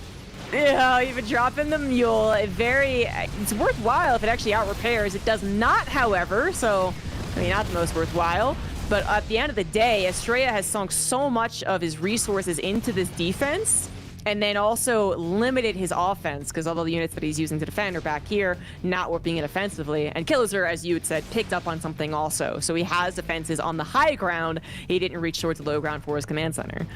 Yeah, even dropping the mule. It's worthwhile if it actually out repairs. It does not, however, so, not the most worthwhile. But at the end of the day, Estrella has sunk so much of his resources into this defense, and then also limited his offense, because all the units that he's using to defend are back here, not warping it offensively. And Kalazur, as you had said, picked up on something also. So he has defenses on the high ground. He didn't reach towards the low ground for his command center.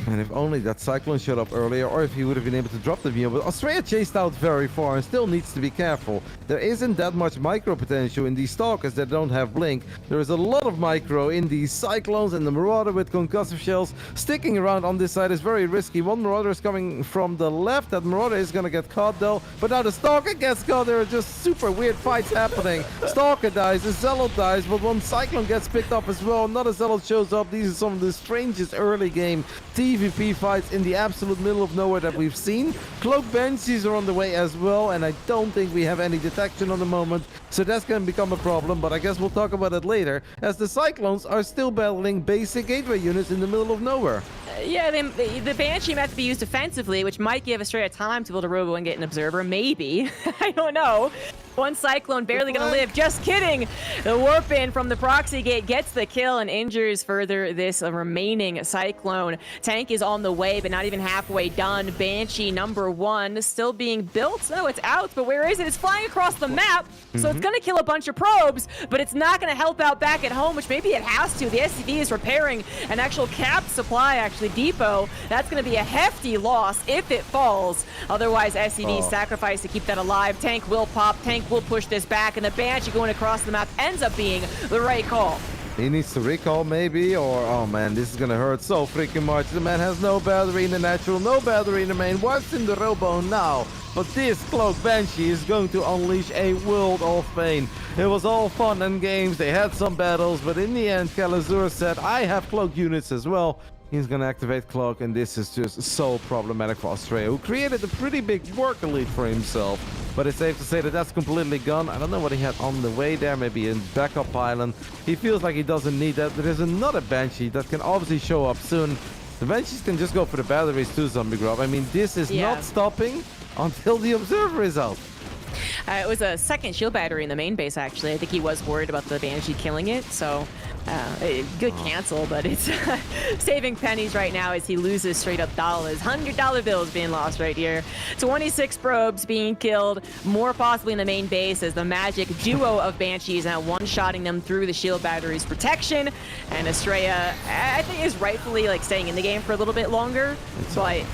And if only that Cyclone showed up earlier, or if he would have been able to drop the view. But Australia chased out very far and still needs to be careful. There isn't that much micro potential in these Stalkers that don't have Blink. There is a lot of micro in these Cyclones, and the Marauder with concussive shells sticking around on this side is very risky. One Marauder is coming from the left. That Marauder is going to get caught though. But now the Stalker gets caught. There are just super weird fights happening. Stalker dies, the Zealot dies, but one Cyclone gets picked up as well. Another Zealot shows up. These are some of the strangest early game PvP fights in the absolute middle of nowhere that we've seen. Cloak Banshees are on the way as well, and I don't think we have any detection on the moment, so that's going to become a problem, but I guess we'll talk about it later, as the Cyclones are still battling basic gateway units in the middle of nowhere. Yeah, the Banshee might have to be used defensively, which might give Estrella time to build a robo and get an observer. Maybe. I don't know. One Cyclone barely gonna live. Just kidding! The warp in from the proxy gate gets the kill and injures further this remaining Cyclone. Tank is on the way, but not even halfway done. Banshee number 1 still being built. No, it's out, but where is it? It's flying across the map, so it's gonna kill a bunch of probes, but it's not gonna help out back at home, which maybe it has to. The SCV is repairing an actual capped supply, actually, depot. That's gonna be a hefty loss if it falls. Otherwise, SCV sacrifice to keep that alive. Tank will pop. Tank will push this back, and the Banshee going across the map ends up being the right call. He needs to recall maybe, or oh man, this is gonna hurt so freaking much. The man has no battery in the natural, no battery in the main. What's in the robo now? But this Cloak Banshee is going to unleash a world of pain. It was all fun and games. They had some battles, but in the end, Kalazur said, I have Cloak units as well. He's gonna activate Cloak, and this is just so problematic for Australia, who created a pretty big work elite for himself. But it's safe to say that that's completely gone. I don't know what he had on the way there, maybe a backup island. He feels like he doesn't need that. There's another Banshee that can obviously show up soon. The Banshees can just go for the batteries too, Zombie Grub. I mean, this is not stopping until the Observer is out. It was a second shield battery in the main base, actually. I think he was worried about the Banshee killing it, so good cancel, but it's saving pennies right now as he loses straight up dollars. $100 bills being lost right here. 26 probes being killed, more possibly in the main base as the magic duo of Banshees now one-shotting them through the shield battery's protection. And Estrella, I think, is rightfully like staying in the game for a little bit longer, but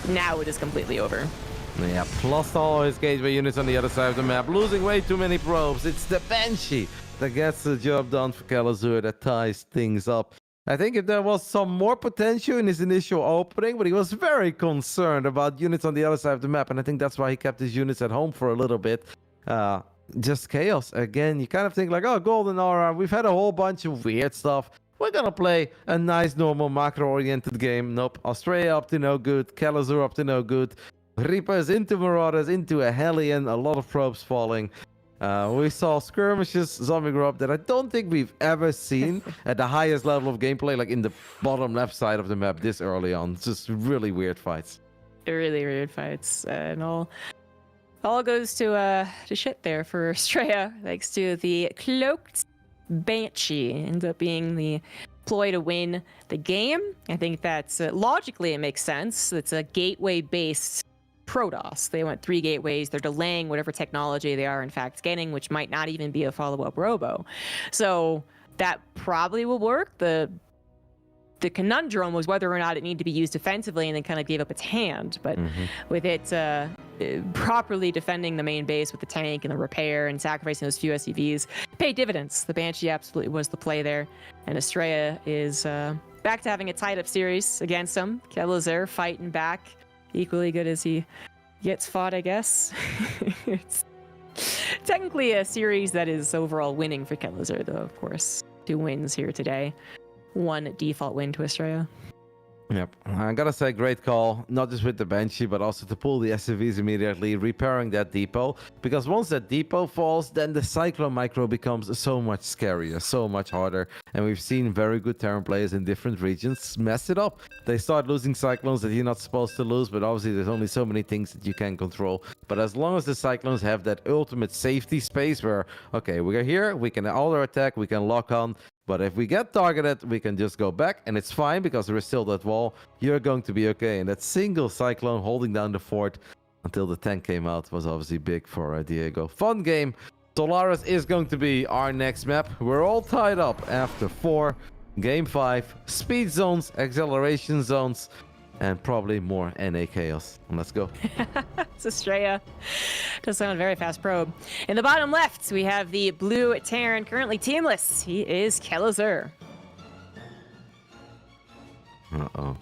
now it is completely over. Yeah, plus all his gateway units on the other side of the map, losing way too many probes. It's the Banshee that gets the job done for Kalazur, that ties things up. I think if there was some more potential in his initial opening, but he was very concerned about units on the other side of the map, and I think that's why he kept his units at home for a little bit. Just chaos. Again, you kind of think like, oh, Golden Aura, we've had a whole bunch of weird stuff. We're gonna play a nice, normal, macro-oriented game. Nope. Australia up to no good. Kalazur up to no good. Reapers into Marauders, into a Hellion, a lot of probes falling. We saw skirmishes, zombie grub that I don't think we've ever seen at the highest level of gameplay, like in the bottom left side of the map this early on. It's just really weird fights. Really weird fights, and all goes to shit there for Estrella, thanks to the cloaked Banshee. Ends up being the ploy to win the game. I think that's logically it makes sense. It's a gateway-based Protoss. They went 3 gateways. They're delaying whatever technology they are in fact getting, which might not even be a follow-up robo. So that probably will work. The conundrum was whether or not it needed to be used defensively, and then kind of gave up its hand. But with it properly defending the main base with the tank and the repair and sacrificing those few SCVs, paid dividends. The Banshee absolutely was the play there. And Estrella is back to having a tied-up series against him. Kalazur fighting back. Equally good as he gets fought, I guess. It's technically a series that is overall winning for Kalazur, though, of course. 2 wins here today. 1 default win to Estrella. Yep, I gotta say, great call, not just with the Banshee, but also to pull the SCVs immediately, repairing that depot, because once that depot falls, then the Cyclone Micro becomes so much scarier, so much harder, and we've seen very good Terran players in different regions mess it up. They start losing Cyclones that you're not supposed to lose, but obviously there's only so many things that you can control. But as long as the Cyclones have that ultimate safety space where, okay, we're here, we can auto attack, we can lock on, but if we get targeted, we can just go back, and it's fine because there is still that wall. You're going to be okay. And that single Cyclone holding down the fort until the tank came out was obviously big for Diego. Fun game. Solaris is going to be our next map. We're all tied up after 4. Game 5. Speed zones, acceleration zones, and probably more NA chaos. Let's go. It's Estrella. Does sound very fast probe. In the bottom left, we have the blue Terran, currently teamless. He is Kalazur. Uh-oh.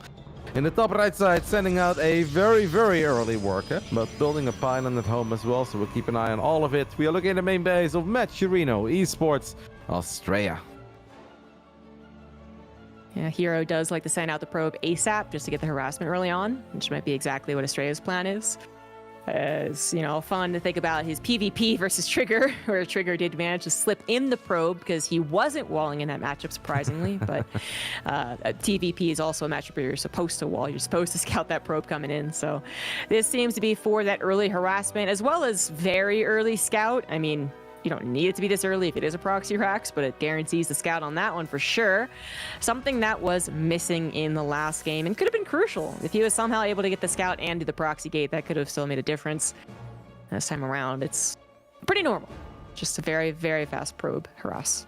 In the top right side, sending out a very, very early worker, but building a pylon at home as well, so we'll keep an eye on all of it. We are looking at the main base of Chirino Esports, Australia. Yeah, Hero does like to send out the probe ASAP just to get the harassment early on, which might be exactly what Estrella's plan is. It's, you know, fun to think about his PvP versus Trigger, where Trigger did manage to slip in the probe because he wasn't walling in that matchup, surprisingly. But TVP is also a matchup where you're supposed to wall. You're supposed to scout that probe coming in. So this seems to be for that early harassment as well as very early scout. I mean, you don't need it to be this early if it is a proxy racks, but it guarantees the scout on that one for sure. Something that was missing in the last game and could have been crucial. If he was somehow able to get the scout and do the proxy gate, that could have still made a difference. This time around, it's pretty normal. Just a very, very fast probe harass.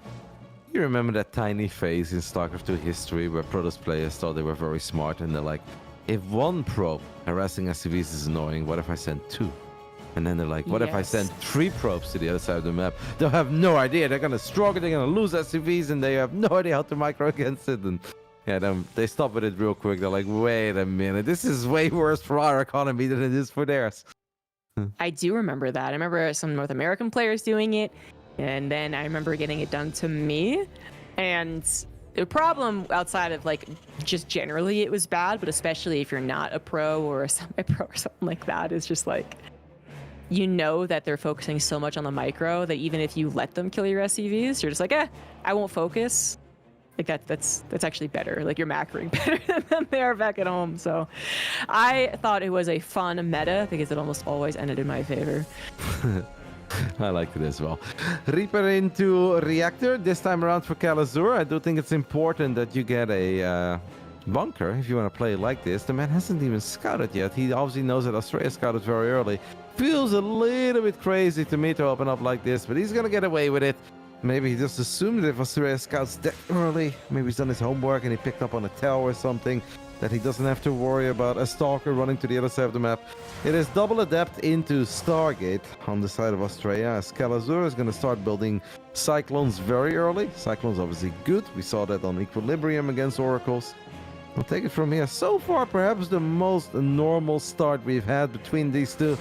You remember that tiny phase in StarCraft 2 history where Protoss players thought they were very smart and they're like, if 1 probe harassing SCVs is annoying, what if I send 2? And then they're like, what if I send 3 probes to the other side of the map? They'll have no idea. They're going to struggle. They're going to lose SCVs, and they have no idea how to micro against it. And yeah, then they stop with it real quick. They're like, wait a minute. This is way worse for our economy than it is for theirs. I do remember that. I remember some North American players doing it, and then I remember getting it done to me. And the problem outside of, like, just generally it was bad, but especially if you're not a pro or a semi-pro or something like that, is just like, you know that they're focusing so much on the micro that even if you let them kill your SCVs, you're just like, I won't focus. Like that's actually better. Like you're macroing better than they are back at home. So I thought it was a fun meta because it almost always ended in my favor. I liked it as well. Reaper into Reactor. This time around for Kalazur. I do think it's important that you get a bunker if you want to play like this. The man hasn't even scouted yet. He obviously knows that Australia scouted very early. Feels a little bit crazy to me to open up like this, but he's going to get away with it. Maybe he just assumed that if Australia scouts that early, maybe he's done his homework and he picked up on a tower or something, that he doesn't have to worry about a stalker running to the other side of the map. It is double adept into Stargate on the side of Australia, as Kalazur is going to start building Cyclones very early. Cyclones obviously good. We saw that on Equilibrium against Oracles. We'll take it from here. So far, perhaps the most normal start we've had between these two,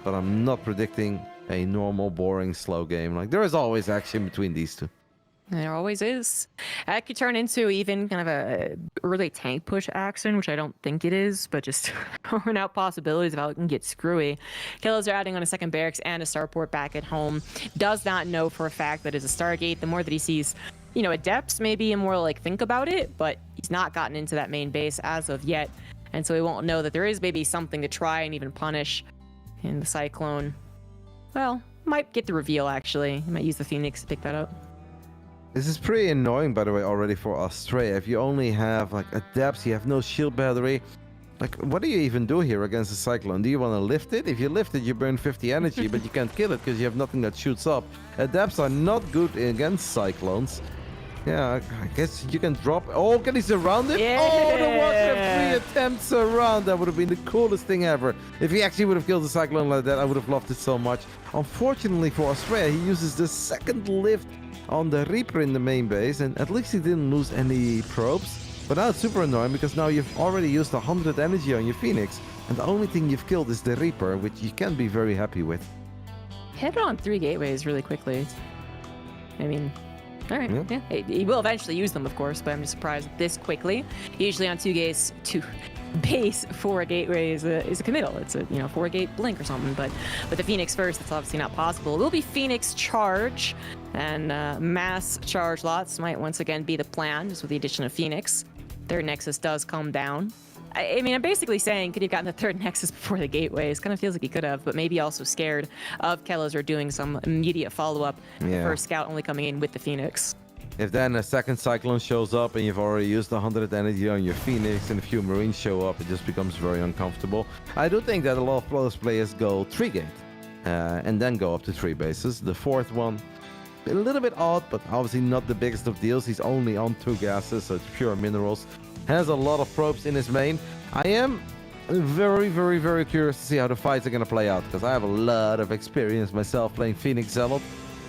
but I'm not predicting a normal, boring, slow game. Like, there is always action between these two. There always is. That could turn into even kind of a early tank push action, which I don't think it is, but just throwing out possibilities of how it can get screwy. Killers are adding on a second barracks and a starport back at home. Does not know for a fact that it's a Stargate. The more that he sees, you know, adepts, maybe more like think about it, but he's not gotten into that main base as of yet. And so he won't know that there is maybe something to try and even punish in the Cyclone. Well, might get the reveal, actually. He might use the Phoenix to pick that up. This is pretty annoying, by the way, already for Australia. If you only have, like, adepts, you have no shield battery. Like, what do you even do here against a Cyclone? Do you want to lift it? If you lift it, you burn 50 energy, but you can't kill it because you have nothing that shoots up. Adepts are not good against Cyclones. Yeah, I guess you can drop... Oh, can he surround it? Yeah. Oh, the one 3 attempts around. That would have been the coolest thing ever. If he actually would have killed the Cyclone like that, I would have loved it so much. Unfortunately for Australia, he uses the second lift on the Reaper in the main base, and at least he didn't lose any probes. But now it's super annoying because now you've already used 100 energy on your Phoenix, and the only thing you've killed is the Reaper, which you can't be very happy with. Hit on 3 gateways really quickly. I mean... All right, yeah. He will eventually use them, of course, but I'm just surprised this quickly. Usually on 2 gates, 2 base 4 gateway is a committal. It's a 4-gate blink or something. But with the Phoenix first, that's obviously not possible. It will be Phoenix charge, and mass charge lots might once again be the plan, just with the addition of Phoenix. Third Nexus does come down. I mean, I'm basically saying, could he have gotten the third Nexus before the gateways? Kind of feels like he could have, but maybe also scared of Kellos doing some immediate follow-up. Yeah. First scout only coming in with the Phoenix. If then a second Cyclone shows up and you've already used 100 energy on your Phoenix and a few Marines show up, it just becomes very uncomfortable. I do think that a lot of close players go 3-gate and then go up to 3 bases. The fourth one, a little bit odd, but obviously not the biggest of deals. He's only on 2 gases, so it's pure minerals. Has a lot of probes in his main. I am very, very, very curious to see how the fights are going to play out, because I have a lot of experience myself playing Phoenix Zealot,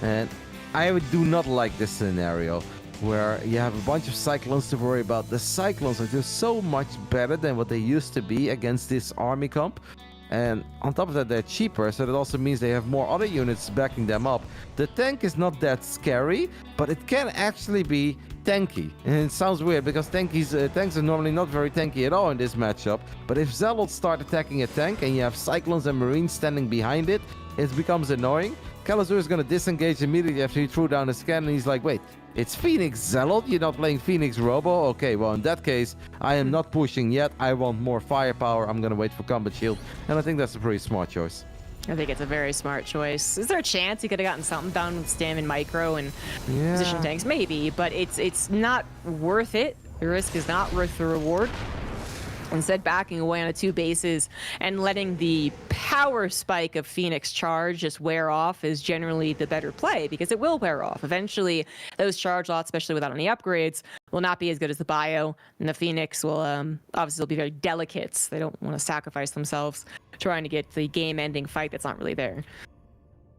and I do not like this scenario where you have a bunch of Cyclones to worry about. The Cyclones are just so much better than what they used to be against this army comp. And on top of that, they're cheaper, so that also means they have more other units backing them up. The tank is not that scary, but it can actually be tanky. And it sounds weird, because tanks are normally not very tanky at all in this matchup. But if Zealots start attacking a tank, and you have Cyclones and Marines standing behind it, it becomes annoying. Kalazur is going to disengage immediately after he threw down the scan, and he's like, wait, it's Phoenix Zealot? You're not playing Phoenix Robo? Okay, well, in that case, I am not pushing yet. I want more firepower. I'm going to wait for Combat Shield. And I think that's a pretty smart choice. I think it's a very smart choice. Is there a chance he could have gotten something done with Stam and Micro and position tanks? Maybe, but it's not worth it. The risk is not worth the reward. Instead, backing away on 2 bases and letting the power spike of Phoenix charge just wear off is generally the better play, because it will wear off. Eventually, those charge lots, especially without any upgrades, will not be as good as the bio, and the Phoenix will obviously be very delicate. They don't want to sacrifice themselves trying to get the game-ending fight that's not really there.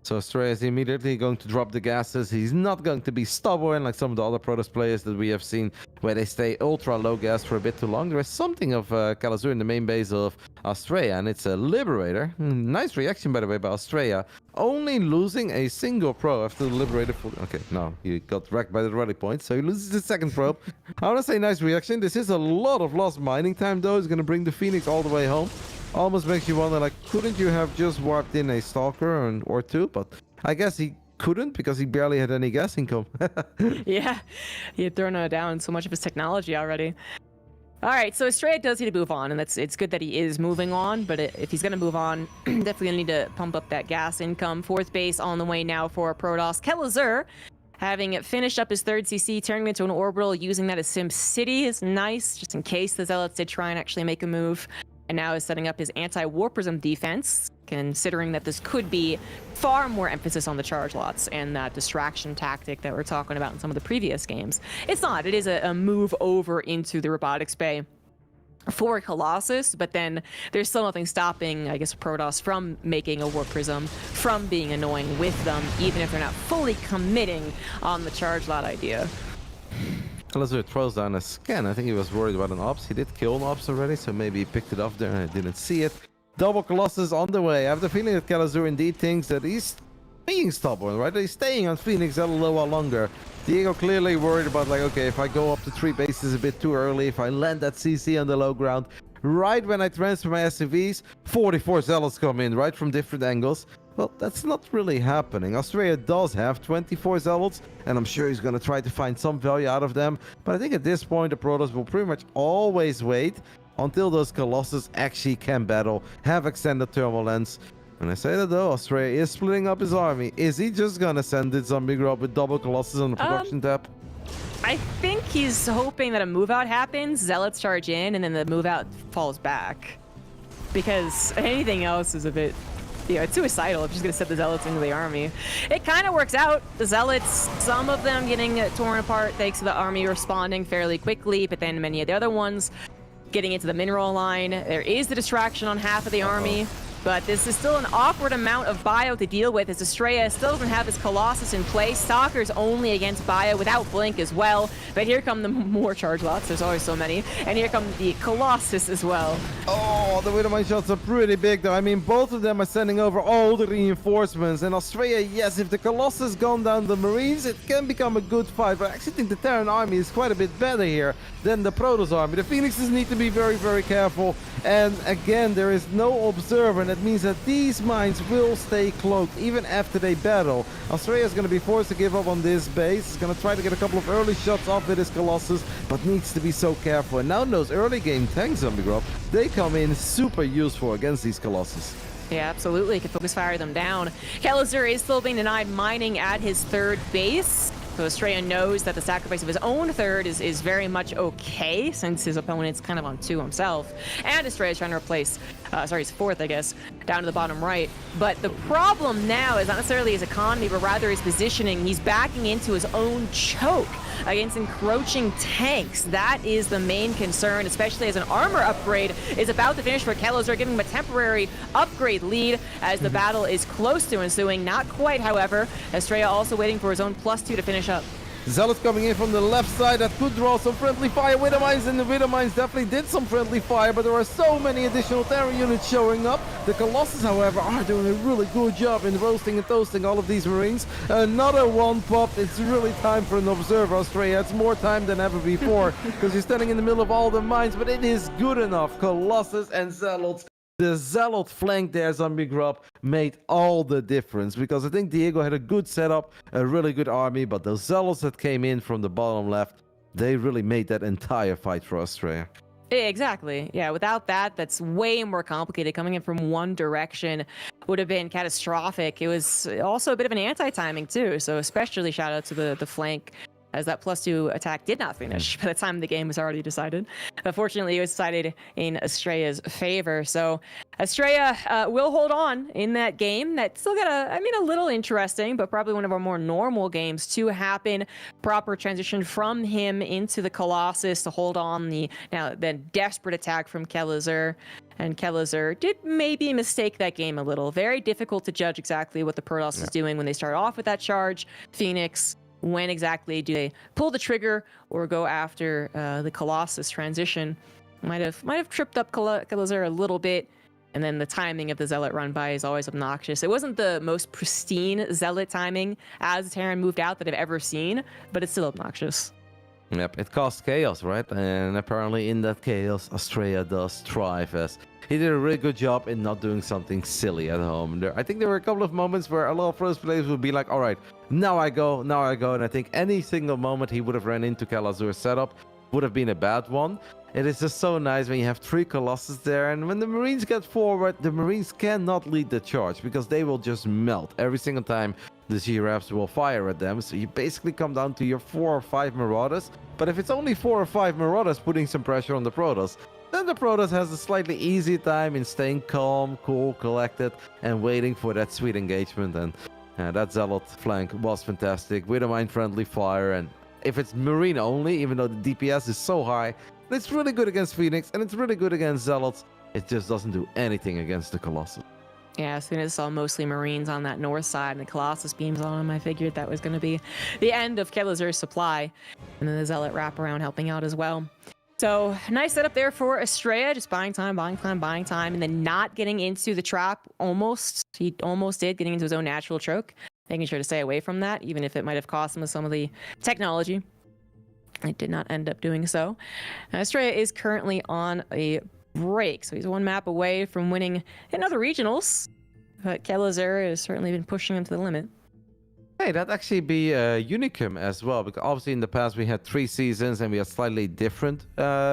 So Stray is immediately going to drop the gases. He's not going to be stubborn like some of the other Protoss players that we have seen, where they stay ultra low gas for a bit too long. There is something of Kalazur in the main base of Australia, and it's a Liberator. Nice reaction, by the way, by Australia. Only losing a single probe after the Liberator. Okay, no, he got wrecked by the rally point, so he loses the second probe. I want to say nice reaction. This is a lot of lost mining time, though. He's going to bring the Phoenix all the way home. Almost makes you wonder, like, couldn't you have just warped in a Stalker or 2? But I guess he couldn't, because he barely had any gas income. Yeah, he had thrown down so much of his technology already. All right, so Estrella does need to move on, and it's good that he is moving on. But if he's going to move on, definitely going to need to pump up that gas income. Fourth base on the way now for Protoss. Kelazur, having finished up his third CC, turning into an orbital, using that as Sim City is nice, just in case the Zealots did try and actually make a move. And now is setting up his anti-warprism defense, considering that this could be far more emphasis on the charge lots and that distraction tactic that we're talking about in some of the previous games. It's not. It is a move over into the robotics bay for Colossus, but then there's still nothing stopping, I guess, Protoss from making a Warp Prism, from being annoying with them, even if they're not fully committing on the charge lot idea. Kelazur throws down a scan. I think he was worried about an ops. He did kill an ops already, so maybe he picked it up there and I didn't see it. Double Colossus on the way. I have the feeling that Kelazur indeed thinks that he's being stubborn, right? He's staying on Phoenix a little while longer. Diego clearly worried about, like, okay, if I go up to 3 bases a bit too early, if I land that CC on the low ground, right when I transfer my SCVs, 44 Zealots come in, right, from different angles. Well, that's not really happening. Australia does have 24 Zealots, and I'm sure he's going to try to find some value out of them. But I think at this point, the Protoss will pretty much always wait until those Colossus actually can battle, have extended thermal lens. When I say that though, Australia is splitting up his army. Is he just going to send it zombie group with double Colossus on the production tab? I think he's hoping that a move out happens, Zealots charge in, and then the move out falls back. Because anything else is a bit, it's suicidal if you're just going to set the Zealots into the army. It kind of works out. The Zealots, some of them getting torn apart thanks to the army responding fairly quickly, but then many of the other ones getting into the mineral line. There is the distraction on half of the army. But this is still an awkward amount of bio to deal with, as Estrella still doesn't have his Colossus in place. Stalker's only against bio without Blink as well. But here come the more charge lots. There's always so many. And here come the Colossus as well. Oh, the Widowmine shots are pretty big though. I mean, both of them are sending over all the reinforcements. And Australia, yes, if the Colossus gone down the Marines, it can become a good fight. But I actually think the Terran army is quite a bit better here than the Protoss army. The Phoenixes need to be very, very careful. And again, there is no observer. And that means that these mines will stay cloaked even after they battle. Australia is going to be forced to give up on this base. He's going to try to get a couple of early shots off with his Colossus, but needs to be so careful. And now those early game tanks, Zombie Grub, they come in super useful against these Colossus. Yeah, absolutely. Can focus fire them down. Kelazur is still being denied mining at his third base. So Estrella knows that the sacrifice of his own third is very much okay, since his opponent's kind of on 2 himself. And Estrella's trying to replace, his fourth, I guess, down to the bottom right. But the problem now is not necessarily his economy, but rather his positioning. He's backing into his own choke against encroaching tanks. That is the main concern, especially as an armor upgrade is about to finish for Kelazur, giving him a temporary upgrade lead as the battle is close to ensuing. Not quite, however. Estrella also waiting for his own +2 to finish up. Zealots coming in from the left side that could draw some friendly fire. Widowmines, and the Widowmines definitely did some friendly fire, but there are so many additional Terran units showing up. The Colossus, however, are doing a really good job in roasting and toasting all of these Marines. Another one popped. It's really time for an observer, Australia. It's more time than ever before because you're standing in the middle of all the mines, but it is good enough. Colossus and Zealots. The Zealot flank there, Zombie Grub, made all the difference because I think Diego had a good setup, a really good army, but those Zealots that came in from the bottom left, they really made that entire fight for Australia. Exactly. Yeah, without that, that's way more complicated. Coming in from one direction would have been catastrophic. It was also a bit of an anti-timing too, so especially shout out to the flank, as that +2 attack did not finish by the time the game was already decided. But fortunately, it was decided in Estrella's favor. So Estrella will hold on in that game. That still got a little interesting, but probably one of our more normal games to happen. Proper transition from him into the Colossus to hold on the desperate attack from Kelazur. And Kelazur did maybe mistake that game a little. Very difficult to judge exactly what the Protoss is doing when they start off with that charge. Phoenix, when exactly do they pull the trigger or go after the Colossus transition? Might have tripped up Kelazur a little bit, and then the timing of the Zealot run by is always obnoxious. It wasn't the most pristine Zealot timing as Terran moved out that I've ever seen, but it's still obnoxious. Yep, it caused chaos, right? And apparently in that chaos, Australia does thrive, as he did a really good job in not doing something silly at home. I think there were a couple of moments where a lot of first players would be like, all right, now I go. And I think any single moment he would have ran into Kelazur's setup would have been a bad one. It is just so nice when you have 3 Colossus there, and when the Marines get forward, the Marines cannot lead the charge because they will just melt every single time the Giraffes will fire at them. So you basically come down to your 4 or 5 Marauders. But if it's only 4 or 5 Marauders putting some pressure on the Protoss, then the Protoss has a slightly easier time in staying calm, cool, collected, and waiting for that sweet engagement. And that Zealot flank was fantastic with a mind-friendly fire. And if it's Marine only, even though the DPS is so high, it's really good against Phoenix, and it's really good against Zealots. It just doesn't do anything against the Colossus. Yeah, as soon as I saw mostly Marines on that north side and the Colossus beams on them, I figured that was going to be the end of Kelazur's supply. And then the Zealot wraparound helping out as well. So, nice setup there for Estrella, just buying time, and then not getting into the trap almost. He almost did, getting into his own natural choke. Making sure to stay away from that, even if it might have cost him some of the technology. It did not end up doing so. Estrella is currently on a break, so he's 1 map away from winning in other regionals. But Kelazur has certainly been pushing him to the limit. Hey, that'd actually be Unicum as well, because obviously in the past we had 3 seasons and we had slightly different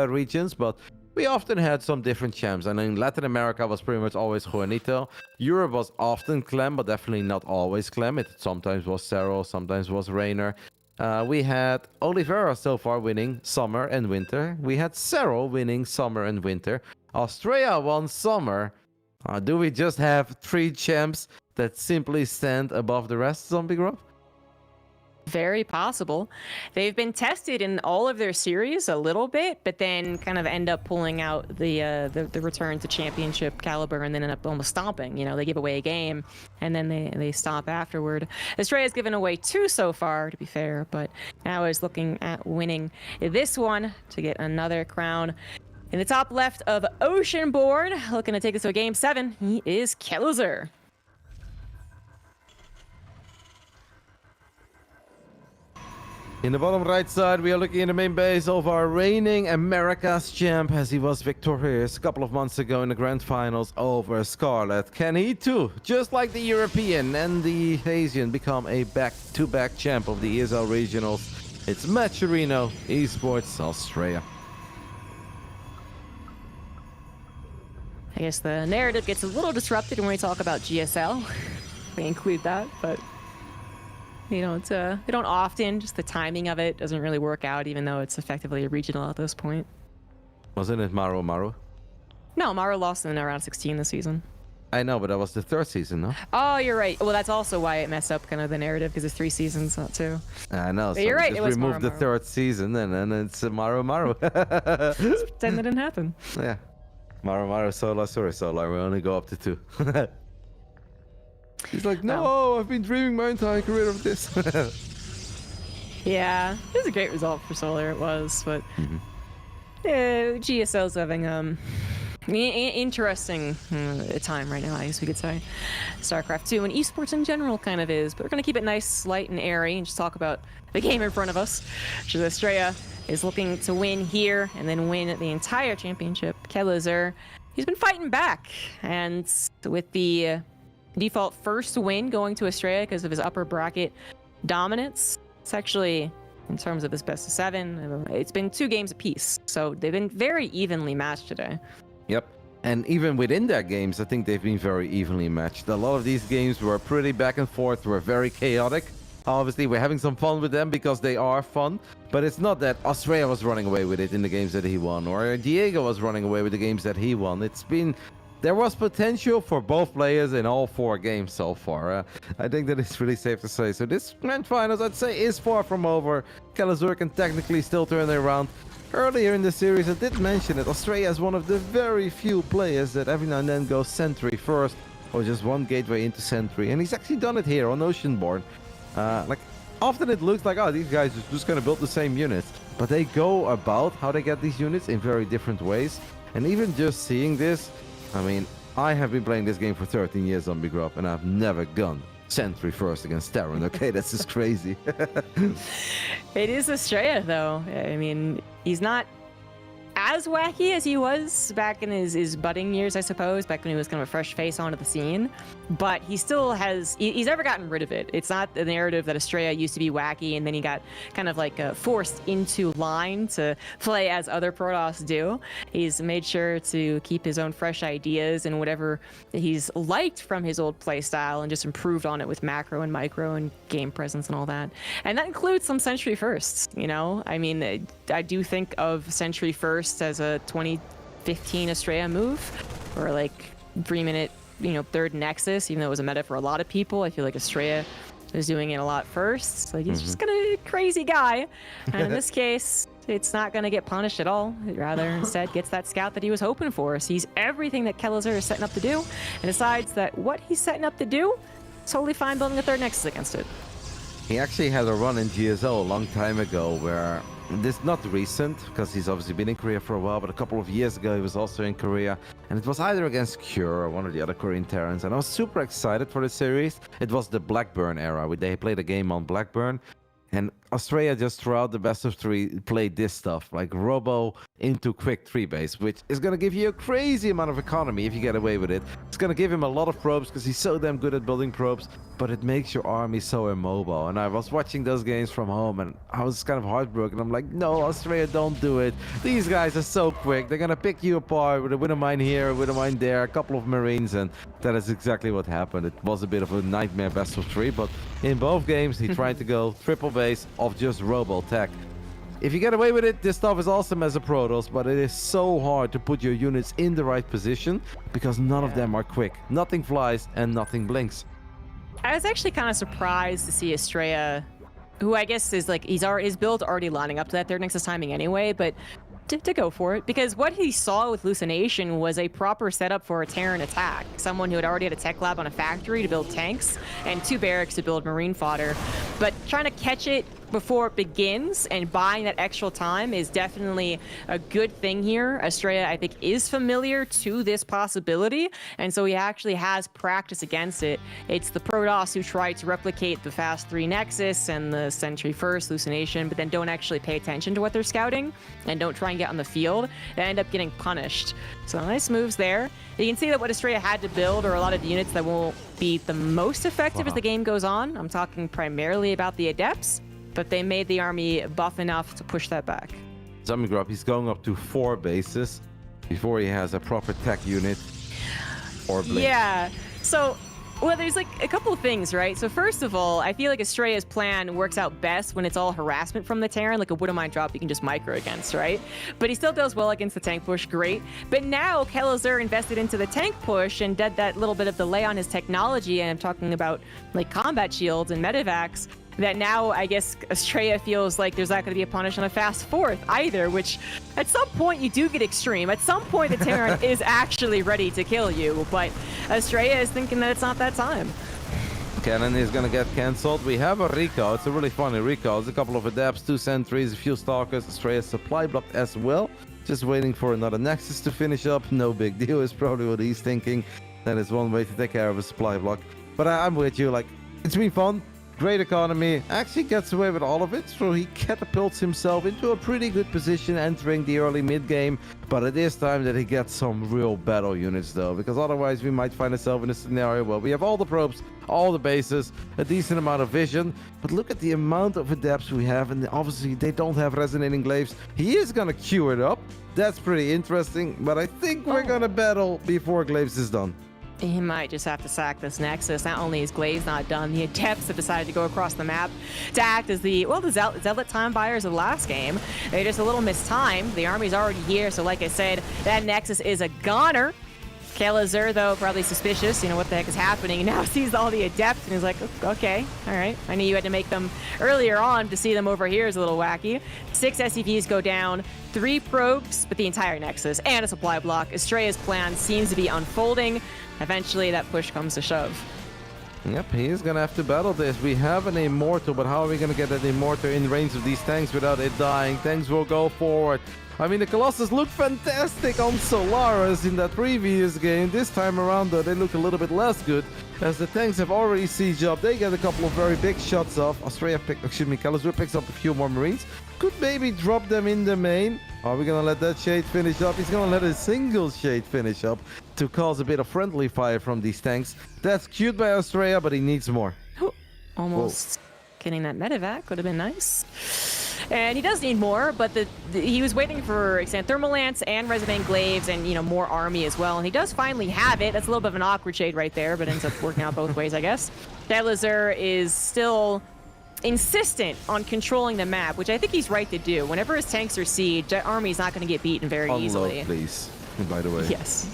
regions, but we often had some different champs. And in Latin America was pretty much always Juanito. Europe was often Clem, but definitely not always Clem. It sometimes was Serral, sometimes was Rainer. We had Oliveira so far winning summer and winter. We had Serral winning summer and winter. Australia won summer. Do we just have 3 champs that simply stand above the rest, Zombie Grub? Very possible. They've been tested in all of their series a little bit, but then kind of end up pulling out the return to championship caliber and then end up almost stomping. You know, they give away a game and then they stomp afterward. Estrella's given away 2 so far, to be fair, but now is looking at winning this one to get another crown. In the top left of Oceanborn, looking to take us to a game 7, he is Kelazur. In the bottom right side, we are looking at the main base of our reigning America's champ, as he was victorious a couple of months ago in the grand finals over Scarlet. Can he too, just like the European and the Asian, become a back-to-back champ of the ESL regionals? It's Matcherino Esports Australia. I guess the narrative gets a little disrupted when we talk about GSL. We include that, but they don't often. Just the timing of it doesn't really work out, even though it's effectively a regional at this point. Wasn't it Maru? No, Maru lost in round 16 this season. I know, but that was the 3rd season, no? Oh, you're right. Well, that's also why it messed up kind of the narrative, because it's 3 seasons, not 2. I know. But you're right. Just it was remove the Maru. 3rd season, and then it's Maru. Just pretend that didn't happen. Yeah. Maru, Solar, sorry, Solar. We only go up to 2. He's like, no, I've been dreaming my entire career of this. Yeah, it was a great result for Solar, it was, but GSL's having interesting time right now, I guess we could say. StarCraft 2 and esports in general kind of is, but we're going to keep it nice, light, and airy and just talk about the game in front of us. Estrella is looking to win here and then win the entire championship. Kelazur, he's been fighting back, and with the default first win going to Estrella because of his upper bracket dominance, it's actually, in terms of his best of 7, it's been 2 games apiece, so they've been very evenly matched today. Yep. And even within their games, I think they've been very evenly matched. A lot of these games were pretty back and forth, were very chaotic. Obviously, we're having some fun with them because they are fun, but it's not that Australia was running away with it in the games that he won, or Diego was running away with the games that he won. There was potential for both players in all 4 games so far. I think that it's really safe to say. So this grand finals, I'd say, is far from over. Kelazur can technically still turn it around. Earlier in the series, I did mention that Australia is one of the very few players that every now and then goes Sentry first, or just one gateway into Sentry. And he's actually done it here on Oceanborn. Often it looks like, oh, these guys are just going to build the same units. But they go about how they get these units in very different ways. And even just seeing this, I mean, I have been playing this game for 13 years on Big Rob, and I've never gone Sentry first against Terran. Okay, that's just crazy. It is Estrella, though. I mean, he's not as wacky as he was back in his budding years, I suppose, back when he was kind of a fresh face onto the scene. But he still has, he's never gotten rid of it. It's not the narrative that Estrella used to be wacky and then he got kind of like forced into line to play as other Protoss do. He's made sure to keep his own fresh ideas and whatever he's liked from his old play style and just improved on it with macro and micro and game presence and all that. And that includes some Century Firsts, you know? I mean, I do think of Century First as a 2015 Estrella move, or like 3-minute, you know, third Nexus, even though it was a meta for a lot of people. I feel like Estrella was doing it a lot first. Like, he's just kind of a crazy guy. And in this case, it's not going to get punished at all. It rather instead gets that scout that he was hoping for. Sees everything that Kelazur is setting up to do and decides that what he's setting up to do, totally fine building a third Nexus against it. He actually had a run in GSL a long time ago where, this not recent, because he's obviously been in Korea for a while, but a couple of years ago he was also in Korea, and it was either against Cure or one of the other Korean Terrans, and I was super excited for the series. It was the Blackburn era, where they played a game on Blackburn, and Australia just throughout the best of 3 played this stuff, like Robo into quick 3-base, which is going to give you a crazy amount of economy if you get away with it. It's going to give him a lot of probes because he's so damn good at building probes, but it makes your army so immobile. And I was watching those games from home and I was kind of heartbroken. I'm like, no, Australia, don't do it. These guys are so quick. They're going to pick you apart with a winter mine here, a winter mine there, a couple of Marines, and that is exactly what happened. It was a bit of a nightmare best of 3, but in both games he tried to go triple base of just Robo tech. If you get away with it, this stuff is awesome as a Protoss, but it is so hard to put your units in the right position because none of them are quick. Nothing flies and nothing blinks. I was actually kind of surprised to see Estrella, who I guess is like, his build already lining up to that third Nexus timing anyway, but to go for it, because what he saw with Hallucination was a proper setup for a Terran attack. Someone who had already had a tech lab on a factory to build tanks and 2 barracks to build marine fodder, but trying to catch it before it begins and buying that extra time is definitely a good thing here. Estrella, I think, is familiar to this possibility, and so he actually has practice against it. It's the Protoss who try to replicate the Fast 3 Nexus and the Century First Hallucination, but then don't actually pay attention to what they're scouting and don't try and get on the field. They end up getting punished. So nice moves there. You can see that what Estrella had to build are a lot of units that won't be the most effective as the game goes on. I'm talking primarily about the Adepts, but they made the army buff enough to push that back. Zombie Grub, he's going up to 4 bases before he has a proper tech unit or blink. Yeah, so, well, there's like a couple of things, right? So first of all, I feel like Estrella's plan works out best when it's all harassment from the Terran, like a Wouldn't Mind drop you can just micro against, right? But he still does well against the tank push, great. But now Kelazur invested into the tank push and did that little bit of delay on his technology, and I'm talking about like combat shields and medevacs, that now I guess Estrella feels like there's not going to be a punish on a fast 4th either, which at some point you do get extreme. At some point the Terran is actually ready to kill you, but Estrella is thinking that it's not that time. Cannon is going to get cancelled. We have a Rico. It's a really funny Rico. It's a couple of Adepts, 2 Sentries, a few Stalkers. Estrella's supply blocked as well. Just waiting for another Nexus to finish up. No big deal is probably what he's thinking. That is one way to take care of a supply block. But I'm with you. Like, it's been fun. Great economy, actually gets away with all of it, so he catapults himself into a pretty good position entering the early mid-game, but it is time that he gets some real battle units though, because otherwise we might find ourselves in a scenario where we have all the probes, all the bases, a decent amount of vision, but look at the amount of adepts we have, and obviously they don't have resonating glaives. He is gonna queue it up, that's pretty interesting, but I think we're gonna battle before glaives is done. He might just have to sack this Nexus. Not only is Glaive's not done, the Adepts have decided to go across the map to act as the Zealot time buyers of the last game. They're just a little mistimed. The army's already here, so like I said, that Nexus is a goner. Kelazur, though, probably suspicious, you know, what the heck is happening. He now sees all the Adepts and he's like, okay, all right. I knew you had to make them earlier on. To see them over here is a little wacky. 6 SCVs go down, 3 probes, but the entire Nexus and a supply block. Estrella's plan seems to be unfolding. Eventually, that push comes to shove. Yep, he is going to have to battle this. We have an Immortal, but how are we going to get an Immortal in range of these tanks without it dying? Tanks will go forward. I mean, the Colossus looked fantastic on Solaris in that previous game. This time around, though, they look a little bit less good, as the tanks have already sieged up. They get a couple of very big shots off. Kelazur picks up a few more Marines. Could maybe drop them in the main. Are we gonna let that shade finish up? He's gonna let a single shade finish up to cause a bit of friendly fire from these tanks. That's cute by Australia, but he needs more. Almost getting that medevac would have been nice. And he does need more, but he was waiting for Xanthermal Lance and Resonant Glaives and, you know, more army as well. And he does finally have it. That's a little bit of an awkward shade right there, but ends up working out both ways, I guess. Delazur is still insistent on controlling the map, which I think he's right to do. Whenever his tanks are sieged, that army's not going to get beaten very easily. Please, by the way. Yes.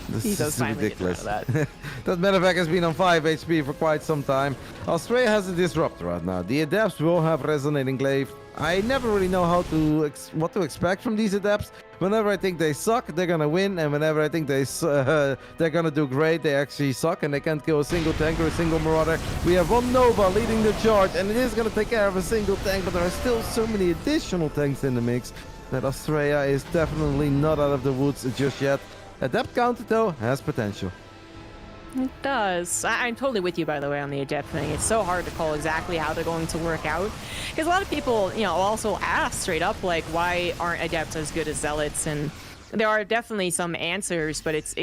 This He does is finally ridiculous. get rid of That medevac has been on 5 HP for quite some time. Australia has a disruptor right now. The adepts will have resonating glaive. I never really know how to what to expect from these adepts. Whenever I think they suck, they're gonna win, and whenever I think they're gonna do great, they actually suck and they can't kill a single tank or a single marauder. We have one Nova leading the charge, and it is gonna take care of a single tank, but there are still so many additional tanks in the mix that Australia is definitely not out of the woods just yet. Adept counter, though, has potential. It does. I'm totally with you, by the way, on the Adept thing. It's so hard to call exactly how they're going to work out. Because a lot of people, you know, also ask straight up, like, why aren't Adepts as good as Zealots? And there are definitely some answers, but it's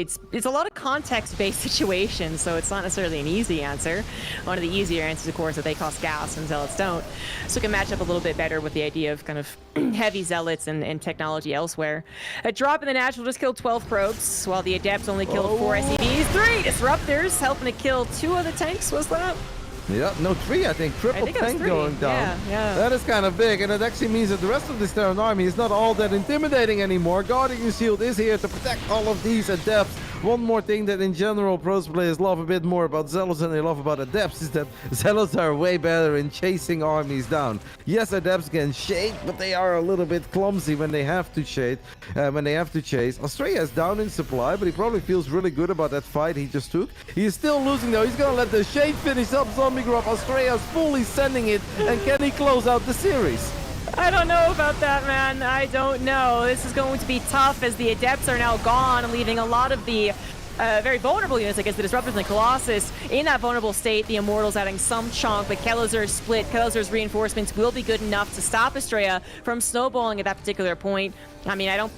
a lot of context-based situations, so it's not necessarily an easy answer. One of the easier answers, of course, that they cost gas and Zealots don't. So it can match up a little bit better with the idea of kind of heavy Zealots and technology elsewhere. A drop in the natural just killed 12 probes, while the Adepts only killed 4 SCVs. 3 Disruptors, helping to kill 2 of the tanks, was that? Yeah, no, 3, I think. Triple tank 3. going down. Yeah. That is kind of big, and it actually means that the rest of this Terran army is not all that intimidating anymore. Guardian Shield is here to protect all of these Adepts. One more thing that in general pros players love a bit more about Zealots than they love about Adepts is that Zealots are way better in chasing armies down. Yes, Adepts can shade, but they are a little bit clumsy when they have to shade, when they have to chase. Australia is down in supply, but he probably feels really good about that fight he just took. He is still losing though. He's gonna let the shade finish up Zombie Grub. Australia is fully sending it, and can he close out the series? I don't know about that, man. I don't know. This is going to be tough as the Adepts are now gone, leaving a lot of the very vulnerable units, I guess, the Disruptors and the Colossus in that vulnerable state. The Immortals adding some chunk, but Kelazur's split. Kelazur's reinforcements will be good enough to stop Estrella from snowballing at that particular point. I mean, I don't...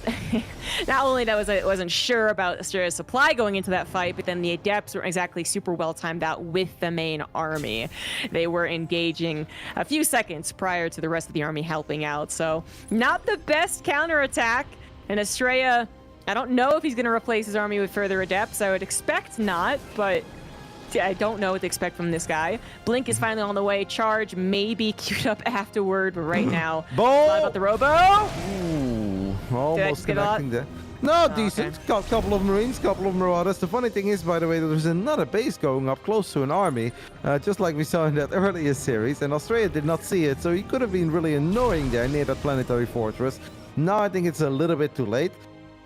Not only that wasn't sure about Estrella's supply going into that fight, but then the Adepts weren't exactly super well timed out with the main army. They were engaging a few seconds prior to the rest of the army helping out, so not the best counterattack. And Estrella, I don't know if he's going to replace his army with further Adepts. I would expect not, but I don't know what to expect from this guy. Blink is finally on the way. Charge may be queued up afterward, but right now, Ball! about the Robo. Ooh, almost get a lot? connecting there. No, decent. Okay. Couple of Marines, couple of Marauders. The funny thing is, by the way, that there's another base going up close to an army, just like we saw in that earlier series, and Australia did not see it, so he could have been really annoying there near that planetary fortress. Now I think it's a little bit too late.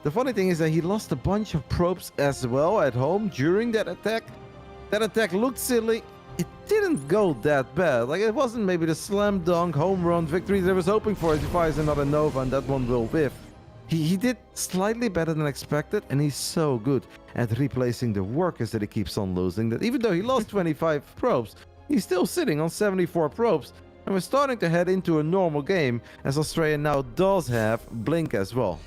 The funny thing is that he lost a bunch of probes as well at home during that attack. That attack looked silly. It didn't go that bad. Like, it wasn't maybe the slam dunk home run victory that I was hoping for as he fires another Nova and that one will whiff. He did slightly better than expected, and he's so good at replacing the workers that he keeps on losing that even though he lost 25 probes, he's still sitting on 74 probes. And we're starting to head into a normal game as Australia now does have Blink as well.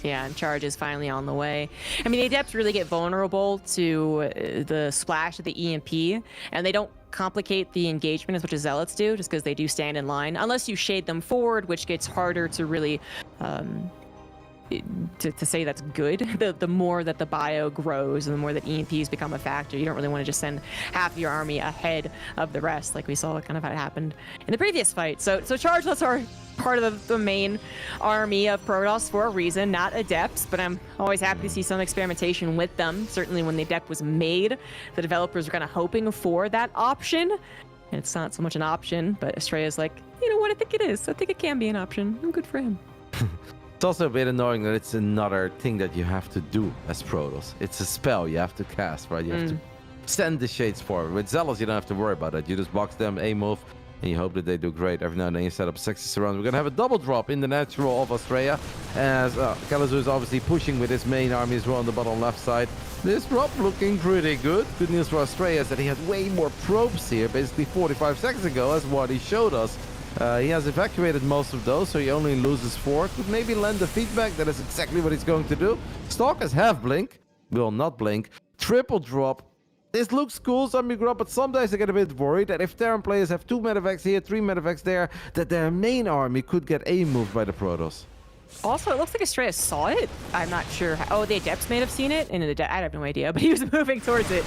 Yeah, and Charge is finally on the way. I mean, the Adepts really get vulnerable to the splash of the EMP, and they don't complicate the engagement as much as Zealots do, just because they do stand in line. Unless you shade them forward, which gets harder to really... to say that's good. The more that the bio grows and the more that EMPs become a factor, you don't really want to just send half your army ahead of the rest, like we saw kind of how it happened in the previous fight. So Chargeless are part of the main army of Protoss for a reason, not Adepts, but I'm always happy to see some experimentation with them. Certainly when the Adept was made, the developers were kind of hoping for that option. And it's not so much an option, but Estrella's like, you know what, I think it is. I think it can be an option. Good for him. It's also a bit annoying that it's another thing that you have to do as Protoss. It's a spell you have to cast, right? You have to send the shades forward. With Zealots, you don't have to worry about it. You just box them, a move, and you hope that they do great. Every now and then you set up sexy surround. We're going to have a double drop in the natural of Australia, as Kelazur is obviously pushing with his main army as well on the bottom left side. This drop looking pretty good. Good news for Australia is that he had way more probes here, basically 45 seconds ago, as what he showed us. He has evacuated most of those, so he only loses 4. Could maybe lend the feedback. That is exactly what he's going to do. Stalkers have blink. Will not blink. Triple drop. This looks cool, Zombie Grub, but sometimes I get a bit worried that if Terran players have 2 medevacs here, 3 medevacs there, that their main army could get A-moved by the Protoss. Also, it looks like Estrella saw it. I'm not sure. Oh, the Adepts may have seen it. And I have no idea, but he was moving towards it.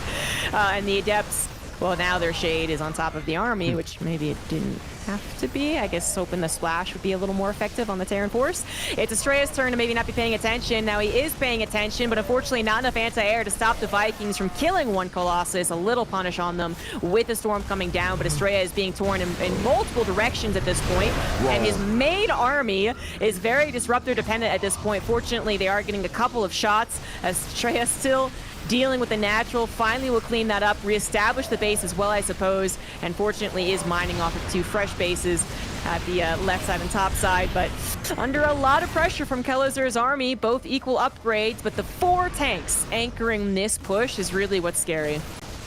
And the Adepts, well, now their shade is on top of the army, which maybe it didn't have to be. I guess hoping the splash would be a little more effective on the Terran force. It's Estrella's turn to maybe not be paying attention. Now he is paying attention, but unfortunately not enough anti-air to stop the Vikings from killing one Colossus. A little punish on them with the storm coming down, but Estrella is being torn in multiple directions at this point. Whoa. And his main army is very disruptor dependent at this point. Fortunately, they are getting a couple of shots as Estrella still dealing with the natural. Finally will clean that up, reestablish the base as well, I suppose, and fortunately is mining off of 2 fresh bases at the left side and top side, but under a lot of pressure from Kelazur's army, both equal upgrades, but the 4 tanks anchoring this push is really what's scary.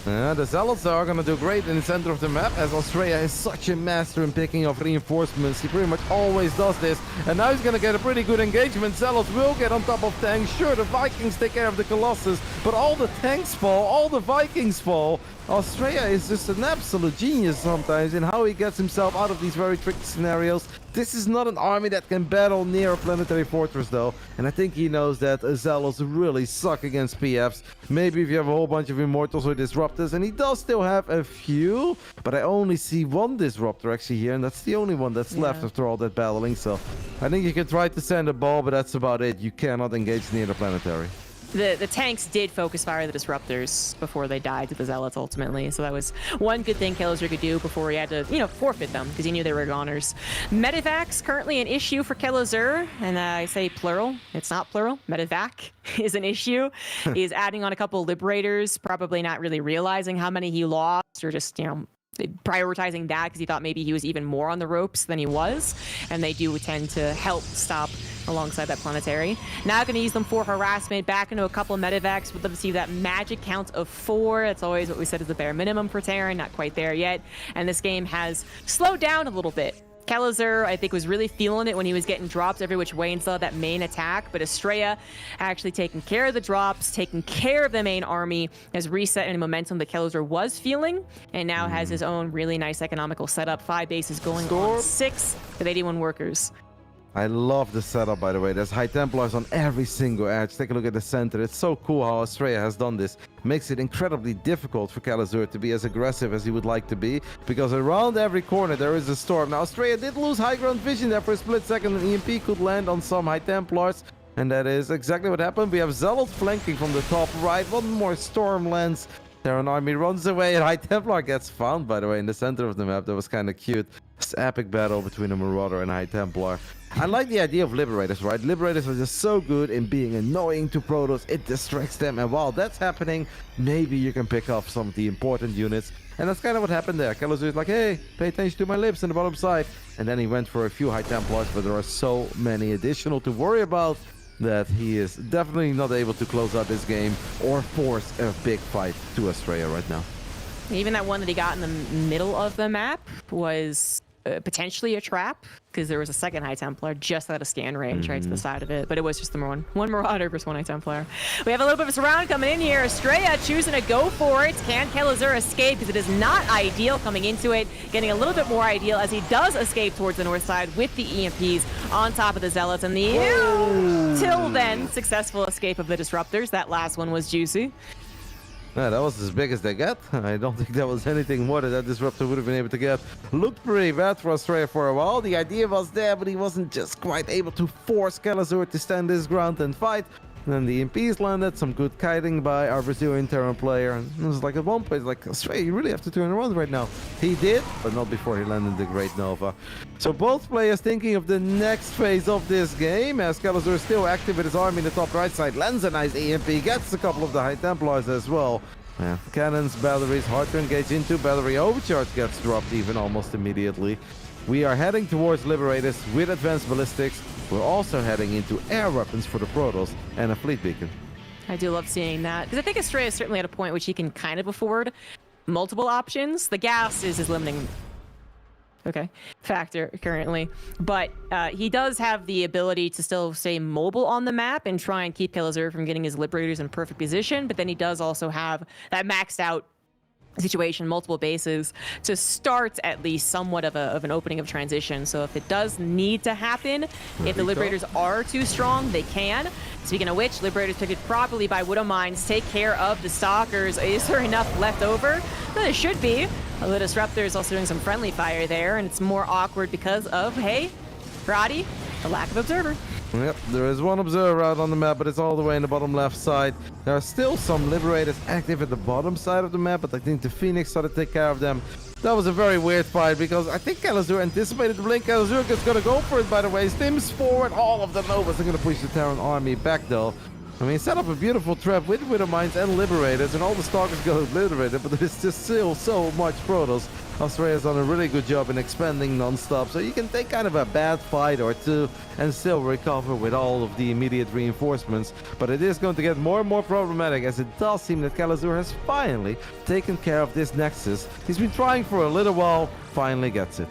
The Zealots are going to do great in the center of the map, as Australia is such a master in picking off reinforcements. He pretty much always does this, and now he's going to get a pretty good engagement. Zealots will get on top of tanks. Sure, the Vikings take care of the Colossus, but all the tanks fall, all the Vikings fall. Australia is just an absolute genius sometimes in how he gets himself out of these very tricky scenarios. This is not an army that can battle near a planetary fortress though, and I think he knows that Zealots really suck against PFs. Maybe if you have a whole bunch of Immortals or Disruptors, and he does still have a few, but I only see 1 Disruptor actually here, and that's the only one that's left after all that battling, so I think you can try to send a ball, but that's about it. You cannot engage near the planetary. The tanks did focus fire the Disruptors before they died to the Zealots ultimately, so that was one good thing Kelazur could do before he had to, forfeit them, because he knew they were goners. Medevacs currently an issue for Kelazur, and I say plural, it's not plural. Medevac is an issue. He's adding on a couple of Liberators, probably not really realizing how many he lost, or just, prioritizing that because he thought maybe he was even more on the ropes than he was, and they do tend to help stop alongside that planetary. Now going to use them for harassment, back into a couple of medevacs. Would love to see that magic count of 4. That's always what we said is the bare minimum for Terran, not quite there yet, and this game has slowed down a little bit. Kelazur, I think, was really feeling it when he was getting drops every which way and saw that main attack, but Estrella actually taking care of the drops, taking care of the main army, has reset any momentum that Kelazur was feeling, and now has his own really nice economical setup. 5 bases going on 6 with 81 workers. I love the setup, by the way. There's High Templars on every single edge. Take a look at the center. It's so cool how Australia has done this. Makes it incredibly difficult for Kelazur to be as aggressive as he would like to be, because around every corner there is a storm. Now, Australia did lose high ground vision there for a split second, and EMP could land on some High Templars, and that is exactly what happened. We have Zealots flanking from the top right. 1 more storm lands. Terran army runs away, and High Templar gets found, by the way, in the center of the map. That was kind of cute. This epic battle between a Marauder and High Templar. I like the idea of Liberators, right? Liberators are just so good in being annoying to Protoss. It distracts them, and while that's happening, maybe you can pick off some of the important units. And that's kind of what happened there. Kelazur is like, hey, pay attention to my lips on the bottom side. And then he went for a few High Templars, but there are so many additional to worry about that he is definitely not able to close out this game or force a big fight to Australia right now. Even that one that he got in the middle of the map was potentially a trap, because there was a second High Templar just out of scan range right to the side of it, but it was just the one Marauder versus 1 High Templar. We have a little bit of a surround coming in here. Estrella choosing to go for it. Can Kelazur escape? Because it is not ideal coming into it. Getting a little bit more ideal as he does escape towards the north side with the EMPs on top of the Zealots, and the till then successful escape of the Disruptors. That last one was juicy. Yeah, that was as big as they get. I don't think there was anything more that Disruptor would have been able to get. Looked pretty bad for Australia for a while. The idea was there, but he wasn't just quite able to force Kelazur to stand his ground and fight. And then the EMPs landed, some good kiting by our Brazilian Terran player. And it was like at one point, like, Australia, you really have to turn around right now. He did, but not before he landed the Great Nova. So both players thinking of the next phase of this game, as Kelazur is still active with his army in the top right side. Lands a nice EMP, gets a couple of the High Templars as well. Yeah, cannons, batteries, hard to engage into. Battery overcharge gets dropped even almost immediately. We are heading towards Liberators with advanced ballistics. We're also heading into air weapons for the Protoss and a fleet beacon. I do love seeing that, because I think Estrella is certainly at a point which he can kind of afford multiple options. The gas is his limiting factor currently. But he does have the ability to still stay mobile on the map and try and keep Kelazur from getting his Liberators in perfect position. But then he does also have that maxed out situation, multiple bases, to start at least somewhat of an opening of transition. So if it does need to happen, if the Liberators are too strong, they can. Speaking of which, Liberators picked properly by Widow Mines, take care of the Stalkers. Is there enough left over? There should be. The Disruptor is also doing some friendly fire there, and it's more awkward because of, hey, Roddy, the lack of Observer. Yep, there is one observer out on the map, but it's all the way in the bottom left side. There are still some Liberators active at the bottom side of the map, but I think the Phoenix started to take care of them. That was a very weird fight because I think Kelazur anticipated the blink. Kelazur is going to go for it, by the way. Stims forward, all of the Novas are going to push the Terran army back, though. I mean, set up a beautiful trap with Widow Mines and Liberators, and all the Stalkers go obliterated, but there's just still so much Protoss. Australia's done a really good job in expanding non-stop, so you can take kind of a bad fight or two and still recover with all of the immediate reinforcements. But it is going to get more and more problematic, as it does seem that Kelazur has finally taken care of this Nexus. He's been trying for a little while, finally gets it.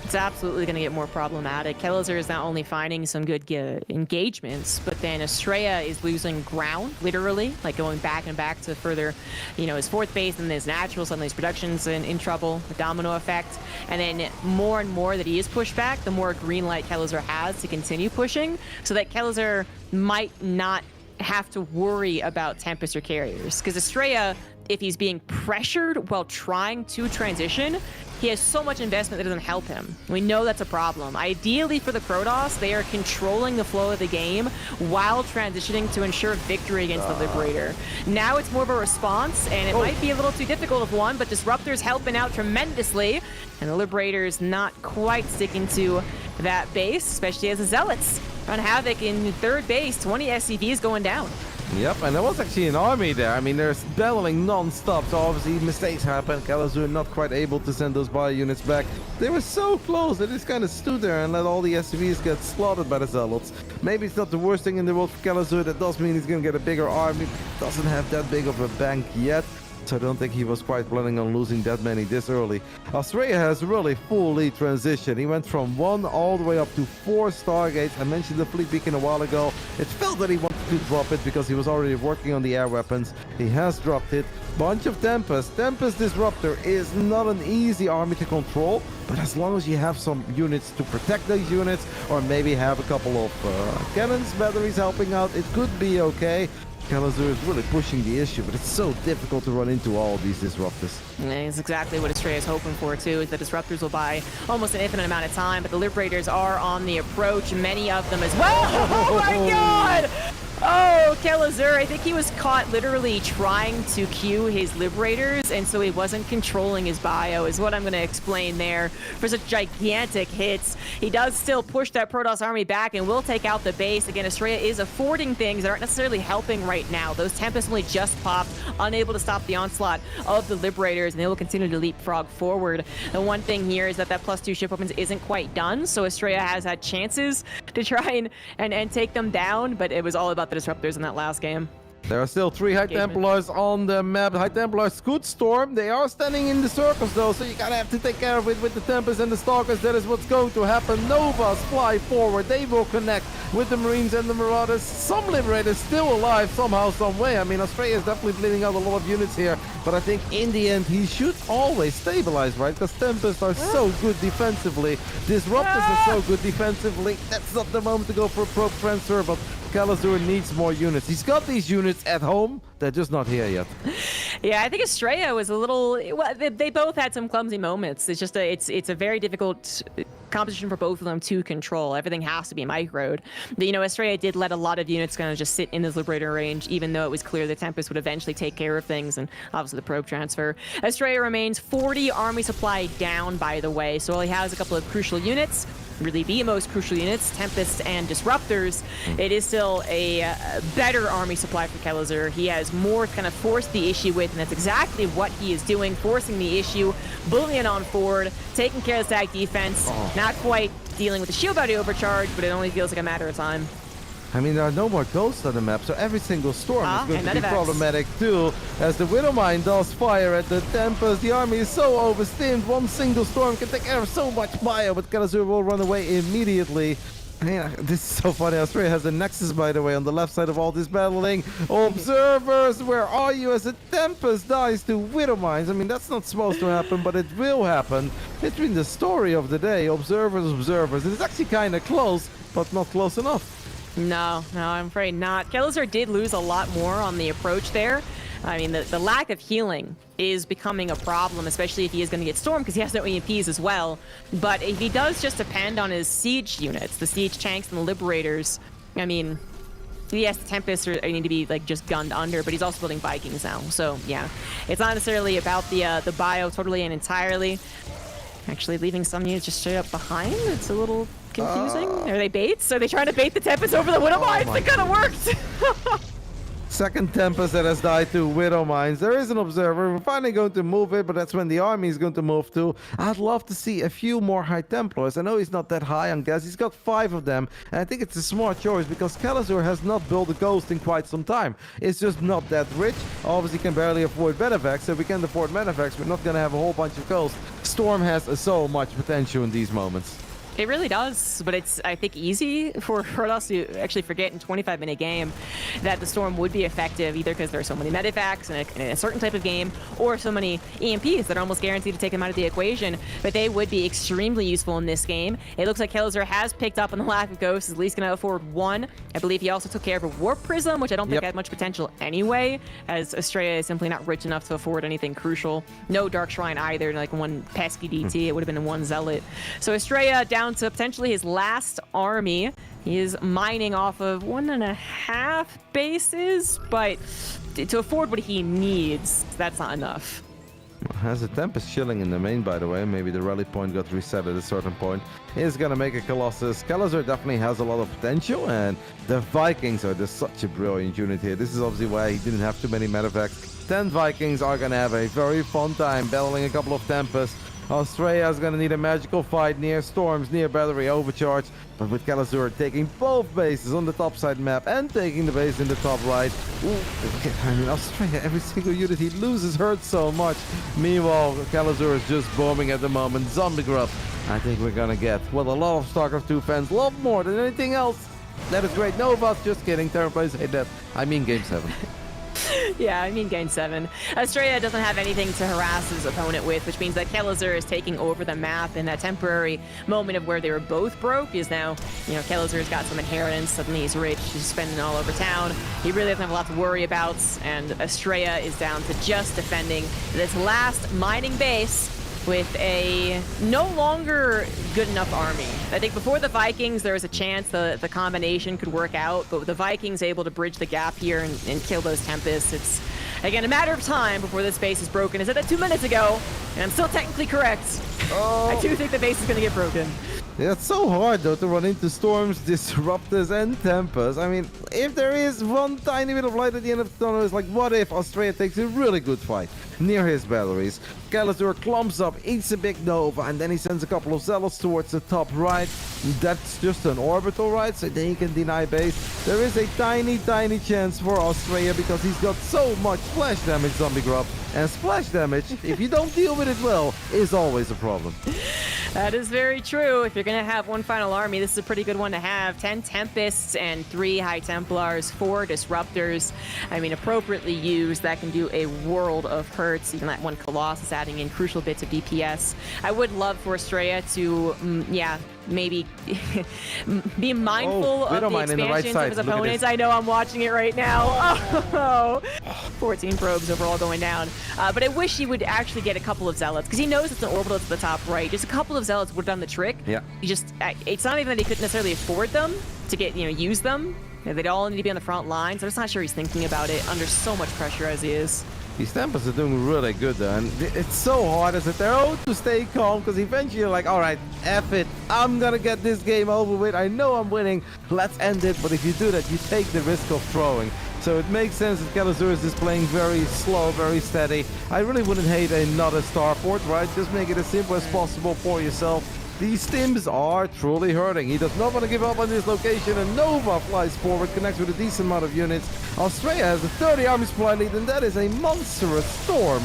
It's absolutely going to get more problematic. Kelazur is not only finding some good engagements, but then Estrella is losing ground, literally, like going back and back to further, his fourth base, and his natural, suddenly his production's in trouble, the domino effect. And then more and more that he is pushed back, the more green light Kelazur has to continue pushing, so that Kelazur might not have to worry about Tempest or carriers. Because Estrella, if he's being pressured while trying to transition, he has so much investment that doesn't help him. We know that's a problem. Ideally for the Protoss, they are controlling the flow of the game while transitioning to ensure victory against the Liberator. Now it's more of a response, and it might be a little too difficult of one, but Disruptor's helping out tremendously, and the Liberator's not quite sticking to that base, especially as the Zealots run havoc in third base. 20 SCVs going down. Yep, and there was actually an army there. I mean, they're battling non-stop, so obviously mistakes happen. Kelazur not quite able to send those bio units back. They were so close, they just kind of stood there and let all the SCVs get slaughtered by the Zealots. Maybe it's not the worst thing in the world for Kelazur. That does mean he's going to get a bigger army. Doesn't have that big of a bank yet, so I don't think he was quite planning on losing that many this early. Australia has really fully transitioned. He went from 1 all the way up to 4 Stargates. I mentioned the fleet beacon a while ago. It felt that he wanted to drop it because he was already working on the air weapons. He has dropped it. Bunch of Tempest. Tempest Disruptor is not an easy army to control, but as long as you have some units to protect those units, or maybe have a couple of cannons, batteries helping out, it could be okay. Kelazur is really pushing the issue, but it's so difficult to run into all of these Disruptors. It's exactly what Estrella is hoping for, too, is that Disruptors will buy almost an infinite amount of time, but the Liberators are on the approach, many of them as well. Oh my god! Oh, Kelazur, I think he was caught literally trying to queue his Liberators, and so he wasn't controlling his bio, is what I'm going to explain there. For such gigantic hits, he does still push that Protoss army back and will take out the base. Again, Estrella is affording things that aren't necessarily helping right now. Those Tempests only just popped, unable to stop the onslaught of the Liberators, and they will continue to leapfrog forward. The one thing here is that +2 ship weapons isn't quite done, so Estrella has had chances to try and take them down, but it was all about the Disruptors in that last game. There are still 3 High Templars on the map. High Templars could storm. They are standing in the circles though, so you gotta have to take care of it with the Tempests and the Stalkers. That is what's going to happen. Novas fly forward. They will connect with the Marines and the Marauders. Some Liberators still alive somehow, some way. I mean, Australia is definitely bleeding out a lot of units here, but I think in the end he should always stabilize, right? Because Tempests are so good defensively. Disruptors are so good defensively. That's not the moment to go for a probe transfer, but Kelazur needs more units. He's got these units at home. They're just not here yet. Yeah, I think Estrella was a little... Well, they both had some clumsy moments. It's just it's a very difficult composition for both of them to control. Everything has to be microed. But, Estrella did let a lot of units kind of just sit in this Liberator range, even though it was clear the Tempest would eventually take care of things, and obviously the probe transfer. Estrella remains 40 army supply down, by the way, so while he has a couple of crucial units, really the most crucial units, Tempests and Disruptors, it is still a better army supply for Kelazur. He has more to kind of force the issue with, and that's exactly what he is doing, forcing the issue, bullying on forward, taking care of the stack defense, not quite dealing with the shield body overcharge, but it only feels like a matter of time. I mean, there are no more ghosts on the map, so every single storm is going to be medevacs. problematic too. As the Widowmine does fire at the Tempest, the army is so oversteamed. One single storm can take care of so much bio, but Kalazur will run away immediately. I mean, this is so funny. Australia has the Nexus, by the way, on the left side of all this battling. Observers, where are you? As the Tempest dies to Widowmines. I mean, that's not supposed to happen, but it will happen. It's been the story of the day. Observers. It's actually kind of close, but not close enough. No, I'm afraid not. Kelazur did lose a lot more on the approach there. I mean, the lack of healing is becoming a problem, especially if he is going to get stormed, because he has no EMPs as well. But if he does just depend on his siege units, the siege tanks and the liberators, I mean, yes, the Tempests need to be like just gunned under, but he's also building Vikings now. So yeah, it's not necessarily about the bio totally and entirely. Actually, leaving some units just straight up behind, it's a little confusing. Are they baits? Are they trying to bait the Tempest over the Widowmines? That kind of worked! Second Tempest that has died to Widowmines. There is an observer. We're finally going to move it, but that's when the army is going to move too. I'd love to see a few more High Templars. I know he's not that high on gas. He's got 5 of them. And I think it's a smart choice because Kalazur has not built a Ghost in quite some time. It's just not that rich. Obviously can barely afford medevacs. So if we can afford medevacs, we're not going to have a whole bunch of Ghosts. Storm has so much potential in these moments. It really does, but it's, I think, easy for us to actually forget in a 25-minute game that the Storm would be effective, either because there are so many medevacs in a certain type of game, or so many EMPs that are almost guaranteed to take them out of the equation, but they would be extremely useful in this game. It looks like Kelazur has picked up on the lack of ghosts, is at least going to afford 1. I believe he also took care of a Warp Prism, which I don't think had much potential anyway, as Estrella is simply not rich enough to afford anything crucial. No Dark Shrine either, like one pesky DT, it would have been one Zealot. So Estrella down to potentially his last army. He is mining off of 1.5 bases, but to afford what he needs, that's not enough. Has a Tempest chilling in the main, by the way. Maybe the rally point got reset at a certain point. Is going to make a Colossus. Kalazur definitely has a lot of potential, and the Vikings are just such a brilliant unit here. This is obviously why he didn't have too many medevacs. 10 Vikings are going to have a very fun time battling a couple of Tempests. Australia is going to need a magical fight near storms, near battery overcharge. But with Kalazur taking both bases on the top side map and taking the base in the top right. Ooh, I mean, Australia, every single unit he loses hurts so much. Meanwhile, Kalazur is just bombing at the moment. Zombie Grub. I think we're going to get what a lot of StarCraft 2 fans love more than anything else. That is great. No, but just kidding. Terran plays hate that. I mean Game 7. Yeah, I mean Game 7. Australia doesn't have anything to harass his opponent with, which means that Kalazur is taking over the map, and that temporary moment of where they were both broke is now, you know, Kalazur's got some inheritance, suddenly he's rich, he's spending all over town. He really doesn't have a lot to worry about, and Australia is down to just defending this last mining base with a no longer good enough army. I think before the Vikings, there was a chance the combination could work out, but with the Vikings able to bridge the gap here and kill those Tempests, it's, again, a matter of time before this base is broken. I said that 2 minutes ago, and I'm still technically correct. I do think the base is going to get broken. Yeah, it's so hard, though, to run into Storms, Disruptors, and Tempests. I mean, if there is one tiny bit of light at the end of the tunnel, it's like, what if Australia takes a really good fight near his batteries? Kalazur clumps up, eats a big Nova, and then he sends a couple of Zealots towards the top right. That's just an orbital, right? So then he can deny base. There is a tiny, tiny chance for Australia because he's got so much splash damage, Zombie Grub. And splash damage, if you don't deal with it well, is always a problem. That is very true. If you're going to have one final army, this is a pretty good one to have. 10 Tempests and 3 High Templars, 4 Disruptors. I mean, appropriately used, that can do a world of hurts. Even that one Colossus adding in crucial bits of DPS. I would love for Australia to, maybe be mindful of the expansions of his opponents. I know I'm watching it right now. Oh, 14 probes overall going down. But I wish he would actually get a couple of Zealots, because he knows it's an orbital to the top right. Just a couple of Zealots would have done the trick. Yeah. He just, it's not even that he couldn't necessarily afford them to get, use them. They'd all need to be on the front lines. I'm just not sure he's thinking about it under so much pressure as he is. These Tempests are doing really good, though, and it's so hard as a Terran to stay calm, because eventually you're like, all right, F it, I'm gonna get this game over with, I know I'm winning, let's end it. But if you do that, you take the risk of throwing. So it makes sense that Kalazur is just playing very slow, very steady. I really wouldn't hate another Starport, right? Just make it as simple as possible for yourself. These teams are truly hurting. He does not want to give up on this location, and Nova flies forward, connects with a decent amount of units. Australia has a 30 army supply lead, and that is a monstrous storm.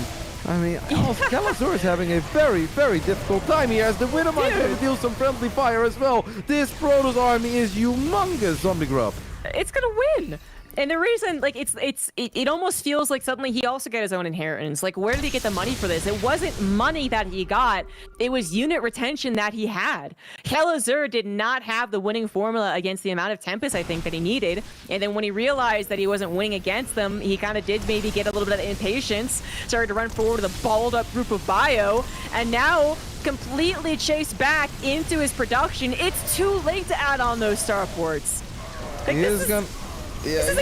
I mean, Calazur is having a very, very difficult time here as the Widowmines going to deal some friendly fire as well. This Protoss army is humongous, Zombie Grub. It's gonna win. And the reason, like, it almost feels like suddenly he also got his own inheritance. Like, where did he get the money for this? It wasn't money that he got. It was unit retention that he had. Calazur did not have the winning formula against the amount of Tempest, I think, that he needed. And then when he realized that he wasn't winning against them, he kind of did maybe get a little bit of impatience, started to run forward with a balled up group of bio, and now completely chased back into his production. It's too late to add on those starports. Like, this isn't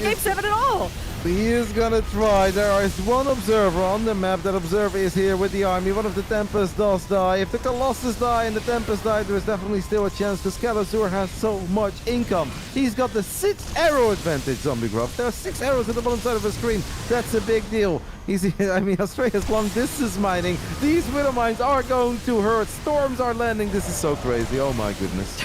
Game 7 at all. He is gonna try. There is one observer on the map. That observer is here with the army. One of the Tempest does die. If the Colossus die and the Tempest die, there is definitely still a chance because Calazur has so much income. He's got the 6 arrow advantage, Zombie Grub. There are 6 arrows at the bottom side of the screen. That's a big deal. I mean, Australia's long distance mining. These Widow Mines are going to hurt. Storms are landing. This is so crazy. Oh my goodness.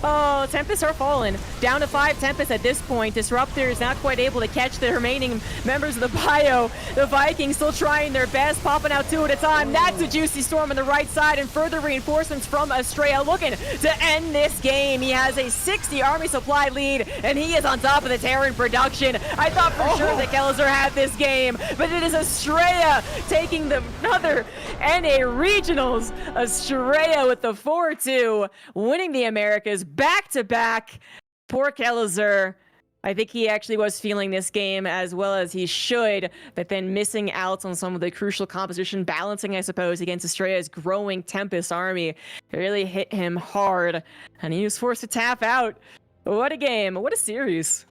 Oh, Tempests are falling. Down to 5 Tempests at this point. Disruptor is not quite able to catch the remaining members of the bio. The Vikings still trying their best, popping out 2 at a time. That's a juicy storm on the right side, and further reinforcements from Australia looking to end this game. He has a 60 army supply lead, and he is on top of the Terran production. I thought for sure that Calazur had this game, but it is Australia taking the another NA Regionals. Australia with the 4-2, winning the Americas back-to-back. Poor Calazur. I think he actually was feeling this game as well as he should, but then missing out on some of the crucial composition balancing, I suppose, against Australia's growing Tempest army. It really hit him hard, and he was forced to tap out. What a game. What a series.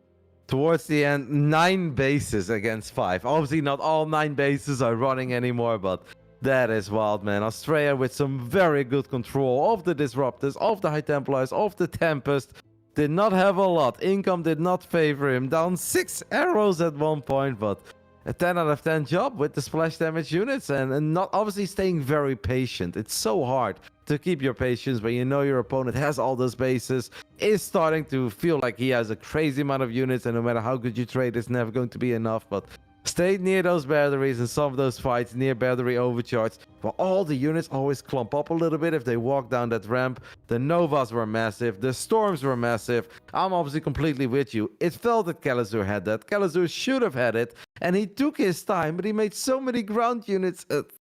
Towards the end, 9 bases against 5. Obviously, not all 9 bases are running anymore, but that is wild, man. Australia with some very good control of the Disruptors, of the High Templars, of the Tempest. Did not have a lot. Income did not favor him. Down 6 arrows at one point, but a 10 out of 10 job with the splash damage units and not obviously staying very patient. It's so hard to keep your patience when you know your opponent has all those bases, is starting to feel like he has a crazy amount of units, and no matter how good you trade, it's never going to be enough. But stayed near those batteries in some of those fights, near battery overcharge. But all the units always clump up a little bit if they walk down that ramp. The Novas were massive. The Storms were massive. I'm obviously completely with you. It felt that Calazur had that. Calazur should have had it. And he took his time, but he made so many ground units,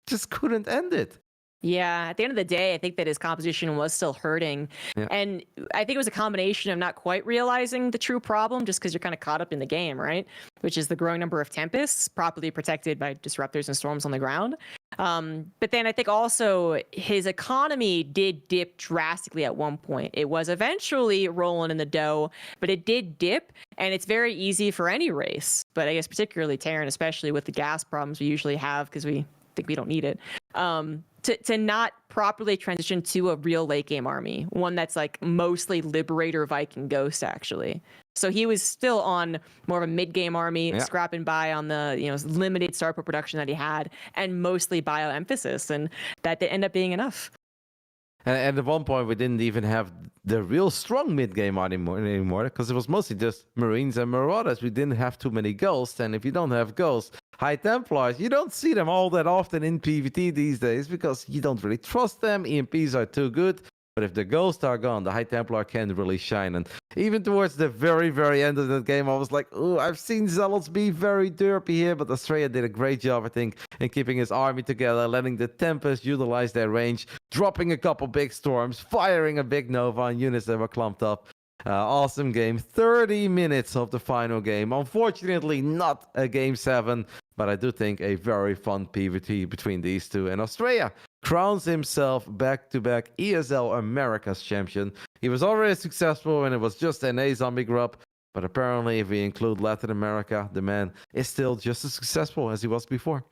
just couldn't end it. Yeah, at the end of the day, I think that his composition was still hurting. Yeah. And I think it was a combination of not quite realizing the true problem just because you're kind of caught up in the game, right? Which is the growing number of Tempests properly protected by Disruptors and Storms on the ground. But then I think also his economy did dip drastically at one point. It was eventually rolling in the dough, but it did dip, and it's very easy for any race. But I guess particularly Terran, especially with the gas problems we usually have because we think we don't need it. To not properly transition to a real late game army, one that's like mostly Liberator Viking Ghost actually. So he was still on more of a mid game army, scrapping by on the limited starport production that he had, and mostly bio emphasis, and that did end up being enough. And at one point, we didn't even have the real strong mid-game anymore, because it was mostly just Marines and Marauders. We didn't have too many Ghosts, and if you don't have Ghosts, High Templars, you don't see them all that often in PvT these days, because you don't really trust them. EMPs are too good. But if the Ghosts are gone, the High Templar can't really shine. And even towards the very, very end of that game, I was like, oh, I've seen Zealots be very derpy here. But Australia did a great job, I think, in keeping his army together, letting the Tempest utilize their range, dropping a couple big storms, firing a big Nova on units that were clumped up. Awesome game. 30 minutes of the final game. Unfortunately, not a Game 7. But I do think a very fun PvT between these two. And Australia crowns himself back-to-back ESL Americas champion. He was already successful when it was just NA Zombie Grub. But apparently, if we include Latin America, the man is still just as successful as he was before.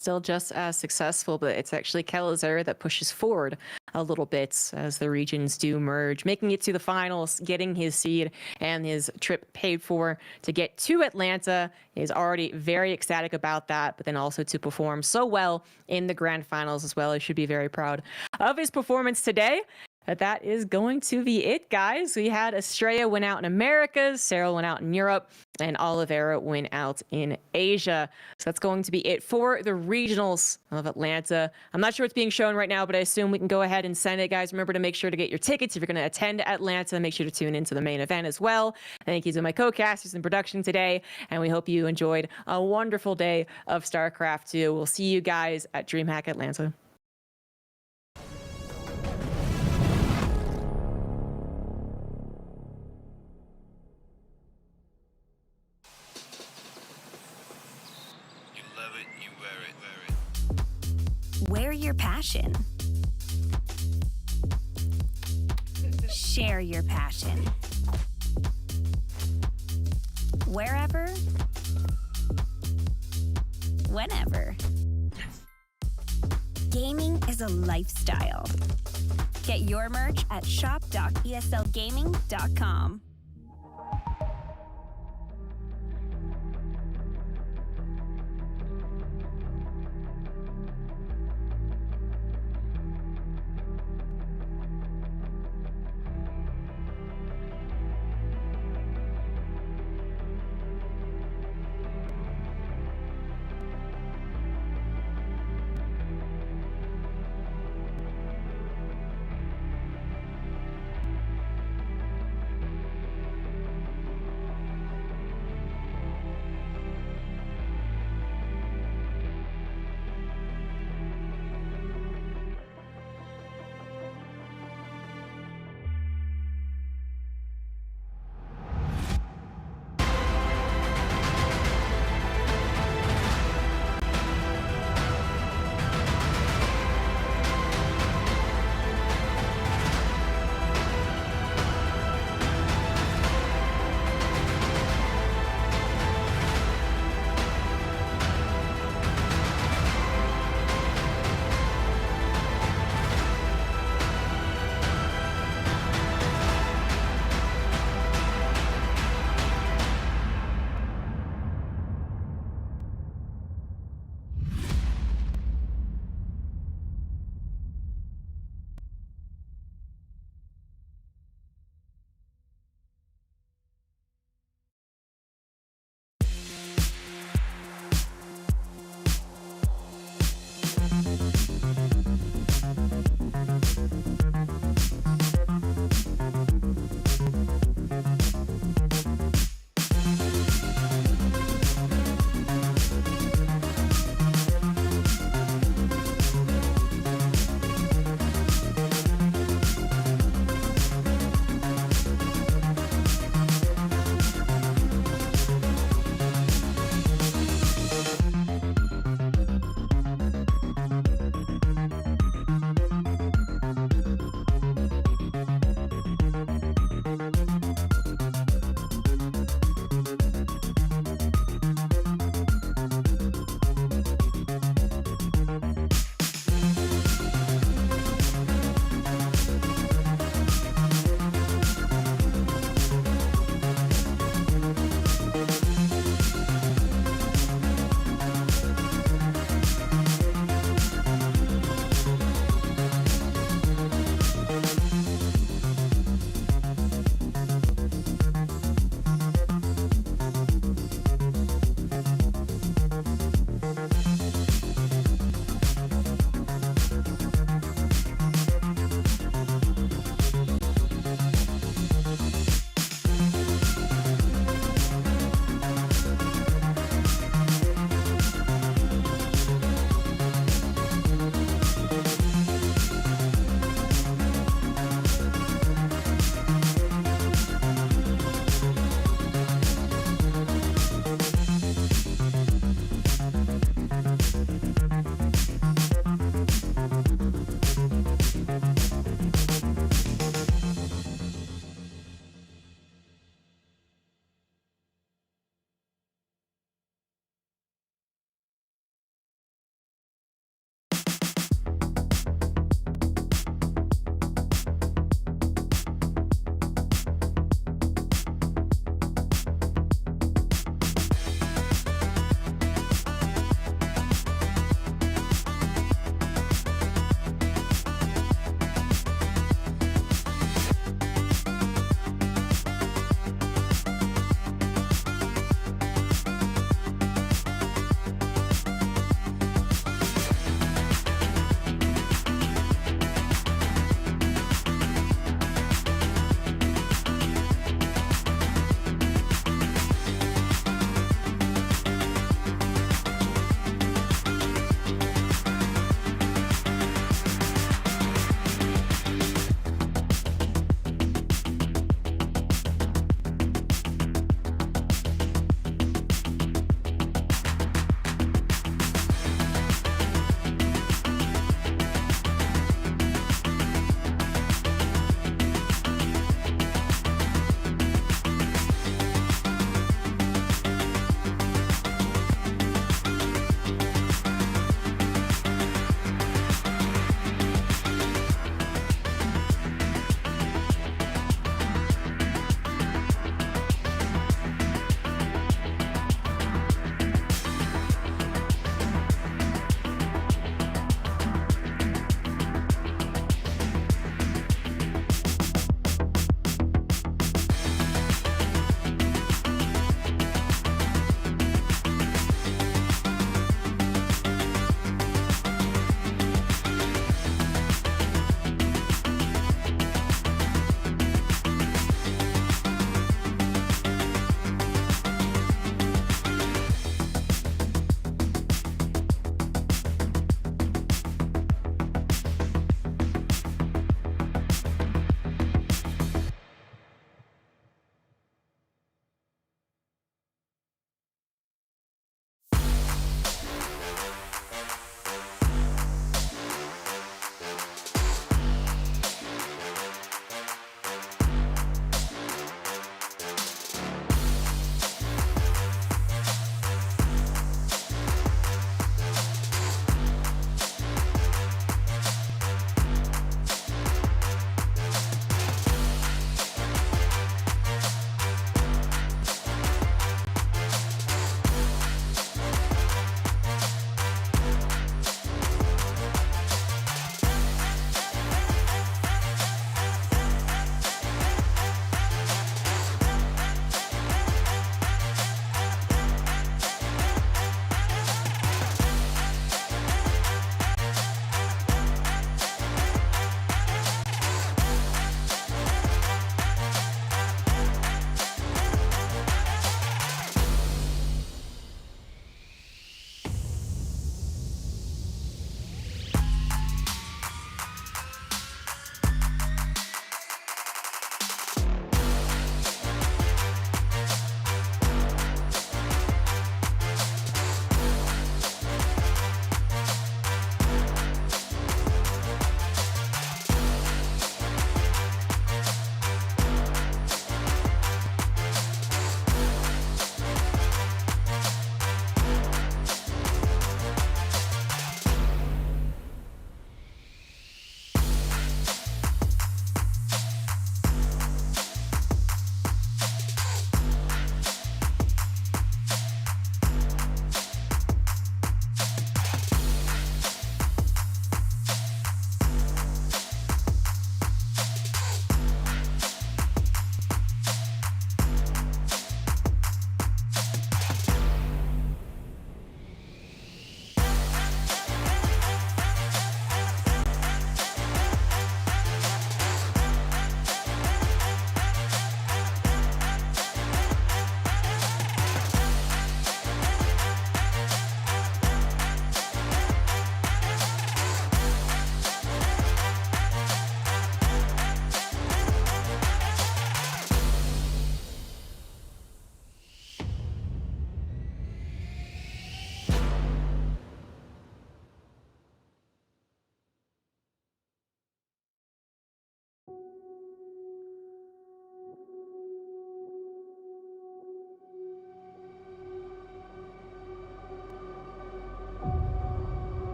still just as successful, but it's actually Kelazera that pushes forward a little bit as the regions do merge, making it to the finals, getting his seed and his trip paid for to get to Atlanta. He's already very ecstatic about that, but then also to perform so well in the grand finals as well. He should be very proud of his performance today. That is going to be it, guys. We had Estrella win out in Americas, Serral went out in Europe, and Oliveira win out in Asia. So that's going to be it for the regionals of Atlanta. I'm not sure what's being shown right now, but I assume we can go ahead and send it, guys. Remember to make sure to get your tickets if you're going to attend Atlanta. Make sure to tune into the main event as well. Thank you to my co-casters in production today, and we hope you enjoyed a wonderful day of StarCraft 2. We'll see you guys at DreamHack Atlanta. You love it, you wear it. Wear your passion. Share your passion. Wherever, whenever. Gaming is a lifestyle. Get your merch at shop.eslgaming.com.